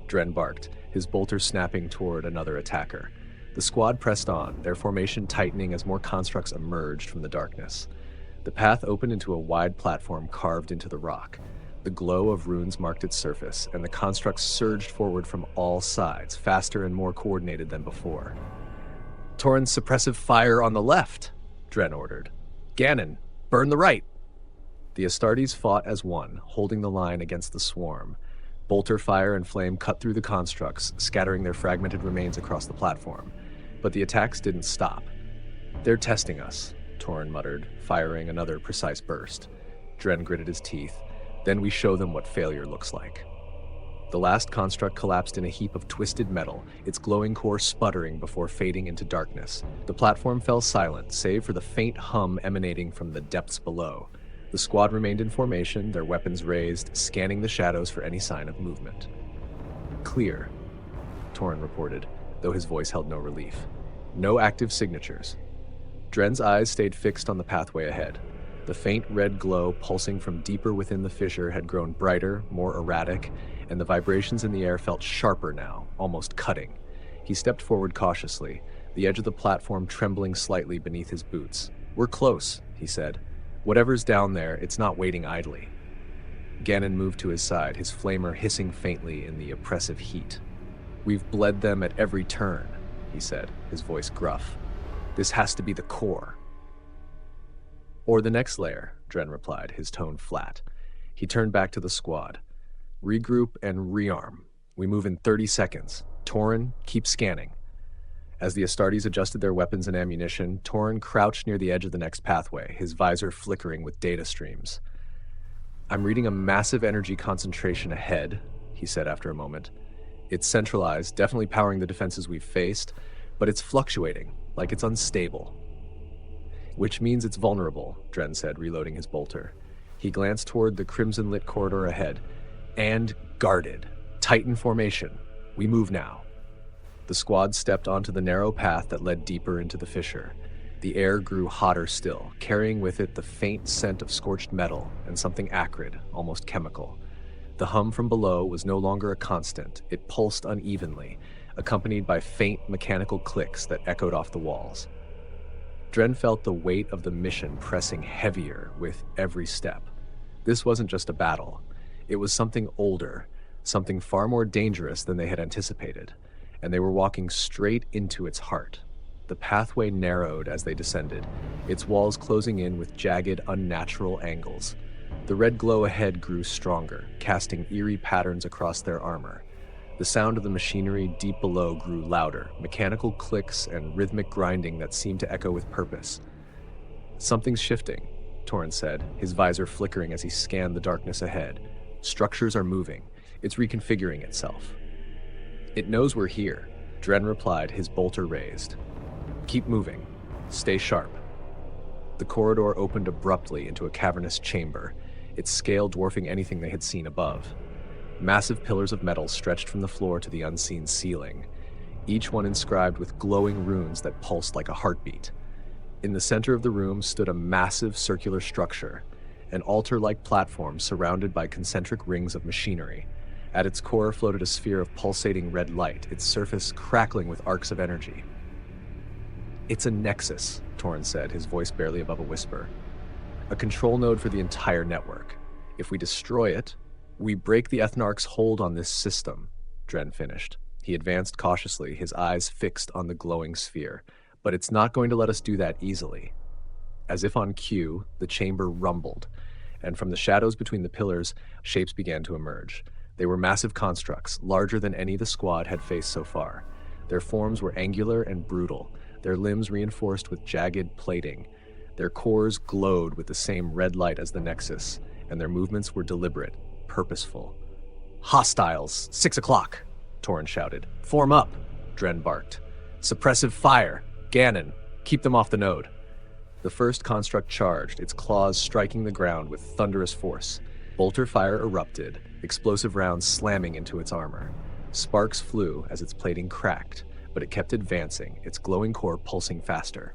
Dren barked, his bolter snapping toward another attacker. The squad pressed on, their formation tightening as more constructs emerged from the darkness. The path opened into a wide platform carved into the rock. The glow of runes marked its surface, and the constructs surged forward from all sides, faster and more coordinated than before. "Torin's suppressive fire on the left," Dren ordered. "Ganon, burn the right." The Astartes fought as one, holding the line against the swarm. Bolter fire and flame cut through the constructs, scattering their fragmented remains across the platform. But the attacks didn't stop. "They're testing us," Torin muttered, firing another precise burst. Dren gritted his teeth. "Then we show them what failure looks like." The last construct collapsed in a heap of twisted metal, its glowing core sputtering before fading into darkness. The platform fell silent, save for the faint hum emanating from the depths below. The squad remained in formation, their weapons raised, scanning the shadows for any sign of movement. "Clear," Torin reported, though his voice held no relief. "No active signatures." Dren's eyes stayed fixed on the pathway ahead. The faint red glow pulsing from deeper within the fissure had grown brighter, more erratic, and the vibrations in the air felt sharper now, almost cutting. He stepped forward cautiously, the edge of the platform trembling slightly beneath his boots. "We're close," he said. "Whatever's down there, it's not waiting idly." Ganon moved to his side, his flamer hissing faintly in the oppressive heat. "We've bled them at every turn," he said, his voice gruff. "This has to be the core." "Or the next layer," Dren replied, his tone flat. He turned back to the squad. "Regroup and rearm. We move in 30 seconds. Torin, keep scanning." As the Astartes adjusted their weapons and ammunition, Torin crouched near the edge of the next pathway, his visor flickering with data streams. "I'm reading a massive energy concentration ahead," he said after a moment. "It's centralized, definitely powering the defenses we've faced, but it's fluctuating, like it's unstable." "Which means it's vulnerable," Dren said, reloading his bolter. He glanced toward the crimson-lit corridor ahead. "And guarded. Titan formation. We move now." The squad stepped onto the narrow path that led deeper into the fissure. The air grew hotter still, carrying with it the faint scent of scorched metal and something acrid, almost chemical. The hum from below was no longer a constant. It pulsed unevenly, accompanied by faint mechanical clicks that echoed off the walls. Dren felt the weight of the mission pressing heavier with every step. This wasn't just a battle. It was something older, something far more dangerous than they had anticipated, and they were walking straight into its heart. The pathway narrowed as they descended, its walls closing in with jagged, unnatural angles. The red glow ahead grew stronger, casting eerie patterns across their armor. The sound of the machinery deep below grew louder, mechanical clicks and rhythmic grinding that seemed to echo with purpose. "Something's shifting," Torin said, his visor flickering as he scanned the darkness ahead. "Structures are moving. It's reconfiguring itself." "It knows we're here," Dren replied, his bolter raised. "Keep moving. Stay sharp." The corridor opened abruptly into a cavernous chamber, its scale dwarfing anything they had seen above. Massive pillars of metal stretched from the floor to the unseen ceiling, each one inscribed with glowing runes that pulsed like a heartbeat. In the center of the room stood a massive circular structure, an altar-like platform surrounded by concentric rings of machinery. At its core floated a sphere of pulsating red light, its surface crackling with arcs of energy. "It's a nexus," Torin said, his voice barely above a whisper. "A control node for the entire network. If we destroy it, we break the Ethnarch's hold on this system," Dren finished. He advanced cautiously, his eyes fixed on the glowing sphere. "But it's not going to let us do that easily." As if on cue, the chamber rumbled, and from the shadows between the pillars, shapes began to emerge. They were massive constructs, larger than any the squad had faced so far. Their forms were angular and brutal, their limbs reinforced with jagged plating. Their cores glowed with the same red light as the Nexus, and their movements were deliberate, purposeful. "Hostiles, 6 o'clock, Torrin shouted. "Form up," Dren barked. "Suppressive fire. Ganon, keep them off the node." The first construct charged, its claws striking the ground with thunderous force. Bolter fire erupted, explosive rounds slamming into its armor. Sparks flew as its plating cracked, but it kept advancing, its glowing core pulsing faster.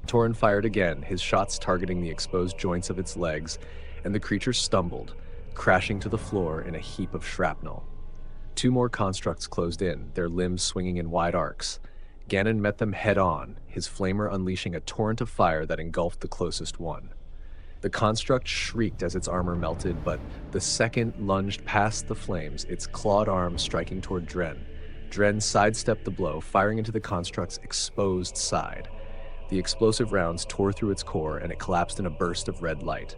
Torrin fired again, his shots targeting the exposed joints of its legs, and the creature stumbled, crashing to the floor in a heap of shrapnel. 2 more constructs closed in, their limbs swinging in wide arcs. Ganon met them head-on, his flamer unleashing a torrent of fire that engulfed the closest one. The construct shrieked as its armor melted, but the second lunged past the flames, its clawed arm striking toward Dren. Dren sidestepped the blow, firing into the construct's exposed side. The explosive rounds tore through its core, and it collapsed in a burst of red light.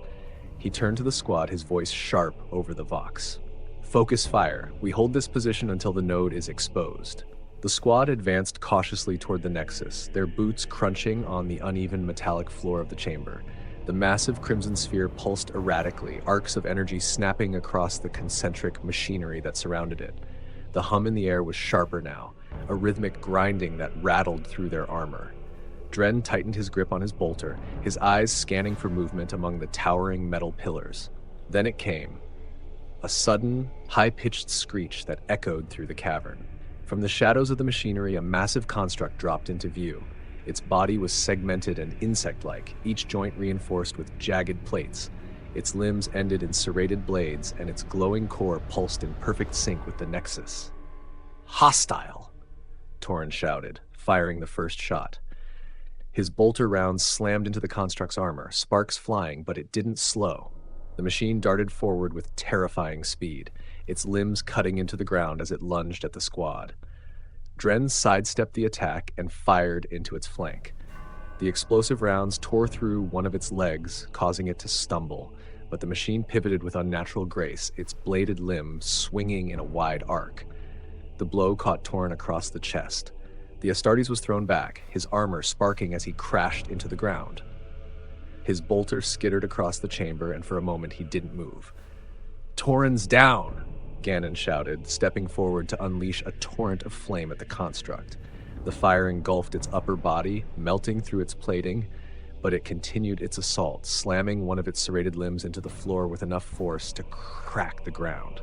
He turned to the squad, his voice sharp over the vox. "Focus fire. We hold this position until the node is exposed." The squad advanced cautiously toward the nexus, their boots crunching on the uneven metallic floor of the chamber. The massive crimson sphere pulsed erratically, arcs of energy snapping across the concentric machinery that surrounded it. The hum in the air was sharper now, a rhythmic grinding that rattled through their armor. Dren tightened his grip on his bolter, his eyes scanning for movement among the towering metal pillars. Then it came. A sudden, high-pitched screech that echoed through the cavern. From the shadows of the machinery, a massive construct dropped into view. Its body was segmented and insect-like, each joint reinforced with jagged plates. Its limbs ended in serrated blades, and its glowing core pulsed in perfect sync with the nexus. "Hostile!" Torrin shouted, firing the first shot. His bolter rounds slammed into the construct's armor, sparks flying, but it didn't slow. The machine darted forward with terrifying speed, its limbs cutting into the ground as it lunged at the squad. Dren sidestepped the attack and fired into its flank. The explosive rounds tore through one of its legs, causing it to stumble, but the machine pivoted with unnatural grace, its bladed limb swinging in a wide arc. The blow caught Torrin across the chest. The Astartes was thrown back, his armor sparking as he crashed into the ground. His bolter skittered across the chamber, and for a moment he didn't move. "Torrin's down!" Ganon shouted, stepping forward to unleash a torrent of flame at the construct. The fire engulfed its upper body, melting through its plating, but it continued its assault, slamming one of its serrated limbs into the floor with enough force to crack the ground.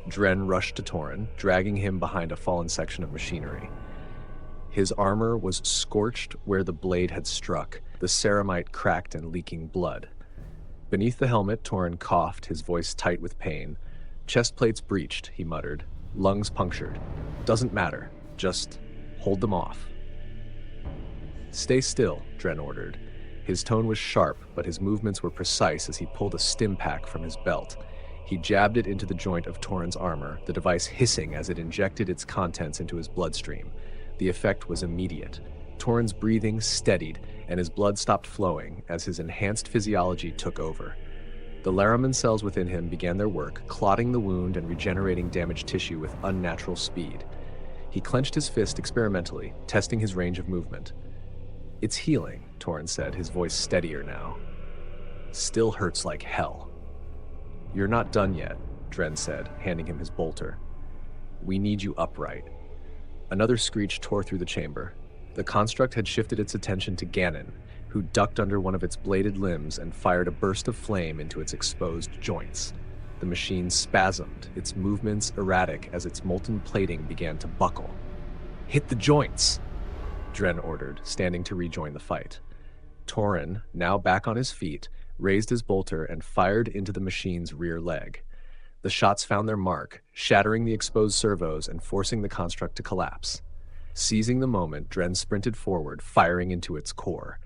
Dren rushed to Torrin, dragging him behind a fallen section of machinery. His armor was scorched where the blade had struck, the ceramite cracked and leaking blood. Beneath the helmet, Torrin coughed, his voice tight with pain. "Chest plates breached," he muttered. "Lungs punctured. Doesn't matter. Just hold them off." "Stay still," Dren ordered. His tone was sharp, but his movements were precise as he pulled a stim pack from his belt. He jabbed it into the joint of Torrin's armor, the device hissing as it injected its contents into his bloodstream. The effect was immediate. Torrin's breathing steadied, and his blood stopped flowing as his enhanced physiology took over. The Laraman cells within him began their work, clotting the wound and regenerating damaged tissue with unnatural speed. He clenched his fist experimentally, testing his range of movement. "It's healing," Torrin said, his voice steadier now. "Still hurts like hell." "You're not done yet," Dren said, handing him his bolter. "We need you upright." Another screech tore through the chamber. The construct had shifted its attention to Ganon, who ducked under one of its bladed limbs and fired a burst of flame into its exposed joints. The machine spasmed, its movements erratic as its molten plating began to buckle. "Hit the joints!" Dren ordered, standing to rejoin the fight. Torrin, now back on his feet, raised his bolter and fired into the machine's rear leg. The shots found their mark, shattering the exposed servos and forcing the construct to collapse. Seizing the moment, Dren sprinted forward, firing into its core.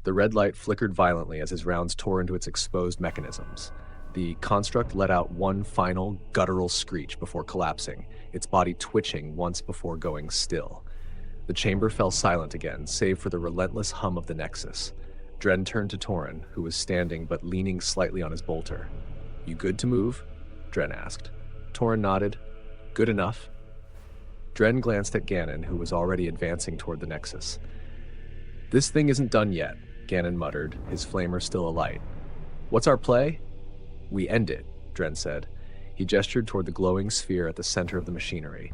The red light flickered violently as his rounds tore into its exposed mechanisms. The construct let out one final, guttural screech before collapsing, its body twitching once before going still. The chamber fell silent again, save for the relentless hum of the Nexus. Dren turned to Torrin, who was standing but leaning slightly on his bolter. "You good to move?" Dren asked. Torrin nodded. "Good enough." Dren glanced at Ganon, who was already advancing toward the Nexus. "This thing isn't done yet," Ganon muttered, his flamer still alight. "What's our play?" "We end it," Dren said. He gestured toward the glowing sphere at the center of the machinery.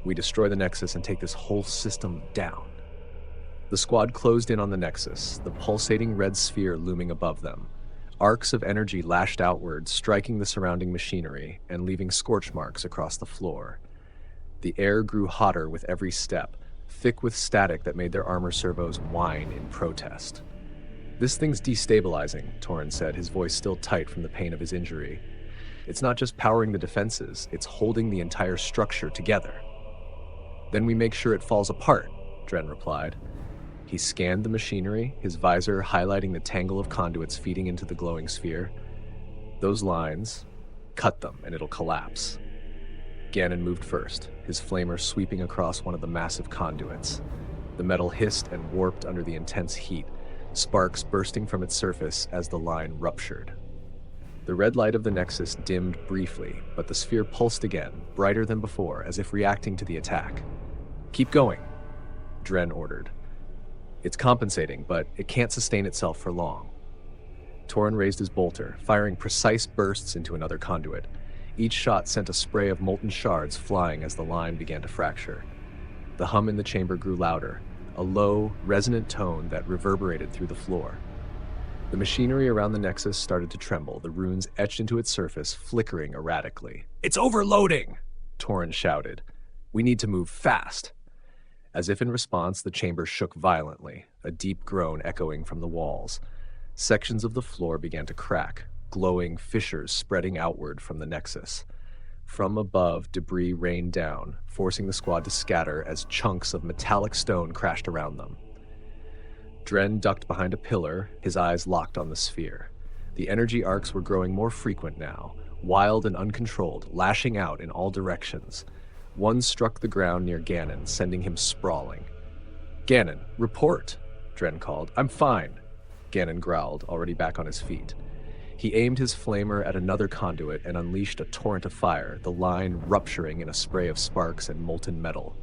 We destroy the Nexus and take this whole system down. The squad closed in on the Nexus, the pulsating red sphere looming above them. Arcs of energy lashed outward, striking the surrounding machinery and leaving scorch marks across the floor. The air grew hotter with every step, thick with static that made their armor servos whine in protest. This thing's destabilizing, Torin said, his voice still tight from the pain of his injury. It's not just powering the defenses, it's holding the entire structure together. Then we make sure it falls apart, Dren replied. He scanned the machinery, his visor highlighting the tangle of conduits feeding into the glowing sphere. Those lines, cut them and it'll collapse. Ganon moved first, his flamer sweeping across one of the massive conduits. The metal hissed and warped under the intense heat, sparks bursting from its surface as the line ruptured. The red light of the Nexus dimmed briefly, but the sphere pulsed again, brighter than before, as if reacting to the attack. Keep going, Dren ordered. It's compensating, but it can't sustain itself for long. Torin raised his bolter, firing precise bursts into another conduit. Each shot sent a spray of molten shards flying as the line began to fracture. The hum in the chamber grew louder, a low, resonant tone that reverberated through the floor. The machinery around the Nexus started to tremble, the runes etched into its surface, flickering erratically. It's overloading! Torin shouted. We need to move fast. As if in response, the chamber shook violently, a deep groan echoing from the walls. Sections of the floor began to crack, glowing fissures spreading outward from the Nexus. From above, debris rained down, forcing the squad to scatter as chunks of metallic stone crashed around them. Dren ducked behind a pillar, his eyes locked on the sphere. The energy arcs were growing more frequent now, wild and uncontrolled, lashing out in all directions. One struck the ground near Ganon, sending him sprawling. Ganon, report, Dren called. I'm fine, Ganon growled, already back on his feet. He aimed his flamer at another conduit and unleashed a torrent of fire, the line rupturing in a spray of sparks and molten metal.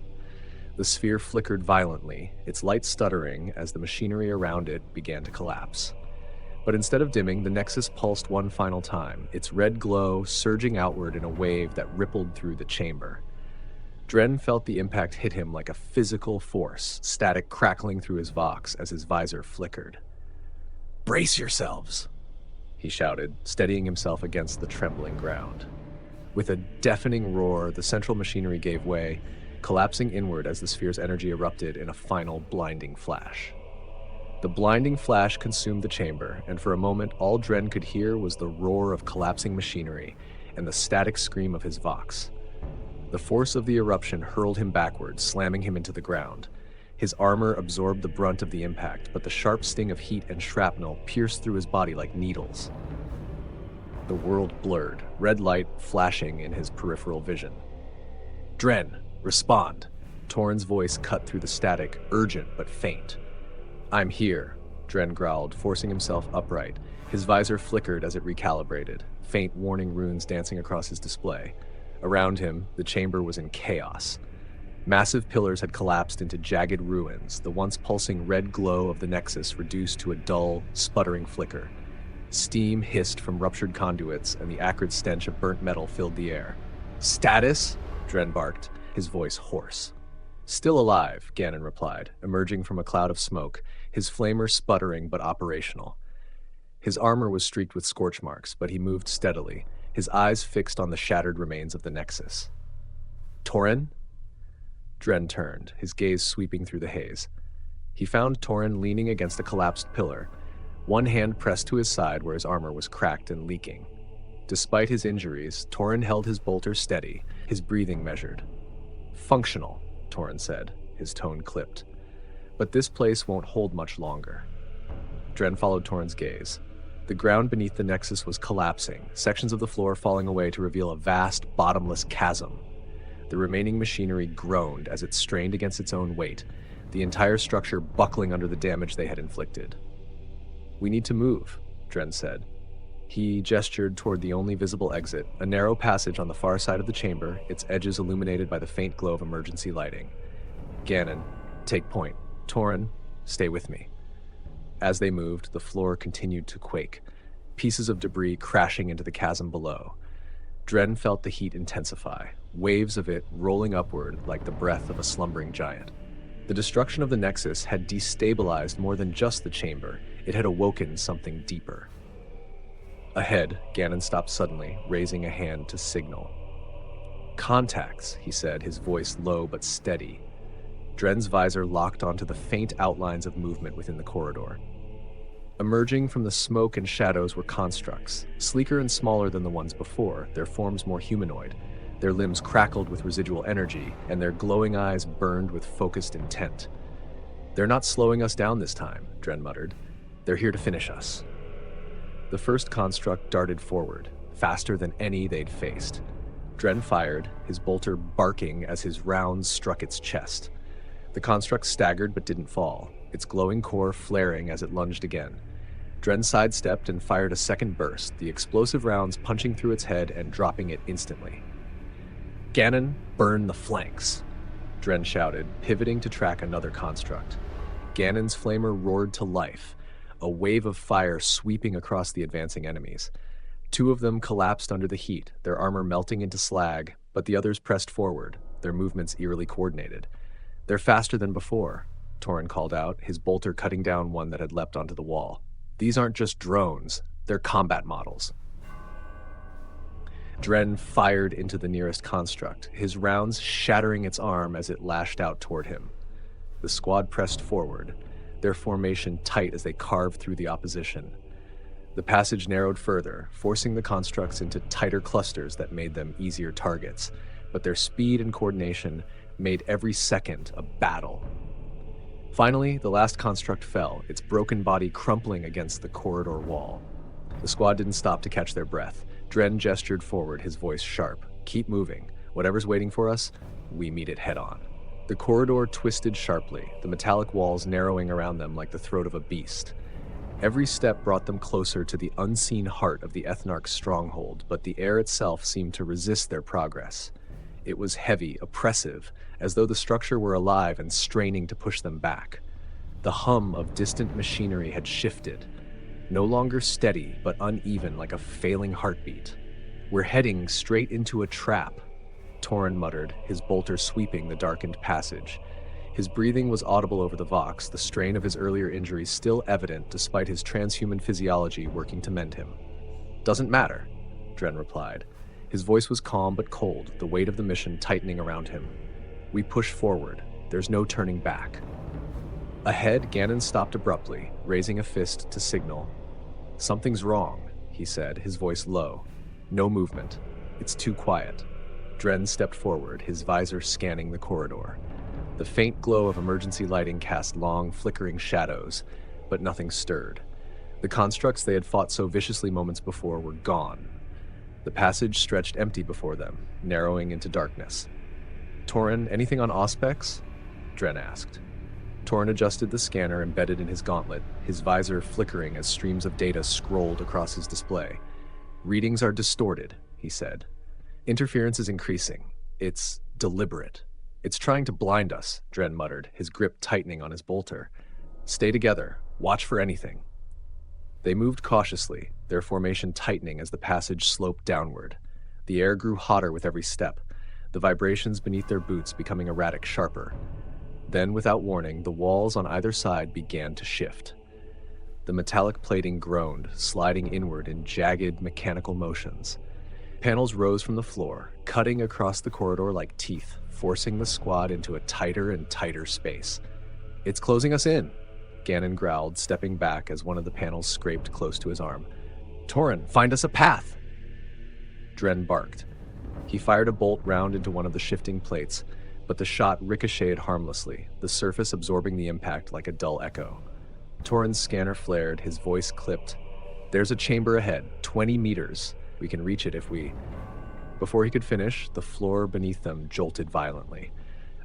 The sphere flickered violently, its light stuttering as the machinery around it began to collapse. But instead of dimming, the Nexus pulsed one final time, its red glow surging outward in a wave that rippled through the chamber. Dren felt the impact hit him like a physical force, static crackling through his vox as his visor flickered. Brace yourselves, he shouted, steadying himself against the trembling ground. With a deafening roar, the central machinery gave way, collapsing inward as the sphere's energy erupted in a final blinding flash. The blinding flash consumed the chamber, and for a moment all Dren could hear was the roar of collapsing machinery and the static scream of his vox. The force of the eruption hurled him backwards, slamming him into the ground. His armor absorbed the brunt of the impact, but the sharp sting of heat and shrapnel pierced through his body like needles. The world blurred, red light flashing in his peripheral vision. Dren, respond. Torin's voice cut through the static, urgent but faint. I'm here, Dren growled, forcing himself upright. His visor flickered as it recalibrated, faint warning runes dancing across his display. Around him, the chamber was in chaos. Massive pillars had collapsed into jagged ruins, the once pulsing red glow of the Nexus reduced to a dull, sputtering flicker. Steam hissed from ruptured conduits, and the acrid stench of burnt metal filled the air. Status? Dren barked, his voice hoarse. Still alive, Ganon replied, emerging from a cloud of smoke, his flamer sputtering but operational. His armor was streaked with scorch marks, but he moved steadily, his eyes fixed on the shattered remains of the Nexus. Torin? Dren turned, his gaze sweeping through the haze. He found Torin leaning against a collapsed pillar, one hand pressed to his side where his armor was cracked and leaking. Despite his injuries, Torin held his bolter steady, his breathing measured. Functional, Torin said, his tone clipped. But this place won't hold much longer. Dren followed Torin's gaze. The ground beneath the Nexus was collapsing, sections of the floor falling away to reveal a vast, bottomless chasm. The remaining machinery groaned as it strained against its own weight, the entire structure buckling under the damage they had inflicted. We need to move, Dren said. He gestured toward the only visible exit, a narrow passage on the far side of the chamber, its edges illuminated by the faint glow of emergency lighting. Ganon, take point. Torin, stay with me. As they moved, the floor continued to quake, pieces of debris crashing into the chasm below. Dren felt the heat intensify, waves of it rolling upward like the breath of a slumbering giant. The destruction of the Nexus had destabilized more than just the chamber, it had awoken something deeper. Ahead, Ganon stopped suddenly, raising a hand to signal. "Contacts," he said, his voice low but steady. Dren's visor locked onto the faint outlines of movement within the corridor. Emerging from the smoke and shadows were constructs, sleeker and smaller than the ones before, their forms more humanoid. Their limbs crackled with residual energy, and their glowing eyes burned with focused intent. "They're not slowing us down this time," Dren muttered. "They're here to finish us." The first construct darted forward, faster than any they'd faced. Dren fired, his bolter barking as his rounds struck its chest. The construct staggered but didn't fall, its glowing core flaring as it lunged again. Dren sidestepped and fired a second burst, the explosive rounds punching through its head and dropping it instantly. "Ganon, burn the flanks!" Dren shouted, pivoting to track another construct. Ganon's flamer roared to life, a wave of fire sweeping across the advancing enemies. Two of them collapsed under the heat, their armor melting into slag, but the others pressed forward, their movements eerily coordinated. "They're faster than before," Torin called out, his bolter cutting down one that had leapt onto the wall. "These aren't just drones, they're combat models." Dren fired into the nearest construct, his rounds shattering its arm as it lashed out toward him. The squad pressed forward, their formation tight as they carved through the opposition. The passage narrowed further, forcing the constructs into tighter clusters that made them easier targets, but their speed and coordination made every second a battle. Finally, the last construct fell, its broken body crumpling against the corridor wall. The squad didn't stop to catch their breath. Dren gestured forward, his voice sharp. "Keep moving. Whatever's waiting for us, we meet it head-on." The corridor twisted sharply, the metallic walls narrowing around them like the throat of a beast. Every step brought them closer to the unseen heart of the Ethnarch's stronghold, but the air itself seemed to resist their progress. It was heavy, oppressive, as though the structure were alive and straining to push them back. The hum of distant machinery had shifted, no longer steady, but uneven like a failing heartbeat. "We're heading straight into a trap," Torin muttered, his bolter sweeping the darkened passage. His breathing was audible over the vox, the strain of his earlier injuries still evident despite his transhuman physiology working to mend him. "Doesn't matter," Dren replied. His voice was calm but cold, the weight of the mission tightening around him. "We push forward. There's no turning back." Ahead, Ganon stopped abruptly, raising a fist to signal. "Something's wrong," he said, his voice low. "No movement. It's too quiet." Dren stepped forward, his visor scanning the corridor. The faint glow of emergency lighting cast long, flickering shadows, but nothing stirred. The constructs they had fought so viciously moments before were gone. The passage stretched empty before them, narrowing into darkness. "Torin, anything on Auspex?" Dren asked. Torin adjusted the scanner embedded in his gauntlet, his visor flickering as streams of data scrolled across his display. "Readings are distorted," he said. "Interference is increasing. It's deliberate. It's trying to blind us," Dren muttered, his grip tightening on his bolter. "Stay together. Watch for anything." They moved cautiously, their formation tightening as the passage sloped downward. The air grew hotter with every step, the vibrations beneath their boots becoming erratic sharper. Then, without warning, the walls on either side began to shift. The metallic plating groaned, sliding inward in jagged, mechanical motions. Panels rose from the floor, cutting across the corridor like teeth, forcing the squad into a tighter and tighter space. "It's closing us in," Ganon growled, stepping back as one of the panels scraped close to his arm. "Torin, find us a path!" Dren barked. He fired a bolt round into one of the shifting plates, but the shot ricocheted harmlessly, the surface absorbing the impact like a dull echo. Torin's scanner flared, his voice clipped. "There's a chamber ahead, 20 meters. We can reach it if we..." Before he could finish, the floor beneath them jolted violently.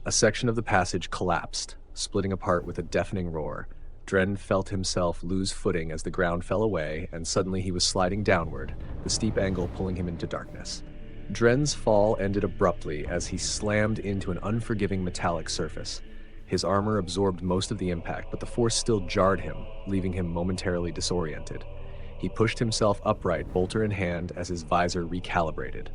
A section of the passage collapsed, splitting apart with a deafening roar. Dren felt himself lose footing as the ground fell away, and suddenly he was sliding downward, the steep angle pulling him into darkness. Dren's fall ended abruptly as he slammed into an unforgiving metallic surface. His armor absorbed most of the impact, but the force still jarred him, leaving him momentarily disoriented. He pushed himself upright, bolter in hand, as his visor recalibrated.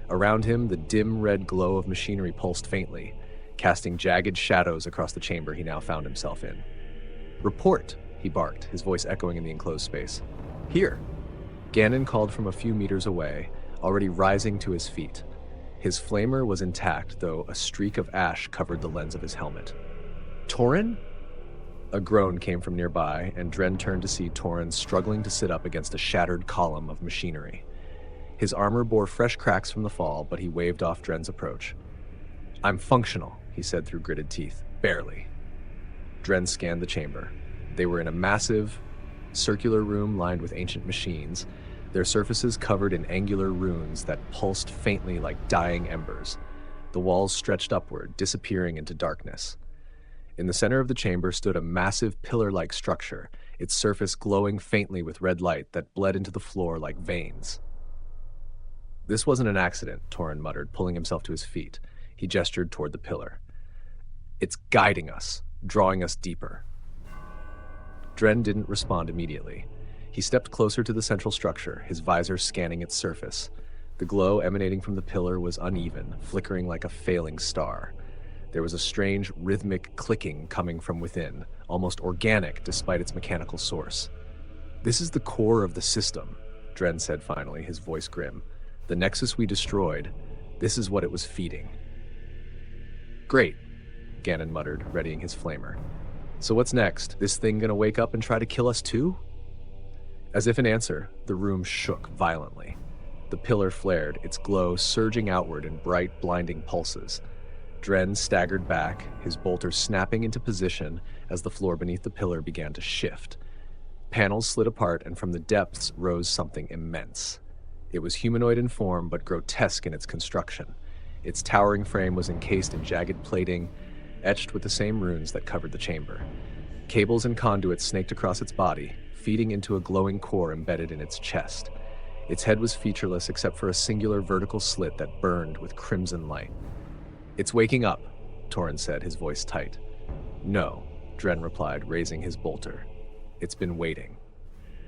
Around him, the dim red glow of machinery pulsed faintly, casting jagged shadows across the chamber he now found himself in. "Report," he barked, his voice echoing in the enclosed space. "Here." Ganon called from a few meters away, already rising to his feet. His flamer was intact, though a streak of ash covered the lens of his helmet. "Torin?" A groan came from nearby, and Dren turned to see Torin struggling to sit up against a shattered column of machinery. His armor bore fresh cracks from the fall, but he waved off Dren's approach. "I'm functional," he said through gritted teeth. "Barely." Dren scanned the chamber. They were in a massive, circular room lined with ancient machines, their surfaces covered in angular runes that pulsed faintly like dying embers. The walls stretched upward, disappearing into darkness. In the center of the chamber stood a massive pillar-like structure, its surface glowing faintly with red light that bled into the floor like veins. "This wasn't an accident," Torin muttered, pulling himself to his feet. He gestured toward the pillar. "It's guiding us, drawing us deeper." Dren didn't respond immediately. He stepped closer to the central structure, his visor scanning its surface. The glow emanating from the pillar was uneven, flickering like a failing star. There was a strange, rhythmic clicking coming from within, almost organic despite its mechanical source. "This is the core of the system," Dren said finally, his voice grim. "The nexus we destroyed, this is what it was feeding." "Great," Ganon muttered, readying his flamer. "So what's next? This thing gonna wake up and try to kill us too?" As if in answer, the room shook violently. The pillar flared, its glow surging outward in bright, blinding pulses. Dren staggered back, his bolter snapping into position as the floor beneath the pillar began to shift. Panels slid apart, and from the depths rose something immense. It was humanoid in form, but grotesque in its construction. Its towering frame was encased in jagged plating, etched with the same runes that covered the chamber. Cables and conduits snaked across its body, feeding into a glowing core embedded in its chest. Its head was featureless except for a singular vertical slit that burned with crimson light. "It's waking up," Torin said, his voice tight. "No," Dren replied, raising his bolter. "It's been waiting."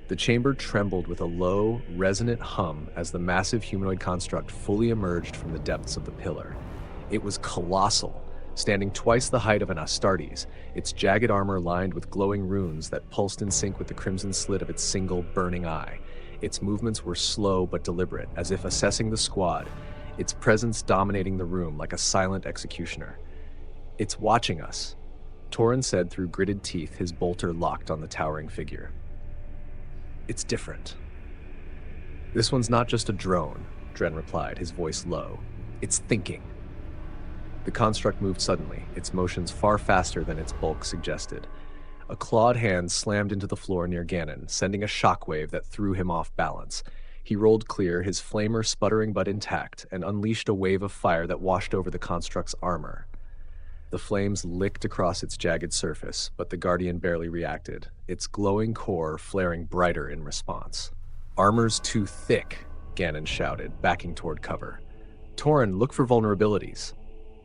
The chamber trembled with a low, resonant hum as the massive humanoid construct fully emerged from the depths of the pillar. It was colossal, standing twice the height of an Astartes, its jagged armor lined with glowing runes that pulsed in sync with the crimson slit of its single burning eye. Its movements were slow but deliberate, as if assessing the squad, its presence dominating the room like a silent executioner. "It's watching us," Torin said through gritted teeth, his bolter locked on the towering figure. "It's different." "This one's not just a drone," Dren replied, his voice low. "It's thinking." The construct moved suddenly, its motions far faster than its bulk suggested. A clawed hand slammed into the floor near Ganon, sending a shockwave that threw him off balance. He rolled clear, his flamer sputtering but intact, and unleashed a wave of fire that washed over the construct's armor. The flames licked across its jagged surface, but the Guardian barely reacted, its glowing core flaring brighter in response. "Armor's too thick," Ganon shouted, backing toward cover. "Torin, look for vulnerabilities,"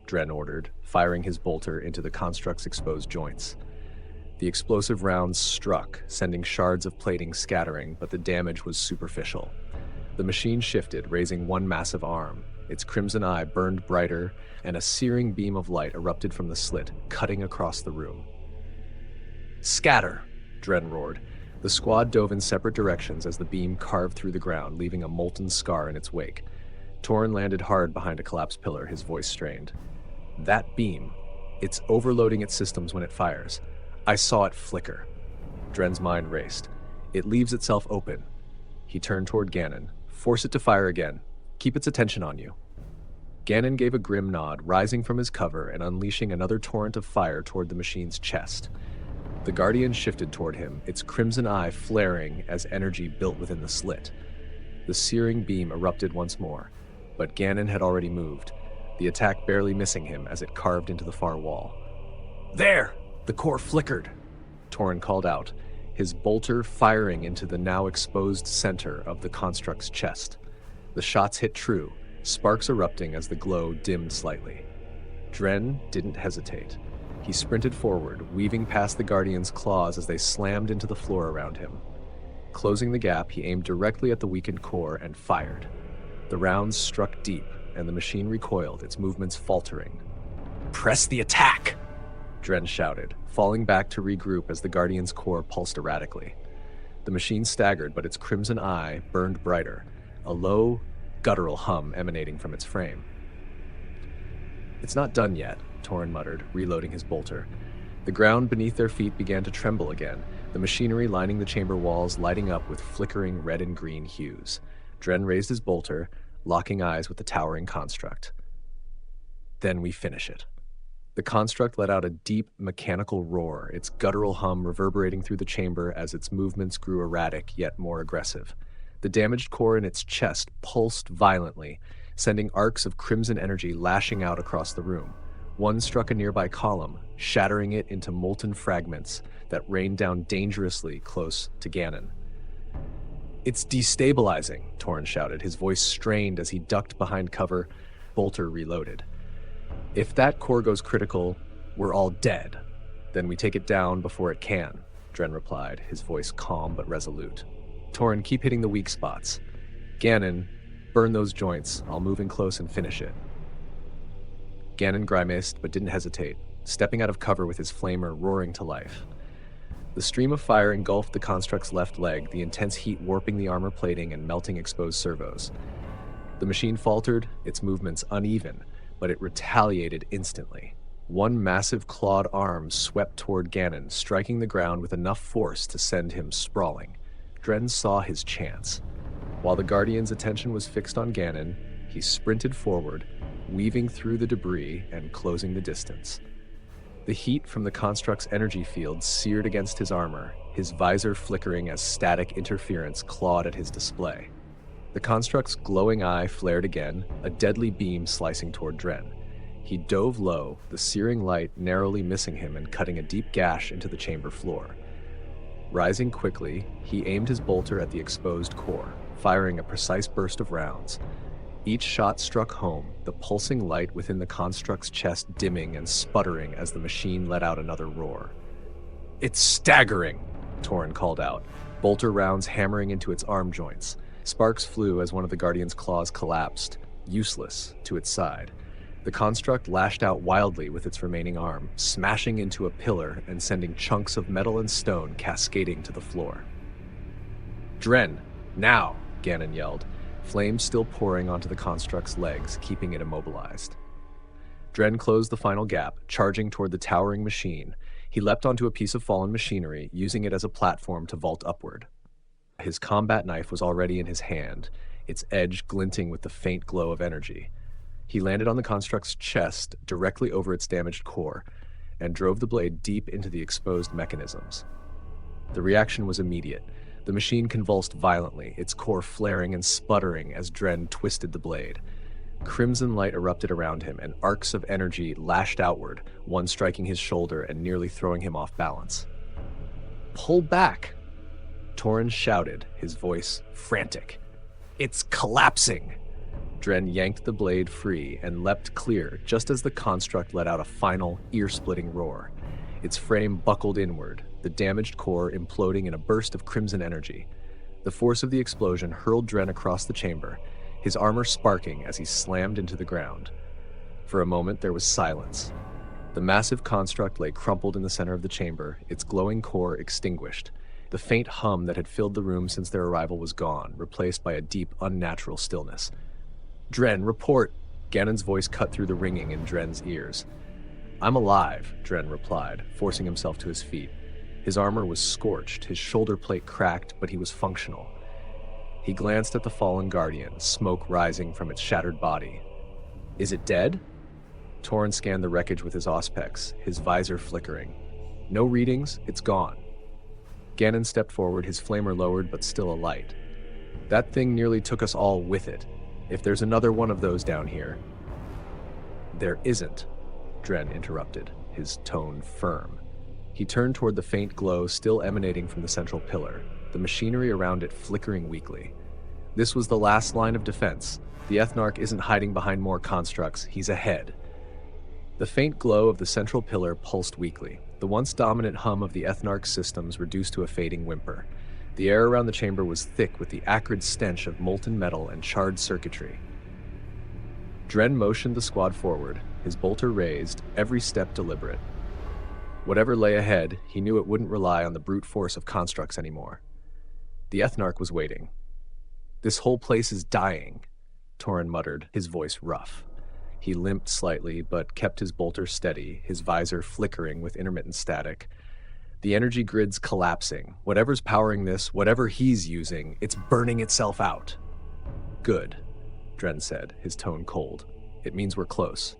Dren ordered, firing his bolter into the construct's exposed joints. The explosive rounds struck, sending shards of plating scattering, but the damage was superficial. The machine shifted, raising one massive arm. Its crimson eye burned brighter, and a searing beam of light erupted from the slit, cutting across the room. "Scatter!" Dren roared. The squad dove in separate directions as the beam carved through the ground, leaving a molten scar in its wake. Torin landed hard behind a collapsed pillar, his voice strained. "That beam, it's overloading its systems when it fires. I saw it flicker." Dren's mind raced. "It leaves itself open." He turned toward Ganon. "Force it to fire again. Keep its attention on you." Ganon gave a grim nod, rising from his cover and unleashing another torrent of fire toward the machine's chest. The Guardian shifted toward him, its crimson eye flaring as energy built within the slit. The searing beam erupted once more, but Ganon had already moved, the attack barely missing him as it carved into the far wall. "There!" The core flickered, Torin called out, his bolter firing into the now exposed center of the construct's chest. The shots hit true, sparks erupting as the glow dimmed slightly. Dren didn't hesitate. He sprinted forward, weaving past the Guardian's claws as they slammed into the floor around him. Closing the gap, he aimed directly at the weakened core and fired. The rounds struck deep, and the machine recoiled, its movements faltering. "Press the attack!" Dren shouted, falling back to regroup as the Guardian's core pulsed erratically. The machine staggered, but its crimson eye burned brighter, a low, guttural hum emanating from its frame. "It's not done yet," Torin muttered, reloading his bolter. The ground beneath their feet began to tremble again, the machinery lining the chamber walls lighting up with flickering red and green hues. Dren raised his bolter, locking eyes with the towering construct. "Then we finish it." The construct let out a deep, mechanical roar, its guttural hum reverberating through the chamber as its movements grew erratic yet more aggressive. The damaged core in its chest pulsed violently, sending arcs of crimson energy lashing out across the room. One struck a nearby column, shattering it into molten fragments that rained down dangerously close to Ganon. "It's destabilizing," Torin shouted, his voice strained as he ducked behind cover, bolter reloaded. "If that core goes critical, we're all dead. Then we take it down before it can," Dren replied, his voice calm but resolute. "Torin, keep hitting the weak spots. Ganon, burn those joints. I'll move in close and finish it." Ganon grimaced but didn't hesitate, stepping out of cover with his flamer roaring to life. The stream of fire engulfed the construct's left leg, the intense heat warping the armor plating and melting exposed servos. The machine faltered, its movements uneven, but it retaliated instantly. One massive clawed arm swept toward Ganon, striking the ground with enough force to send him sprawling. Dren saw his chance. While the Guardian's attention was fixed on Ganon, he sprinted forward, weaving through the debris and closing the distance. The heat from the construct's energy field seared against his armor, his visor flickering as static interference clawed at his display. The construct's glowing eye flared again, a deadly beam slicing toward Dren. He dove low, the searing light narrowly missing him and cutting a deep gash into the chamber floor. Rising quickly, he aimed his bolter at the exposed core, firing a precise burst of rounds. Each shot struck home, the pulsing light within the construct's chest dimming and sputtering as the machine let out another roar. "It's staggering," Torin called out, bolter rounds hammering into its arm joints. Sparks flew as one of the Guardian's claws collapsed, useless, to its side. The construct lashed out wildly with its remaining arm, smashing into a pillar and sending chunks of metal and stone cascading to the floor. "Dren, now!" Ganon yelled, flames still pouring onto the construct's legs, keeping it immobilized. Dren closed the final gap, charging toward the towering machine. He leapt onto a piece of fallen machinery, using it as a platform to vault upward. His combat knife was already in his hand, its edge glinting with the faint glow of energy. He landed on the construct's chest, directly over its damaged core, and drove the blade deep into the exposed mechanisms. The reaction was immediate. The machine convulsed violently, its core flaring and sputtering as Dren twisted the blade. Crimson light erupted around him, and arcs of energy lashed outward, one striking his shoulder and nearly throwing him off balance. "Pull back!" Torin shouted, his voice frantic. "It's collapsing!" Dren yanked the blade free and leapt clear just as the construct let out a final, ear-splitting roar. Its frame buckled inward, the damaged core imploding in a burst of crimson energy. The force of the explosion hurled Dren across the chamber, his armor sparking as he slammed into the ground. For a moment there was silence. The massive construct lay crumpled in the center of the chamber, its glowing core extinguished. The faint hum that had filled the room since their arrival was gone, replaced by a deep, unnatural stillness. "Dren, report!" Ganon's voice cut through the ringing in Dren's ears. "I'm alive," Dren replied, forcing himself to his feet. His armor was scorched, his shoulder plate cracked, but he was functional. He glanced at the fallen Guardian, smoke rising from its shattered body. "Is it dead?" Torin scanned the wreckage with his auspex, his visor flickering. "No readings, it's gone." Ganon stepped forward, his flamer lowered but still alight. "That thing nearly took us all with it. If there's another one of those down here..." "There isn't," Dren interrupted, his tone firm. He turned toward the faint glow still emanating from the central pillar, the machinery around it flickering weakly. "This was the last line of defense. The Ethnarch isn't hiding behind more constructs, he's ahead." The faint glow of the central pillar pulsed weakly, the once dominant hum of the Ethnarch systems reduced to a fading whimper. The air around the chamber was thick with the acrid stench of molten metal and charred circuitry. Dren motioned the squad forward, his bolter raised, every step deliberate. Whatever lay ahead, he knew it wouldn't rely on the brute force of constructs anymore. The Ethnarch was waiting. "This whole place is dying," Torin muttered, his voice rough. He limped slightly, but kept his bolter steady, his visor flickering with intermittent static. "The energy grid's collapsing. Whatever's powering this, whatever he's using, it's burning itself out." "Good," Dren said, his tone cold. "It means we're close."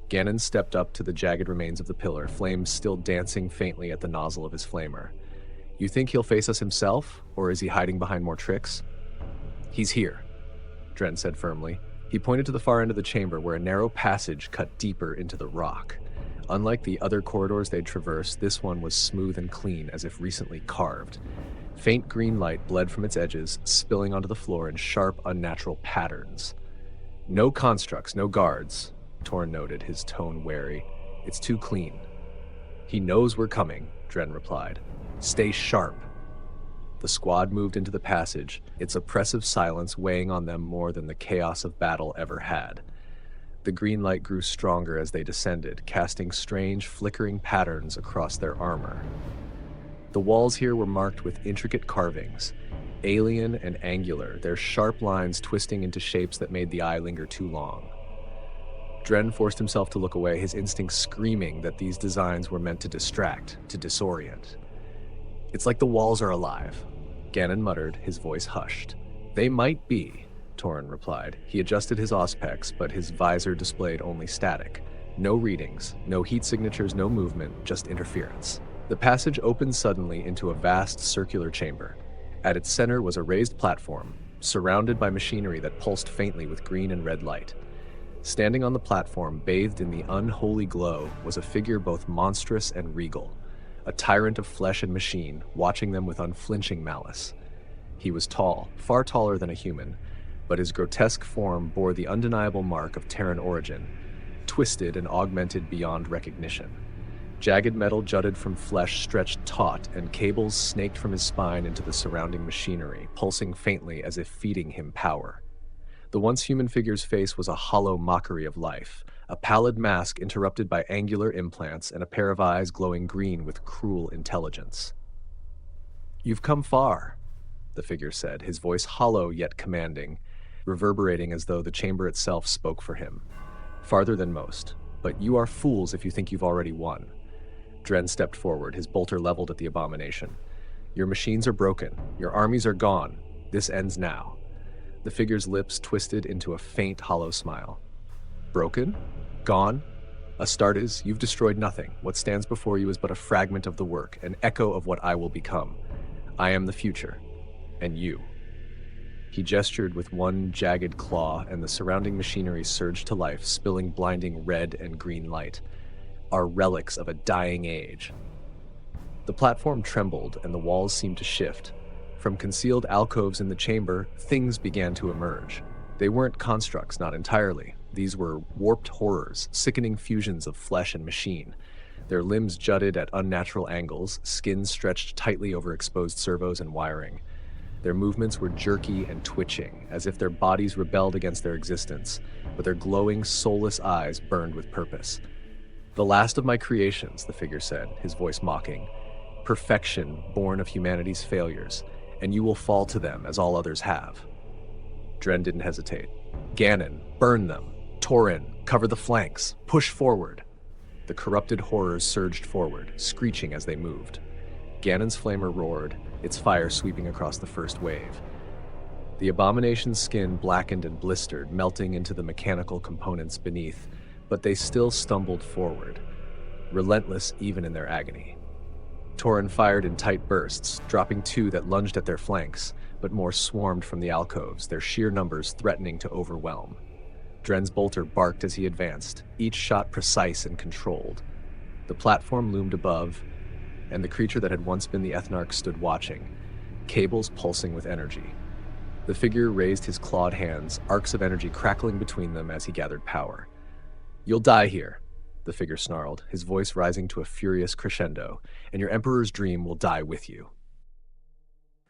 Ganon stepped up to the jagged remains of the pillar, flames still dancing faintly at the nozzle of his flamer. "You think he'll face us himself, or is he hiding behind more tricks?" "He's here," Dren said firmly. He pointed to the far end of the chamber where a narrow passage cut deeper into the rock. Unlike the other corridors they'd traversed, this one was smooth and clean, as if recently carved. Faint green light bled from its edges, spilling onto the floor in sharp, unnatural patterns. "No constructs, no guards," Torn noted, his tone wary. "It's too clean." "He knows we're coming," Dren replied. "Stay sharp." The squad moved into the passage, its oppressive silence weighing on them more than the chaos of battle ever had. The green light grew stronger as they descended, casting strange, flickering patterns across their armor. The walls here were marked with intricate carvings, alien and angular, their sharp lines twisting into shapes that made the eye linger too long. Dren forced himself to look away, his instincts screaming that these designs were meant to distract, to disorient. "It's like the walls are alive," Ganon muttered, his voice hushed. "They might be," Torin replied. He adjusted his auspex, but his visor displayed only static. No readings, no heat signatures, no movement, just interference. The passage opened suddenly into a vast circular chamber. At its center was a raised platform, surrounded by machinery that pulsed faintly with green and red light. Standing on the platform, bathed in the unholy glow, was a figure both monstrous and regal, a tyrant of flesh and machine, watching them with unflinching malice. He was tall, far taller than a human, but his grotesque form bore the undeniable mark of Terran origin, twisted and augmented beyond recognition. Jagged metal jutted from flesh stretched taut, and cables snaked from his spine into the surrounding machinery, pulsing faintly as if feeding him power. The once human figure's face was a hollow mockery of life, a pallid mask interrupted by angular implants and a pair of eyes glowing green with cruel intelligence. "You've come far," the figure said, his voice hollow yet commanding, reverberating as though the chamber itself spoke for him. "Farther than most, but you are fools if you think you've already won." Dren stepped forward, his bolter leveled at the abomination. "Your machines are broken. Your armies are gone. This ends now." The figure's lips twisted into a faint, hollow smile. "Broken? Gone? Astartes, you've destroyed nothing. What stands before you is but a fragment of the work, an echo of what I will become. I am the future. And you." He gestured with one jagged claw, and the surrounding machinery surged to life, spilling blinding red and green light. "Are relics of a dying age." The platform trembled, and the walls seemed to shift. From concealed alcoves in the chamber, things began to emerge. They weren't constructs, not entirely. These were warped horrors, sickening fusions of flesh and machine. Their limbs jutted at unnatural angles, skins stretched tightly over exposed servos and wiring. Their movements were jerky and twitching, as if their bodies rebelled against their existence, but their glowing, soulless eyes burned with purpose. "The last of my creations," the figure said, his voice mocking. "Perfection born of humanity's failures, and you will fall to them as all others have." Dren didn't hesitate. "Ganon, burn them. Torin, cover the flanks. Push forward." The corrupted horrors surged forward, screeching as they moved. Ganon's flamer roared, its fire sweeping across the first wave. The abomination's skin blackened and blistered, melting into the mechanical components beneath, but they still stumbled forward, relentless even in their agony. Torin fired in tight bursts, dropping two that lunged at their flanks, but more swarmed from the alcoves, their sheer numbers threatening to overwhelm. Dren's bolter barked as he advanced, each shot precise and controlled. The platform loomed above, and the creature that had once been the Ethnarch stood watching, cables pulsing with energy. The figure raised his clawed hands, arcs of energy crackling between them as he gathered power. "You'll die here," the figure snarled, his voice rising to a furious crescendo, "and your Emperor's dream will die with you."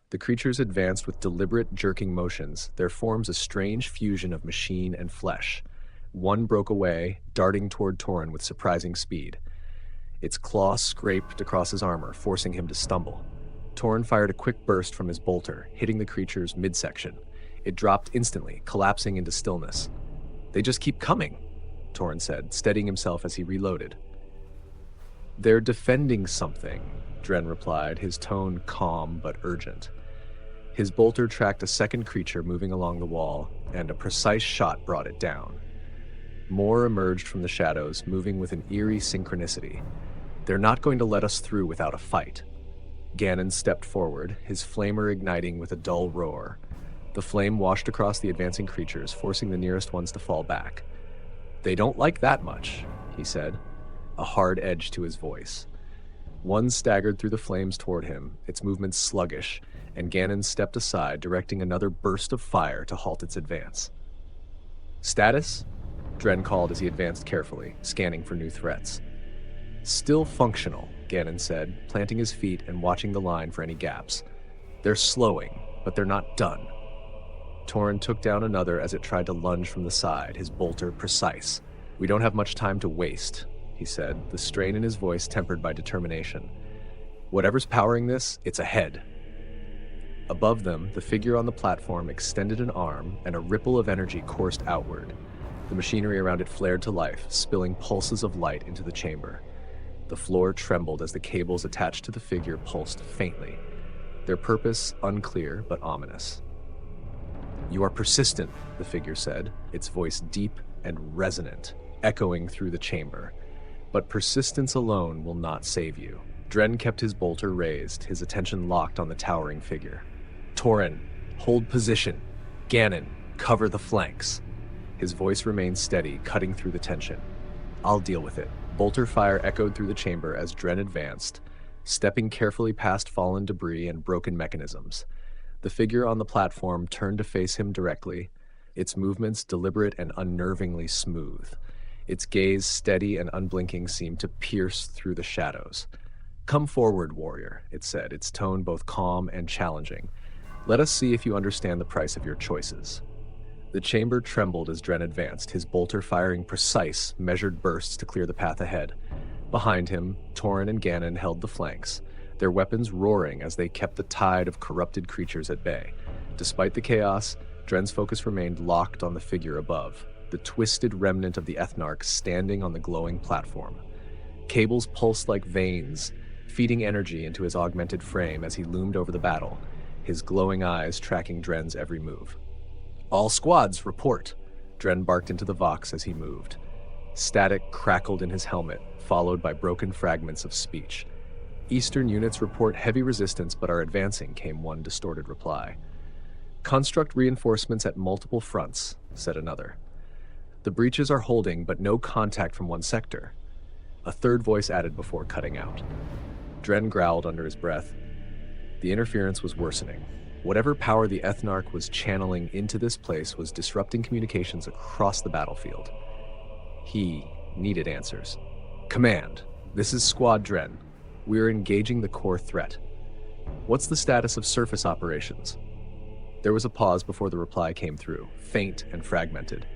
The creatures advanced with deliberate, jerking motions, their forms a strange fusion of machine and flesh. One broke away, darting toward Torin with surprising speed. Its claw scraped across his armor, forcing him to stumble. Torin fired a quick burst from his bolter, hitting the creature's midsection. It dropped instantly, collapsing into stillness. "They just keep coming," Torin said, steadying himself as he reloaded. "They're defending something," Dren replied, his tone calm but urgent. His bolter tracked a second creature moving along the wall, and a precise shot brought it down. More emerged from the shadows, moving with an eerie synchronicity. "They're not going to let us through without a fight." Ganon stepped forward, his flamer igniting with a dull roar. The flame washed across the advancing creatures, forcing the nearest ones to fall back. "They don't like that much," he said, a hard edge to his voice. One staggered through the flames toward him, its movements sluggish, and Ganon stepped aside, directing another burst of fire to halt its advance. "Status?" Dren called as he advanced carefully, scanning for new threats. "Still functional," Ganon said, planting his feet and watching the line for any gaps. "They're slowing, but they're not done." Torin took down another as it tried to lunge from the side, his bolter precise. "We don't have much time to waste," he said, the strain in his voice tempered by determination. "Whatever's powering this, it's ahead." Above them, the figure on the platform extended an arm, and a ripple of energy coursed outward. The machinery around it flared to life, spilling pulses of light into the chamber. The floor trembled as the cables attached to the figure pulsed faintly, their purpose unclear but ominous. "You are persistent," the figure said, its voice deep and resonant, echoing through the chamber. "But persistence alone will not save you." Dren kept his bolter raised, his attention locked on the towering figure. "Torin, hold position. Ganon, cover the flanks." His voice remained steady, cutting through the tension. "I'll deal with it." Bolter fire echoed through the chamber as Dren advanced, stepping carefully past fallen debris and broken mechanisms. The figure on the platform turned to face him directly, its movements deliberate and unnervingly smooth. Its gaze steady and unblinking seemed to pierce through the shadows. "Come forward, warrior," it said, its tone both calm and challenging. "Let us see if you understand the price of your choices." The chamber trembled as Dren advanced, his bolter firing precise, measured bursts to clear the path ahead. Behind him, Torin and Ganon held the flanks, their weapons roaring as they kept the tide of corrupted creatures at bay. Despite the chaos, Dren's focus remained locked on the figure above, the twisted remnant of the Ethnarch standing on the glowing platform. Cables pulsed like veins, feeding energy into his augmented frame as he loomed over the battle, his glowing eyes tracking Dren's every move. "All squads, report," Dren barked into the Vox as he moved. Static crackled in his helmet, followed by broken fragments of speech. "Eastern units report heavy resistance but are advancing," came one distorted reply. "Construct reinforcements at multiple fronts," said another. "The breaches are holding, but no contact from one sector," a third voice added before cutting out. Dren growled under his breath. The interference was worsening. Whatever power the Ethnarch was channeling into this place was disrupting communications across the battlefield. He needed answers. "Command, this is Squad Dren. We are engaging the core threat. What's the status of surface operations?" There was a pause before the reply came through, faint and fragmented.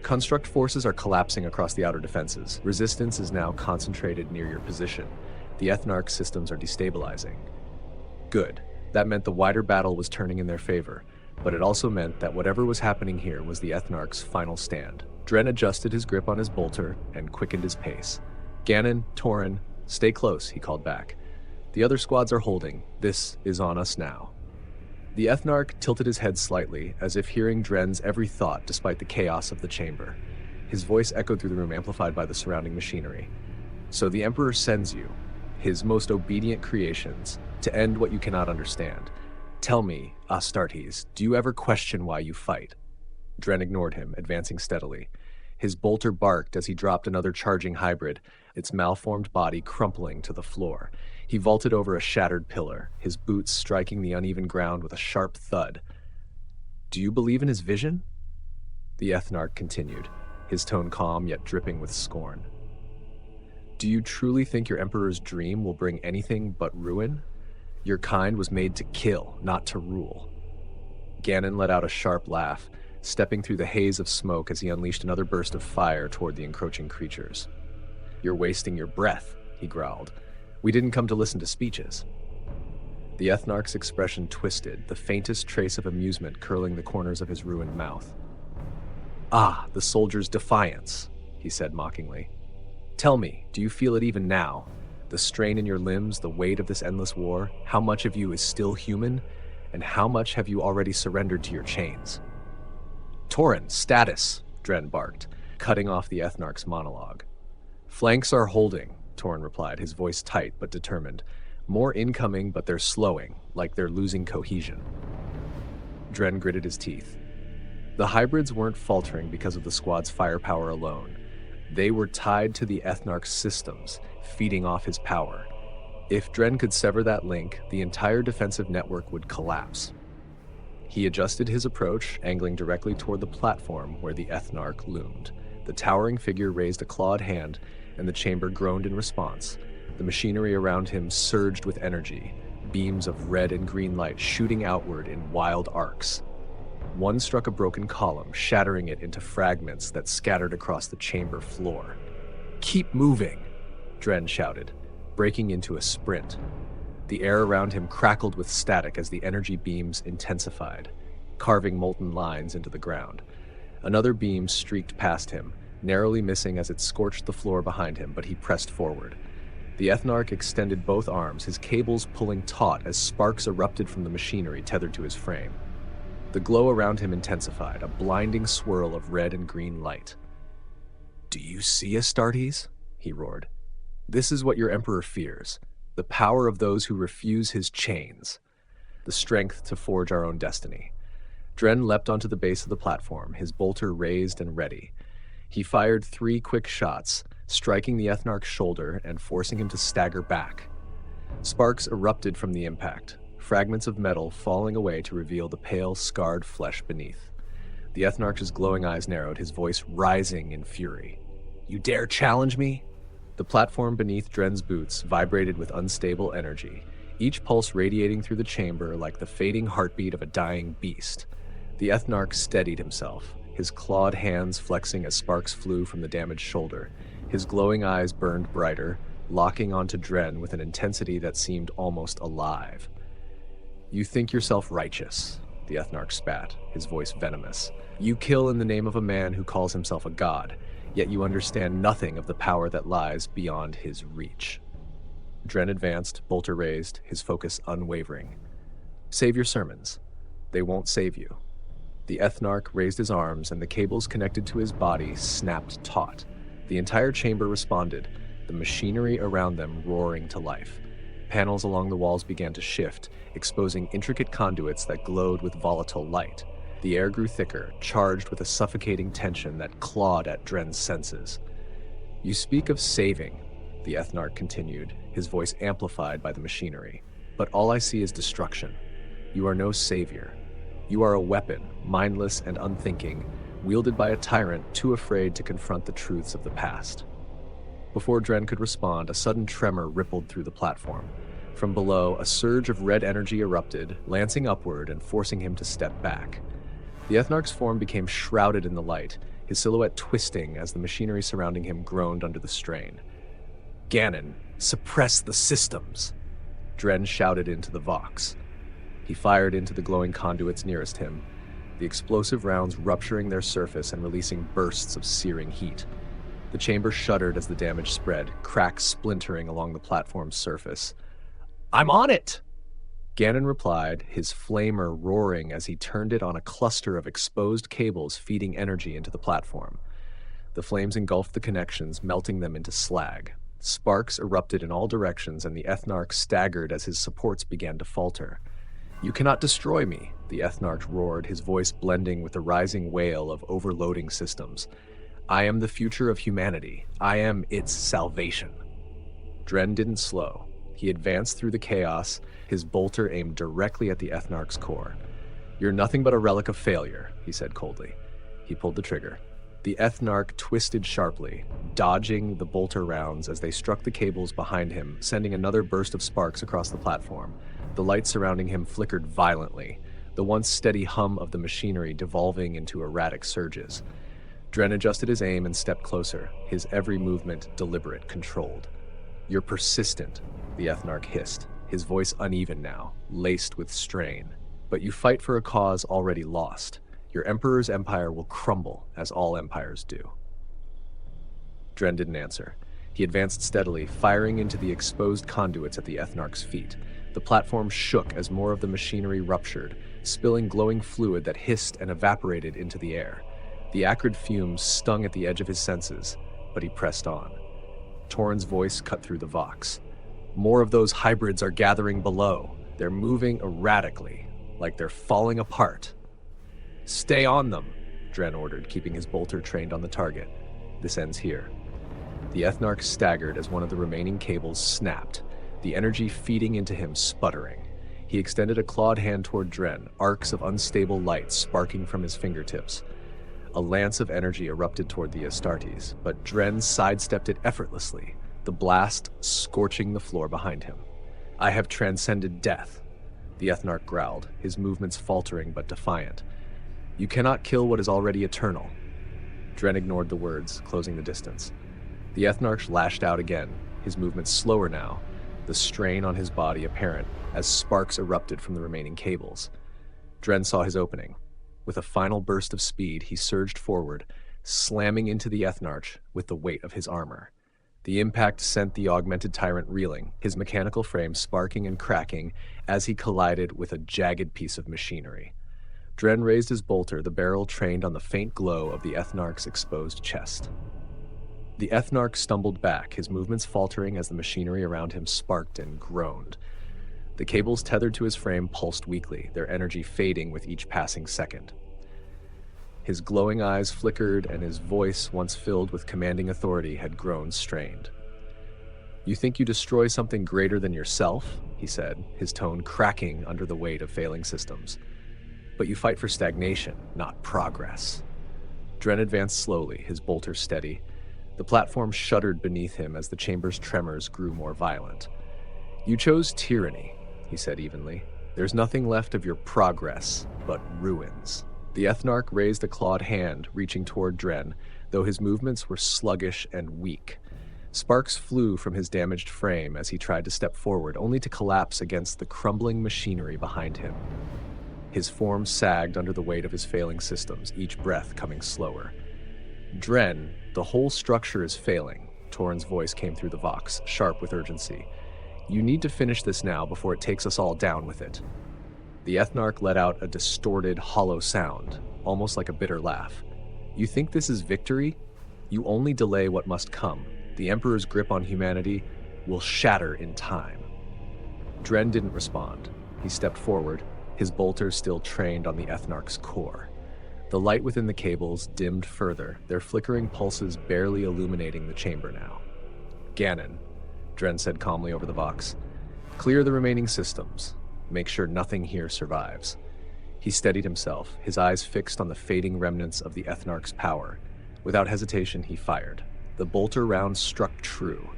"Construct forces are collapsing across the outer defenses. Resistance is now concentrated near your position. The Ethnarch systems are destabilizing." Good. That meant the wider battle was turning in their favor, but it also meant that whatever was happening here was the Ethnarch's final stand. Dren adjusted his grip on his bolter and quickened his pace. "Ganon, Torin, stay close," he called back. "The other squads are holding. This is on us now." The Ethnarch tilted his head slightly, as if hearing Dren's every thought despite the chaos of the chamber. His voice echoed through the room, amplified by the surrounding machinery. "So the Emperor sends you, his most obedient creations, to end what you cannot understand. Tell me, Astartes, do you ever question why you fight?" Dren ignored him, advancing steadily. His bolter barked as he dropped another charging hybrid, its malformed body crumpling to the floor. He vaulted over a shattered pillar, his boots striking the uneven ground with a sharp thud. "Do you believe in his vision?" The Ethnarch continued, his tone calm yet dripping with scorn. "Do you truly think your Emperor's dream will bring anything but ruin? Your kind was made to kill, not to rule." Ganon let out a sharp laugh, stepping through the haze of smoke as he unleashed another burst of fire toward the encroaching creatures. "You're wasting your breath," he growled. "We didn't come to listen to speeches." The Ethnarch's expression twisted, the faintest trace of amusement curling the corners of his ruined mouth. "Ah, the soldier's defiance," he said mockingly. "Tell me, do you feel it even now? The strain in your limbs, the weight of this endless war, how much of you is still human, and how much have you already surrendered to your chains?" "Tauren, status!" Dren barked, cutting off the Ethnarch's monologue. "Flanks are holding," Tauren replied, his voice tight but determined. "More incoming, but they're slowing, like they're losing cohesion." Dren gritted his teeth. The hybrids weren't faltering because of the squad's firepower alone. They were tied to the Ethnarch's systems, feeding off his power. If Dren could sever that link, the entire defensive network would collapse. He adjusted his approach, angling directly toward the platform where the Ethnarch loomed. The towering figure raised a clawed hand, and the chamber groaned in response. The machinery around him surged with energy, beams of red and green light shooting outward in wild arcs. One struck a broken column, shattering it into fragments that scattered across the chamber floor. "Keep moving!" Dren shouted, breaking into a sprint. The air around him crackled with static as the energy beams intensified, carving molten lines into the ground. Another beam streaked past him, narrowly missing as it scorched the floor behind him, but he pressed forward. The Ethnarch extended both arms, his cables pulling taut as sparks erupted from the machinery tethered to his frame. The glow around him intensified, a blinding swirl of red and green light. "Do you see, Astartes?" he roared. "This is what your Emperor fears. The power of those who refuse his chains. The strength to forge our own destiny." Dren leapt onto the base of the platform, his bolter raised and ready. He fired 3 quick shots, striking the Ethnarch's shoulder and forcing him to stagger back. Sparks erupted from the impact, fragments of metal falling away to reveal the pale, scarred flesh beneath. The Ethnarch's glowing eyes narrowed, his voice rising in fury. "You dare challenge me?" The platform beneath Dren's boots vibrated with unstable energy, each pulse radiating through the chamber like the fading heartbeat of a dying beast. The Ethnarch steadied himself, his clawed hands flexing as sparks flew from the damaged shoulder. His glowing eyes burned brighter, locking onto Dren with an intensity that seemed almost alive. "You think yourself righteous," the Ethnarch spat, his voice venomous. "You kill in the name of a man who calls himself a god, yet you understand nothing of the power that lies beyond his reach." Dren advanced, bolter raised, his focus unwavering. "Save your sermons. They won't save you." The Ethnarch raised his arms, and the cables connected to his body snapped taut. The entire chamber responded, the machinery around them roaring to life. Panels along the walls began to shift, exposing intricate conduits that glowed with volatile light. The air grew thicker, charged with a suffocating tension that clawed at Dren's senses. "You speak of saving," the Ethnarch continued, his voice amplified by the machinery. "But all I see is destruction. You are no savior. You are a weapon, mindless and unthinking, wielded by a tyrant too afraid to confront the truths of the past." Before Dren could respond, a sudden tremor rippled through the platform. From below, a surge of red energy erupted, lancing upward and forcing him to step back. The Ethnarch's form became shrouded in the light, his silhouette twisting as the machinery surrounding him groaned under the strain. "Ganon, suppress the systems!" Dren shouted into the Vox. He fired into the glowing conduits nearest him, the explosive rounds rupturing their surface and releasing bursts of searing heat. The chamber shuddered as the damage spread, cracks splintering along the platform's surface. "I'm on it!" Ganon replied, his flamer roaring as he turned it on a cluster of exposed cables feeding energy into the platform. The flames engulfed the connections, melting them into slag. Sparks erupted in all directions, and the Ethnarch staggered as his supports began to falter. "You cannot destroy me," the Ethnarch roared, his voice blending with the rising wail of overloading systems. "I am the future of humanity. I am its salvation." Dren didn't slow. He advanced through the chaos, his bolter aimed directly at the Ethnarch's core. "You're nothing but a relic of failure," he said coldly. He pulled the trigger. The Ethnarch twisted sharply, dodging the bolter rounds as they struck the cables behind him, sending another burst of sparks across the platform. The light surrounding him flickered violently. the once steady hum of the machinery devolving into erratic surges. Dren adjusted his aim and stepped closer, his every movement deliberate, controlled. "You're persistent," the Ethnarch hissed, his voice uneven now, laced with strain. "But you fight for a cause already lost. Your Emperor's empire will crumble, as all empires do." Dren didn't answer. He advanced steadily, firing into the exposed conduits at the Ethnarch's feet. The platform shook as more of the machinery ruptured, spilling glowing fluid that hissed and evaporated into the air. The acrid fumes stung at the edge of his senses, but he pressed on. Torin's voice cut through the vox. "More of those hybrids are gathering below. They're moving erratically, like they're falling apart." "Stay on them," Dren ordered, keeping his bolter trained on the target. "This ends here." The Ethnarch staggered as one of the remaining cables snapped, the energy feeding into him sputtering. He extended a clawed hand toward Dren, arcs of unstable light sparking from his fingertips. A lance of energy erupted toward the Astartes, but Dren sidestepped it effortlessly, the blast scorching the floor behind him. "I have transcended death," the Ethnarch growled, his movements faltering but defiant. "You cannot kill what is already eternal." Dren ignored the words, closing the distance. The Ethnarch lashed out again, his movements slower now, the strain on his body apparent as sparks erupted from the remaining cables. Dren saw his opening. With a final burst of speed, he surged forward, slamming into the Ethnarch with the weight of his armor. The impact sent the augmented tyrant reeling, his mechanical frame sparking and cracking as he collided with a jagged piece of machinery. Dren raised his bolter, the barrel trained on the faint glow of the Ethnarch's exposed chest. The Ethnarch stumbled back, his movements faltering as the machinery around him sparked and groaned. The cables tethered to his frame pulsed weakly, their energy fading with each passing second. His glowing eyes flickered, and his voice, once filled with commanding authority, had grown strained. "You think you destroy something greater than yourself?" he said, his tone cracking under the weight of failing systems. "But you fight for stagnation, not progress." Dren advanced slowly, his bolter steady. The platform shuddered beneath him as the chamber's tremors grew more violent. "You chose tyranny," he said evenly. "There's nothing left of your progress but ruins." The Ethnarch raised a clawed hand, reaching toward Dren, though his movements were sluggish and weak. Sparks flew from his damaged frame as he tried to step forward, only to collapse against the crumbling machinery behind him. His form sagged under the weight of his failing systems, each breath coming slower. "Dren, the whole structure is failing," Torin's voice came through the vox, sharp with urgency. "You need to finish this now before it takes us all down with it." The Ethnarch let out a distorted, hollow sound, almost like a bitter laugh. "You think this is victory? You only delay what must come. The Emperor's grip on humanity will shatter in time." Dren didn't respond. He stepped forward, his bolter still trained on the Ethnarch's core. The light within the cables dimmed further, their flickering pulses barely illuminating the chamber now. "Ganon," Dren said calmly over the vox. "Clear the remaining systems. Make sure nothing here survives." He steadied himself, his eyes fixed on the fading remnants of the Ethnarch's power. Without hesitation, he fired. The bolter round struck true,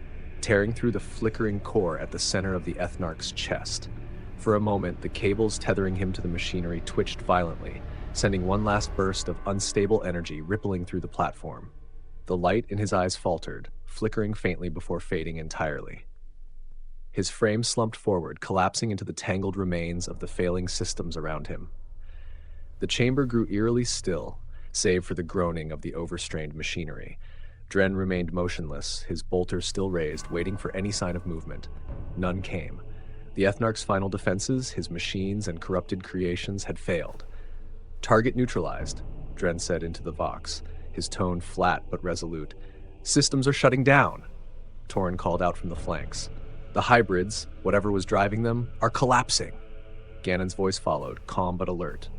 tearing through the flickering core at the center of the Ethnarch's chest. For a moment, the cables tethering him to the machinery twitched violently, sending one last burst of unstable energy rippling through the platform. The light in his eyes faltered, flickering faintly before fading entirely. His frame slumped forward, collapsing into the tangled remains of the failing systems around him. The chamber grew eerily still, save for the groaning of the overstrained machinery. Dren remained motionless, his bolter still raised, waiting for any sign of movement. None came. The Ethnarch's final defenses, his machines and corrupted creations, had failed. "Target neutralized," Dren said into the vox, his tone flat but resolute. "Systems are shutting down," Torin called out from the flanks. "The hybrids, whatever was driving them, are collapsing." Ganon's voice followed, calm but alert.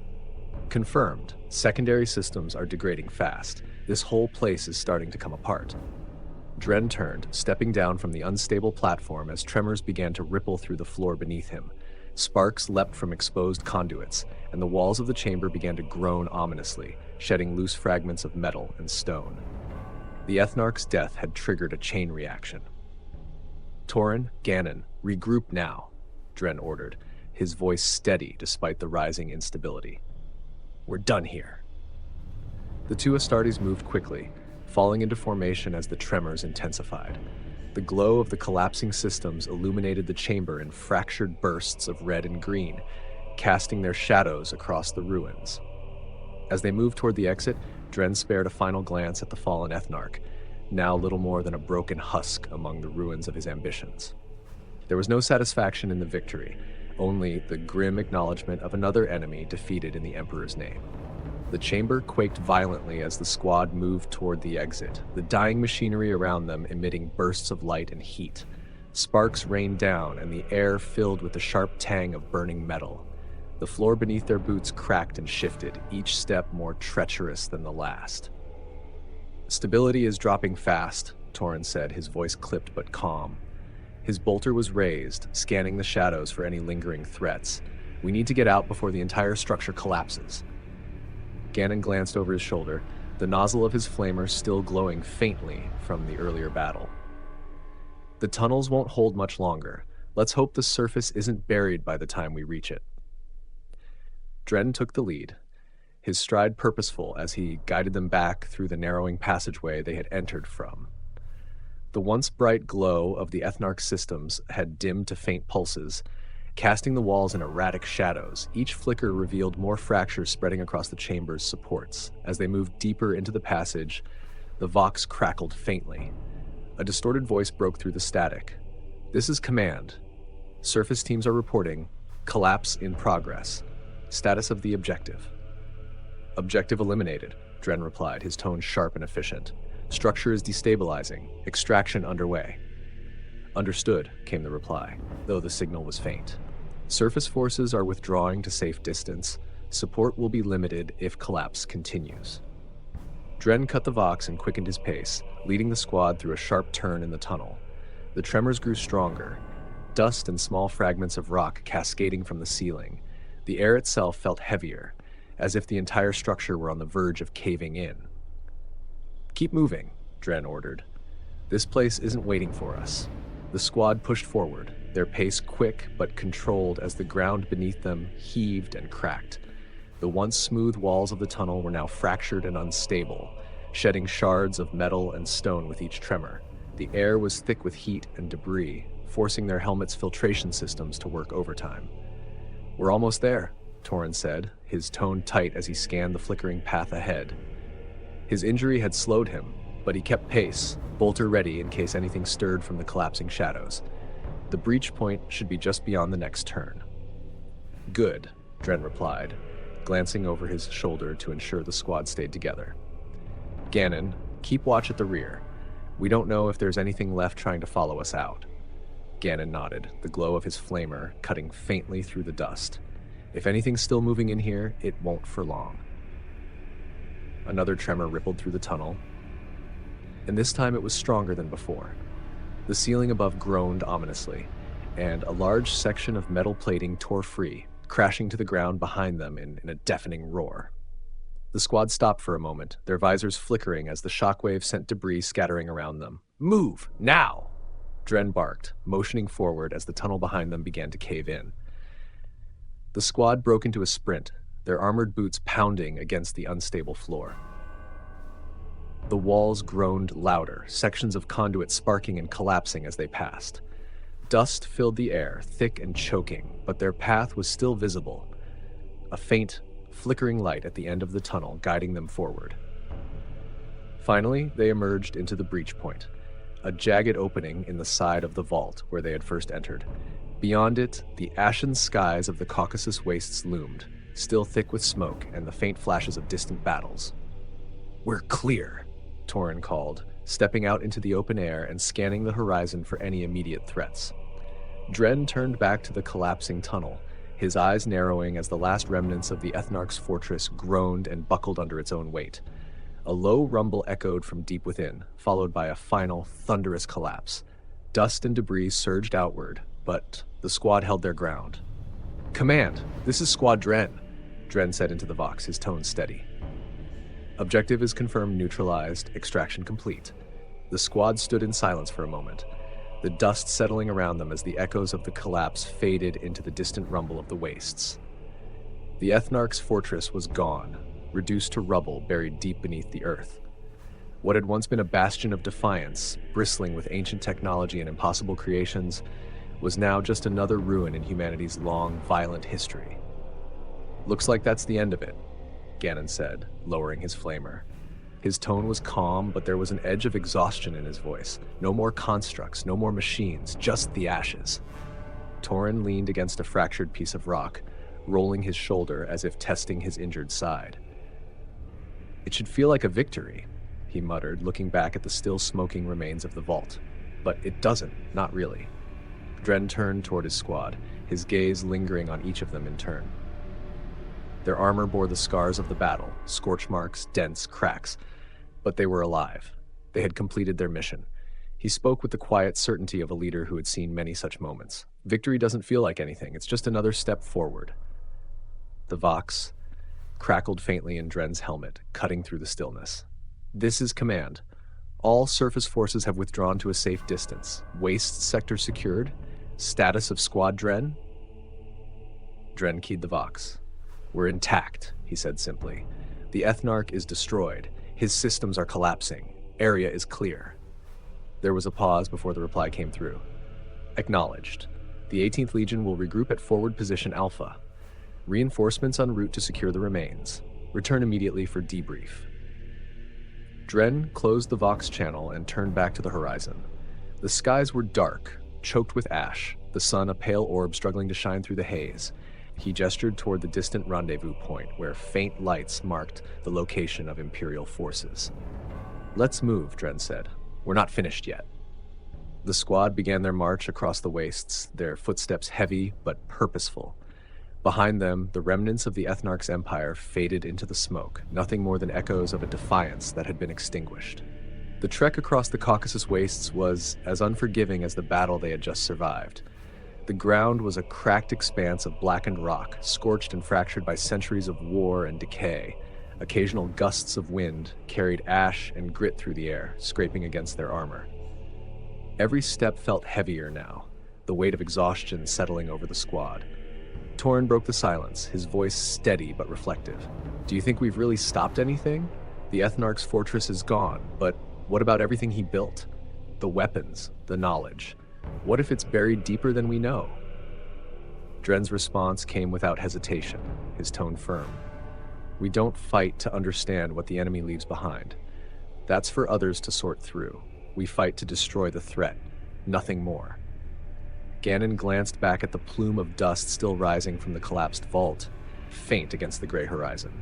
"Confirmed. Secondary systems are degrading fast. This whole place is starting to come apart." Dren turned, stepping down from the unstable platform as tremors began to ripple through the floor beneath him. Sparks leapt from exposed conduits, and the walls of the chamber began to groan ominously, shedding loose fragments of metal and stone. The Ethnarch's death had triggered a chain reaction. "Torin, Ganon, regroup now," Dren ordered, his voice steady despite the rising instability. "We're done here." The two Astartes moved quickly, falling into formation as the tremors intensified. The glow of the collapsing systems illuminated the chamber in fractured bursts of red and green, casting their shadows across the ruins. As they moved toward the exit, Dren spared a final glance at the fallen Ethnarch, now little more than a broken husk among the ruins of his ambitions. There was no satisfaction in the victory, only the grim acknowledgement of another enemy defeated in the Emperor's name. The chamber quaked violently as the squad moved toward the exit, the dying machinery around them emitting bursts of light and heat. Sparks rained down, and the air filled with the sharp tang of burning metal. The floor beneath their boots cracked and shifted, each step more treacherous than the last. "Stability is dropping fast," Torrin said, his voice clipped but calm. His bolter was raised, scanning the shadows for any lingering threats. "We need to get out before the entire structure collapses." Gannon glanced over his shoulder, the nozzle of his flamer still glowing faintly from the earlier battle. "The tunnels won't hold much longer. Let's hope the surface isn't buried by the time we reach it." Dren took the lead, his stride purposeful as he guided them back through the narrowing passageway they had entered from. The once bright glow of the Ethnarch systems had dimmed to faint pulses, casting the walls in erratic shadows. Each flicker revealed more fractures spreading across the chamber's supports. As they moved deeper into the passage, the vox crackled faintly. A distorted voice broke through the static. "This is command. Surface teams are reporting. Collapse in progress. Status of the objective." "Objective eliminated," Dren replied, his tone sharp and efficient. "Structure is destabilizing. Extraction underway." "Understood," came the reply, though the signal was faint. "Surface forces are withdrawing to safe distance. Support will be limited if collapse continues." Dren cut the vox and quickened his pace, leading the squad through a sharp turn in the tunnel. The tremors grew stronger, dust and small fragments of rock cascading from the ceiling. The air itself felt heavier, as if the entire structure were on the verge of caving in. "Keep moving," Dren ordered. "This place isn't waiting for us." The squad pushed forward, their pace quick but controlled as the ground beneath them heaved and cracked. The once smooth walls of the tunnel were now fractured and unstable, shedding shards of metal and stone with each tremor. The air was thick with heat and debris, forcing their helmets' filtration systems to work overtime. "We're almost there," Torrin said, his tone tight as he scanned the flickering path ahead. His injury had slowed him, but he kept pace, bolter ready in case anything stirred from the collapsing shadows. The breach point should be just beyond the next turn. "Good," Dren replied, glancing over his shoulder to ensure the squad stayed together. "Gannon, keep watch at the rear. We don't know if there's anything left trying to follow us out." Gannon nodded, the glow of his flamer cutting faintly through the dust. "If anything's still moving in here, it won't for long." Another tremor rippled through the tunnel, and this time it was stronger than before. The ceiling above groaned ominously, and a large section of metal plating tore free, crashing to the ground behind them in a deafening roar. The squad stopped for a moment, their visors flickering as the shockwave sent debris scattering around them. "Move, now!" Dren barked, motioning forward as the tunnel behind them began to cave in. The squad broke into a sprint, their armored boots pounding against the unstable floor. The walls groaned louder, sections of conduit sparking and collapsing as they passed. Dust filled the air, thick and choking, but their path was still visible, a faint, flickering light at the end of the tunnel guiding them forward. Finally, they emerged into the breach point, a jagged opening in the side of the vault where they had first entered. Beyond it, the ashen skies of the Caucus Wastes loomed, still thick with smoke and the faint flashes of distant battles. "We're clear," Torrin called, stepping out into the open air and scanning the horizon for any immediate threats. Dren turned back to the collapsing tunnel, his eyes narrowing as the last remnants of the Ethnarch's fortress groaned and buckled under its own weight. A low rumble echoed from deep within, followed by a final, thunderous collapse. Dust and debris surged outward, but the squad held their ground. "Command, this is Squad Dren," Dren said into the vox, his tone steady. "Objective is confirmed neutralized, extraction complete." The squad stood in silence for a moment. the dust settling around them as the echoes of the collapse faded into the distant rumble of the wastes. The Ethnarch's fortress was gone, reduced to rubble buried deep beneath the earth. What had once been a bastion of defiance, bristling with ancient technology and impossible creations, was now just another ruin in humanity's long, violent history. "Looks like that's the end of it," Ganon said, lowering his flamer. His tone was calm, but there was an edge of exhaustion in his voice. No more constructs, no more machines, just the ashes. Tauren leaned against a fractured piece of rock, rolling his shoulder as if testing his injured side. "It should feel like a victory," he muttered, looking back at the still smoking remains of the vault. "But it doesn't, not really." Dren turned toward his squad, his gaze lingering on each of them in turn. Their armor bore the scars of the battle, scorch marks, dents, cracks, but they were alive. They had completed their mission. He spoke with the quiet certainty of a leader who had seen many such moments. Victory doesn't feel like anything, it's just another step forward. The Vox crackled faintly in Dren's helmet, cutting through the stillness. "This is command. All surface forces have withdrawn to a safe distance. Waste sector secured. Status of Squad Dren?" Dren keyed the Vox. "We're intact," he said simply. "The Ethnarch is destroyed. His systems are collapsing. Area is clear." There was a pause before the reply came through. "Acknowledged. The 18th Legion will regroup at forward position Alpha. Reinforcements en route to secure the remains. Return immediately for debrief." Dren closed the Vox channel and turned back to the horizon. The skies were dark, choked with ash, the sun a pale orb struggling to shine through the haze. He gestured toward the distant rendezvous point, where faint lights marked the location of Imperial forces. "Let's move," Dren said. "We're not finished yet." The squad began their march across the wastes, their footsteps heavy but purposeful. Behind them, the remnants of the Ethnarch's empire faded into the smoke, nothing more than echoes of a defiance that had been extinguished. The trek across the Caucasus Wastes was as unforgiving as the battle they had just survived. The ground was a cracked expanse of blackened rock, scorched and fractured by centuries of war and decay. Occasional gusts of wind carried ash and grit through the air, scraping against their armor. Every step felt heavier now, the weight of exhaustion settling over the squad. Tauren broke the silence, his voice steady but reflective. "Do you think we've really stopped anything? The Ethnarch's fortress is gone, but what about everything he built? The weapons, the knowledge. What if it's buried deeper than we know?" Dren's response came without hesitation, his tone firm. "We don't fight to understand what the enemy leaves behind. That's for others to sort through. We fight to destroy the threat, nothing more." Ganon glanced back at the plume of dust still rising from the collapsed vault, faint against the gray horizon.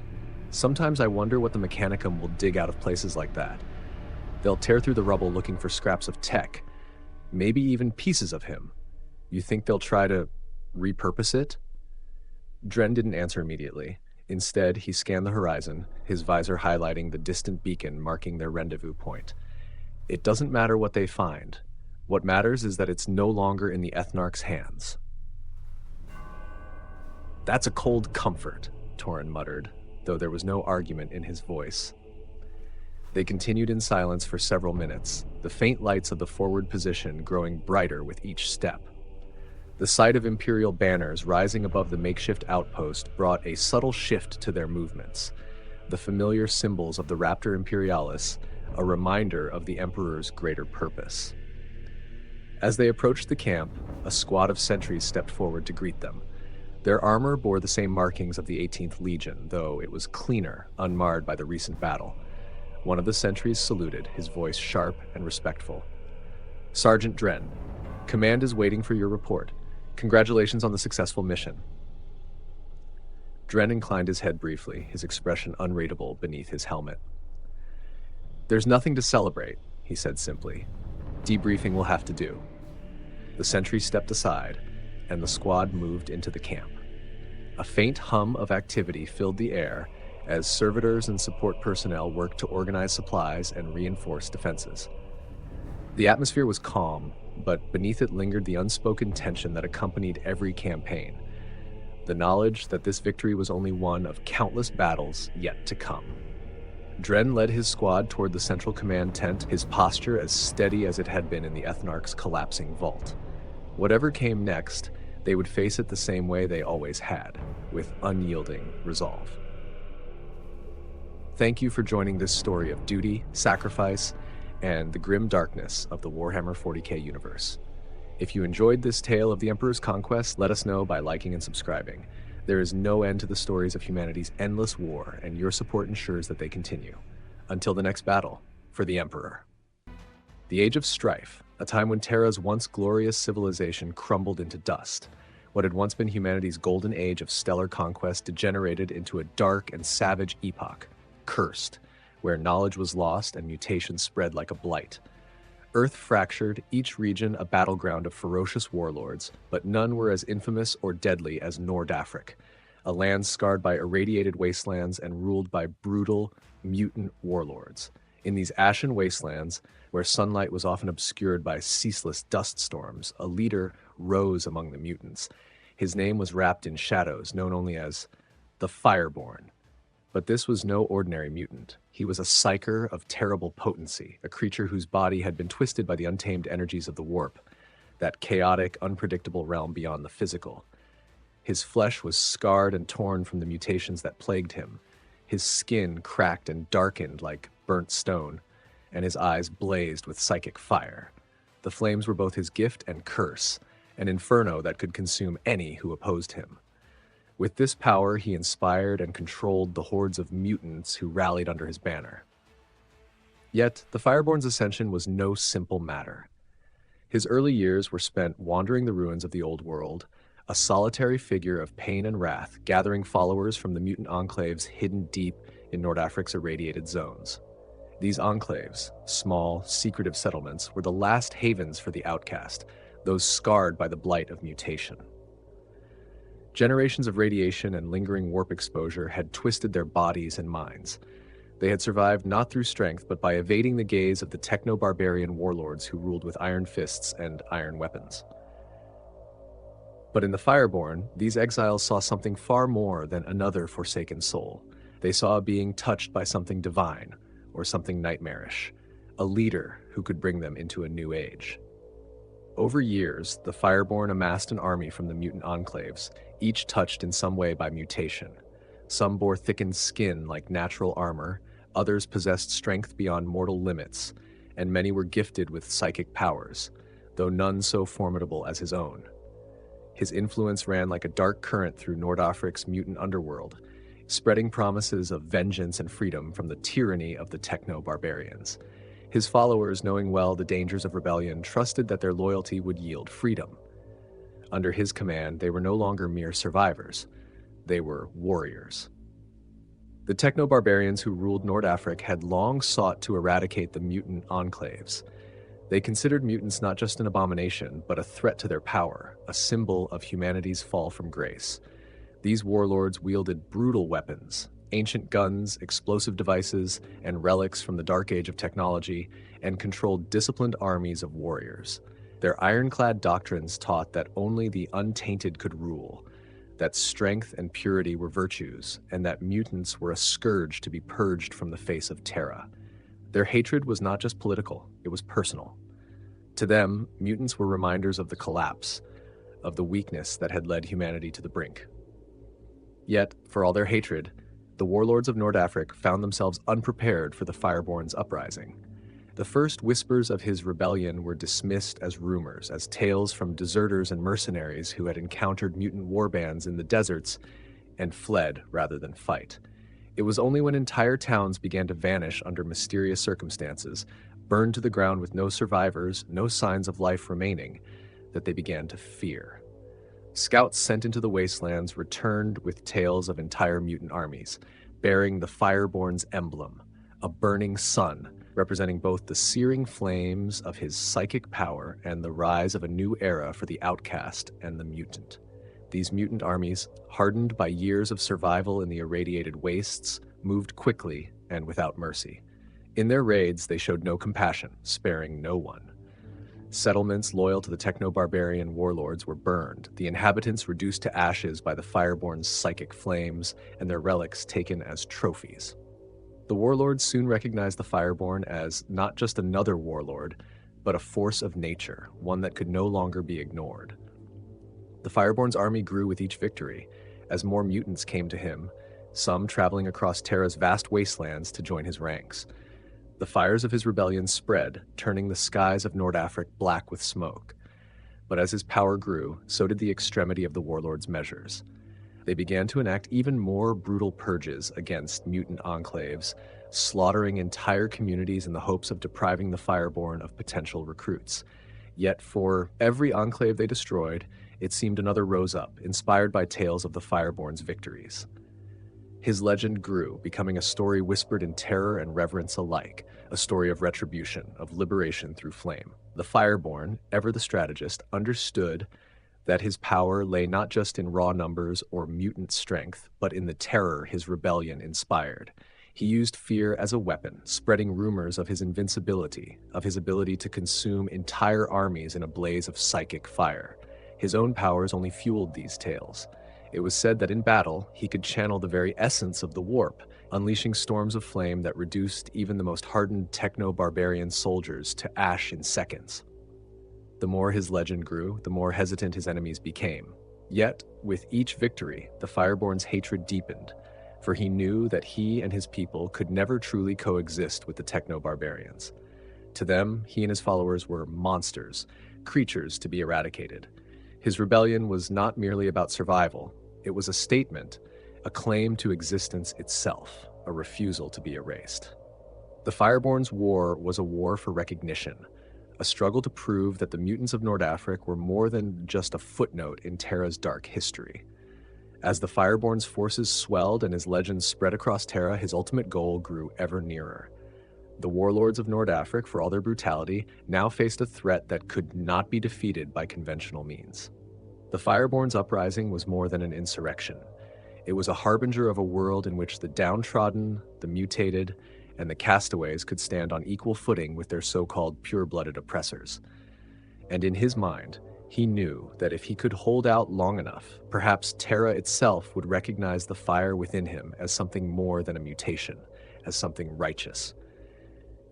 "Sometimes I wonder what the Mechanicum will dig out of places like that. They'll tear through the rubble looking for scraps of tech, maybe even pieces of him. You think they'll try to repurpose it?" Dren didn't answer immediately. Instead, he scanned the horizon, his visor highlighting the distant beacon marking their rendezvous point. "It doesn't matter what they find. What matters is that it's no longer in the Ethnarch's hands." "That's a cold comfort," Tauren muttered, though there was no argument in his voice. They continued in silence for several minutes, the faint lights of the forward position growing brighter with each step. The sight of Imperial banners rising above the makeshift outpost brought a subtle shift to their movements. The familiar symbols of the Raptor Imperialis, a reminder of the Emperor's greater purpose. As they approached the camp, a squad of sentries stepped forward to greet them. Their armor bore the same markings of the 18th Legion, though it was cleaner, unmarred by the recent battle. One of the sentries saluted, his voice sharp and respectful. "Sergeant Dren, command is waiting for your report. Congratulations on the successful mission." Dren inclined his head briefly, his expression unreadable beneath his helmet. "There's nothing to celebrate," he said simply. "Debriefing will have to do." The sentry stepped aside, and the squad moved into the camp. A faint hum of activity filled the air as servitors and support personnel worked to organize supplies and reinforce defenses. The atmosphere was calm, but beneath it lingered the unspoken tension that accompanied every campaign, the knowledge that this victory was only one of countless battles yet to come. Dren led his squad toward the central command tent, his posture as steady as it had been in the Ethnarch's collapsing vault. Whatever came next, they would face it the same way they always had, with unyielding resolve. Thank you for joining this story of duty, sacrifice, and the grim darkness of the Warhammer 40k universe. If you enjoyed this tale of the Emperor's conquest, let us know by liking and subscribing. There is no end to the stories of humanity's endless war, and your support ensures that they continue. Until the next battle, for the Emperor. The Age of Strife, a time when Terra's once glorious civilization crumbled into dust. What had once been humanity's golden age of stellar conquest degenerated into a dark and savage epoch, cursed, where knowledge was lost and mutation spread like a blight. Earth fractured, each region a battleground of ferocious warlords, but none were as infamous or deadly as Nord Afrik, a land scarred by irradiated wastelands and ruled by brutal, mutant warlords. In these ashen wastelands, where sunlight was often obscured by ceaseless dust storms, a leader rose among the mutants. His name was wrapped in shadows, known only as the Fireborn. But this was no ordinary mutant. He was a psyker of terrible potency, a creature whose body had been twisted by the untamed energies of the warp, that chaotic, unpredictable realm beyond the physical. His flesh was scarred and torn from the mutations that plagued him, his skin cracked and darkened like burnt stone, and his eyes blazed with psychic fire. The flames were both his gift and curse, an inferno that could consume any who opposed him. With this power, he inspired and controlled the hordes of mutants who rallied under his banner. Yet, the Fireborn's ascension was no simple matter. His early years were spent wandering the ruins of the Old World, a solitary figure of pain and wrath, gathering followers from the mutant enclaves hidden deep in Nord Afrik's irradiated zones. These enclaves, small, secretive settlements, were the last havens for the outcast, those scarred by the blight of mutation. Generations of radiation and lingering warp exposure had twisted their bodies and minds. They had survived not through strength, but by evading the gaze of the techno-barbarian warlords who ruled with iron fists and iron weapons. But in the Fireborn, these exiles saw something far more than another forsaken soul. They saw a being touched by something divine, or something nightmarish, a leader who could bring them into a new age. Over years, the Fireborn amassed an army from the mutant enclaves, each touched in some way by mutation. Some bore thickened skin like natural armor, others possessed strength beyond mortal limits, and many were gifted with psychic powers, though none so formidable as his own. His influence ran like a dark current through Nord Afrik's mutant underworld, spreading promises of vengeance and freedom from the tyranny of the Techno-Barbarians. His followers, knowing well the dangers of rebellion, trusted that their loyalty would yield freedom. Under his command, they were no longer mere survivors. They were warriors. The Techno-Barbarians who ruled Nord Afrik had long sought to eradicate the mutant enclaves. They considered mutants not just an abomination, but a threat to their power, a symbol of humanity's fall from grace. These warlords wielded brutal weapons, ancient guns, explosive devices, and relics from the dark age of technology, and controlled disciplined armies of warriors. Their ironclad doctrines taught that only the untainted could rule, that strength and purity were virtues, and that mutants were a scourge to be purged from the face of Terra. Their hatred was not just political, it was personal. To them, mutants were reminders of the collapse, of the weakness that had led humanity to the brink. Yet, for all their hatred, the warlords of Nord Afrik found themselves unprepared for the Fireborn's uprising. The first whispers of his rebellion were dismissed as rumors, as tales from deserters and mercenaries who had encountered mutant warbands in the deserts and fled rather than fight. It was only when entire towns began to vanish under mysterious circumstances, burned to the ground with no survivors, no signs of life remaining, that they began to fear. Scouts sent into the wastelands returned with tales of entire mutant armies, bearing the Fireborn's emblem, a burning sun, representing both the searing flames of his psychic power and the rise of a new era for the outcast and the mutant. These mutant armies, hardened by years of survival in the irradiated wastes, moved quickly and without mercy. In their raids, they showed no compassion, sparing no one. Settlements loyal to the techno-barbarian warlords were burned, the inhabitants reduced to ashes by the Fireborn's psychic flames, and their relics taken as trophies. The warlords soon recognized the Fireborn as not just another warlord, but a force of nature, one that could no longer be ignored. The Fireborn's army grew with each victory, as more mutants came to him, some traveling across Terra's vast wastelands to join his ranks. The fires of his rebellion spread, turning the skies of Nord Afrik black with smoke. But as his power grew, so did the extremity of the warlords' measures. They began to enact even more brutal purges against mutant enclaves, slaughtering entire communities in the hopes of depriving the Fireborn of potential recruits. Yet for every enclave they destroyed, it seemed another rose up, inspired by tales of the Fireborn's victories. His legend grew, becoming a story whispered in terror and reverence alike, a story of retribution, of liberation through flame. The Fireborn, ever the strategist, understood that his power lay not just in raw numbers or mutant strength, but in the terror his rebellion inspired. He used fear as a weapon, spreading rumors of his invincibility, of his ability to consume entire armies in a blaze of psychic fire. His own powers only fueled these tales. It was said that in battle, he could channel the very essence of the warp, unleashing storms of flame that reduced even the most hardened techno-barbarian soldiers to ash in seconds. The more his legend grew, the more hesitant his enemies became. Yet, with each victory, the Fireborn's hatred deepened, for he knew that he and his people could never truly coexist with the techno-barbarians. To them, he and his followers were monsters, creatures to be eradicated. His rebellion was not merely about survival, it was a statement, a claim to existence itself, a refusal to be erased. The Fireborn's war was a war for recognition, a struggle to prove that the mutants of Nord Afrik were more than just a footnote in Terra's dark history. As the Fireborn's forces swelled and his legend spread across Terra, his ultimate goal grew ever nearer. The warlords of Nord Afrik, for all their brutality, now faced a threat that could not be defeated by conventional means. The Fireborn's uprising was more than an insurrection. It was a harbinger of a world in which the downtrodden, the mutated, and the castaways could stand on equal footing with their so-called pure-blooded oppressors. And in his mind, he knew that if he could hold out long enough, perhaps Terra itself would recognize the fire within him as something more than a mutation, as something righteous.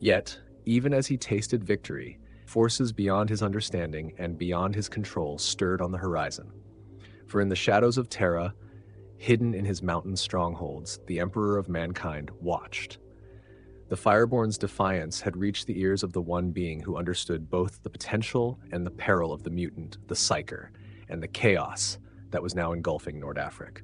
Yet, even as he tasted victory, forces beyond his understanding and beyond his control stirred on the horizon. For in the shadows of Terra, hidden in his mountain strongholds, the Emperor of Mankind watched. The Fireborn's defiance had reached the ears of the one being who understood both the potential and the peril of the mutant, the Psyker, and the chaos that was now engulfing Nord Afrik.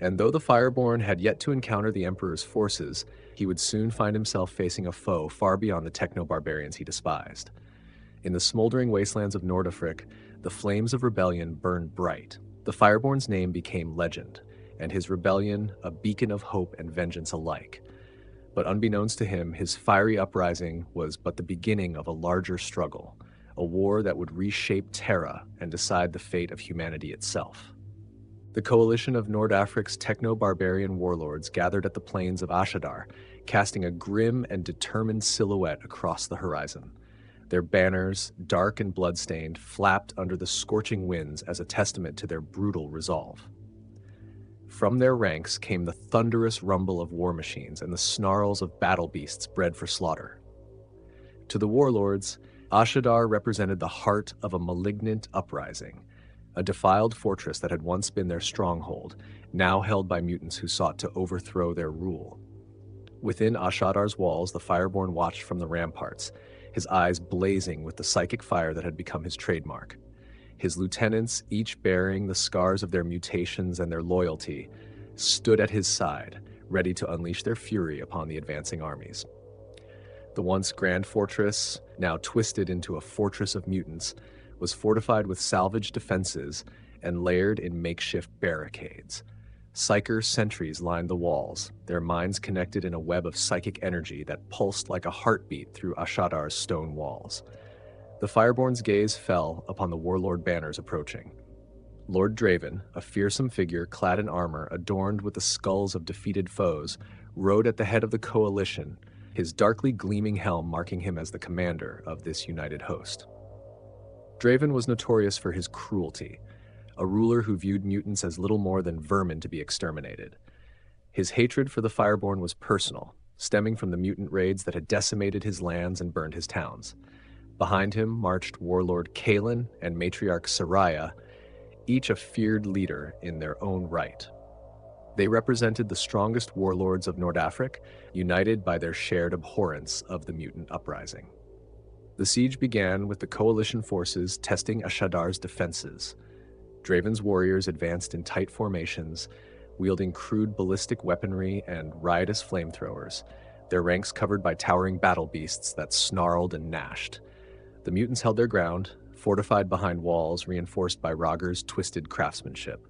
And though the Fireborn had yet to encounter the Emperor's forces, he would soon find himself facing a foe far beyond the techno-barbarians he despised. In the smoldering wastelands of Nord Afrik, the flames of rebellion burned bright. The Fireborn's name became legend, and his rebellion a beacon of hope and vengeance alike. But unbeknownst to him, his fiery uprising was but the beginning of a larger struggle, a war that would reshape Terra and decide the fate of humanity itself. The coalition of Nord Afrik's techno-barbarian warlords gathered at the plains of Ashadar, casting a grim and determined silhouette across the horizon. Their banners, dark and bloodstained, flapped under the scorching winds as a testament to their brutal resolve. From their ranks came the thunderous rumble of war machines and the snarls of battle beasts bred for slaughter. To the warlords, Ashadar represented the heart of a malignant uprising, a defiled fortress that had once been their stronghold, now held by mutants who sought to overthrow their rule. Within Ashadar's walls, the Fireborn watched from the ramparts, his eyes blazing with the psychic fire that had become his trademark. His lieutenants, each bearing the scars of their mutations and their loyalty, stood at his side, ready to unleash their fury upon the advancing armies. The once grand fortress, now twisted into a fortress of mutants, was fortified with salvaged defenses and layered in makeshift barricades. Psyker sentries lined the walls, their minds connected in a web of psychic energy that pulsed like a heartbeat through Ashadar's stone walls. The Fireborn's gaze fell upon the warlord banners approaching. Lord Draven, a fearsome figure clad in armor adorned with the skulls of defeated foes, rode at the head of the coalition, his darkly gleaming helm marking him as the commander of this united host. Draven was notorious for his cruelty, a ruler who viewed mutants as little more than vermin to be exterminated. His hatred for the Fireborn was personal, stemming from the mutant raids that had decimated his lands and burned his towns. Behind him marched warlord Kalen and matriarch Soraya, each a feared leader in their own right. They represented the strongest warlords of Nord Afrik, united by their shared abhorrence of the mutant uprising. The siege began with the coalition forces testing Ashadar's defenses. Draven's warriors advanced in tight formations, wielding crude ballistic weaponry and riotous flamethrowers, their ranks covered by towering battle beasts that snarled and gnashed. The mutants held their ground, fortified behind walls reinforced by Roger's twisted craftsmanship.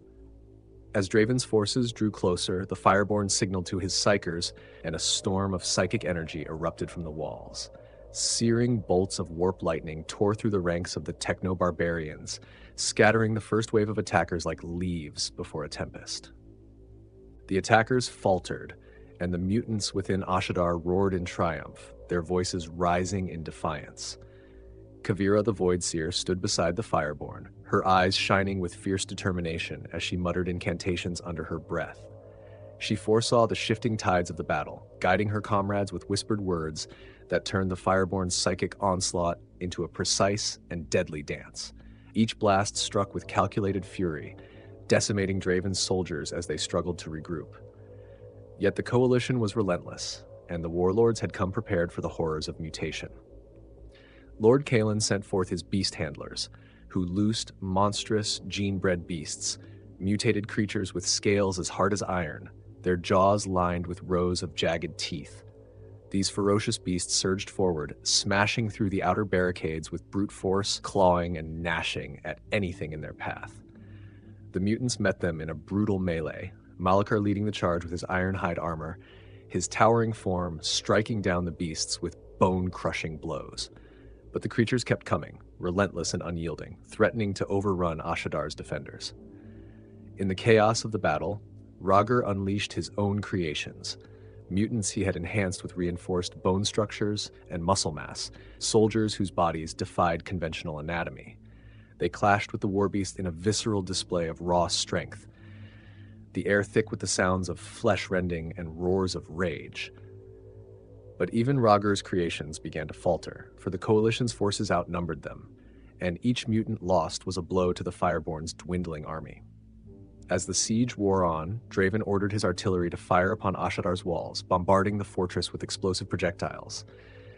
As Draven's forces drew closer, the Fireborn signaled to his psychers, and a storm of psychic energy erupted from the walls. Searing bolts of warp lightning tore through the ranks of the Techno-Barbarians, scattering the first wave of attackers like leaves before a tempest. The attackers faltered, and the mutants within Ashadar roared in triumph, their voices rising in defiance. Kavira the Voidseer stood beside the Fireborn, her eyes shining with fierce determination as she muttered incantations under her breath. She foresaw the shifting tides of the battle, guiding her comrades with whispered words that turned the Fireborn's psychic onslaught into a precise and deadly dance. Each blast struck with calculated fury, decimating Draven's soldiers as they struggled to regroup. Yet the coalition was relentless, and the warlords had come prepared for the horrors of mutation. Lord Kalen sent forth his beast handlers, who loosed monstrous, gene-bred beasts, mutated creatures with scales as hard as iron, their jaws lined with rows of jagged teeth. These ferocious beasts surged forward, smashing through the outer barricades with brute force, clawing and gnashing at anything in their path. The mutants met them in a brutal melee, Malachar leading the charge with his iron-hide armor, his towering form striking down the beasts with bone-crushing blows. But the creatures kept coming, relentless and unyielding, threatening to overrun Ashadar's defenders. In the chaos of the battle, Roger unleashed his own creations, mutants he had enhanced with reinforced bone structures and muscle mass, soldiers whose bodies defied conventional anatomy. They clashed with the warbeast in a visceral display of raw strength, the air thick with the sounds of flesh-rending and roars of rage. But even Roger's creations began to falter, for the Coalition's forces outnumbered them, and each mutant lost was a blow to the Fireborn's dwindling army. As the siege wore on, Draven ordered his artillery to fire upon Ashadar's walls, bombarding the fortress with explosive projectiles.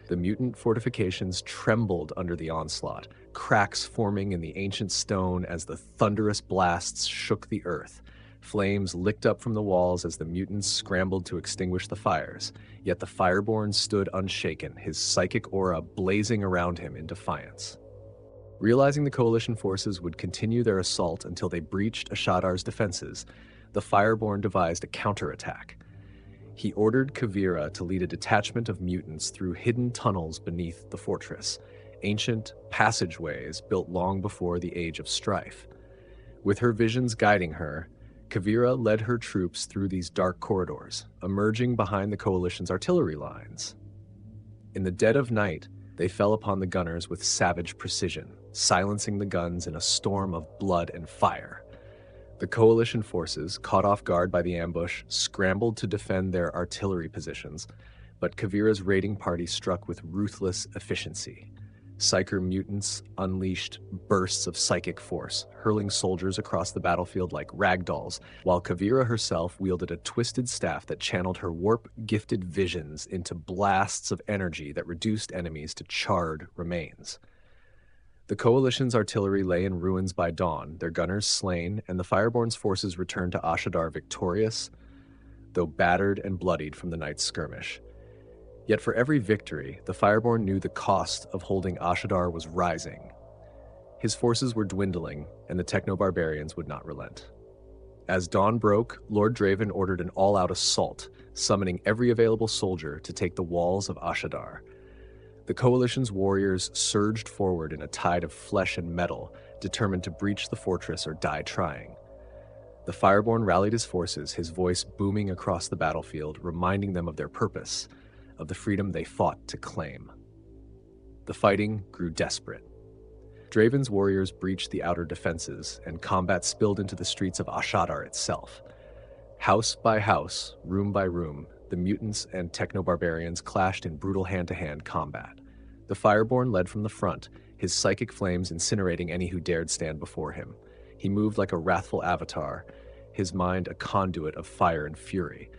The mutant fortifications trembled under the onslaught, cracks forming in the ancient stone as the thunderous blasts shook the earth. Flames licked up from the walls as the mutants scrambled to extinguish the fires, yet the Fireborn stood unshaken, his psychic aura blazing around him in defiance. Realizing the Coalition forces would continue their assault until they breached Ashadar's defenses, the Fireborn devised a counterattack. He ordered Kavira to lead a detachment of mutants through hidden tunnels beneath the fortress, ancient passageways built long before the Age of Strife. With her visions guiding her, Kavira led her troops through these dark corridors, emerging behind the Coalition's artillery lines. In the dead of night, they fell upon the gunners with savage precision, silencing the guns in a storm of blood and fire. The Coalition forces, caught off guard by the ambush, scrambled to defend their artillery positions, but Kavira's raiding party struck with ruthless efficiency. Psyker mutants unleashed bursts of psychic force, hurling soldiers across the battlefield like ragdolls, while Kavira herself wielded a twisted staff that channeled her warp-gifted visions into blasts of energy that reduced enemies to charred remains. The Coalition's artillery lay in ruins by dawn, their gunners slain, and the Fireborn's forces returned to Ashadar victorious, though battered and bloodied from the night's skirmish. Yet for every victory, the Fireborn knew the cost of holding Ashadar was rising. His forces were dwindling, and the Techno-Barbarians would not relent. As dawn broke, Lord Draven ordered an all-out assault, summoning every available soldier to take the walls of Ashadar. The Coalition's warriors surged forward in a tide of flesh and metal, determined to breach the fortress or die trying. The Fireborn rallied his forces, his voice booming across the battlefield, reminding them of their purpose, of the freedom they fought to claim. The fighting grew desperate. Draven's warriors breached the outer defenses, and combat spilled into the streets of Ashadar itself. House by house, room by room, the mutants and techno-barbarians clashed in brutal hand-to-hand combat. The Fireborn led from the front, his psychic flames incinerating any who dared stand before him. He moved like a wrathful avatar, his mind a conduit of fire and fury.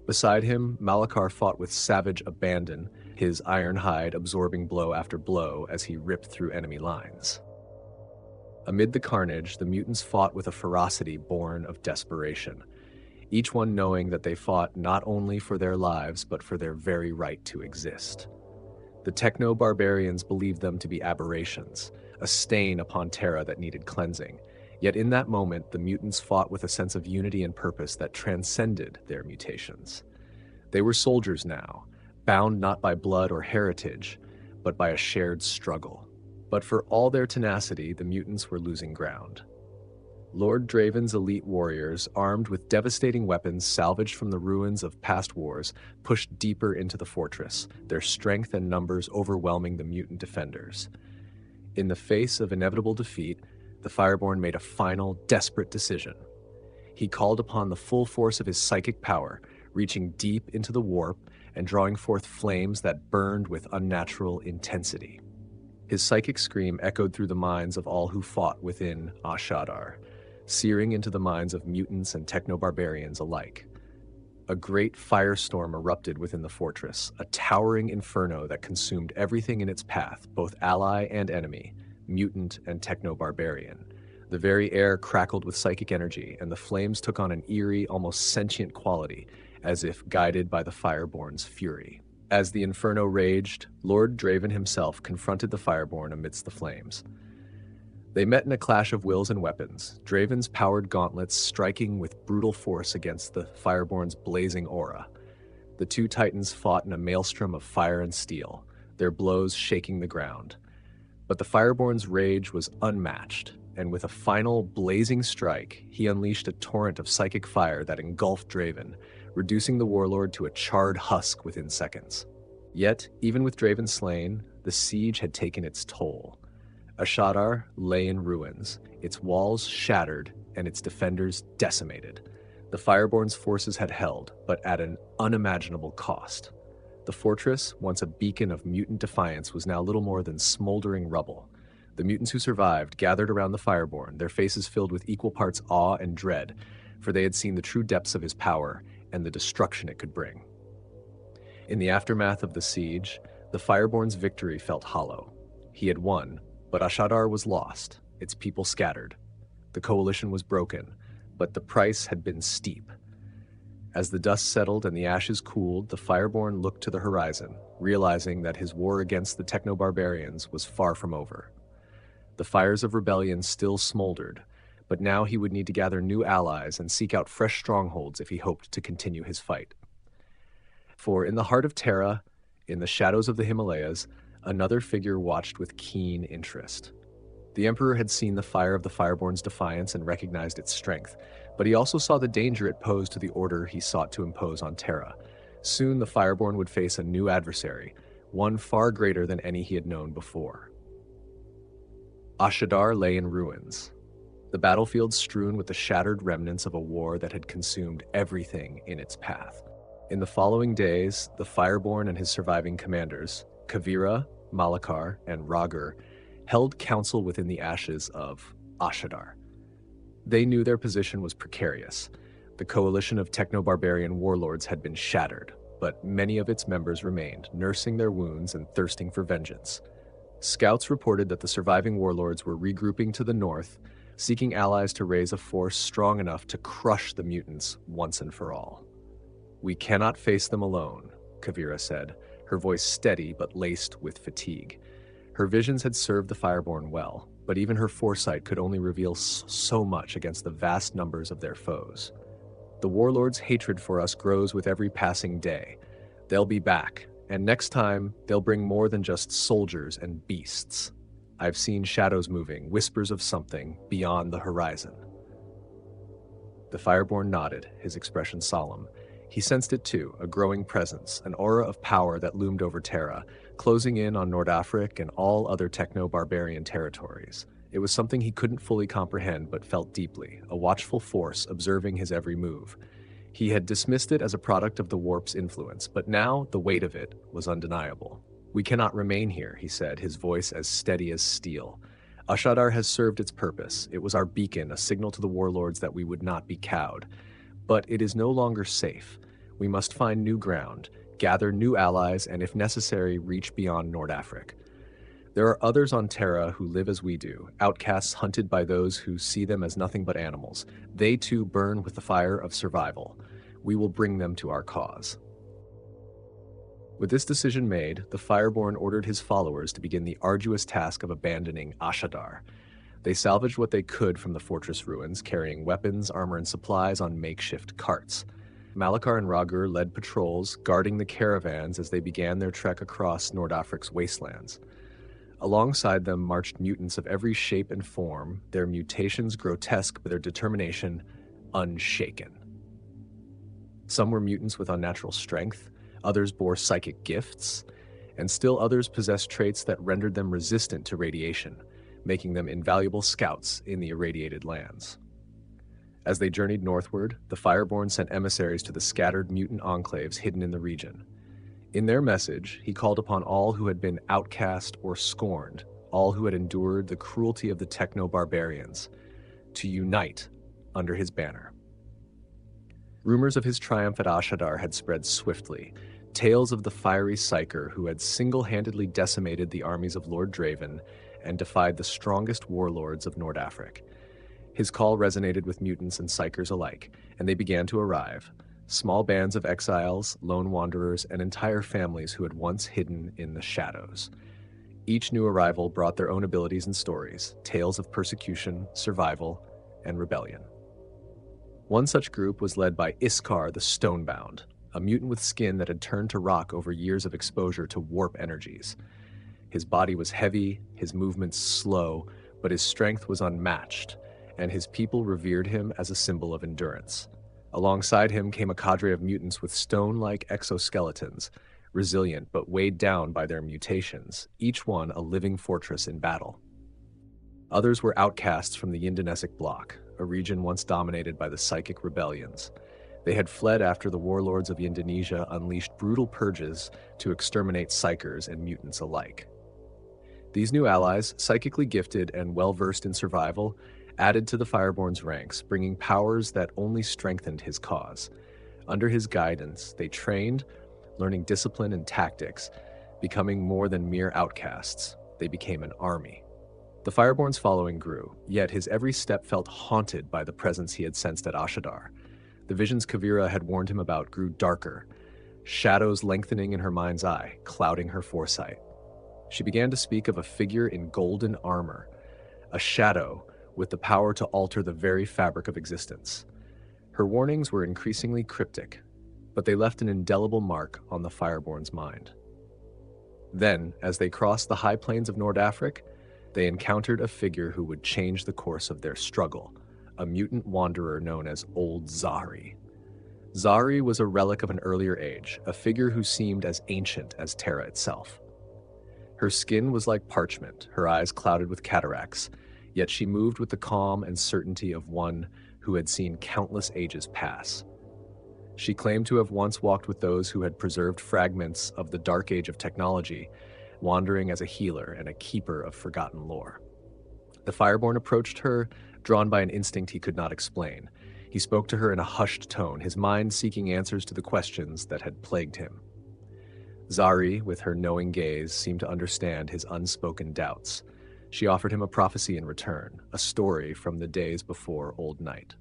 Beside him, Malachar fought with savage abandon, his iron hide absorbing blow after blow as he ripped through enemy lines. Amid the carnage, the mutants fought with a ferocity born of desperation, each one knowing that they fought not only for their lives but for their very right to exist. The techno-barbarians believed them to be aberrations, a stain upon Terra that needed cleansing. Yet in that moment, the mutants fought with a sense of unity and purpose that transcended their mutations. They were soldiers now, bound not by blood or heritage, but by a shared struggle. But for all their tenacity, the mutants were losing ground. Lord Draven's elite warriors, armed with devastating weapons salvaged from the ruins of past wars, pushed deeper into the fortress, their strength and numbers overwhelming the mutant defenders. In the face of inevitable defeat, the Fireborn made a final, desperate decision. He called upon the full force of his psychic power, reaching deep into the warp and drawing forth flames that burned with unnatural intensity. His psychic scream echoed through the minds of all who fought within Ashadar, searing into the minds of mutants and techno-barbarians alike. A great firestorm erupted within the fortress, a towering inferno that consumed everything in its path, both ally and enemy, mutant and techno-barbarian. The very air crackled with psychic energy, and the flames took on an eerie, almost sentient quality, as if guided by the Fireborn's fury. As the inferno raged, Lord Draven himself confronted the Fireborn amidst the flames. They met in a clash of wills and weapons, Draven's powered gauntlets striking with brutal force against the Fireborn's blazing aura. The two titans fought in a maelstrom of fire and steel, their blows shaking the ground. But the Fireborn's rage was unmatched, and with a final blazing strike, he unleashed a torrent of psychic fire that engulfed Draven, reducing the warlord to a charred husk within seconds. Yet, even with Draven slain, the siege had taken its toll. Ashadar lay in ruins, its walls shattered and its defenders decimated. The Fireborn's forces had held, but at an unimaginable cost. The fortress, once a beacon of mutant defiance, was now little more than smoldering rubble. The mutants who survived gathered around the Fireborn, their faces filled with equal parts awe and dread, for they had seen the true depths of his power and the destruction it could bring. In the aftermath of the siege, the Fireborn's victory felt hollow. He had won, but Ashadar was lost, its people scattered. The coalition was broken, but the price had been steep. As the dust settled and the ashes cooled, the Fireborn looked to the horizon, realizing that his war against the techno-barbarians was far from over. The fires of rebellion still smoldered, but now he would need to gather new allies and seek out fresh strongholds if he hoped to continue his fight. For in the heart of Terra, in the shadows of the Himalayas, another figure watched with keen interest. The Emperor had seen the fire of the Fireborn's defiance and recognized its strength, but he also saw the danger it posed to the order he sought to impose on Terra. Soon the Fireborn would face a new adversary, one far greater than any he had known before. Ashadar lay in ruins, the battlefield strewn with the shattered remnants of a war that had consumed everything in its path. In the following days, the Fireborn and his surviving commanders, Kavira, Malachar, and Ragur, held council within the ashes of Ashadar. They knew their position was precarious. The coalition of techno-barbarian warlords had been shattered, but many of its members remained, nursing their wounds and thirsting for vengeance. Scouts reported that the surviving warlords were regrouping to the north, seeking allies to raise a force strong enough to crush the mutants once and for all. "We cannot face them alone," Kavira said, her voice steady but laced with fatigue. Her visions had served the Fireborn well, but even her foresight could only reveal so much against the vast numbers of their foes. "The warlords' hatred for us grows with every passing day. They'll be back, and next time, they'll bring more than just soldiers and beasts. I've seen shadows moving, whispers of something beyond the horizon." The Fireborn nodded, his expression solemn. He sensed it too, a growing presence, an aura of power that loomed over Terra, closing in on Nord Afrik and all other techno-barbarian territories. It was something he couldn't fully comprehend but felt deeply, a watchful force observing his every move. He had dismissed it as a product of the warp's influence, but now the weight of it was undeniable. "We cannot remain here," he said, his voice as steady as steel. "Ashadar has served its purpose. It was our beacon, a signal to the warlords that we would not be cowed. But it is no longer safe. We must find new ground, gather new allies, and if necessary, reach beyond Nord Afrik. There are others on Terra who live as we do, outcasts hunted by those who see them as nothing but animals. They too burn with the fire of survival. We will bring them to our cause." With this decision made, the Fireborn ordered his followers to begin the arduous task of abandoning Ashadar. They salvaged what they could from the fortress ruins, carrying weapons, armor, and supplies on makeshift carts. Malakar and Ragur led patrols, guarding the caravans as they began their trek across Nord Afrik's wastelands. Alongside them marched mutants of every shape and form, their mutations grotesque but their determination unshaken. Some were mutants with unnatural strength, others bore psychic gifts, and still others possessed traits that rendered them resistant to radiation, making them invaluable scouts in the irradiated lands. As they journeyed northward, the Fireborn sent emissaries to the scattered mutant enclaves hidden in the region. In their message, he called upon all who had been outcast or scorned, all who had endured the cruelty of the Techno-Barbarians, to unite under his banner. Rumors of his triumph at Ashadar had spread swiftly, tales of the fiery Psyker who had single-handedly decimated the armies of Lord Draven and defied the strongest warlords of Nord Afrik. His call resonated with mutants and Psykers alike, and they began to arrive. Small bands of exiles, lone wanderers, and entire families who had once hidden in the shadows. Each new arrival brought their own abilities and stories, tales of persecution, survival, and rebellion. One such group was led by Iskar the Stonebound, a mutant with skin that had turned to rock over years of exposure to warp energies. His body was heavy, his movements slow, but his strength was unmatched, and his people revered him as a symbol of endurance. Alongside him came a cadre of mutants with stone-like exoskeletons, resilient but weighed down by their mutations, each one a living fortress in battle. Others were outcasts from the Indonesic bloc, a region once dominated by the psychic rebellions. They had fled after the warlords of Indonesia unleashed brutal purges to exterminate psychers and mutants alike. These new allies, psychically gifted and well-versed in survival, added to the Fireborn's ranks, bringing powers that only strengthened his cause. Under his guidance, they trained, learning discipline and tactics, becoming more than mere outcasts. They became an army. The Fireborn's following grew, yet his every step felt haunted by the presence he had sensed at Ashadar. The visions Kavira had warned him about grew darker, shadows lengthening in her mind's eye, clouding her foresight. She began to speak of a figure in golden armor, a shadow with the power to alter the very fabric of existence. Her warnings were increasingly cryptic, but they left an indelible mark on the Fireborn's mind. Then, as they crossed the high plains of Nord Afrik, they encountered a figure who would change the course of their struggle, a mutant wanderer known as Old Zahri. Zahri was a relic of an earlier age, a figure who seemed as ancient as Terra itself. Her skin was like parchment, her eyes clouded with cataracts, yet she moved with the calm and certainty of one who had seen countless ages pass. She claimed to have once walked with those who had preserved fragments of the dark age of technology, wandering as a healer and a keeper of forgotten lore. The Fireborn approached her, drawn by an instinct he could not explain. He spoke to her in a hushed tone, his mind seeking answers to the questions that had plagued him. Zahri, with her knowing gaze, seemed to understand his unspoken doubts. She offered him a prophecy in return, a story from the days before Old Night.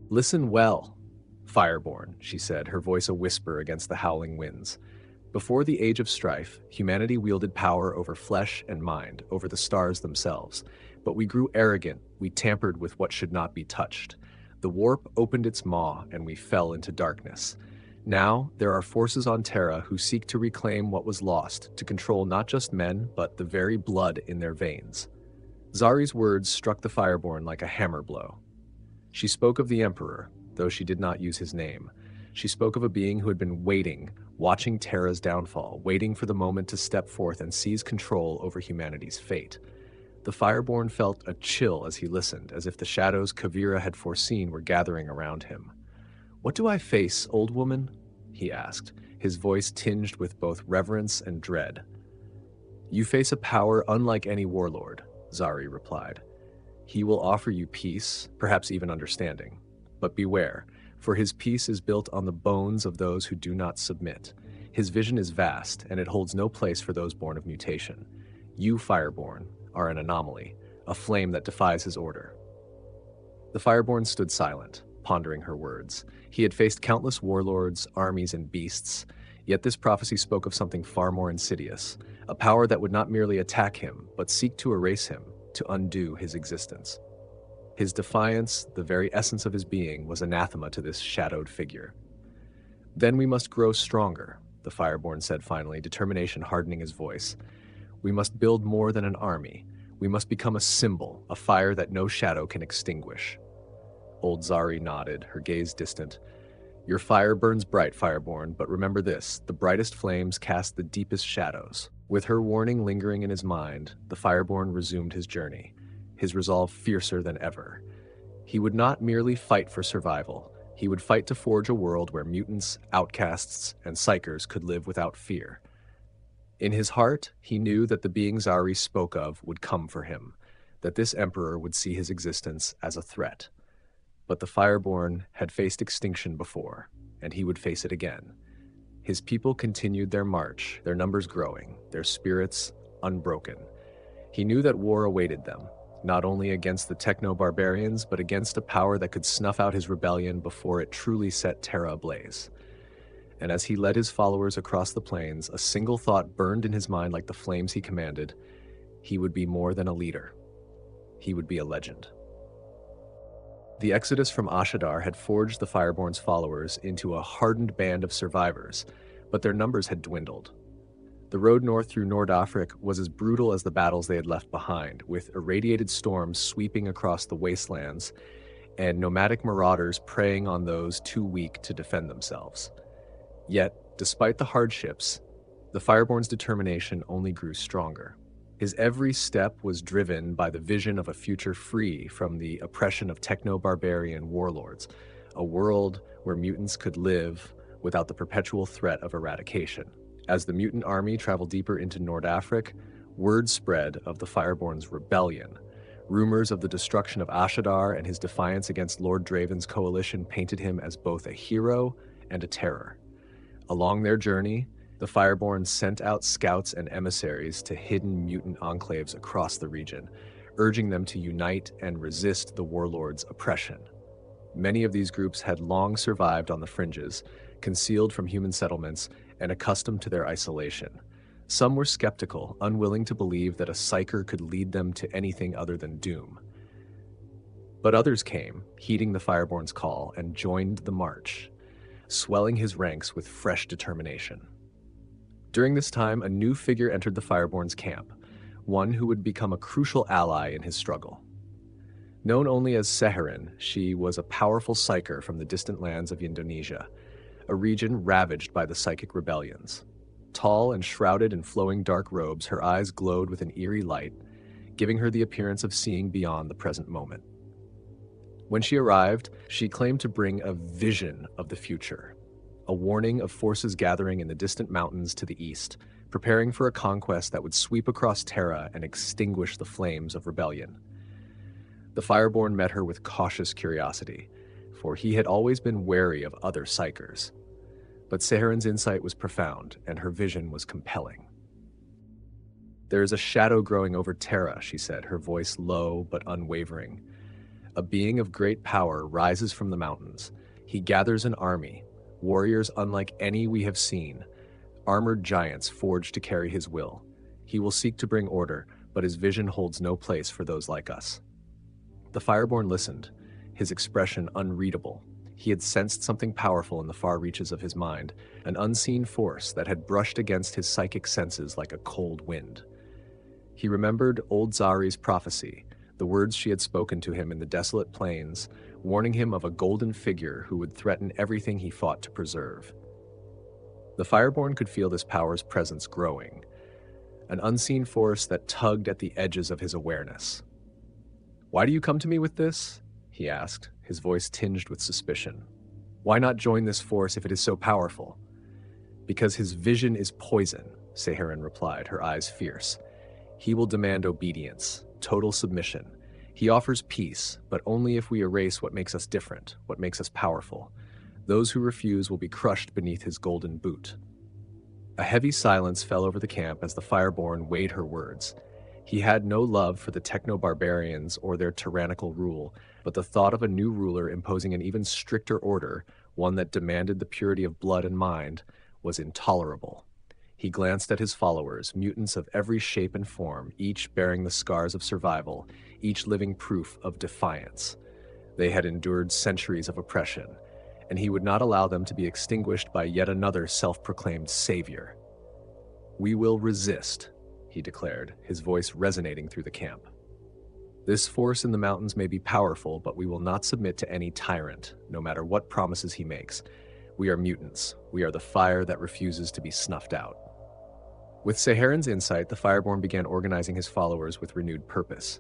"Listen well, Fireborn," she said, her voice a whisper against the howling winds. "Before the Age of Strife, humanity wielded power over flesh and mind, over the stars themselves. But we grew arrogant, we tampered with what should not be touched. The warp opened its maw, and we fell into darkness. Now, there are forces on Terra who seek to reclaim what was lost, to control not just men, but the very blood in their veins." Zahri's words struck the Fireborn like a hammer blow. She spoke of the Emperor, though she did not use his name. She spoke of a being who had been waiting, watching Terra's downfall, waiting for the moment to step forth and seize control over humanity's fate. The Fireborn felt a chill as he listened, as if the shadows Kavira had foreseen were gathering around him. "What do I face, old woman?" he asked, his voice tinged with both reverence and dread. "You face a power unlike any warlord," Zari replied. "He will offer you peace, perhaps even understanding. But beware, for his peace is built on the bones of those who do not submit. His vision is vast, and it holds no place for those born of mutation. You, Fireborn, are an anomaly, a flame that defies his order." The Fireborn stood silent, pondering her words. He had faced countless warlords, armies, and beasts, yet this prophecy spoke of something far more insidious, a power that would not merely attack him, but seek to erase him, to undo his existence. His defiance, the very essence of his being, was anathema to this shadowed figure. "Then we must grow stronger," the Fireborn said finally, determination hardening his voice. "We must build more than an army. We must become a symbol, a fire that no shadow can extinguish." Old Zari nodded, her gaze distant. "Your fire burns bright, Fireborn, but remember this, the brightest flames cast the deepest shadows." With her warning lingering in his mind, the Fireborn resumed his journey, his resolve fiercer than ever. He would not merely fight for survival, he would fight to forge a world where mutants, outcasts, and psychers could live without fear. In his heart, he knew that the being Zari spoke of would come for him, that this emperor would see his existence as a threat. But the Fireborn had faced extinction before, and he would face it again. His people continued their march, their numbers growing, their spirits unbroken. He knew that war awaited them, not only against the Techno-Barbarians, but against a power that could snuff out his rebellion before it truly set Terra ablaze. And as he led his followers across the plains, a single thought burned in his mind like the flames he commanded. He would be more than a leader. He would be a legend. The exodus from Ashadar had forged the Fireborn's followers into a hardened band of survivors, but their numbers had dwindled. The road north through Nord Afrik was as brutal as the battles they had left behind, with irradiated storms sweeping across the wastelands and nomadic marauders preying on those too weak to defend themselves. Yet, despite the hardships, the Fireborn's determination only grew stronger. His every step was driven by the vision of a future free from the oppression of techno-barbarian warlords, a world where mutants could live without the perpetual threat of eradication. As the mutant army traveled deeper into Nord Afrik, word spread of the Fireborn's rebellion. Rumors of the destruction of Ashadar and his defiance against Lord Draven's coalition painted him as both a hero and a terror. Along their journey, the Fireborn sent out scouts and emissaries to hidden mutant enclaves across the region, urging them to unite and resist the warlords' oppression. Many of these groups had long survived on the fringes, concealed from human settlements and accustomed to their isolation. Some were skeptical, unwilling to believe that a psyker could lead them to anything other than doom. But others came, heeding the Fireborn's call, and joined the march, swelling his ranks with fresh determination. During this time, a new figure entered the Fireborn's camp, one who would become a crucial ally in his struggle. Known only as Seherin, she was a powerful psyker from the distant lands of Indonesia, a region ravaged by the psychic rebellions. Tall and shrouded in flowing dark robes, her eyes glowed with an eerie light, giving her the appearance of seeing beyond the present moment. When she arrived, she claimed to bring a vision of the future, a warning of forces gathering in the distant mountains to the east, preparing for a conquest that would sweep across Terra and extinguish the flames of rebellion. The Fireborn met her with cautious curiosity, for he had always been wary of other psychers. But Seherin's insight was profound, and her vision was compelling. "There is a shadow growing over Terra," she said, her voice low but unwavering. "A being of great power rises from the mountains. He gathers an army, warriors unlike any we have seen, armored giants forged to carry his will. He will seek to bring order, but his vision holds no place for those like us." The Fireborn listened, his expression unreadable. He had sensed something powerful in the far reaches of his mind, an unseen force that had brushed against his psychic senses like a cold wind. He remembered Old Zari's prophecy, the words she had spoken to him in the desolate plains, warning him of a golden figure who would threaten everything he fought to preserve. The Fireborn could feel this power's presence growing, an unseen force that tugged at the edges of his awareness. "Why do you come to me with this?" he asked, his voice tinged with suspicion. Why not join this force if it is so powerful? Because his vision is poison, Saharin replied, her eyes fierce. He will demand obedience, total submission. He offers peace, but only if we erase what makes us different, what makes us powerful. Those who refuse will be crushed beneath his golden boot. A heavy silence fell over the camp as the Fireborn weighed her words. He had no love for the Techno-Barbarians or their tyrannical rule, but the thought of a new ruler imposing an even stricter order, one that demanded the purity of blood and mind, was intolerable. He glanced at his followers, mutants of every shape and form, each bearing the scars of survival, each living proof of defiance. They had endured centuries of oppression, and he would not allow them to be extinguished by yet another self-proclaimed savior. "We will resist," he declared, his voice resonating through the camp. "This force in the mountains may be powerful, but we will not submit to any tyrant, no matter what promises he makes. We are mutants. We are the fire that refuses to be snuffed out." With Saharin's insight, the Fireborn began organizing his followers with renewed purpose.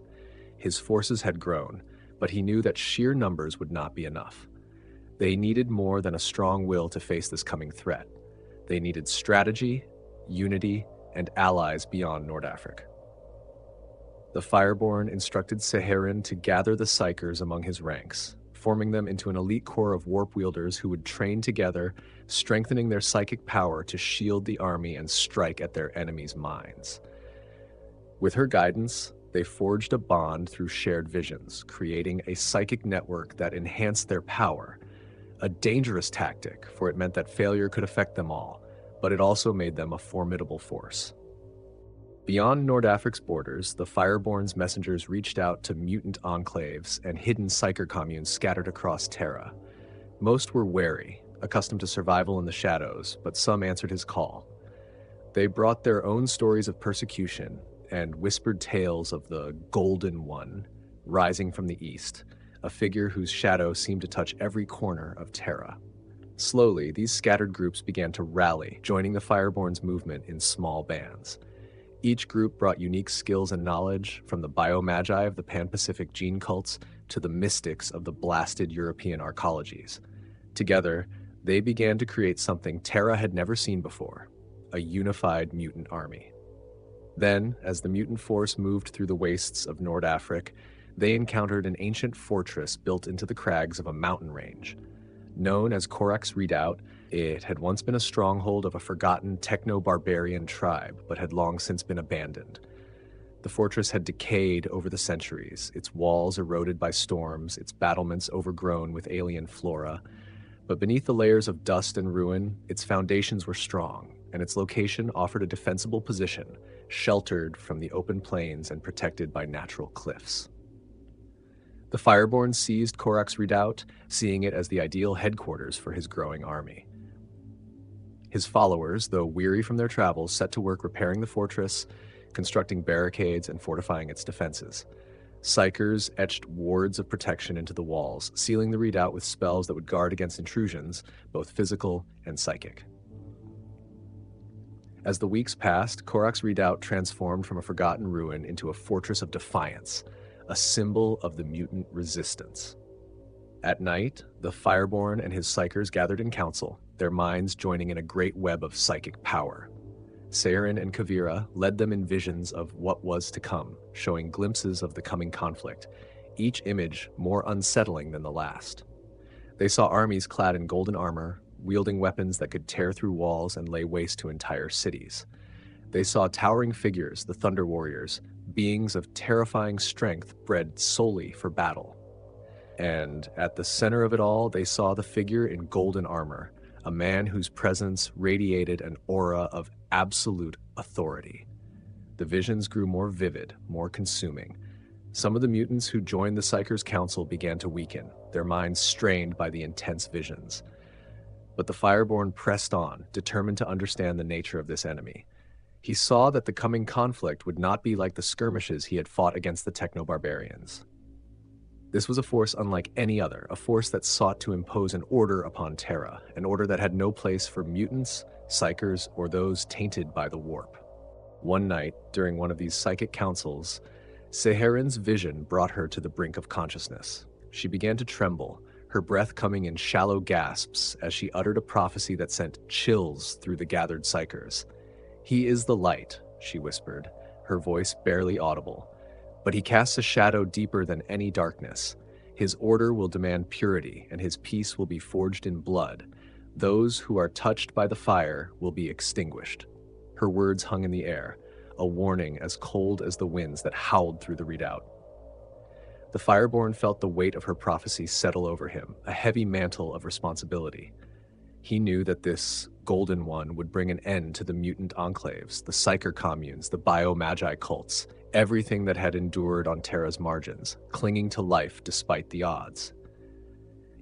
His forces had grown, but he knew that sheer numbers would not be enough. They needed more than a strong will to face this coming threat. They needed strategy, unity, and allies beyond Nord Afrik. The Fireborn instructed Saharin to gather the Psykers among his ranks, forming them into an elite corps of warp wielders who would train together, strengthening their psychic power to shield the army and strike at their enemies' minds. With her guidance, they forged a bond through shared visions, creating a psychic network that enhanced their power. A dangerous tactic, for it meant that failure could affect them all, but it also made them a formidable force. Beyond Nord Afrik's borders, the Fireborn's messengers reached out to mutant enclaves and hidden psyker communes scattered across Terra. Most were wary, accustomed to survival in the shadows, but some answered his call. They brought their own stories of persecution and whispered tales of the Golden One rising from the east, a figure whose shadow seemed to touch every corner of Terra. Slowly, these scattered groups began to rally, joining the Fireborn's movement in small bands. Each group brought unique skills and knowledge, from the biomagi of the Pan-Pacific gene cults to the mystics of the blasted European arcologies. Together, they began to create something Terra had never seen before, a unified mutant army. Then, as the mutant force moved through the wastes of Nord Afrik, they encountered an ancient fortress built into the crags of a mountain range. Known as Caucus Redoubt, it had once been a stronghold of a forgotten techno-barbarian tribe, but had long since been abandoned. The fortress had decayed over the centuries, its walls eroded by storms, its battlements overgrown with alien flora. But beneath the layers of dust and ruin, its foundations were strong, and its location offered a defensible position, sheltered from the open plains and protected by natural cliffs. The Fireborn seized Caucus Redoubt, seeing it as the ideal headquarters for his growing army. His followers, though weary from their travels, set to work repairing the fortress, constructing barricades and fortifying its defenses. Psykers etched wards of protection into the walls, sealing the redoubt with spells that would guard against intrusions, both physical and psychic. As the weeks passed, Caucus Redoubt transformed from a forgotten ruin into a fortress of defiance, a symbol of the mutant resistance. At night, the Fireborn and his Psykers gathered in council, their minds joining in a great web of psychic power. Saharin and Kavira led them in visions of what was to come, showing glimpses of the coming conflict, each image more unsettling than the last. They saw armies clad in golden armor, wielding weapons that could tear through walls and lay waste to entire cities. They saw towering figures, the Thunder Warriors, beings of terrifying strength bred solely for battle. And at the center of it all, they saw the figure in golden armor, a man whose presence radiated an aura of absolute authority. The visions grew more vivid, more consuming. Some of the mutants who joined the Psykers' council began to weaken, their minds strained by the intense visions. But the Fireborn pressed on, determined to understand the nature of this enemy. He saw that the coming conflict would not be like the skirmishes he had fought against the Techno-Barbarians. This was a force unlike any other, a force that sought to impose an order upon Terra, an order that had no place for mutants, Psykers, or those tainted by the warp. One night, during one of these psychic councils, Saharin's vision brought her to the brink of consciousness. She began to tremble, her breath coming in shallow gasps as she uttered a prophecy that sent chills through the gathered psychers. "He is the light," she whispered, her voice barely audible. "But he casts a shadow deeper than any darkness. His order will demand purity, and his peace will be forged in blood. Those who are touched by the fire will be extinguished." Her words hung in the air, a warning as cold as the winds that howled through the redoubt. The Fireborn felt the weight of her prophecy settle over him, a heavy mantle of responsibility. He knew that this Golden One would bring an end to the mutant enclaves, the psyker communes, the bio-magi cults, everything that had endured on Terra's margins, clinging to life despite the odds.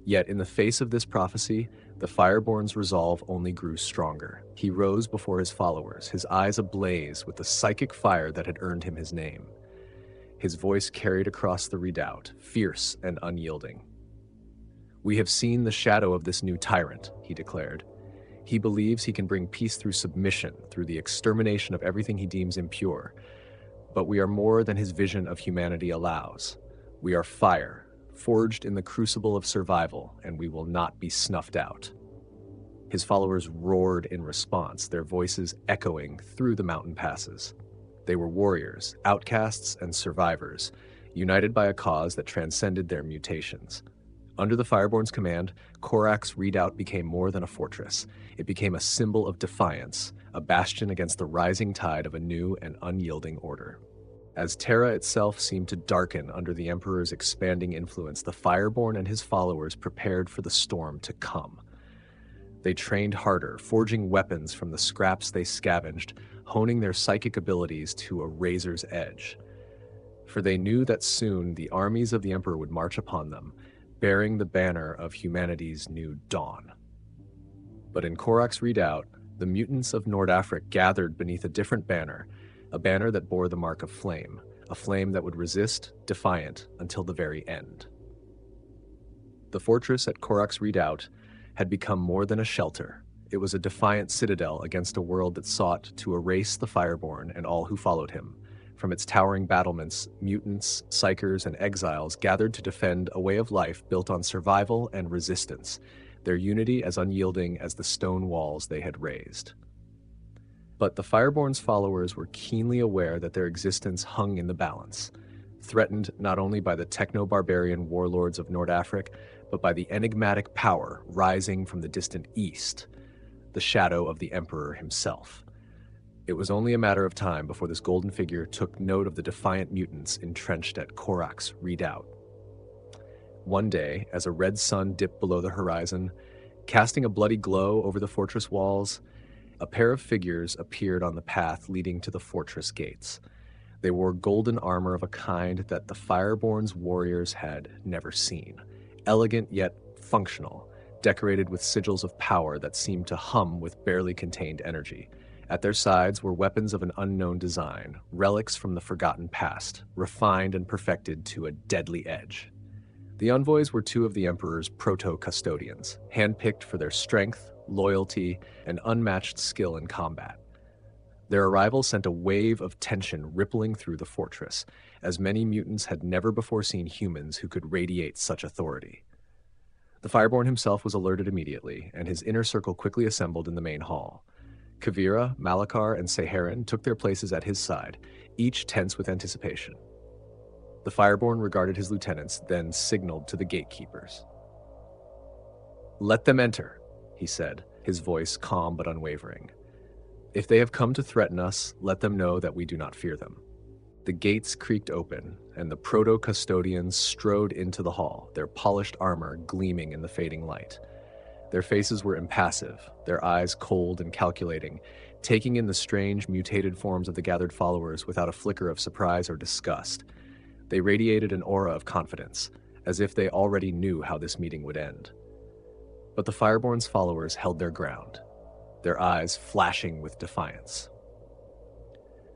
Yet in the face of this prophecy, the Fireborn's resolve only grew stronger. He rose before his followers, his eyes ablaze with the psychic fire that had earned him his name. His voice carried across the redoubt, fierce and unyielding. "We have seen the shadow of this new tyrant," he declared. "He believes he can bring peace through submission, through the extermination of everything he deems impure. But we are more than his vision of humanity allows. We are fire, forged in the crucible of survival, and we will not be snuffed out." His followers roared in response, their voices echoing through the mountain passes. They were warriors, outcasts, and survivors, united by a cause that transcended their mutations. Under the Fireborn's command, Korak's redoubt became more than a fortress. It became a symbol of defiance, a bastion against the rising tide of a new and unyielding order. As Terra itself seemed to darken under the Emperor's expanding influence, the Fireborn and his followers prepared for the storm to come. They trained harder, forging weapons from the scraps they scavenged, honing their psychic abilities to a razor's edge. For they knew that soon the armies of the Emperor would march upon them, bearing the banner of humanity's new dawn. But in Korak's redoubt, the mutants of Nord Afrik gathered beneath a different banner, a banner that bore the mark of flame, a flame that would resist, defiant, until the very end. The fortress at Korak's redoubt had become more than a shelter. It was a defiant citadel against a world that sought to erase the Fireborn and all who followed him. From its towering battlements, mutants, psychers, and exiles gathered to defend a way of life built on survival and resistance, their unity as unyielding as the stone walls they had raised. But the Fireborn's followers were keenly aware that their existence hung in the balance, threatened not only by the techno-barbarian warlords of Nord Afrik, but by the enigmatic power rising from the distant east, the shadow of the Emperor himself. It was only a matter of time before this golden figure took note of the defiant mutants entrenched at Korak's redoubt. One day, as a red sun dipped below the horizon, casting a bloody glow over the fortress walls, a pair of figures appeared on the path leading to the fortress gates. They wore golden armor of a kind that the Fireborn's warriors had never seen, elegant yet functional, decorated with sigils of power that seemed to hum with barely contained energy. At their sides were weapons of an unknown design, relics from the forgotten past, refined and perfected to a deadly edge. The envoys were two of the Emperor's proto-custodians, handpicked for their strength, loyalty, and unmatched skill in combat. Their arrival sent a wave of tension rippling through the fortress, as many mutants had never before seen humans who could radiate such authority. The Fireborn himself was alerted immediately, and his inner circle quickly assembled in the main hall. Kavira, Malakar, and Saharan took their places at his side, each tense with anticipation. The Fireborn regarded his lieutenants, then signaled to the gatekeepers. "Let them enter," he said, his voice calm but unwavering. "If they have come to threaten us, let them know that we do not fear them." The gates creaked open, and the proto-custodians strode into the hall, their polished armor gleaming in the fading light. Their faces were impassive, their eyes cold and calculating, taking in the strange, mutated forms of the gathered followers without a flicker of surprise or disgust. They radiated an aura of confidence, as if they already knew how this meeting would end. But the Fireborn's followers held their ground, their eyes flashing with defiance.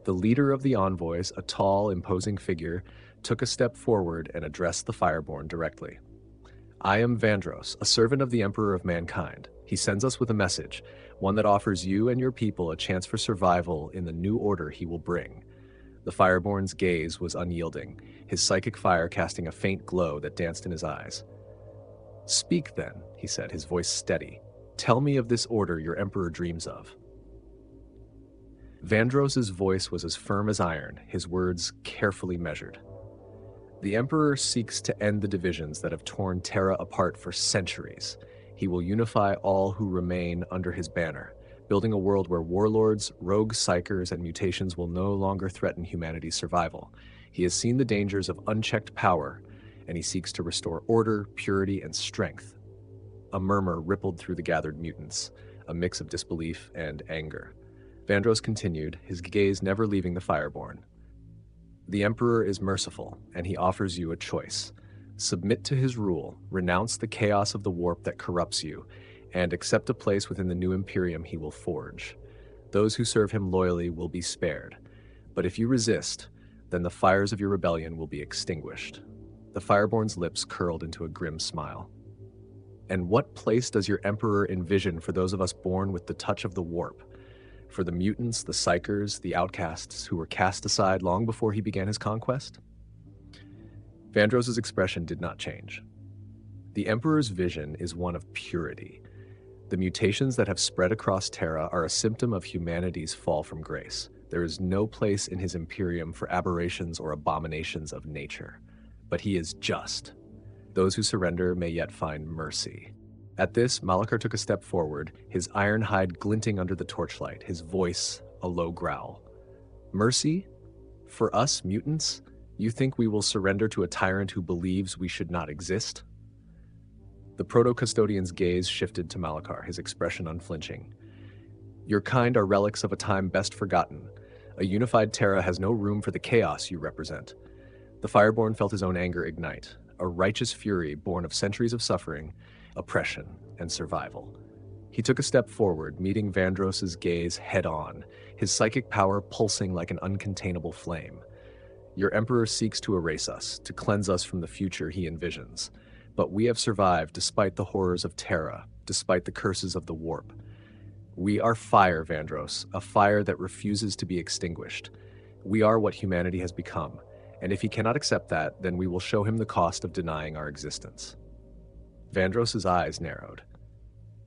The leader of the envoys, a tall, imposing figure, took a step forward and addressed the Fireborn directly. "I am Vandros, a servant of the Emperor of Mankind. He sends us with a message, one that offers you and your people a chance for survival in the new order he will bring." The Fireborn's gaze was unyielding, his psychic fire casting a faint glow that danced in his eyes. "Speak then," he said, his voice steady. "Tell me of this order your emperor dreams of." Vandros's voice was as firm as iron, his words carefully measured. "The emperor seeks to end the divisions that have torn Terra apart for centuries. He will unify all who remain under his banner, building a world where warlords, rogue psychers, and mutations will no longer threaten humanity's survival. He has seen the dangers of unchecked power, and he seeks to restore order, purity, and strength." A murmur rippled through the gathered mutants, a mix of disbelief and anger. Vandros continued, his gaze never leaving the Fireborn. "The Emperor is merciful, and he offers you a choice. Submit to his rule, renounce the chaos of the warp that corrupts you, and accept a place within the new Imperium he will forge. Those who serve him loyally will be spared, but if you resist, then the fires of your rebellion will be extinguished." The Fireborn's lips curled into a grim smile. "And what place does your Emperor envision for those of us born with the touch of the warp? For the mutants, the psychers, the outcasts who were cast aside long before he began his conquest?" Vandros's expression did not change. "The Emperor's vision is one of purity. The mutations that have spread across Terra are a symptom of humanity's fall from grace. There is no place in his Imperium for aberrations or abominations of nature. But he is just. Those who surrender may yet find mercy." At this, Malachar took a step forward, his iron hide glinting under the torchlight, his voice a low growl. "Mercy? For us, mutants? You think we will surrender to a tyrant who believes we should not exist?" The proto-custodian's gaze shifted to Malachar, his expression unflinching. "Your kind are relics of a time best forgotten. A unified Terra has no room for the chaos you represent." The Fireborn felt his own anger ignite, a righteous fury born of centuries of suffering, oppression, and survival. He took a step forward, meeting Vandros's gaze head-on, his psychic power pulsing like an uncontainable flame. "Your Emperor seeks to erase us, to cleanse us from the future he envisions. But we have survived despite the horrors of Terra, despite the curses of the warp. We are fire, Vandros, a fire that refuses to be extinguished. We are what humanity has become, and if he cannot accept that, then we will show him the cost of denying our existence." Vandros's eyes narrowed.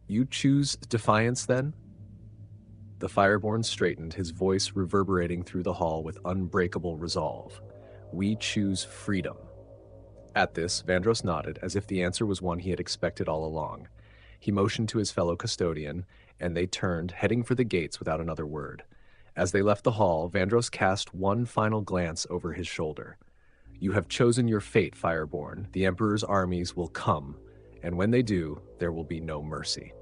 "You choose defiance, then?" The Fireborn straightened, his voice reverberating through the hall with unbreakable resolve. "We choose freedom." At this, Vandros nodded, as if the answer was one he had expected all along. He motioned to his fellow custodian, and they turned, heading for the gates without another word. As they left the hall, Vandros cast one final glance over his shoulder. "You have chosen your fate, Fireborn. The Emperor's armies will come, and when they do, there will be no mercy."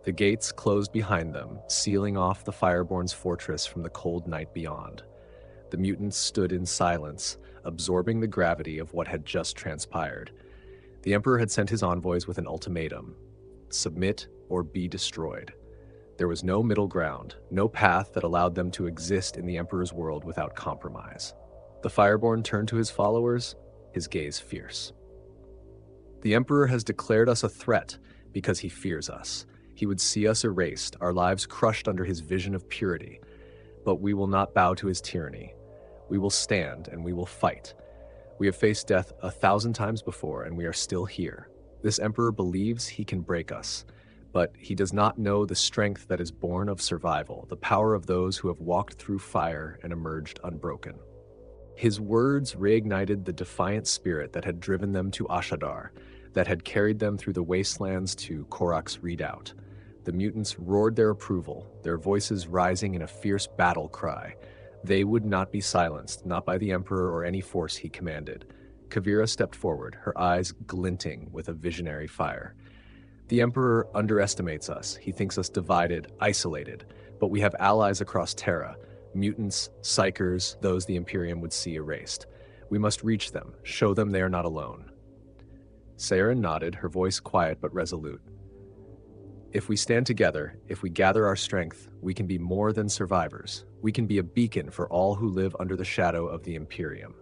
The gates closed behind them, sealing off the Fireborn's fortress from the cold night beyond. The mutants stood in silence, absorbing the gravity of what had just transpired. The Emperor had sent his envoys with an ultimatum: submit or be destroyed. There was no middle ground, no path that allowed them to exist in the Emperor's world without compromise. The Fireborn turned to his followers, his gaze fierce. "The Emperor has declared us a threat because he fears us. He would see us erased, our lives crushed under his vision of purity. But we will not bow to his tyranny. We will stand and we will fight. We have faced death 1,000 times before, and we are still here. This Emperor believes he can break us, but he does not know the strength that is born of survival, the power of those who have walked through fire and emerged unbroken." His words reignited the defiant spirit that had driven them to Ashadar, that had carried them through the wastelands to Korok's redoubt. The mutants roared their approval, their voices rising in a fierce battle cry. They would not be silenced, not by the Emperor or any force he commanded. Kavira stepped forward, her eyes glinting with a visionary fire. "The Emperor underestimates us. He thinks us divided, isolated. But we have allies across Terra. Mutants, psychers, those the Imperium would see erased. We must reach them, show them they are not alone." Saren nodded, her voice quiet but resolute. "If we stand together, if we gather our strength, we can be more than survivors. We can be a beacon for all who live under the shadow of the Imperium."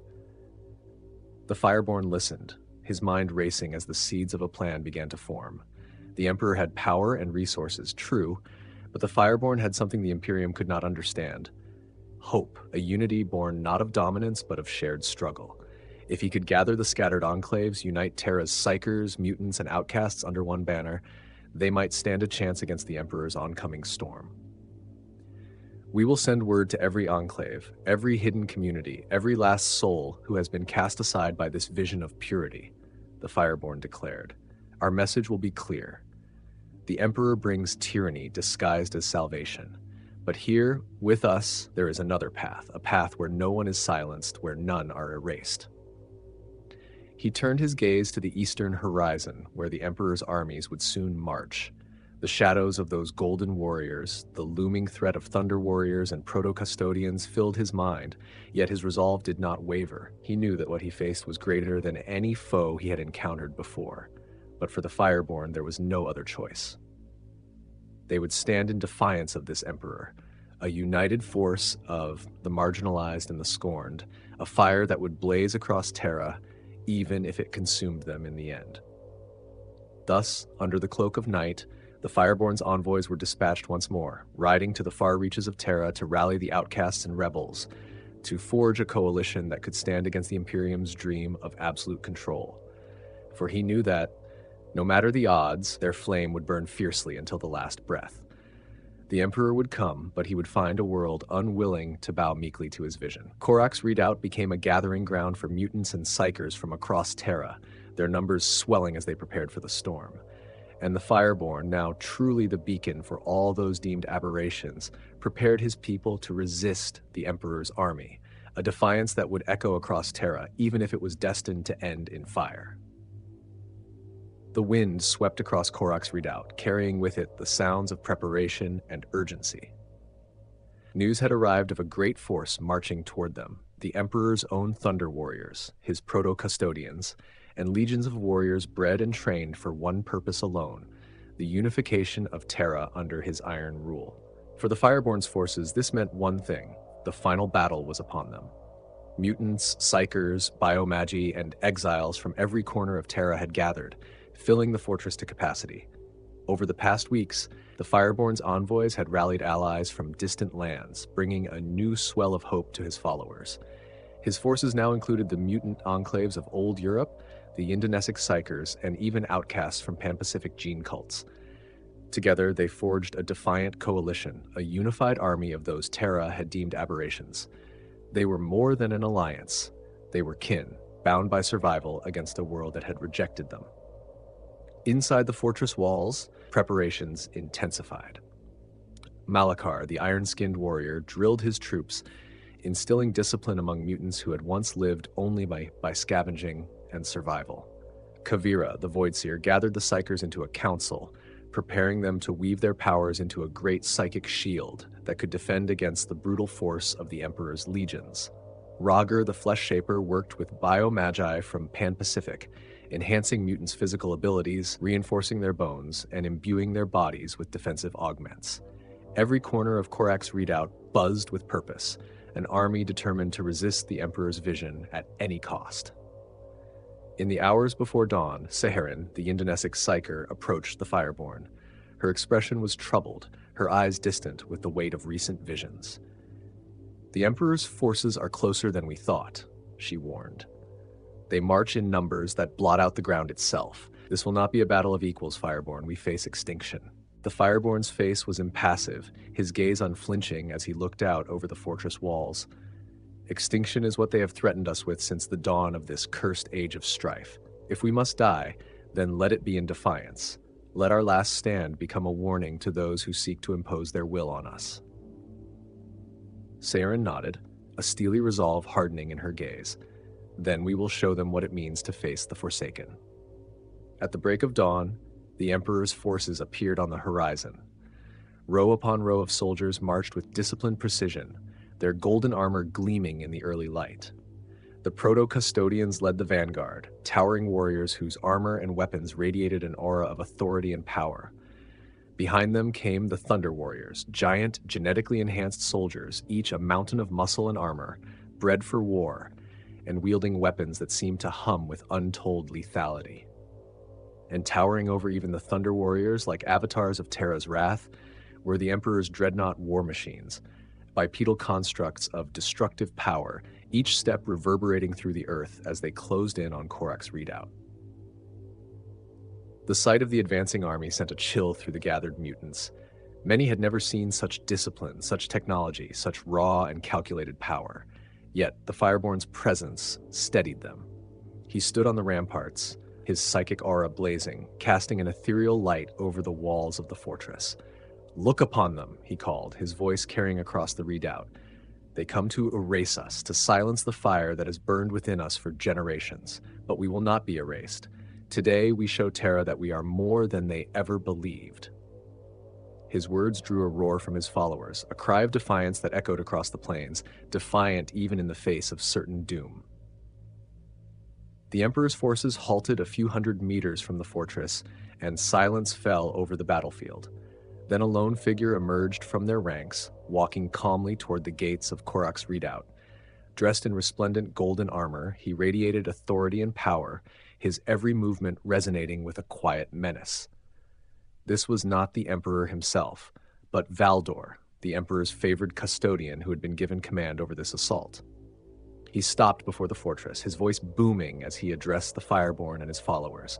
The Fireborn listened, his mind racing as the seeds of a plan began to form. The Emperor had power and resources, true, but the Fireborn had something the Imperium could not understand: hope, a unity born not of dominance but of shared struggle. If he could gather the scattered enclaves, unite Terra's psychers, mutants, and outcasts under one banner, they might stand a chance against the Emperor's oncoming storm. We will send word to every enclave, every hidden community, every last soul who has been cast aside by this vision of purity, the Fireborn declared. Our message will be clear. The Emperor brings tyranny disguised as salvation. But here, with us, there is another path, a path where no one is silenced, where none are erased. He turned his gaze to the eastern horizon, where the Emperor's armies would soon march. The shadows of those golden warriors, the looming threat of thunder warriors and proto-custodians filled his mind, yet his resolve did not waver. He knew that what he faced was greater than any foe he had encountered before. But for the Fireborn, there was no other choice. They would stand in defiance of this Emperor, a united force of the marginalized and the scorned, a fire that would blaze across Terra, even if it consumed them in the end. Thus, under the cloak of night, the Fireborn's envoys were dispatched once more, riding to the far reaches of Terra to rally the outcasts and rebels, to forge a coalition that could stand against the Imperium's dream of absolute control. For he knew that, no matter the odds, their flame would burn fiercely until the last breath. The Emperor would come, but he would find a world unwilling to bow meekly to his vision. Caucus Redoubt became a gathering ground for mutants and psychers from across Terra, their numbers swelling as they prepared for the storm. And the Fireborn, now truly the beacon for all those deemed aberrations, prepared his people to resist the Emperor's army, a defiance that would echo across Terra, even if it was destined to end in fire. The wind swept across Caucus Redoubt, carrying with it the sounds of preparation and urgency. News had arrived of a great force marching toward them, the Emperor's own Thunder Warriors, his proto-custodians, and legions of warriors bred and trained for one purpose alone, the unification of Terra under his iron rule. For the Fireborn's forces, this meant one thing: the final battle was upon them. Mutants, psychers, biomagi, and exiles from every corner of Terra had gathered, filling the fortress to capacity. Over the past weeks, the Fireborn's envoys had rallied allies from distant lands, bringing a new swell of hope to his followers. His forces now included the mutant enclaves of Old Europe, the Indonesic psychers, and even outcasts from Pan-Pacific gene cults. Together, they forged a defiant coalition, a unified army of those Terra had deemed aberrations. They were more than an alliance. They were kin, bound by survival against a world that had rejected them. Inside the fortress walls, preparations intensified. Malachar, the iron-skinned warrior, drilled his troops, instilling discipline among mutants who had once lived only by scavenging and survival. Kavira, the Voidseer, gathered the psychers into a council, preparing them to weave their powers into a great psychic shield that could defend against the brutal force of the Emperor's legions. Roger, the Flesh Shaper, worked with biomagi from Pan-Pacific, enhancing mutants' physical abilities, reinforcing their bones, and imbuing their bodies with defensive augments. Every corner of Caucus Redoubt buzzed with purpose, an army determined to resist the Emperor's vision at any cost. In the hours before dawn, Seherin, the Indonesic psyker, approached the Fireborn. Her expression was troubled, her eyes distant with the weight of recent visions. "The Emperor's forces are closer than we thought," she warned. "They march in numbers that blot out the ground itself. This will not be a battle of equals, Fireborn. We face extinction." The Fireborn's face was impassive, his gaze unflinching as he looked out over the fortress walls. "Extinction is what they have threatened us with since the dawn of this cursed age of strife. If we must die, then let it be in defiance. Let our last stand become a warning to those who seek to impose their will on us." Seherin nodded, a steely resolve hardening in her gaze. "Then we will show them what it means to face the Forsaken." At the break of dawn, the Emperor's forces appeared on the horizon. Row upon row of soldiers marched with disciplined precision, their golden armor gleaming in the early light. The proto-custodians led the vanguard, towering warriors whose armor and weapons radiated an aura of authority and power. Behind them came the Thunder Warriors, giant, genetically enhanced soldiers, each a mountain of muscle and armor, bred for war, and wielding weapons that seemed to hum with untold lethality. And towering over even the Thunder Warriors, like avatars of Terra's wrath, were the Emperor's dreadnought war machines, bipedal constructs of destructive power, each step reverberating through the earth as they closed in on Korak's redoubt. The sight of the advancing army sent a chill through the gathered mutants. Many had never seen such discipline, such technology, such raw and calculated power. Yet the Fireborn's presence steadied them. He stood on the ramparts, his psychic aura blazing, casting an ethereal light over the walls of the fortress. "Look upon them," he called, his voice carrying across the redoubt. "They come to erase us, to silence the fire that has burned within us for generations. But we will not be erased. Today we show Terra that we are more than they ever believed." His words drew a roar from his followers, a cry of defiance that echoed across the plains, defiant even in the face of certain doom. The Emperor's forces halted a few hundred meters from the fortress, and silence fell over the battlefield. Then a lone figure emerged from their ranks, walking calmly toward the gates of Korak's redoubt. Dressed in resplendent golden armor, he radiated authority and power, his every movement resonating with a quiet menace. This was not the Emperor himself, but Valdor, the Emperor's favored custodian who had been given command over this assault. He stopped before the fortress, his voice booming as he addressed the Fireborn and his followers.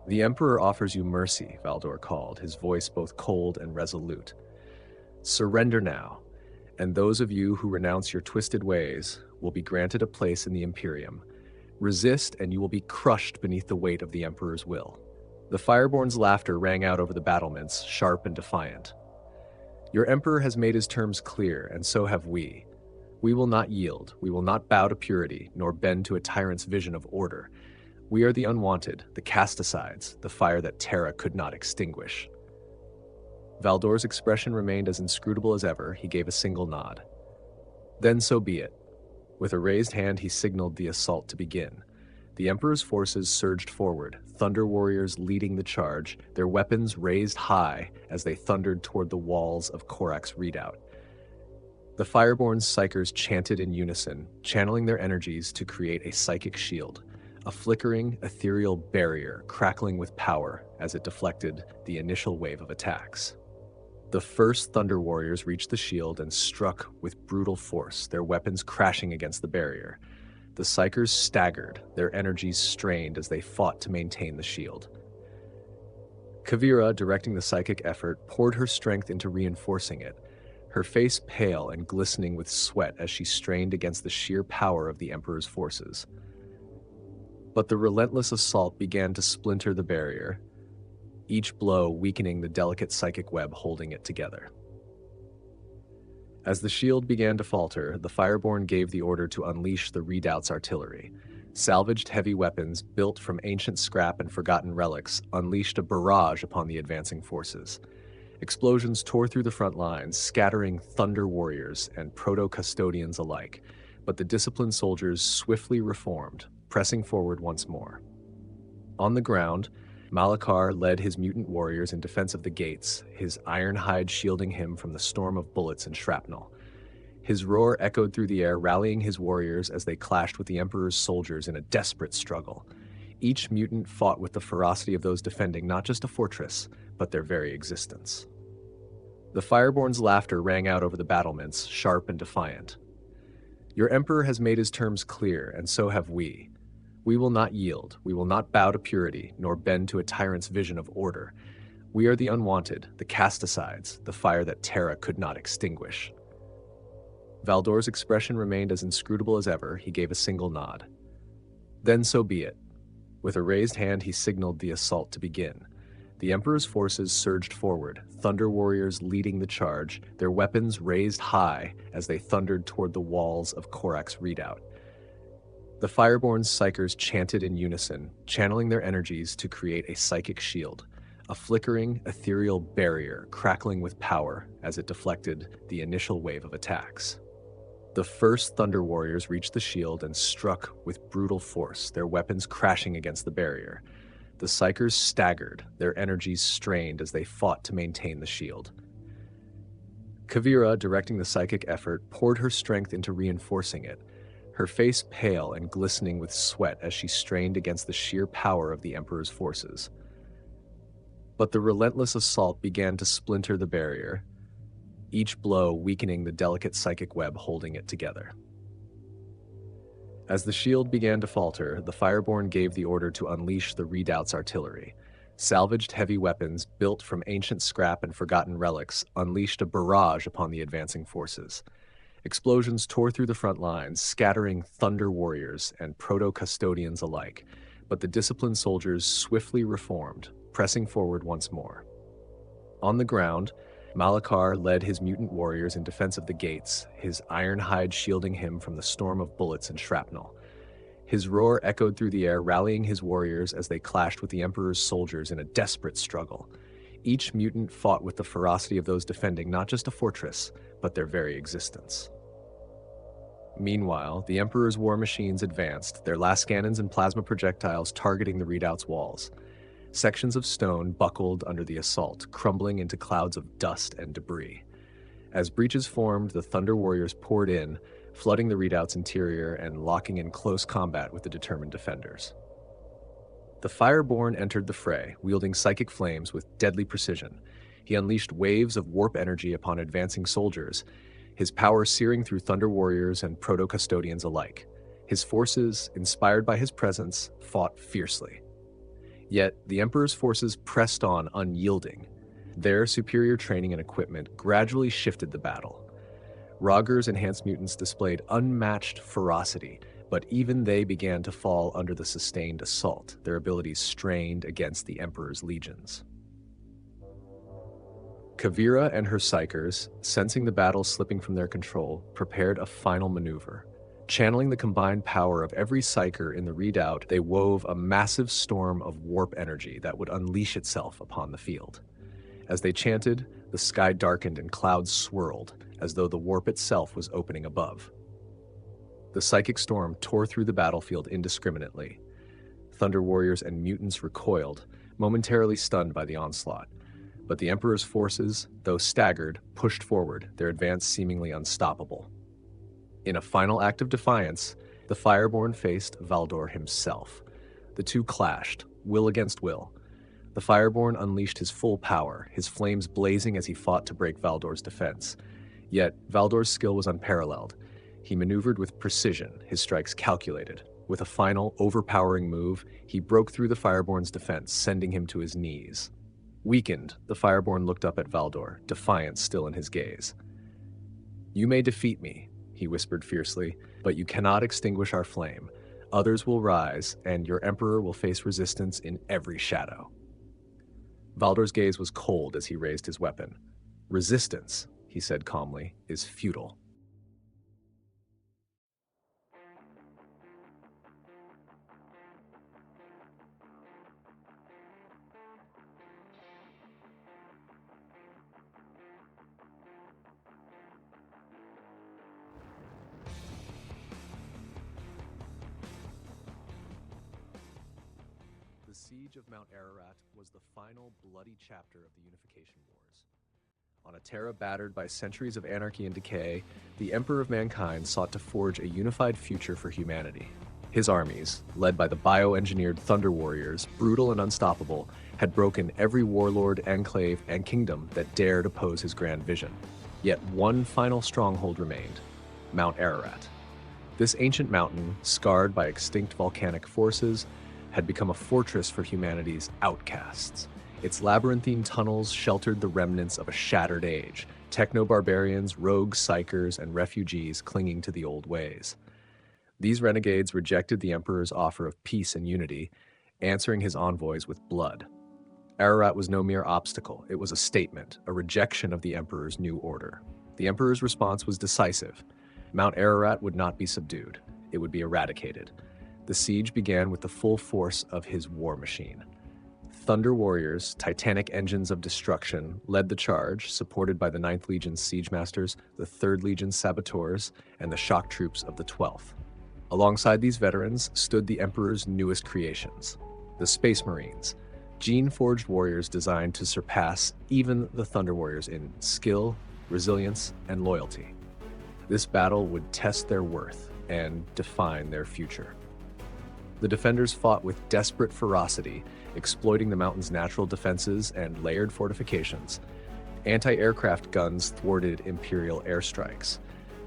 "The Emperor offers you mercy," Valdor called, his voice both cold and resolute. "Surrender now, and those of you who renounce your twisted ways will be granted a place in the Imperium. Resist, and you will be crushed beneath the weight of the Emperor's will." The Fireborn's laughter rang out over the battlements, sharp and defiant. "Your Emperor has made his terms clear, and so have we. We will not yield, we will not bow to purity, nor bend to a tyrant's vision of order. We are the unwanted, the cast-asides, the fire that Terra could not extinguish." Valdor's expression remained as inscrutable as ever. He gave a single nod. "Then so be it." With a raised hand, he signaled the assault to begin. The Emperor's forces surged forward, Thunder Warriors leading the charge, their weapons raised high as they thundered toward the walls of Korak's redoubt. The Fireborn's psychers chanted in unison, channeling their energies to create a psychic shield, a flickering, ethereal barrier crackling with power as it deflected the initial wave of attacks. The first Thunder Warriors reached the shield and struck with brutal force, their weapons crashing against the barrier. The psychers staggered, their energies strained as they fought to maintain the shield. Kavira, directing the psychic effort, poured her strength into reinforcing it, her face pale and glistening with sweat as she strained against the sheer power of the Emperor's forces. But the relentless assault began to splinter the barrier, each blow weakening the delicate psychic web holding it together. As the shield began to falter, the Fireborn gave the order to unleash the redoubt's artillery. Salvaged heavy weapons, built from ancient scrap and forgotten relics, unleashed a barrage upon the advancing forces. Explosions tore through the front lines, scattering Thunder Warriors and Proto-Custodians alike, but the disciplined soldiers swiftly reformed, pressing forward once more. On the ground, Malachar led his mutant warriors in defense of the gates, his iron hide shielding him from the storm of bullets and shrapnel. His roar echoed through the air, rallying his warriors as they clashed with the Emperor's soldiers in a desperate struggle. Each mutant fought with the ferocity of those defending not just a fortress, but their very existence. The Fireborn's laughter rang out over the battlements, sharp and defiant. "Your Emperor has made his terms clear, and so have we. We will not yield, we will not bow to purity, nor bend to a tyrant's vision of order. We are the unwanted, the cast-asides, the fire that Terra could not extinguish." Valdor's expression remained as inscrutable as ever. He gave a single nod. "Then so be it." With a raised hand, he signaled the assault to begin. The Emperor's forces surged forward, Thunder Warriors leading the charge, their weapons raised high as they thundered toward the walls of Korak's redoubt. The Fireborn's psychers chanted in unison, channeling their energies to create a psychic shield, a flickering, ethereal barrier crackling with power as it deflected the initial wave of attacks. The first Thunder Warriors reached the shield and struck with brutal force, their weapons crashing against the barrier. The psychers staggered, their energies strained as they fought to maintain the shield. Kavira, directing the psychic effort, poured her strength into reinforcing it, her face pale and glistening with sweat as she strained against the sheer power of the Emperor's forces. But the relentless assault began to splinter the barrier, each blow weakening the delicate psychic web holding it together. As the shield began to falter, the Fireborn gave the order to unleash the redoubt's artillery. Salvaged heavy weapons, built from ancient scrap and forgotten relics, unleashed a barrage upon the advancing forces. Explosions tore through the front lines, scattering Thunder Warriors and Proto-Custodians alike, but the disciplined soldiers swiftly reformed, pressing forward once more. On the ground, Malachar led his mutant warriors in defense of the gates, his iron hide shielding him from the storm of bullets and shrapnel. His roar echoed through the air, rallying his warriors as they clashed with the Emperor's soldiers in a desperate struggle. Each mutant fought with the ferocity of those defending not just a fortress, but their very existence. Meanwhile, the Emperor's war machines advanced, their last cannons and plasma projectiles targeting the redoubt's walls. Sections of stone buckled under the assault, crumbling into clouds of dust and debris. As breaches formed, the Thunder Warriors poured in, flooding the redoubt's interior and locking in close combat with the determined defenders. The Fireborn entered the fray, wielding psychic flames with deadly precision. He unleashed waves of warp energy upon advancing soldiers, his power searing through Thunder Warriors and Proto-Custodians alike. His forces, inspired by his presence, fought fiercely. Yet, the Emperor's forces pressed on unyielding. Their superior training and equipment gradually shifted the battle. Rogger's enhanced mutants displayed unmatched ferocity, but even they began to fall under the sustained assault, their abilities strained against the Emperor's legions. Kavira and her psychers, sensing the battle slipping from their control, prepared a final maneuver. Channeling the combined power of every psyker in the redoubt, they wove a massive storm of warp energy that would unleash itself upon the field. As they chanted, the sky darkened and clouds swirled, as though the warp itself was opening above. The psychic storm tore through the battlefield indiscriminately. Thunder Warriors and mutants recoiled, momentarily stunned by the onslaught. But the Emperor's forces, though staggered, pushed forward, their advance seemingly unstoppable. In a final act of defiance, the Fireborn faced Valdor himself. The two clashed, will against will. The Fireborn unleashed his full power, his flames blazing as he fought to break Valdor's defense. Yet, Valdor's skill was unparalleled. He maneuvered with precision, his strikes calculated. With a final, overpowering move, he broke through the Fireborn's defense, sending him to his knees. Weakened, the Fireborn looked up at Valdor, defiance still in his gaze. "You may defeat me," he whispered fiercely, "but you cannot extinguish our flame. Others will rise, and your Emperor will face resistance in every shadow." Valdor's gaze was cold as he raised his weapon. "Resistance," he said calmly, "is futile." The siege of Mount Ararat was the final bloody chapter of the Unification Wars. On a Terra battered by centuries of anarchy and decay, the Emperor of Mankind sought to forge a unified future for humanity. His armies, led by the bioengineered Thunder Warriors, brutal and unstoppable, had broken every warlord, enclave, and kingdom that dared oppose his grand vision. Yet one final stronghold remained: Mount Ararat. This ancient mountain, scarred by extinct volcanic forces, had become a fortress for humanity's outcasts. Its labyrinthine tunnels sheltered the remnants of a shattered age, techno-barbarians, rogue psychers, and refugees clinging to the old ways. These renegades rejected the Emperor's offer of peace and unity, answering his envoys with blood. Ararat was no mere obstacle, it was a statement, a rejection of the Emperor's new order. The Emperor's response was decisive. Mount Ararat would not be subdued, it would be eradicated. The siege began with the full force of his war machine. Thunder Warriors, titanic engines of destruction, led the charge, supported by the 9th Legion's siege masters, the 3rd Legion's saboteurs, and the shock troops of the 12th. Alongside these veterans stood the Emperor's newest creations, the Space Marines, gene-forged warriors designed to surpass even the Thunder Warriors in skill, resilience, and loyalty. This battle would test their worth and define their future. The defenders fought with desperate ferocity, exploiting the mountain's natural defenses and layered fortifications. Anti-aircraft guns thwarted Imperial airstrikes.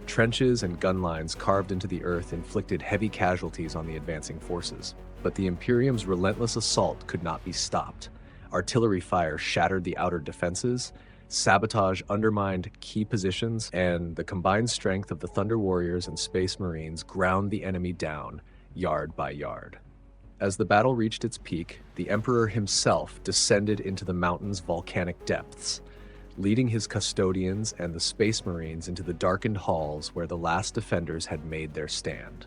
Trenches and gun lines carved into the earth inflicted heavy casualties on the advancing forces, but the Imperium's relentless assault could not be stopped. Artillery fire shattered the outer defenses, sabotage undermined key positions, and the combined strength of the Thunder Warriors and Space Marines ground the enemy down, yard by yard. As the battle reached its peak, the Emperor himself descended into the mountain's volcanic depths, leading his custodians and the Space Marines into the darkened halls where the last defenders had made their stand.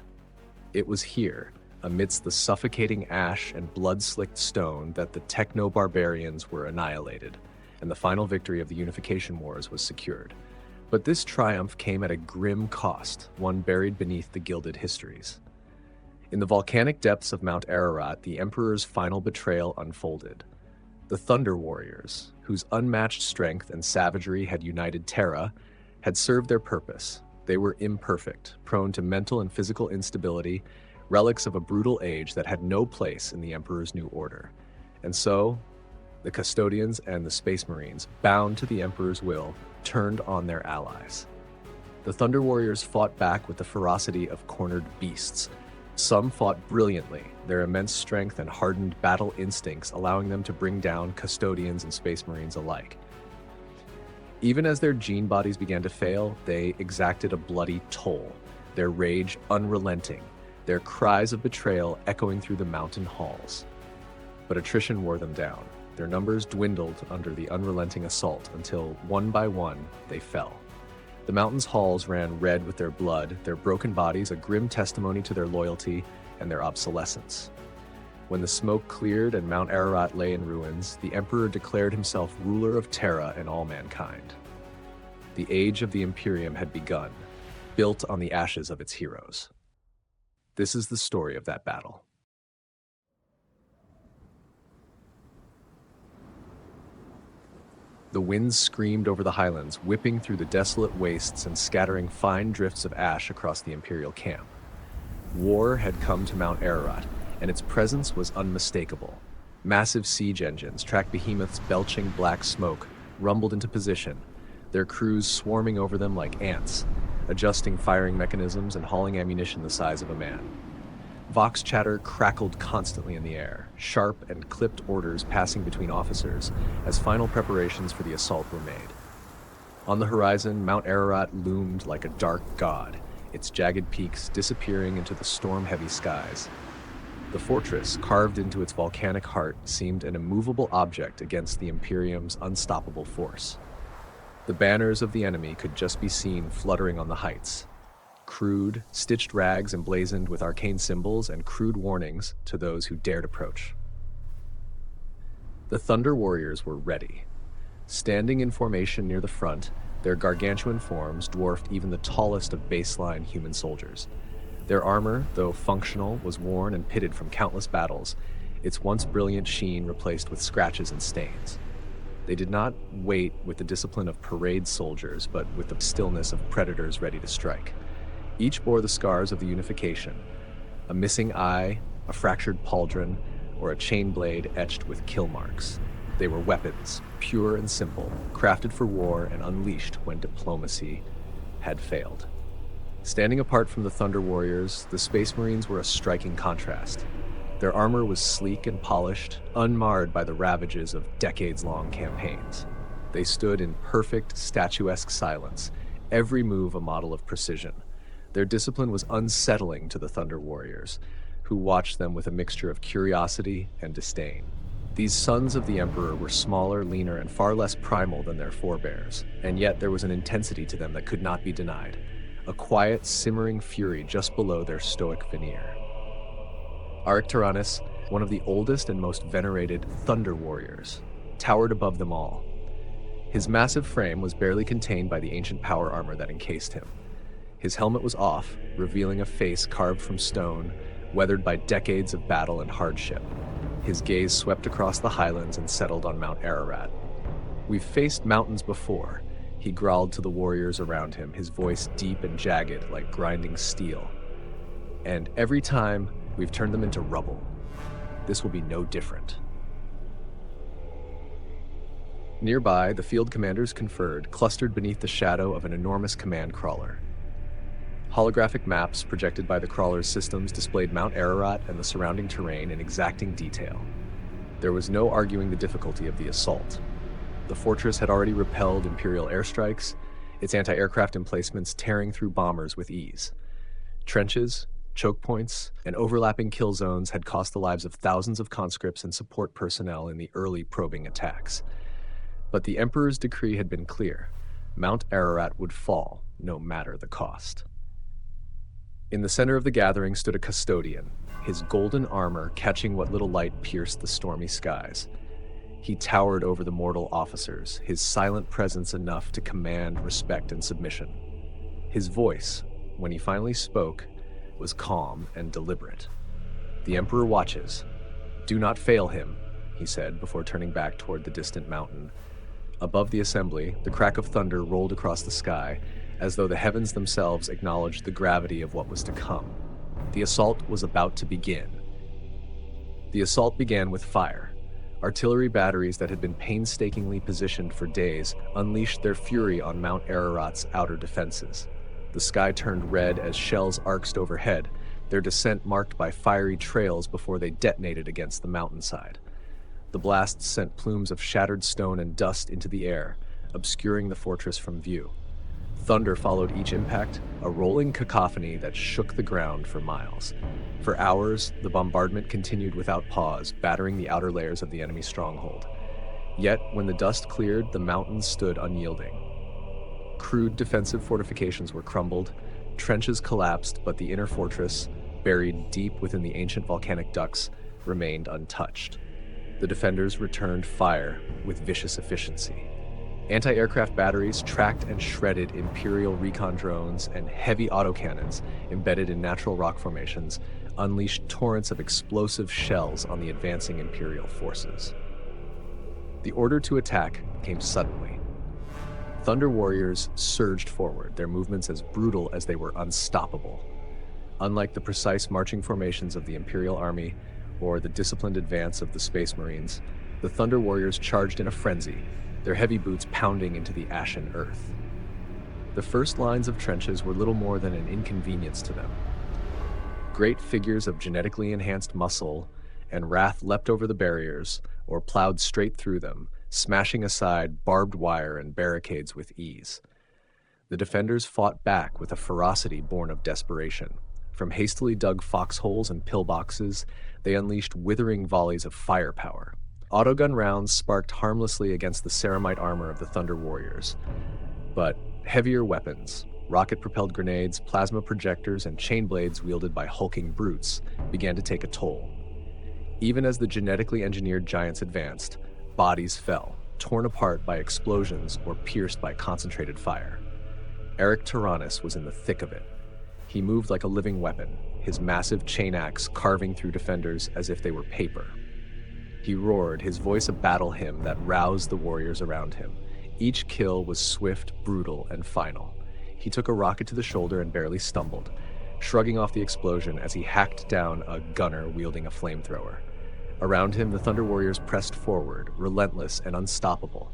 It was here, amidst the suffocating ash and blood-slicked stone, that the Techno-Barbarians were annihilated, and the final victory of the Unification Wars was secured. But this triumph came at a grim cost, one buried beneath the gilded histories. In the volcanic depths of Mount Ararat, the Emperor's final betrayal unfolded. The Thunder Warriors, whose unmatched strength and savagery had united Terra, had served their purpose. They were imperfect, prone to mental and physical instability, relics of a brutal age that had no place in the Emperor's new order. And so, the custodians and the Space Marines, bound to the Emperor's will, turned on their allies. The Thunder Warriors fought back with the ferocity of cornered beasts. Some fought brilliantly, their immense strength and hardened battle instincts allowing them to bring down custodians and Space Marines alike. Even as their gene bodies began to fail, they exacted a bloody toll, their rage unrelenting, their cries of betrayal echoing through the mountain halls. But attrition wore them down. Their numbers dwindled under the unrelenting assault until, one by one, they fell. The mountain's halls ran red with their blood, their broken bodies a grim testimony to their loyalty and their obsolescence. When the smoke cleared and Mount Ararat lay in ruins, the Emperor declared himself ruler of Terra and all mankind. The age of the Imperium had begun, built on the ashes of its heroes. This is the story of that battle. The winds screamed over the highlands, whipping through the desolate wastes and scattering fine drifts of ash across the Imperial camp. War had come to Mount Ararat, and its presence was unmistakable. Massive siege engines, tracked behemoths belching black smoke, rumbled into position, their crews swarming over them like ants, adjusting firing mechanisms and hauling ammunition the size of a man. Vox chatter crackled constantly in the air, sharp and clipped orders passing between officers as final preparations for the assault were made. On the horizon, Mount Ararat loomed like a dark god, its jagged peaks disappearing into the storm-heavy skies. The fortress, carved into its volcanic heart, seemed an immovable object against the Imperium's unstoppable force. The banners of the enemy could just be seen fluttering on the heights. Crude, stitched rags emblazoned with arcane symbols and crude warnings to those who dared approach. The Thunder Warriors were ready. Standing in formation near the front, their gargantuan forms dwarfed even the tallest of baseline human soldiers. Their armor, though functional, was worn and pitted from countless battles, its once brilliant sheen replaced with scratches and stains. They did not wait with the discipline of parade soldiers, but with the stillness of predators ready to strike. Each bore the scars of the Unification, a missing eye, a fractured pauldron, or a chain blade etched with kill marks. They were weapons, pure and simple, crafted for war and unleashed when diplomacy had failed. Standing apart from the Thunder Warriors, the Space Marines were a striking contrast. Their armor was sleek and polished, unmarred by the ravages of decades-long campaigns. They stood in perfect, statuesque silence, every move a model of precision. Their discipline was unsettling to the Thunder Warriors, who watched them with a mixture of curiosity and disdain. These sons of the Emperor were smaller, leaner, and far less primal than their forebears, and yet there was an intensity to them that could not be denied, a quiet, simmering fury just below their stoic veneer. Arcturus, one of the oldest and most venerated Thunder Warriors, towered above them all. His massive frame was barely contained by the ancient power armor that encased him. His helmet was off, revealing a face carved from stone, weathered by decades of battle and hardship. His gaze swept across the highlands and settled on Mount Ararat. "We've faced mountains before," he growled to the warriors around him, his voice deep and jagged like grinding steel. "And every time, we've turned them into rubble. This will be no different." Nearby, the field commanders conferred, clustered beneath the shadow of an enormous command crawler. Holographic maps projected by the crawler's systems displayed Mount Ararat and the surrounding terrain in exacting detail. There was no arguing the difficulty of the assault. The fortress had already repelled Imperial airstrikes, its anti-aircraft emplacements tearing through bombers with ease. Trenches, choke points, and overlapping kill zones had cost the lives of thousands of conscripts and support personnel in the early probing attacks. But the Emperor's decree had been clear. Mount Ararat would fall, no matter the cost. In the center of the gathering stood a custodian, his golden armor catching what little light pierced the stormy skies. He towered over the mortal officers, his silent presence enough to command respect and submission. His voice, when he finally spoke, was calm and deliberate. "The Emperor watches. Do not fail him," he said before turning back toward the distant mountain. Above the assembly, the crack of thunder rolled across the sky, as though the heavens themselves acknowledged the gravity of what was to come. The assault was about to begin. The assault began with fire. Artillery batteries that had been painstakingly positioned for days unleashed their fury on Mount Ararat's outer defenses. The sky turned red as shells arced overhead, their descent marked by fiery trails before they detonated against the mountainside. The blasts sent plumes of shattered stone and dust into the air, obscuring the fortress from view. Thunder followed each impact, a rolling cacophony that shook the ground for miles. For hours, the bombardment continued without pause, battering the outer layers of the enemy stronghold. Yet, when the dust cleared, the mountains stood unyielding. Crude defensive fortifications were crumbled, trenches collapsed, but the inner fortress, buried deep within the ancient volcanic ducts, remained untouched. The defenders returned fire with vicious efficiency. Anti-aircraft batteries tracked and shredded Imperial recon drones, and heavy autocannons embedded in natural rock formations unleashed torrents of explosive shells on the advancing Imperial forces. The order to attack came suddenly. Thunder warriors surged forward, their movements as brutal as they were unstoppable. Unlike the precise marching formations of the Imperial Army or the disciplined advance of the Space Marines, the Thunder warriors charged in a frenzy, their heavy boots pounding into the ashen earth. The first lines of trenches were little more than an inconvenience to them. Great figures of genetically enhanced muscle and wrath leapt over the barriers or plowed straight through them, smashing aside barbed wire and barricades with ease. The defenders fought back with a ferocity born of desperation. From hastily dug foxholes and pillboxes, they unleashed withering volleys of firepower. Autogun rounds sparked harmlessly against the ceramite armor of the Thunder warriors. But heavier weapons, rocket-propelled grenades, plasma projectors, and chain blades wielded by hulking brutes began to take a toll. Even as the genetically engineered giants advanced, bodies fell, torn apart by explosions or pierced by concentrated fire. Eric Tyrannus was in the thick of it. He moved like a living weapon, his massive chain axe carving through defenders as if they were paper. He roared, his voice a battle hymn that roused the warriors around him. Each kill was swift, brutal, and final. He took a rocket to the shoulder and barely stumbled, shrugging off the explosion as he hacked down a gunner wielding a flamethrower. Around him, the Thunder warriors pressed forward, relentless and unstoppable.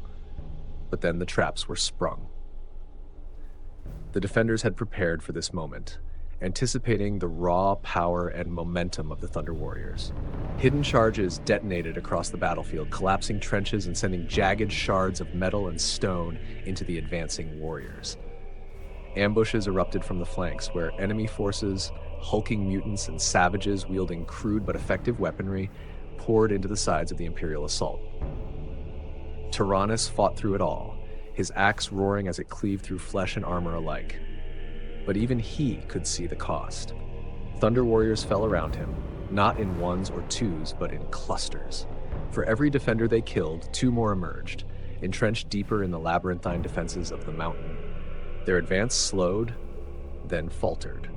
But then the traps were sprung. The defenders had prepared for this moment, anticipating the raw power and momentum of the Thunder warriors. Hidden charges detonated across the battlefield, collapsing trenches and sending jagged shards of metal and stone into the advancing warriors. Ambushes erupted from the flanks, where enemy forces, hulking mutants, and savages wielding crude but effective weaponry poured into the sides of the Imperial assault. Tyrannus fought through it all, his axe roaring as it cleaved through flesh and armor alike. But even he could see the cost. Thunder warriors fell around him, not in ones or twos, but in clusters. For every defender they killed, two more emerged, entrenched deeper in the labyrinthine defenses of the mountain. Their advance slowed, then faltered.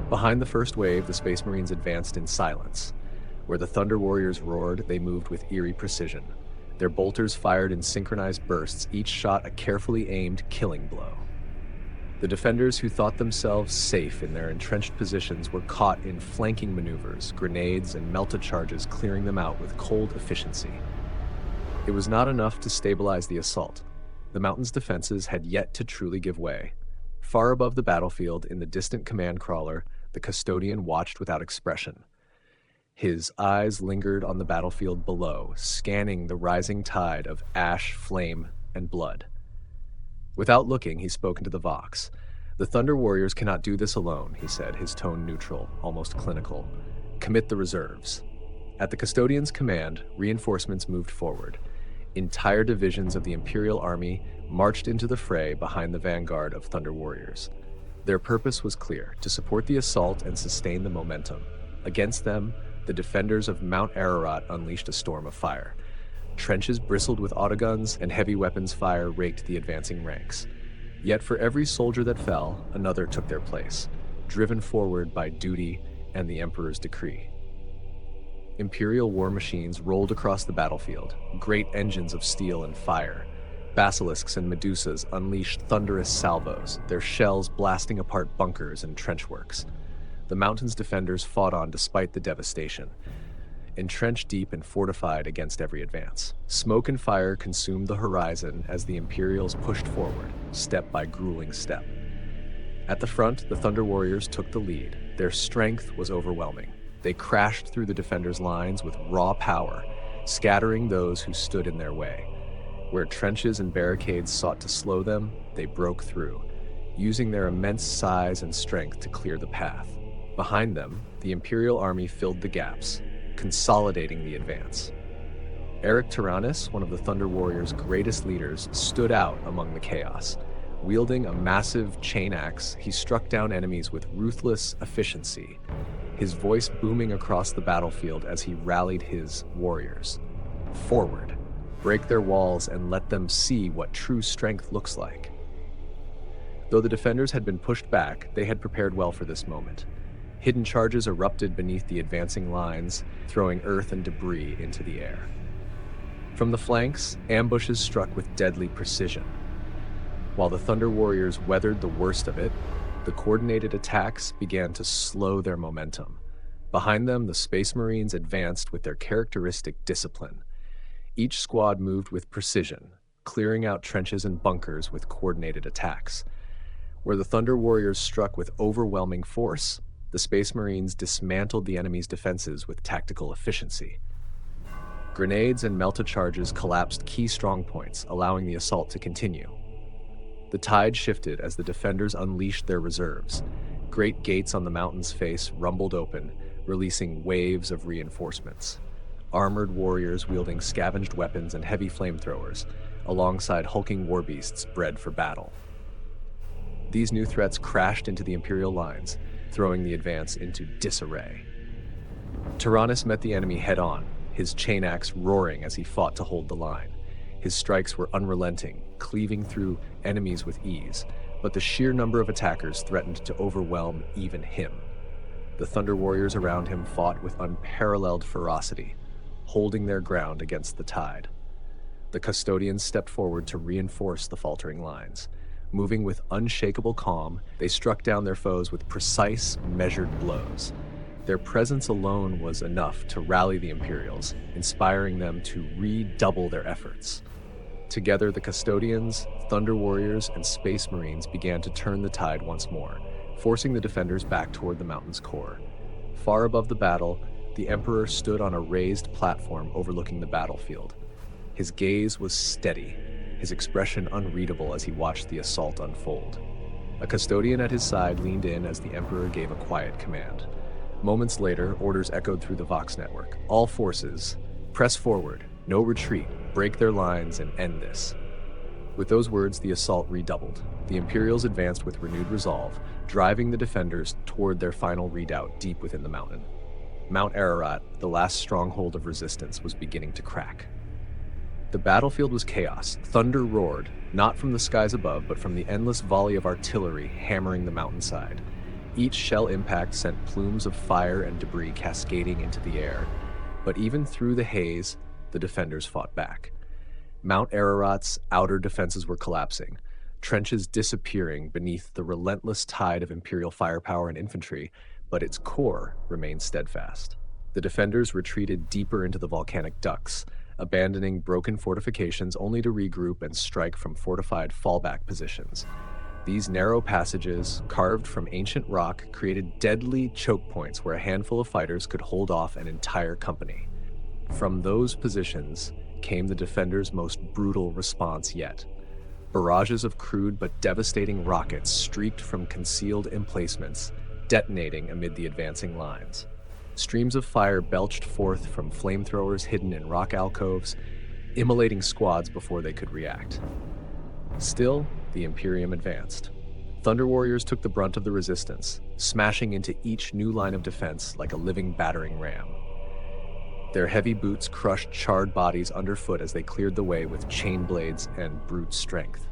Behind the first wave, the Space Marines advanced in silence. Where the Thunder warriors roared, they moved with eerie precision. Their bolters fired in synchronized bursts, each shot a carefully aimed killing blow. The defenders who thought themselves safe in their entrenched positions were caught in flanking maneuvers, grenades and melta charges clearing them out with cold efficiency. It was not enough to stabilize the assault. The mountain's defenses had yet to truly give way. Far above the battlefield, in the distant command crawler, the custodian watched without expression. His eyes lingered on the battlefield below, scanning the rising tide of ash, flame, and blood. Without looking, he spoke into the Vox. "The Thunder Warriors cannot do this alone," he said, his tone neutral, almost clinical. "Commit the reserves." At the custodian's command, reinforcements moved forward. Entire divisions of the Imperial Army marched into the fray behind the vanguard of Thunder Warriors. Their purpose was clear: to support the assault and sustain the momentum. Against them, the defenders of Mount Ararat unleashed a storm of fire. Trenches bristled with autoguns, and heavy weapons fire raked the advancing ranks. Yet for every soldier that fell, another took their place, driven forward by duty and the Emperor's decree. Imperial war machines rolled across the battlefield, great engines of steel and fire. Basilisks and Medusas unleashed thunderous salvos, their shells blasting apart bunkers and trenchworks. The mountain's defenders fought on despite the devastation, entrenched deep and fortified against every advance. Smoke and fire consumed the horizon as the Imperials pushed forward, step by grueling step. At the front, the Thunder Warriors took the lead. Their strength was overwhelming. They crashed through the defenders' lines with raw power, scattering those who stood in their way. Where trenches and barricades sought to slow them, they broke through, using their immense size and strength to clear the path. Behind them, the Imperial army filled the gaps, consolidating the advance. Eric Tyrannus, one of the Thunder Warriors' greatest leaders, stood out among the chaos. Wielding a massive chain axe, he struck down enemies with ruthless efficiency, his voice booming across the battlefield as he rallied his warriors. Forward, break their walls and let them see what true strength looks like. Though the defenders had been pushed back, they had prepared well for this moment. Hidden charges erupted beneath the advancing lines, throwing earth and debris into the air. From the flanks, ambushes struck with deadly precision. While the Thunder Warriors weathered the worst of it, the coordinated attacks began to slow their momentum. Behind them, the Space Marines advanced with their characteristic discipline. Each squad moved with precision, clearing out trenches and bunkers with coordinated attacks. Where the Thunder Warriors struck with overwhelming force, the Space Marines dismantled the enemy's defenses with tactical efficiency. Grenades and melta-charges collapsed key strongpoints, allowing the assault to continue. The tide shifted as the defenders unleashed their reserves. Great gates on the mountain's face rumbled open, releasing waves of reinforcements. Armored warriors wielding scavenged weapons and heavy flamethrowers, alongside hulking warbeasts bred for battle. These new threats crashed into the Imperial lines, throwing the advance into disarray. Tyrannus met the enemy head-on, his chain axe roaring as he fought to hold the line. His strikes were unrelenting, cleaving through enemies with ease, but the sheer number of attackers threatened to overwhelm even him. The Thunder Warriors around him fought with unparalleled ferocity, holding their ground against the tide. The custodians stepped forward to reinforce the faltering lines. Moving with unshakable calm, they struck down their foes with precise, measured blows. Their presence alone was enough to rally the Imperials, inspiring them to redouble their efforts. Together, the custodians, Thunder Warriors, and Space Marines began to turn the tide once more, forcing the defenders back toward the mountain's core. Far above the battle, the Emperor stood on a raised platform overlooking the battlefield. His gaze was steady, his expression unreadable as he watched the assault unfold. A custodian at his side leaned in as the Emperor gave a quiet command. Moments later, orders echoed through the Vox network. All forces, press forward, no retreat, break their lines, and end this. With those words, the assault redoubled. The Imperials advanced with renewed resolve, driving the defenders toward their final redoubt deep within the mountain. Mount Ararat, the last stronghold of resistance, was beginning to crack. The battlefield was chaos. Thunder roared, not from the skies above, but from the endless volley of artillery hammering the mountainside. Each shell impact sent plumes of fire and debris cascading into the air. But even through the haze, the defenders fought back. Mount Ararat's outer defenses were collapsing, trenches disappearing beneath the relentless tide of Imperial firepower and infantry, but its core remained steadfast. The defenders retreated deeper into the volcanic ducts, abandoning broken fortifications only to regroup and strike from fortified fallback positions. These narrow passages, carved from ancient rock, created deadly choke points where a handful of fighters could hold off an entire company. From those positions came the defenders' most brutal response yet. Barrages of crude but devastating rockets streaked from concealed emplacements, detonating amid the advancing lines. Streams of fire belched forth from flamethrowers hidden in rock alcoves, immolating squads before they could react. Still, the Imperium advanced. Thunder Warriors took the brunt of the resistance, smashing into each new line of defense like a living battering ram. Their heavy boots crushed charred bodies underfoot as they cleared the way with chain blades and brute strength.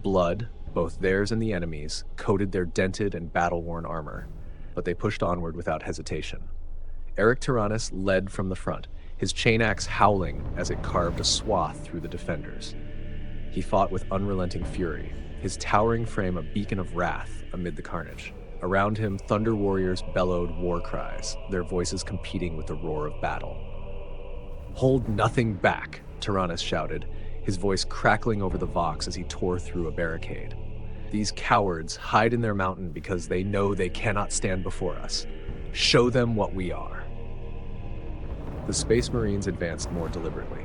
Blood, both theirs and the enemy's, coated their dented and battle-worn armor, but they pushed onward without hesitation. Eric Tyrannus led from the front, his chain axe howling as it carved a swath through the defenders. He fought with unrelenting fury, his towering frame a beacon of wrath amid the carnage. Around him, Thunder Warriors bellowed war cries, their voices competing with the roar of battle. "Hold nothing back," Tyrannus shouted, his voice crackling over the vox as he tore through a barricade. "These cowards hide in their mountain because they know they cannot stand before us. Show them what we are." The Space Marines advanced more deliberately.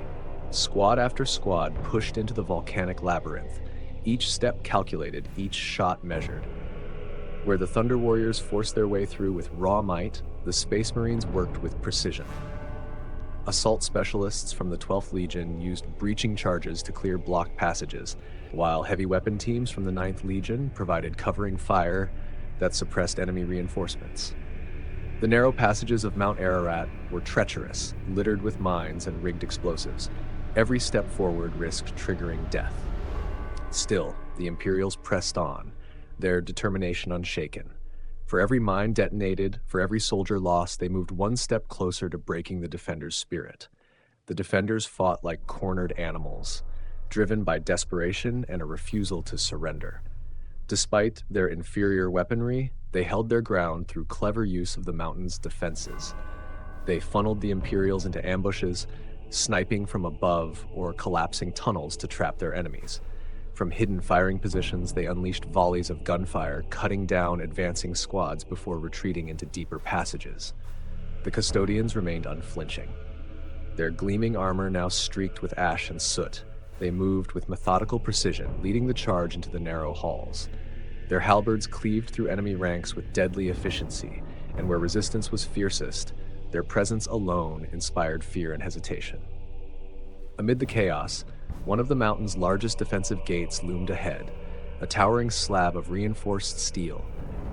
Squad after squad pushed into the volcanic labyrinth, each step calculated, each shot measured. Where the Thunder Warriors forced their way through with raw might, the Space Marines worked with precision. Assault specialists from the 12th Legion used breaching charges to clear blocked passages, while heavy weapon teams from the 9th Legion provided covering fire that suppressed enemy reinforcements. The narrow passages of Mount Ararat were treacherous, littered with mines and rigged explosives. Every step forward risked triggering death. Still, the Imperials pressed on, their determination unshaken. For every mine detonated, for every soldier lost, they moved one step closer to breaking the defenders' spirit. The defenders fought like cornered animals, driven by desperation and a refusal to surrender. Despite their inferior weaponry, they held their ground through clever use of the mountain's defenses. They funneled the Imperials into ambushes, sniping from above or collapsing tunnels to trap their enemies. From hidden firing positions, they unleashed volleys of gunfire, cutting down advancing squads before retreating into deeper passages. The custodians remained unflinching. Their gleaming armor now streaked with ash and soot. They moved with methodical precision, leading the charge into the narrow halls. Their halberds cleaved through enemy ranks with deadly efficiency, and where resistance was fiercest, their presence alone inspired fear and hesitation. Amid the chaos, one of the mountain's largest defensive gates loomed ahead, a towering slab of reinforced steel,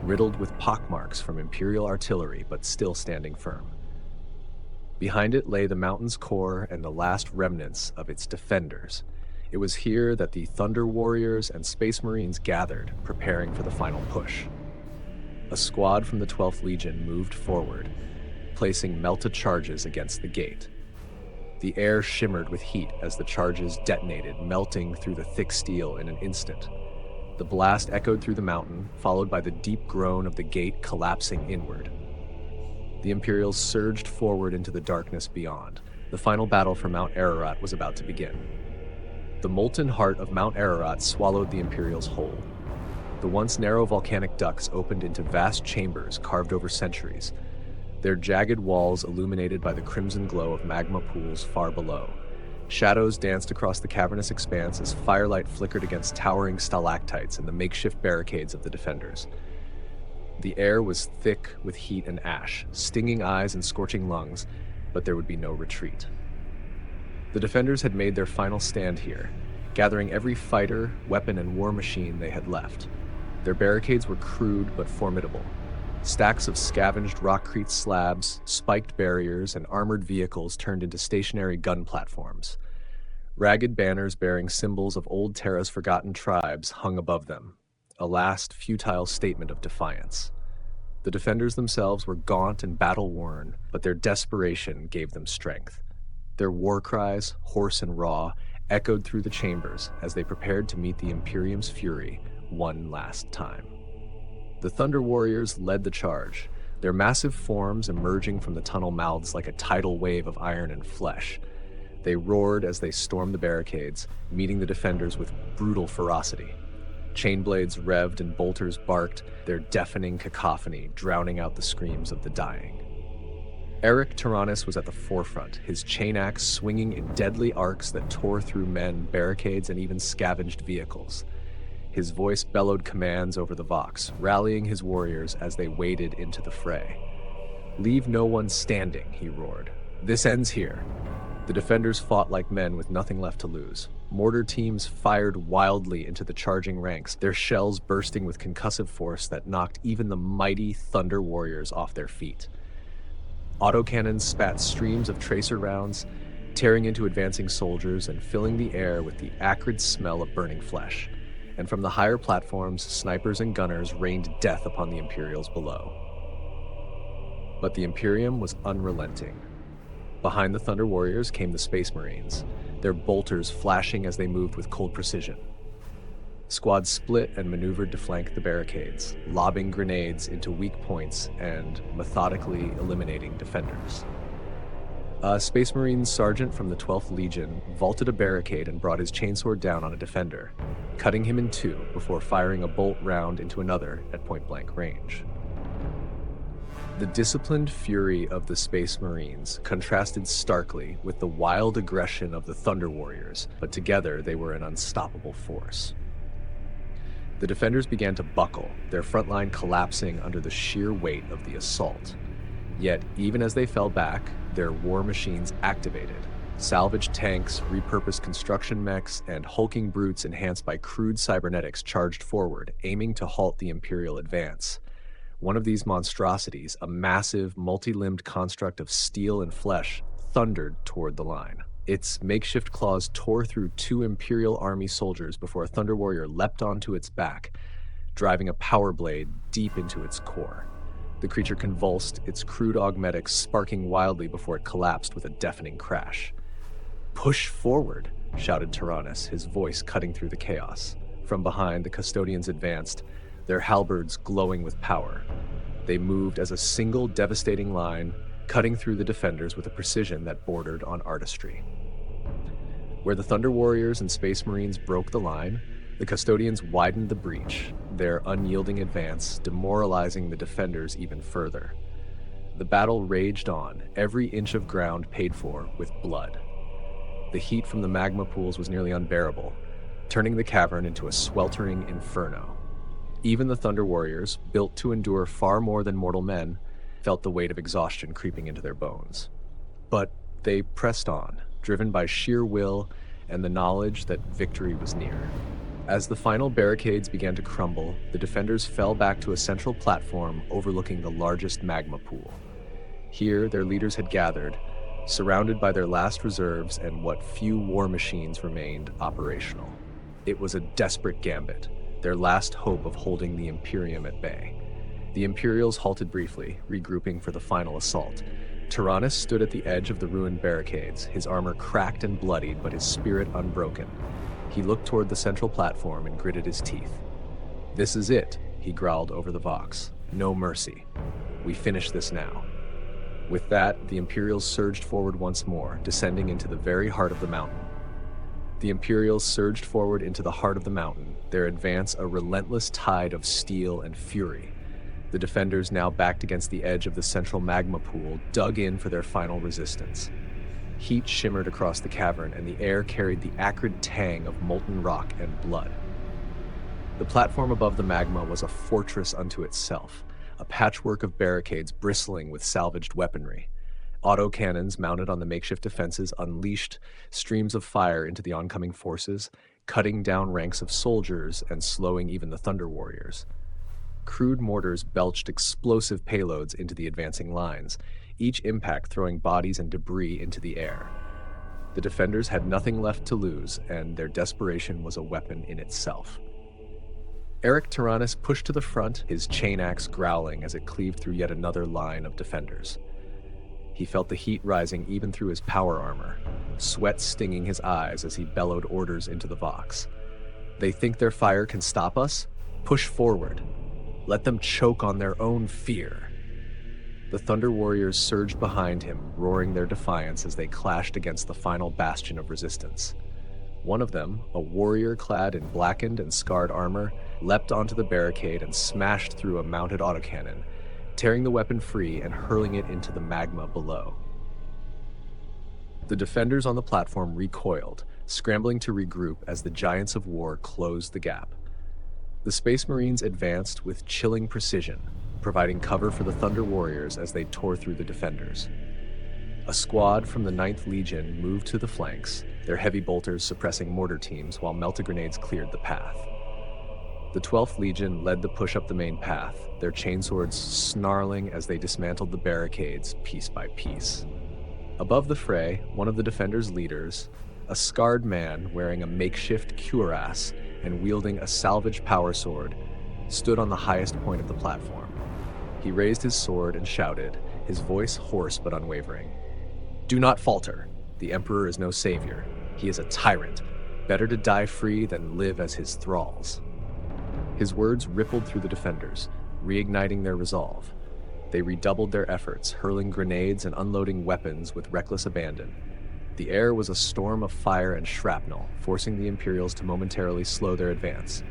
riddled with pockmarks from Imperial artillery but still standing firm. Behind it lay the mountain's core and the last remnants of its defenders. It was here that the Thunder Warriors and Space Marines gathered, preparing for the final push. A squad from the 12th Legion moved forward, placing melta charges against the gate. The air shimmered with heat as the charges detonated, melting through the thick steel in an instant. The blast echoed through the mountain, followed by the deep groan of the gate collapsing inward. The Imperials surged forward into the darkness beyond. The final battle for Mount Ararat was about to begin. The molten heart of Mount Ararat swallowed the Imperials whole. The once narrow volcanic ducts opened into vast chambers carved over centuries, their jagged walls illuminated by the crimson glow of magma pools far below. Shadows danced across the cavernous expanse as firelight flickered against towering stalactites and the makeshift barricades of the defenders. The air was thick with heat and ash, stinging eyes and scorching lungs, but there would be no retreat. The defenders had made their final stand here, gathering every fighter, weapon, and war machine they had left. Their barricades were crude but formidable. Stacks of scavenged rockcrete slabs, spiked barriers, and armored vehicles turned into stationary gun platforms. Ragged banners bearing symbols of old Terra's forgotten tribes hung above them, a last futile statement of defiance. The defenders themselves were gaunt and battle-worn, but their desperation gave them strength. Their war cries, hoarse and raw, echoed through the chambers as they prepared to meet the Imperium's fury one last time. The Thunder Warriors led the charge, their massive forms emerging from the tunnel mouths like a tidal wave of iron and flesh. They roared as they stormed the barricades, meeting the defenders with brutal ferocity. Chain blades revved and bolters barked, their deafening cacophony drowning out the screams of the dying. Eric Tyrannus was at the forefront, his chain axe swinging in deadly arcs that tore through men, barricades, and even scavenged vehicles. His voice bellowed commands over the Vox, rallying his warriors as they waded into the fray. "Leave no one standing," he roared. "This ends here." The defenders fought like men with nothing left to lose. Mortar teams fired wildly into the charging ranks, their shells bursting with concussive force that knocked even the mighty Thunder Warriors off their feet. Autocannons spat streams of tracer rounds, tearing into advancing soldiers and filling the air with the acrid smell of burning flesh. And from the higher platforms, snipers and gunners rained death upon the Imperials below. But the Imperium was unrelenting. Behind the Thunder Warriors came the Space Marines, their bolters flashing as they moved with cold precision. Squads split and maneuvered to flank the barricades, lobbing grenades into weak points and methodically eliminating defenders. A Space Marine sergeant from the 12th Legion vaulted a barricade and brought his chainsword down on a defender, cutting him in two before firing a bolt round into another at point-blank range. The disciplined fury of the Space Marines contrasted starkly with the wild aggression of the Thunder Warriors, but together they were an unstoppable force. The defenders began to buckle, their front line collapsing under the sheer weight of the assault. Yet, even as they fell back, their war machines activated. Salvaged tanks, repurposed construction mechs, and hulking brutes enhanced by crude cybernetics charged forward, aiming to halt the Imperial advance. One of these monstrosities, a massive, multi-limbed construct of steel and flesh, thundered toward the line. Its makeshift claws tore through two Imperial Army soldiers before a Thunder Warrior leapt onto its back, driving a power blade deep into its core. The creature convulsed, its crude augmetics sparking wildly before it collapsed with a deafening crash. "Push forward," shouted Tyrannus, his voice cutting through the chaos. From behind, the Custodians advanced, their halberds glowing with power. They moved as a single devastating line, cutting through the defenders with a precision that bordered on artistry. Where the Thunder Warriors and Space Marines broke the line, the Custodians widened the breach, their unyielding advance demoralizing the defenders even further. The battle raged on, every inch of ground paid for with blood. The heat from the magma pools was nearly unbearable, turning the cavern into a sweltering inferno. Even the Thunder Warriors, built to endure far more than mortal men, felt the weight of exhaustion creeping into their bones. But they pressed on, driven by sheer will and the knowledge that victory was near. As the final barricades began to crumble, the defenders fell back to a central platform overlooking the largest magma pool. Here, their leaders had gathered, surrounded by their last reserves and what few war machines remained operational. It was a desperate gambit, their last hope of holding the Imperium at bay. The Imperials halted briefly, regrouping for the final assault. Tyrannus stood at the edge of the ruined barricades, his armor cracked and bloodied, but his spirit unbroken. He looked toward the central platform and gritted his teeth. "This is it," he growled over the Vox. "No mercy. We finish this now." With that, the Imperials surged forward once more, descending into the very heart of the mountain. The Imperials surged forward into the heart of the mountain, their advance a relentless tide of steel and fury. The defenders, now backed against the edge of the central magma pool, dug in for their final resistance. Heat shimmered across the cavern, and the air carried the acrid tang of molten rock and blood. The platform above the magma was a fortress unto itself, a patchwork of barricades bristling with salvaged weaponry. Autocannons mounted on the makeshift defenses unleashed streams of fire into the oncoming forces, cutting down ranks of soldiers and slowing even the Thunder Warriors. Crude mortars belched explosive payloads into the advancing lines, each impact throwing bodies and debris into the air. The defenders had nothing left to lose, and their desperation was a weapon in itself. Eric Tyrannus pushed to the front, his chain axe growling as it cleaved through yet another line of defenders. He felt the heat rising even through his power armor, sweat stinging his eyes as he bellowed orders into the Vox. "They think their fire can stop us? Push forward. Let them choke on their own fear." The Thunder Warriors surged behind him, roaring their defiance as they clashed against the final bastion of resistance. One of them, a warrior clad in blackened and scarred armor, leapt onto the barricade and smashed through a mounted autocannon, tearing the weapon free and hurling it into the magma below. The defenders on the platform recoiled, scrambling to regroup as the giants of war closed the gap. The Space Marines advanced with chilling precision, providing cover for the Thunder Warriors as they tore through the defenders. A squad from the 9th Legion moved to the flanks, their heavy bolters suppressing mortar teams while melta-grenades cleared the path. The 12th Legion led the push up the main path, their chainswords snarling as they dismantled the barricades piece by piece. Above the fray, one of the defenders' leaders, a scarred man wearing a makeshift cuirass and wielding a salvaged power sword, stood on the highest point of the platform. He raised his sword and shouted, his voice hoarse but unwavering. "Do not falter. The Emperor is no savior. He is a tyrant. Better to die free than live as his thralls." His words rippled through the defenders, reigniting their resolve. They redoubled their efforts, hurling grenades and unloading weapons with reckless abandon. The air was a storm of fire and shrapnel, forcing the Imperials to momentarily slow their advance.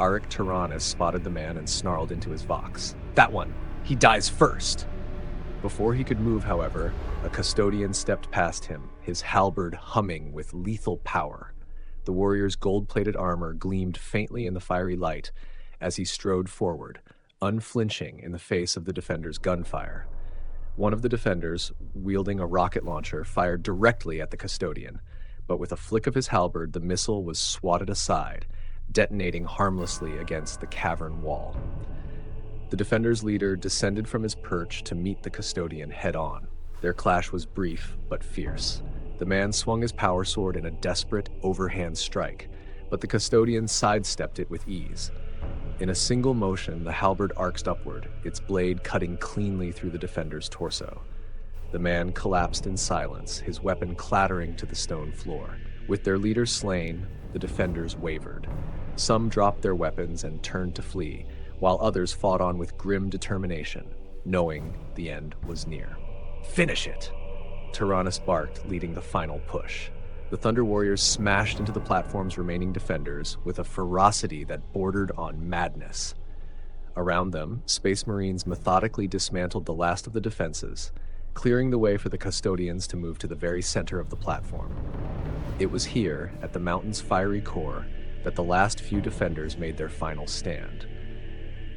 Arik Tyrannus spotted the man and snarled into his vox. "That one! He dies first!" Before he could move, however, a custodian stepped past him, his halberd humming with lethal power. The warrior's gold-plated armor gleamed faintly in the fiery light as he strode forward, unflinching in the face of the defender's gunfire. One of the defenders, wielding a rocket launcher, fired directly at the custodian, but with a flick of his halberd, the missile was swatted aside, detonating harmlessly against the cavern wall. The defender's leader descended from his perch to meet the custodian head-on. Their clash was brief but fierce. The man swung his power sword in a desperate, overhand strike, but the custodian sidestepped it with ease. In a single motion, the halberd arced upward, its blade cutting cleanly through the defender's torso. The man collapsed in silence, his weapon clattering to the stone floor. With their leader slain, the defenders wavered. Some dropped their weapons and turned to flee, while others fought on with grim determination, knowing the end was near. "Finish it!" Tyrannus barked, leading the final push. The Thunder Warriors smashed into the platform's remaining defenders with a ferocity that bordered on madness. Around them, Space Marines methodically dismantled the last of the defenses, clearing the way for the custodians to move to the very center of the platform. It was here, at the mountain's fiery core, that the last few defenders made their final stand.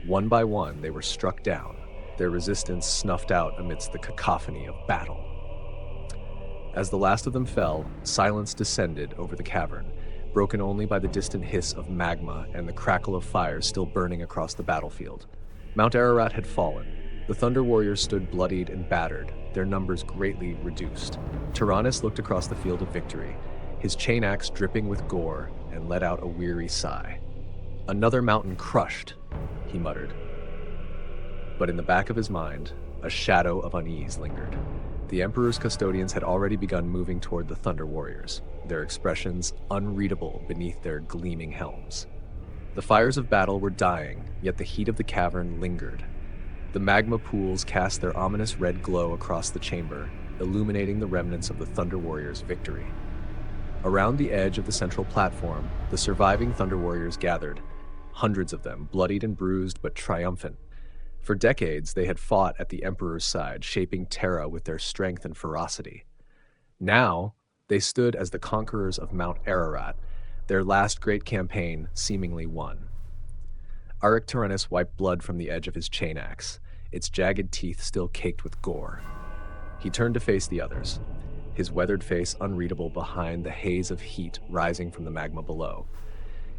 One by one, they were struck down, their resistance snuffed out amidst the cacophony of battle. As the last of them fell, silence descended over the cavern, broken only by the distant hiss of magma and the crackle of fire still burning across the battlefield. Mount Ararat had fallen. The Thunder Warriors stood bloodied and battered, their numbers greatly reduced. Tyrannus looked across the field of victory, his chain axe dripping with gore, and let out a weary sigh. "Another mountain crushed," he muttered. But in the back of his mind, a shadow of unease lingered. The Emperor's custodians had already begun moving toward the Thunder Warriors, their expressions unreadable beneath their gleaming helms. The fires of battle were dying, yet the heat of the cavern lingered. The magma pools cast their ominous red glow across the chamber, illuminating the remnants of the Thunder Warriors' victory. Around the edge of the central platform, the surviving Thunder Warriors gathered, hundreds of them, bloodied and bruised but triumphant. For decades, they had fought at the Emperor's side, shaping Terra with their strength and ferocity. Now, they stood as the conquerors of Mount Ararat, their last great campaign seemingly won. Arik Tyrannus wiped blood from the edge of his chain axe, its jagged teeth still caked with gore. He turned to face the others, his weathered face unreadable behind the haze of heat rising from the magma below.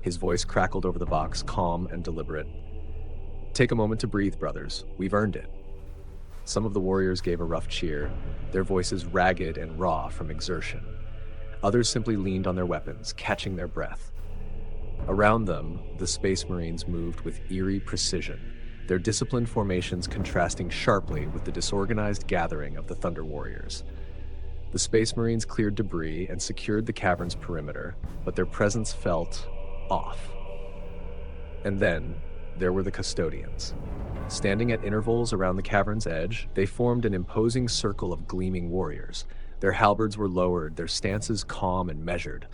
His voice crackled over the vox, calm and deliberate. "Take a moment to breathe, brothers. We've earned it." Some of the warriors gave a rough cheer, their voices ragged and raw from exertion. Others simply leaned on their weapons, catching their breath. Around them, the Space Marines moved with eerie precision, their disciplined formations contrasting sharply with the disorganized gathering of the Thunder Warriors. The Space Marines cleared debris and secured the cavern's perimeter, but their presence felt off. And then, there were the custodians. Standing at intervals around the cavern's edge, they formed an imposing circle of gleaming warriors. Their halberds were lowered, their stances calm and measured.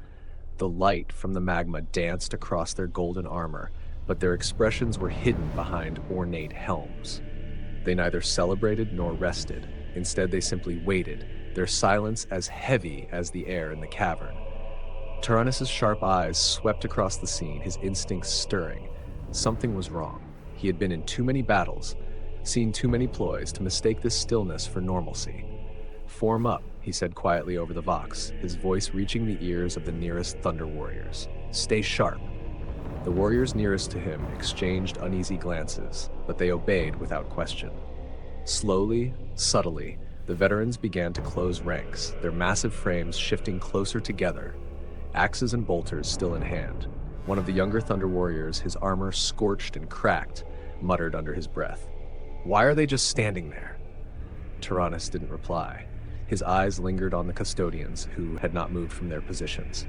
The light from the magma danced across their golden armor, but their expressions were hidden behind ornate helms. They neither celebrated nor rested. Instead, they simply waited, their silence as heavy as the air in the cavern. Tyrannus' sharp eyes swept across the scene, his instincts stirring. Something was wrong. He had been in too many battles, seen too many ploys to mistake this stillness for normalcy. "Form up," he said quietly over the vox, his voice reaching the ears of the nearest Thunder Warriors. "Stay sharp." The warriors nearest to him exchanged uneasy glances, but they obeyed without question. Slowly, subtly, the veterans began to close ranks, their massive frames shifting closer together, axes and bolters still in hand. One of the younger Thunder Warriors, his armor scorched and cracked, muttered under his breath, "Why are they just standing there?" Tyrannus didn't reply. His eyes lingered on the custodians, who had not moved from their positions.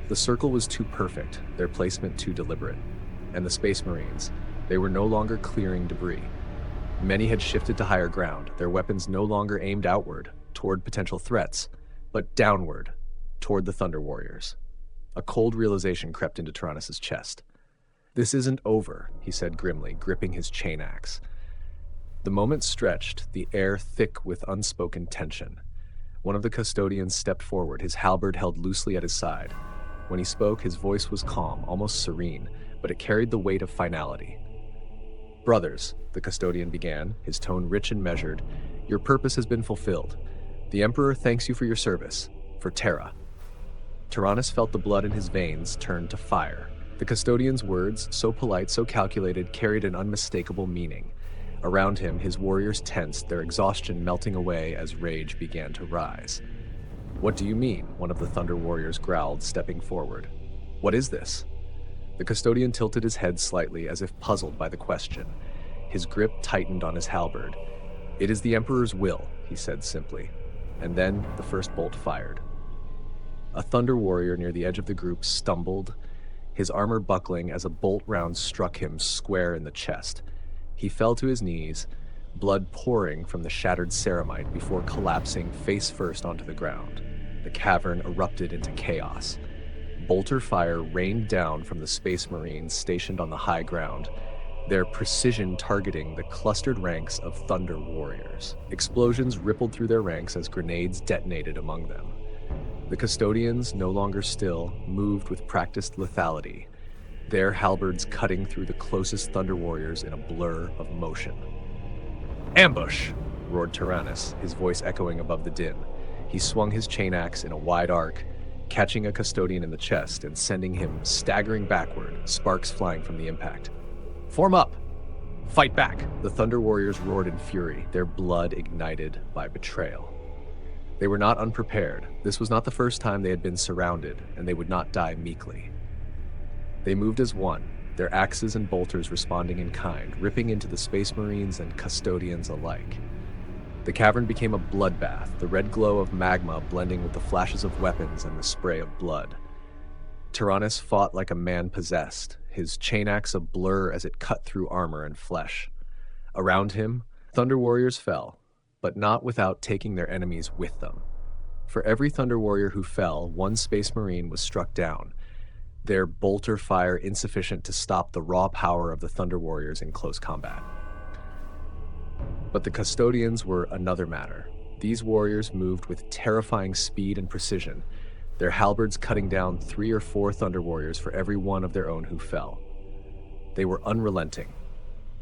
The circle was too perfect, their placement too deliberate. And the Space Marines, they were no longer clearing debris. Many had shifted to higher ground, their weapons no longer aimed outward, toward potential threats, but downward, toward the Thunder Warriors. A cold realization crept into Tyrannus' chest. "This isn't over," he said grimly, gripping his chain axe. The moment stretched, the air thick with unspoken tension. One of the custodians stepped forward, his halberd held loosely at his side. When he spoke, his voice was calm, almost serene, but it carried the weight of finality. "Brothers," the custodian began, his tone rich and measured, "your purpose has been fulfilled. The Emperor thanks you for your service, for Terra." Tyrannus felt the blood in his veins turn to fire. The custodian's words, so polite, so calculated, carried an unmistakable meaning. Around him, his warriors tensed, their exhaustion melting away as rage began to rise. "What do you mean?" one of the Thunder Warriors growled, stepping forward. "What is this?" The custodian tilted his head slightly, as if puzzled by the question. His grip tightened on his halberd. "It is the Emperor's will," he said simply. And then the first bolt fired. A Thunder Warrior near the edge of the group stumbled, his armor buckling as a bolt round struck him square in the chest. He fell to his knees, blood pouring from the shattered ceramite before collapsing face first onto the ground. The cavern erupted into chaos. Bolter fire rained down from the Space Marines stationed on the high ground, their precision targeting the clustered ranks of Thunder Warriors. Explosions rippled through their ranks as grenades detonated among them. The custodians, no longer still, moved with practiced lethality, their halberds cutting through the closest Thunder Warriors in a blur of motion. "Ambush!" roared Tyrannus, his voice echoing above the din. He swung his chain axe in a wide arc, catching a custodian in the chest and sending him staggering backward, sparks flying from the impact. "Form up! Fight back!" The Thunder Warriors roared in fury, their blood ignited by betrayal. They were not unprepared. This was not the first time they had been surrounded, and they would not die meekly. They moved as one, their axes and bolters responding in kind, ripping into the Space Marines and custodians alike. The cavern became a bloodbath, the red glow of magma blending with the flashes of weapons and the spray of blood. Tyrannus fought like a man possessed, his chain axe a blur as it cut through armor and flesh. Around him, Thunder Warriors fell, but not without taking their enemies with them. For every Thunder Warrior who fell, one Space Marine was struck down, their bolter fire insufficient to stop the raw power of the Thunder Warriors in close combat. But the custodians were another matter. These warriors moved with terrifying speed and precision, their halberds cutting down 3 or 4 Thunder Warriors for every one of their own who fell. They were unrelenting,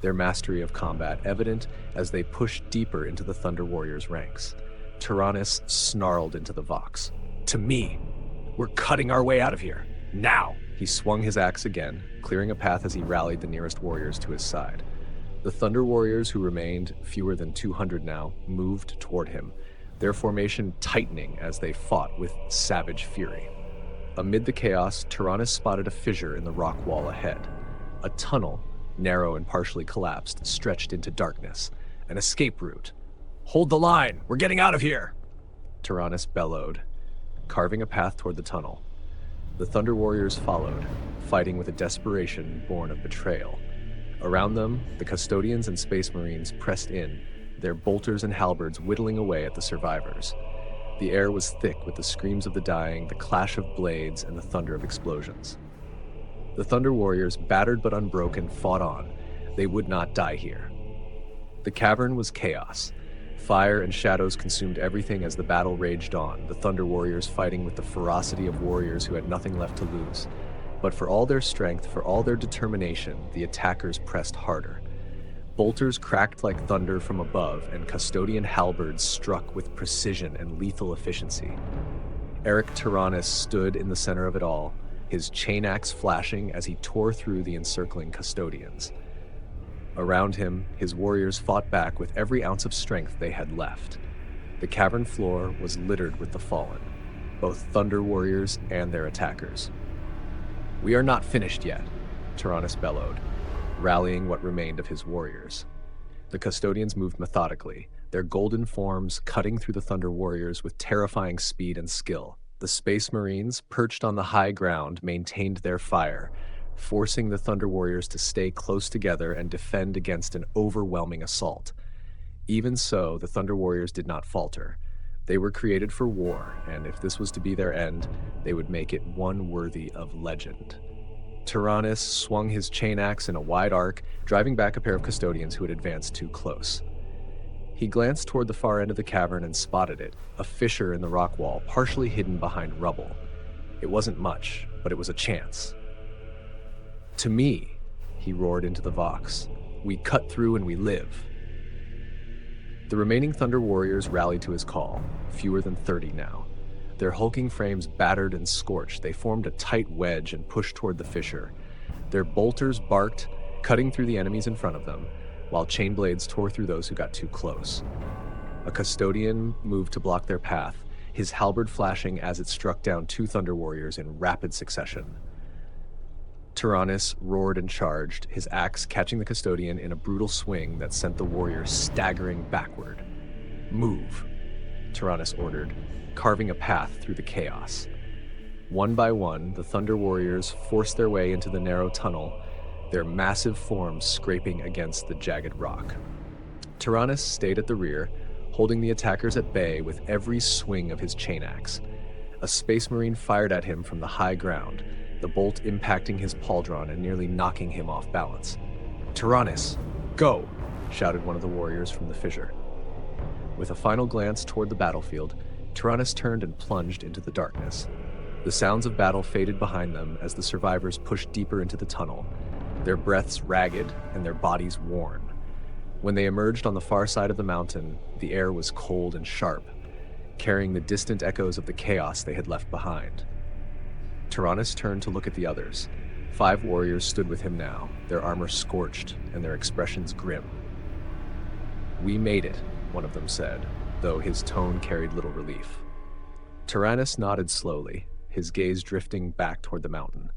their mastery of combat evident as they pushed deeper into the Thunder Warriors' ranks. Tyrannus snarled into the vox. "To me! We're cutting our way out of here! Now!" He swung his axe again, clearing a path as he rallied the nearest warriors to his side. The Thunder Warriors, who remained, fewer than 200 now, moved toward him, their formation tightening as they fought with savage fury. Amid the chaos, Tyrannus spotted a fissure in the rock wall ahead. A tunnel, narrow and partially collapsed, stretched into darkness. An escape route. "Hold the line! We're getting out of here!" Tyrannus bellowed, carving a path toward the tunnel. The Thunder Warriors followed, fighting with a desperation born of betrayal. Around them, the custodians and Space Marines pressed in, their bolters and halberds whittling away at the survivors. The air was thick with the screams of the dying, the clash of blades, and the thunder of explosions. The Thunder Warriors, battered but unbroken, fought on. They would not die here. The cavern was chaos. Fire and shadows consumed everything as the battle raged on, the Thunder Warriors fighting with the ferocity of warriors who had nothing left to lose. But for all their strength, for all their determination, the attackers pressed harder. Bolters cracked like thunder from above, and custodian halberds struck with precision and lethal efficiency. Eric Tyrannus stood in the center of it all, his chain axe flashing as he tore through the encircling custodians. Around him, his warriors fought back with every ounce of strength they had left. The cavern floor was littered with the fallen, both Thunder Warriors and their attackers. "We are not finished yet," Tyrannus bellowed, rallying what remained of his warriors. The custodians moved methodically, their golden forms cutting through the Thunder Warriors with terrifying speed and skill. The Space Marines, perched on the high ground, maintained their fire, forcing the Thunder Warriors to stay close together and defend against an overwhelming assault. Even so, the Thunder Warriors did not falter. They were created for war, and if this was to be their end, they would make it one worthy of legend. Tyrannus swung his chain axe in a wide arc, driving back a pair of custodians who had advanced too close. He glanced toward the far end of the cavern and spotted it, a fissure in the rock wall, partially hidden behind rubble. It wasn't much, but it was a chance. "To me," he roared into the Vox, "we cut through and we live." The remaining Thunder Warriors rallied to his call, fewer than 30 now. Their hulking frames battered and scorched, they formed a tight wedge and pushed toward the fissure. Their bolters barked, cutting through the enemies in front of them, while chain blades tore through those who got too close. A custodian moved to block their path, his halberd flashing as it struck down 2 Thunder Warriors in rapid succession. Tyrannus roared and charged, his axe catching the custodian in a brutal swing that sent the warrior staggering backward. "Move," Tyrannus ordered, carving a path through the chaos. One by one, the Thunder Warriors forced their way into the narrow tunnel, their massive forms scraping against the jagged rock. Tyrannus stayed at the rear, holding the attackers at bay with every swing of his chain axe. A Space Marine fired at him from the high ground, the bolt impacting his pauldron and nearly knocking him off balance. "Tyrannus, go!" shouted one of the warriors from the fissure. With a final glance toward the battlefield, Tyrannus turned and plunged into the darkness. The sounds of battle faded behind them as the survivors pushed deeper into the tunnel, their breaths ragged and their bodies worn. When they emerged on the far side of the mountain, the air was cold and sharp, carrying the distant echoes of the chaos they had left behind. Tyrannus turned to look at the others. 5 warriors stood with him now, their armor scorched and their expressions grim. "We made it," one of them said, though his tone carried little relief. Tyrannus nodded slowly, his gaze drifting back toward the mountain.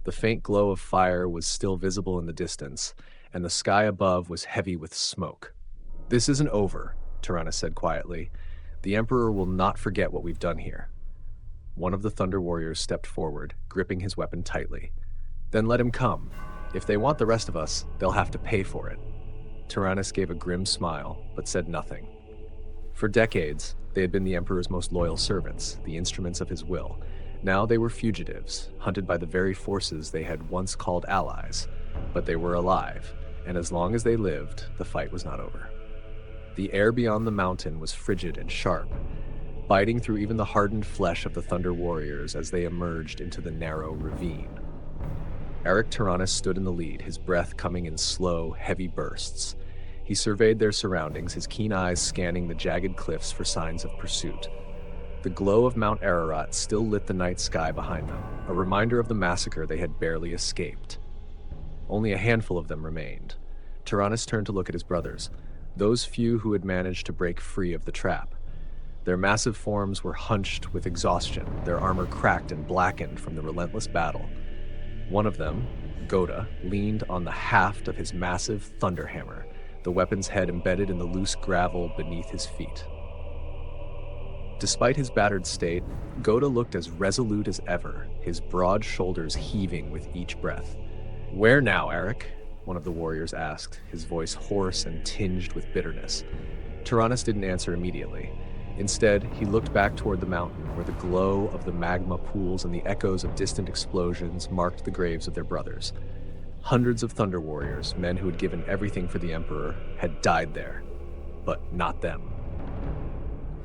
The faint glow of fire was still visible in the distance, and the sky above was heavy with smoke. "This isn't over," Tyrannus said quietly. "The Emperor will not forget what we've done here." One of the Thunder Warriors stepped forward, gripping his weapon tightly. "Then let him come. If they want the rest of us, they'll have to pay for it." Tyrannus gave a grim smile, but said nothing. For decades, they had been the Emperor's most loyal servants, the instruments of his will. Now they were fugitives, hunted by the very forces they had once called allies. But they were alive, and as long as they lived, the fight was not over. The air beyond the mountain was frigid and sharp, biting through even the hardened flesh of the Thunder Warriors as they emerged into the narrow ravine. Eric Tyrannus stood in the lead, his breath coming in slow, heavy bursts. He surveyed their surroundings, his keen eyes scanning the jagged cliffs for signs of pursuit. The glow of Mount Ararat still lit the night sky behind them, a reminder of the massacre they had barely escaped. Only a handful of them remained. Tyrannus turned to look at his brothers, those few who had managed to break free of the trap. Their massive forms were hunched with exhaustion, their armor cracked and blackened from the relentless battle. One of them, Goda, leaned on the haft of his massive thunderhammer, the weapon's head embedded in the loose gravel beneath his feet. Despite his battered state, Goda looked as resolute as ever, his broad shoulders heaving with each breath. "Where now, Eric?" one of the warriors asked, his voice hoarse and tinged with bitterness. Tyrannus didn't answer immediately. Instead, he looked back toward the mountain, where the glow of the magma pools and the echoes of distant explosions marked the graves of their brothers. Hundreds of Thunder Warriors, men who had given everything for the Emperor, had died there. But not them.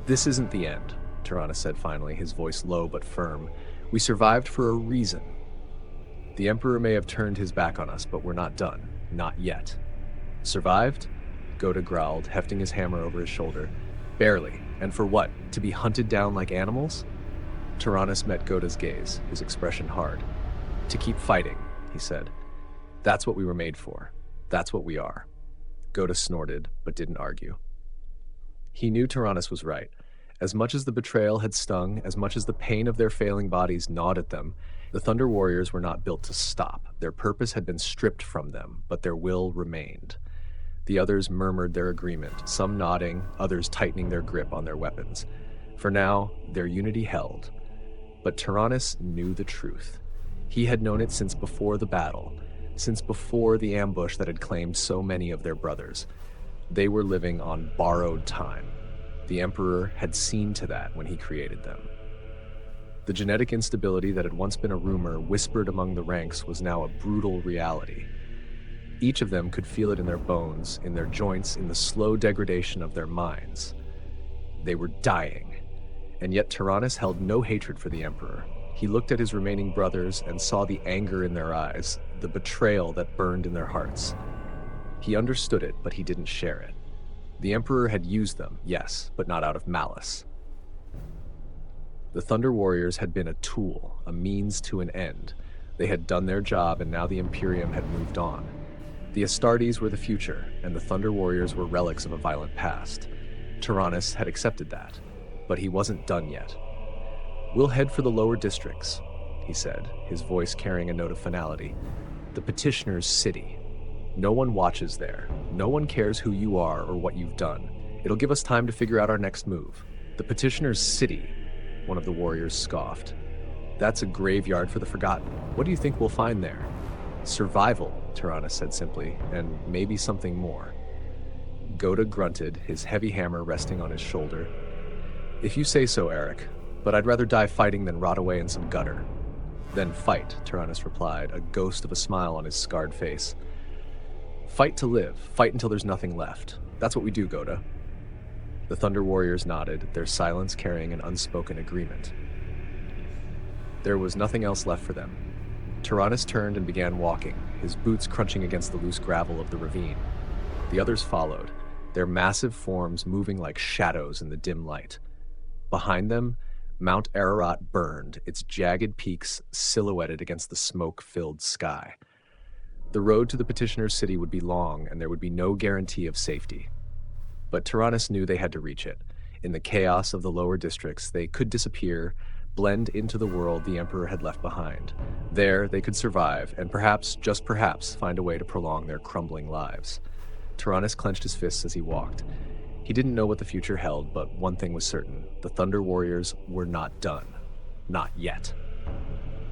"This isn't the end," Tyrannus said finally, his voice low but firm. "We survived for a reason. The Emperor may have turned his back on us, but we're not done. Not yet." "Survived?" Goda growled, hefting his hammer over his shoulder. "Barely. And for what? To be hunted down like animals?" Tyrannus met Goda's gaze, his expression hard. "To keep fighting," he said. "That's what we were made for. That's what we are." Goda snorted, but didn't argue. He knew Tyrannus was right. As much as the betrayal had stung, as much as the pain of their failing bodies gnawed at them, the Thunder Warriors were not built to stop. Their purpose had been stripped from them, but their will remained. The others murmured their agreement, some nodding, others tightening their grip on their weapons. For now, their unity held. But Tyrannus knew the truth. He had known it since before the battle, since before the ambush that had claimed so many of their brothers. They were living on borrowed time. The Emperor had seen to that when he created them. The genetic instability that had once been a rumor whispered among the ranks was now a brutal reality. Each of them could feel it in their bones, in their joints, in the slow degradation of their minds. They were dying. And yet Tyrannus held no hatred for the Emperor. He looked at his remaining brothers and saw the anger in their eyes, the betrayal that burned in their hearts. He understood it, but he didn't share it. The Emperor had used them, yes, but not out of malice. The Thunder Warriors had been a tool, a means to an end. They had done their job, and now the Imperium had moved on. The Astartes were the future, and the Thunder Warriors were relics of a violent past. Tyrannus had accepted that, but he wasn't done yet. "We'll head for the lower districts," he said, his voice carrying a note of finality. "The Petitioner's City. No one watches there. No one cares who you are or what you've done. It'll give us time to figure out our next move." "The Petitioner's City," one of the warriors scoffed. "That's a graveyard for the forgotten. What do you think we'll find there?" "Survival," Tyrannus said simply, "and maybe something more." Goda grunted, his heavy hammer resting on his shoulder. "If you say so, Eric, but I'd rather die fighting than rot away in some gutter." "Then fight," Tyrannus replied, a ghost of a smile on his scarred face. "Fight to live. Fight until there's nothing left. That's what we do, Goda." The Thunder Warriors nodded, their silence carrying an unspoken agreement. There was nothing else left for them. Tyrannus turned and began walking, his boots crunching against the loose gravel of the ravine. The others followed, their massive forms moving like shadows in the dim light. Behind them, Mount Ararat burned, its jagged peaks silhouetted against the smoke-filled sky. The road to the Petitioner's City would be long, and there would be no guarantee of safety. But Tyrannus knew they had to reach it. In the chaos of the lower districts, they could disappear, blend into the world the Emperor had left behind. There, they could survive, and perhaps, just perhaps, find a way to prolong their crumbling lives. Tyrannus clenched his fists as he walked. He didn't know what the future held, but one thing was certain. The Thunder Warriors were not done. Not yet.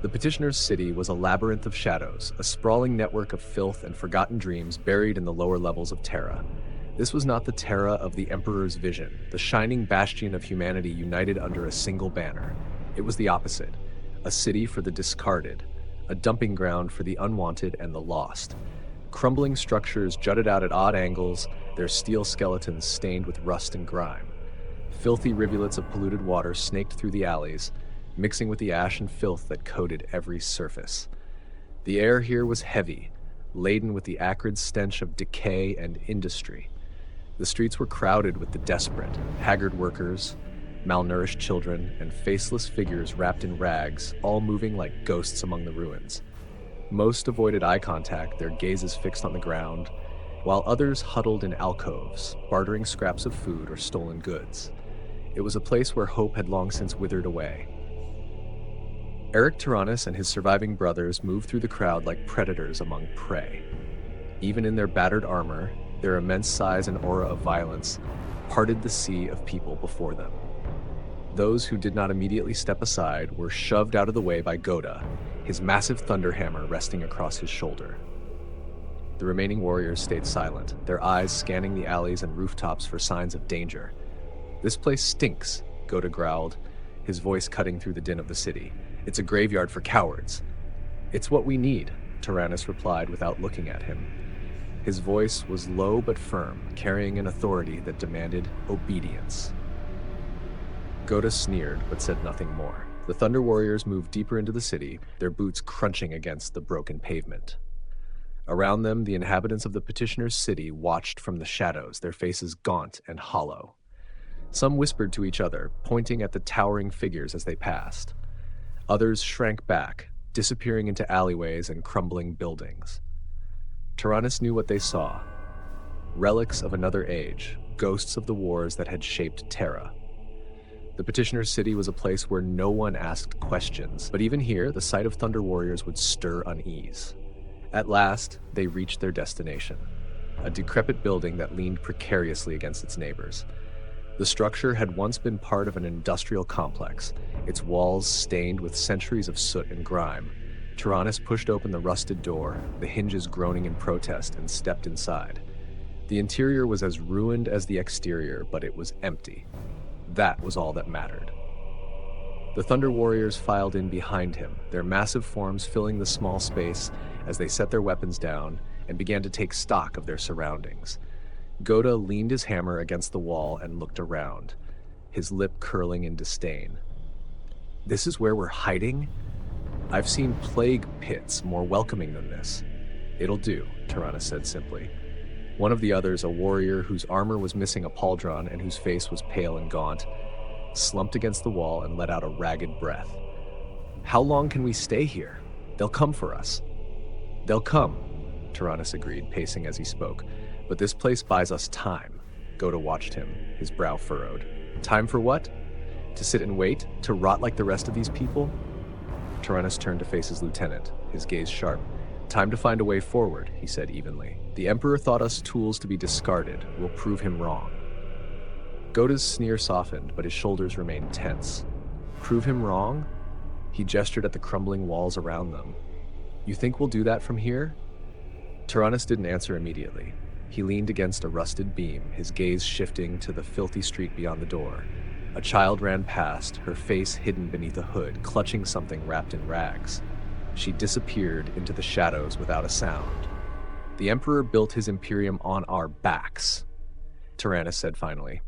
The Petitioner's City was a labyrinth of shadows, a sprawling network of filth and forgotten dreams buried in the lower levels of Terra. This was not the Terra of the Emperor's vision, the shining bastion of humanity united under a single banner. It was the opposite, a city for the discarded, a dumping ground for the unwanted and the lost. Crumbling structures jutted out at odd angles, their steel skeletons stained with rust and grime. Filthy rivulets of polluted water snaked through the alleys, mixing with the ash and filth that coated every surface. The air here was heavy, laden with the acrid stench of decay and industry. The streets were crowded with the desperate, haggard workers, malnourished children, and faceless figures wrapped in rags, all moving like ghosts among the ruins. Most avoided eye contact, their gazes fixed on the ground, while others huddled in alcoves, bartering scraps of food or stolen goods. It was a place where hope had long since withered away. Eric Tyrannus and his surviving brothers moved through the crowd like predators among prey. Even in their battered armor, their immense size and aura of violence parted the sea of people before them. Those who did not immediately step aside were shoved out of the way by Goda, his massive thunder hammer resting across his shoulder. The remaining warriors stayed silent, their eyes scanning the alleys and rooftops for signs of danger. "This place stinks," Goda growled, his voice cutting through the din of the city. "It's a graveyard for cowards." "It's what we need," Tyrannus replied without looking at him. His voice was low but firm, carrying an authority that demanded obedience. Goda sneered but said nothing more. The Thunder Warriors moved deeper into the city, their boots crunching against the broken pavement. Around them, the inhabitants of the petitioner's city watched from the shadows, their faces gaunt and hollow. Some whispered to each other, pointing at the towering figures as they passed. Others shrank back, disappearing into alleyways and crumbling buildings. Tyrannus knew what they saw. Relics of another age, ghosts of the wars that had shaped Terra. The petitioner's city was a place where no one asked questions, but even here, the sight of Thunder Warriors would stir unease. At last, they reached their destination, a decrepit building that leaned precariously against its neighbors. The structure had once been part of an industrial complex, its walls stained with centuries of soot and grime. Tyrannus pushed open the rusted door, the hinges groaning in protest, and stepped inside. The interior was as ruined as the exterior, but it was empty. That was all that mattered. The Thunder Warriors filed in behind him, their massive forms filling the small space as they set their weapons down and began to take stock of their surroundings. Goda leaned his hammer against the wall and looked around, his lip curling in disdain. "This is where we're hiding? I've seen plague pits more welcoming than this." "It'll do," Tyrannus said simply. One of the others, a warrior whose armor was missing a pauldron and whose face was pale and gaunt, slumped against the wall and let out a ragged breath. "How long can we stay here? They'll come for us." "They'll come," Tyrannus agreed, pacing as he spoke. "But this place buys us time." Goda watched him, his brow furrowed. "Time for what? To sit and wait? To rot like the rest of these people?" Tyrannus turned to face his lieutenant, his gaze sharp. "Time to find a way forward," he said evenly. "The Emperor thought us tools to be discarded. We'll prove him wrong." Goda's sneer softened, but his shoulders remained tense. "Prove him wrong?" He gestured at the crumbling walls around them. "You think we'll do that from here?" Tyrannus didn't answer immediately. He leaned against a rusted beam, his gaze shifting to the filthy street beyond the door. A child ran past, her face hidden beneath a hood, clutching something wrapped in rags. She disappeared into the shadows without a sound. "The Emperor built his Imperium on our backs," Tyrannus said finally.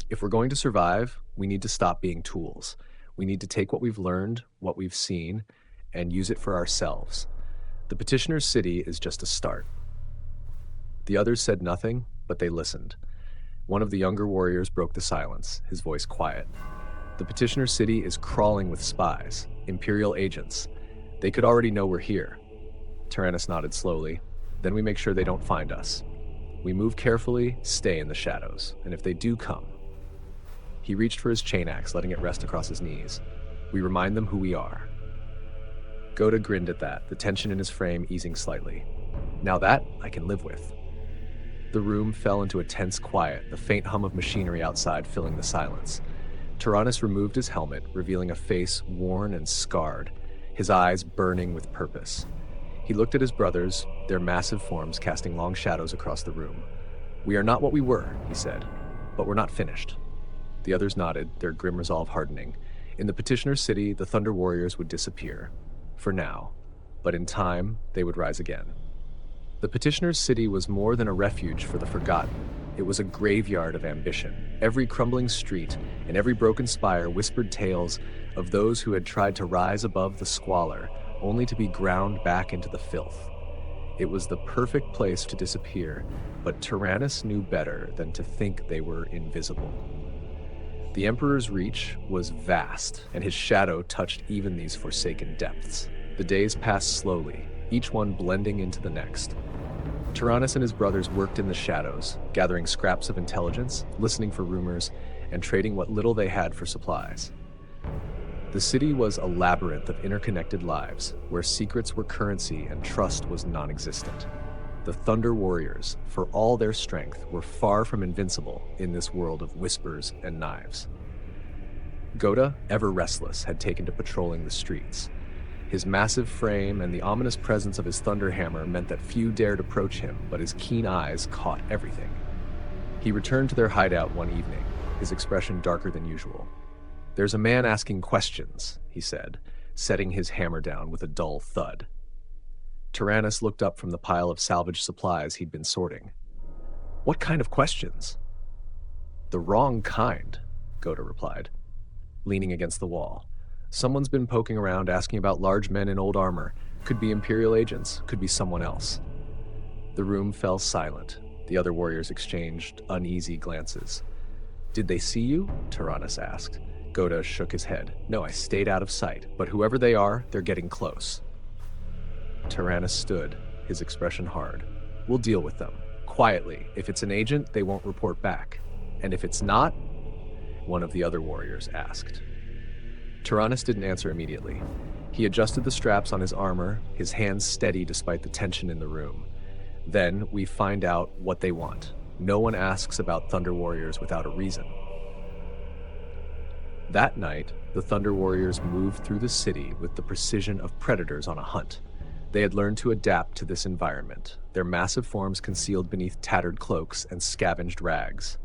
"If we're going to survive, we need to stop being tools. We need to take what we've learned, what we've seen, and use it for ourselves. The petitioner's city is just a start." The others said nothing, but they listened. One of the younger warriors broke the silence, his voice quiet. "The petitioner's city is crawling with spies, Imperial agents. They could already know we're here." Tyrannus nodded slowly. "Then we make sure they don't find us. We move carefully, stay in the shadows, and if they do come..." He reached for his chain axe, letting it rest across his knees. "We remind them who we are." Goda grinned at that, the tension in his frame easing slightly. "Now that I can live with." The room fell into a tense quiet, the faint hum of machinery outside filling the silence. Tyrannus removed his helmet, revealing a face worn and scarred, his eyes burning with purpose. He looked at his brothers, their massive forms casting long shadows across the room. "We are not what we were," he said, "but we're not finished." The others nodded, their grim resolve hardening. In the petitioner's city, the Thunder Warriors would disappear. For now. But in time, they would rise again. The petitioner's city was more than a refuge for the forgotten. It was a graveyard of ambition. Every crumbling street and every broken spire whispered tales of those who had tried to rise above the squalor, only to be ground back into the filth. It was the perfect place to disappear, but Tyrannus knew better than to think they were invisible. The Emperor's reach was vast, and his shadow touched even these forsaken depths. The days passed slowly, each one blending into the next. Tyrannus and his brothers worked in the shadows, gathering scraps of intelligence, listening for rumors, and trading what little they had for supplies. The city was a labyrinth of interconnected lives, where secrets were currency and trust was non-existent. The Thunder Warriors, for all their strength, were far from invincible in this world of whispers and knives. Goda, ever restless, had taken to patrolling the streets. His massive frame and the ominous presence of his thunder hammer meant that few dared approach him, but his keen eyes caught everything. He returned to their hideout one evening, his expression darker than usual. "There's a man asking questions," he said, setting his hammer down with a dull thud. Tyrannus looked up from the pile of salvaged supplies he'd been sorting. "What kind of questions?" "The wrong kind," Goda replied, leaning against the wall. "Someone's been poking around asking about large men in old armor. Could be Imperial agents, could be someone else." The room fell silent. The other warriors exchanged uneasy glances. "Did they see you?" Tyrannus asked. Goda shook his head. "No, I stayed out of sight, but whoever they are, they're getting close." Tyrannus stood, his expression hard. "We'll deal with them. Quietly. If it's an agent, they won't report back. And if it's not?" one of the other warriors asked. Tyrannus didn't answer immediately. He adjusted the straps on his armor, his hands steady despite the tension in the room. "Then we find out what they want. No one asks about Thunder Warriors without a reason." That night, the Thunder Warriors moved through the city with the precision of predators on a hunt. They had learned to adapt to this environment, their massive forms concealed beneath tattered cloaks and scavenged rags.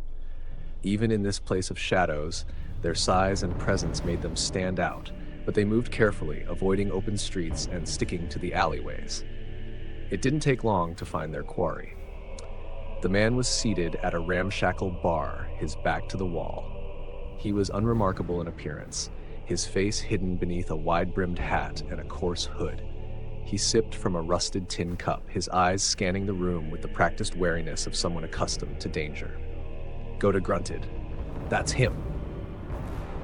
Even in this place of shadows, their size and presence made them stand out, but they moved carefully, avoiding open streets and sticking to the alleyways. It didn't take long to find their quarry. The man was seated at a ramshackle bar, his back to the wall. He was unremarkable in appearance, his face hidden beneath a wide-brimmed hat and a coarse hood. He sipped from a rusted tin cup, his eyes scanning the room with the practiced wariness of someone accustomed to danger. Goda grunted. "That's him."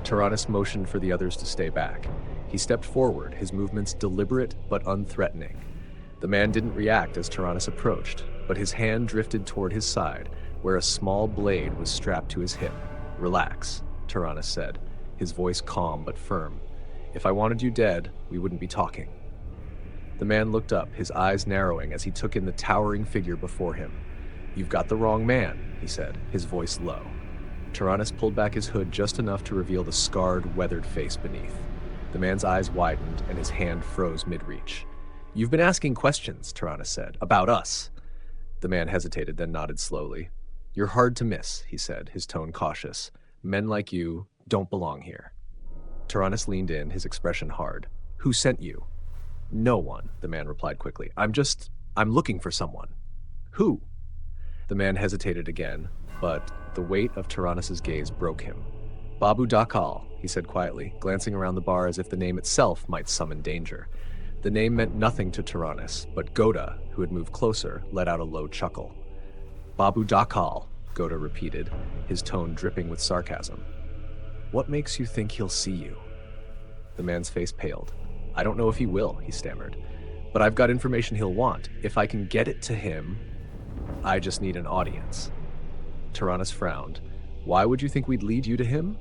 Tyrannus motioned for the others to stay back. He stepped forward, his movements deliberate but unthreatening. The man didn't react as Tyrannus approached, but his hand drifted toward his side, where a small blade was strapped to his hip. "Relax," Tyrannus said, his voice calm but firm. "If I wanted you dead, we wouldn't be talking." The man looked up, his eyes narrowing as he took in the towering figure before him. "You've got the wrong man," he said, his voice low. Tyrannus pulled back his hood just enough to reveal the scarred, weathered face beneath. The man's eyes widened and his hand froze mid-reach. "You've been asking questions," Tyrannus said, "about us." The man hesitated, then nodded slowly. "You're hard to miss," he said, his tone cautious. "Men like you don't belong here." Tyrannus leaned in, his expression hard. "Who sent you?" "No one," the man replied quickly. I'm looking for someone." "Who?" The man hesitated again, but the weight of Tyrannus's gaze broke him. "Babu Dakal," he said quietly, glancing around the bar as if the name itself might summon danger. The name meant nothing to Tyrannus, but Goda, who had moved closer, let out a low chuckle. "Babu Dakal," Goda repeated, his tone dripping with sarcasm. "What makes you think he'll see you?" The man's face paled. "I don't know if he will," he stammered, "but I've got information he'll want. If I can get it to him, I just need an audience." Tyrannus frowned. "Why would you think we'd lead you to him?"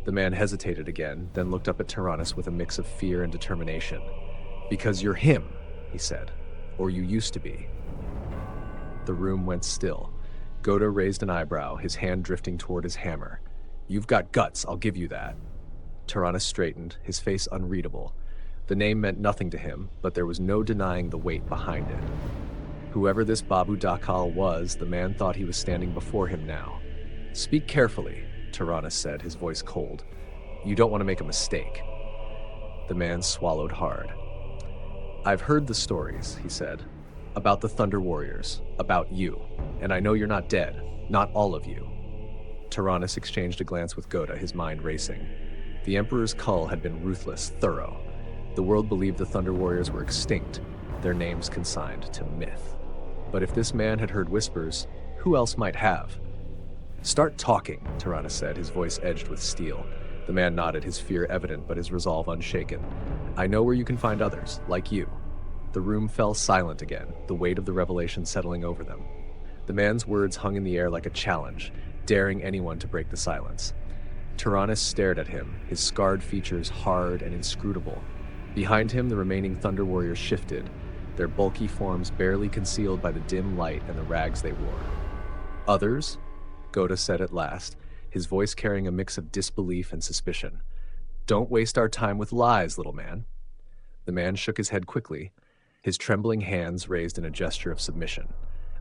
The man hesitated again, then looked up at Tyrannus with a mix of fear and determination. "Because you're him," he said, "or you used to be." The room went still. Goda raised an eyebrow, his hand drifting toward his hammer. "You've got guts, I'll give you that." Tyrannus straightened, his face unreadable. The name meant nothing to him, but there was no denying the weight behind it. Whoever this Babu Dakal was, the man thought he was standing before him now. "Speak carefully," Tyrannus said, his voice cold. "You don't want to make a mistake." The man swallowed hard. "I've heard the stories," he said, "about the Thunder Warriors, about you, and I know you're not dead, not all of you." Tyrannus exchanged a glance with Goda, his mind racing. The Emperor's cull had been ruthless, thorough. The world believed the Thunder Warriors were extinct, their names consigned to myth. But if this man had heard whispers, who else might have? "Start talking," Tyrannus said, his voice edged with steel. The man nodded, his fear evident but his resolve unshaken. "I know where you can find others, like you." The room fell silent again, the weight of the revelation settling over them. The man's words hung in the air like a challenge, daring anyone to break the silence. Tyrannus stared at him, his scarred features hard and inscrutable. Behind him, the remaining Thunder Warriors shifted, their bulky forms barely concealed by the dim light and the rags they wore. "Others?" Goda said at last, his voice carrying a mix of disbelief and suspicion. "Don't waste our time with lies, little man." The man shook his head quickly, his trembling hands raised in a gesture of submission.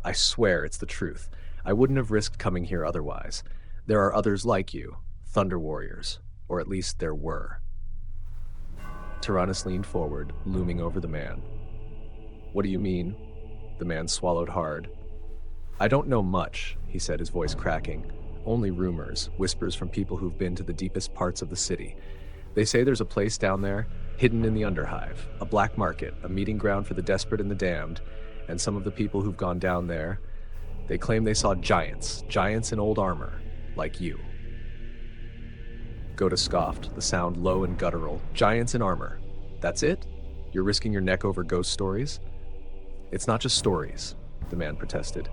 "I swear it's the truth. I wouldn't have risked coming here otherwise. There are others like you, Thunder Warriors, or at least there were. Tyrannus leaned forward, looming over the man. What do you mean? The man swallowed hard. I don't know much, he said, his voice cracking. Only rumors, whispers from people who've been to the deepest parts of the city. They say there's a place down there, hidden in the Underhive, a black market, a meeting ground for the desperate and the damned, and some of the people who've gone down there, they claim they saw giants in old armor, like you. Goda scoffed, the sound low and guttural. Giants in armor. That's it? You're risking your neck over ghost stories? It's not just stories, the man protested.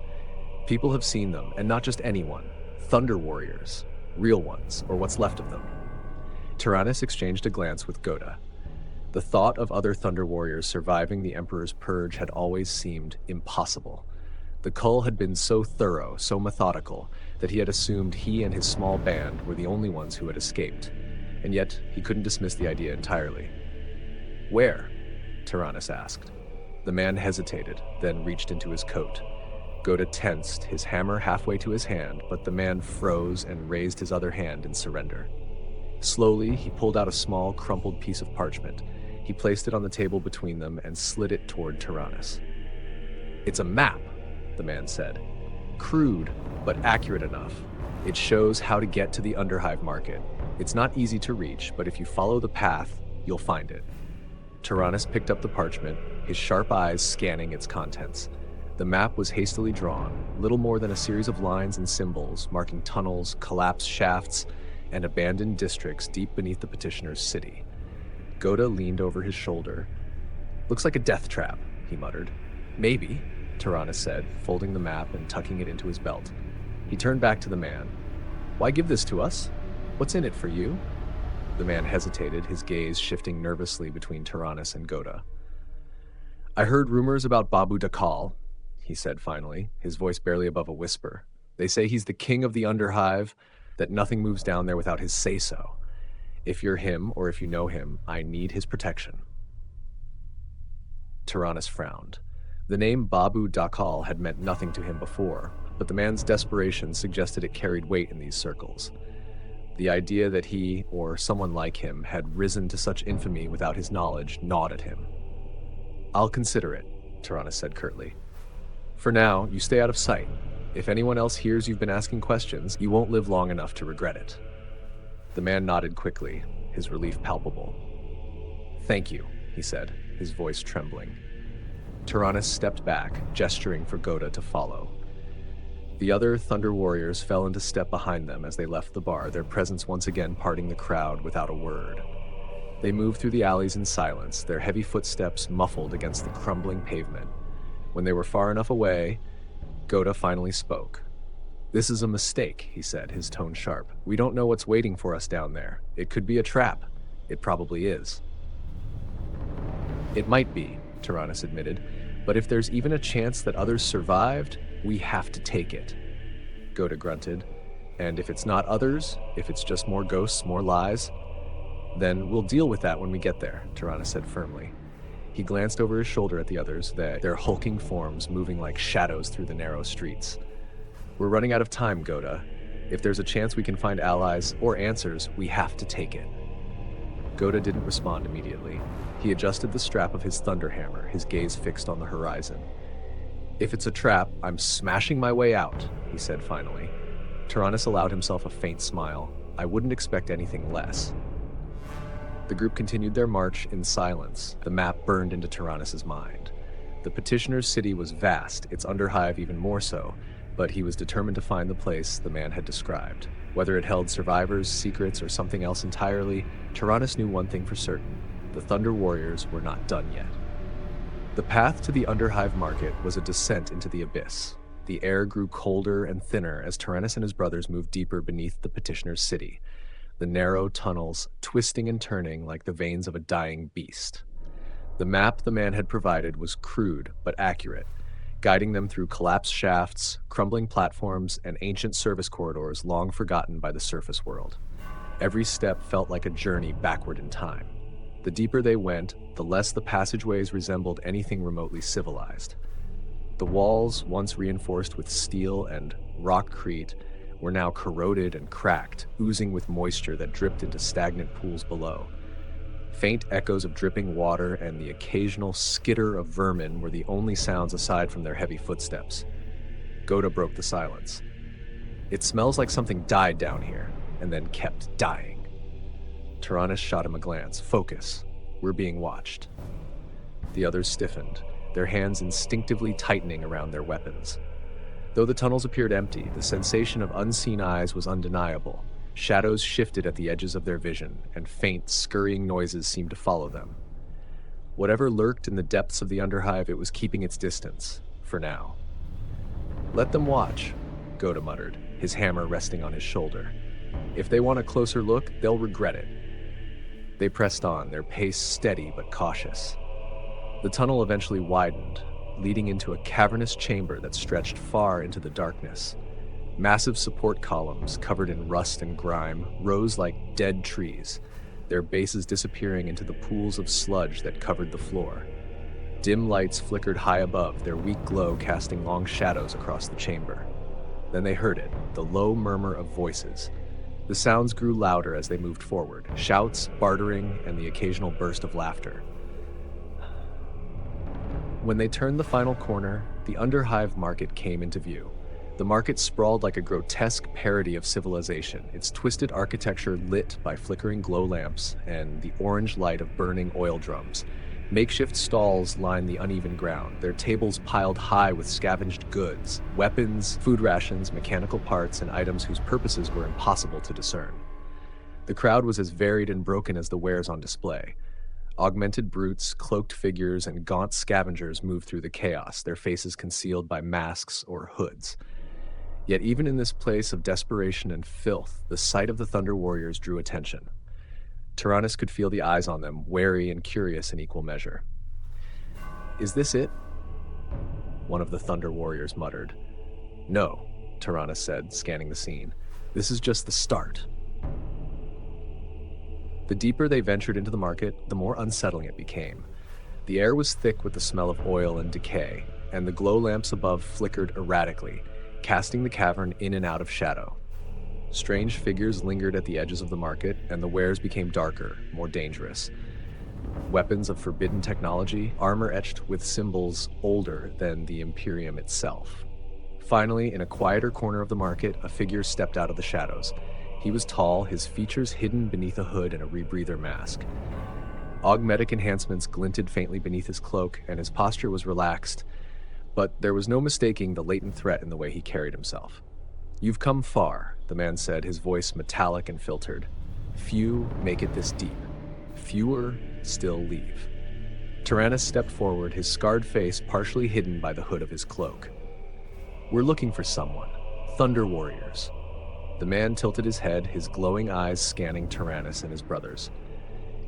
People have seen them, and not just anyone. Thunder Warriors. Real ones, or what's left of them. Tyrannus exchanged a glance with Goda. The thought of other Thunder Warriors surviving the Emperor's purge had always seemed impossible. The cull had been so thorough, so methodical, that he had assumed he and his small band were the only ones who had escaped. And yet, he couldn't dismiss the idea entirely. Where? Tyrannus asked. The man hesitated, then reached into his coat. Goda tensed, his hammer halfway to his hand, but the man froze and raised his other hand in surrender. Slowly, he pulled out a small, crumpled piece of parchment. He placed it on the table between them and slid it toward Tyrannus. It's a map, the man said. Crude, but accurate enough. It shows how to get to the Underhive market. It's not easy to reach, but if you follow the path, you'll find it. Tyrannus picked up the parchment, his sharp eyes scanning its contents. The map was hastily drawn, little more than a series of lines and symbols marking tunnels, collapsed shafts, and abandoned districts deep beneath the petitioner's city. Goda leaned over his shoulder. Looks like a death trap, he muttered. Maybe, Tyrannus said, folding the map and tucking it into his belt. He turned back to the man. Why give this to us? What's in it for you? The man hesitated, his gaze shifting nervously between Tyrannus and Goda. I heard rumors about Babu Dakal, he said finally, his voice barely above a whisper. They say he's the king of the Underhive, that nothing moves down there without his say-so. If you're him, or if you know him, I need his protection. Tyrannus frowned. The name Babu Dakal had meant nothing to him before, but the man's desperation suggested it carried weight in these circles. The idea that he, or someone like him, had risen to such infamy without his knowledge gnawed at him. I'll consider it, Tyrannus said curtly. For now, you stay out of sight. If anyone else hears you've been asking questions, you won't live long enough to regret it. The man nodded quickly, his relief palpable. Thank you, he said, his voice trembling. Tyrannus stepped back, gesturing for Goda to follow. The other Thunder Warriors fell into step behind them as they left the bar, their presence once again parting the crowd without a word. They moved through the alleys in silence, their heavy footsteps muffled against the crumbling pavement. When they were far enough away, Goda finally spoke. This is a mistake, he said, his tone sharp. We don't know what's waiting for us down there. It could be a trap. It probably is. It might be, Tyrannus admitted, but if there's even a chance that others survived, we have to take it. Goda grunted. And if it's not others, if it's just more ghosts, more lies, then we'll deal with that when we get there, Tyrannus said firmly. He glanced over his shoulder at the others, their hulking forms moving like shadows through the narrow streets. We're running out of time, Goda. If there's a chance we can find allies or answers, we have to take it. Goda didn't respond immediately. He adjusted the strap of his thunderhammer, his gaze fixed on the horizon. If it's a trap, I'm smashing my way out, he said finally. Tyrannus allowed himself a faint smile. I wouldn't expect anything less. The group continued their march in silence. The map burned into Tyrannus's mind. The petitioner's city was vast, its underhive even more so, but he was determined to find the place the man had described. Whether it held survivors, secrets, or something else entirely, Tyrannus knew one thing for certain. The Thunder Warriors were not done yet. The path to the Underhive market was a descent into the abyss. The air grew colder and thinner as Tyrannus and his brothers moved deeper beneath the petitioner's city, the narrow tunnels twisting and turning like the veins of a dying beast. The map the man had provided was crude but accurate, guiding them through collapsed shafts, crumbling platforms, and ancient service corridors long forgotten by the surface world. Every step felt like a journey backward in time. The deeper they went, the less the passageways resembled anything remotely civilized. The walls, once reinforced with steel and rockcrete, were now corroded and cracked, oozing with moisture that dripped into stagnant pools below. Faint echoes of dripping water and the occasional skitter of vermin were the only sounds aside from their heavy footsteps. Goda broke the silence. "It smells like something died down here, and then kept dying." Tyrannus shot him a glance. "Focus. We're being watched." The others stiffened, their hands instinctively tightening around their weapons. Though the tunnels appeared empty, the sensation of unseen eyes was undeniable. Shadows shifted at the edges of their vision, and faint, scurrying noises seemed to follow them. Whatever lurked in the depths of the underhive, it was keeping its distance, for now. "Let them watch," Goda muttered, his hammer resting on his shoulder. "If they want a closer look, they'll regret it." They pressed on, their pace steady but cautious. The tunnel eventually widened, leading into a cavernous chamber that stretched far into the darkness. Massive support columns, covered in rust and grime, rose like dead trees, their bases disappearing into the pools of sludge that covered the floor. Dim lights flickered high above, their weak glow casting long shadows across the chamber. Then they heard it, the low murmur of voices. The sounds grew louder as they moved forward, shouts, bartering, and the occasional burst of laughter. When they turned the final corner, the underhive market came into view. The market sprawled like a grotesque parody of civilization, its twisted architecture lit by flickering glow lamps and the orange light of burning oil drums. Makeshift stalls lined the uneven ground, their tables piled high with scavenged goods, weapons, food rations, mechanical parts, and items whose purposes were impossible to discern. The crowd was as varied and broken as the wares on display. Augmented brutes, cloaked figures, and gaunt scavengers moved through the chaos, their faces concealed by masks or hoods. Yet even in this place of desperation and filth, the sight of the Thunder Warriors drew attention. Tyrannus could feel the eyes on them, wary and curious in equal measure. "Is this it?" one of the Thunder Warriors muttered. "No," Tyrannus said, scanning the scene. "This is just the start." The deeper they ventured into the market, the more unsettling it became. The air was thick with the smell of oil and decay, and the glow lamps above flickered erratically, casting the cavern in and out of shadow. Strange figures lingered at the edges of the market, and the wares became darker, more dangerous. Weapons of forbidden technology, armor etched with symbols older than the Imperium itself. Finally, in a quieter corner of the market, a figure stepped out of the shadows. He was tall, his features hidden beneath a hood and a rebreather mask. Augmetic enhancements glinted faintly beneath his cloak, and his posture was relaxed, but there was no mistaking the latent threat in the way he carried himself. "You've come far," the man said, his voice metallic and filtered. "Few make it this deep. Fewer still leave." Tyrannus stepped forward, his scarred face partially hidden by the hood of his cloak. "We're looking for someone. Thunder Warriors." The man tilted his head, his glowing eyes scanning Tyrannus and his brothers.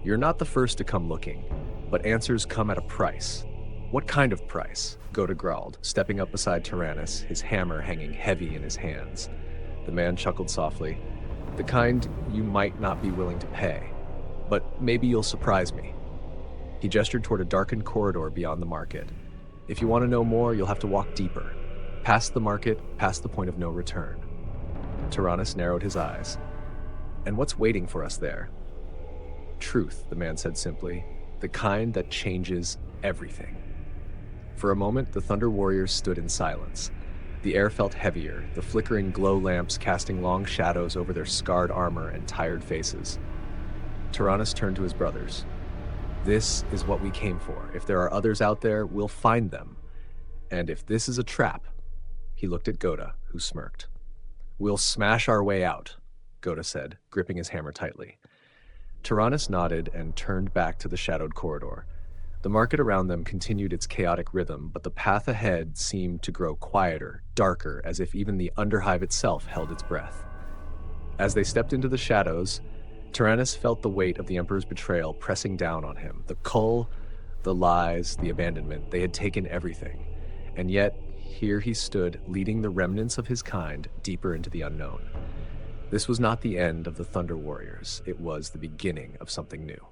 "You're not the first to come looking, but answers come at a price." "What kind of price?" Goda growled, stepping up beside Tyrannus, his hammer hanging heavy in his hands. The man chuckled softly. "The kind you might not be willing to pay, but maybe you'll surprise me." He gestured toward a darkened corridor beyond the market. "If you want to know more, you'll have to walk deeper. Past the market, past the point of no return." Tyrannus narrowed his eyes. "And what's waiting for us there?" "Truth," the man said simply. "The kind that changes everything." For a moment, the Thunder Warriors stood in silence. The air felt heavier, the flickering glow lamps casting long shadows over their scarred armor and tired faces. Tyrannus turned to his brothers. "This is what we came for. If there are others out there, we'll find them. And if this is a trap," he looked at Goda, who smirked. "We'll smash our way out," Goda said, gripping his hammer tightly. Tyrannus nodded and turned back to the shadowed corridor. The market around them continued its chaotic rhythm, but the path ahead seemed to grow quieter, darker, as if even the underhive itself held its breath. As they stepped into the shadows, Tyrannus felt the weight of the Emperor's betrayal pressing down on him. The cull, the lies, the abandonment, they had taken everything. And yet, here he stood, leading the remnants of his kind deeper into the unknown. This was not the end of the Thunder Warriors. It was the beginning of something new.